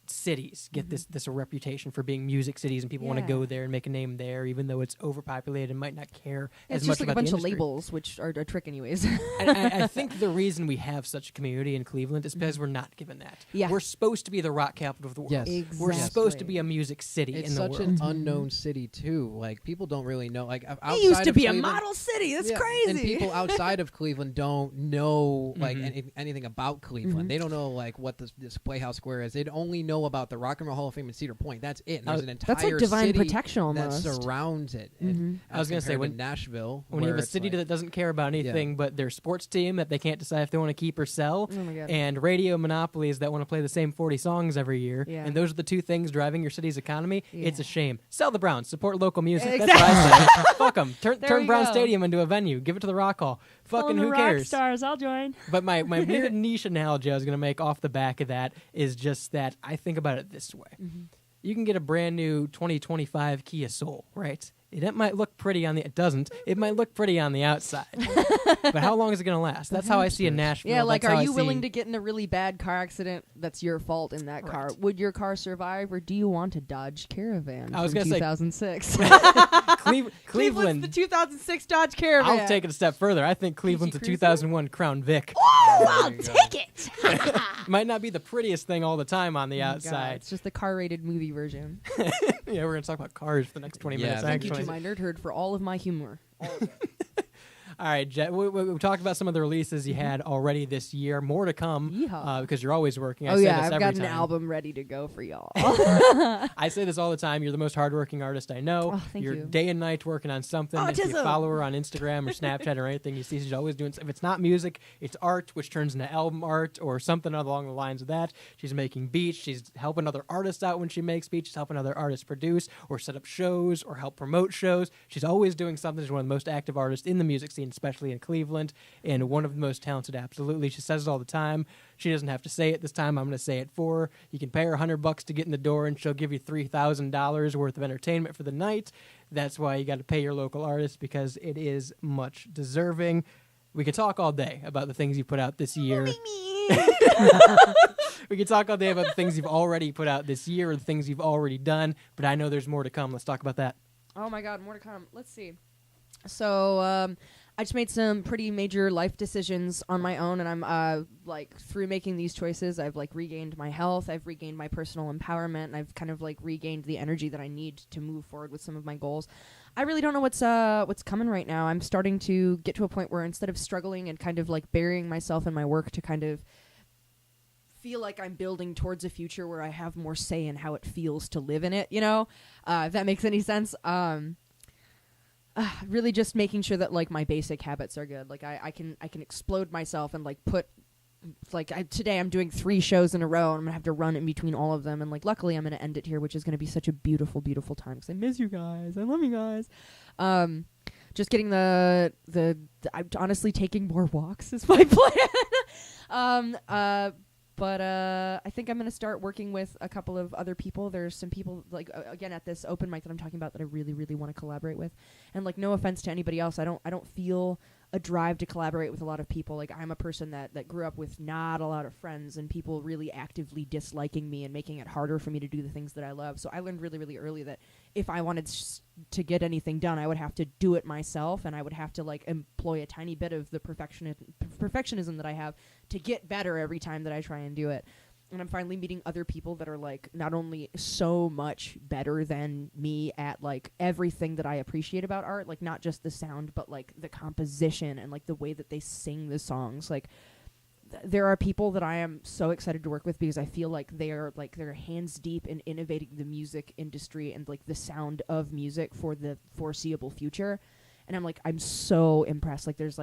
cities get this reputation for being music cities, and people want to go there and make a name there, even though it's overpopulated and might not care as much about the industry. It's just like a bunch
of labels, which are a trick anyways.
And I think the reason we have such a community in Cleveland is because we're not given that.
Yeah.
We're supposed to be the rock capital of the world.
Yes.
Exactly.
We're supposed to be a music city
It's
in the world.
such an unknown city too. Like, people don't really know. Like, outside
it used to
of
be
Cleveland,
a model city. That's crazy.
And people outside of Cleveland don't know like anything about Cleveland. They don't know like what this Playhouse Square is. They only know about the Rock and Roll Hall of Fame in Cedar Point. That's it. And there's an entire
that's like divine
city
protection almost
that surrounds it. And
I was going to say, when
Nashville,
when you have a city that doesn't care about anything but their sports team that they can't decide if they want to keep or sell, and radio monopolies that want to play the same 40 songs every year, and those are the two things driving your city's economy, it's a shame. Sell the Browns. Support local music.
Exactly.
That's what I say. Fuck them. Turn Brown
go.
Stadium into a venue. Give it to the Rock Hall. Fucking who cares?
Rock stars, I'll join.
But my weird niche analogy I was going to make off the back of that is just that I think about it this way. You can get a brand new 2025 Kia Soul, right? It might look pretty on the... It doesn't. It might look pretty on the outside. But how long is it going to last? That's how I see a Nashville.
Yeah, like,
that's
are
how
you
I
willing
see...
to get in a really bad car accident that's your fault in that car? Would your car survive, or do you want a Dodge Caravan
I was going to say...
2006.
Cleveland...
the 2006 Dodge Caravan.
I'll take it a step further. I think Cleveland's a 2001 Crown Vic.
Oh, I'll take it!
Might not be the prettiest thing all the time on the outside.
God, it's just the car-rated movie version.
Yeah, we're going to talk about cars for the next 20 minutes.
Thank you to my nerd herd for all of my humor.
All right, Jet. We talked about some of the releases you had already this year. More to come because you're always working. I say this
I've
every
got
time.
an album ready to go for y'all.
I say this all the time. You're the most hardworking artist I know.
Oh, thank
you're
you.
day and night working on something. If you
Autism.
follow her on Instagram or Snapchat or anything, you see she's always doing. If it's not music, it's art, which turns into album art or something along the lines of that. She's making beats. She's helping other artists out when she makes beats. She's helping other artists produce or set up shows or help promote shows. She's always doing something. She's one of the most active artists in the music scene, especially in Cleveland, and one of the most talented. Absolutely, she says it all the time. She doesn't have to say it this time. I'm going to say it for her. You can pay her $100 to get in the door, and she'll give you $3,000 worth of entertainment for the night. That's why you got to pay your local artist, because it is much deserving. We could talk all day about the things you put out this year. We could talk all day about the things you've already put out this year or the things you've already done, but I know there's more to come. Let's talk about that.
Oh my God, more to come. Let's see. So I just made some pretty major life decisions on my own, and I'm through making these choices, I've regained my health, I've regained my personal empowerment, and I've kind of regained the energy that I need to move forward with some of my goals. I really don't know what's coming right now. I'm starting to get to a point where instead of struggling and kind of burying myself in my work to kind of feel like I'm building towards a future where I have more say in how it feels to live in it, if that makes any sense. Really just making sure that my basic habits are good. I can explode myself and put today I'm doing 3 shows in a row, and I'm gonna have to run in between all of them, and luckily I'm gonna end it here, which is gonna be such a beautiful, beautiful time because I miss you guys. I love you guys. Just getting I'm honestly taking more walks is my plan. But I think I'm going to start working with a couple of other people. There's some people, again, at this open mic that I'm talking about that I really, really want to collaborate with. And, no offense to anybody else, I don't feel a drive to collaborate with a lot of people. I'm a person that grew up with not a lot of friends and people really actively disliking me and making it harder for me to do the things that I love. So I learned really, really early that if I wanted to get anything done, I would have to do it myself, and I would have to employ a tiny bit of the perfectionism that I have to get better every time that I try and do it. And I'm finally meeting other people that are not only so much better than me at everything that I appreciate about art, not just the sound, but the composition and the way that they sing the songs. There are people that I am so excited to work with because I feel they're hands deep in innovating the music industry and the sound of music for the foreseeable future. And I'm so impressed. There's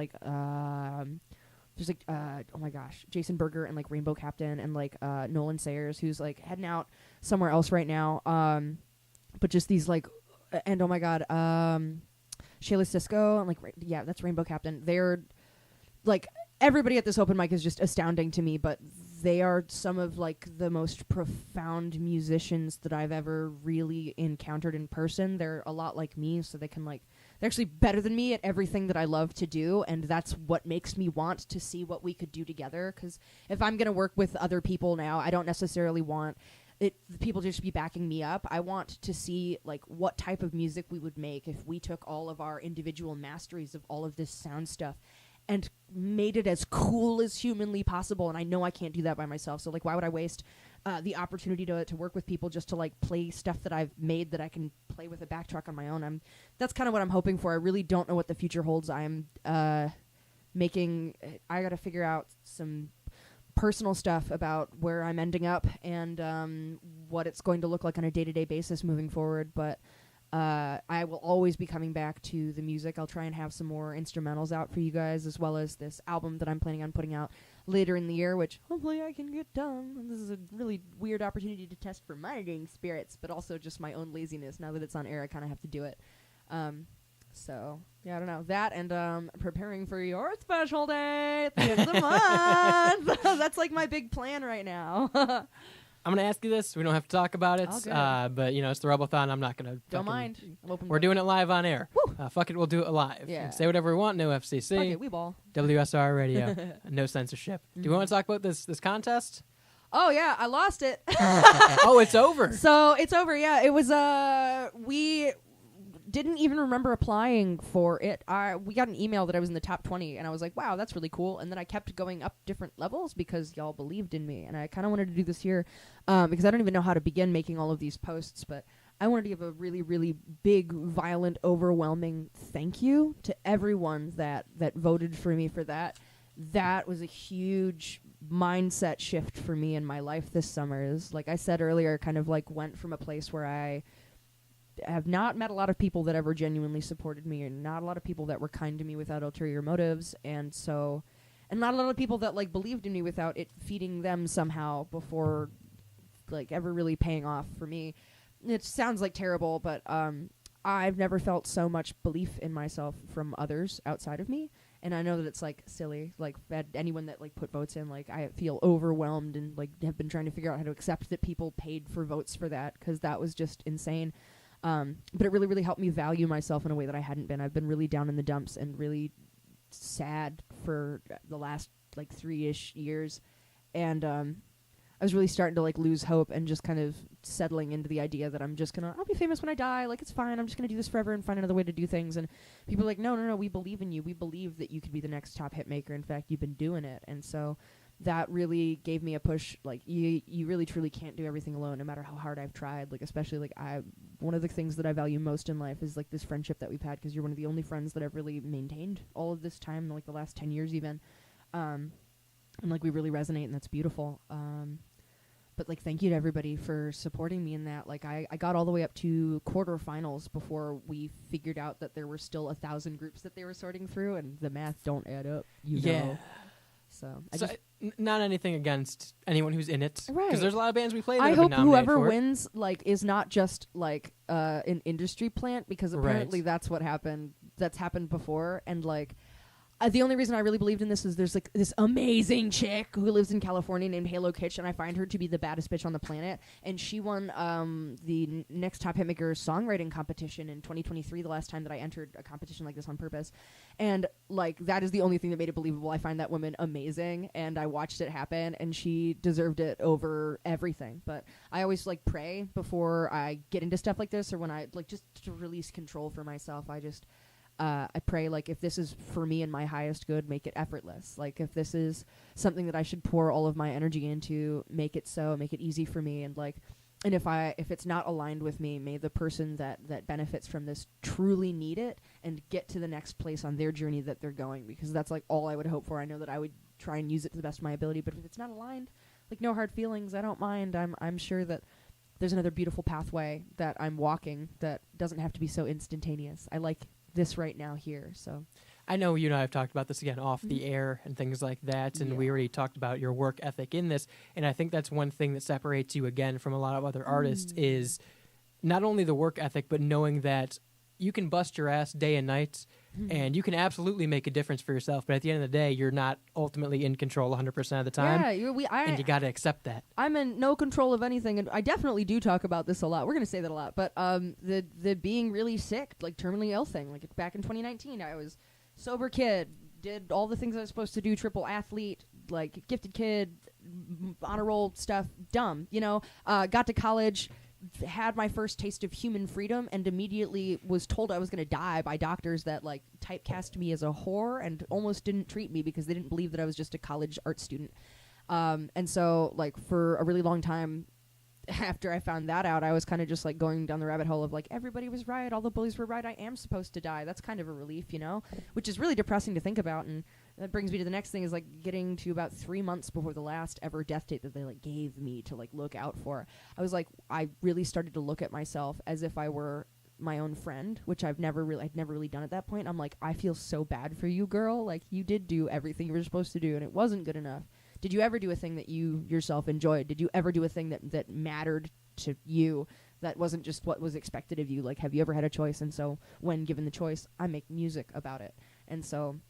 oh my gosh, Jason Berger and Rainbow Captain and Nolan Sayers, who's heading out somewhere else right now. But just these and oh my God, Shayla Cisco and yeah, that's Rainbow Captain. They're everybody at this open mic is just astounding to me, but they are some of the most profound musicians that I've ever really encountered in person. They're a lot like me, so they can they're actually better than me at everything that I love to do, and that's what makes me want to see what we could do together. Because if I'm going to work with other people now, I don't necessarily want the people to just be backing me up. I want to see what type of music we would make if we took all of our individual masteries of all of this sound stuff and made it as cool as humanly possible. And I know I can't do that by myself. So why would I waste the opportunity to work with people just to play stuff that I've made that I can play with a backtrack on my own? That's kind of what I'm hoping for. I really don't know what the future holds. I'm I got to figure out some personal stuff about where I'm ending up and what it's going to look like on a day-to-day basis moving forward. But I will always be coming back to the music. I'll try and have some more instrumentals out for you guys, as well as this album that I'm planning on putting out later in the year, which hopefully I can get done. And this is a really weird opportunity to test for my dang spirits, but also just my own laziness. Now that it's on air, I kind of have to do it. So, yeah, I don't know. That and preparing for your special day at the end of the month. That's my big plan right now.
I'm going to ask you this. We don't have to talk about it. But, it's the Rebelthon. I'm not going to.
Don't mind.
We're doing it live on air. Fuck it. We'll do it live.
Yeah.
Say whatever we want. No FCC.
Fuck it. We ball.
WSR radio. No censorship. Mm-hmm. Do we want to talk about this contest?
Oh, yeah. I lost it.
Oh, it's over.
So, it's over. Yeah. It was, we didn't even remember applying for it. We got an email that I was in the top 20, and I was like, wow, that's really cool. And then I kept going up different levels because y'all believed in me, and I kind of wanted to do this here because I don't even know how to begin making all of these posts, but I wanted to give a really, really big, violent, overwhelming thank you to everyone that voted for me for that. That was a huge mindset shift for me in my life this summer. Is, like I said earlier, kind of like went from a place where I have not met a lot of people that ever genuinely supported me, or not a lot of people that were kind to me without ulterior motives, and not a lot of people that like believed in me without it feeding them somehow before like ever really paying off for me. It sounds like terrible, but I've never felt so much belief in myself from others outside of me. And I know that it's like silly, like anyone that like put votes in, like I feel overwhelmed and like have been trying to figure out how to accept that people paid for votes for that, because that was just insane. But it really, really helped me value myself in a way that I hadn't been. I've been really down in the dumps and really sad for the last like 3-ish years. And I was really starting to like lose hope and just kind of settling into the idea that I'll be famous when I die. Like, it's fine. I'm just going to do this forever and find another way to do things. And people are like, no, we believe in you. We believe that you could be the next top hit maker. In fact, you've been doing it. And so that really gave me a push. Like, you really truly can't do everything alone, no matter how hard I've tried. Like, especially like one of the things that I value most in life is like this friendship that we've had, because you're one of the only friends that I've really maintained all of this time, like the last 10 years even. And like we really resonate, and that's beautiful. But like, thank you to everybody for supporting me in that. Like, I got all the way up to quarterfinals before we figured out that there were still 1,000 groups that they were sorting through, and the math don't add up. You know. So
not anything against anyone who's in it,
right?
Because there's a lot of bands we play. That
I
have
hope
been nominated
whoever
for it.
wins like is not just like an industry plant, because apparently that's what happened. That's happened before, and like. The only reason I really believed in this is there's like this amazing chick who lives in California named Halo Kitsch, and I find her to be the baddest bitch on the planet. And she won the Next Top Hitmaker songwriting competition in 2023, the last time that I entered a competition like this on purpose. And like, that is the only thing that made it believable. I find that woman amazing, and I watched it happen, and she deserved it over everything. But I always like pray before I get into stuff like this, or when I like just to release control for myself. I pray, like, if this is for me and my highest good, make it effortless. Like, if this is something that I should pour all of my energy into, make it so, make it easy for me. And like, and if it's not aligned with me, may the person that benefits from this truly need it and get to the next place on their journey that they're going, because that's like all I would hope for. I know that I would try and use it to the best of my ability, but if it's not aligned, like, no hard feelings. I don't mind. I'm sure that there's another beautiful pathway that I'm walking that doesn't have to be so instantaneous. I like this right now here. So
I know you and I have talked about this again off the air and things like that, and we already talked about your work ethic in this, and I think that's one thing that separates you again from a lot of other artists is not only the work ethic, but knowing that you can bust your ass day and night, and you can absolutely make a difference for yourself, but at the end of the day, you're not ultimately in control 100% of the time, and you got to accept that.
I'm in no control of anything, and I definitely do talk about this a lot. We're going to say that a lot, but the being really sick, like terminally ill thing, like back in 2019, I was sober kid, did all the things I was supposed to do, triple athlete, like gifted kid, honor roll stuff, dumb, got to college, had my first taste of human freedom, and immediately was told I was going to die by doctors that like typecast me as a whore and almost didn't treat me because they didn't believe that I was just a college art student. And so like for a really long time after I found that out, I was kind of just like going down the rabbit hole of like, everybody was right, all the bullies were right, I am supposed to die. That's kind of a relief, which is really depressing to think about. And that brings me to the next thing, is like getting to about 3 months before the last ever death date that they like gave me to like look out for. I was like, I really started to look at myself as if I were my own friend, which I'd never really done at that point. I'm like, I feel so bad for you, girl. Like, you did do everything you were supposed to do, and it wasn't good enough. Did you ever do a thing that you yourself enjoyed? Did you ever do a thing that mattered to you, that wasn't just what was expected of you? Like, have you ever had a choice? And so when given the choice, I make music about it. And so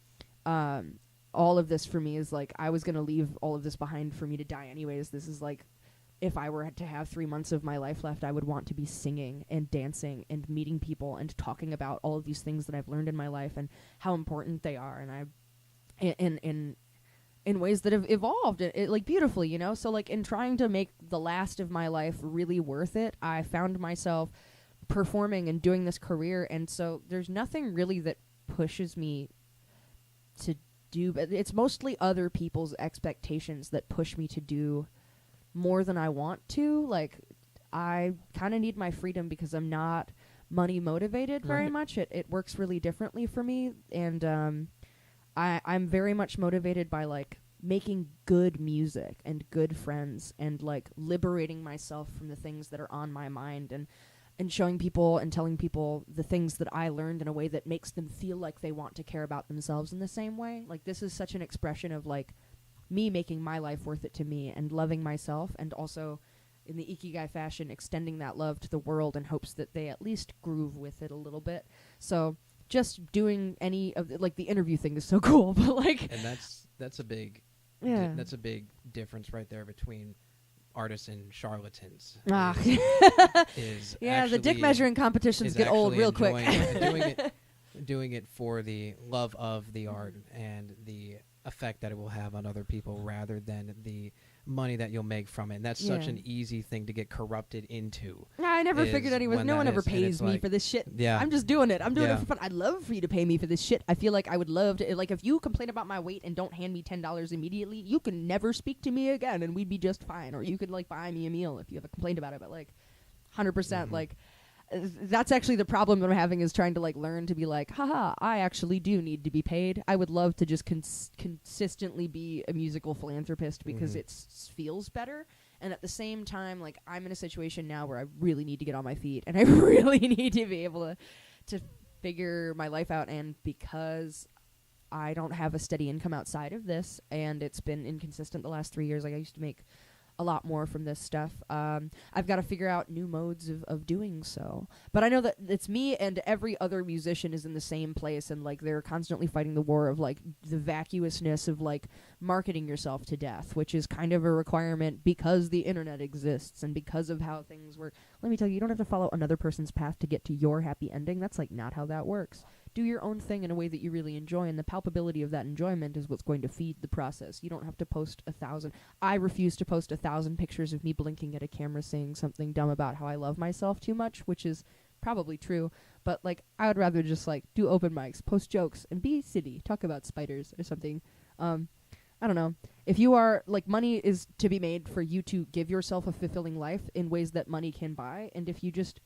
all of this for me is like, I was going to leave all of this behind for me to die anyways. This is like, if I were to have 3 months of my life left, I would want to be singing and dancing and meeting people and talking about all of these things that I've learned in my life and how important they are. And in ways that have evolved it like beautifully, So like in trying to make the last of my life really worth it, I found myself performing and doing this career. And so there's nothing really that pushes me to do, but it's mostly other people's expectations that push me to do more than I want to. Like, I kind of need my freedom because I'm not money motivated very
Right.
much. It works really differently for me, and I'm very much motivated by like making good music and good friends and like liberating myself from the things that are on my mind and showing people and telling people the things that I learned in a way that makes them feel like they want to care about themselves in the same way. Like this is such an expression of like me making my life worth it to me and loving myself, and also in the Ikigai fashion extending that love to the world in hopes that they at least groove with it a little bit. So just doing any of like the interview thing is so cool, but like
And that's a big
Yeah.
that's a big difference right there between artists and charlatans.
Ah.
Is
Yeah, the dick
actually-
measuring competitions
is
get old
actually
real quick.
doing it for the love of the art and the effect that it will have on other people rather than the money that you'll make from it. And that's such
Yeah.
an easy thing to get corrupted into.
I never
is
figured anyone.
when
No
that
one ever
is. And
pays
it's
me
like-
for this shit.
Yeah.
I'm just doing it. I'm doing
Yeah.
it for fun. I'd love for you to pay me for this shit. I feel like I would love to. Like, if you complain about my weight and don't hand me $10 immediately, you can never speak to me again, and we'd be just fine. Or you could like buy me a meal if you have a complaint about it. But like, 100%, like. That's actually the problem that I'm having, is trying to like learn to be like, haha, I actually do need to be paid. I would love to just consistently be a musical philanthropist because it feels better. And at the same time, like I'm in a situation now where I really need to get on my feet and I really need to be able to figure my life out. And because I don't have a steady income outside of this, and it's been inconsistent the last 3 years, like I used to make a lot more from this stuff. I've got to figure out new modes of doing so. But I know that it's me and every other musician is in the same place, and like they're constantly fighting the war of like the vacuousness of like marketing yourself to death, which is kind of a requirement because the internet exists and because of how things work. Let me tell you, you don't have to follow another person's path to get to your happy ending. That's like not how that works. Do your own thing in a way that you really enjoy, and the palpability of that enjoyment is what's going to feed the process. You don't have to post 1,000. I refuse to post 1,000 pictures of me blinking at a camera saying something dumb about how I love myself too much, which is probably true. But like, I would rather just like do open mics, post jokes, and be silly, talk about spiders or something. I don't know. If you are like, money is to be made for you to give yourself a fulfilling life in ways that money can buy, and if you just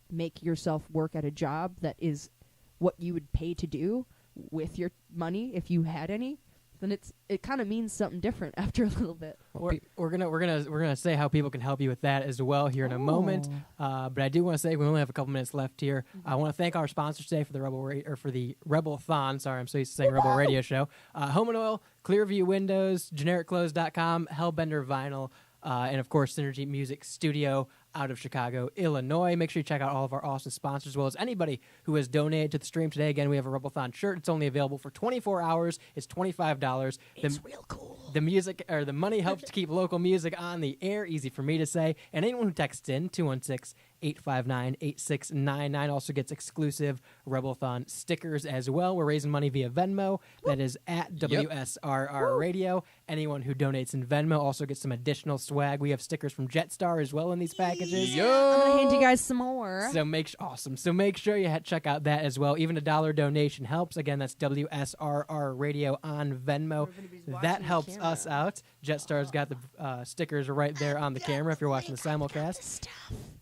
make yourself work at a job that is what you would pay to do with your money if you had any, then it kind of means something different after a little bit.
We're gonna say how people can help you with that as well here in a moment. But I do want to say we only have a couple minutes left here. I want to thank our sponsors today for the Rebelthon. Sorry, I'm so used to saying Rebel Radio Show. Home and Oil, Clearview Windows, GenericClothes.com, Hellbender Vinyl, and of course Synergy Music Studio out of Chicago, Illinois. Make sure you check out all of our awesome sponsors, as well as anybody who has donated to the stream today. Again, we have a Rebelthon shirt. It's only available for 24 hours. It's $25. It's real cool. The music, or the money, helps to keep local music on the air. Easy for me to say. And anyone who texts in 216-859-8699 also gets exclusive Rebelthon stickers as well. We're raising money via Venmo. That is at WSRR Radio. Anyone who donates in Venmo also gets some additional swag. We have stickers from Jetstar as well in these packages.
I'm gonna hand you guys some more.
So make sure you check out that as well. Even a $1 donation helps. Again, that's WSRR Radio on Venmo. That helps us out. Jetstar's got the stickers right there on the camera if you're watching the simulcast.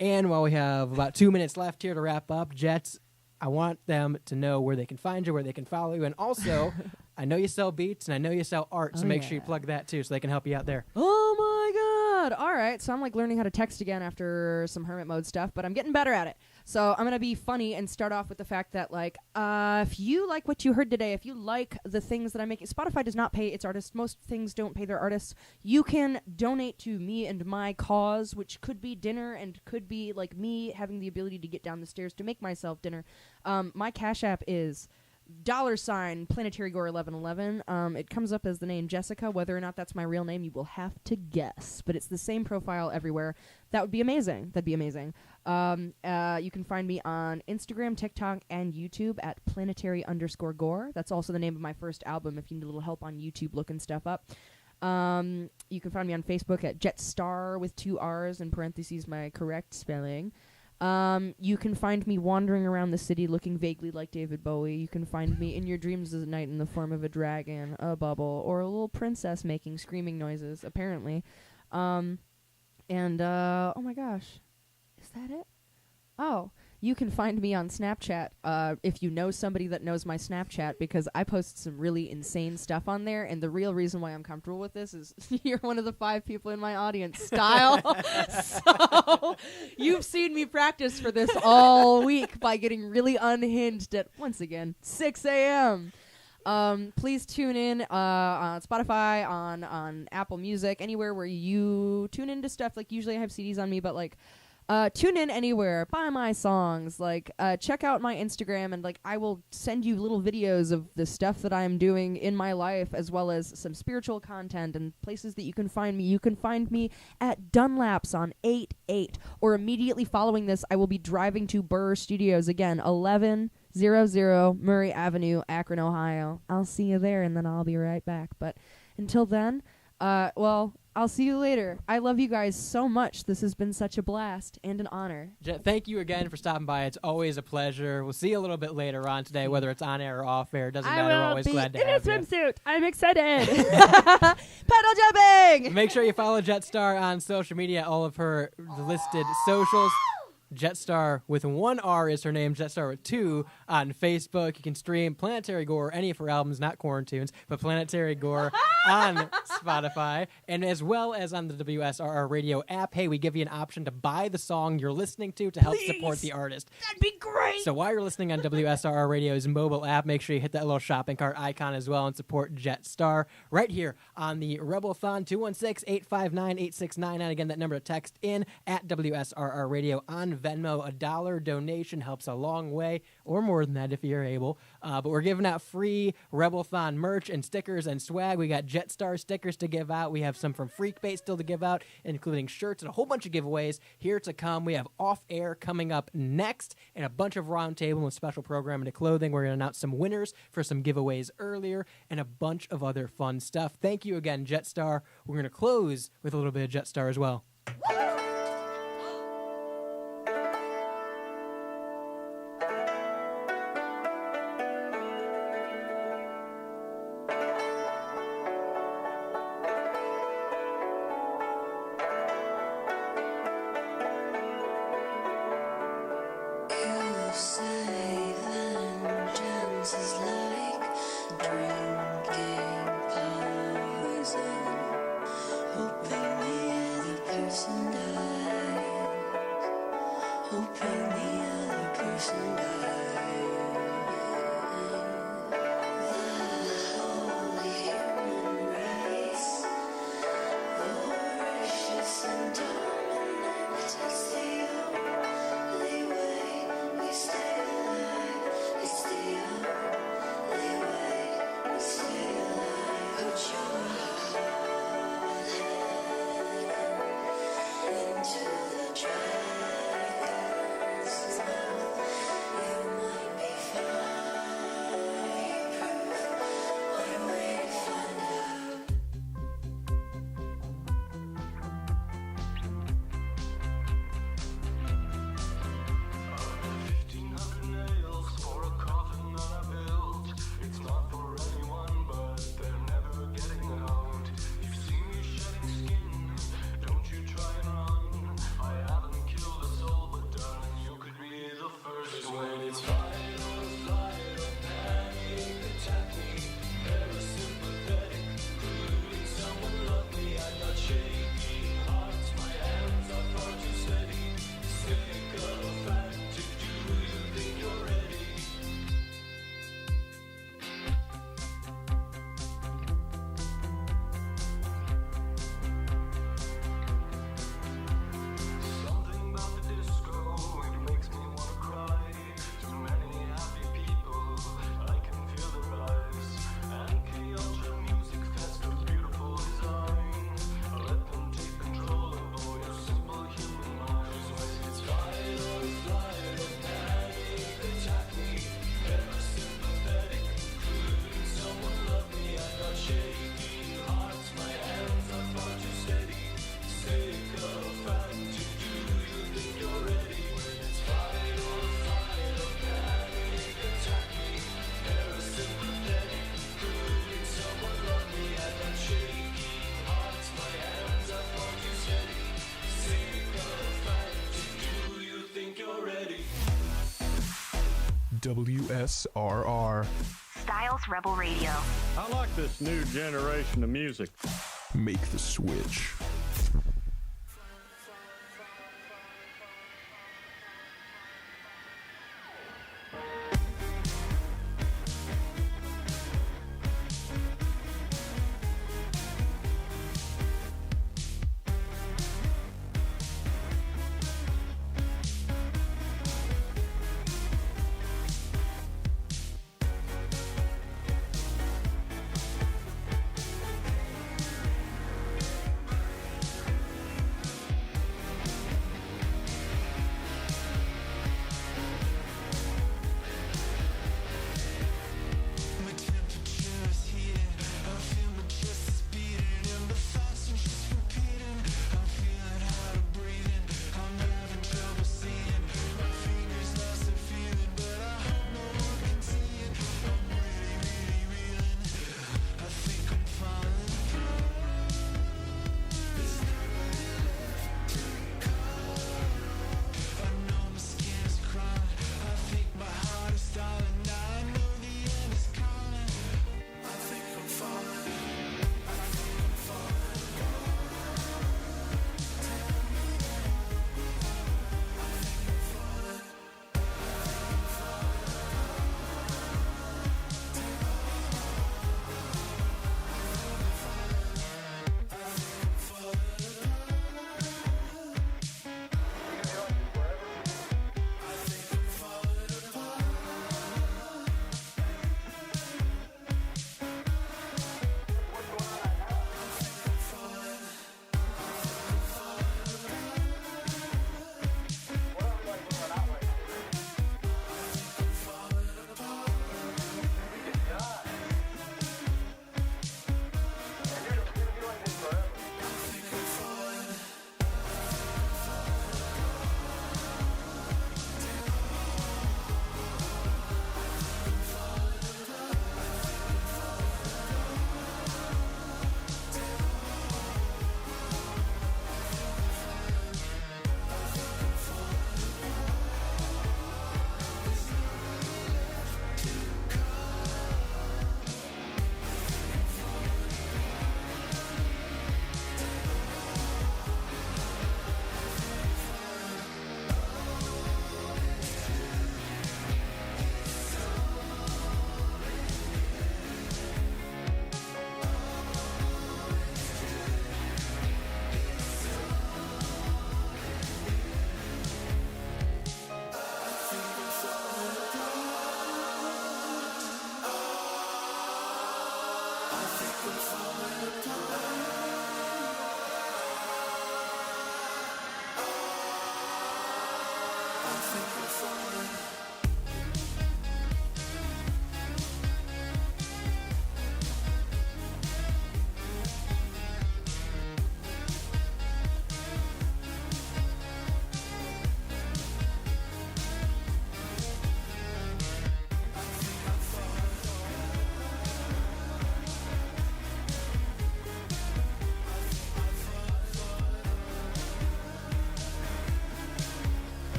And while we have about 2 minutes left here to wrap up, Jets, I want them to know where they can find you, where they can follow you, and also, I know you sell beats and I know you sell art, so make sure you plug that too, so they can help you out there.
Oh my god! All right, so I'm like learning how to text again after some hermit mode stuff, but I'm getting better at it. So I'm gonna be funny and start off with the fact that like, if you like what you heard today, if you like the things that I'm making, Spotify does not pay its artists. Most things don't pay their artists. You can donate to me and my cause, which could be dinner and could be like me having the ability to get down the stairs to make myself dinner. My Cash App is $Planetary Gore 1111. It comes up as the name Jessica. Whether or not that's my real name, you will have to guess. But it's the same profile everywhere. That would be amazing. That'd be amazing. You can find me on Instagram, TikTok, and YouTube at planetary_gore. That's also the name of my first album if you need a little help on YouTube looking stuff up. You can find me on Facebook at Jetstar with 2 R's in parentheses, my correct spelling. You can find me wandering around the city looking vaguely like David Bowie. You can find me in your dreams at night in the form of a dragon, a bubble, or a little princess making screaming noises, apparently. Oh my gosh. that it? Oh, you can find me on Snapchat if you know somebody that knows my Snapchat, because I post some really insane stuff on there, and the real reason why I'm comfortable with this is you're one of the 5 people in my audience, Style. So you've seen me practice for this all week by getting really unhinged at, once again, 6 a.m. Please tune in on Spotify, on Apple Music, anywhere where you tune into stuff. Like, usually I have CDs on me, but like, tune in anywhere, buy my songs, like, check out my Instagram, and like, I will send you little videos of the stuff that I'm doing in my life, as well as some spiritual content and places that you can find me. You can find me at Dunlap's on 8-8, or immediately following this, I will be driving to Burr Studios again, 1100 Murray Avenue, Akron, Ohio. I'll see you there, and then I'll be right back. But until then, well, I'll see you later. I love you guys so much. This has been such a blast and an honor.
Thank you again for stopping by. It's always a pleasure. We'll see you a little bit later on today, whether it's on air or off air. Doesn't matter. We're always glad to have you.
In a swimsuit. I'm excited. Pedal jumping.
Make sure you follow Jetstar on social media. All of her listed socials. Jetstar with 1 R is her name. Jetstar with 2 on Facebook. You can stream Planetary Gore, any of her albums, not Quarantunes, but Planetary Gore on Spotify, and as well as on the WSRR radio app. Hey, we give you an option to buy the song you're listening to help support the artist.
That'd be great.
So while you're listening on WSRR radio's mobile app, make sure you hit that little shopping cart icon as well and support Jetstar right here on the Rebelthon. 216-859-8699. Again, that number to text in at WSRR radio on Venmo. $1 donation helps a long way, or more than that if you're able. But we're giving out free Rebelthon merch and stickers and swag. We got Jetstar stickers to give out. We have some from Freakbait still to give out, including shirts and a whole bunch of giveaways here to come. We have Off Air coming up next, and a bunch of roundtable and special programming to clothing. We're going to announce some winners for some giveaways earlier, and a bunch of other fun stuff. Thank you again, Jetstar. We're going to close with a little bit of Jetstar as well.
Stay alive, it's the only way we
WSRR.
Styles Rebel Radio.
I like this new generation of music.
Make the switch.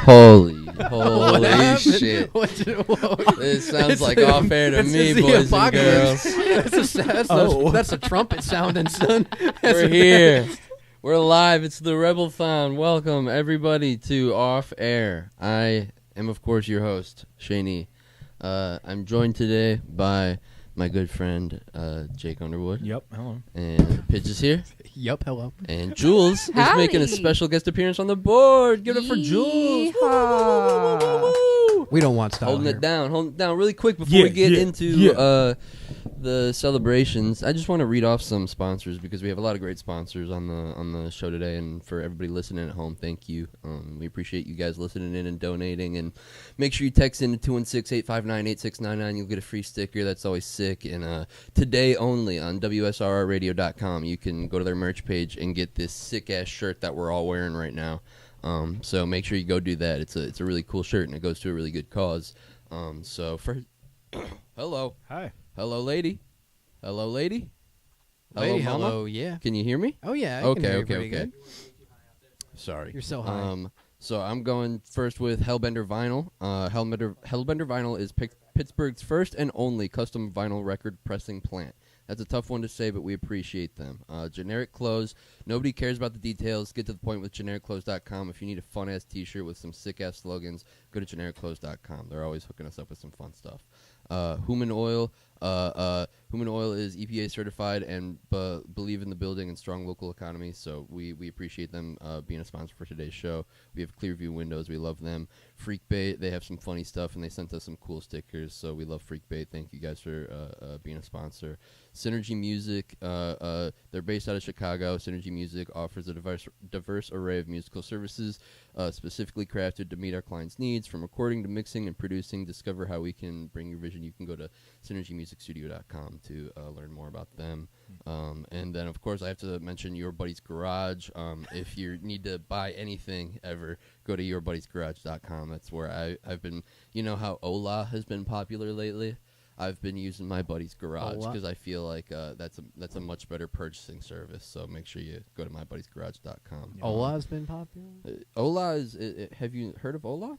Holy
happened?
shit. This sounds
It's
like
the-
off air to
it's
me,
the
boys and
apocalypse.
girls.
That's a trumpet sounding, son.
We're here. We're live. It's the Rebelthon. Welcome, everybody, to Off Air. I am, of course, your host, Shaney. I'm joined today by my good friend, Jake Underwood.
Yep, hello.
And Pitch is here.
Yup, hello.
And Jules is making a special guest appearance on the board. Give it up for Jules.
We don't want style
Holding
here.
it down really quick before we get into the celebrations. I just want to read off some sponsors because we have a lot of great sponsors on the show today, and for everybody listening at home, thank you. We appreciate you guys listening in and donating, and make sure you text in to 216-859-8699. You'll get a free sticker. That's always sick. And today only on WSRRradio.com, you can go to their merch page and get this sick ass shirt that we're all wearing right now. So make sure you go do that. It's a really cool shirt, and it goes to a really good cause. So first, hello.
Hi.
Hello, lady. Hello, lady.
Lady
hello.
Helma? Yeah.
Can you hear me?
Oh, yeah, I
Okay,
can hear you
okay,
pretty
okay.
good.
Sorry.
You're so high.
So I'm going first with Hellbender Vinyl. Hellbender Vinyl is Pittsburgh's first and only custom vinyl record pressing plant. That's a tough one to say, but we appreciate them. Generic clothes. Nobody cares about the details. Get to the point with genericclothes.com. If you need a fun-ass t-shirt with some sick-ass slogans, go to genericclothes.com. They're always hooking us up with some fun stuff. Human Oil. Human Oil is EPA certified and believe in the building and strong local economy, so we appreciate them being a sponsor for today's show. We have Clearview windows. We love them. Freakbait, they have some funny stuff, and they sent us some cool stickers, so we love Freakbait. Thank you guys for being a sponsor. Synergy Music, they're based out of Chicago. Synergy Music offers a diverse array of musical services specifically crafted to meet our clients' needs, from recording to mixing and producing. Discover how we can bring your vision. You can go to synergymusicstudio.com to learn more about them. And then, of course, I have to mention Your Buddy's Garage. If you need to buy anything ever, go to yourbuddiesgarage.com. That's where I've been. You know how Ola has been popular lately? I've been using My Buddy's Garage because I feel like that's a much better purchasing service. So make sure you go to mybuddiesgarage.com.
Ola's been popular?
Ola is. Have you heard of Ola?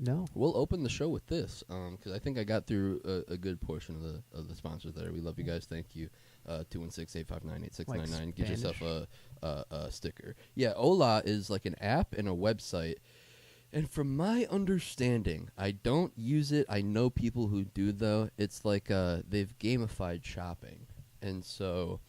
No.
We'll open the show with this because I think I got through a good portion of the sponsors there. We love you guys. Thank you. 216-859-8699. Get yourself a sticker. Yeah, Ola is like an app and a website. And from my understanding, I don't use it. I know people who do, though. It's like they've gamified shopping. And so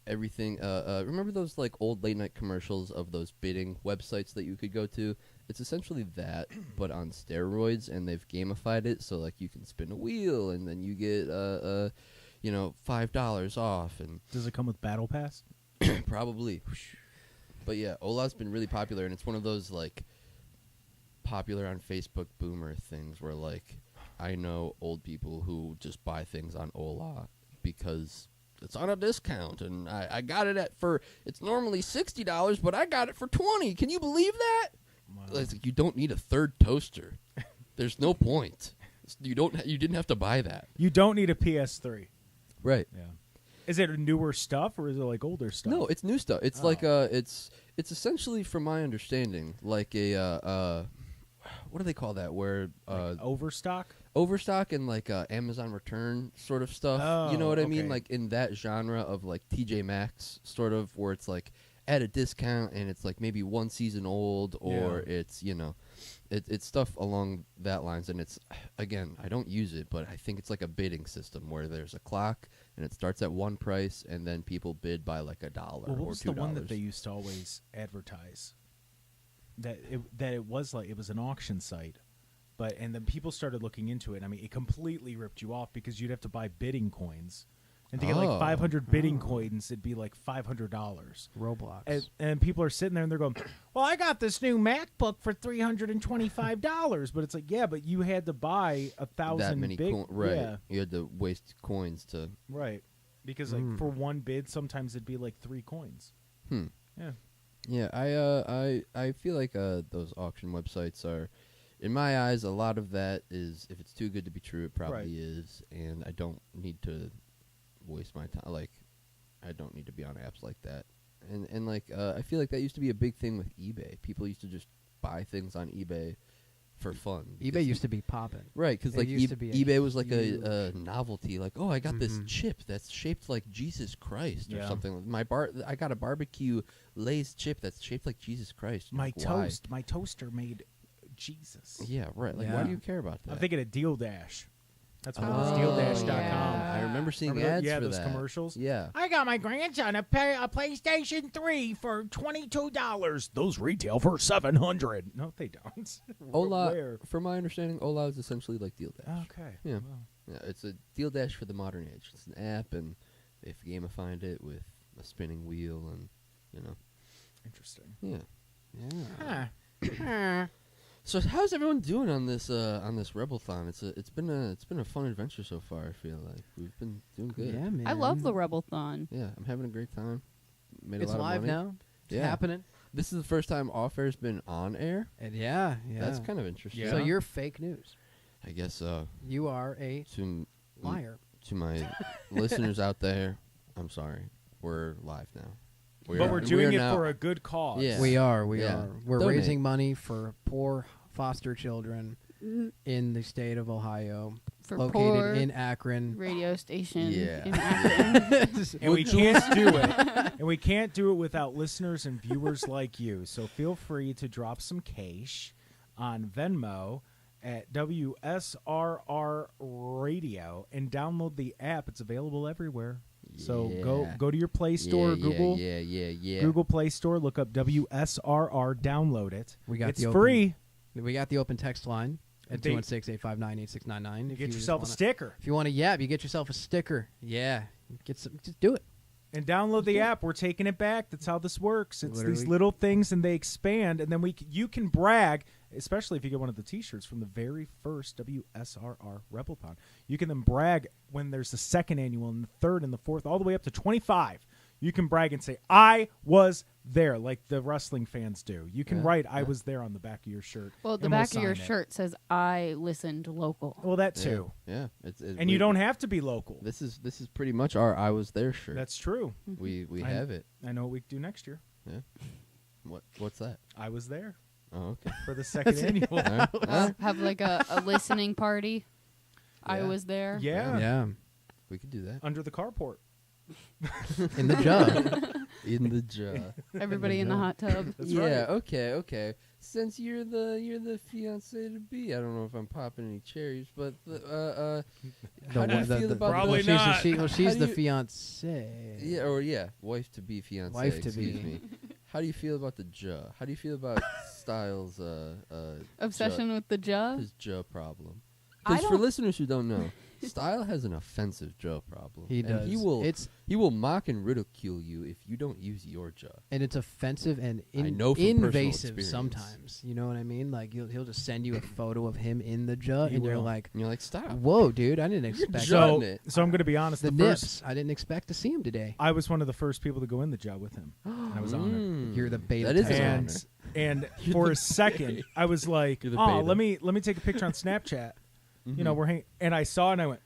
everything remember those like old late night commercials of those bidding websites that you could go to? It's essentially that, but on steroids, and they've gamified it so like you can spin a wheel and then you get $5 off. And
does it come with Battle Pass?
Probably. But yeah, Ola's been really popular, and it's one of those like popular on Facebook boomer things where like I know old people who just buy things on Ola because it's on a discount, and I got it it's normally $60, but I got it for $20. Can you believe that? Wow. It's like, you don't need a third toaster. There's no point. You didn't have to buy that.
You don't need a PS3.
Right.
Yeah. Is it newer stuff or is it like older stuff?
No, it's new stuff. It's like it's essentially, from my understanding, like a what do they call that? Where
like overstock?
Overstock and like Amazon return sort of stuff.
Oh,
you know what I
okay.
mean? Like in that genre of like TJ Maxx sort of, where it's like at a discount and it's like maybe one season old, or it's it's stuff along that lines. And it's, again, I don't use it, but I think it's like a bidding system where there's a clock and it starts at one price and then people bid by like $1
well,
or $2.
What was the one that they used to always advertise? That it was like, it was an auction site, and then people started looking into it. I mean, it completely ripped you off because you'd have to buy bidding coins, and to get like 500 bidding coins, it'd be like $500.
Roblox.
And people are sitting there and they're going, "Well, I got this new MacBook for $325," but it's like, yeah, but you had to buy 1,000
that many right?
Yeah.
You had to waste coins to
because like for one bid, sometimes it'd be like 3 coins. Yeah.
Yeah, I feel like those auction websites are, in my eyes, a lot of that is, if it's too good to be true, it probably is, and I don't need to waste my time. Like, I don't need to be on apps like that. And like, I feel like that used to be a big thing with eBay. People used to just buy things on eBay for fun.
eBay used to be popping.
Right, because like eBay was like a novelty. Like, oh, I got this chip that's shaped like Jesus Christ or something. I got a barbecue Lay's chip that's shaped like Jesus Christ.
My toaster made Jesus.
Yeah, right. Like, why do you care about that?
I'm thinking of Deal Dash. That's what it was, DealDash.com.
Yeah. I remember seeing ads for
those
that.
commercials.
Yeah.
I got my grandson a PlayStation 3 for $22. Those retail for $700. No, they don't.
Ola, from my understanding, Ola is essentially like DealDash.
Okay.
Yeah.
Wow.
Yeah, it's a DealDash for the modern age. It's an app, and they've gamified it with a spinning wheel, and
Interesting.
Yeah.
Huh.
So how's everyone doing on this Rebelthon? It's been a fun adventure so far. I feel like we've been doing good.
Yeah, man.
I love the Rebelthon.
Yeah, I'm having a great time. Made
It's
a lot
live
of money.
now. It's happening.
This is the first time Off Air's been on air.
And yeah.
That's kind of interesting.
So you're fake news.
I guess so.
You are a liar.
To my listeners out there, I'm sorry. We're live now.
But we're doing it for a good cause.
Yeah.
We are.
Yeah.
We're
Donate.
raising money for poor foster children in the state of Ohio,
For
located
poor
in Akron.
radio station
Yeah.
in Akron.
And we can't do it. And we can't do it without listeners and viewers like you. So feel free to drop some cash on Venmo at WSRR Radio and download the app. It's available everywhere. So go to your Play Store, Google.
Yeah.
Google Play Store, look up WSRR, download it. It's
the
free.
We got the open text line at 216-859-8699.
You get yourself a sticker.
If you want to you get yourself a sticker. Yeah. Just do it.
And download the app. We're taking it back. That's how this works. It's
Literally.
these little things, and they expand, and then you can brag, especially if you get one of the T-shirts from the very first WSRR Rebelthon. You can then brag when there's the second annual and the third and the fourth, all the way up to 25. You can brag and say, I was there, like the wrestling fans do. You can write, I was there on the back of your shirt.
Well, the
and we'll
back of your
sign it.
shirt says, I listened local.
Well, that too.
Yeah.
And you don't have to be local.
This is pretty much our I was there shirt.
That's true.
We have it.
I know what we do next year.
Yeah. What's that?
I was there.
Oh, okay.
For the second annual.
All right.
Have like a listening party. I was there.
Yeah.
We could do that.
Under the carport.
In the jug.
In the jug.
Everybody in the hot tub.
That's
yeah,
right.
okay. Since you're the fiance to be, I don't know if I'm popping any cherries, but how do you feel about
Probably
the,
not.
She's the fiance.
Yeah, wife to be fiance.
Wife to
excuse
be.
me. How do you feel about the ja? How do you feel about Styles'
Obsession with the ja?
His ja problem.
I
Because for
don't-
listeners who don't know, Style has an offensive ja problem.
He
And he
does.
he will mock and ridicule you if you don't use your ja.
And it's offensive and
I know from personal
invasive
experience.
sometimes. You know what I mean? Like he'll just send you a photo of him in the jug, and you're
will.
like,
stop.
Whoa, dude! I didn't expect
So,
that.
so I'm going to be honest.
The
The
nips.
first,
I didn't expect to see him today.
I was one of the first people to go in the job with him. And I was honored.
You're the beta
That is
tester.
an honor.
And for a second, I was like,
You're the
"Oh,
beta.
let me take a picture on Snapchat." You know, we're hanging, and I saw it, and I went,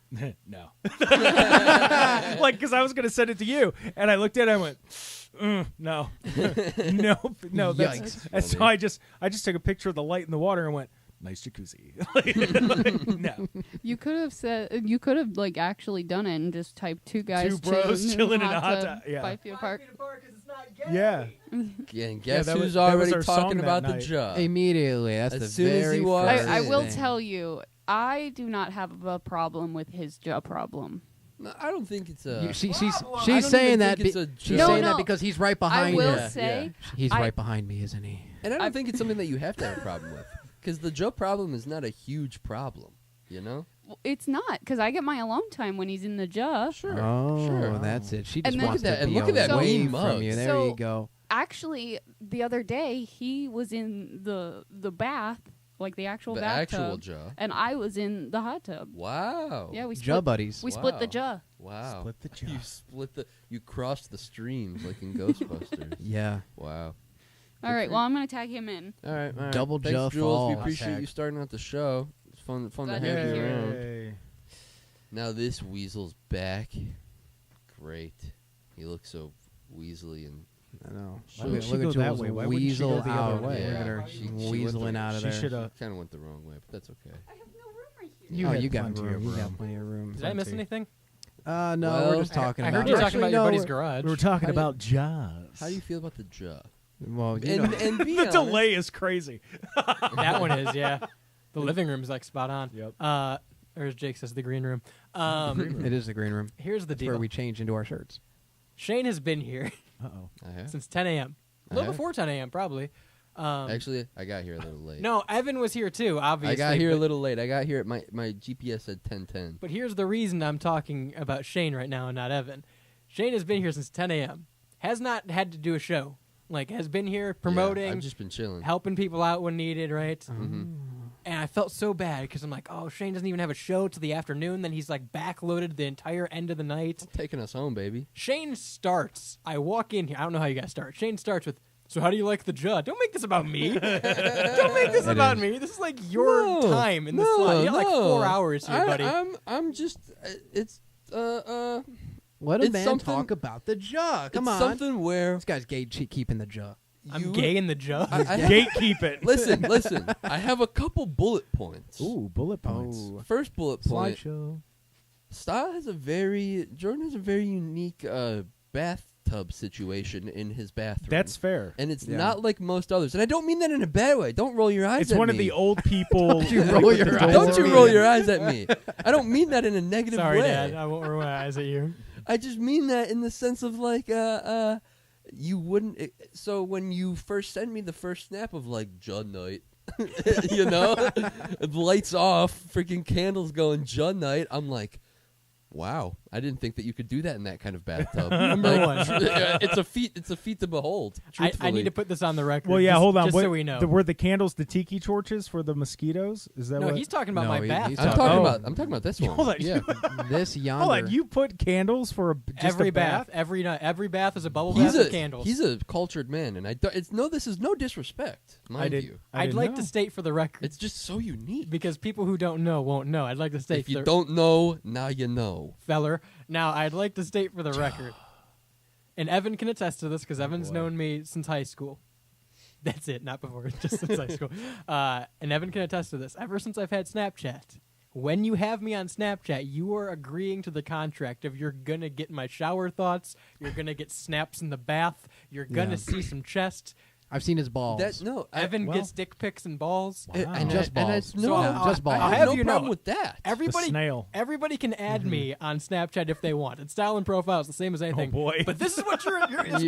"No," like because I was going to send it to you, and I looked at it, and I went, "No, no."
Yikes.
And so I just took a picture of the light in the water and went, "Nice jacuzzi." Like, no,
You could have like actually done it and just typed two guys
Two bros chilling in a hot tub. Yeah.
5 feet apart.
yeah.
Yeah, and guess
that
who's
was- that was
already
our song
talking
that
about the
night.
ja?
Immediately, that's
As
the
soon as
very
he walks
first
I will
thing.
tell you, I do not have a problem with his ja problem.
No, I don't think it's a.
She's
I don't
saying
even
that.
think it's a
She's
ja.
saying
No,
that
no.
because he's right
I
behind
will
her.
say,
He's
I-
right behind me, isn't he?
And I don't think it's something that you have to have a problem with. Because the ja problem is not a huge problem, you know?
it's not because I get my alone time when he's in the ja.
Sure.
Oh,
sure.
that's it. She
And
just
then-
wants
Look at that-
to
and
be
look at that
away
mean
from you.
mug.
There
So-
you go.
Actually, the other day he was in the bath, like the actual
The
bathtub,
actual ja.
and I was in the hot tub.
Wow.
Yeah, we
Ja
split.
buddies.
We split the
Wow.
ja.
Wow.
Split the ja.
You crossed the streams like in Ghostbusters.
Yeah.
Wow.
All right. Well, I'm gonna tag him in.
All right.
Double
Thanks,
ja
Jules.
fall.
We appreciate
Hashtag.
you starting out the show. It's fun to
Glad
have
to
you
be here.
around.
Yay.
Now this weasel's back. Great. He looks so weaselly and
I know.
Why would she go that way? Why wouldn't she
weasel
go the
out.
other way?
Look at
Yeah.
her
She
weaseling
went
out of
she
there.
shoulda-
kind of went the wrong way, but that's okay.
You
Oh,
had
you got
plenty
room.
of
You
room.
got plenty of room.
Did I miss
Plenty.
anything?
No,
Well,
we're just talking
I
about.
heard you talking
Actually,
about your
no,
buddy's
we're-
garage.
We were talking
How do you-
about jobs.
How do you feel about the ja?
Well, you know,
And be
the
honest,
delay is crazy.
That one is, yeah. The living room's like spot on.
Yep.
Or as Jake says, the green room.
it is the green room.
Here's the
That's
deal.
where we change into our shirts.
Shane has been here
Uh-oh.
I have.
since 10 a.m. A
I
little
have.
before 10 a.m. probably.
Actually, I got here a little late.
No, Evan was here too, obviously.
I got here a
but-
little late. I got here at my GPS said 10:10.
But here's the reason I'm talking about Shane right now and not Evan. Shane has been here since 10 a.m. Has not had to do a show. Like, has been here promoting,
I've just been chilling.
helping people out when needed, right?
Mhm.
And I felt so bad because I'm like, oh, Shane doesn't even have a show till the afternoon. Then he's like backloaded the entire end of the night.
Taking us home, baby.
Shane starts. I walk in here. I don't know how you guys start. Shane starts with, so how do you like the judge? Don't make this about me. Don't make this
It
about
is.
me. This is like your
No,
time in the
no,
slot. You got like
no.
4 hours here, buddy.
I'm just. It's
Let a
It's
man
something-
talk about the jug. Come
it's
on.
something where
This guy's keeping the jug.
I'm gay in the jug.
Gatekeep it.
Listen. I have a couple bullet points.
Ooh, bullet points.
First bullet point.
Slideshow.
Jordan has a very unique bathtub situation in his bathroom.
That's fair.
And it's
Yeah.
not like most others. And I don't mean that in a bad way. Don't roll your eyes
It's
at me.
one of the old people.
Don't you roll your eyes at me. I don't mean that in a negative
Sorry,
way.
Dad. I won't roll my eyes at you.
I just mean that in the sense of like, you wouldn't. So when you first send me the first snap of like Judd night, you know, lights off, freaking candles going Judd night, I'm like, wow, I didn't think that you could do that in that kind of bathtub.
Number one.
It's a feat. It's a feat to behold.
I need to put this on the record.
Well, yeah, hold on.
Just so we know.
Were the candles the tiki torches for the mosquitoes? Is that
No,
what?
he's talking about my bath.
I'm talking about this one.
Hold on,
Yeah, this yonder.
hold on. You put candles for just
Every
a bath?
every night, every bath is a bubble
He's
bath with candles.
He's a cultured man, and this is no disrespect, mind you.
I'd like to state for the record.
It's just so unique
because people who don't know won't know. I'd like to state
If you don't know, now you know.
feller. Now, I'd like to state for the record, and Evan can attest to this because Evan's known me since high school. That's it, not before, just since high school. And Evan can attest to this. Ever since I've had Snapchat, when you have me on Snapchat, you are agreeing to the contract of you're going to get my shower thoughts, you're going to get snaps in the bath, you're going to see some chest.
I've seen his balls.
Evan gets dick pics and balls.
And just balls.
So
just balls.
I'll
I
have
have
you
no problem
know,
with that.
Everybody,
The snail.
everybody can add me on Snapchat if they want. And style and profile is the same as anything.
Oh boy!
But this is what you're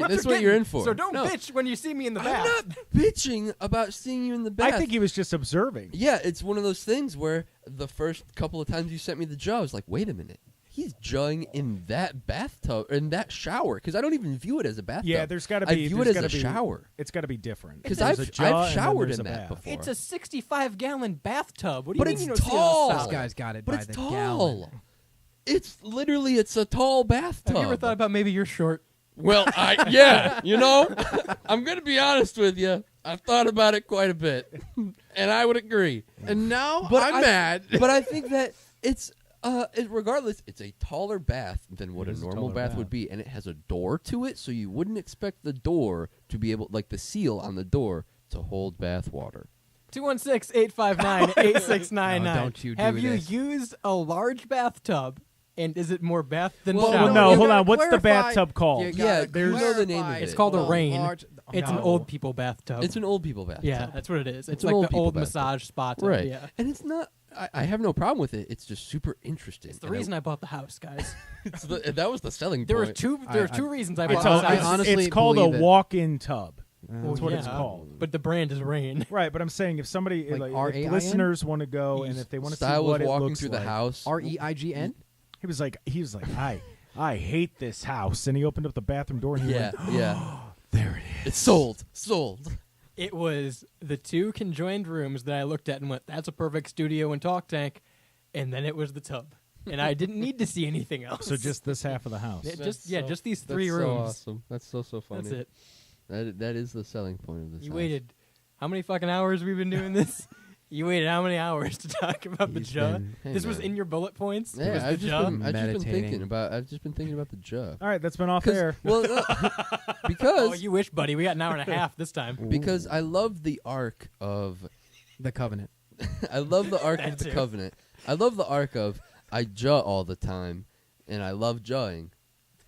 This is what you're in for.
So don't
No.
bitch when you see me in the
I'm
bath.
not bitching about seeing you in the bath.
I think he was just observing.
Yeah, it's one of those things where the first couple of times you sent me the jaw, I was like, wait a minute. He's jawing in that bathtub, in that shower, because I don't even view it as a bathtub.
Yeah, there's got to
I
be.
view it
there's
as a
gotta be-
shower.
It's got to be different.
Because
There's a
I've
jaw and then
showered
there's
in
a
that
bath.
before.
It's a 65-gallon bathtub. What do you
But
mean
it's
you don't see it on
tall.
the
This
style?
guy's got it
But
by
it's
the
tall.
gallon.
It's a tall bathtub.
Have you ever thought about maybe you're short?
Well, I'm going to be honest with you. I've thought about it quite a bit, and I would agree.
And now
But
I'm mad.
But I think that regardless, it's a taller bath than what
It
a
is a
normal
taller
bath
bath.
would be, and it has a door to it, so you wouldn't expect the door to be able, like the seal on the door, to hold bath water.
216-859-8699.
No, don't you do
Have you
this.
used a large bathtub? And is it more bath than
Well,
shower?
no,
you
hold
gotta
on. What's the
clarify-
bathtub called?
you
Yeah,
gotta
you know the name of
clarify
it.
It's called a
the
rain.
large-
It's an
No.
old people bathtub.
It's an old people bathtub.
Yeah, that's what it is. It's
an
like
old
the
people
old
bathtub.
massage spot.
Right.
Yeah.
And it's not, I have no problem with it. It's just super interesting.
It's the reason I bought the house, guys.
That was the selling
There were
point.
two reasons I bought
It's,
the
a,
house.
it's,
honestly
it's called a
believe it.
walk-in tub.
Well,
That's what it's
yeah,
called.
But the brand is Rain.
Right, but I'm saying if somebody,
Like
like,
R-A-I-N?
if listeners want to go and if they want to see
Style
what
was
it
walking
looks
through
like,
the house.
REIGN?
he was like, I hate this house, and he opened up the bathroom door and he
Yeah,
went,
yeah.
there it is.
It's sold.
It was the two conjoined rooms that I looked at and went, that's a perfect studio and talk tank. And then it was the tub. And I didn't need to see anything else.
So just this half of the house.
Just these three
That's
rooms.
So awesome. That's so funny.
That's it.
That is the selling point of this.
You
house.
waited how many fucking hours we've been doing this? You waited how many hours to talk about the
He's
jaw?
been-
Hey,
This was
man.
in your bullet points?
Yeah,
was the
I've just,
jaw?
been, I've just been
Meditating.
thinking about. I've just been thinking about the jaw.
All right, that's been off air.
Well, because
Oh, you wish, buddy. We got an hour and a half this time.
because I love the arc of.
The Covenant.
I love the arc
That
of the
too.
covenant. I love the arc of I jaw all the time, and I love jawing.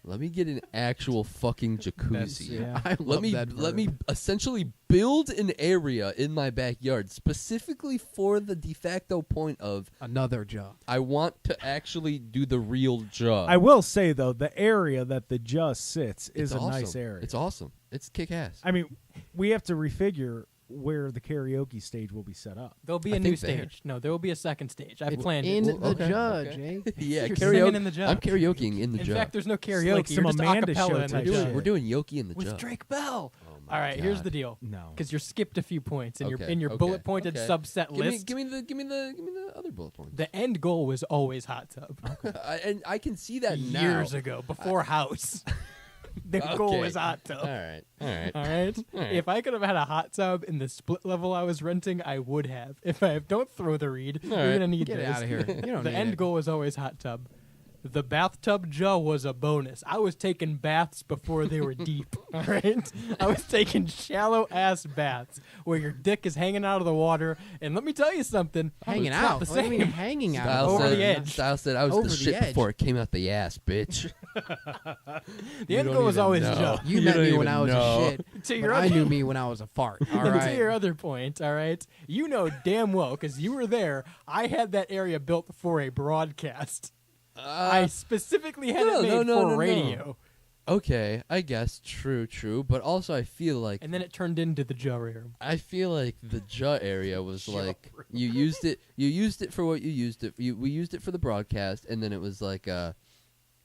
Let me get an actual fucking jacuzzi.
Yeah. I
Let
love
me
that
let
verb.
me essentially build an area in my backyard specifically for the de facto point of
Another jaw.
I want to actually do the real jaw.
I will say though, the area that the just sits is
It's
a
awesome.
nice area.
It's awesome. It's kick ass.
I mean, we have to refigure where the karaoke stage will be set up.
There'll be
I
a new
think there.
stage. No, there will be a second stage. I've
It's
planned
in
it.
the
Okay,
judge,
okay.
eh?
Yeah,
You're
karaoke.
singing in the jaw.
I'm karaokeing in the
In
jaw.
fact, there's no
like
karaoke.
some
You're just
Amanda
acapella
show
in
type
the
we're
shit.
jaw.
doing we're doing yoki in the
With
jaw.
Drake Bell.
Oh my
All right, here's
God.
the deal.
No.
Because you're skipped a few points in
Okay,
your
okay,
bullet pointed
okay.
subset list.
Give me the other bullet points.
The end goal was always hot tub.
And I can see that now.
Years ago, before house. The goal
Okay.
was hot tub.
All right.
All right.
All right.
If I could have had a hot tub in the split level I was renting, I would have. If I don't throw the reed,
All
you're
right.
gonna need
Get
this.
outta here. You don't
The
need
end
it.
goal was always hot tub. The bathtub Joe was a bonus. I was taking baths before they were deep. All right, I was taking shallow ass baths where your dick is hanging out of the water. And let me tell you something,
Hanging
it's not
out?
the
What do you
same.
mean hanging out?
Style
over
said,
the edge.
Style said I was
Over
the
the
shit
edge.
before it came out the ass, bitch.
The end goal was always Joe.
You met me when I was a shit.
To
but
your
I
other-
knew me when I was a fart. All
And
right.
to your other point, all right, you know damn well because you were there. I had that area built for a broadcast. I specifically had it made for radio.
Okay, I guess true, but also I feel like,
And then it turned into the Joe room.
I feel like the jaw area was like you used it for what you used it. We used it for the broadcast, and then it was like,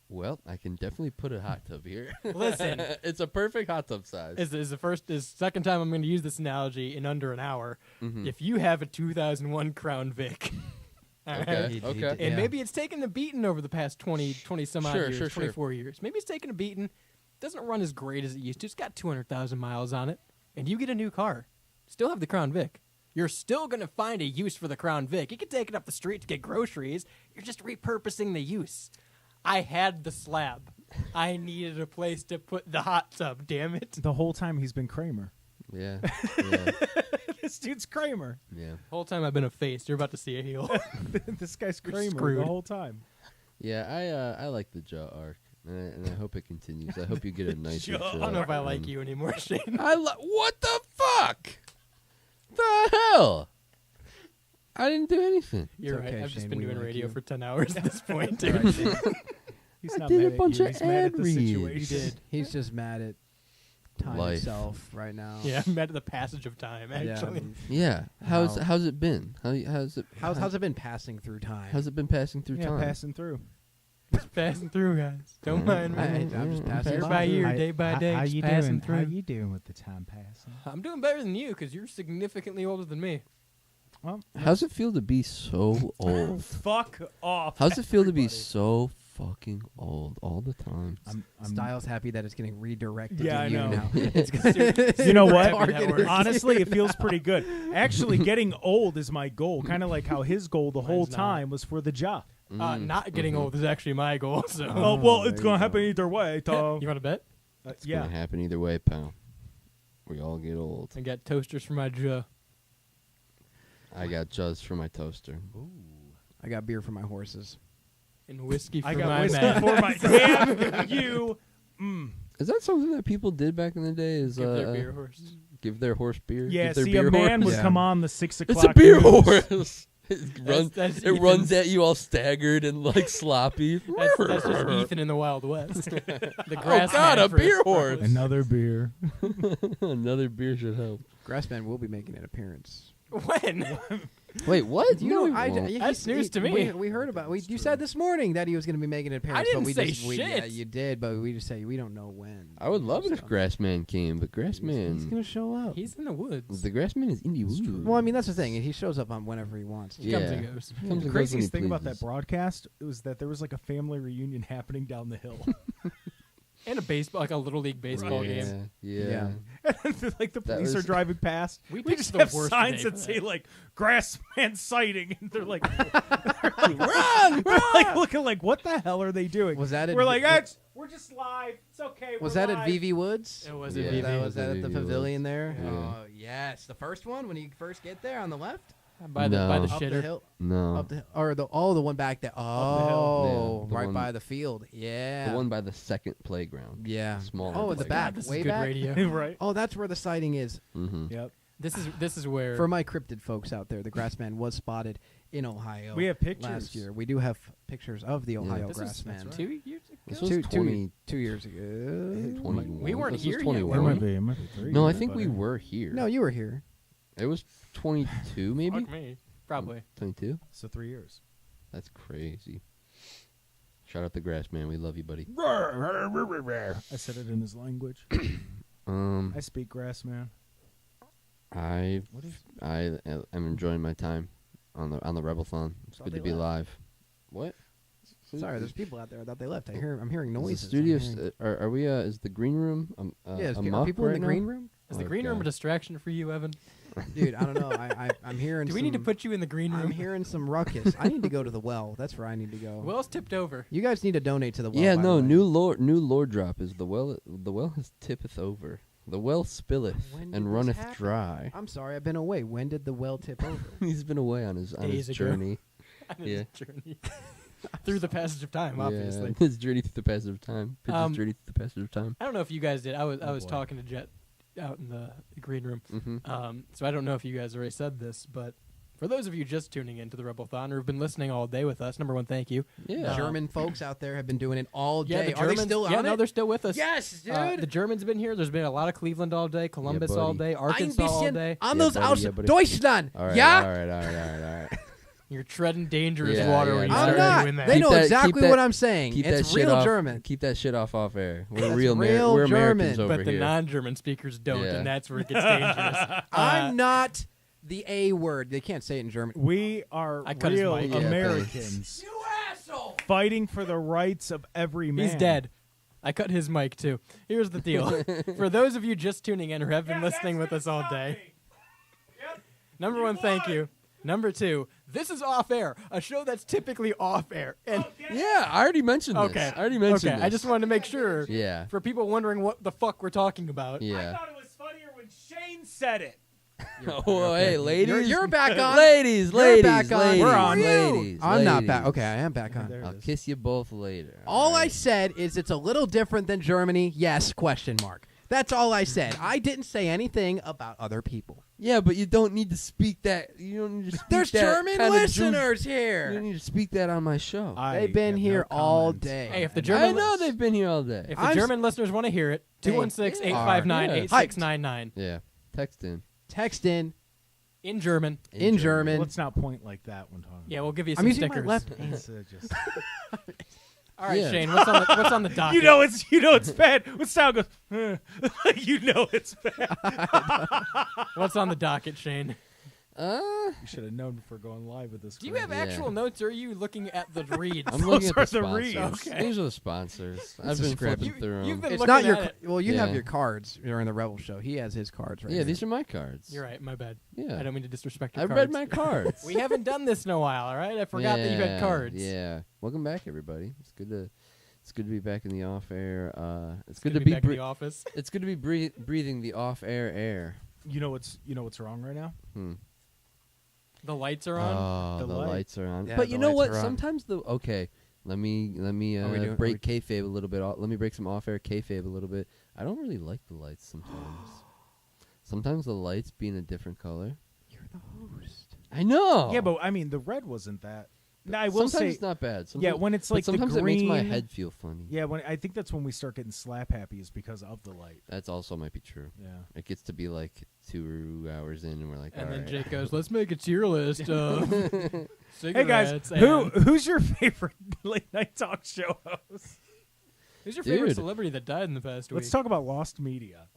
well, I can definitely put a hot tub here.
Listen,
it's a perfect hot tub size.
Is second time I'm going to use this analogy in under an hour.
Mhm.
If you have a 2001 Crown Vic. All
Okay,
right?
okay.
And maybe it's taken a beating over the past 20 some odd
Sure,
years,
sure.
24 years. Maybe it's taken a beating. Doesn't run as great as it used to. It's got 200,000 miles on it. And you get a new car. Still have the Crown Vic. You're still going to find a use for the Crown Vic. You can take it up the street to get groceries. You're just repurposing the use. I had the slab. I needed a place to put the hot tub, damn it.
The whole time he's been Kramer.
Yeah.
This dude's Kramer.
Yeah.
Whole time I've been a face. You're about to see a heel.
This guy's
You're
Kramer
screwed.
the whole time.
Yeah, I like the jaw arc, and I hope it continues. I hope you get a nice.
I don't know if I like you anymore, Shane.
What the fuck? The hell? I didn't do anything.
You're
It's
right.
okay,
I've just
Shane,
been
we
doing
like
radio
you.
for 10 hours at this point.
All right, Shane. He's
I
not
did
mad
a
at
bunch
you.
of
He's mad at the
ad reads.
situation.
You did.
He's just mad at time
Life.
itself right now.
Yeah, I'm mad at the passage of time, actually.
Yeah. How's it been? How's
How's it been passing through time?
How's it been passing through
Yeah,
time?
passing through.
Just passing through, guys. Don't mind me.
I'm just passing
Year
by
by
through.
year, day by day,
How
just
you
passing
doing?
through.
How you doing with the time passing?
I'm doing better than you because you're significantly older than me.
Well,
How's it feel to be so old?
fuck off.
How's it feel to be
everybody.
so fucking old all the time?
I'm
Styles happy that it's getting redirected
Yeah,
to
I
you
know.
now.
You know what?
Targeted.
Honestly, it feels pretty good. Actually, getting old is my goal. Kind of like how his goal the whole
Mine's not.
time was for the job.
Not getting old is actually my goal. So.
Oh, well, it's going to happen either way, Tom.
You want to bet?
It's
yeah.
gonna happen either way, pal. We all get old.
I got toasters for my jaw.
I got Juzz for my toaster.
I got beer for my horses.
And whiskey for
I got
my
whiskey
man.
for my damn you.
Is that something that people did back in the day? Is
Give their beer horse.
give their horse beer?
Yeah,
Give their
see,
beer
a man
horse?
would come on the 6 o'clock.
It's a beer
news.
horse. It runs at you all staggered and like sloppy.
That's just Ethan in the Wild West. The grass
God,
man
a
for
beer
his
horse.
purpose.
Another beer.
Another beer should help.
Grassman will be making an appearance.
When?
Wait, what?
You
No,
know,
he won't.
That's news to me.
We heard about. You said this morning that he was going to be making an appearance.
didn't
but we
say
just, we, yeah,
shit.
you did, but we just say we don't know when.
I would love it if Grassman came, but
He's
Grassman,
going to show up.
He's in the woods.
the Grassman is in the woods.
Well, I mean that's the thing. He shows up on whenever he wants.
He comes and goes.
Comes and
The
goes when
craziest
he
thing about that
pleases.
broadcast was that there was like a family reunion happening down the hill.
And a baseball, like a little league baseball game.
Yeah.
And like the
That
police are
was-
driving past.
We
We
picked
just
the
have
worst
signs
day
that
for
say
that.
like "Grassman sighting," and they're like,
Run!
we're like looking like, what the hell are they doing?
Was that?
We're like, we're just live. It's okay.
Was
we're
that at
live."
VV Woods?
It was
Yeah.
a
That
VV.
Was that at the
VV
pavilion
Woods.
there?
Yeah.
Oh yes, the first one when you first get there on the left.
By the
No.
Up the
shitter.
hill.
No.
Up the hill. Or the one back there.
hill.
Oh,
Yeah, the
right
one-
by the field. Yeah.
The one by the second playground.
Yeah.
Small.
Oh, in the back.
This is
Way
good
back.
radio.
right.
Oh, that's where the sighting is.
Mm-hmm.
Yep.
This is where
For my cryptid folks out there, the Grassman was spotted in Ohio.
We have pictures.
last year. We do have pictures of the Ohio
This was
Grassman.
2 years ago.
This was
2 years ago.
21.
We weren't
This was
here yet,
21.
were
It might be 3.
No, I think we were here.
No, you were here.
It was 22, maybe?
Fuck me. Probably.
22?
So 3 years.
That's crazy. Shout out the Grassman. We love you, buddy.
I said it in his language. I speak Grassman.
I'm enjoying my time on the Rebelthon. It's
Thought
good to
they
be
left.
live. What?
Sorry, there's people out there. I thought they left. I'm hearing
Is the
noises.
studio.
I'm hearing-
Are we? Is the green room?
yeah,
a
are
muck
people
right
in the
now?
green room?
Is the green room a distraction for you, Evan?
Dude, I don't know. I'm I'm hearing.
Do we need to put you in the green room?
I'm hearing some ruckus. I need to go to the well. That's where I need to go.
Well's tipped over.
You guys need to donate to the well.
Yeah,
by
no,
the way.
new lore drop is the well. The well has tippeth over. The well spilleth
When did
and
this
runneth
happen?
dry.
I'm sorry, I've been away. When did the well tip over?
He's been away on his
Days ago.
journey.
On his journey. Through the passage of time, obviously.
Yeah, his journey through the passage of time. His journey through the passage of time.
I don't know if you guys did. I was talking to Jet out in the green room. So I don't know if you guys already said this, but for those of you just tuning in to the Rebelthon or have been listening all day with us, number one, thank you.
Yeah. German folks out there have been doing it all day.
Yeah,
Are they still on it?
they're still with us.
Yes, dude.
The Germans have been here. There's been a lot of Cleveland all day, Columbus all day, Arkansas all day.
Anders aus
buddy.
Deutschland.
All right,
Yeah.
all right.
You're treading dangerous
Yeah,
water
yeah,
when you
no.
start
I'm not.
doing that.
They know
Keep that-
exactly
keep that-
what I'm saying.
Keep
It's
that shit
real
off,
German.
Keep that shit off air. We're
That's
real,
real
we're
German.
Americans over
But the
here.
non-German speakers don't,
Yeah.
and that's where it gets dangerous.
I'm not the A word. They can't say it in German.
We are
I cut his
real
mic.
Yeah,
Americans.
You asshole!
Fighting for the rights of every man.
He's dead. I cut his mic too. Here's the deal. For those of you just tuning in or have been listening with us all day, number one, thank you. Number two, this is Off Air, a show that's typically off air. And
Yeah, I already mentioned this.
okay,
I already mentioned
okay.
this.
I just wanted to make sure.
Yeah.
For people wondering what the fuck we're talking about.
Yeah.
I thought it was funnier when Shane said it.
Oh, hey, ladies.
You're back on.
Ladies,
You're
ladies,
back on.
ladies,
Where are you?
ladies.
I'm not back.
ladies.
Okay, I am back on.
There it
I'll
is.
kiss you both later.
All I
right?
said is it's a little different than Germany. Yes, question mark. That's all I said. I didn't say anything about other people.
Yeah, but you don't need to speak that. You don't need to speak
There's
that
German
kind of
listeners
You
here.
don't need to speak that on my show.
They've been here all day.
Hey, if the
I
German
know they've been here all day.
if the German listeners want to hear it, 216-859-8699
Yeah, text in.
Text in
in German.
in German.
Let's not point like that when talking.
Yeah, we'll give you
I'm
some
using
stickers.
my left hand.
It's, just
All right,
Yeah.
Shane, what's on the docket?
you know it's bad. When style goes, you know it's bad.
What's on the docket, Shane?
You should have known before going live with this.
Do you have actual notes, or are you looking at the reads?
I'm looking at
are
the
the reads.
sponsors.
Okay.
These are the sponsors. I've
a
been
script.
flipping through
You've
them.
been
It's
looking
not your.
at it.
Well, you have
Yeah.
your cards during the Rebel show. He has his cards right
Yeah,
here.
these are my cards.
You're right. My bad.
Yeah.
I don't mean to disrespect your
I
cards.
read my cards.
We haven't done this in a while. All right. I forgot that you had cards.
Yeah. Welcome back, everybody. It's good to be back in the off air. It's good
to
to
be
be
back in the office.
It's good to be breathing the off air.
You know what's wrong right now?
The lights are on.
Oh,
The
the
light.
lights are on.
Yeah,
But
the
you know
lights
what?
are on.
Sometimes let me break kayfabe a little bit. Let me break some off-air kayfabe a little bit. I don't really like the lights sometimes. Sometimes the lights being a different color.
You're the host.
I know.
Yeah, but I mean the red wasn't that. No, I will
sometimes
say
it's not bad.
yeah,
Sometimes-
when it's
but
like
sometimes
the green,
it makes my head feel funny.
Yeah, when I think that's when we start getting slap happy is because of the light.
That's also might be true.
Yeah.
It gets to be like 2 hours in, and we're like,
And
all
then
right.
Jake goes, "Let's make a tier list of
Hey guys,
cigarettes and-"
who's your favorite late night talk show host?
Who's your favorite
Dude.
celebrity that died in the past week?
Let's talk about lost media.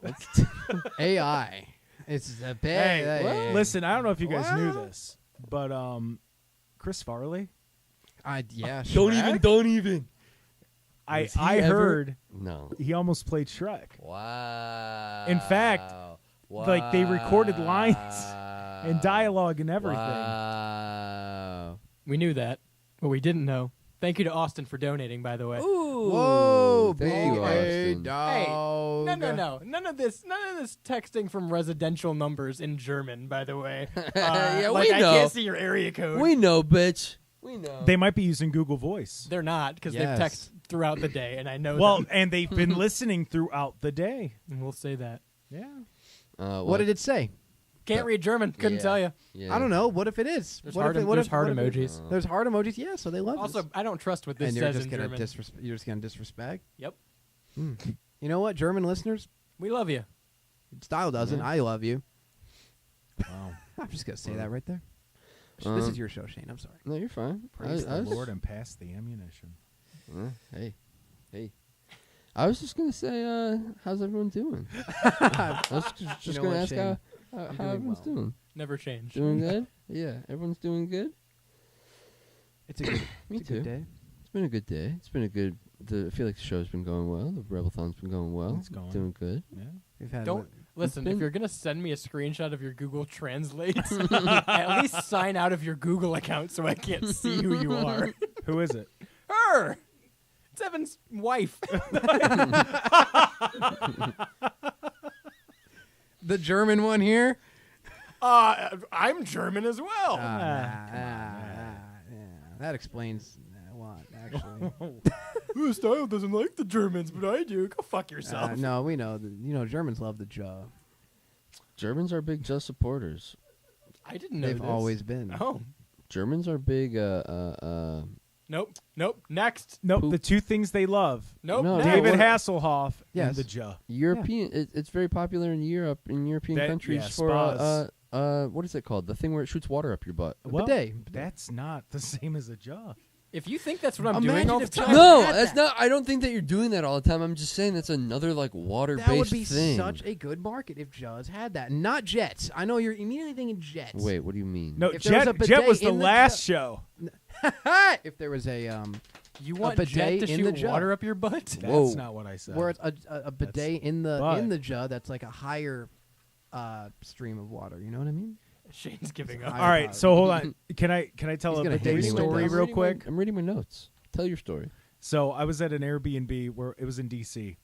AI. It's a big.
Hey, listen, I don't know if you guys knew
What?
this, but Chris Farley.
Yeah.
Don't
Shrek?
even.
I
he ever-
heard
No.
he almost played Shrek.
Wow.
In fact, like they recorded lines and dialogue and everything.
Wow.
We knew that, but we didn't know. Thank you to Austin for donating, by the way.
Ooh.
Whoa,
Thank you,
hey,
Austin.
dog.
No. None of this texting from residential numbers in German, by the way.
Yeah,
like
we
I
know.
can't see your area code.
We know, bitch. We know.
They might be using Google Voice.
They're not, because
Yes.
they've texted throughout the day, and I know
Well,
them.
and they've been listening throughout the day.
And we'll say that.
Yeah.
What did it say?
Can't read German. Couldn't
Yeah.
tell you.
Yeah.
I don't know. What if it is?
There's
what
heart,
if it, what
there's
if,
heart
what if it-
emojis.
There's heart emojis. Yeah, so they love
Also,
this.
I don't trust what this
And you're
says
just
in
gonna
German.
you're just gonna disrespect.
Yep.
You know what, German listeners?
We love you.
Style doesn't.
Yeah.
I love you.
Wow.
I'm just gonna say that right there. This is your show, Shane. I'm sorry.
No, you're fine.
Praise
I
the
was-
Lord and pass the ammunition.
Hey. I was just gonna say, how's everyone doing? I was just
You know
gonna
what,
ask
Shane?
how
I'm doing
everyone's
well.
doing.
Never change.
Doing good? Yeah, everyone's doing good.
It's a good,
Me
it's a
too.
good day.
It's been a good day. It's been a good. I feel like the show's been going well. The Rebelthon's been going well.
It's going.
Doing good.
Yeah.
We've had
Don't Listen, if you're gonna send me a screenshot of your Google Translate, at least sign out of your Google account so I can't see who you are.
Who is it?
Her. It's Evan's wife.
The German one here.
I'm German as well.
That explains a lot, actually.
Style doesn't like the Germans, but I do. Go fuck yourself.
No, we know. Germans love the jaw.
Germans are big Just supporters.
I didn't know
They've
this.
always been.
Oh.
Germans are big.
Nope. Next.
Nope.
Poop.
The two things they love.
Nope.
No,
David
what-
Hasselhoff
Yes.
and the Juh.
European. It's very popular in Europe, in European
That-
countries
yeah,
for
spas.
what is it called? The thing where it shoots water up your butt.
Well,
bidet.
that's not the same as a Juh.
If you think that's what I'm
Imagine
doing all the
if
time.
No,
had
that's
that.
not. I don't think that you're doing that all the time. I'm just saying that's another like water-based
That would be
thing.
such a good market if Jaws had that. Not jets. I know you're immediately thinking jets.
Wait, what do you mean?
No,
If there was a
Jet
bidet
was the
in the
last
Juh-
show.
If there was a
You want
bidet
Jet to
in the
shoot
Juh.
water up your butt?
That's
Whoa.
not what I said.
where it's a bidet in the
but-
Juh that's like a higher stream of water. You know what I mean?
Shane's giving up.
All right, so hold on. Can I tell
He's
a
gonna hate
bidet
me when
story
he does.
real quick?
I'm reading my notes. Tell your story.
So I was at an Airbnb where it was in DC,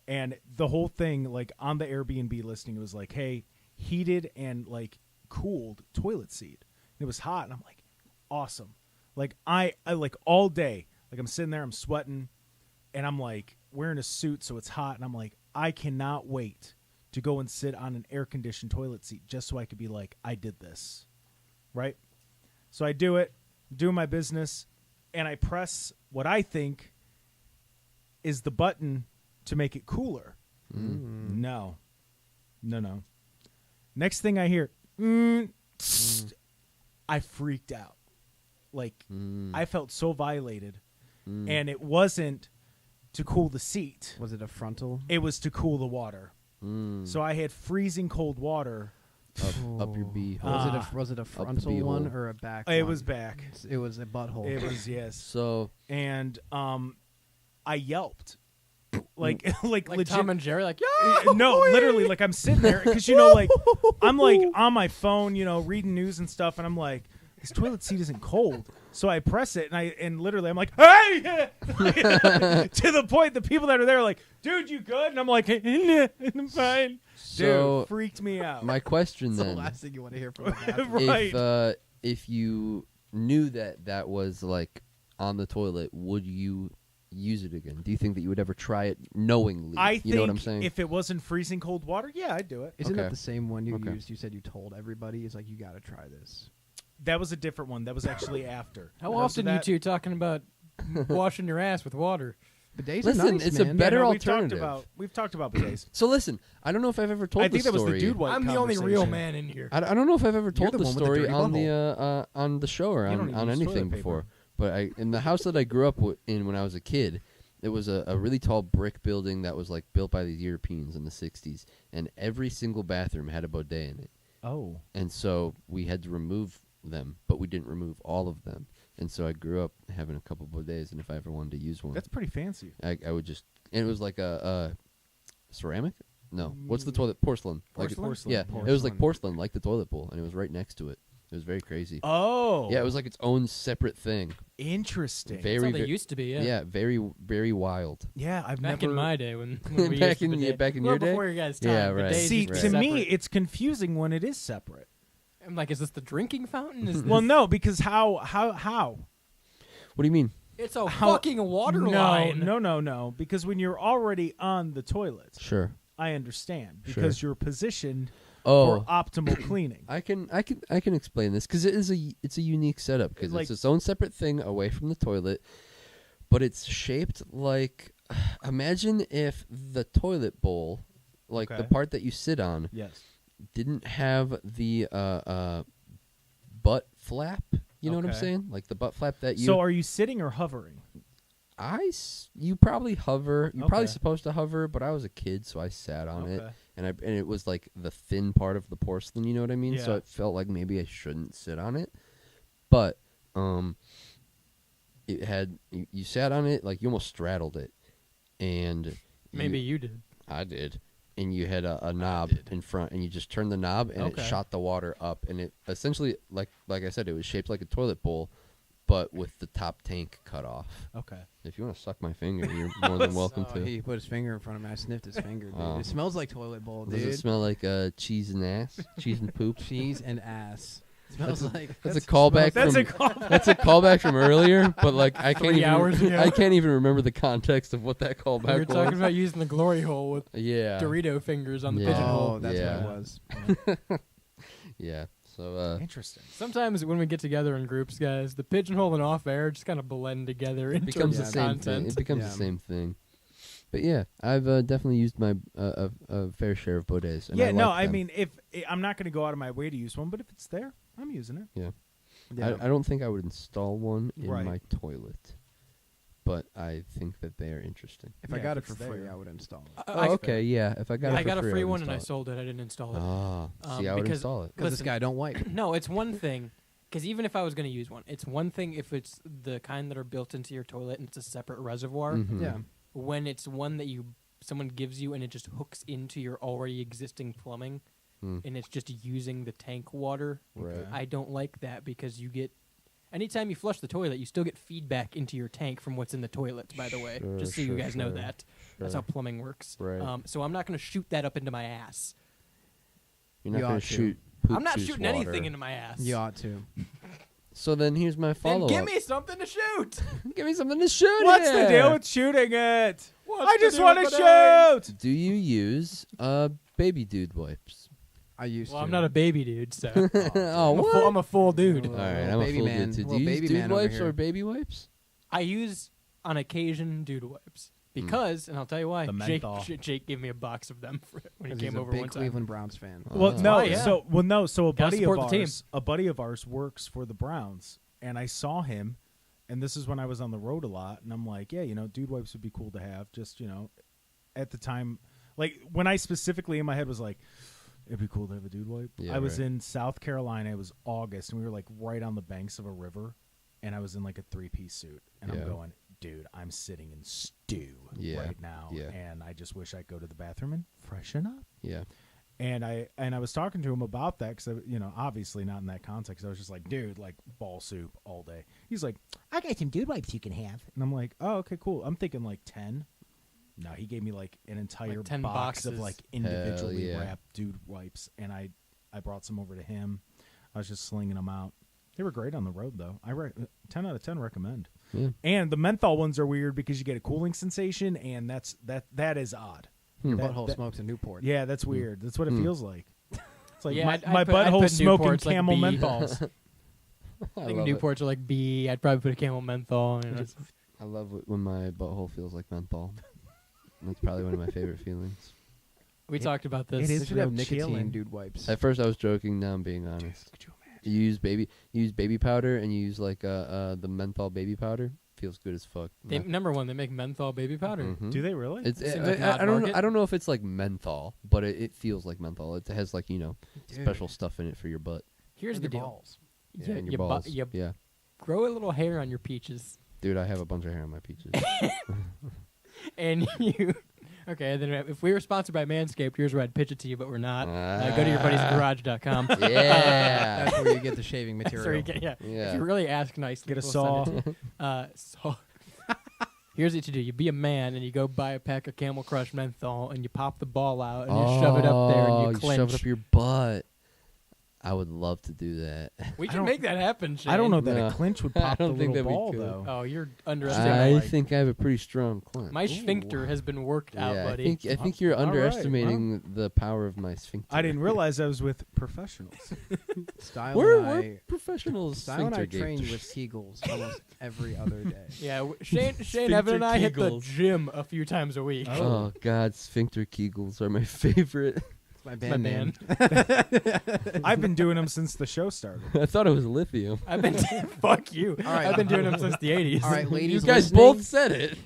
and the whole thing, like on the Airbnb listing, it was like, "Hey, heated and like cooled toilet seat." And it was hot, and I'm like, "Awesome!" Like I like all day, like I'm sitting there, I'm sweating, and I'm like wearing a suit, so it's hot, and I'm like, I cannot wait to go and sit on an air conditioned toilet seat just so I could be like, I did this, right? So I do it, do my business, and I press what I think is the button to make it cooler. No. Next thing I hear, I freaked out. Like, I felt so violated. And it wasn't to cool the seat.
Was it a frontal?
It was to cool the water. So I had freezing cold water.
Up your bee.
Was it a frontal one or a back?
It
one?
was back.
It was a butthole.
It was, yes.
So
And I yelped. like legit.
Tom and Jerry, like, yeah.
No, literally, like I'm sitting there because like I'm like on my phone, reading news and stuff, and I'm like, this toilet seat isn't cold, so I press it, and literally I'm like, hey, to the point the people that are there are like, dude, you good? And I'm like, I'm fine.
So
Dude, freaked me out.
My question
That's
then,
the last thing you want to hear from a bathroom.
Right.
if you knew that was like on the toilet, would you use it again? Do you think that you would ever try it knowingly?
I
you
think
know what I'm saying?
if it wasn't freezing cold water, yeah, I'd do it.
Isn't
Okay.
that the same one you
Okay.
used? You said you told everybody. It's like, you got to try this.
That was a different one. That was actually after.
How
After
often you
that-
two talking about washing your ass with water?
Bidets
Listen,
are nice,
it's
man.
a better
we've talked
alternative.
we've talked about bidets.
So listen, I don't know if I've ever told
I
this
think that was
story.
the dude white
I'm the only real
conversation.
man in here.
I don't know if I've ever
You're
told
the
the
one with the
story
dirty
on the show or
You don't
on
even use
anything
toilet paper.
before. But in the house that I grew up in when I was a kid, it was a really tall brick building that was like built by these Europeans in the 60s, and every single bathroom had a bidet in it.
Oh.
And so we had to remove them, but we didn't remove all of them. And so I grew up having a couple bidets, and if I ever wanted to use one,
That's pretty fancy.
I would just, and it was like a ceramic? No. What's the toilet? Porcelain.
Porcelain?
Yeah. It was like porcelain, like the toilet bowl, and it was right next to it. It was very crazy.
Oh.
Yeah, it was like its own separate thing.
Interesting.
That's how they used to be, yeah.
Yeah, very, very wild.
Yeah, I've
Back
never.
in my day when we
Back
used
in
the
your-
bidet.
back in
Well,
your day?
before your guys' time.
Yeah, right.
bidets
See,
used
to
be
me,
separate.
it's confusing when it is separate.
I'm like, is this the drinking fountain? Is
Well,
this-
no, because how?
What do you mean?
It's a
How-
fucking water
no,
line.
No. Because when you're already on the toilet,
Sure.
I understand
Sure.
because you're positioned
Oh.
for optimal cleaning.
I can explain this because it's a unique setup because
Like-
it's its own separate thing away from the toilet, but it's shaped like, imagine if the toilet bowl, like the
Okay.
part that you sit on,
Yes.
didn't have the butt flap. You know what I'm
Okay.
saying? Like the butt flap that you.
So are you sitting or hovering?
You probably hover. You're probably
Okay.
supposed to hover, but I was a kid, so I sat on it,
Okay.
and it was like the thin part of the porcelain. You know what I mean? So
Yeah.
it felt like maybe I shouldn't sit on it, but it had you sat on it like you almost straddled it, and
Maybe you did.
I did, and you had a knob in front, and you just turned the knob, and it shot the water up, and it essentially, like I said, it was shaped like a toilet bowl, but with the top tank cut off.
Okay.
If you want to suck my finger, you're more than welcome to.
He put his finger in front of me. I sniffed his finger, dude.
Oh.
It smells like toilet bowl, dude.
Does it smell like cheese and ass? Cheese and poop?
Cheese and ass. It smells like
that's a callback from that's a callback from earlier, but like I can't even remember the context of what that callback was.
We were talking about using the glory hole with
yeah.
Dorito fingers on the pigeonhole.
Oh, that's what it was.
Yeah. So
interesting.
Sometimes when we get together in groups, guys, the pigeonhole and off air just kind of blend together into
becomes the same
content.
thing. It becomes the same thing. But yeah, I've definitely used my a fair share of bidets. And
I mean, if I'm not going to go out of my way to use one, but if it's there, I'm using it.
Yeah. I don't think I would install one in my toilet, but I think that they are interesting.
If I got it for free, I would install it.
Okay, yeah. If I got it for free,
I got a free
I would
one and I
install
sold it. I didn't install it.
See, I would install it.
Because this guy don't wipe.
No, it's one thing. Because even if I was going to use one, it's one thing if it's the kind that are built into your toilet and it's a separate reservoir.
Mm-hmm.
Yeah.
When it's one that someone gives you and it just hooks into your already existing plumbing and it's just using the tank water, I don't like that because you get... Anytime you flush the toilet, you still get feedback into your tank from what's in the toilet, by the way. Just so you guys know that. That's how plumbing works.
Right.
So I'm not going to shoot that up into my ass.
You're not going to shoot
I'm not
juice
shooting
water.
anything into my ass.
You ought to.
So then here's my follow-up.
Then give me something to shoot.
Give me something to shoot.
What's the deal with shooting it? I just want to shoot.
Do you use baby dude wipes?
I used to.
I'm not a baby dude, so
I'm
a full dude.
All right, I'm a full dude too. Do you use dude wipes or baby wipes?
I use on occasion dude wipes because, and I'll tell you why. Jake gave me a box of them when he came over one time.
He's a big Cleveland Browns fan.
Well, So a
Gotta
buddy of ours works for the Browns, and I saw him, and this is when I was on the road a lot, and I'm like, yeah, dude wipes would be cool to have. Just at the time, like when I specifically in my head was like, it'd be cool to have a dude wipe.
Yeah,
I was in South Carolina. It was August, and we were like right on the banks of a river, and I was in like a 3-piece suit, and I'm going, dude, I'm sitting in stew right now, and I just wish I'd go to the bathroom and freshen up.
Yeah.
And I was talking to him about that because obviously not in that context. I was just like, dude, like ball soup all day. He's like, I got some dude wipes you can have, and I'm like, oh, okay, cool. I'm thinking like 10. No, he gave me like an entire
10
box
boxes.
of like individually wrapped dude wipes, and I brought some over to him. I was just slinging them out. They were great on the road though. 10 out of 10 recommend.
Yeah.
And the menthol ones are weird because you get a cooling sensation, and that is odd.
Your butthole smokes a Newport.
Yeah, that's weird. That's what it feels like. It's like
my
butthole smoking
Newports
Camel
like
menthols.
I think Newports are like B. I'd probably put a Camel menthol.
I love when my butthole feels like menthol. That's probably one of my favorite feelings.
We talked about this.
It is real nicotine dude wipes.
At first I was joking, now I'm being honest.
Could you imagine?
You use baby powder, and you use like the menthol baby powder. Feels good as fuck.
Number one, they make menthol baby powder.
Mm-hmm.
Do they really?
I don't know if it's like menthol, but it feels like menthol. It has like special stuff in it for your butt.
Here's the deal.
Balls.
Yeah, and your balls.
Yeah. Grow a little hair on your peaches.
Dude, I have a bunch of hair on my peaches.
And okay, then if we were sponsored by Manscaped, here's where I'd pitch it to you, but we're not. Go to yourbuddiesgarage.com.
Yeah.
That's where you get the shaving material.
That's where you get, If you really ask nicely,
get a saw.
Here's what you do. You be a man, and you go buy a pack of Camel Crush menthol, and you pop the ball out, and you shove it up there, and you clench.
Shove it up your butt. I would love to do that.
We can make that happen, Shane.
I don't know that a clinch would pop the little ball, though.
Oh, you're underestimating.
I think I have a pretty strong clinch.
My sphincter has been worked out, buddy.
I think you're underestimating the power of my sphincter.
I didn't realize I was with professionals.
We're professionals.
Style and I train with Kegels almost every other day.
Yeah, Shane, Evan, and I hit the gym a few times a week.
Oh God, sphincter Kegels are my favorite.
My band name.
I've been doing them since the show started.
I thought it was lithium.
I've been fuck you.
All right.
I've been doing them since the 80s.
All right, ladies.
You guys
listening.
both said it.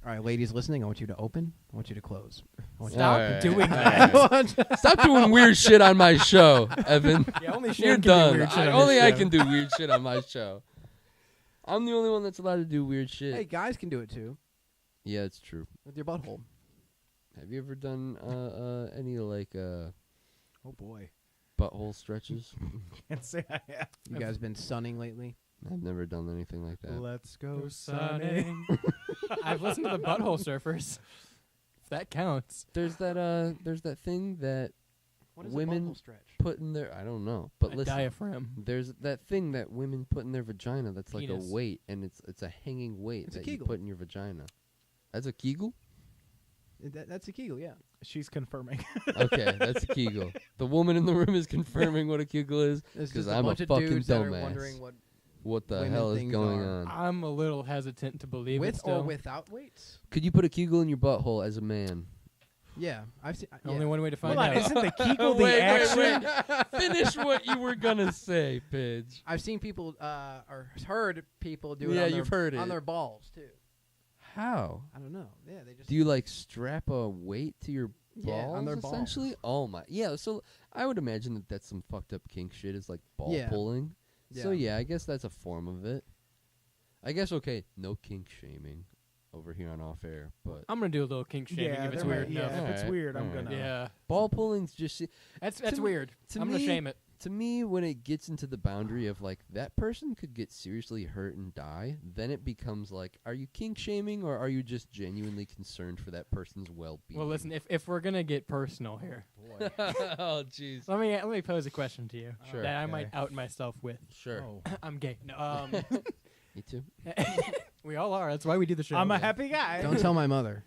All right, ladies listening, I want you to open. I want you to close.
Stop doing that.
Stop doing weird shit on my show, Evan.
Yeah, only Shane
You're
can
done.
do weird shit on
Only
this
I
show.
can do weird shit on my show. I'm the only one that's allowed to do weird shit.
Hey, guys can do it too.
Yeah, it's true.
With your butthole.
Have you ever done any like
oh boy,
butthole stretches?
Can't say I have.
You guys been sunning lately?
I've never done anything like that.
Let's go
sunning. I've listened to the Butthole Surfers. If that counts.
There's that thing that
What is a
women
butthole stretch?
put in their, I don't know, but
A
listen,
diaphragm.
There's that thing that women put in their vagina that's like
Penis.
a weight, and it's a hanging weight
It's a
that you
Kegel.
put in your vagina. That's a Kegel?
That's a Kegel, yeah.
She's confirming.
Okay, that's a Kegel. The woman in the room is confirming what a Kegel is
It's
because
just a
I'm a
bunch of
fucking
dudes that are
dumbass.
wondering
what the
women
hell is
things
going
are.
on?
I'm a little hesitant to believe it
With
still.
or without weights?
Could you put a Kegel in your butthole as a man?
Yeah, I've seen.
Only one way to find
Hold on,
out.
isn't the Kegel the
Wait,
action?
Finish what you were gonna say, Pidge.
I've seen people or heard people do it.
Yeah,
on their,
you've heard
on
it.
their balls too.
How?
I don't know. Yeah, they just
Do you like strap a weight to your balls?
Yeah, on their balls.
essentially. Oh my, yeah. So I would imagine that that's some fucked up kink shit. Is like ball
Yeah.
pulling. So
Yeah.
yeah, I guess that's a form of it. I guess okay, no kink shaming over here on off air, but
I'm gonna do a little kink shaming
Yeah,
if it's
there
weird
might- yeah,
enough.
if it's weird, I'm
alright.
gonna.
Yeah,
ball pulling's just
that's
to me-
weird.
to
I'm gonna
me-
shame it.
To me, when it gets into the boundary of like that person could get seriously hurt and die, then it becomes like, are you kink shaming or are you just genuinely concerned for that person's well-being?
Well, listen, if we're gonna get personal here,
Oh jeez.
let me pose a question to you
Sure.
that I
Okay.
might out myself with.
Sure.
Oh.
I'm gay. No,
Me too.
we all are. That's why we do the show.
I'm a happy guy.
Don't tell my mother.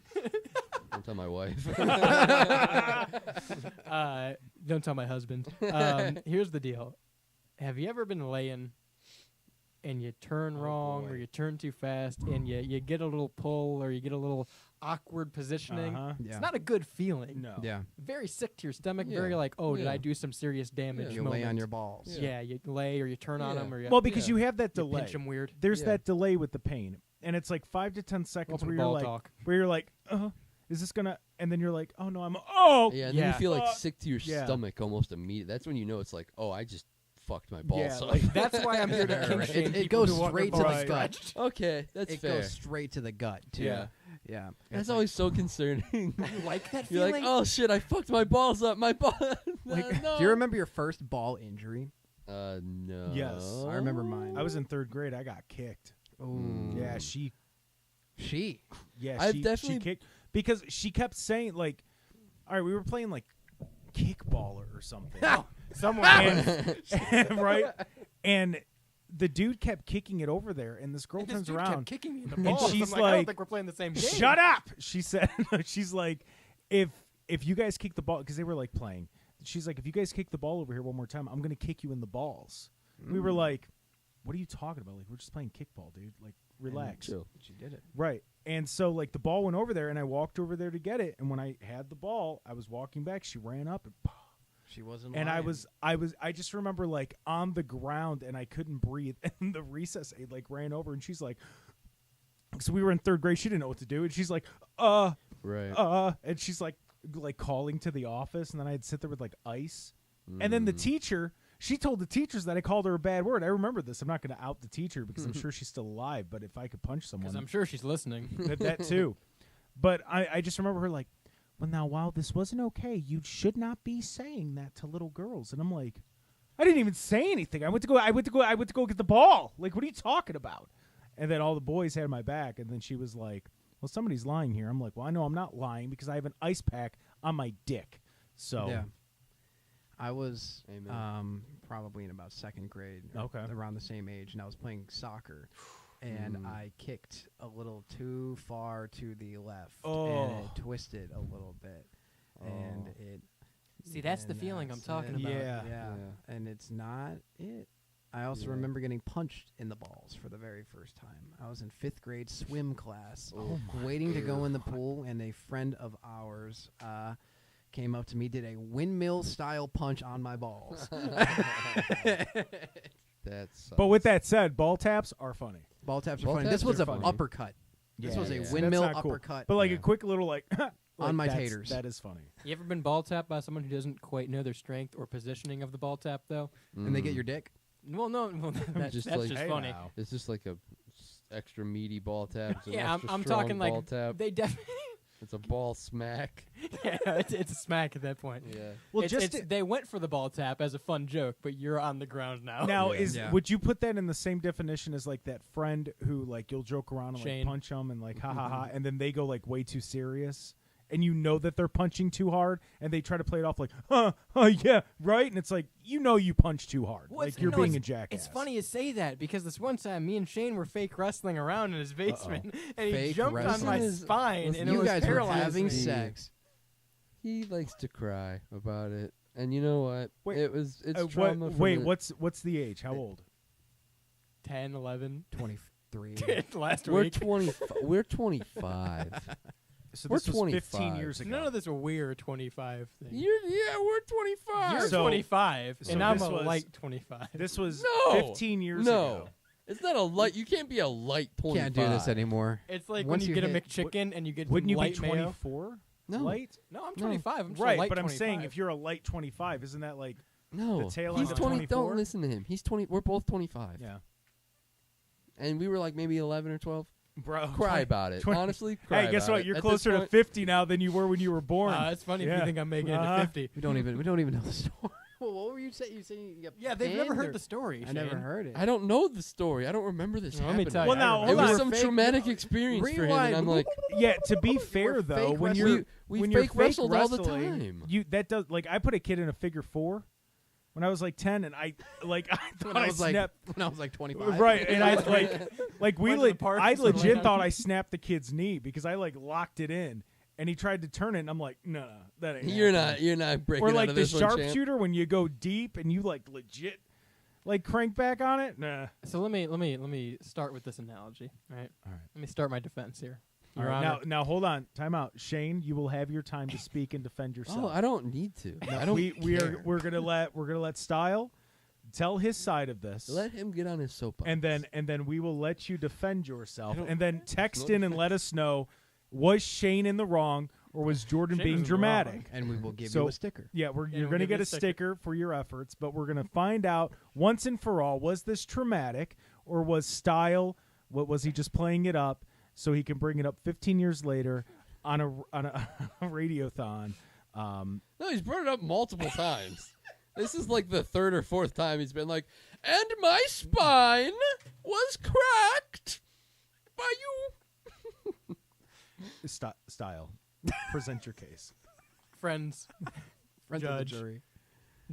Don't tell my wife.
Don't tell my husband. Here's the deal. Have you ever been laying and you turn wrong
boy.
or you turn too fast and you get a little pull or you get a little awkward positioning?
Uh-huh.
Yeah.
It's not a good feeling.
No.
Yeah.
Very sick to your stomach.
Yeah.
Very like, oh, did
Yeah.
I do some serious damage?
You lay on
moment.
your balls.
Yeah, you lay or you turn on
Yeah.
them or you
Well, because
Yeah.
you have that
you
delay.
pinch them weird.
There's
Yeah.
that delay with the pain, and it's like 5 to 10 seconds
Welcome
where
to
you're
ball
like,
talk.
is this gonna? And then you're like, oh no, I'm
Yeah, and then you feel like
fuck.
sick to your
Yeah.
stomach almost immediately. That's when you know it's like, oh, I just fucked my balls
Yeah,
up.
like,
That's why I'm here to
Yeah,
kink
right.
shame
It
people
goes
who want their
straight to the
balls
gut.
stretched.
Okay, that's
It
fair.
goes straight to the gut too.
Yeah.
Yeah.
That's always so concerning.
You like that
You're
feeling?
like, oh shit, I fucked my balls up. My ball.
Like,
no.
do you remember your first ball injury?
No.
Yes.
I remember mine.
I was in 3rd grade. I got kicked.
Ooh.
Yeah, she
I've
she
definitely-
kicked because she kept saying like, all right, we were playing like kickballer or something.
Someone
right? And the dude kept kicking it over there, and this girl
This
turns
dude
around,
kept kicking me in the
and
balls.
she's
I'm like, I don't
like,
think we're playing the same game.
"Shut up!" She said. She's like, if you guys kick the ball, because they were like playing. She's like, if you guys kick the ball over here one more time, I'm gonna kick you in the balls. We were like, what are you talking about? Like, we're just playing kickball, dude. Like, relax.
Chill.
She did it.
Right. And so like the ball went over there, and I walked over there to get it, and when I had the ball, I was walking back. She ran up and.
She wasn't.
And
lying.
I just remember like on the ground, and I couldn't breathe. And the recess aide like ran over, and she's like, so we were in 3rd grade. She didn't know what to do, and she's like,
Right.
and she's like calling to the office, and then I'd sit there with like ice, and then the teacher. She told the teachers that I called her a bad word. I remember this. I'm not going to out the teacher because I'm sure she's still alive. But if I could punch someone,
Because I'm sure she's listening.
that too. But I just remember her like, well, now, while this wasn't okay, you should not be saying that to little girls. And I'm like, I didn't even say anything. I went to go get the ball. Like, what are you talking about? And then all the boys had my back. And then she was like, well, somebody's lying here. I'm like, well, I know I'm not lying because I have an ice pack on my dick. So
Yeah. I was
Amen.
probably in about 2nd grade,
Okay.
around the same age, and I was playing soccer, and I kicked a little too far to the left, and it twisted a little bit, and it.
See, that's the feeling I'm talking about.
Yeah, and it's not it. I also remember getting punched in the balls for the very first time. I was in 5th grade swim class, waiting to go in the pool, and a friend of ours came up to me, did a windmill-style punch on my balls.
That's.
But with that said, ball taps are funny.
Ball taps are
Ball
funny.
taps
This was
are
an
funny.
uppercut. This
Yeah,
was a
yeah.
windmill
That's not cool.
uppercut.
But like a quick little like,
on my
that's-
taters.
That is funny.
You ever been ball tapped by someone who doesn't quite know their strength or positioning of the ball tap, though?
And they get your dick?
Well, no, that's just funny.
It's just like a extra meaty ball tap. It's an
Yeah,
extra
I'm
strong
talking
ball
like
tap.
they definitely.
It's a ball smack.
Yeah, it's a smack at that point.
Yeah.
Well, they went for the ball tap as a fun joke, but you're on the ground now.
Now, would you put that in the same definition as like that friend who like you'll joke around and
Shane.
like punch them and like ha ha ha, and then they go like way too serious, and you know that they're punching too hard, and they try to play it off like, yeah, right, and it's like you punch too hard, like you're being a jackass.
It's funny you say that because this one time me and Shane were fake wrestling around in his basement, and he
Fake
jumped on my
wrestling?
spine, and it
you
was
guys were
paralyzing
having
me.
sex.
He likes to cry about it, and you know what?
Wait,
it's trauma. from
what's the age? How old?
10, 11,
23.
Last
We're
week.
20. We're 25.
So
we're
this was
25.
15 years ago.
None of this we're 25 thing.
We're 25.
You're 25,
so
and I'm
this
a
was-
light 25.
This was
No.
15 years ago.
It's not a light. You can't be a light 25.
Can't do this anymore.
It's like
Once
when you
you
get a
hit-
McChicken and you get
Wouldn't you
some
be
light mayo.
24?
No.
Light?
No, I'm 25. I'm just a
Right,
light
but I'm
25.
saying if you're a light 25, isn't that like
No.
the tail
He's
end of
20.
24?
Don't listen to him. He's 20. We're both 25.
Yeah.
And we were like maybe 11 or 12.
Bro,
Cry about it.
20
Honestly, cry
Hey, guess
about
what?
it.
You're
At
closer
this
to
point-
50 now than you were when you were born.
It's funny if
Yeah.
you think I'm making it
Uh-huh.
to 50.
We don't even know the story. Well, what were you saying? You saying you got
Yeah, they've never
banned,
heard
or-
the story.
I never
Shane.
heard it.
I don't know the story. I don't remember this
Well, let me
happening.
tell you.
Well, now,
It
hold
was
on.
some traumatic experience for him, and I'm like,
Yeah, to be fair though,
fake
when
wrestling.
you're
We
when
fake
you're fake
wrestled all the
wrestling,
time.
that does like I put a kid in a figure 4 when I was like 10, and I thought
When I was like
snapped.
when I was like 25.
Right, and I like we
Went to the
le-
park
I
and stuff like
legit
that.
thought I snapped the kid's knee because I like locked it in, and he tried to turn it, and I'm like, no, that ain't.
you're
happening.
not breaking
Or
out
like
of
the
this one, champ.
sharpshooter when you go deep and you like legit like crank back on it. Nah.
So let me start with this analogy. Right.
All right.
Let me start my defense here.
All
Your
right,
Honor.
now hold on, time out, Shane. You will have your time to speak and defend yourself.
Oh, I don't need to.
No,
I don't.
we're gonna let Style tell his side of this.
Let him get on his soapbox.
and then we will let you defend yourself,
I don't-
and then text
no
in and let us know, was Shane in the wrong or was Jordan
Shane
being
was in the
dramatic?
wrong.
And we will give
So,
you a sticker.
Yeah,
we'll
you're going to
give
get
you
a
a
sticker for your efforts, but we're going to find out once and for all, was this traumatic or was Style, what was he just playing it up so he can bring it up 15 years later on a radiothon?
No, he's brought it up multiple times. This is like the third or fourth time he's been like, and my spine was cracked by you.
Style, present your case.
Friends,
Friends of the
Judge.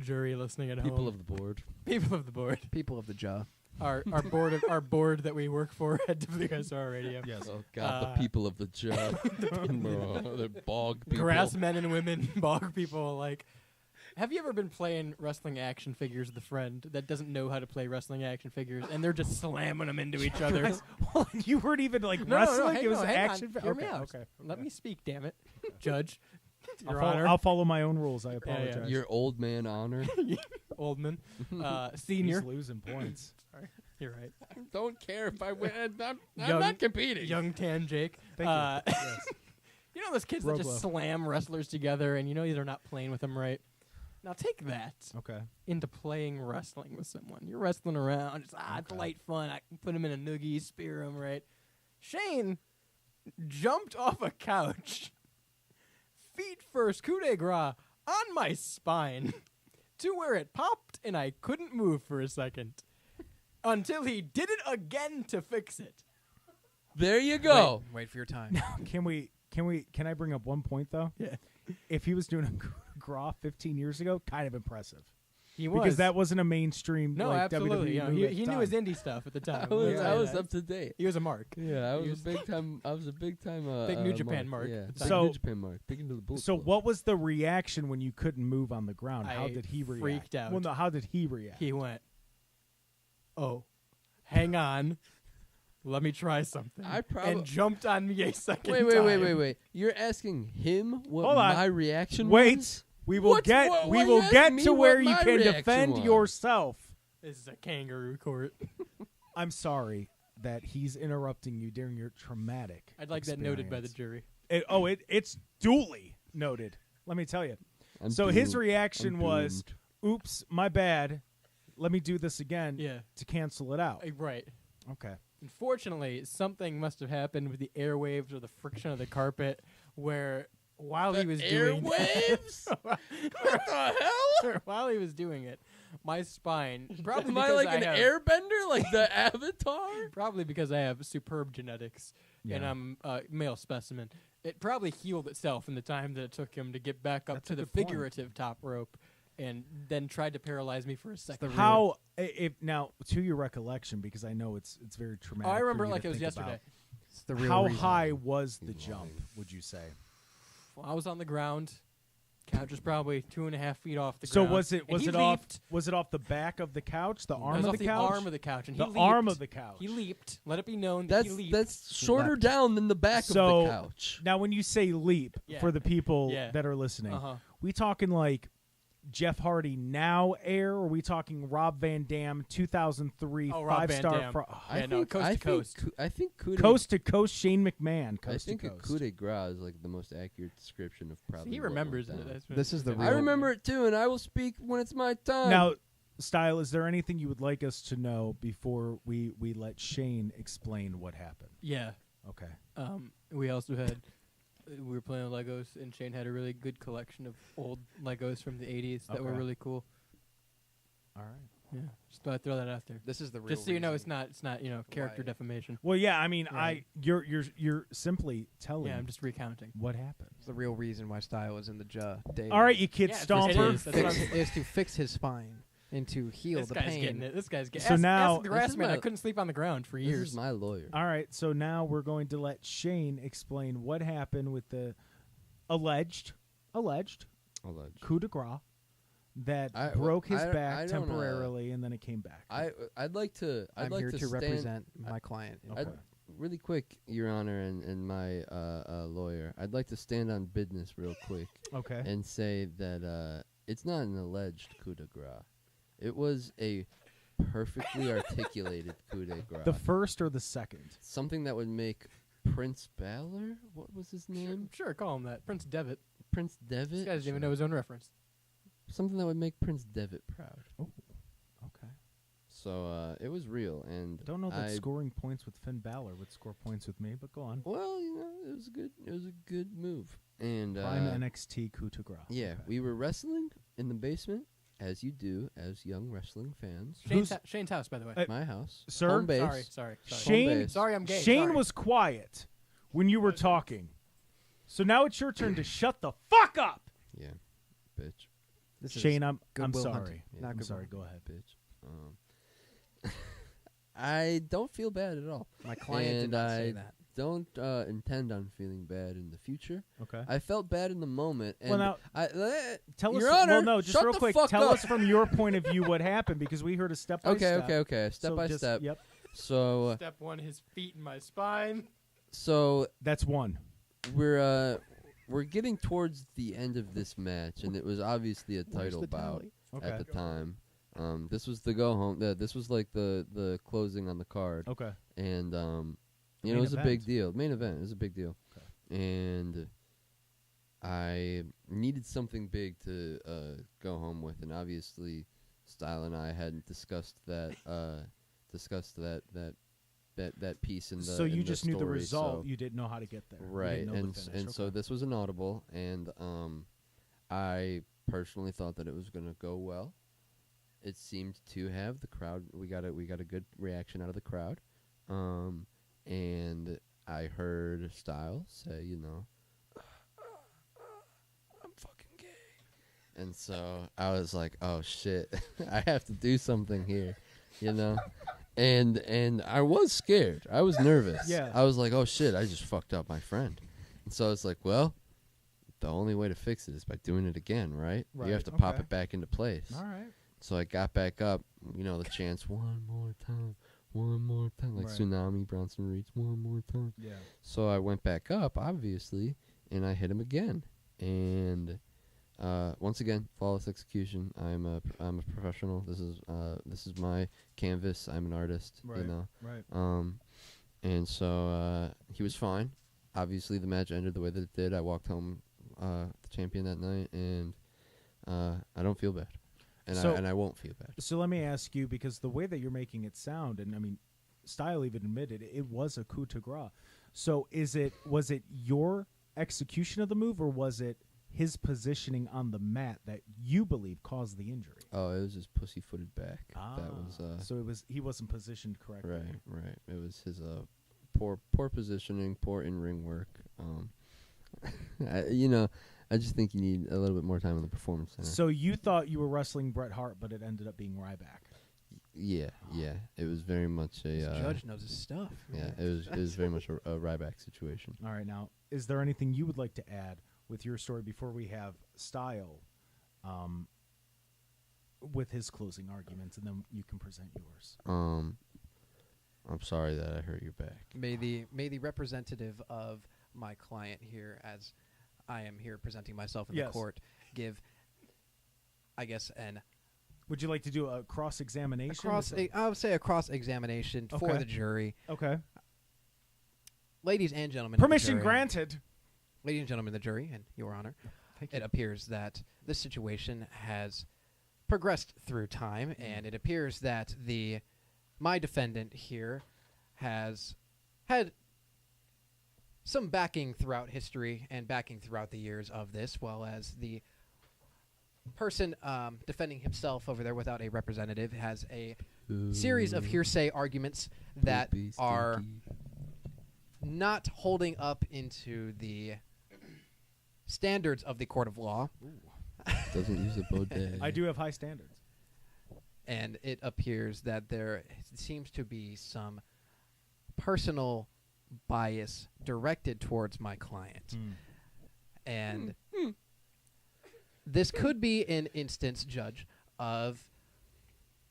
jury.
listening at
People
home.
of the board.
People of the board.
People of the jaw.
Our board that we work for at WSR Radio.
Yes.
Oh, God, the people of the job. The bog people.
Grass men and women, bog people alike. Have you ever been playing wrestling action figures with a friend that doesn't know how to play wrestling action figures, and they're just slamming them into each other?
You weren't even like
No,
wrestling.
hang
it was
on, hang
action.
on. Hear me
Okay,
out.
okay.
Let me speak, damn it, Judge. Your
I'll
Honor,
follow my own rules. I apologize.
Your old man honor.
Oldman, senior.
He's losing points.
Sorry, you're right.
Don't care if I win. I'm
Young-
not competing.
Young tan Jake.
Thank you. Yes.
You know those kids that just
Roglo.
slam wrestlers together, and you know they're not playing with them right. Now take that
Okay.
into playing wrestling with someone. You're wrestling around. It's light fun. I can put him in a noogie, spear him, right? Shane jumped off a couch, feet first, coup de grace, on my spine, to where it popped and I couldn't move for a second. Until he did it again to fix it.
There you go.
Wait for your time.
Can I bring up one point though?
Yeah.
If he was doing a graw 15 years ago, kind of impressive.
He was.
Because that wasn't a mainstream.
No,
like,
absolutely.
WWE
You know,
move at
he
the
knew his
time.
indie stuff at the time.
I was up to date.
He was a mark.
Yeah, I
He
was a big time. I was a big time.
Big New Japan mark.
Yeah,
Big
big
So-
New Japan mark. Big into the Bullet
So
Club.
what was the reaction when you couldn't move on the ground? How
I
did he react?
freaked out.
Well, no, how did he react?
He went, "Oh, hang on, let me try something."
I probably
and jumped on me a second.
Wait. You're asking him what
Hold on.
my reaction
Wait.
was?
We will
why
get
you asking me
to
what
where you
my
can
reaction
defend
was?
yourself.
This is a kangaroo court.
I'm sorry that he's interrupting you during your traumatic.
I'd like that noted by the
experience.
jury.
It's duly noted. Let me tell you.
I'm
So his
doomed.
reaction
I'm
was,
doomed.
"Oops, my bad. Let me do this again."
Yeah.
To cancel it out.
Right.
Okay.
Unfortunately, something must have happened with the airwaves or the friction of the carpet where while he was doing
airwaves?
what
the hell?
While he was doing it, my spine probably
Am
because
I like
I
an
have,
airbender, like the Avatar?
Probably because I have superb genetics and
Yeah.
I'm a male specimen. It probably healed itself in the time that it took him to get back up
That's
to
a
the
good point.
figurative top rope, and then tried to paralyze me for a second.
How if now to your recollection, because I know it's very traumatic.
Oh, I remember
for
it
you
like
to
it was
think
yesterday.
about.
It's the real
How
reason.
high was the jump? Would you say?
Well, I was on the ground. Couch was probably 2.5 feet off the
So
ground.
was it
and he
off?
leaped.
Was it off the back of the couch? The
It
arm
was
of
off
the couch?
arm of the couch, and
the
he leaped.
arm of the couch.
He leaped. Let it be known that he leaped.
That's shorter down than the back
So
of the couch.
now, when you say leap,
Yeah.
for the people
Yeah.
that are listening,
Uh-huh.
we talking like Jeff Hardy now air, or are we talking Rob Van Dam 2003
Oh, Rob Van
5-star?
Dam. Yeah, no, coast to coast.
I think coup
coast to coast. Shane McMahon.
I
Coast
think
to
a
coast.
coup de grace is like the most accurate description of probably.
He
what
remembers
went
it.
down.
That's what-
This is the
I
real.
remember it too, and I will speak when it's my time.
Now, Style, is there anything you would like us to know before we let Shane explain what happened?
Yeah.
Okay.
We also had we were playing with Legos, and Shane had a really good collection of old Legos from the 80s that were
Okay.
really cool.
All right.
Yeah, just thought I'd throw that out there.
This is the real.
Just so you know,
reason
it's not character
why-
defamation.
Well, yeah. I mean,
Right.
you're simply telling.
Yeah, I'm just recounting.
what happened.
It's the real reason why Style is in the daily.
All right, you kid
Yeah, it
stomper.
is. That's what I'm
Fix, is to fix his spine and to heal
This
the
guy's
pain.
getting it. This guy's getting
So
ask,
now-
ask the grass
This is
man. I
my-
couldn't sleep on the ground for
this
years.
is my lawyer.
All right, so now we're going to let Shane explain what happened with the alleged
Alleged.
coup de grace that
I-
broke his
I-
back
I don't,
temporarily, and then it came back.
I'd like to. I'd
I'm
like
here to
stand-
represent my client.
Okay.
Really quick, Your Honor, and my lawyer. I'd like to stand on business real quick.
Okay.
And say that it's not an alleged coup de grace. It was a perfectly articulated coup de grace.
The first or the second?
Something that would make Prince Balor. What was his name?
Sure, call him that. Prince Devitt.
Prince Devitt.
This guy doesn't even know his own reference.
Something that would make Prince Devitt proud.
Oh, okay.
So it was real, and
Don't know that
I-
scoring points with Finn Balor would score points with me, but go on.
Well, it was good. It was a good move. And
Prime NXT coup de grace.
yeah,
Okay.
we were wrestling in the basement, as you do as young wrestling fans.
Shane's house, by the way.
My house,
Sir?
home base.
Sorry.
Shane,
Home base.
Sorry, I'm gay.
Shane
Sorry.
was quiet when you were talking, so now it's your turn to shut the fuck up.
Yeah, bitch.
This is
Shane, I'm
Goodwill
sorry.
Hunting.
Yeah,
Not
I'm
Goodwill
sorry.
Hunting.
Go ahead.
Bitch. I don't feel bad at all.
My client did
and
not
I
say that.
don't intend on feeling bad in the future.
Okay.
I felt bad in the moment. And
Well, now,
I,
Tell us.
Your Honor,
well, no, just
shut
real
the
quick.
fuck
Tell
up.
us from your point of view what happened, because we heard a step by
Okay,
step.
Step
So
by
just-
step.
Yep.
So
Step one, his feet in my spine.
So
that's one.
We're getting towards the end of this match, and it was obviously a title
the
bout
tally?
Okay.
at the time. This was the go home. This was like the closing on the card.
Okay.
And it
Main
was a big
event.
deal. Main event. It was a big deal.
Okay.
And I needed something big to go home with, and obviously, Style and I hadn't discussed that that piece in the.
So you
in
just
the
knew the
story,
result.
So
You didn't know how to get there. You
right,
didn't know the
and
finish.
so
Okay.
this was an audible, and I personally thought that it was going to go well. It seemed to have the crowd. We got a good reaction out of the crowd, and I heard Styles say, I'm fucking gay, and so I was like, oh shit, I have to do something here, And I was scared. I was nervous.
Yeah.
I was like, oh shit, I just fucked up my friend. And so it's like, well, the only way to fix it is by doing it again, right?
Right,
You have to pop
okay.
it back into place.
All right.
So I got back up, the chants, one more time, like
Right.
Tsunami, Bronson Reed's, one more time.
Yeah.
So I went back up, obviously, and I hit him again. And once again, flawless execution. I'm a professional. This is my canvas. I'm an artist.
Right, right.
And so he was fine. Obviously, the match ended the way that it did. I walked home the champion that night, and I don't feel bad, and I won't feel bad.
So let me ask you, because the way that you're making it sound, and I mean, Style even admitted it was a coup de grace. So was it your execution of the move, or was it his positioning on the mat that you believe caused the injury?
Oh, it was his pussy-footed back. That was
so he wasn't positioned correctly.
Right. It was his poor positioning, poor in-ring work. I just think you need a little bit more time in the performance center.
So you thought you were wrestling Bret Hart, but it ended up being Ryback.
Yeah. It was very much a
Judge knows his stuff.
Yeah, it was very much a Ryback situation.
All right, now is there anything you would like to add with your story before we have Style, with his closing arguments, and then you can present yours.
I'm sorry that I hurt your back.
May the representative of my client here, as I am here presenting myself in the court, give, I guess,
Would you like to do a cross-examination?
I would say a cross-examination for the jury.
Okay.
Ladies and gentlemen,
permission granted.
Ladies and gentlemen of the jury, and Your Honor, it appears that this situation has progressed through time, and it appears that my defendant here has had some backing throughout history and backing throughout the years of this, while as the person defending himself over there without a representative has a series of hearsay arguments that are not holding up into the standards of the court of law.
Doesn't use a bidet.
I do have high standards.
And it appears that there seems to be some personal bias directed towards my client. And this could be an instance, Judge, of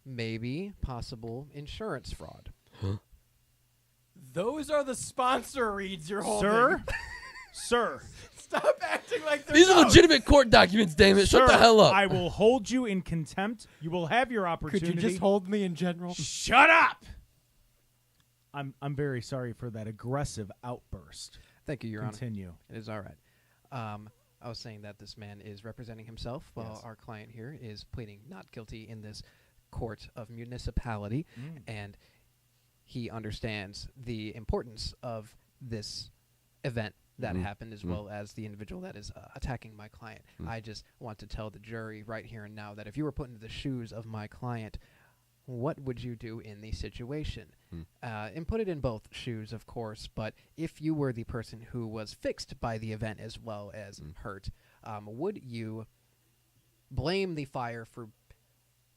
maybe possible insurance fraud.
Those are the sponsor reads you're holding.
Sir.
Stop acting like
these are legitimate court documents, damn it. Shut the hell up.
I will hold you in contempt. You will have your opportunity.
Could you just hold me in general?
Shut up! I'm very sorry for that aggressive outburst.
Thank you, Your Honor.
Continue.
It is all right. I was saying that this man is representing himself while our client here is pleading not guilty in this court of municipality, and he understands the importance of this event that happened, as well as the individual that is attacking my client. I just want to tell the jury right here and now that if you were put into the shoes of my client, what would you do in the situation? And put it in both shoes, of course, but if you were the person who was fixed by the event as well as hurt, would you blame the fire for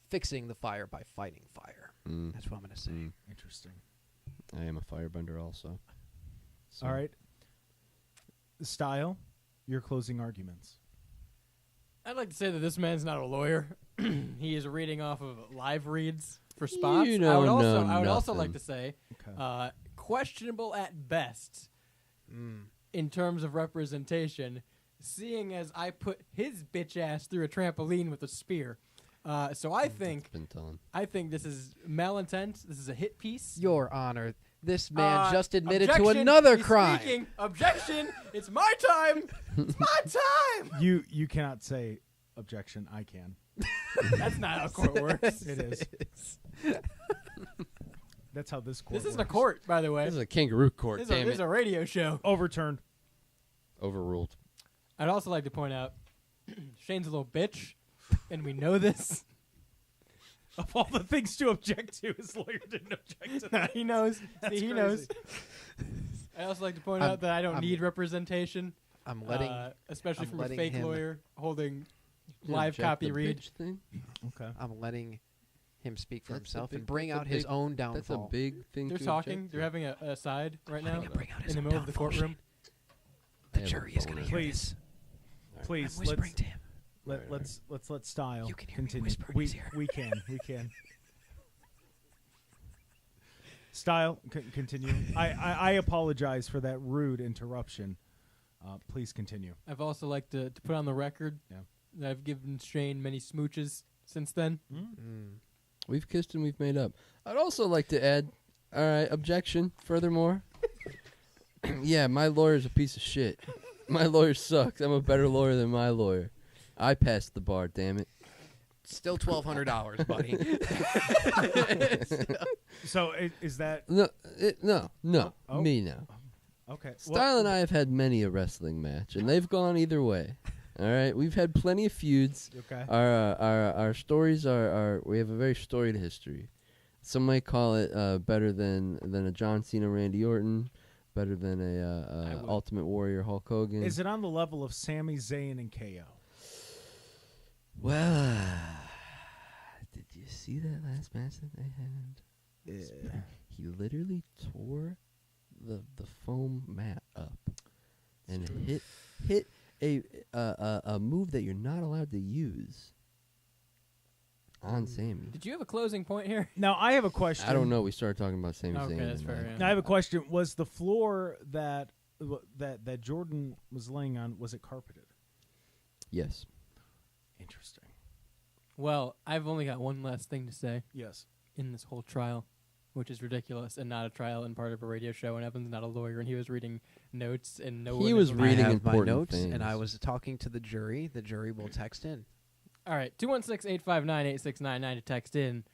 fixing the fire by fighting fire? That's what I'm going to say.
Interesting.
I am a firebender also. So.
All right. Style, your closing arguments.
I'd like to say that this man's not a lawyer. He is reading off of live reads for spots. I would also like to say questionable at best in terms of representation, seeing as I put his bitch ass through a trampoline with a spear. So I think this is malintent. This is a hit piece.
Your Honor, this man just admitted to another crime.
Speaking. Objection! It's my time. It's my time.
You cannot say objection. I can.
That's not how court works.
It is. That's how this court.
This isn't a court, by the way.
This is a kangaroo court.
This is a radio show.
Overturned.
Overruled.
I'd also like to point out, Shane's a little bitch, and we know this.
Of all the things to object to, his lawyer didn't object to that.
He knows.
That's
He
crazy.
knows. I also like to point out that I don't need representation.
I'm letting,
especially
I'm
from a
letting
fake
him
lawyer holding live copy read.
Thing?
Okay.
I'm letting him speak for himself and bring out his own downfall.
That's a big thing.
They're
to
talking.
object
They're
to.
having a side right now
bring out his
in the
own
middle of the
downfall,
courtroom.
The jury is going to hear this.
Please,
I'm whispering to him.
Let's let Style
You can hear
continue.
me whisper in his ear.
We can. Style, continue. I apologize for that rude interruption. Please continue.
I've also like to put on the record that I've given Shane many smooches since then.
We've kissed and we've made up. I'd also like to add, all right, objection, furthermore. Yeah, my lawyer's a piece of shit. My lawyer sucks. I'm a better lawyer than my lawyer. I passed the bar, damn it.
Still $1,200, buddy.
So is that
no?
Oh.
Me now.
Okay.
Style and I have had many a wrestling match, and they've gone either way. All right, we've had plenty of feuds.
Okay.
Our stories are we have a very storied history. Some might call it better than a John Cena, Randy Orton, better than a Ultimate Warrior, Hulk Hogan.
Is it on the level of Sami Zayn and KO?
Well, did you see that last match that they had?
Yeah.
He literally tore the foam mat up and hit a move that you're not allowed to use on Sammy.
Did you have a closing point here?
Now I have a question.
I don't know. We started talking about Sami Zayn.
Okay, that's fair.
Now I have a question. Was the floor that Jordan was laying on, was it carpeted?
Yes.
Interesting.
Well, I've only got one last thing to say.
Yes.
In this whole trial, which is ridiculous and not a trial and part of a radio show, and Evan's not a lawyer, and he was reading notes, and no one...
He was reading
I have my
important
notes,
things.
and I was talking to the jury. The jury will text in.
All right, 216-859-8699 to text in.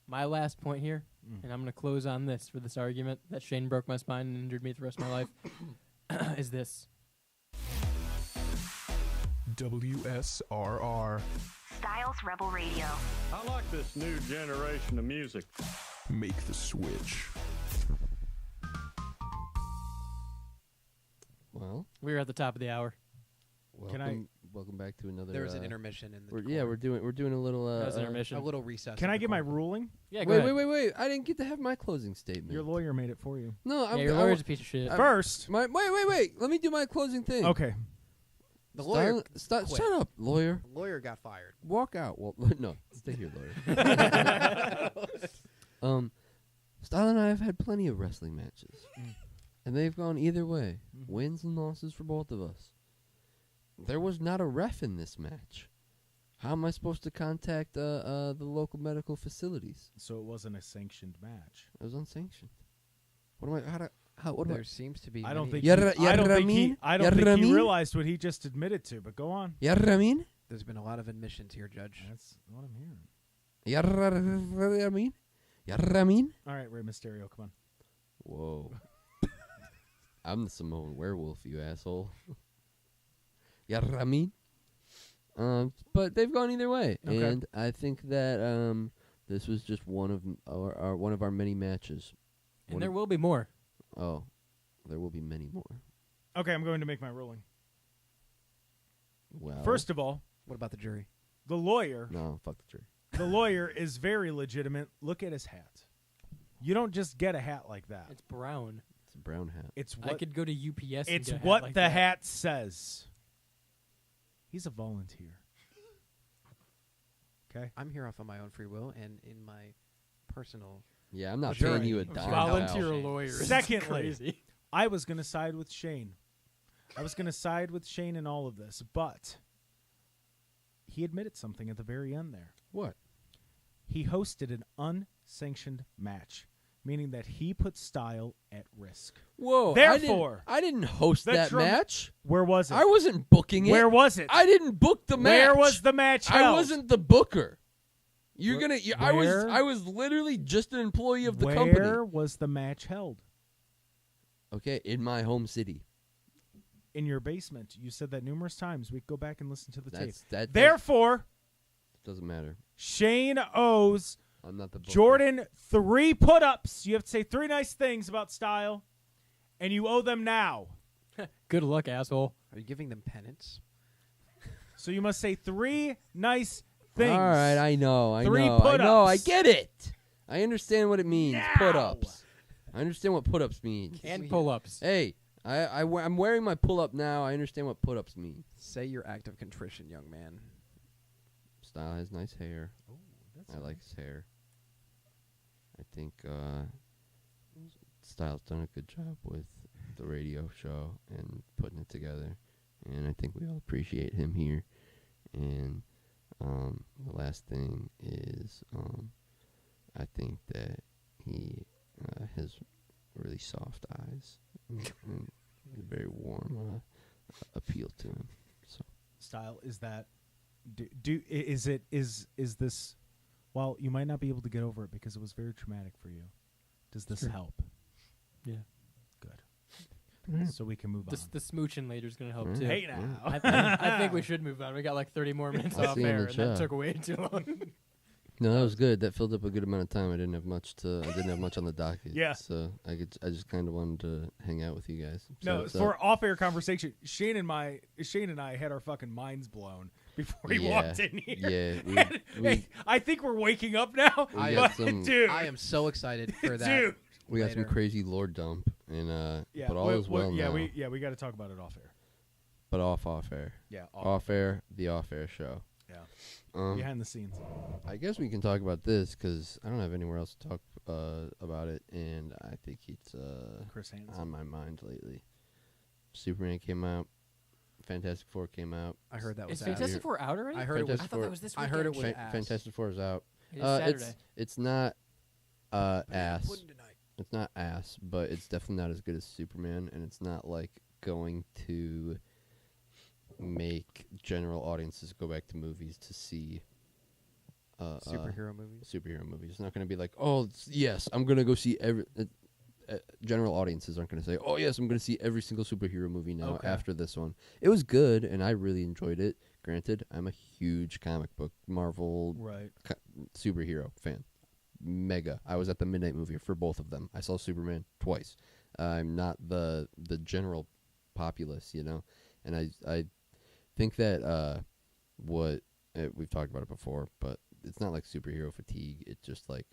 My last point here, and I'm going to close on this for this argument that Shane broke my spine and injured me the rest of my life, is this.
WSRR.
Styles Rebel Radio.
I like this new generation of music.
Make the switch.
Well,
we're at the top of the hour.
Welcome back to another.
There was an intermission in the.
We're doing a little.
intermission.
A little recess.
Can I get my ruling?
Yeah.
Wait! I didn't get to have my closing statement.
Your lawyer made it for you.
No,
your lawyer's a piece of shit.
First,
wait! Let me do my closing thing.
Okay.
The lawyer.
Shut up, lawyer.
The lawyer got fired.
Walk out. Well, no, stay here, lawyer. Style and I have had plenty of wrestling matches, and they've gone either way, wins and losses for both of us. There was not a ref in this match. How am I supposed to contact the local medical facilities?
So it wasn't a sanctioned match.
It was unsanctioned. What am I? What
There seems to be.
I don't think.
You
I don't think he
Ramin?
realized what he just admitted to. But go on.
Ramin?
There's been a lot of admissions here, Judge.
That's what I'm hearing.
Ramin?
All right, Rey Mysterio, come on.
Whoa. I'm the Samoan werewolf, you asshole. Ramin? But they've gone either way,
Okay.
and I think that this was just one of our many matches.
And there will be more.
Oh, there will be many more.
Okay, I'm going to make my ruling.
Well,
First of all,
what about the jury?
The lawyer.
No, fuck the jury.
The lawyer is very legitimate. Look at his hat. You don't just get a hat like that.
It's brown.
It's a brown hat.
It's
I could go to UPS.
It's
and get
what
a hat like
the
that.
hat says. He's a volunteer. Okay.
I'm here off of my own free will and in my personal.
Yeah, I'm not
Sure.
paying you a dime.
Volunteer
pal.
lawyer. is
Secondly,
crazy.
I was going to side with Shane. I was going to side with Shane in all of this, but he admitted something at the very end there.
What?
He hosted an unsanctioned match, meaning that he put Style at risk.
Whoa!
Therefore,
I didn't host that match.
Where was it?
I wasn't booking it.
Where was it?
I didn't book the match.
Where was the match held?
I wasn't the booker. You're
Where-
gonna.
where-
I was literally just an employee of the
Where
company.
was the match held?
Okay, in my home city.
In your basement. You said that numerous times. We could go back and listen to the tape.
Therefore,
Therefore,
doesn't matter.
Shane owes
I'm not the booker.
Jordan 3 put-ups. You have to say 3 nice things about Style, and you owe them now.
Good luck, asshole.
Are you giving them penance?
So you must say 3 nice things.
All right, I know. I
3
know.
put-ups.
I know. I get it. I understand what it means.
Now.
Put-ups. I understand what put-ups mean.
And pull-ups.
Hey, I'm wearing my pull-up now. I understand what put-ups mean.
Say your act of contrition, young man.
Style has nice hair.
Oh,
I like his hair. I think Style's done a good job with the radio show and putting it together, and I think we all appreciate him here. And the last thing is, I think that he has really soft eyes and a very warm appeal to him. So
Style, is that is this? While you might not be able to get over it because it was very traumatic for you, does this
Sure.
help?
Yeah.
Good. so we can move on.
The smooching later is going to help too.
Hey now.
I think we should move on. We got like 30 more minutes
I'll
off
see you in
air,
the
and that
chat.
took way too long.
No, that was good. That filled up a good amount of time. I didn't have much on the docket.
Yeah.
So I just kind of wanted to hang out with you guys.
No,
So-
for off-air conversation, Shane and I had our fucking minds blown before he walked in here.
Yeah,
Hey, I think we're waking up now.
We
but
got some-
dude,
I am so excited for that.
Dude.
we got some
later.
crazy lore dump, and
yeah,
but all is well
yeah,
now.
we got to talk about it off air.
But off air.
Yeah,
off air. The off air show.
Yeah, behind the scenes.
I guess we can talk about this because I don't have anywhere else to talk about it, and I think it's
Chris Hansen.
on my mind lately. Superman came out. Fantastic Four came out.
I heard that was
Is Fantastic Four out already?
I heard it was.
I thought that was this
I
weekend.
heard it was ass.
Fantastic Four is out.
It is Saturday.
It's not ass. It's not ass, but it's definitely not as good as Superman, and it's not like going to make general audiences go back to movies to see
Superhero movies?
Superhero movies. It's not going to be like, oh, yes, I'm going to go see every... general audiences aren't going to say, oh, yes, I'm going to see every single superhero movie now after this one. It was good, and I really enjoyed it. Granted, I'm a huge comic book, Marvel superhero fan. Mega. I was at the midnight movie for both of them. I saw Superman twice. I'm not the general populace, you know? And I think that we've talked about it before, but it's not like superhero fatigue. It's just like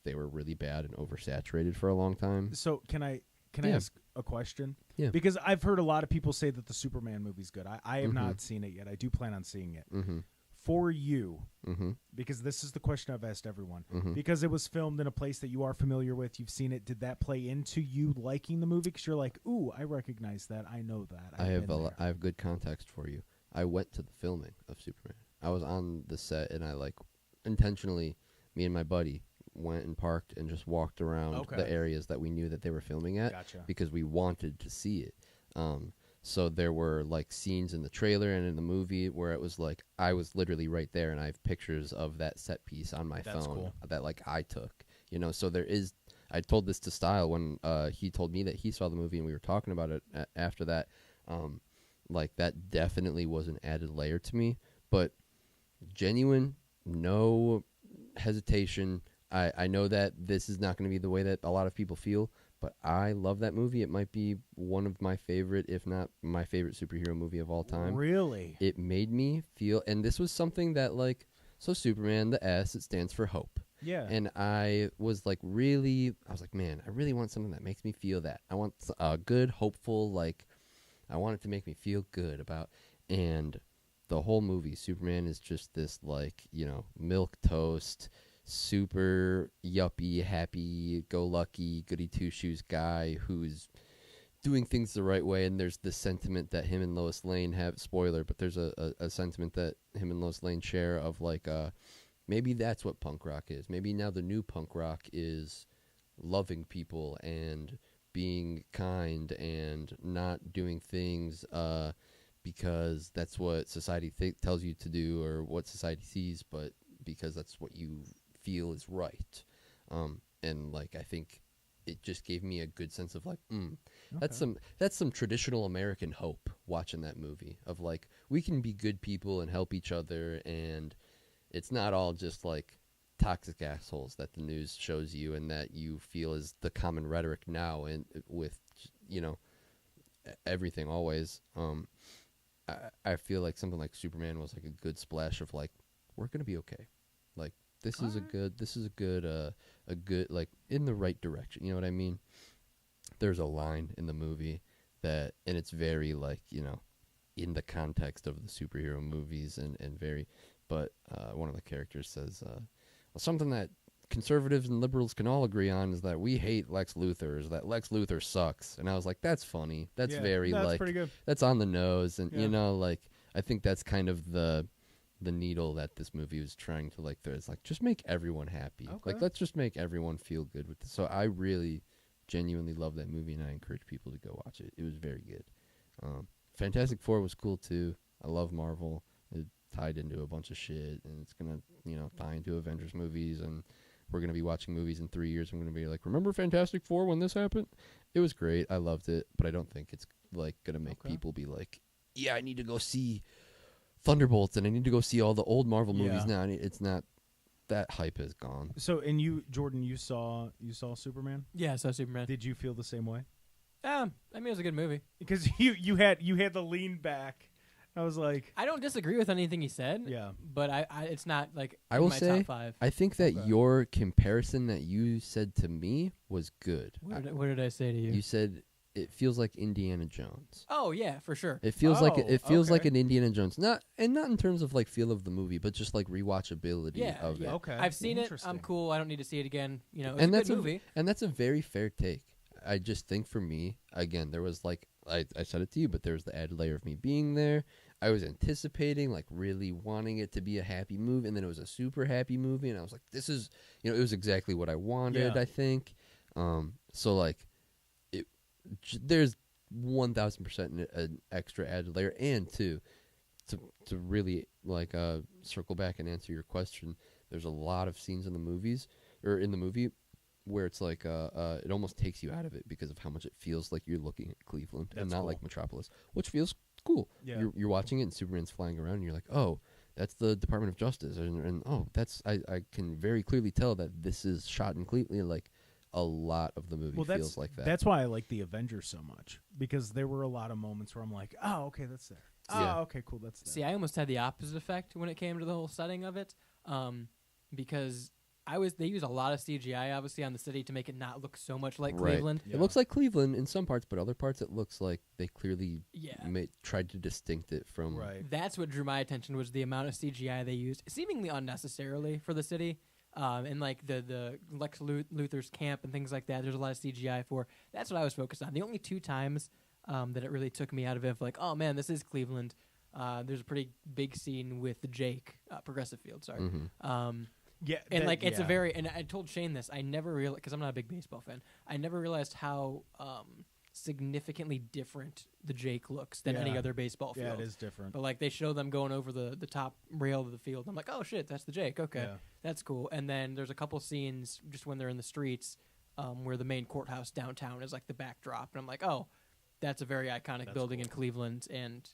they were really bad and oversaturated for a long time.
So can I ask a question?
Yeah.
Because I've heard a lot of people say that the Superman movie's good. I have not seen it yet. I do plan on seeing it.
Mm-hmm.
For you,
Mm-hmm.
because this is the question I've asked everyone,
Mhm.
because it was filmed in a place that you are familiar with, you've seen it, did that play into you liking the movie? Because you're like, ooh, I recognize that, I know that.
I have good context for you. I went to the filming of Superman. I was on the set, and I intentionally, me and my buddy went and parked and just walked around the areas that we knew that they were filming at because we wanted to see it. So there were scenes in the trailer and in the movie where it was I was literally right there, and I have pictures of that set piece on my phone that I took. You know, so there is. I told this to Style when he told me that he saw the movie, and we were talking about it after that. That definitely was an added layer to me, but genuine, no hesitation. I know that this is not going to be the way that a lot of people feel, but I love that movie. It might be one of my favorite, if not my favorite superhero movie of all time.
Really?
It made me feel, and this was something that so Superman, the S, it stands for hope.
Yeah.
And I was I was like, man, I really want something that makes me feel that. I want a good, hopeful, I want it to make me feel good about, and the whole movie, Superman is just this milquetoast, super yuppie, happy-go-lucky, goody-two-shoes guy who's doing things the right way, and there's this sentiment that him and Lois Lane have, spoiler, but there's a sentiment that him and Lois Lane share of maybe that's what punk rock is. Maybe now the new punk rock is loving people and being kind and not doing things because that's what society tells you to do or what society sees, but because that's what you feel is right. And I think it just gave me a good sense of that's some traditional American hope watching that movie of we can be good people and help each other, and it's not all just toxic assholes that the news shows you and that you feel is the common rhetoric now, and with everything always. I feel like something like Superman was a good splash of we're gonna be okay. This is a good in the right direction. You know what I mean? There's a line in the movie that, and it's very in the context of the superhero movies and very, but one of the characters says, something that conservatives and liberals can all agree on is that we hate Lex Luthor, is that Lex Luthor sucks. And I was like, that's funny. That's very
that's pretty good.
That's on the nose. And I think that's kind of the needle that this movie was trying to there's just make everyone happy. Let's just make everyone feel good with this. So I really genuinely love that movie, and I encourage people to go watch it. It was very good. Fantastic Four was cool too. I love Marvel. It tied into a bunch of shit, and it's gonna tie into Avengers movies, and we're going to be watching movies in 3 years. I'm going to be like, remember Fantastic Four when this happened? It was great. I loved it, but I don't think it's like going to make people be like, yeah, I need to go see Thunderbolts and I need to go see all the old Marvel movies now. It's not. That hype is gone.
So, and you, Jordan, you saw Superman?
Yeah, I saw Superman.
Did you feel the same way?
I mean, it was a good movie.
Because you had the lean back. I was like,
I don't disagree with anything he said.
Yeah,
but I it's not like
I
in
will
my
say
top 5.
I think that your comparison that you said to me was good.
What did I say to you?
You said it feels like Indiana Jones.
Oh yeah, for sure.
It feels like an Indiana Jones, not in terms of like feel of the movie, but just like rewatchability of it.
Okay,
I've seen it. I'm cool. I don't need to see it again. You know, it's
and
a
that's
good movie.
And that's a very fair take. I just think for me, again, there was like I said it to you, but there was the added layer of me being there. I was anticipating, like really wanting it to be a happy movie, and then it was a super happy movie, and I was like, this is, it was exactly what I wanted. I think, so like. There's 1,000% an extra added layer, and to really like circle back and answer your question, there's a lot of scenes in the movie where it's like it almost takes you out of it because of how much it feels like you're looking at Cleveland and not like Metropolis, which feels cool.
Yeah.
You're watching it and Superman's flying around and you're like, oh, that's the Department of Justice, and oh, that's I can very clearly tell that this is shot in Cleveland. Like, a lot of the movie feels like that.
That's why I like the Avengers so much, because there were a lot of moments where I'm like, oh, okay, that's there. Oh, okay, cool, that's there.
See, I almost had the opposite effect when it came to the whole setting of it, because they use a lot of CGI obviously on the city to make it not look so much like Cleveland.
It looks like Cleveland in some parts, but other parts it looks like they clearly tried to distinct it from.
Right.
That's what drew my attention, was the amount of CGI they used, seemingly unnecessarily for the city. And like the Lex Luthor's camp and things like that, there's a lot of CGI for. That's what I was focused on. The only 2 times that it really took me out of it, like, oh man, this is Cleveland. There's a pretty big scene with Jake, Progressive Field. Sorry.
Mm-hmm.
It's a very. And I told Shane this. I never realized, because I'm not a big baseball fan. I never realized how significantly different the Jake looks than any other baseball field.
Yeah, it is different.
But like they show them going over the top rail of the field. I'm like, oh shit, that's the Jake. Okay, that's cool. And then there's a couple scenes just when they're in the streets where the main courthouse downtown is like the backdrop, and I'm like, oh, that's a very iconic building in Cleveland, and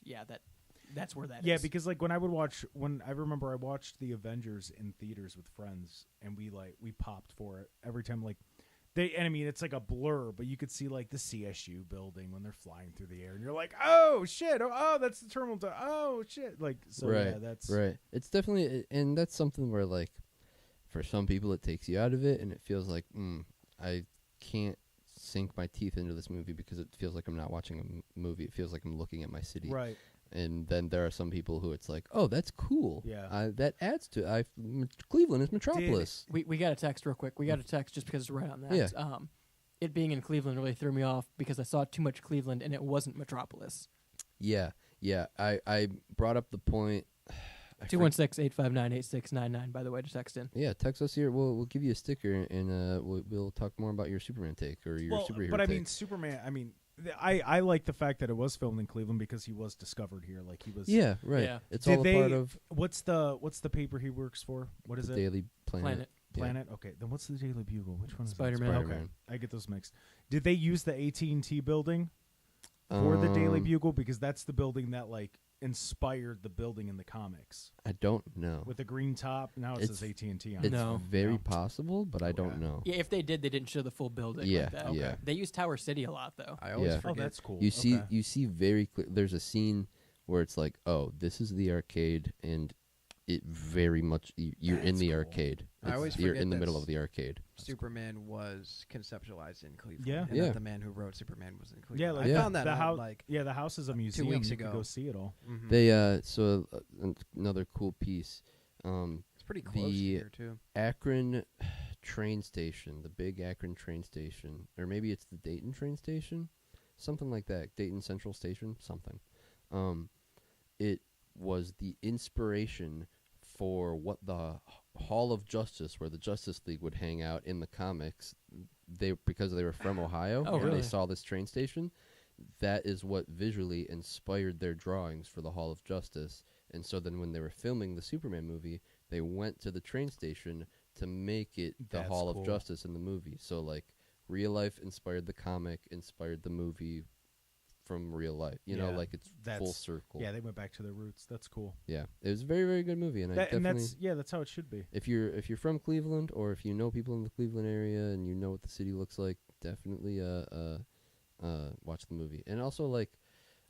that's where that is.
Yeah, because like when I remember I watched the Avengers in theaters with friends, and we popped for it every time. Like and I mean, it's like a blur, but you could see like the CSU building when they're flying through the air, and you're like, oh shit, oh that's the terminal. Oh shit, like so.
Right,
yeah, that's
right. It's definitely, and that's something where like, for some people it takes you out of it, and it feels like, I can't sink my teeth into this movie because it feels like I'm not watching a movie. It feels like I'm looking at my city.
Right.
And then there are some people who it's like, oh, that's cool.
Yeah.
That adds to Cleveland is Metropolis.
We got a text real quick. We got a text just because it's right on that.
Yeah.
It being in Cleveland really threw me off because I saw too much Cleveland and it wasn't Metropolis.
Yeah. I brought up the point.
216-859-8699, by the way, to text in.
Yeah, text us here. We'll give you a sticker, and we'll talk more about your Superman take or your superhero take.
But I mean, Superman, I like the fact that it was filmed in Cleveland because he was discovered here. Like he was.
Yeah, right. Yeah. It's all a part of.
What's the paper he works for? What is it?
Daily Planet.
Planet. Yeah. Okay, then what's the Daily Bugle? Which one is
Spider-Man?
Okay, I get those mixed. Did they use the AT&T building for the Daily Bugle? Because that's the building that like inspired the building in the comics.
I don't know.
With the green top, now it says AT&T on it.
It's very possible, but I don't know.
Yeah, if they did, they didn't show the full building.
Yeah,
like that.
yeah.
They use Tower City a lot, though.
I always forget.
Oh, that's cool.
You see very clear. There's a scene where it's like, oh, this is the arcade, and it very much you're in the arcade.
I always
you're
forget
in the middle of the arcade.
Superman was conceptualized in Cleveland.
Yeah,
and that the man who wrote Superman was in Cleveland.
Yeah, like
I found that
the
out,
house.
like
The house is a museum.
2 weeks
you
ago.
can go see it all.
Mm-hmm.
They so another cool piece.
It's pretty close here too.
Akron train station, the big Akron train station, or maybe it's the Dayton train station, something like that. Dayton Central Station, something. It was the inspiration for what the Hall of Justice, where the Justice League would hang out in the comics, because they were from Ohio, and
really?
they saw this train station. That is what visually inspired their drawings for the Hall of Justice. And so then when they were filming the Superman movie, they went to the train station to make it the
That's
Hall
cool.
of Justice in the movie. So like real life inspired the comic, inspired the movie from real life. You know, like it's full circle.
Yeah, they went back to their roots. That's cool.
Yeah, it was a very, very good movie, and I definitely.
That's how it should be.
If you're from Cleveland, or if you know people in the Cleveland area and you know what the city looks like, definitely watch the movie. And also, like,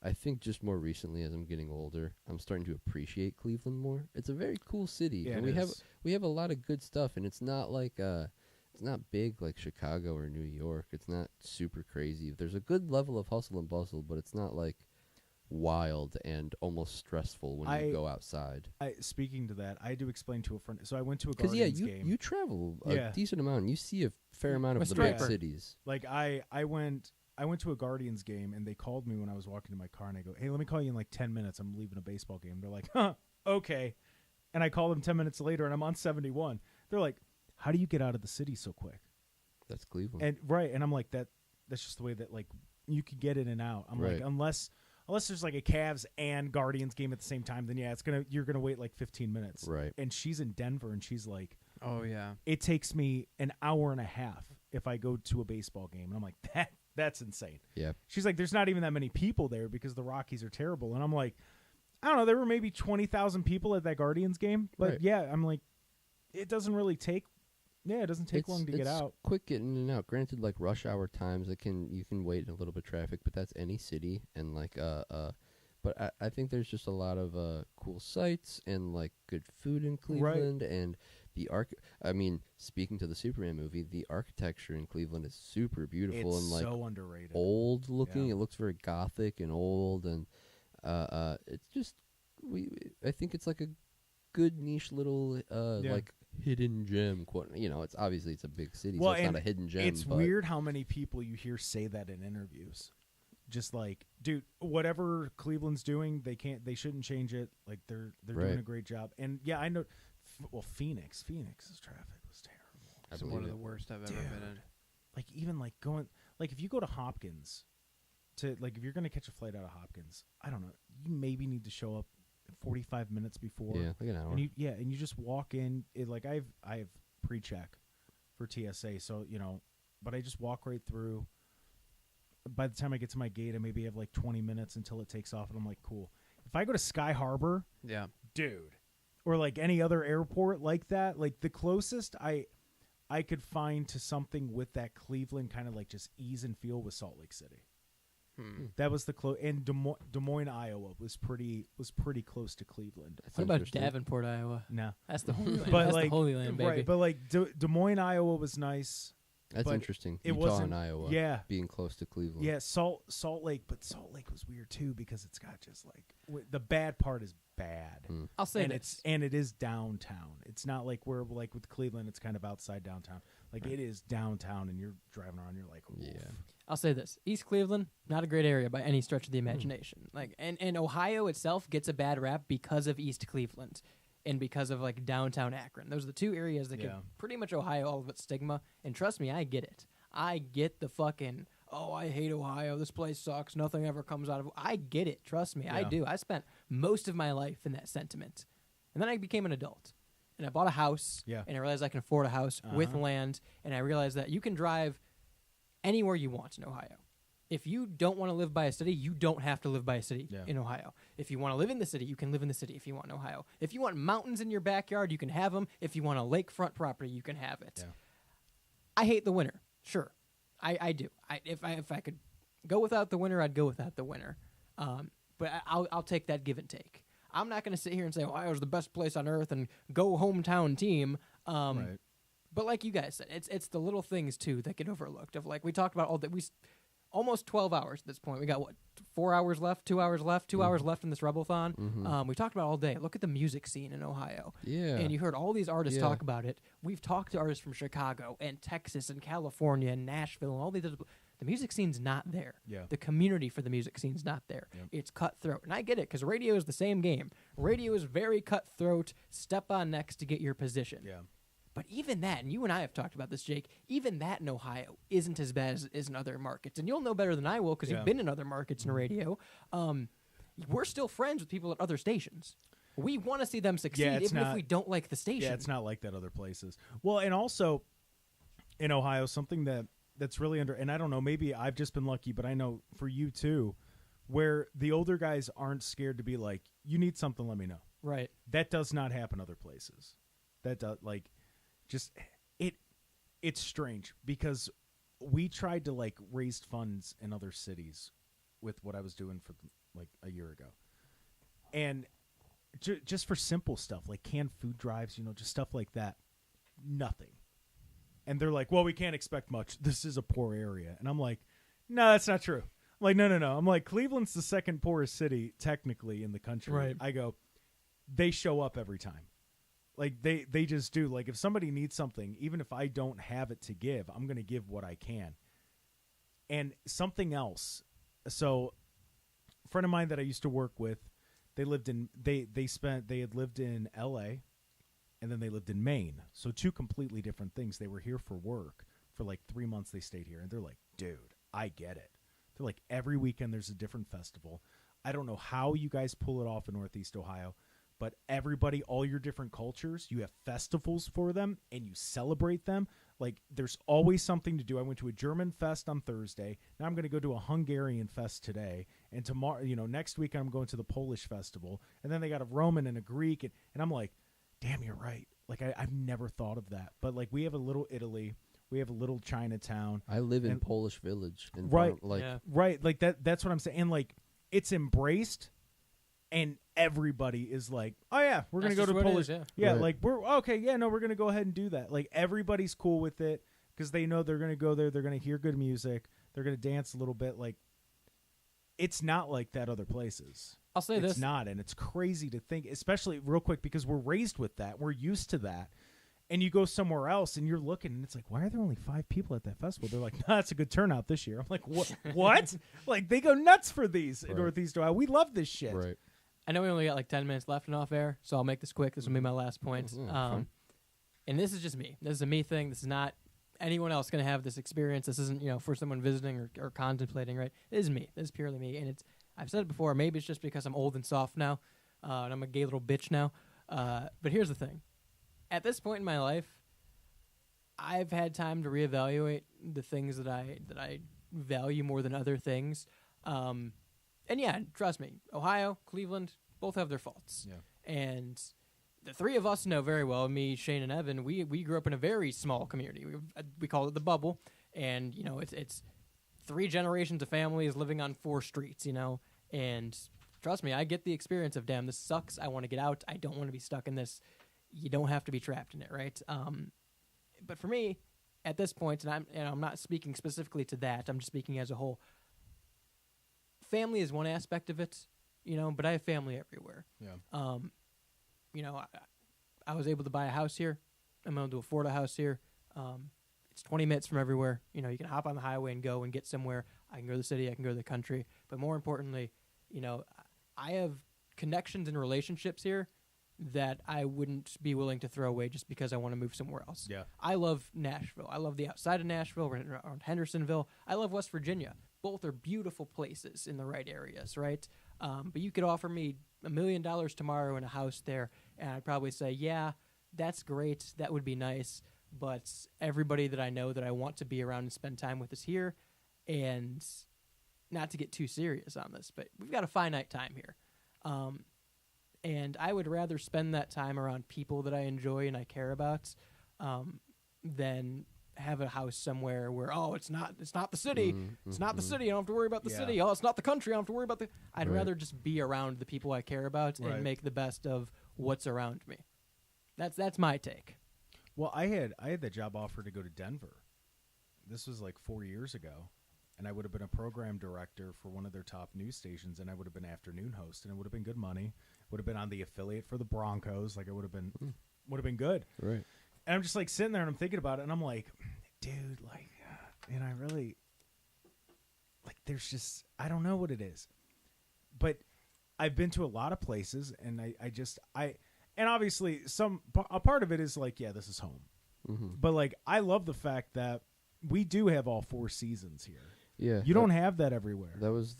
I think just more recently, as I'm getting older, I'm starting to appreciate Cleveland more. It's a very cool city,
Yeah,
and
it
we have a lot of good stuff, and it's not like it's not big like Chicago or New York. It's not super crazy. There's a good level of hustle and bustle, but it's not like wild and almost stressful when you go outside.
Speaking to that, I had to explain to a friend. So I went to a
Because
Guardians
you
game.
you travel a decent amount, and you see a fair amount of the big cities.
Like I went to a Guardians game, and they called me when I was walking to my car, and I go, "Hey, let me call you in like 10 minutes. I'm leaving a baseball game." They're like, "Huh, okay." And I call them 10 minutes later, and I'm on 71. They're like, "How do you get out of the city so quick?"
That's Cleveland.
And I'm like, that's just the way that like you could get in and out. I'm like, unless there's like a Cavs and Guardians game at the same time, then yeah, you're gonna wait like 15 minutes.
Right.
And she's in Denver, and she's like,
oh yeah,
it takes me an hour and a half if I go to a baseball game, and I'm like, that's insane.
Yeah.
She's like, there's not even that many people there because the Rockies are terrible, and I'm like, I don't know, there were maybe 20,000 people at that Guardians game, but yeah, I'm like, it doesn't really take. Yeah, it doesn't take long to get out.
Quick getting in and out. Granted, like rush hour times, you can wait in a little bit of traffic, but that's any city. And like but I think there's just a lot of cool sights and like good food in Cleveland, and the I mean, speaking to the Superman movie, the architecture in Cleveland is super beautiful and like
so underrated,
old looking. It looks very gothic and old, and it's just I think it's like a good niche little like hidden gem. You know, it's obviously it's a big city, so it's not a hidden gem.
It's weird how many people you hear say that in interviews. Just like, dude, whatever Cleveland's doing, they shouldn't change it. Like they're doing a great job. And yeah, I know. Well, Phoenix's traffic was terrible.
It's one of the worst I've ever been in.
Like even like going like if you go to Hopkins, to like if you're going to catch a flight out of Hopkins, I don't know, you maybe need to show up 45 minutes before.
Yeah, like an hour.
And you just walk in. Like I have pre-check for TSA, so you know, but I just walk right through. By the time I get to my gate, I maybe have like 20 minutes until it takes off, and I'm like, cool. If I go to Sky Harbor, dude, or like any other airport like that, like the closest I could find to something with that Cleveland kind of like just ease and feel was Salt Lake City. That was the close, and Des Moines, Iowa was pretty close to Cleveland.
What about Davenport, Iowa?
No,
that's the Holy Land.
But
that's
like,
the Holy Land, baby.
Right, but like Des Moines, Iowa was nice.
That's interesting.
It
Utah
wasn't
and Iowa, being close to Cleveland.
Yeah, Salt Lake, but Salt Lake was weird too because it's got just like the bad part is bad.
I'll say
and
this.
it is downtown. It's not like we're like with Cleveland. It's kind of outside downtown. Like it is downtown, and you're driving around. You're like, oof.
I'll say this: East Cleveland, not a great area by any stretch of the imagination. Like, and Ohio itself gets a bad rap because of East Cleveland. And because of like downtown Akron. Those are the two areas that give pretty much Ohio all of its stigma. And trust me, I get it. I get the fucking, I hate Ohio. This place sucks. Nothing ever comes out of it. I get it. Trust me, I do. I spent most of my life in that sentiment. And then I became an adult. And I bought a house. And I realized I can afford a house with land. And I realized that you can drive anywhere you want in Ohio. If you don't want to live by a city, you don't have to live by a city in Ohio. If you want to live in the city, you can live in the city if you want in Ohio. If you want mountains in your backyard, you can have them. If you want a lakefront property, you can have it. I hate the winter. Sure. I do. If I could go without the winter, I'd go without the winter. But I'll take that give and take. I'm not going to sit here and say Ohio's the best place on earth and go hometown team. But like you guys said, it's the little things, too, that get overlooked. Of like we talked about all that almost 12 hours at this point. We got, 4 hours left, 2 hours left, 2 hours left in this Rebelthon. We talked about all day. Look at the music scene in Ohio.
Yeah.
And you heard all these artists talk about it. We've talked to artists from Chicago and Texas and California and Nashville and all these other. The music scene's not there. The community for the music scene's not there. It's cutthroat. And I get it, because radio is the same game. Radio is very cutthroat, step on next to get your position. But even that, and you and I have talked about this, Jake, even that in Ohio isn't as bad as in other markets. And you'll know better than I will because you've been in other markets in radio. We're still friends with people at other stations. We want to see them succeed, even if we don't like the station.
Yeah, it's not like that other places. Well, and also in Ohio, something that's really and I don't know, maybe I've just been lucky, but I know for you too, where the older guys aren't scared to be like, you need something, let me know.
Right.
That does not happen other places. That does, like, just it's strange because we tried to like raise funds in other cities with what I was doing for like a year ago, and just for simple stuff like canned food drives, just stuff like that. Nothing. And they're like, well, we can't expect much. This is a poor area. And I'm like, no, that's not true. I'm like, no. I'm like, Cleveland's the second poorest city technically in the country.
Right.
I go, they show up every time. Like they just do. Like if somebody needs something, even if I don't have it to give, I'm going to give what I can. And something else. So a friend of mine that I used to work with, they had lived in LA and then they lived in Maine. So two completely different things. They were here for work for like 3 months. They stayed here and they're like, dude, I get it. They're like, every weekend there's a different festival. I don't know how you guys pull it off in Northeast Ohio, but everybody, all your different cultures, you have festivals for them and you celebrate them. Like there's always something to do. I went to a German fest on Thursday. Now I'm going to go to a Hungarian fest today. And tomorrow, next week I'm going to the Polish festival. And then they got a Roman and a Greek. And I'm like, damn, you're right. Like I've never thought of that. But like we have a little Italy. We have a little Chinatown.
I live in Polish Village.
Right.
Right.
Like that's what I'm saying. And like it's embraced. And everybody is like, oh, yeah, we're going to go to Polish. Yeah, right. Like, we're okay. Yeah, no, we're going to go ahead and do that. Like, everybody's cool with it because they know they're going to go there. They're going to hear good music. They're going to dance a little bit. Like, it's not like that other places.
I'll say this.
It's not. And it's crazy to think, especially real quick, because we're raised with that. We're used to that. And you go somewhere else and you're looking and it's like, why are there only 5 people at that festival? They're like, no, that's a good turnout this year. I'm like, what? Like, they go nuts for these in Northeast Ohio. We love this shit.
Right.
I know we only got like 10 minutes left in off air, so I'll make this quick. This will be my last point. And this is just me. This is a me thing. This is not anyone else going to have this experience. This isn't, for someone visiting or contemplating, right? This is me. This is purely me. And I've said it before, maybe it's just because I'm old and soft now, and I'm a gay little bitch now. But here's the thing. At this point in my life, I've had time to reevaluate the things that I value more than other things. And yeah, trust me, Ohio, Cleveland, both have their faults. Yeah. And the three of us know very well, me, Shane, and Evan, we grew up in a very small community. We call it the bubble. And, it's 3 generations of families living on 4 streets, And trust me, I get the experience of, damn, this sucks. I want to get out. I don't want to be stuck in this. You don't have to be trapped in it, right? But for me, at this point, and I'm not speaking specifically to that, I'm just speaking as a whole, family is one aspect of it, but I have family everywhere.
Yeah.
I was able to buy a house here. I'm able to afford a house here. It's 20 minutes from everywhere. You can hop on the highway and go and get somewhere. I can go to the city. I can go to the country. But more importantly, I have connections and relationships here that I wouldn't be willing to throw away just because I want to move somewhere else.
Yeah.
I love Nashville. I love the outside of Nashville, around Hendersonville. I love West Virginia. Both are beautiful places in the right areas, right? But you could offer me $1 million tomorrow in a house there, and I'd probably say, yeah, that's great. That would be nice. But everybody that I know that I want to be around and spend time with is here. And not to get too serious on this, but we've got a finite time here. And I would rather spend that time around people that I enjoy and I care about than have a house somewhere where, it's not the city. It's not the city. I don't have to worry about the city. Oh, it's not the country. I don't have to worry about the... I'd rather just be around the people I care about and make the best of what's around me. That's my take.
Well, I had the job offer to go to Denver. This was like 4 years ago. And I would have been a program director for one of their top news stations, and I would have been afternoon host, and it would have been good money. Would have been on the affiliate for the Broncos. Like, it would have been good.
Right.
And I'm just like sitting there and I'm thinking about it and I'm like, dude, like, I really, like, there's just, I don't know what it is. But I've been to a lot of places and and obviously a part of it is like, yeah, this is home. Mm-hmm. But like, I love the fact that we do have all 4 seasons here.
Yeah.
You don't have that everywhere.
That was,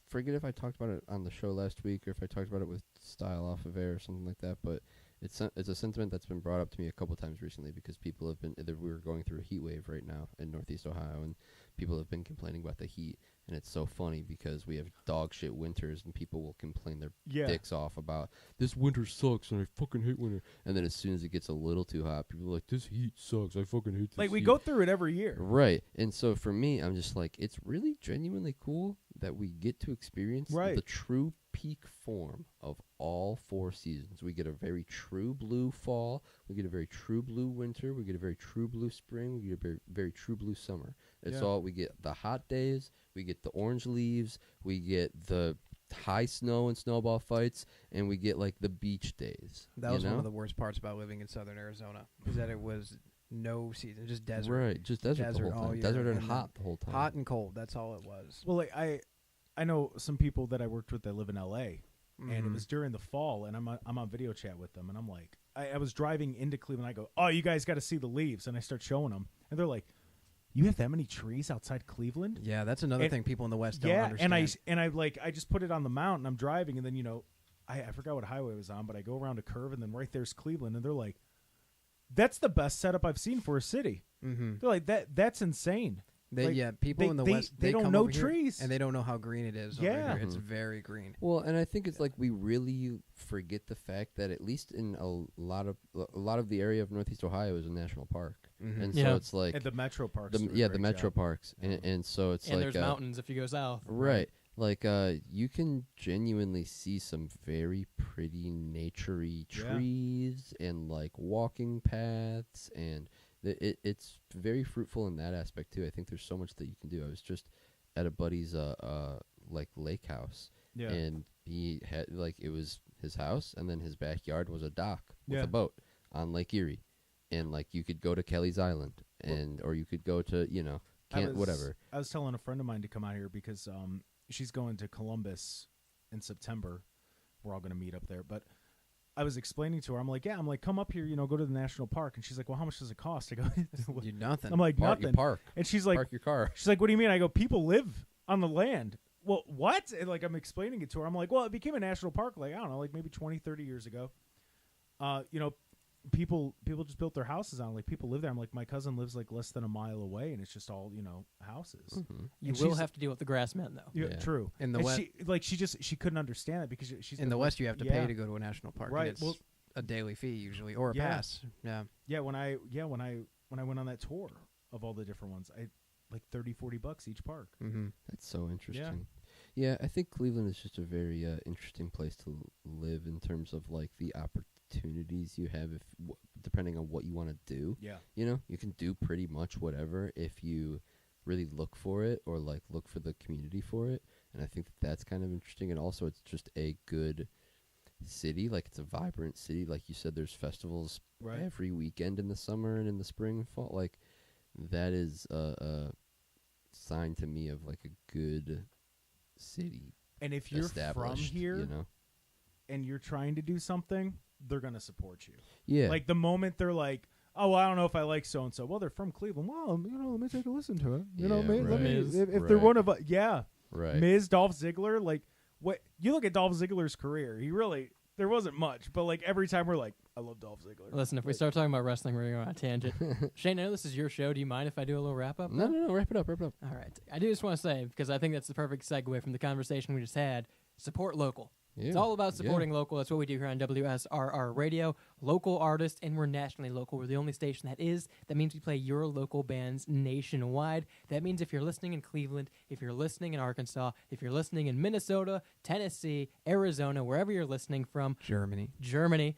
forget if I talked about it on the show last week or if I talked about it with Style Off of Air or something like that, but it's a sentiment that's been brought up to me a couple times recently because people have been we're going through a heat wave right now in Northeast Ohio, and people have been complaining about the heat, and it's so funny because we have dog shit winters, and people will complain their dicks off about this winter sucks and I fucking hate winter, and then as soon as it gets a little too hot, people are like, this heat sucks, I fucking hate this.
Like we
heat.
go through it every year,
right? And so for me, I'm just like, it's really genuinely cool that we get to experience the true peak form of all 4 seasons. We get a very true blue fall, we get a very true blue winter, we get a very true blue spring, we get a very, very true blue summer. It's all, we get the hot days, we get the orange leaves, we get the high snow and snowball fights, and we get like the beach days.
That was one of the worst parts about living in southern Arizona, is that it was no season, just desert.
Right, just desert the whole time. Desert and hot the whole time.
Hot and cold, that's all it was.
Well, like I know some people that I worked with that live in L.A., and it was during the fall, and I'm on video chat with them, and I'm like, I was driving into Cleveland, I go, oh, you guys got to see the leaves, and I start showing them, and they're like, you have that many trees outside Cleveland?
Yeah, that's another thing people in the West don't understand.
and I just put it on the mount, and I'm driving, and then, I forgot what highway I was on, but I go around a curve, and then right there's Cleveland, and they're like, that's the best setup I've seen for a city. Mm-hmm. They're like, that's insane.
People in the West,
they don't know trees,
and they don't know how green it is. Over here. It's very green.
Well, and I think it's like we really forget the fact that at least in a lot of the area of Northeast Ohio is a national park, and so it's like
at the metro parks.
The metro parks, and so it's
and
like
there's mountains if you go south.
Right. Like you can genuinely see some very pretty naturey trees and like walking paths, and it's very fruitful in that aspect too. I think there's so much that you can do. I was just at a buddy's like lake house, and he had it was his house, and then his backyard was a dock with a boat on Lake Erie, and like you could go to Kelly's Island, or you could go to whatever.
I was telling a friend of mine to come out here because she's going to Columbus in September. We're all going to meet up there, but I was explaining to her, I'm like, come up here, go to the national park. And she's like, well, how much does it cost? I go,
nothing.
I'm like, nothing.
Park.
And she's like,
park your car.
She's like, what do you mean? I go, people live on the land. Well, what? And like, I'm explaining it to her. I'm like, well, it became a national park, like, I don't know, like maybe 20, 30 years ago. People just built their houses on it. Like, people live there. I'm like, my cousin lives like less than a mile away, and it's just all houses.
Mm-hmm. You will have to deal with the grass men, though.
Yeah, true.
In the West,
she couldn't understand it because she's
in the West. You have to pay to go to a national park,
right?
It's a daily fee usually, or a pass.
Yeah. When I went on that tour of all the different ones, I like $30-$40 each park.
Mm-hmm.
That's so interesting. Yeah, I think Cleveland is just a very interesting place to live in terms of like the opportunities you have depending on what you want to do.
Yeah.
You can do pretty much whatever if you really look for it or like look for the community for it. And I think that's kind of interesting. And also it's just a good city. Like it's a vibrant city. Like you said, there's festivals every weekend in the summer and in the spring and fall. Like that is a sign to me of like a good city.
And if you're from here, and you're trying to do something, they're going to support you.
Yeah.
Like the moment they're like, oh, well, I don't know if I like so-and-so. Well, they're from Cleveland. Well, let me take a listen to it. If they're one of us. Yeah.
Right.
Miz, Dolph Ziggler, like what you look at Dolph Ziggler's career, there wasn't much, but like every time we're like, I love Dolph Ziggler.
Listen, if we start talking about wrestling, we're going to go on a tangent. Shane, I know this is your show. Do you mind if I do a little wrap-up?
No, wrap it up.
All right. I do just want to say, because I think that's the perfect segue from the conversation we just had, support local.
Yeah.
It's all about supporting local. That's what we do here on WSRR Radio. Local artists, and we're nationally local. We're the only station that is. That means we play your local bands nationwide. That means if you're listening in Cleveland, if you're listening in Arkansas, if you're listening in Minnesota, Tennessee, Arizona, wherever you're listening from.
Germany.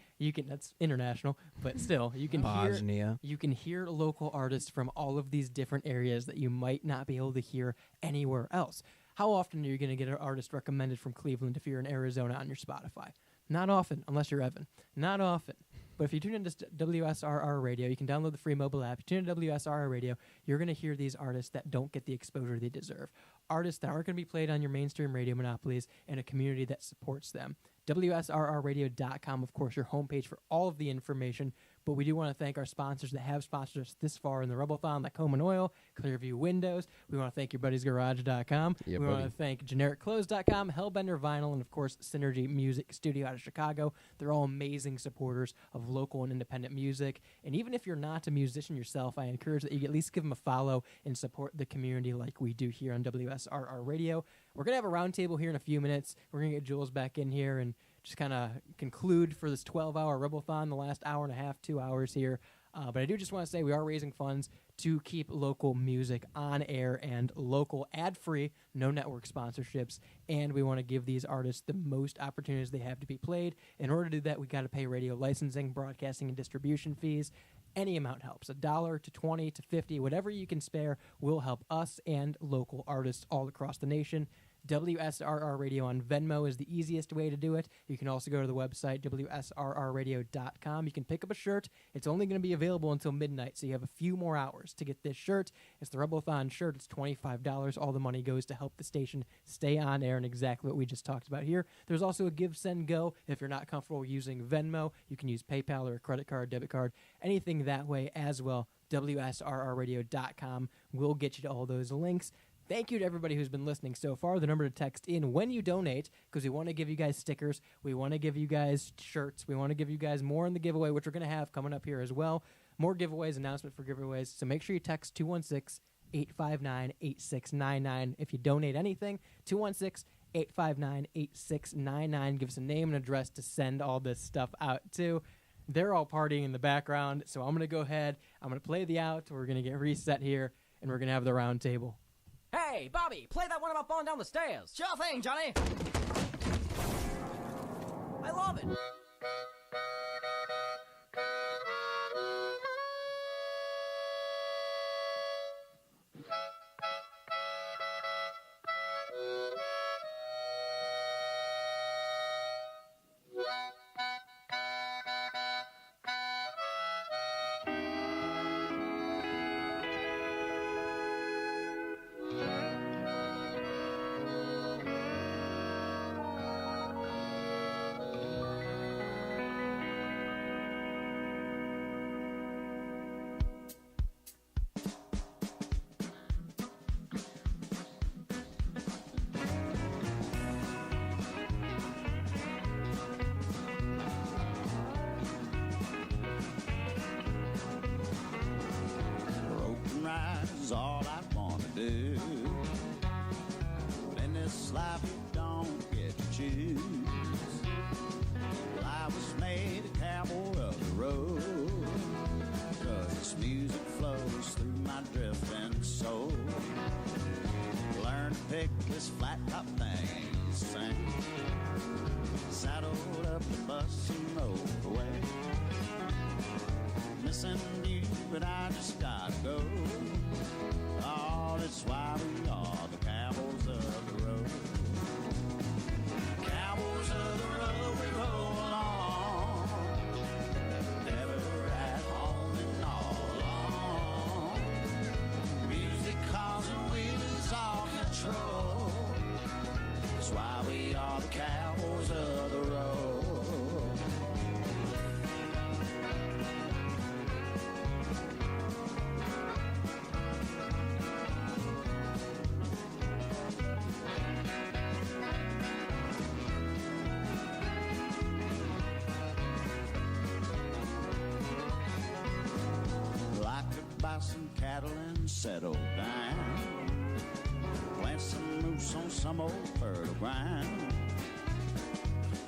That's international, but still, you can
Bosnia.
You can hear local artists from all of these different areas that you might not be able to hear anywhere else. How often are you going to get an artist recommended from Cleveland if you're in Arizona on your Spotify? Not often, unless you're Evan. Not often. But if you tune into WSRR Radio, you can download the free mobile app. You tune into WSRR Radio, you're going to hear these artists that don't get the exposure they deserve. Artists that aren't going to be played on your mainstream radio monopolies in a community that supports them. WSRRradio.com, of course, your homepage for all of the information.
But we do want to thank our sponsors that have sponsored us this far in the Rebelthon, like Home and Oil, Clearview Windows. We want to thank YourBuddiesGarage.com.
Yeah,
we want to thank GenericClothes.com, Hellbender Vinyl, and of course Synergy Music Studio out of Chicago. They're all amazing supporters of local and independent music. And even if you're not a musician yourself, I encourage that you at least give them a follow and support the community like we do here on WSRR Radio. We're going to have a roundtable here in a few minutes. We're going to get Jules back in here and just kind of conclude for this 12-hour Rebelthon, the last hour and a half, 2 hours here. But I do just want to say we are raising funds to keep local music on air and local, ad-free, no network sponsorships. And we want to give these artists the most opportunities they have to be played. In order to do that, we got to pay radio licensing, broadcasting, and distribution fees. Any amount helps. $1 to $20 to $50, whatever you can spare will help us and local artists all across the nation. WSRR Radio on Venmo is the easiest way to do it. You can also go to the website, WSRRradio.com. You can pick up a shirt. It's only going to be available until midnight, so you have a few more hours to get this shirt. It's the Rebelthon shirt. It's $25. All the money goes to help the station stay on air and exactly what we just talked about here. There's also a Give, Send, Go. If you're not comfortable using Venmo, you can use PayPal or a credit card, debit card, anything that way as well. WSRRradio.com will get you to all those links. Thank you to everybody who's been listening so far. The number to text in when you donate, because we want to give you guys stickers. We want to give you guys shirts. We want to give you guys more in the giveaway, which we're going to have coming up here as well. More giveaways, announcement for giveaways. So make sure you text 216-859-8699 if you donate anything. 216-859-8699. Give us a name and address to send all this stuff out to. They're all partying in the background, so I'm going to go ahead. I'm going to play the out. We're going to get reset here, and we're going to have the round table.
Hey, Bobby, play that one about falling down the stairs. Sure thing, Johnny. I love it.
Broken ride is all I wanna do. But in this life you don't get to choose. Well, I was made a cowboy of the road, 'cause this music flows through my drifting soul. Learn to pick this flat top thing you sing. Saddled up the bus and rode away. Missing you, but I just gotta go. Oh, that's why we are the cowboys of the road. Cowboys of the road, we roll along. Never at home and all along. Music causing we lose all control. That's why we are the cowboys of the road. Buy some cattle and settle down. Plant some moose on some old fertile ground.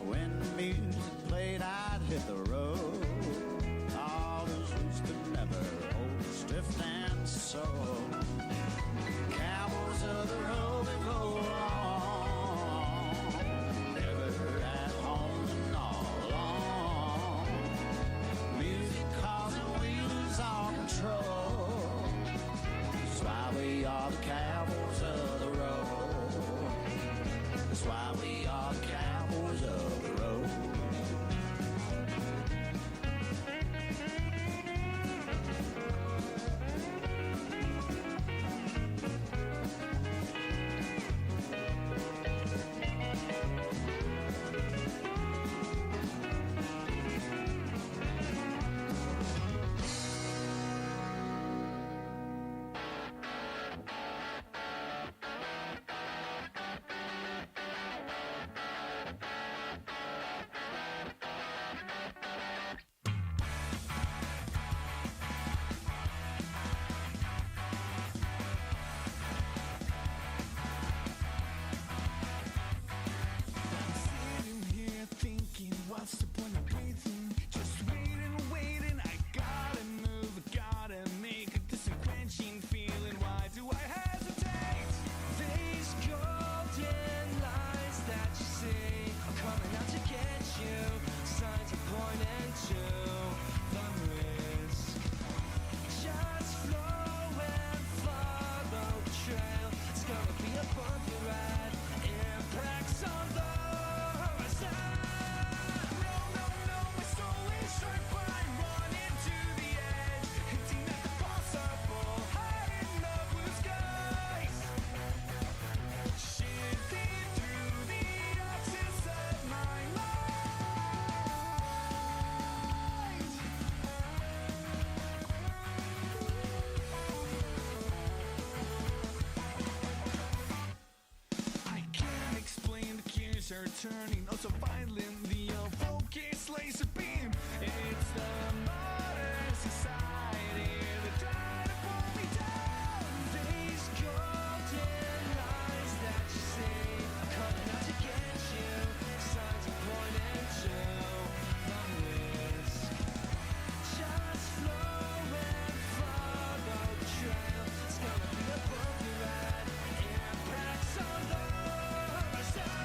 When the music played, I'd hit the road. All those roots could never hold this drifting soul. Cowboys of the road, we roll on. Never at home and all along. Music causing we lose all control. We are the cowboys of the road. That's why we are the cowboys of the road.
Are turning also violently a focus laser beam. It's the modern society that tried to pull me down. These golden lines that you see coming out to get you, signs are pointing to the risk. Just flow and follow the trail. It's gonna be a bumpy ride. Impacts on the horizon.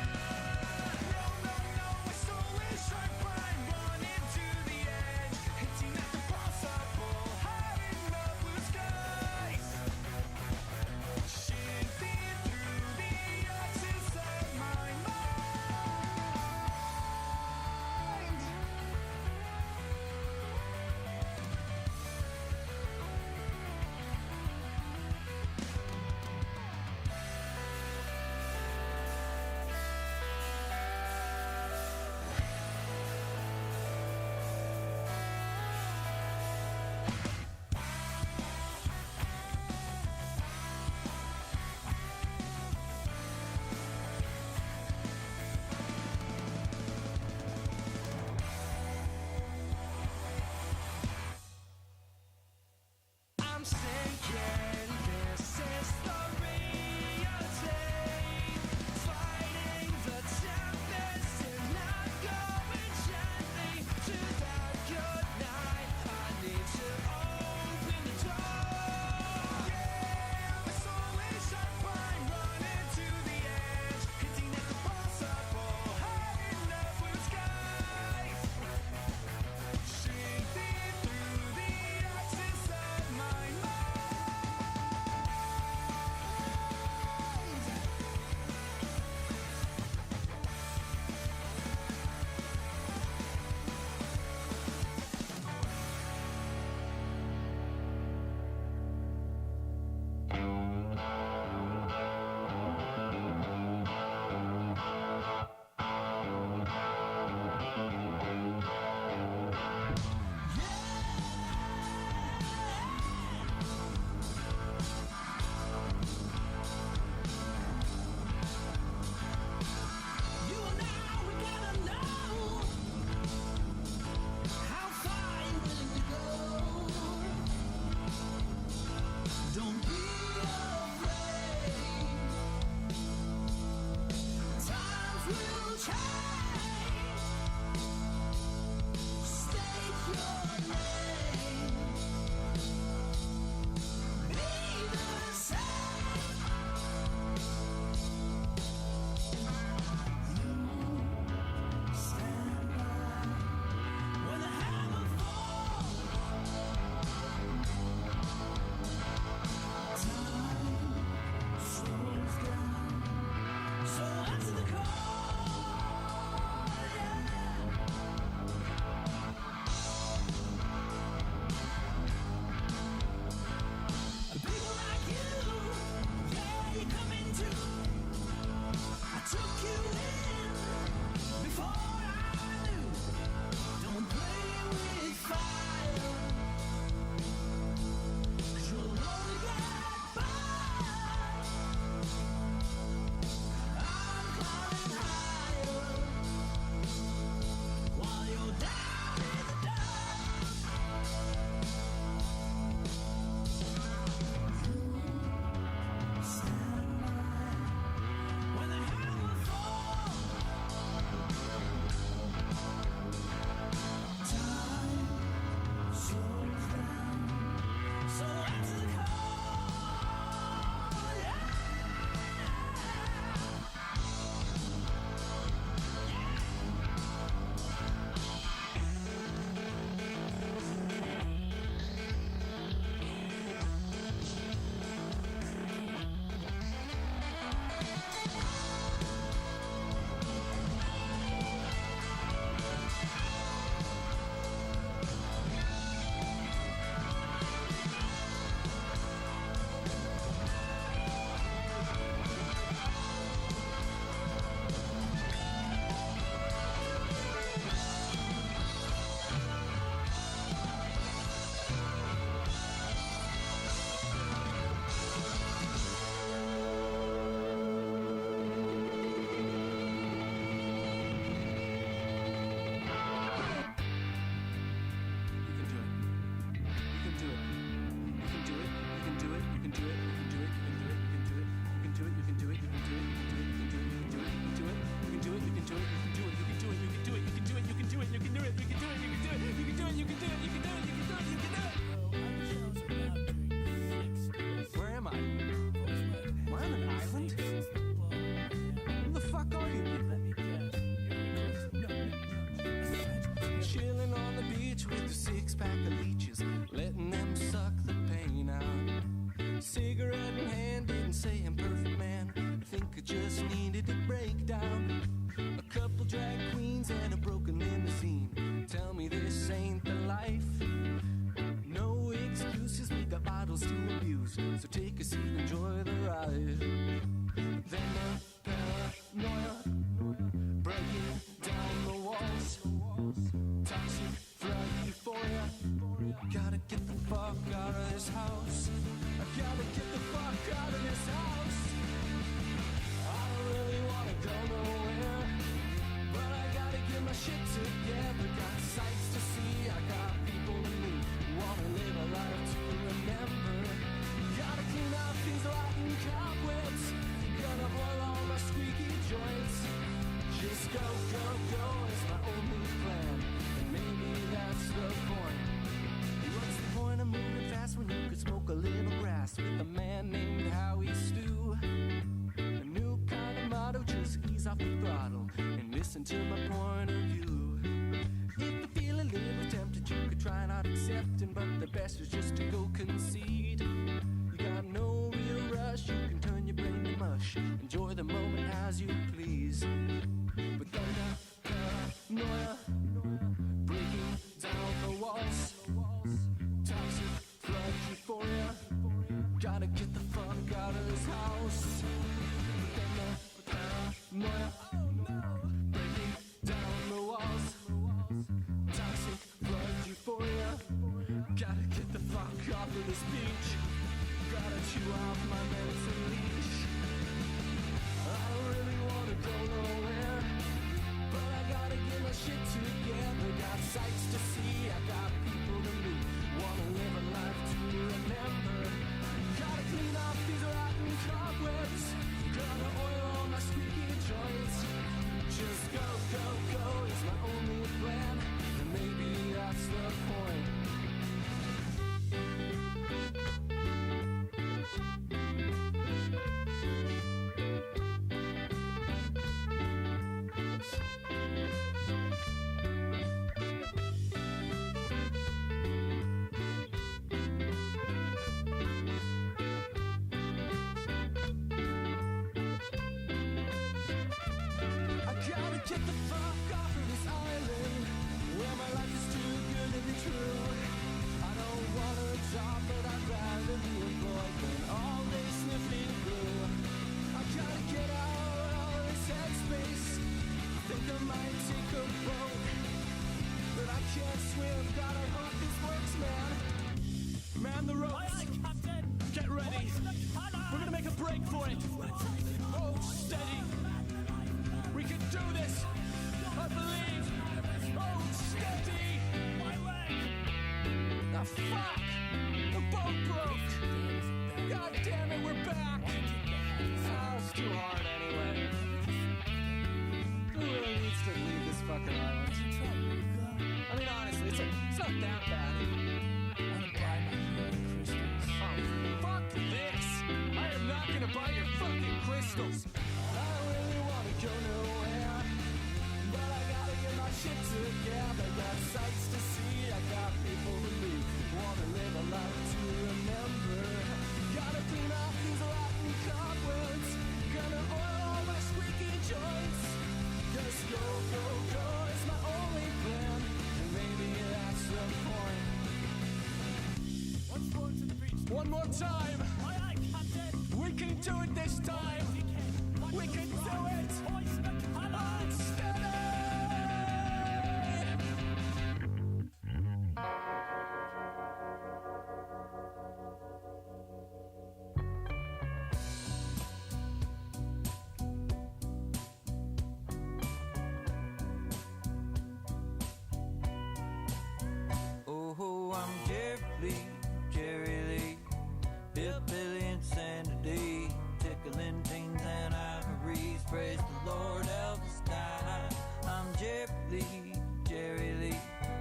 I'm sinking, this is the reality. Fighting the tempest and not going gently to that good night. I need to open the door. Yeah, my soul is sharp, I'm running to the edge, hitting at the possible, high enough blue skies. Shifting through the axis of my mind. You and I, we gotta know how far you're willing to go. Don't be afraid. Times will change. State your name. Be the same. Stand by when the hammer falls. Time slows down, so answer the call. pack of leeches, letting them suck the pain out. Cigarette in hand, didn't say I'm perfect, man. I think I just needed to break down. A couple drag queens and a broken limousine. Tell me this ain't the life. No excuses, we got bottles to abuse. So take a seat, enjoy the ride. Then the paranoia, breaking down the walls. Toxic flood euphoria. Gotta get the fuck out of this house. I gotta get the fuck out of this house. I don't really wanna go nowhere, but I gotta get my shit together. Got sights to see, I got people to meet. Wanna live a life to remember. Gotta clean up these rotten cobwebs. Gonna boil all my squeaky joints. Just go, go, go is my only plan. And maybe that's the point. What's the point of moving fast when you could smoke a little grass with a man named Howie Stew? A new kind of motto, just ease off the throttle and listen to my point of view. If you feel a little tempted, you could try not accepting, but the best is just to go concede. You got no real rush, you can turn your brain to mush. Enjoy the moment as you please. But thunder, paranoia, breaking down the walls. Toxic flood euphoria. Gotta get the fuck out of this house. But then the paranoia, breaking down the walls. Toxic flood euphoria. Gotta get the fuck off of this beach. Gotta chew off my mental leash. I don't really wanna go nowhere, but I gotta get my shit together. Got sights to see, I got people to meet. Wanna live a life to remember. Gotta clean off these rotten cobwebs. Gotta oil all my squeaky joints. Just go, go, go is my only plan. And maybe that's the point. Get the fuck off of this island, where my life is too good to be true. I don't want a job, but I'd rather be employed than all day sniffing glue. I gotta get out of this headspace. Think I might take a boat, but I can't swim. Gotta hope this works, man. Man the ropes. Aye, aye, Captain. Get ready. We're gonna make a break for it. Oh, steady. We can do this! I believe! Oh, steady! My leg! Ah, fuck! The boat broke! God damn it, we're back! Oh, it's too hard anyway. Who really needs to leave this fucking island? I mean, honestly, it's not that bad. I want to buy my crystals. Oh, fuck this! I am not gonna buy your fucking crystals! I don't really want to go nowhere, but I gotta get my shit together. Got sights to see, I got people to meet. Wanna live a life to remember. Gotta clean off these rotten cobwebs. Gonna oil all my squeaky joints. Cause go, go, go is my only plan. And maybe that's the point. Once more to the beach. One more time. Aye, aye, Captain. We can do it this time. We can do it! Unsteady!
Oh, I'm Jerry Lee, hillbilly insanity, tickling teens and ivories. Praise the Lord, Elvis died. I'm Jerry Lee,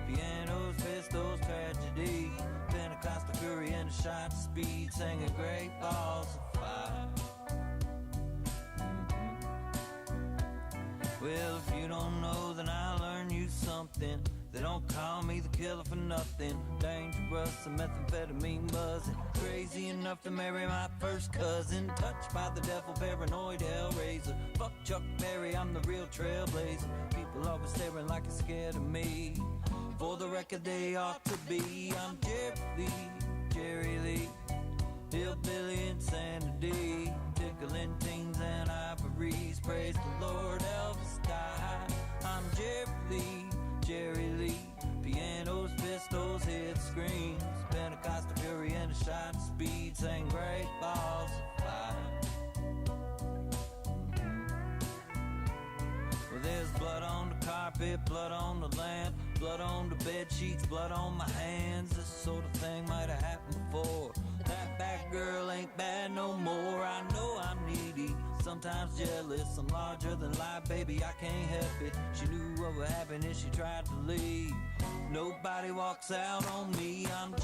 pianos, fistos, tragedy, Pentecostal fury and a shot of speed, singing great balls of fire. Well, if you don't know, then I'll learn you something. They don't call me the killer for nothing. Dangerous, a methamphetamine buzzing. Crazy enough to marry my first cousin. Touched by the devil, paranoid hellraiser. Fuck Chuck Berry, I'm the real trailblazer. People always staring like they're scared of me. For the record, they ought to be. I'm Jerry Lee, hillbilly insanity. Tickling teens and ivories. Praise the Lord, Elvis died. I'm Jerry Lee. Pianos, pistols, hit screams. Pentecostal fury and a shot of speed. Sang great balls of fire. Well, there's blood on the carpet, blood on the lamp, blood on the bed sheets, blood on my hands. This sort of thing might have happened before. That bad girl ain't bad no more. I know I'm needy, sometimes jealous. I'm larger than life, baby, I can't help it. She knew what would happen if she tried to leave. Nobody walks out on me. I'm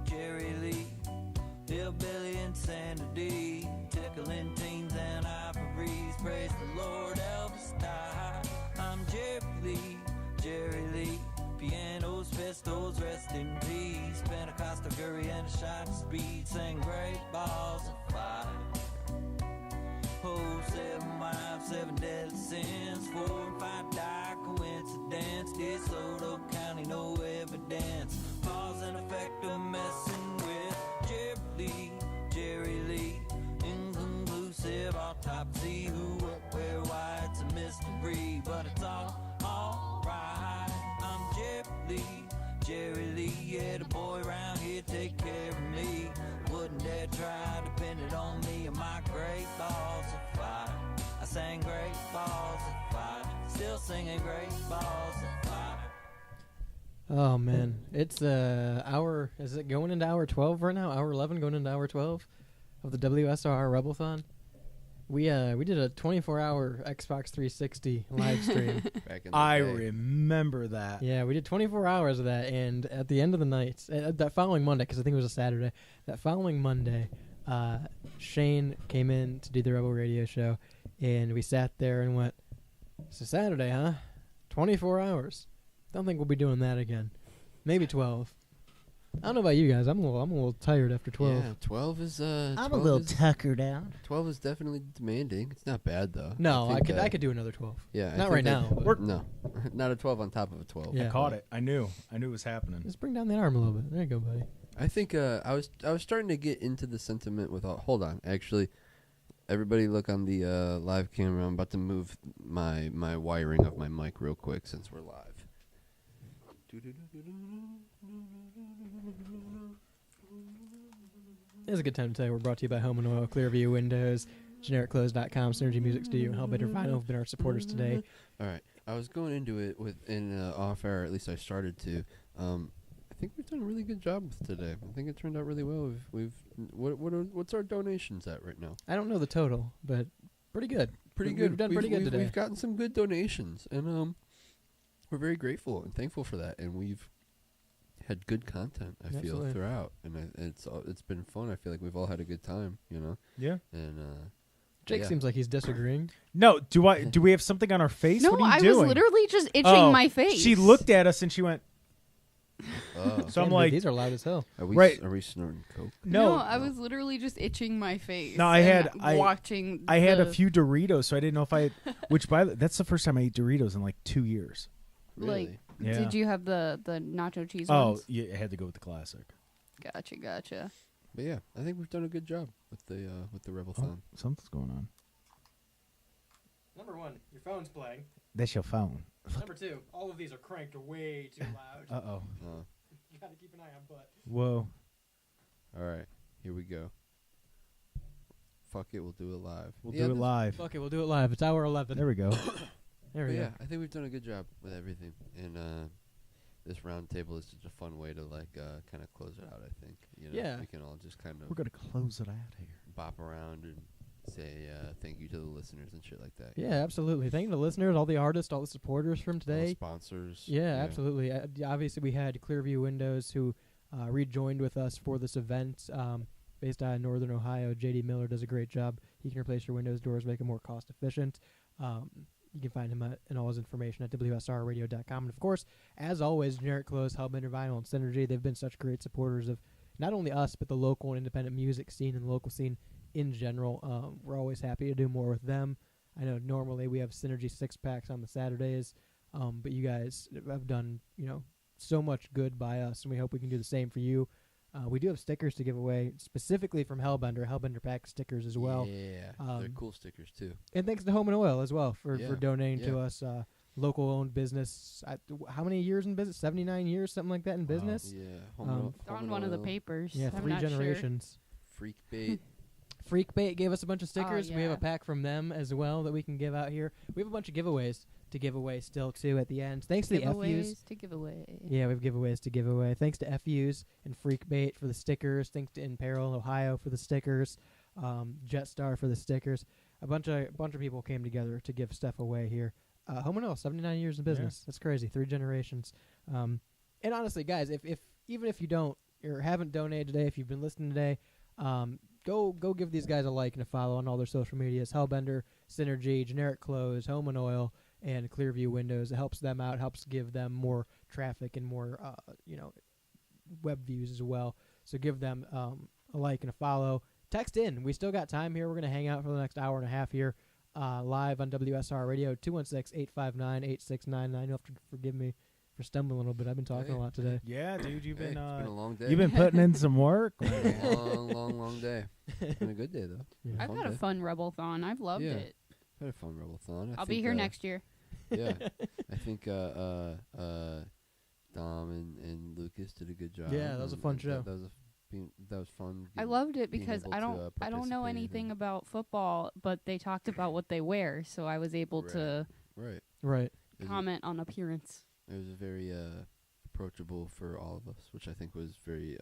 Jerry Lee, hillbilly insanity. Tickling teens and ivories. Praise the Lord, Elvis died. I'm Jerry Lee. Pianos, pistols, rest in peace. Pentecostal fury and a shot of speed. Sang great balls of fire. Oh, 7 wives, 7 deadly sins. 4 and 5 die, coincidence. DeSoto County, no evidence. Cause and effect of messing with Jerry Lee. Inconclusive autopsy. Who, what, where, why, it's a mystery. But it's all right. I'm Jerry Lee, yeah, the boy around here take care of me. Wouldn't dare try to pin it on me and my great balls of fire. I sang great balls of fire, still singing great balls of fire.
Oh man, it's hour. Is it going into hour 12 right now? Hour 11 going into hour 12 of the WSRR Rebelthon. We did a 24-hour Xbox 360 live stream.
Back in the
I
day.
remember that.
Yeah, we did 24 hours of that, and at the end of the night, that following Monday, because I think it was a Saturday, that following Monday, Shane came in to do the Rebel Radio show, and we sat there and went, "It's a Saturday, huh? 24 hours. Don't think we'll be doing that again. Maybe 12." I don't know about you guys. I'm a little tired after 12.
Yeah, 12 is.
I'm
12
a little
is-
tuckered out.
12 is definitely demanding. It's not bad though.
No,
think,
I could do another 12.
Yeah, I
Not
think
right
that-
now. but
No, not a 12 on top of a 12.
Yeah.
I caught it. I knew it was happening.
Just bring down the arm a little bit. There you go, buddy.
I think I was starting to get into the sentiment with. Hold on, actually, everybody look on the live camera. I'm about to move my wiring of my mic real quick since we're live.
It's a good time to tell you we're brought to you by Home and Oil, Clearview Windows, GenericClothes.com, Synergy Music Studio, and Hellbender Vinyl have been our supporters today.
All right, I was going into it off air. At least I started to. I think we've done a really good job with today. I think it turned out really well. What's our donations at right now?
I don't know the total, but pretty good.
Pretty good.
We've done pretty good today.
We've gotten some good donations, and we're very grateful and thankful for that. And we've had good content. I feel
Absolutely.
throughout, and it's been fun. I feel like we've all had a good time. You know.
Yeah.
And
Jake seems like he's disagreeing.
No, do we have something on our face?
No,
what are you
I
doing?
was literally just itching my face.
She looked at us and she went. So I'm
Damn,
like,
these are loud as hell.
Are we
right?
Are we snorting coke?
No,
I was literally just itching my face.
No, I
and
had
watching.
I had a
the-
few Doritos, so I didn't know if I. Which that's the first time I ate Doritos in like 2 years.
Like,
Yeah.
did you have the nacho cheese
Oh,
ones?
yeah, I had to go with the classic.
Gotcha.
But yeah, I think we've done a good job with the Rebelthon.
Something's going on.
Number 1, your phone's playing.
That's your phone.
Number 2, all of these are cranked way too loud.
Uh-oh.
You gotta keep an eye on butt.
Whoa.
All right, here we go. Fuck it, we'll do it live.
We'll do it live.
Fuck it, we'll do it live. It's hour 11.
There we go.
There we
But
go.
yeah, I think we've done a good job with everything, and this round table is just a fun way to kind of close it out. I think
Yeah.
we can all just kind of
We're gonna close it out here.
bop around and say thank you to the listeners and shit like that.
Yeah, absolutely. Thank you to the listeners, all the artists, all the supporters from
All the
today.
sponsors.
Yeah, absolutely. Obviously, we had Clearview Windows who rejoined with us for this event based out of Northern Ohio. JD Miller does a great job. He can replace your windows, doors, make them more cost efficient.
You can find him and all his information at WSRradio.com. And, of course, as always, Generic Clothes, Hellbender Vinyl, and Synergy, they've been such great supporters of not only us, but the local and independent music scene and the local scene in general. We're always happy to do more with them. I know normally we have Synergy 6-packs on the Saturdays, but you guys have done, so much good by us, and we hope we can do the same for you. We do have stickers to give away, specifically from Hellbender Pack stickers as well.
Yeah, they're cool stickers too.
And thanks to Home and Oil as well for donating to us. Local-owned business. How many years in business? 79 years, something like that in business?
Yeah.
On one of the papers.
Yeah,
I'm
3
not
generations.
Freak Bait.
Freak Bait gave us a bunch of stickers.
Oh,
We have
yeah.
a pack from them as well that we can give out here. We have a bunch of giveaways to give away still, too, at the end. Thanks to the FUs.
Giveaways to give away.
Yeah, we have giveaways to give away. Thanks to FUs and Freak Bait for the stickers. Thanks to In Peril, Ohio for the stickers. Jetstar for the stickers. A bunch of people came together to give stuff away here. Home and Oil, 79 years in business. That's crazy. 3 generations. And honestly, guys, if even if you don't or haven't donated today, if you've been listening today, go give these guys a like and a follow on all their social medias. Hellbender, Synergy, Generic Clothes, Home and Oil, and Clearview Windows. It helps them out, helps give them more traffic and more web views as well. So give them a like and a follow. Text in. We still got time here. We're going to hang out for the next hour and a half here live on WSR Radio, 216-859-8699. You'll have to forgive me for stumbling a little bit. I've been talking a lot today.
Yeah, dude,
It's been a long day.
You've been putting in some work.
long day. It's been a good day though.
Yeah.
I've had a fun Rebelthon. I've loved it.
I had a fun Rebelthon.
I'll be here next year.
Yeah, I think Dom and Lucas did a good job.
Yeah, that was a fun show.
That was fun.
I loved it because I don't know
participate
anything about football, but they talked about what they wear, so I was able to
Right.
comment on appearance.
It was very approachable for all of us, which I think was very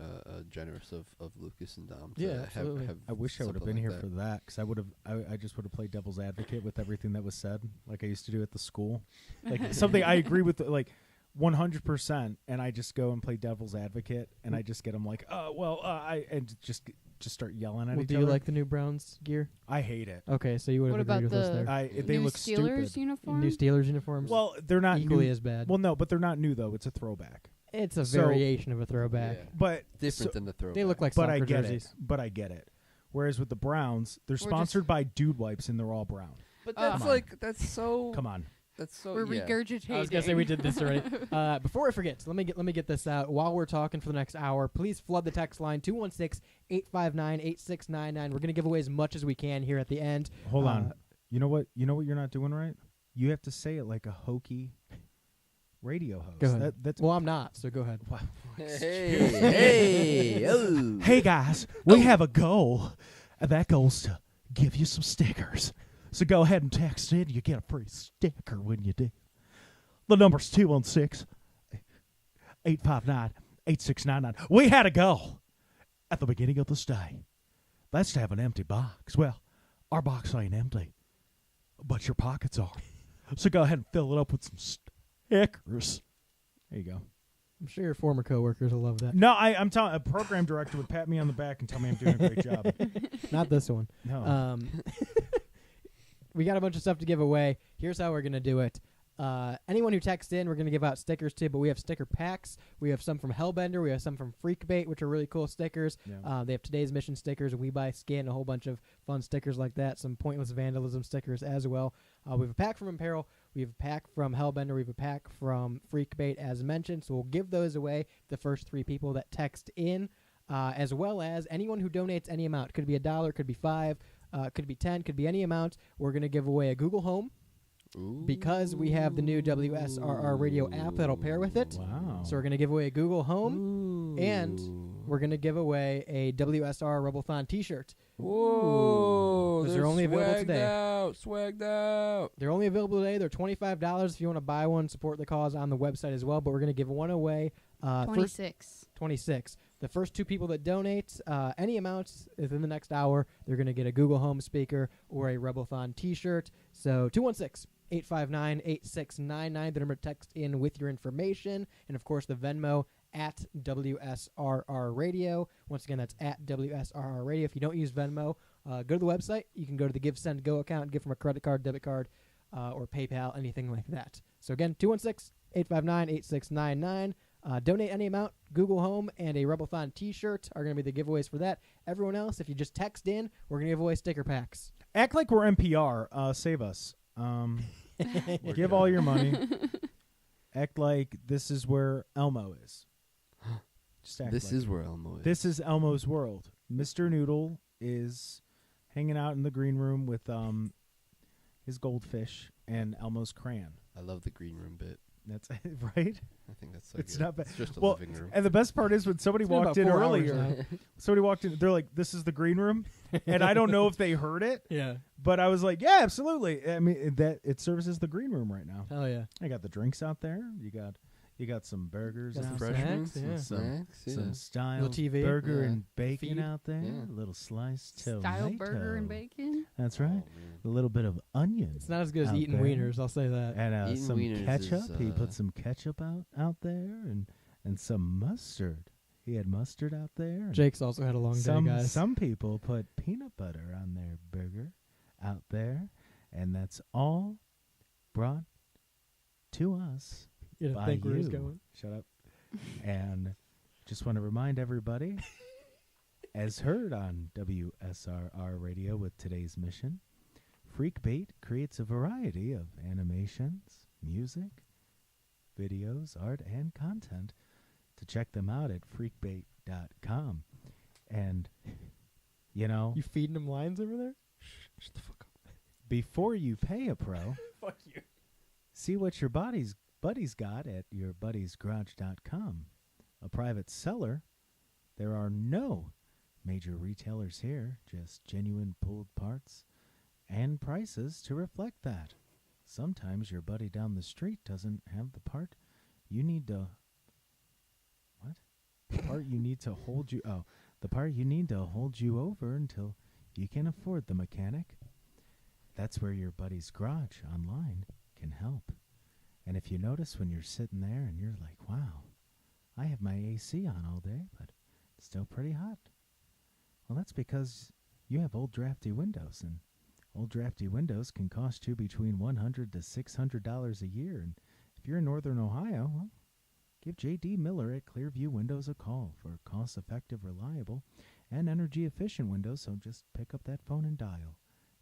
generous of Lucas and Dom.
Yeah, absolutely.
Have
I wish I would have
something
been
like
here for that, because I just would have played devil's advocate with everything that was said, like I used to do at the school. Like something I agree with, like 100%, and I just go and play devil's advocate, and I just get them like, and just start yelling at each
Do
other.
you like the new Browns gear?
I hate it.
Okay, so you would have agreed with us there.
They
new
look
Steelers
stupid.
uniform?
New Steelers uniforms?
Well, they're not
equally
new,
as bad.
Well, no, but they're not new though. It's a throwback.
It's a
So-
variation of a throwback.
Yeah.
But
different than the throwback.
They look like
but
soccer
I get
jerseys.
it. But I get it. Whereas with the Browns, they're
We're
sponsored by Dude Wipes and they're all brown.
But
that's
that's so.
Come on.
That's so.
We're
yeah.
regurgitating.
I was gonna say we did this already. Before I forget, let me get this out. While we're talking for the next hour, please flood the text line 216-859-8699. We're gonna give away as much as we can here at the end.
Hold on. You know what you're not doing right? You have to say it like a hokey radio host.
Go ahead.
That's
Well, I'm not, so go ahead.
Hey guys, we have a goal, and that goal's to give you some stickers. So go ahead and text in. You get a free sticker when you do. The number's 216-859-8699. We had a goal at the beginning of this day. That's to have an empty box. Well, our box ain't empty, but your pockets are. So go ahead and fill it up with some stickers. There you go.
I'm sure your former coworkers will love that.
No, I'm telling a program director would pat me on the back and tell me I'm doing a great job.
Not this one.
No.
We got a bunch of stuff to give away. Here's how we're going to do it. Anyone who texts in, we're going to give out stickers to, but we have sticker packs. We have some from Hellbender. We have some from Freak Bait, which are really cool stickers.
Yeah.
They have Today's Mission stickers, We Buy Skin, a whole bunch of fun stickers like that, some Pointless Vandalism stickers as well. We have a pack from Imperil. We have a pack from Hellbender. We have a pack from Freak Bait, as mentioned. So we'll give those away to the first 3 people that text in, as well as anyone who donates any amount. Could be $1, could be $5, could be 10, could be any amount. We're going to give away a Google Home. Because we have the new WSRR radio app that'll pair with it.
Wow.
So we're going to give away a Google Home, and we're going to give away a WSR Rebelthon t-shirt.
Whoa.
Those are only available today.
Swagged out.
They're only available today. They're $25 if you want to buy one, support the cause on the website as well. But we're going to give one away.
26.
The first 2 people that donate any amounts within the next hour, they're going to get a Google Home speaker or a Rebelthon t-shirt. So 216-859-8699. The number to text in with your information. And, of course, the Venmo at WSRR Radio. Once again, that's at WSRR Radio. If you don't use Venmo, go to the website. You can go to the Give, Send, Go account, give from a credit card, debit card, or PayPal, anything like that. So again, 216-859-8699. Donate any amount. Google Home and a Rebelthon T-shirt are going to be the giveaways for that. Everyone else, if you just text in, we're going to give away sticker packs.
Act like we're NPR. Save us. Give all your money. Act like this is where Elmo is. Just act
This
like
is
it.
where Elmo is.
This is Elmo's world. Mr. Noodle is hanging out in the green room with his goldfish and Elmo's crayon.
I love the green room bit.
That's right.
I think that's so
it's
good.
not bad.
It's just a
well,
living room.
And the best part is when somebody
It's been
walked
about
in
4 hours
earlier.
now.
Somebody walked in. They're like, "This is the green room," and I don't know if they heard it.
Yeah.
But I was like, "Yeah, absolutely." I mean, that it services the green room right now.
Hell yeah.
I got the drinks out there. You got some burgers,
Got
out
some
there.
snacks, yeah.
some style
Little TV.
burger
Yeah.
and bacon
Feed.
out there.
Yeah.
A little sliced
Style
tomato.
burger and bacon.
That's right. A little bit of onion.
It's not as good as
out
eating
there.
wieners, I'll say that.
And
Eating
some
wieners
ketchup.
is,
He put some ketchup out there, and some mustard. He had mustard out there. and
Jake's also had a long day, guys.
Some people put peanut butter on their burger out there, and that's all brought to us
You didn't
by
think where he was
you.
going.
Shut up. And just want to remind everybody, as heard on WSRR Radio with today's mission, Freakbait creates a variety of animations, music, videos, art, and content. To check them out at freakbait.com. And, you know,
You feeding him lines over there?
Shut the fuck up.
before you pay a pro,
Fuck you.
see what your buddies got at yourbuddiesgarage.com. A private seller. There are no major retailers here, just genuine pulled parts and prices to reflect that. Sometimes your buddy down the street doesn't have the part you need to... What? The part you need to hold you... Oh, the part you need to hold you over until you can afford the mechanic. That's where your buddy's garage online can help. And if you notice when you're sitting there and you're like, wow, I have my AC on all day, but it's still pretty hot. Well, that's because you have old drafty windows, and old drafty windows can cost you between $100 to $600 a year. And if you're in Northern Ohio, well, give J.D. Miller at Clearview Windows a call for cost-effective, reliable, and energy-efficient windows. So just pick up that phone and dial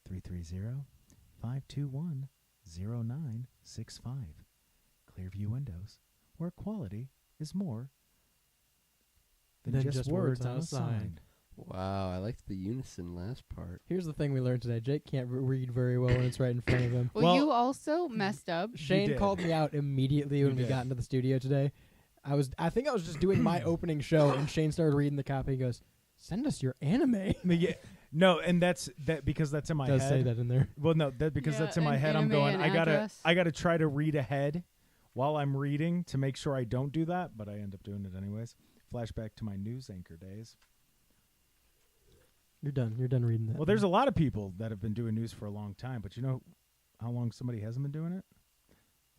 330-521-0965. Clearview Windows, where quality is more than just words on a sign.
Wow, I liked the unison last part.
Here's the thing we learned today. Jake can't read very well when it's right in front of him.
Well, you also messed up.
Shane called me out immediately when we
did.
got into the studio today. I think I was just doing my opening show, and Shane started reading the copy. He goes, "Send us your anime."
Yeah, no, and that's because that's in my
Does
head.
say that in there.
Well, no, that because
Yeah,
that's in my
an
head. I'm
anime
going.
and
I
address.
gotta try to read ahead while I'm reading to make sure I don't do that, but I end up doing it anyways. Flashback to my news anchor days.
You're done. You're done reading that.
Well, there's a lot of people that have been doing news for a long time, but you know how long somebody hasn't been doing it?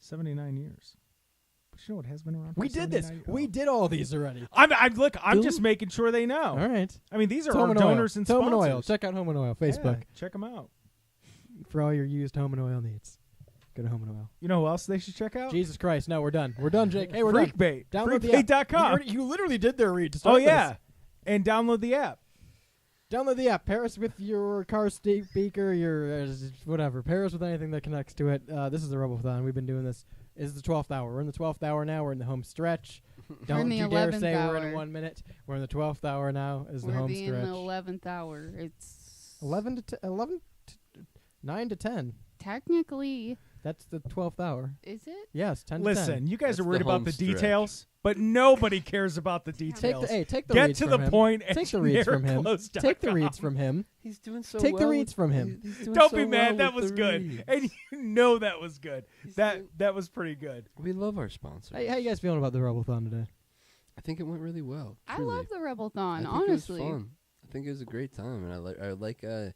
79 years. But you know what has been around? For
we did this.
79
We did all these already.
I'm just making sure they know.
All right.
I mean, these are
It's
our
Home and
donors
Oil.
and
It's Home and
sponsors.
Oil. Check out Home and Oil Facebook
Yeah, check them out.
for all your used Home and Oil needs. Go to Home and Oil.
You know who else they should check out?
Jesus Christ! No, we're done. We're done, Jake. Hey, we're done.
Freakbait.
Download the app.
Freakbait.com.
You literally did their read. To
Oh
start
yeah,
this.
and download the app.
Download the app. Pair us with your car speaker, your whatever. Pair us with anything that connects to it. This is the Rebelthon. We've been doing this. This is the 12th hour. We're in the 12th hour now. We're in the home stretch. Don't
the
you dare
11th
say we're in
hour.
1 minute. We're in the 12th hour now. Is the
We're
home
in
stretch.
the 11th hour. It's
9 to 10.
technically.
That's the 12th hour.
Is it?
Yes, 10 to 10.
Listen, you guys
That's
are worried
the
about
home
the
stretch.
details, but nobody cares about the details.
Take the
Get
reads
to
from
the
him.
point. at
Take the reads from him.
genericlose.com.
Take the reads from him.
He's doing so
Take
well.
the reads from him.
He's doing
Don't
so
be mad.
well
That
with
was
the
good,
reads.
and you know that was good. That was pretty good.
We love our sponsors.
How you guys feeling about the Rebelthon today?
I think it went really well.
I
truly.
love the
I
Rebelthon,
think
honestly.
it was fun. I think it was a great time, and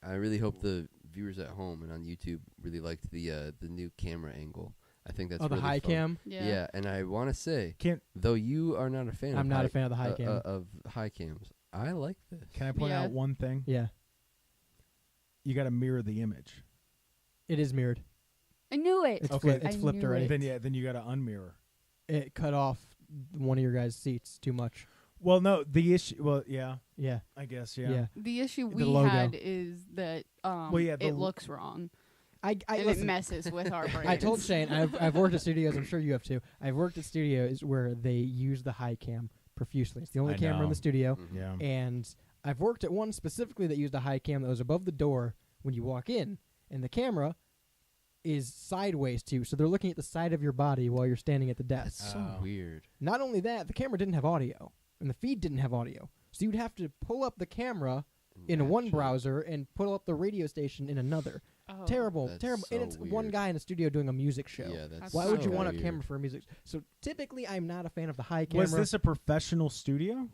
I really hope the viewers at home and on YouTube really liked the new camera angle. I think that's
the
really
high
fun.
cam?
Yeah.
And I want to say,
Can
though you are not a fan,
I'm not a fan of the high cam.
of high cams. I like this.
Can I point
Yeah.
out one thing?
Yeah.
You got to mirror the image.
It is mirrored.
I knew it.
It's,
Okay.
it's flipped already.
Then you got to unmirror.
It cut off one of your guys' seats too much.
Well, no, the issue. Well, yeah,
Yeah.
I guess, yeah.
The issue
The
we
logo.
had is that it looks wrong.
And it
listen, messes with our brains.
I told Shane, I've worked at studios, I'm sure you have too. I've worked at studios where they use the high cam profusely. It's the only
I
camera in
know.
the studio.
Mhm. Yeah.
And I've worked at one specifically that used a high cam that was above the door when you walk in, and the camera is sideways too, so they're looking at the side of your body while you're standing at the desk.
That's so weird.
Not only that, the camera didn't have audio, and the feed didn't have audio. So you'd have to pull up the camera in one browser and pull up the radio station in another.
Oh.
Terrible,
That's
terrible.
so
And it's one
weird.
guy in a studio doing a music show.
Yeah, that's
Why would
so
you want a
weird.
camera for a music? So typically, I'm not a fan of the high camera.
Was this a professional studio?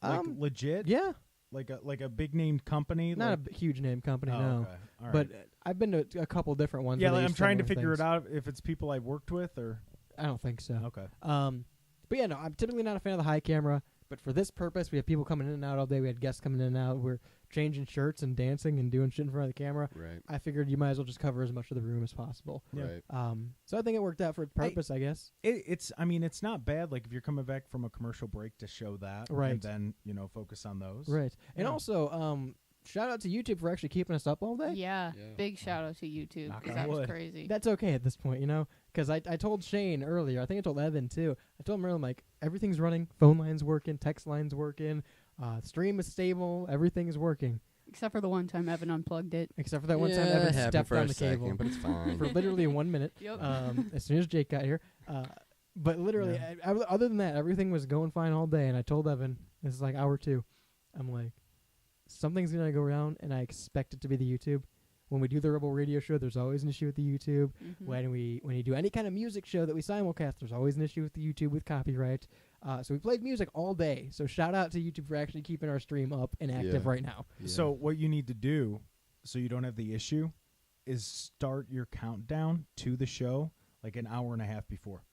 Like legit?
Yeah.
Like a big name company?
Not
like,
a huge name company,
Oh,
no.
okay. All
But
right.
I've been to a couple different ones.
Yeah,
where they
like, I'm
use
trying to
similar
figure
things.
it out if it's people I've worked with or.
I don't think so.
Okay.
But yeah, no, I'm typically not a fan of the high camera. But for this purpose, we have people coming in and out all day. We had guests coming in and out. We're changing shirts and dancing and doing shit in front of the camera.
Right.
I figured you might as well just cover as much of the room as possible.
Right.
So I think it worked out for its purpose, I guess.
It's not bad. Like if you're coming back from a commercial break to show that,
Right.
and then focus on those,
Right. And
Yeah.
also, shout out to YouTube for actually keeping us up all day.
Yeah, big shout out to YouTube
Knock
because
on
that was
wood.
crazy.
That's okay at this point, because I told Shane earlier, I think I told Evan too. I told him earlier, I'm like, everything's running, phone line's working, text line's working, stream is stable, everything's working.
Except for the one time Evan unplugged it.
Except for that one time
Yeah,
Evan
it happened
stepped
for
on
a
the cable.
second, but it's fine.
For literally 1 minute.
Yep.
As soon as Jake got here. But literally, other than that, everything was going fine all day. And I told Evan, this is like hour 2. I'm like, something's going to go around, and I expect it to be the YouTube. When we do the Rebel Radio Show, there's always an issue with the YouTube.
Mhm.
When you do any kind of music show that we simulcast, there's always an issue with the YouTube with copyright. So we played music all day. So shout out to YouTube for actually keeping our stream up and active right now.
So what you need to do, so you don't have the issue, is start your countdown to the show like an hour and a half before.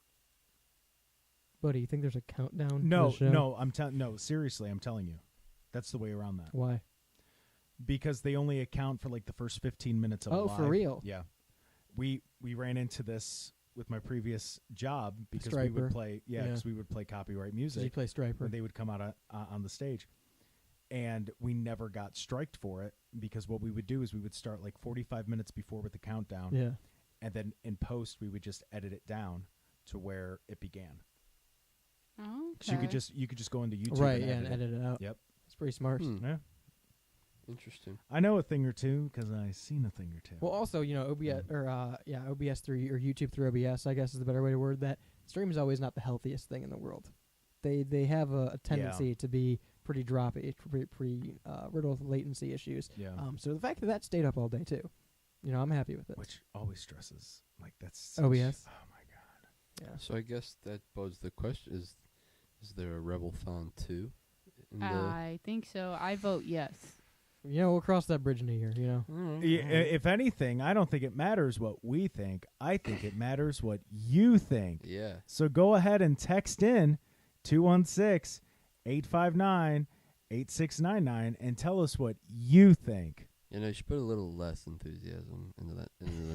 Buddy, you think there's a countdown? to
No,
the show?
no, seriously, I'm telling you, that's the way around that.
Why?
Because they only account for like the first 15 minutes of
Oh,
live.
for real?
Yeah. We ran into this with my previous job because we
Striper.
would play
Yeah.
because we would play copyright music.
you play Striper.
when they would come out on the stage. And we never got striked for it because what we would do is we would start like 45 minutes before with the countdown.
Yeah.
And then in post we would just edit it down to where it began.
Oh,
So you could just go into YouTube
Right,
and
and edit it out.
Yep.
It's pretty smart.
Yeah.
Interesting.
I know a thing or two because I've seen a thing or two.
Well, also, OBS OBS through or YouTube through OBS, I guess is the better way to word that. Stream is always not the healthiest thing in the world. They have a tendency to be pretty droppy, pretty riddled with latency issues.
Yeah.
So the fact that stayed up all day too, I'm happy with it.
Which always stresses. Like that's
OBS.
Oh my god.
Yeah.
So I guess that poses the question: Is there a Rebelthon 2?
I think so. I vote yes.
We'll cross that bridge in a year.
If anything, I don't think it matters what we think. I think it matters what you think.
Yeah.
So go ahead and text in 216-859-8699 and tell us what you think.
You should put a little less enthusiasm into the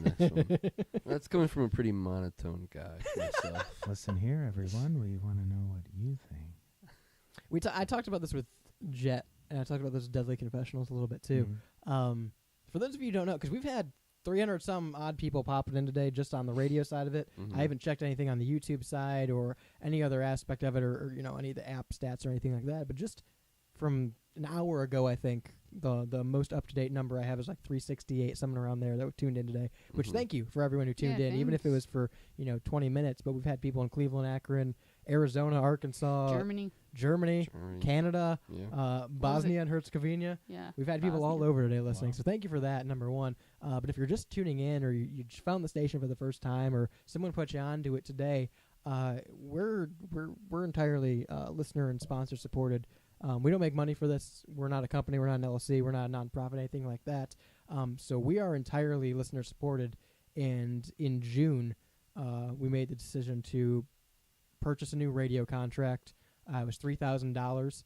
next one. That's coming from a pretty monotone guy myself.
Listen here, everyone. We want to know what you think.
I talked about this with Jet, and I talked about this with Deadly Confessionals a little bit too. For those of you who don't know, because we've had 300 some odd people popping in today just on the radio side of it.
Mhm.
I haven't checked anything on the YouTube side or any other aspect of it, or any of the app stats or anything like that. But just from an hour ago, I think the most up to date number I have is like 368, somewhere around there that were tuned in today. Which
Mhm.
thank you for everyone who tuned
Yeah,
in, even if it was for 20 minutes. But we've had people in Cleveland, Akron, Arizona, Arkansas, Germany, Canada,
Yeah.
Bosnia and Herzegovina.
Yeah,
We've had people all
Bosnia.
over today listening, so thank you for that, number one. But if you're just tuning in or you just found the station for the first time or someone put you on to it today, we're entirely listener and sponsor supported. We don't make money for this. We're not a company. We're not an LLC. We're not a nonprofit, anything like that. So we are entirely listener supported. And in June, we made the decision to purchase a new radio contract. It was $3,000.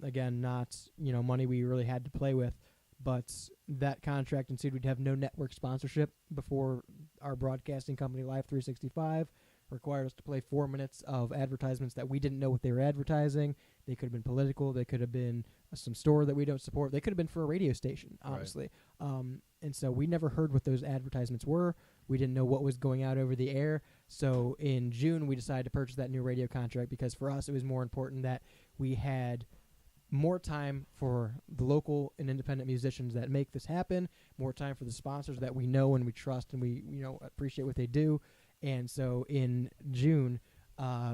Again, not money we really had to play with,
but that contract ensued. We'd have no network sponsorship before our broadcasting company, Live 365, required us to play 4 minutes of advertisements that we didn't know what they were advertising. They could have been political. They could have been some store that we don't support. They could have been for a radio station, honestly. And so we never heard what those advertisements were. We didn't know what was going out over the air. So in June, we decided to purchase that new radio contract because for us, it was more important that we had more time for the local and independent musicians that make this happen, more time for the sponsors that we know and we trust and we appreciate what they do. And so in June,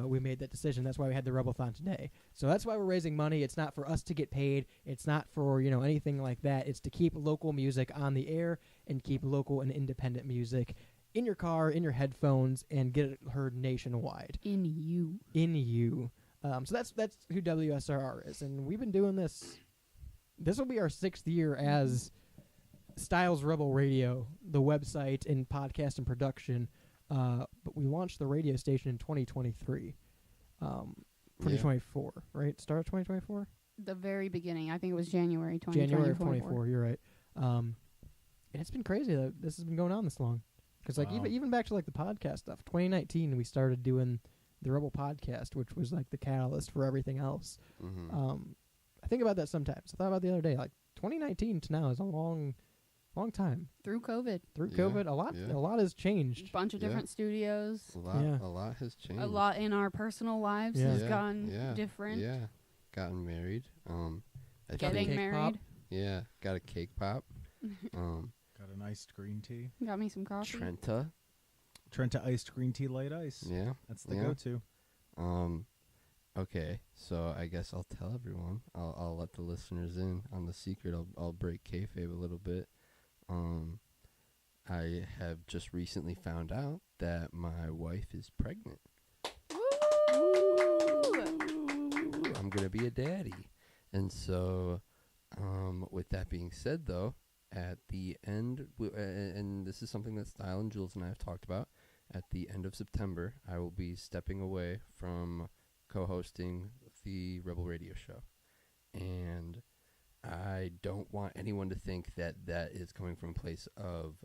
we made that decision. That's why we had the Rebelthon today. So that's why we're raising money. It's not for us to get paid. It's not for anything like that. It's to keep local music on the air and keep local and independent music in your car, in your headphones, and get it heard nationwide.
In you.
So that's who WSRR is, and we've been doing this. This will be our 6th year as Styles Rebel Radio, the website and podcast and production. But we launched the radio station in 2023, 2024, right? Start of 2024.
The very beginning, I think it was January 2024.
January of 24. You're right. And it's been crazy that this has been going on this long. Because even back to like the podcast stuff, 2019 we started doing the Rebel podcast, which was like the catalyst for everything else. I think about that sometimes. I thought about it the other day, like 2019 to now is a long time.
Through COVID,
a lot has changed.
Bunch of different studios.
A lot has changed.
A lot in our personal lives has gone different.
Yeah, gotten married.
Getting married.
Yeah, got a cake pop.
Got an iced green tea.
Got me some coffee.
Trenta iced green tea, light ice.
Yeah,
that's the go-to.
Okay, so I guess I'll tell everyone. I'll let the listeners in on the secret. I'll break kayfabe a little bit. I have just recently found out that my wife is pregnant. I'm gonna be a daddy, and so, with that being said, though, at the end, and this is something that Style and Jules and I have talked about. At the end of September, I will be stepping away from co-hosting the Rebel Radio Show, and I don't want anyone to think that is coming from a place of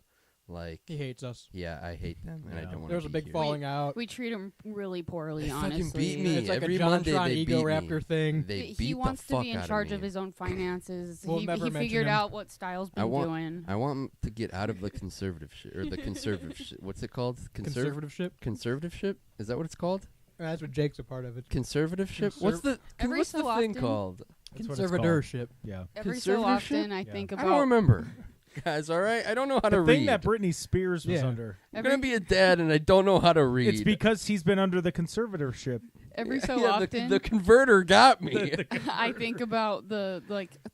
like
he hates us.
Yeah, I hate them, and I don't want.
There's a big falling out.
We treat him really poorly.
They
honestly,
fucking beat me.
It's like
every
a Jontron
Monday they
ego
beat
raptor
me.
thing.
They beat
he wants
the fuck
to be in
out
charge
of
of his own finances.
We'll
he
never mention
figured
him.
out what Styles been doing.
I want him to get out of the conservative shit or the conservative shit. What's it called?
Conservativeship.
Conservativeship? Is that what it's called?
That's what Jake's a part of. It.
Conservativeship. What's the
Every
what's
so
the thing
often-
called?
Conservatorship.
Yeah.
Every so often, I think about.
I don't remember. Guys, all right? I don't know how to
The
read.
thing that Britney Spears was under.
I'm going to be a dad and I don't know how to read.
It's because he's been under the conservatorship.
Every so
Yeah,
often,
the converter got me.
I think about the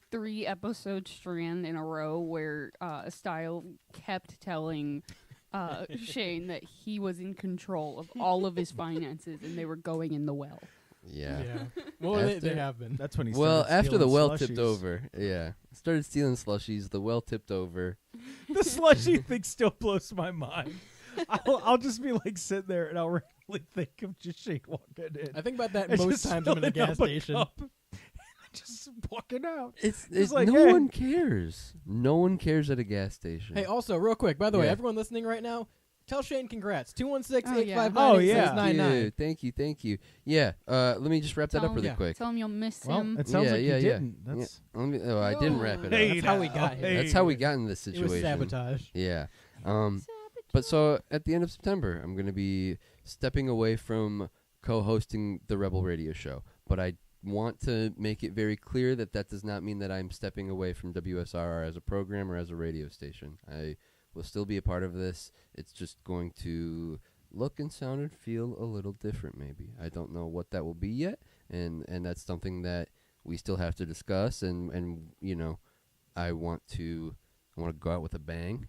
3 episode strand in a row where Style kept telling Shane that he was in control of all of his finances and they were going in the well.
Yeah.
Well, they have been.
That's when he
Well,
started
after the
stealing
well
slushies.
tipped over. Yeah. Started stealing slushies. The well tipped over.
The slushy thing still blows my mind. I'll just be like sitting there and I'll randomly think of just Shane walking in.
I think about that
and
most
just
times I'm in a
filling
gas
up
station.
cup and just walking out.
It's
like,
no
hey.
one cares. No one cares at a gas station.
Hey, also, real quick, by the way,
Yeah.
everyone listening right now, tell Shane congrats. 216-859-8699.
Oh, yeah.
Thank you. Yeah. Let me just wrap that
Tell
up really
him-
quick.
Tell him you'll miss
Well,
him.
it sounds like you
yeah.
didn't. That's
I didn't wrap it
Hey,
up.
That's how we got here.
That's how we got in this
It
situation.
was sabotage.
Yeah. But so at the end of September, I'm going to be stepping away from co-hosting the Rebel Radio Show. But I want to make it very clear that does not mean that I'm stepping away from WSRR as a program or as a radio station. I will still be a part of this. It's just going to look and sound and feel a little different maybe. I don't know what that will be yet, and that's something that we still have to discuss, and you know, I want to go out with a bang.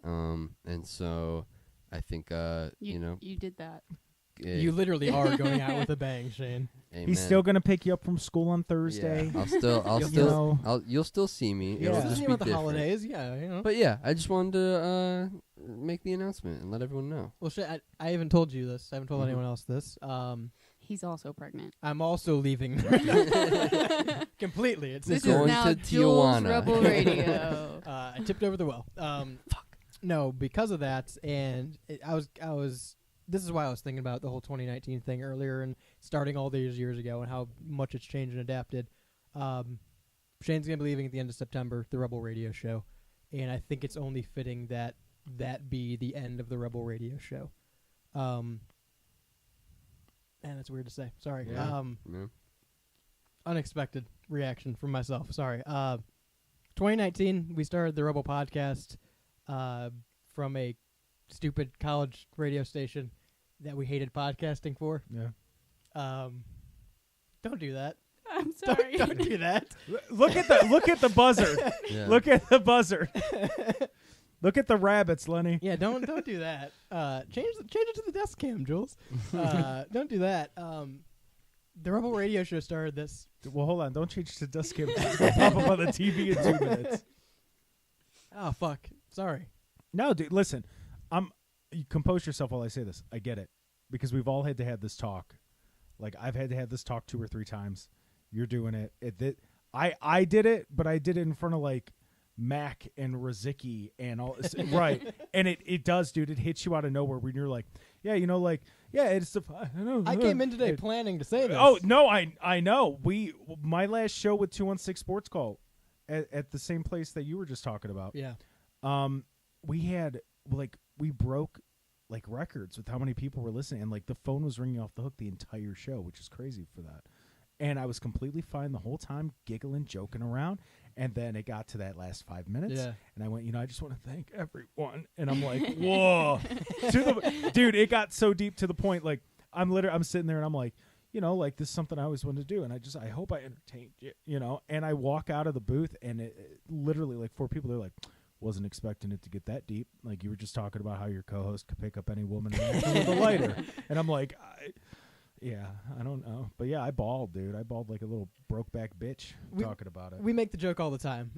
And so I think
You did that.
You literally are going out with a bang, Shane.
Amen.
He's still gonna pick you up from school on Thursday.
Yeah, you'll still see me.
Yeah.
It'll just be
About the
different.
holidays, yeah, you know.
But yeah, I just wanted to make the announcement and let everyone know.
Well, Shane, I haven't told you this. I haven't told
Mhm.
anyone else this.
He's also pregnant.
I'm also leaving completely. It's
This is going now
to
Jules
Tijuana.
Rebel Radio.
I tipped over the well. Fuck. No, because of that, and I was. This is why I was thinking about the whole 2019 thing earlier and starting all these years ago and how much it's changed and adapted. Shane's gonna be leaving at the end of September, the Rebel Radio Show, and I think it's only fitting that be the end of the Rebel Radio Show. And it's weird to say. Sorry.
Yeah.
Unexpected reaction from myself. Sorry. 2019, we started the Rebel Podcast from a stupid college radio station that we hated podcasting for.
Yeah.
Don't do that.
I'm sorry.
Don't do that.
Look at the buzzer.
Yeah.
Look at the buzzer. Look at the rabbits, Lenny.
Yeah, don't do that. Change it to the desk cam, Jules. Don't do that. The Rebel Radio Show started this.
Well, hold on. Don't change to desk cam. It's gonna pop up on the TV in 2 minutes.
Oh fuck. Sorry.
No, dude. Listen, you compose yourself while I say this. I get it because we've all had to have this talk. Like I've had to have this talk 2 or 3 times. You're doing it. I did it, but I did it in front of like Mac and Rozicki and all right, and it does, dude. It hits you out of nowhere when you're like, yeah, it's the.
I came in today planning to say this.
Oh no, I know. My last show with 216 Sports Call at the same place that you were just talking about.
Yeah.
We had we broke like records with how many people were listening, and like the phone was ringing off the hook the entire show, which is crazy for that. And I was completely fine the whole time, giggling, joking around. And then it got to that last 5 minutes.
Yeah.
And I went, I just want to thank everyone. And I'm like, whoa. Dude, it got so deep to the point, like, I'm sitting there and I'm like, this is something I always wanted to do. And I hope I entertained you, And I walk out of the booth and it literally, like, 4 people, they're like, wasn't expecting it to get that deep. Like, you were just talking about how your co-host could pick up any woman with a lighter. And I'm like, yeah, I don't know. But yeah, I bawled, dude. I bawled like a little broke-back bitch talking about it.
We make the joke all the time.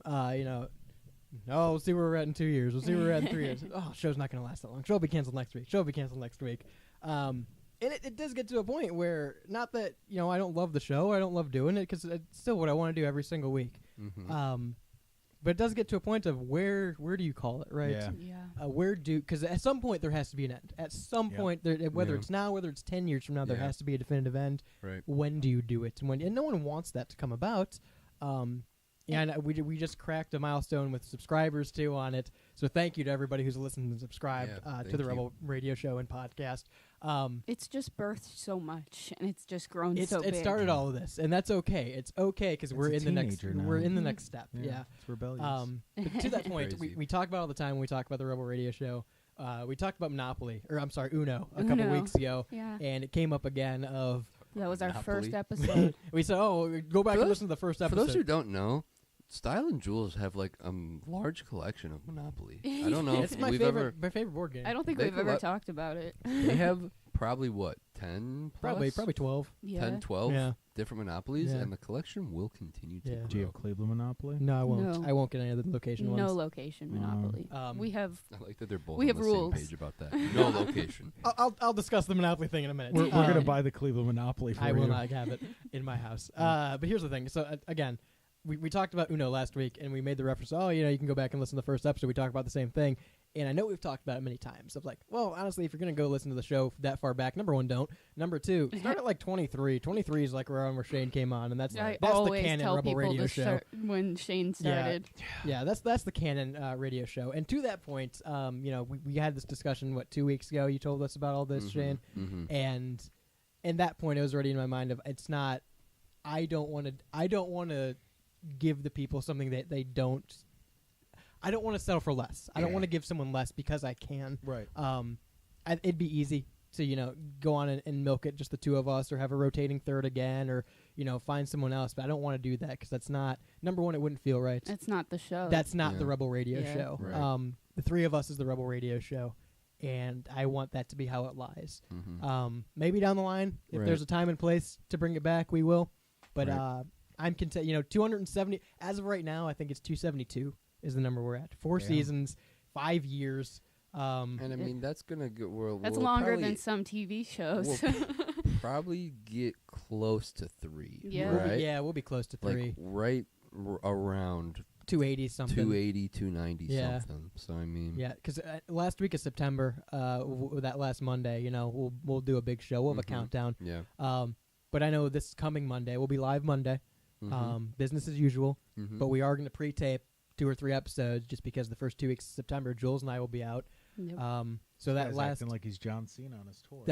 We'll see where we're at in 2 years. We'll see where we're at in 3 years. Oh, show's not going to last that long. Show will be canceled next week. And it does get to a point where, not that, I don't love the show. I don't love doing it because it's still what I want to do every single week.
Mm-hmm.
But it does get to a point of where do you call it, right?
Yeah.
Because at some point there has to be an end. At some point, whether it's now, whether it's 10 years from now, there has to be a definitive end.
Right.
When do you do it? And no one wants that to come about. And we just cracked a milestone with subscribers too on it. So thank you to everybody who's listened and subscribed to the Rebel Radio Show and podcast.
It's just birthed so much, and it's just grown so big.
It started all of this, and that's okay. It's okay because we're in the next step. Yeah.
It's rebellious.
But to that point, we talk about all the time when we talk about the Rebel Radio Show. We talked about Uno a couple weeks ago, and it came up again
that was our
Monopoly.
First episode.
We said, go back and listen to the first episode.
For those who don't know, Style and Jules have like a large collection of Monopoly. I don't know
it's
if
my
we've
favorite board game.
I don't think we've ever talked about it.
They have probably 10
probably 12.
Yeah.
10, 12
Yeah.
different Monopolies,
Yeah.
and the collection will continue to grow.
Do you have Cleveland Monopoly?
No, I won't.
No.
I won't get any of the location ones.
No location monopoly. We have.
I like that they're both
we
on
have
the
rules.
same page about that. No location.
I'll discuss the Monopoly thing in a minute.
We're going to buy the Cleveland Monopoly for
I
you.
will not have it in my house. But here's the thing. So again, we talked about Uno last week, and we made the reference. You can go back and listen to the first episode. We talked about the same thing, and I know we've talked about it many times. Of like, well, honestly, if you're going to go listen to the show that far back, number one, don't. Number two, start at like 23. 23 is like around where Shane came on, and that's the canon
tell
Rebel
people
Radio
to
show.
start when Shane started.
Yeah, that's the canon radio show. And to that point, we had this discussion 2 weeks ago. You told us about all this, Shane, and in that point, it was already in my mind of it's not. I don't want to give the people something that they don't. I don't want to settle for less. I don't want to give someone less because I can.
Right.
It'd be easy to go on and milk it just the two of us, or have a rotating third again, or find someone else. But I don't want to do that because that's not number one. It wouldn't feel right.
It's not the show.
That's not the Rebel Radio show.
Right.
The three of us is the Rebel Radio show, and I want that to be how it lies. Maybe down the line, if there's a time and place to bring it back, we will. But I'm content. 270 as of right now. I think it's 272 is the number we're at. 4 seasons, 5 years.
And I mean that's gonna go.
That's longer than some TV shows.
probably get close to 3.
Yeah.
Right?
We'll be close to 3.
Like around
280 something.
280, 290 something. So I mean,
yeah, because last week of September, that last Monday, we'll do a big show. We'll have a countdown.
Yeah.
But I know this coming Monday will be live Monday, business as usual. But we are going to pre-tape 2 or 3 episodes just because the first 2 weeks of September, Jules and I will be out.
Yep.
So
This
that
guy's
last
acting like he's John Cena on his tour.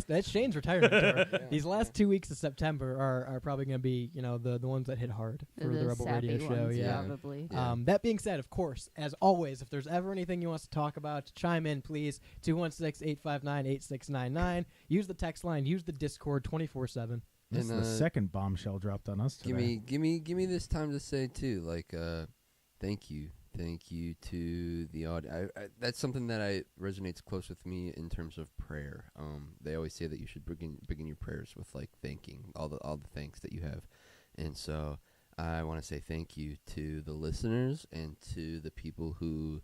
that's Shane's retirement tour. Yeah. These last 2 weeks of September are probably going to be the ones that hit hard for the Rebel Radio show.
Ones,
yeah,
probably.
That being said, of course, as always, if there's ever anything you want to talk about, chime in, please. 216-859-8699. Use the text line. Use the Discord 24/7.
This is the second bombshell dropped on us today.
Give me this time to say too, like, thank you to the audience. That's something that resonates close with me in terms of prayer. They always say that you should begin your prayers with like thanking all the thanks that you have, and so I want to say thank you to the listeners and to the people who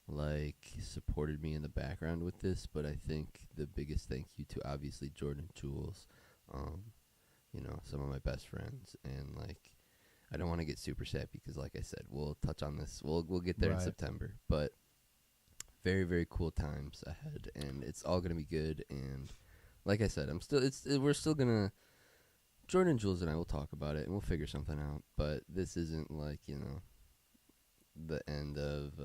like supported me in the background with this. But I think the biggest thank you to obviously Jordan, Jules, some of my best friends, and like. I don't want to get super sad because, like I said, we'll touch on this. We'll get there in September, but very, very cool times ahead, and it's all gonna be good. And like I said, we're still gonna. Jordan, Jules, and I will talk about it, and we'll figure something out. But this isn't like the end of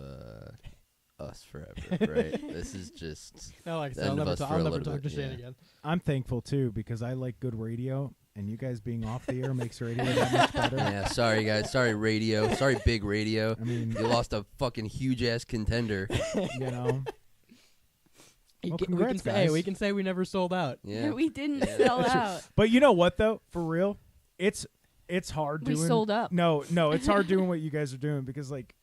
us forever, right? This is just.
No, like I said, I'll never talk to Shane again.
I'm thankful too because I like good radio. And you guys being off the air makes radio that much better.
Yeah, sorry guys. Sorry radio. Sorry big radio. I mean, you lost a fucking huge ass contender.
We can say we never sold out.
Yeah,
we didn't sell out.
But you know what though? For real, it's hard doing.
We sold up.
No, it's hard doing what you guys are doing because like.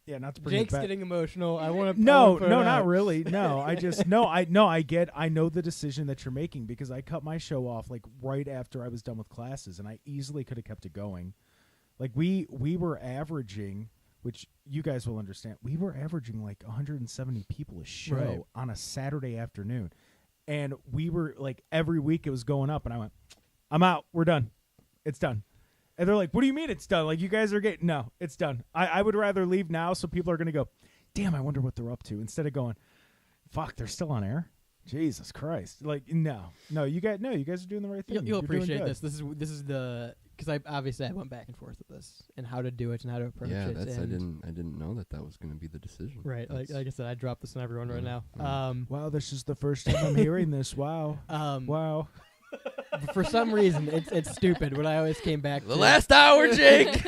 Yeah, not to bring
Jake's
it back.
getting emotional. I want to.
No, not really. No, I just I know the decision that you're making because I cut my show off like right after I was done with classes, and I easily could have kept it going. Like we were averaging, which you guys will understand, we were averaging like 170 people a show on a Saturday afternoon, and we were like every week it was going up, and I went, I'm out. We're done. It's done. And they're like, what do you mean it's done? Like, you guys are getting... No, it's done. I would rather leave now so people are going to go, damn, I wonder what they're up to. Instead of going, fuck, they're still on air? Jesus Christ. Like, no, you guys are doing the right thing.
You'll appreciate this. This is the... Because I went back and forth with this and how to do it and how to approach it.
Yeah, I didn't know that was going to be the decision.
Right. Like I said, I dropped this on everyone right now.
Wow, this is the first time I'm hearing this. Wow. Wow.
For some reason, it's stupid. What I always came back to.
The last hour, Jake!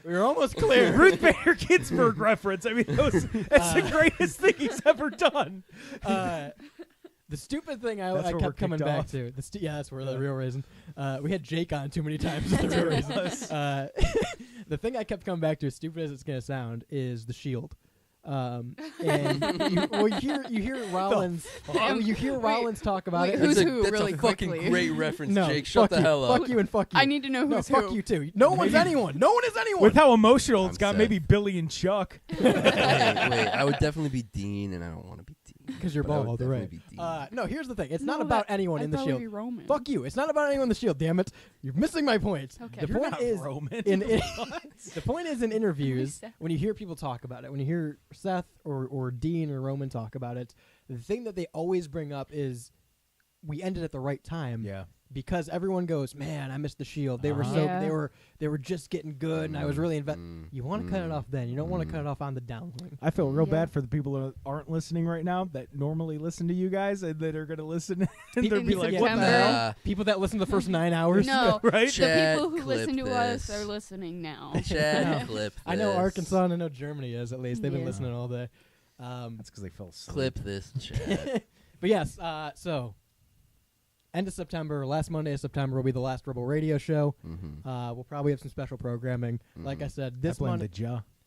We were almost clear.
Ruth Bader Ginsburg reference. I mean, that's the greatest thing he's ever done.
The stupid thing I kept coming back to. That's where the real reason. We had Jake on too many times. The real reason. The thing I kept coming back to, as stupid as it's going to sound, is the Shield. And you hear Rollins. You hear Rollins talk about it.
Who's
that's
really
a
quickly.
fucking great reference,
No,
Jake. Shut the hell up.
Fuck you and fuck you.
I need to know who's
fuck
who.
you too. No one's anyone. No one is anyone.
With how emotional it's got,
Seth.
maybe Billy and Chuck.
Wait, I would definitely be Dean, and I don't want to be Dean.
Because you're
But I would
bald,
definitely
right?
be Dean.
No, here's the thing. It's
No,
not about
that-
anyone
I
in the
thought we'd
Shield.
be Roman.
Fuck you. It's not about anyone in the Shield. Damn it. You're missing my point.
Okay.
The
You're
point
not
is
Roman.
the point is in interviews when you hear people talk about it, when you hear Seth or Dean or Roman talk about it, the thing that they always bring up is we ended at the right time.
Yeah.
Because everyone goes, man, I missed the Shield. They were they were just getting good, and I was really invested. You want to cut it off then. You don't want to cut it off on the downwing.
I feel real bad for the people that aren't listening right now that normally listen to you guys and that are going to listen and they'll be like, what the hell?
People that listen to the first 9 hours.
No,
right?
the people who listen to us are listening now.
Chad, clip this.
I know Arkansas and I know Germany is, at least. They've been listening all day.
That's because they fell asleep.
Clip this, Chad.
But yes, so end of September, last Monday of September will be the last Rebel Radio show. We'll probably have some special programming. Like I said, this Monday.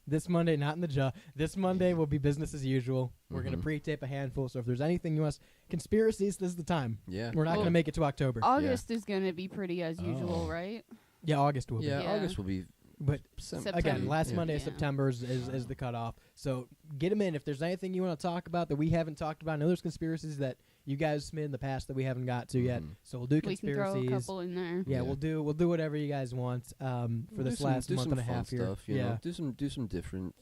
This Monday, not in the jaw. This Monday will be business as usual. We're going to pre-tape a handful. So if there's anything you want, conspiracies, this is the time.
Yeah.
We're not going to make it to October.
August is going to be pretty as usual, right?
Yeah, August will be.
Yeah, August will be.
But
September.
again, last Monday of September is the cutoff. So get them in. If there's anything you want to talk about that we haven't talked about, I know there's conspiracies that you guys submitted in the past that we haven't got to yet. So we'll do
We can
conspiracies.
throw a couple in there.
Yeah, we'll do whatever you guys want for this last month and a half here.
Stuff, you know? Do some different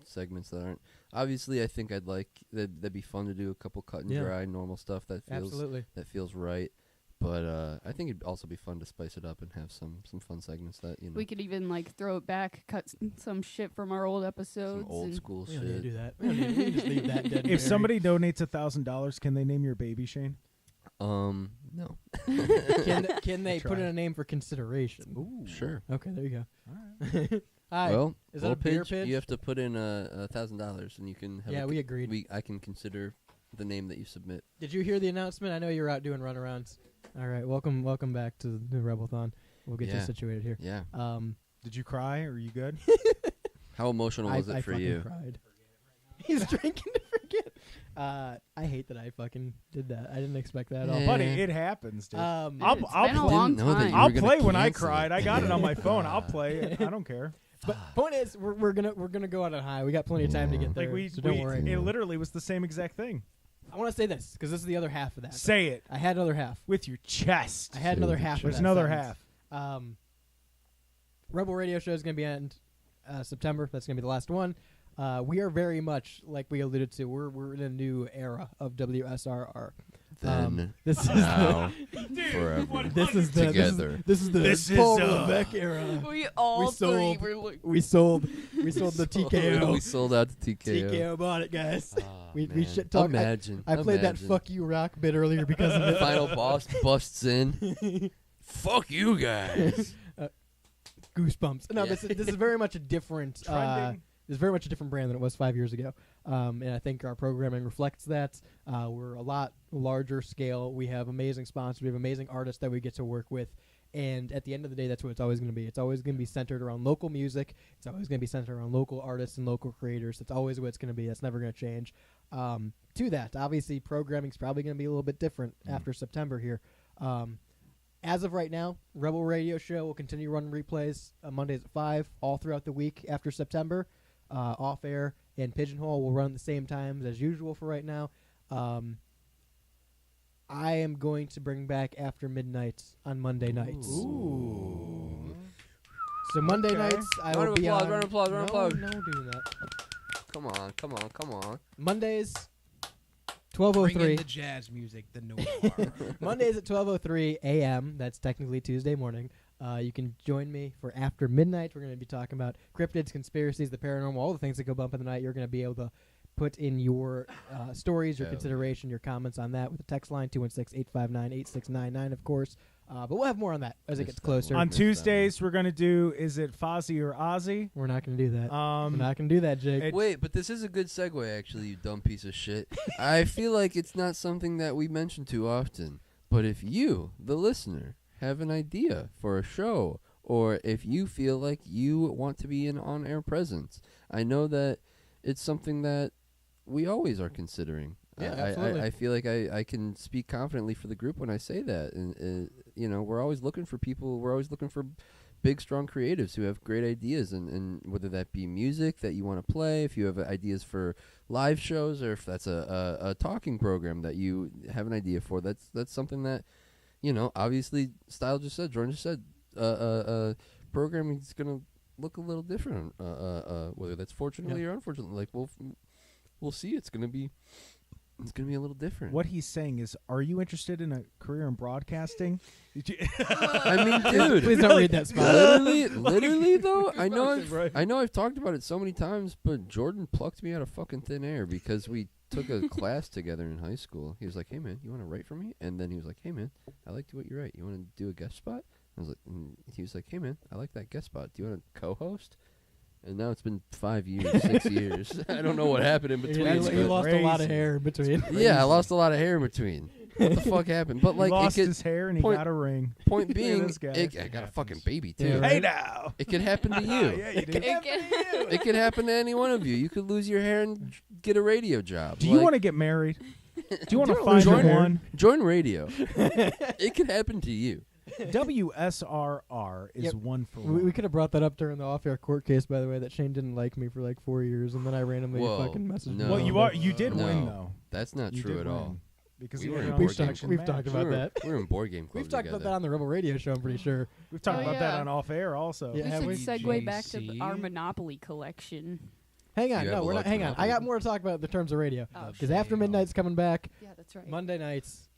segments that aren't. Obviously, I think I'd like that'd be fun to do a couple cut and dry normal stuff that feels right. But I think it'd also be fun to spice it up and have some fun segments that, you know.
We could even like throw it back, cut some shit from our old episodes.
Some old school shit.
We don't need to do that. We don't need to just leave that dead.
If somebody donates $1,000, can they name your baby, Shane?
No.
Can they put in a name for consideration?
Ooh, sure.
Okay, there you go.
All right. Well,
is that a beer pitch?
You have to put in $1,000, and you can. Have
we agreed.
I can consider the name that you submit.
Did you hear the announcement? I know you were out doing runarounds. All right, welcome back to the Rebelthon. We'll get you situated here.
Yeah.
Did you cry? Are you good?
How emotional was it for you?
I cried. He's drinking to forget. I hate that I fucking did that. I didn't expect that at all.
Buddy, it happens, dude.
I'll
play when I cried. I got it on my phone. I'll play. I don't care.
But point is, we're gonna go out on high. We got plenty of time to get there. So don't worry.
It literally was the same exact thing.
I want to say this because this is the other half of that.
Say it.
I had another half
with your chest.
I had another half.
There's another half.
Rebel Radio Show is going to be in September. That's going to be the last one. We are very much, like we alluded to, we're in a new era of WSRR.
This is now, forever.
This is the Paul Levesque era. We sold the TKO.
We sold out the TKO.
TKO bought it, guys. We shit
talk.
I played that "fuck you" rock bit earlier because of it.
Final boss busts in. Fuck you guys.
Goosebumps. No, this is very much a different. It's very much a different brand than it was 5 years ago, and I think our programming reflects that. We're a lot larger scale. We have amazing sponsors. We have amazing artists that we get to work with, and at the end of the day, that's what it's always going to be. It's always going to be centered around local music. It's always going to be centered around local artists and local creators. That's always what it's going to be. That's never going to change. To that, obviously, programming is probably going to be a little bit different after September here. As of right now, Rebel Radio Show will continue running replays Mondays at 5 all throughout the week after September. Off air and Pigeonhole will run the same times as usual for right now. I am going to bring back After Midnight on Monday nights.
Ooh.
So Monday nights, I will be on.
Round of applause.
No doing that.
Come on.
Mondays, 12:03.
Bring in the jazz music, the noir.
Mondays at 12:03 a.m. That's technically Tuesday morning. You can join me for After Midnight. We're going to be talking about cryptids, conspiracies, the paranormal, all the things that go bump in the night. You're going to be able to put in your stories, your consideration, your comments on that with the text line 216-859-8699, of course. But we'll have more on that as it gets closer.
On Tuesdays, we're going to do, is it Fozzie or Ozzy?
We're not going to do that. We're not going to do that, Jake.
Wait, but this is a good segue, actually, you dumb piece of shit. I feel like it's not something that we mention too often. But if you, the listener, have an idea for a show, or if you feel like you want to be an on-air presence, I know that it's something that we always are considering.
Yeah, absolutely.
I feel like I can speak confidently for the group when I say that. And we're always looking for people. We're always looking for big, strong creatives who have great ideas, and whether that be music that you want to play, if you have ideas for live shows, or if that's a talking program that you have an idea for, that's something that, obviously, Jordan just said, programming is going to look a little different, whether that's fortunately or unfortunately. Like, we'll see. It's going to be a little different.
What he's saying is, are you interested in a career in broadcasting?
I mean, dude,
please don't read that spot.
Literally, though, I know I've talked about it so many times, but Jordan plucked me out of fucking thin air because we took a class together in high school. He was like, "Hey man, you want to write for me?" And then he was like, "Hey man, I like what you write. You want to do a guest spot?" I was like, he was like, "Hey man, I like that guest spot. Do you want to co-host?" And now it's been 5 years, 6 years. I don't know what happened in between.
He lost a lot of hair in between.
Yeah, I lost a lot of hair in between. What the fuck happened? But like,
he lost his hair and he got a ring.
Point being, I got a fucking baby too.
Yeah, right? Hey now,
it could happen to you.
Yeah, you did.
It could happen to any one of you. You could lose your hair and get a radio job.
Do you want to get married? Do you want to find one?
Join radio. It could happen to you.
WSRR is one for one.
We could have brought that up during the off-air court case, by the way, that Shane didn't like me for like 4 years, and then I randomly fucking messaged him.
Well, you did win though.
That's not true at all.
because
We
he
were
had
in
an
board
all-star
game.
action
We've
match.
talked about that.
We were in board game club
We've talked about
together.
that on the Rebel Radio Show, I'm pretty sure.
We've talked
Oh,
about that
yeah.
on off air also.
Yeah,
We
have
should
we?
segue back to
GC?
our Monopoly collection.
Hang on,
You have
no,
a
we're not.
large
Hang on, I got
monopoly.
more to talk about in the terms of radio.
Oh,
Because After Midnight's coming back.
Yeah, that's right.
Monday nights,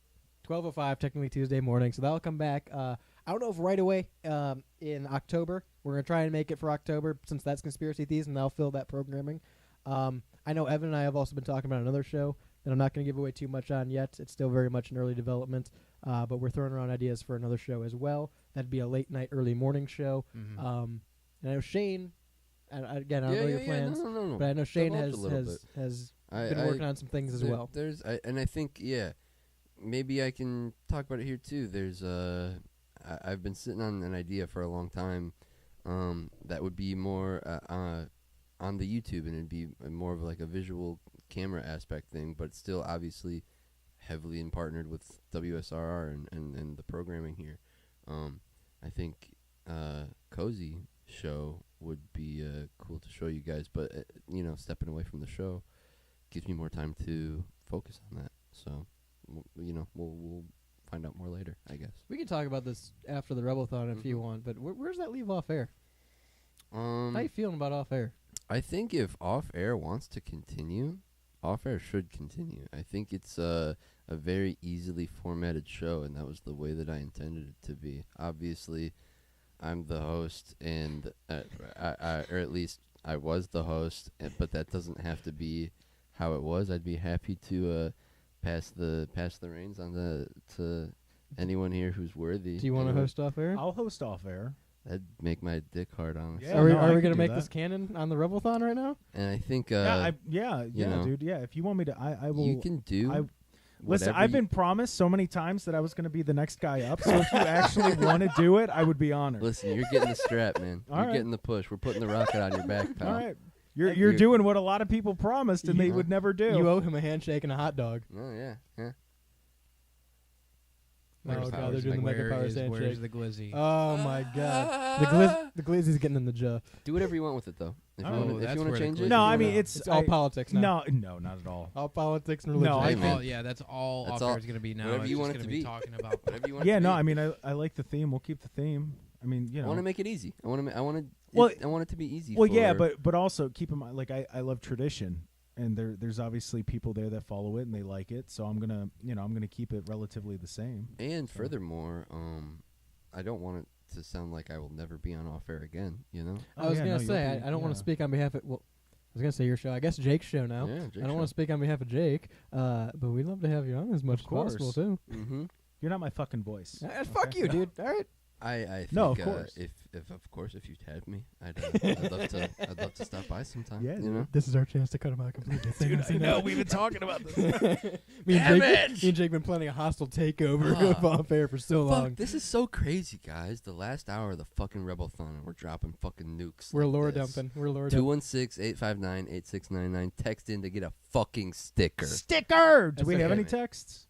12:05, technically Tuesday morning. So that'll come back. I don't know if right away in October. We're gonna try and make it for October since that's Conspiracy Thieves, and they'll fill that programming. I know Evan and I have also been talking about another show that I'm not going to give away too much on yet. It's still very much in early development, but we're throwing around ideas for another show as well. That'd be a late night, early morning show. And I know Shane. And again, I don't know your plans,
No.
but I know Shane
Divulge a little
has
bit.
been working on some things as well.
And I think maybe I can talk about it here too. I've been sitting on an idea for a long time that would be more on the YouTube, and it'd be more of like a visual camera aspect thing, but still obviously heavily in partnered with WSRR and the programming here. I think Cozy show would be cool to show you guys, but stepping away from the show gives me more time to focus on that. So we'll find out more later, I guess.
We can talk about this after the Rebelthon if you want, but where's that leave off air? How you feeling about off air?
I think if off air wants to continue, off air should continue. I think it's a very easily formatted show, and that was the way that I intended it to be. Obviously, I'm the host, and or at least I was the host, but that doesn't have to be how it was. I'd be happy to pass the reins on to anyone here who's worthy.
Do you want to host off air?
I'll host off air.
That'd make my dick hard, honestly.
Yeah,
are we
I
going
can
to
do
make
that.
this canon on the Rebelthon right now?
And I think,
dude. Yeah, if you want me to, I will.
You can do.
Listen,
whatever
I've been promised so many times that I was going to be the next guy up. So if you actually want to do it, I would be honored.
Listen, you're getting the strap, man.
All
You're
right.
getting the push. We're putting the rocket on your back, pal.
All right. You're doing what a lot of people promised and they would never do.
You owe him a handshake and a hot dog.
Oh yeah.
Oh god, they're doing the Mega Powers handshake.
Where's the glizzy?
Oh my god, the glizzy's getting in the jaw.
Do whatever you want with it, though. If you
Oh,
want
that's
to
where the
change
glizzy
it.
No, I
is.
mean
It's all politics now.
No, not at all.
All politics and religion.
No,
Hey, man.
Yeah, that's all
That's
off
all-
air is going to be now.
whatever
It's
you
just
want it
gonna
to
be
be.
talking about
Whatever you want.
Yeah,
it to
no,
be.
I mean, I like the theme. We'll keep the theme. I mean,
I want to make it easy. I want to.
Well,
I want it to be easy.
Well,
for
yeah, but also keep in mind, like I love tradition, and there's obviously people there that follow it and they like it. So I'm gonna keep it relatively the same.
And furthermore, I don't want it to sound like I will never be on off air again. You know.
I was gonna say I don't want to speak on behalf of. Well, I was gonna say your show. I guess Jake's show now.
Yeah,
I
Jake's
don't
show.
want to speak on behalf of Jake, but we'd love to have you on as much as possible too.
Mm-hmm.
You're not my fucking voice.
Fuck you, dude. All right.
I think,
No, of course.
If you'd had me, I'd love to stop by sometime.
Yeah,
you know.
This is our chance to cut him out completely.
Dude, I know we've been talking about this.
me and Jake been planning a hostile takeover of off air for so long.
Fuck, this is so crazy, guys. The last hour of the fucking Rebelthon, and we're dropping fucking nukes.
We're
like
lore
this.
dumping. We're lore dumping.
216-859-8699. Text in to get a fucking sticker.
Sticker. Do
That's
we have
okay.
any texts?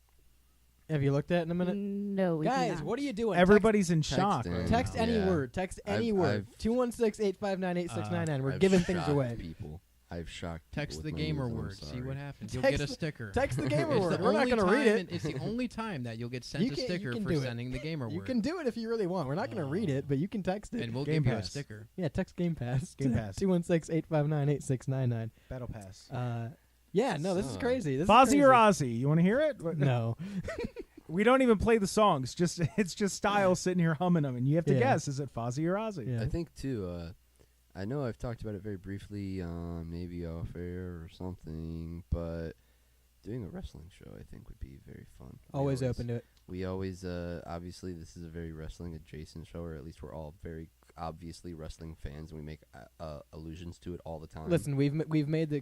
Have you looked at it in a minute?
No, we do
Guys,
not.
what are you doing?
Everybody's in shock.
in.
Text any
Yeah.
word. Text any
I've-
word. 216-859-8699. We're
I've
giving things
shocked
away.
People. I've shocked.
Text
people
the
with my
gamer
moves, I'm
word. See
sorry.
what happens. You'll
Text
get a
the-
sticker.
text the gamer
It's
word.
the
We're not
only
gonna read
time
it.
It's the only time that you'll get sent a sticker
can
for
do it.
sending the gamer
You
word.
can do it if you really want. We're not going to read it, but you can text it.
And we'll
Game
give you a
Pass.
sticker.
Yeah, text Game Pass.
Game Pass.
216-859-8699.
Battle Pass.
Yeah, no, this is crazy. This is
Fozzie
crazy.
or Ozzy? You want to hear it?
No.
We don't even play the songs. It's just Styles sitting here humming them, and you have to
Yeah.
guess: is it Fozzie or Ozzy?
Yeah.
I think too. I know I've talked about it very briefly on maybe off air or something, but doing a wrestling show I think would be very fun.
Always open to it.
We always obviously this is a very wrestling adjacent show, or at least we're all very obviously wrestling fans, and we make allusions to it all the time.
Listen, we've made the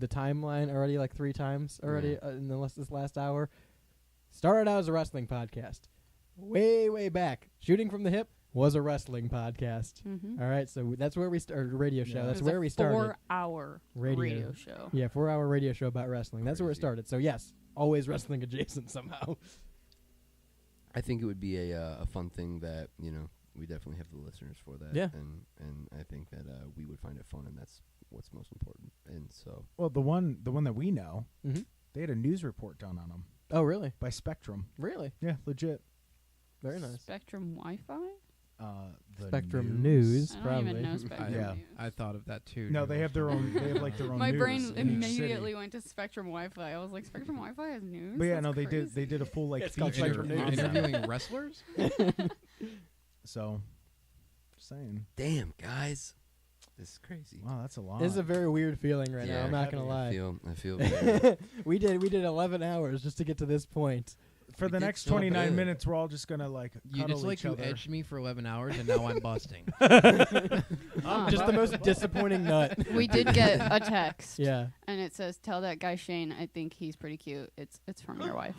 timeline already like 3 times already in this last hour. Started out as a wrestling podcast. Way back. Shooting from the Hip was a wrestling podcast.
Mhm.
All right, so that's where we started. Radio show.
It
That's
was a
where we started.
4-hour radio show.
Yeah, 4-hour radio show about wrestling. That's where it started. So yes, always wrestling adjacent somehow.
I think it would be a fun thing that we definitely have the listeners for that.
Yeah.
and I think that we would find it fun, and that's what's most important. And so
Well, the one that we know,
Mhm.
they had a news report done on them.
Oh, really?
By Spectrum.
Really?
Yeah, legit.
Very nice.
Spectrum Wi-Fi?
The
Spectrum News,
I don't
probably.
even know Spectrum
Yeah.
News.
I thought of that too.
No, they have their own. They have like their own.
My
news
brain
in each
immediately
city.
went to Spectrum Wi-Fi. I was like, Spectrum Wi-Fi has news?
But yeah,
That's
no,
crazy.
they did a full like
It's called
feature
Spectrum
on
News.
them.
Interviewing wrestlers?
So, just saying.
Damn, guys. This is crazy.
Wow, that's a lot.
This is a very weird feeling right
Yeah,
now. I'm not gonna lie.
I feel very
we did 11 hours just to get to this point.
For the next 29 minutes, we're all just gonna like cuddle
It's like
each
you
other.
edged me for 11 hours and now I'm busting.
Just the most disappointing nut.
We did get a text.
Yeah.
And it says, "Tell that guy Shane I think he's pretty cute. It's from your wife."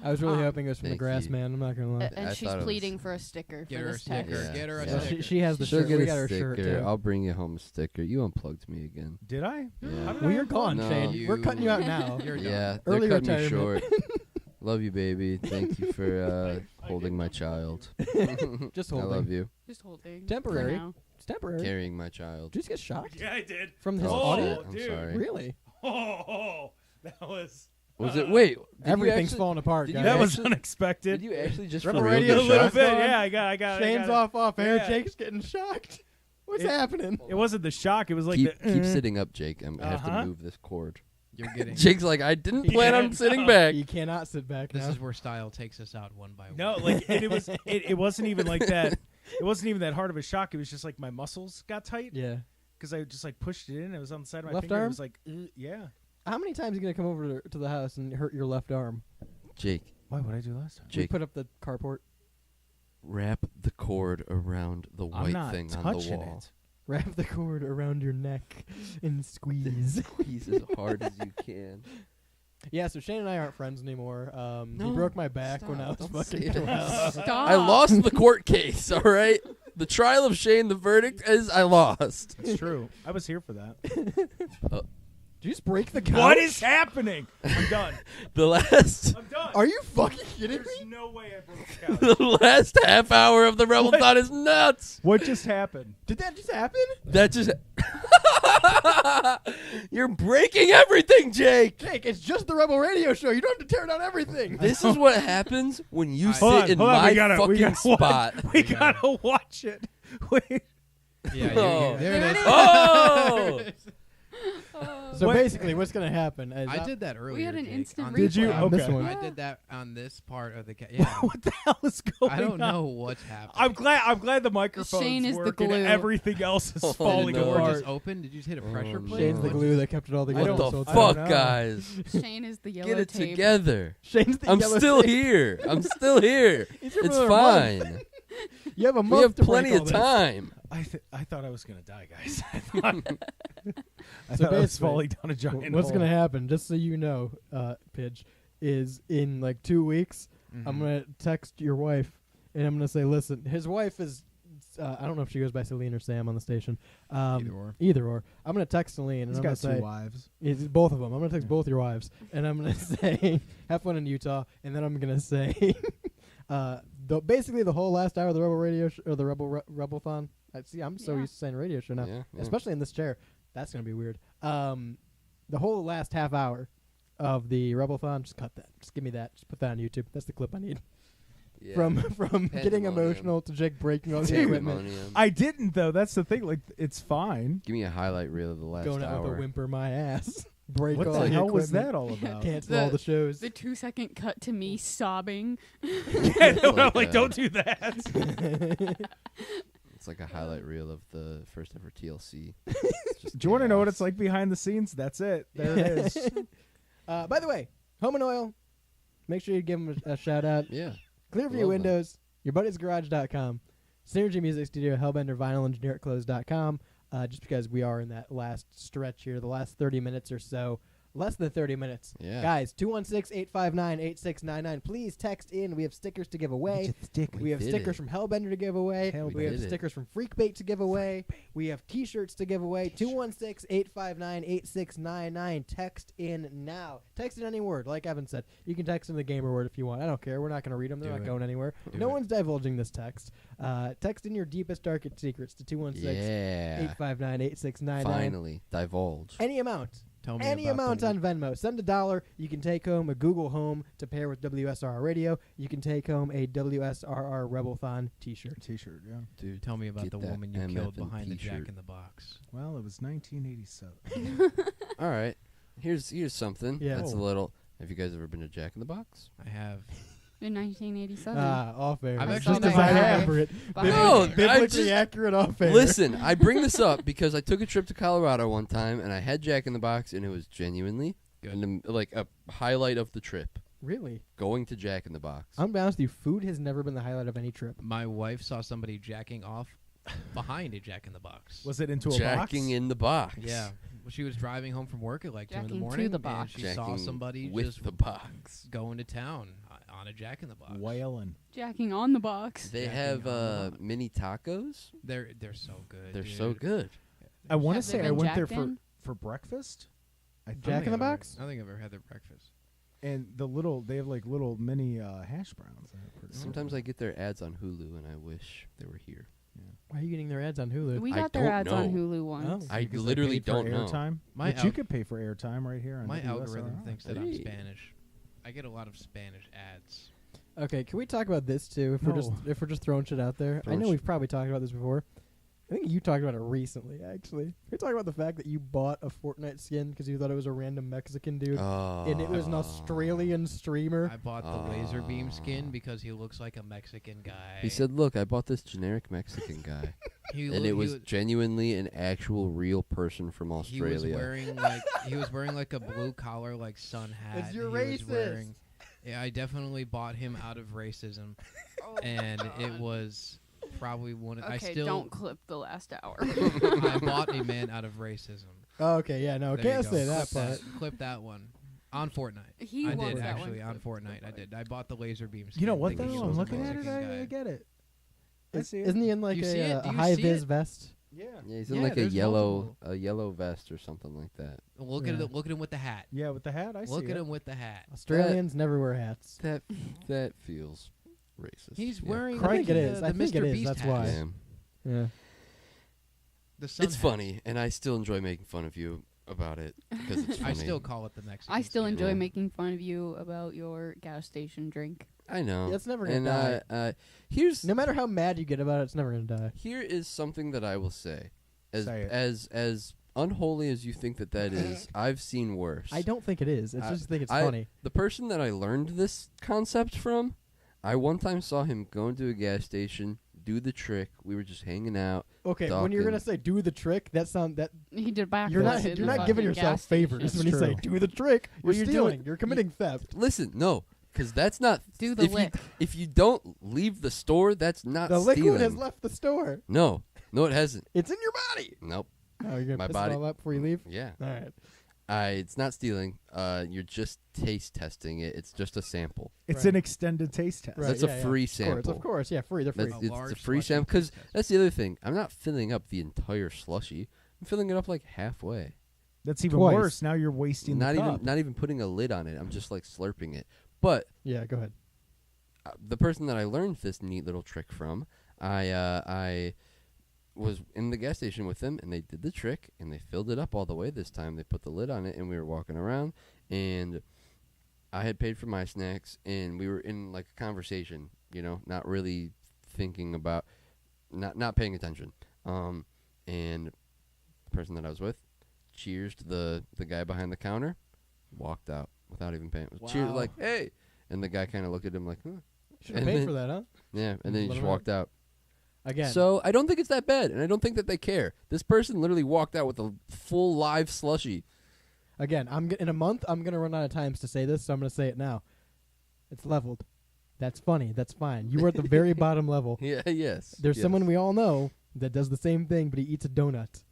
I was really hoping it was from the
Thank
grass
you.
man. I'm not gonna lie.
And she's pleading for a sticker
Get
for
her a
this
sticker.
text.
Get her a
Yeah,
sticker.
she has the
She'll
shirt.
get
We
a
got her
sticker.
shirt too.
I'll bring you home a sticker. You unplugged me again.
Did I?
Yeah.
Well, you're gone,
No.
Shane. We're cutting you out now.
You're done.
Yeah,
Early
they're cutting me
retirement.
short. Love you, baby. Thank you for holding my child.
Just
I
holding.
love you.
Just holding.
Temporary.
For now.
It's temporary.
Carrying my child.
Did you just get shocked?
Yeah, I did.
From his
Oh,
audio?
I'm sorry.
Really?
Oh, that was.
Was it? Wait. did you
Everything's
actually-
falling apart,
did
guys.
you
That was
actually-
unexpected.
Did you actually just
Rebel
for real
Radio
get
a little
shocked?
bit.
gone.
Yeah, I got.
Shane's
got
off air.
Yeah.
Jake's getting shocked. What's
It-
happening?
It wasn't the shock. It was like
Keep
the.
sitting up, Jake. I have
Uh-huh.
to move this cord.
You're getting.
Jake's like, I didn't plan
Yeah,
on sitting
no.
back.
You cannot sit back
This
now.
is where style takes us out one by one.
No, like it was. It wasn't even like that. It wasn't even that hard of a shock. It was just like my muscles got tight
Yeah.
because I just like pushed it in. It was on the side of my
Left
finger.
arm?
It was like, yeah.
How many times are you gonna come over to the house and hurt your left arm?
Jake,
Why would I do last time?
We
Jake,
put up the carport.
wrap the cord around the
I'm
white
not
thing on the
touching
wall.
it.
Wrap the cord around your neck and squeeze.
Squeeze as hard as you can.
Yeah, so Shane and I aren't friends anymore. He
No,
broke my back when I was
don't
fucking
say that.
12.
Stop.
I lost the court case, all right? The trial of Shane, the verdict is I lost.
It's true. I was here for that.
Did you just break the couch?
What is happening? I'm done.
The last
I'm done.
Are you fucking kidding
There's
me?
no way I broke the couch.
the last half hour of the Rebelthon is nuts.
What just happened?
Did that just happen?
That just You're breaking everything, Jake.
Jake, it's just the Rebel Radio Show. You don't have to tear down everything.
This is what happens when you
Hold
sit in
on,
my
we gotta
fucking spot.
We gotta watch it. Wait.
Yeah,
Oh.
there it is.
Oh!
So
What-
basically, what's going to happen is
I did that earlier.
We had an
Jake,
instant
on
Did you?
on this
Okay.
one.
I did that on this part of the. Yeah.
What the hell is going on?
I don't know what's happening.
I'm glad the microphone's
Shane is the
working.
glue.
Everything else is
Oh,
falling
Did the door
apart.
just open? Did you just hit a pressure plate?
Shane's the glue that kept it all together.
What
this
the
whole time.
fuck,
know.
guys?
Shane is the yellow
Get it
tape.
together.
Shane's the
I'm
yellow
still
tape.
here. I'm still here.
He's here
It's
for a month.
fine.
You have a month
We have
to break
plenty
all
of
this.
time.
I thought I was gonna die, guys. I thought I
So
thought I was
basically,
falling down a giant
What's
hole.
going to happen, just so you know, Pidge, is in like 2 weeks, I'm going to text your wife, and I'm going to say, listen, his wife is, I don't know if she goes by Celine or Sam on the station. Either or. I'm going to text Celine, and
He's
I'm
got
going to say,
two wives.
It's both of them. I'm going to text both your wives, and I'm going to say, have fun in Utah, and then I'm going to say, basically the whole last hour of the Rebel Radio or the Rebelthon. I'm so
Yeah.
used to saying radio show now,
Yeah, yeah.
especially in this chair. That's going to be weird. The whole last half hour of the Rebelthon, just cut that. Just give me that. Just put that on YouTube. That's the clip I need.
Yeah.
From getting
Pandemonium.
emotional to Jake breaking all the equipment,
Pandemonium.
I didn't though. That's the thing. Like it's fine.
Give me a highlight reel of the last
going out
hour.
with a whimper my ass. Break
What
all
the
the
hell was
equipment,
that all about?
Cancel all the shows.
The 2-second cut to me sobbing.
Yeah, no,
Like,
I'm like, don't do that.
It's like a highlight reel of the first ever TLC.
Do you want to know what it's like behind the scenes? That's it. There it is.
By the way, Home and Oil. Make sure you give them a shout out.
Yeah.
Clearview
Love
Windows, YourBuddy'sGarage.com, Synergy Music Studio, Hellbender Vinyl Engineer at Close.com. Just because we are in that last stretch here, the last 30 minutes or so. Less than 30 minutes.
Yeah.
Guys, 216-859-8699. Please text in. We have stickers to give away. We have
did
stickers
it.
from Hellbender to give away. We have
did it.
stickers from Freakbait to give away. We have T-shirts to give away. 216-859-8699. Text in now. Text in any word, like Evan said. You can text in the gamer word if you want. I don't care. We're not going to read them. They're
Do
not
it.
going anywhere. No one's divulging this text. Text in your deepest, darkest secrets to 216-859-8699.
Finally, divulge.
Any amount.
Tell me
any
about
amount
the-
on Venmo. Send $1. You can take home a Google Home to pair with WSRR Radio. You can take home a WSRR Rebelthon T-shirt.
T-shirt, yeah.
Dude, tell me about
get
the
that
woman you
MF
killed
and
behind the
t-shirt.
Jack in the Box.
Well, it was 1987.
All right. Here's something.
Yeah.
That's a
Oh.
little. Have you guys ever been to Jack in the Box?
I have.
In 1987.
Off air.
I've
Just
actually
as
never
I
had-
have it.
No,
Biblically accurate off air.
Listen, I bring this up because I took a trip to Colorado one time and I had Jack in the Box and it was genuinely like a highlight of the trip.
Really?
Going to Jack in the Box.
I'm gonna be honest with you. Food has never been the highlight of any trip.
My wife saw somebody jacking off behind a Jack in the Box.
Was it into a box?
Jacking in the box.
Yeah. Well, she was driving home from work at like 2 in the
Jacking to
morning,
the box.
and she saw
Jacking
somebody
with
just
the box.
going to town on a Jack in the Box.
Wailing.
Jacking on the box.
They
Jacking
have
on the
mini tacos.
They're so good.
They're
dude.
so good.
I want to
Have they
say I
been
went there
jacked in?
for breakfast. I think.
Jack in the Box?
I don't think I've ever had their breakfast.
And they have like little mini hash browns.
Sometimes I get their ads on Hulu and I wish they were here.
Why are you getting their ads on Hulu?
We
I
got their
don't
ads on
know.
Hulu once.
I
Because they
literally
paid for
don't know.
airtime.
My
But you
al-
could pay for airtime right here. On
My
WSRR.
algorithm thinks that I'm
Hey.
Spanish. I get a lot of Spanish ads.
Okay, can we talk about this too? If we're just throwing shit out there, I know
Throwing
we've probably talked about this before. I think you talked about it recently, actually. Can we talk about the fact that you bought a Fortnite skin because you thought it was a random Mexican dude, and it was an Australian streamer?
I bought the laser beam skin because he looks like a Mexican guy.
He said, "Look, I bought this generic Mexican guy."
He
and
loo-
it
he
was
was-
genuinely an actual real person from
He was
Australia.
wearing like a blue collar like sun hat.
It's your
and he was
racist.
wearing- Yeah, I definitely bought him out of racism, and it was probably one.
Okay,
I still
don't clip the last hour.
I bought a man out of racism.
Oh, okay, yeah, no,
There
can't
you go.
say that
Clip
part.
Clip that one on Fortnite.
He
I
wants
did
that
actually
one
on
clipped.
Fortnite. I did. I bought the laser beam skin.
You know what
thinking
though?
he
I'm
was a
looking at it.
Mexican
I
guy.
get it. I see it.
Isn't he in like
You see it?
a
Do you
high
see
vis
it?
vest?
Yeah.
Yeah, he's in
Yeah,
like a
there's
yellow vest or something like that.
Look
Yeah.
at it. Look at him with the hat.
Yeah, with the hat, I see
Look at
it.
him with the hat.
Australians never wear hats.
That feels racist.
He's
Yeah.
wearing.
I think it
the-
is.
The
I think
Mr.
it is.
Beast
That's
hat.
why.
Yeah.
Yeah.
The sun
It's
hat.
funny, and I still enjoy making fun of you about it because it's funny.
I still call it the Mexican.
I still
skin.
enjoy
Yeah.
making fun of you about your gas station drink.
I know.
It's never gonna
and
die.
here's
No matter how mad you get about it, it's never gonna die.
here is something that I will say.
Say it.
As unholy as you think that is, I've seen worse.
I don't think it is. I just think it's
I-
funny.
The person that I learned this concept from, I one time saw him go into a gas station, do the trick. We were just hanging out.
Okay, when you're
talking.
gonna say "do the trick," that
He did backwards.
you're not
in
you're
the
not giving
fucking
yourself
gas station.
favors
That's
when you say
true.
"do the trick." You're
Well, you're
stealing.
doing-
You're committing theft.
Listen, no, because that's not.
Do the
if
lick.
if you don't leave the store, that's not
The
stealing.
liquid has left the store.
No, it hasn't.
It's in your body.
Nope.
Oh, you're gonna
My
piss
body-
it all up before you leave.
Yeah.
All right.
It's not stealing. You're just taste testing it. It's just a sample.
It's
Right.
an extended taste test.
Right,
That's
yeah,
a
yeah.
free
Of
sample.
course, yeah, free. They're free.
That's,
A
it's
large
a free
slushy
sample because
taste test.
that's the other thing. I'm not filling up the entire slushy. I'm filling it up like halfway.
That's even
Twice.
worse. Now you're wasting
Not
the
even
cup.
not even putting a lid on it. I'm just like slurping it. But
Yeah, go ahead.
the person that I learned this neat little trick from, I was in the gas station with them, and they did the trick, and they filled it up all the way this time. They put the lid on it, and we were walking around, and I had paid for my snacks, and we were in like a conversation, not really thinking about, not paying attention. And the person that I was with cheersed the guy behind the counter, walked out without even paying. Cheers,
Wow.
like, hey! And the guy kind of looked at him like, huh.
Should have
And
paid
then-
for that, huh?
Yeah, and then he
Let
just
him out.
walked out.
Again.
So I don't think it's that bad, and I don't think that they care. This person literally walked out with a full live slushy.
Again, in a month, I'm gonna run out of times to say this, so I'm gonna say it now. It's leveled. That's funny. That's fine. You were at the very bottom level.
Yeah, yes.
There's
yes.
someone we all know that does the same thing, but he eats a donut.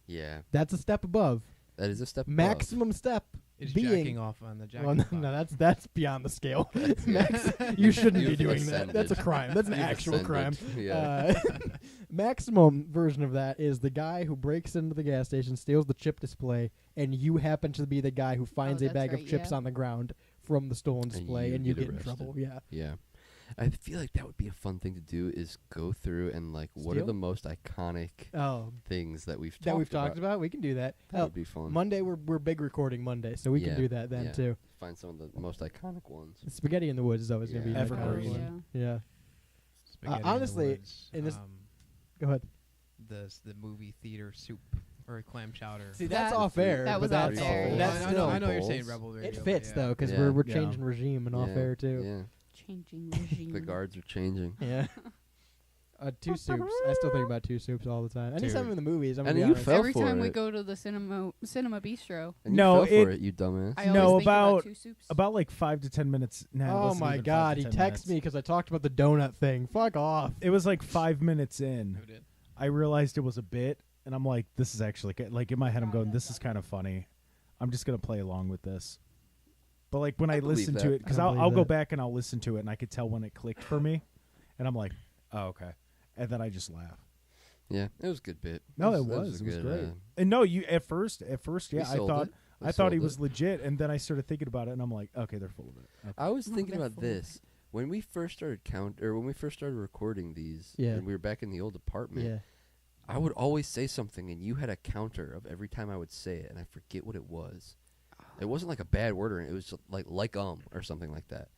Yeah,
That's a step above.
that is a step above.
Maximum step
Is
being
jacking off on the Jack
Well,
in
no,
the Box.
no, that's beyond the scale.
That's-
Max, you shouldn't be
You've
doing
ascended.
that. That's a crime. That's an
You've
actual crime.
ascended, yeah.
Maximum version of that is the guy who breaks into the gas station, steals the chip display, and you happen to be the guy who finds a
that's
bag
right,
of chips
yeah.
on the ground from the stolen display, and you get in
arrested.
trouble. Yeah.
Yeah. I feel like that would be a fun thing to do. Is go through and like, what are
Steal?
the most iconic things that we've
talked about? We can do that.
That would be fun.
Monday we're big recording Monday, so we can do that then too.
Find some of the most iconic ones.
Spaghetti in the Woods is always gonna be an iconic one. Yeah.
Spaghetti
Honestly,
in the Woods,
go ahead.
The movie theater soup or clam chowder.
See, that's off air.
That was
but
off air.
That's
I know you're saying Rebel Radio.
It fits
but
though, because we're changing regime and off air too.
Yeah.
Changing regime.
The guards are changing.
Yeah. Two soups. I still think about two soups all the time. Anytime in the movies, I'm gonna be honest.
Every time we go to the cinema bistro.
And you fell for it, you dumbass.
I always think about two soups.
About like 5 to 10 minutes.
Oh my God! He texted me because I talked about the donut thing. Fuck off.
It was like 5 minutes in. I realized it was a bit, and I'm like, this is actually like in my head. I'm going, this is kind of funny. I'm just gonna play along with this. But like when I listen to it, because I'll go back and I'll listen to it, and I could tell when it clicked for me, and I'm like, oh okay, and then I just laugh.
Yeah, it was a good bit.
No, it was great. And no, you at first, yeah, I thought he was legit, and then I started thinking about it, and I'm like, okay, they're full of it. Okay.
I was thinking about this when we first started when we first started recording these. And we were back in the old apartment.
Yeah.
I would always say something, and you had a counter of every time I would say it, and I forget what it was. It wasn't like a bad word, or it was like or something like that.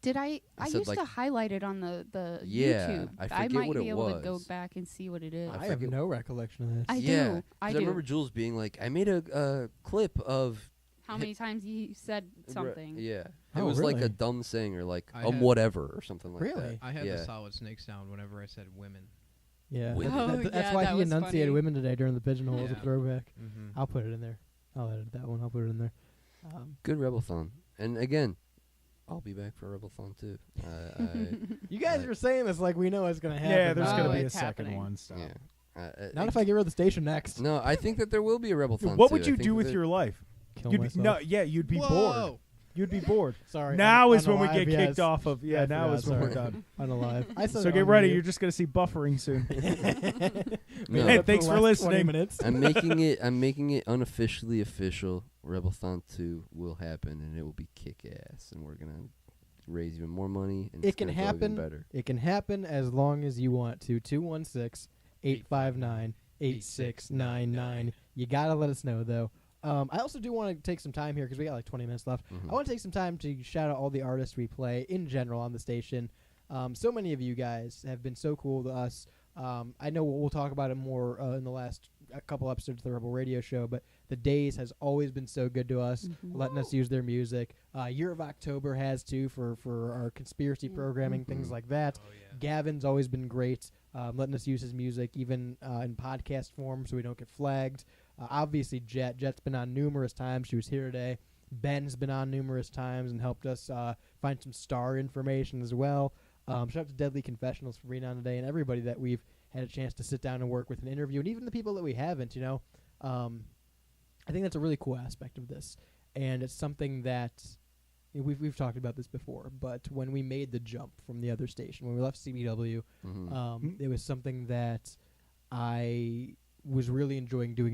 Did I used to highlight it on the YouTube.
I
might
what
be
it
able
was.
to go back and see what it is.
I have no recollection of this.
I do.
I remember Jules being like, I made a clip of
how many times he said something.
Yeah. It was like a dumb saying or like whatever or something like that.
I had the Solid Snake sound whenever I said women.
Yeah,
Women.
that's why he enunciated women today during the Pigeonhole as a
Yeah.
throwback.
Mhm.
I'll put it in there. I'll edit that one. I'll put it in there.
Good Rebelthon. And again, I'll be back for Rebelthon too.
You guys are saying this like we know it's going to happen.
Yeah, there's going to be a second one. Stop.
Yeah.
Not if I get rid of the station next.
No, I think that there will be a Rebelthon.
What would you do with your life?
Kill myself.
You'd be bored. You'd be bored.
Sorry.
Now is when we
unalive,
get kicked off of. Yeah,
I
now
forgot,
is when we're
sorry.
done.
Unalive.
So get ready. You're just going to see buffering soon.
No.
Hey, thanks for listening.
I'm making it unofficially official. Rebelthon 2 will happen, and it will be kick ass, and we're gonna raise even more money. And
It can
it's gonna go even
happen.
better.
It can happen as long as you want to. 216-859-8699. You gotta let us know though. I also do want to take some time here because we got like 20 minutes left. I want to take some time to shout out all the artists we play in general on the station. So many of you guys have been so cool to us. I know we'll talk about it more in the last a couple episodes of the Rebel Radio Show, but the Days has always been so good to us, letting us use their music. Year of October has too for our conspiracy programming, things like that. Gavin's always been great, letting us use his music even in podcast form so we don't get flagged. Obviously, Jet's been on numerous times. She was here today. Ben's been on numerous times and helped us find some star information as well. Shout out to Deadly Confessionals for being on today and everybody that we've had a chance to sit down and work with and interview, and even the people that we haven't, I think that's a really cool aspect of this. And it's something that we've talked about this before, but when we made the jump from the other station, when we left CBW, it was something that I was really enjoying doing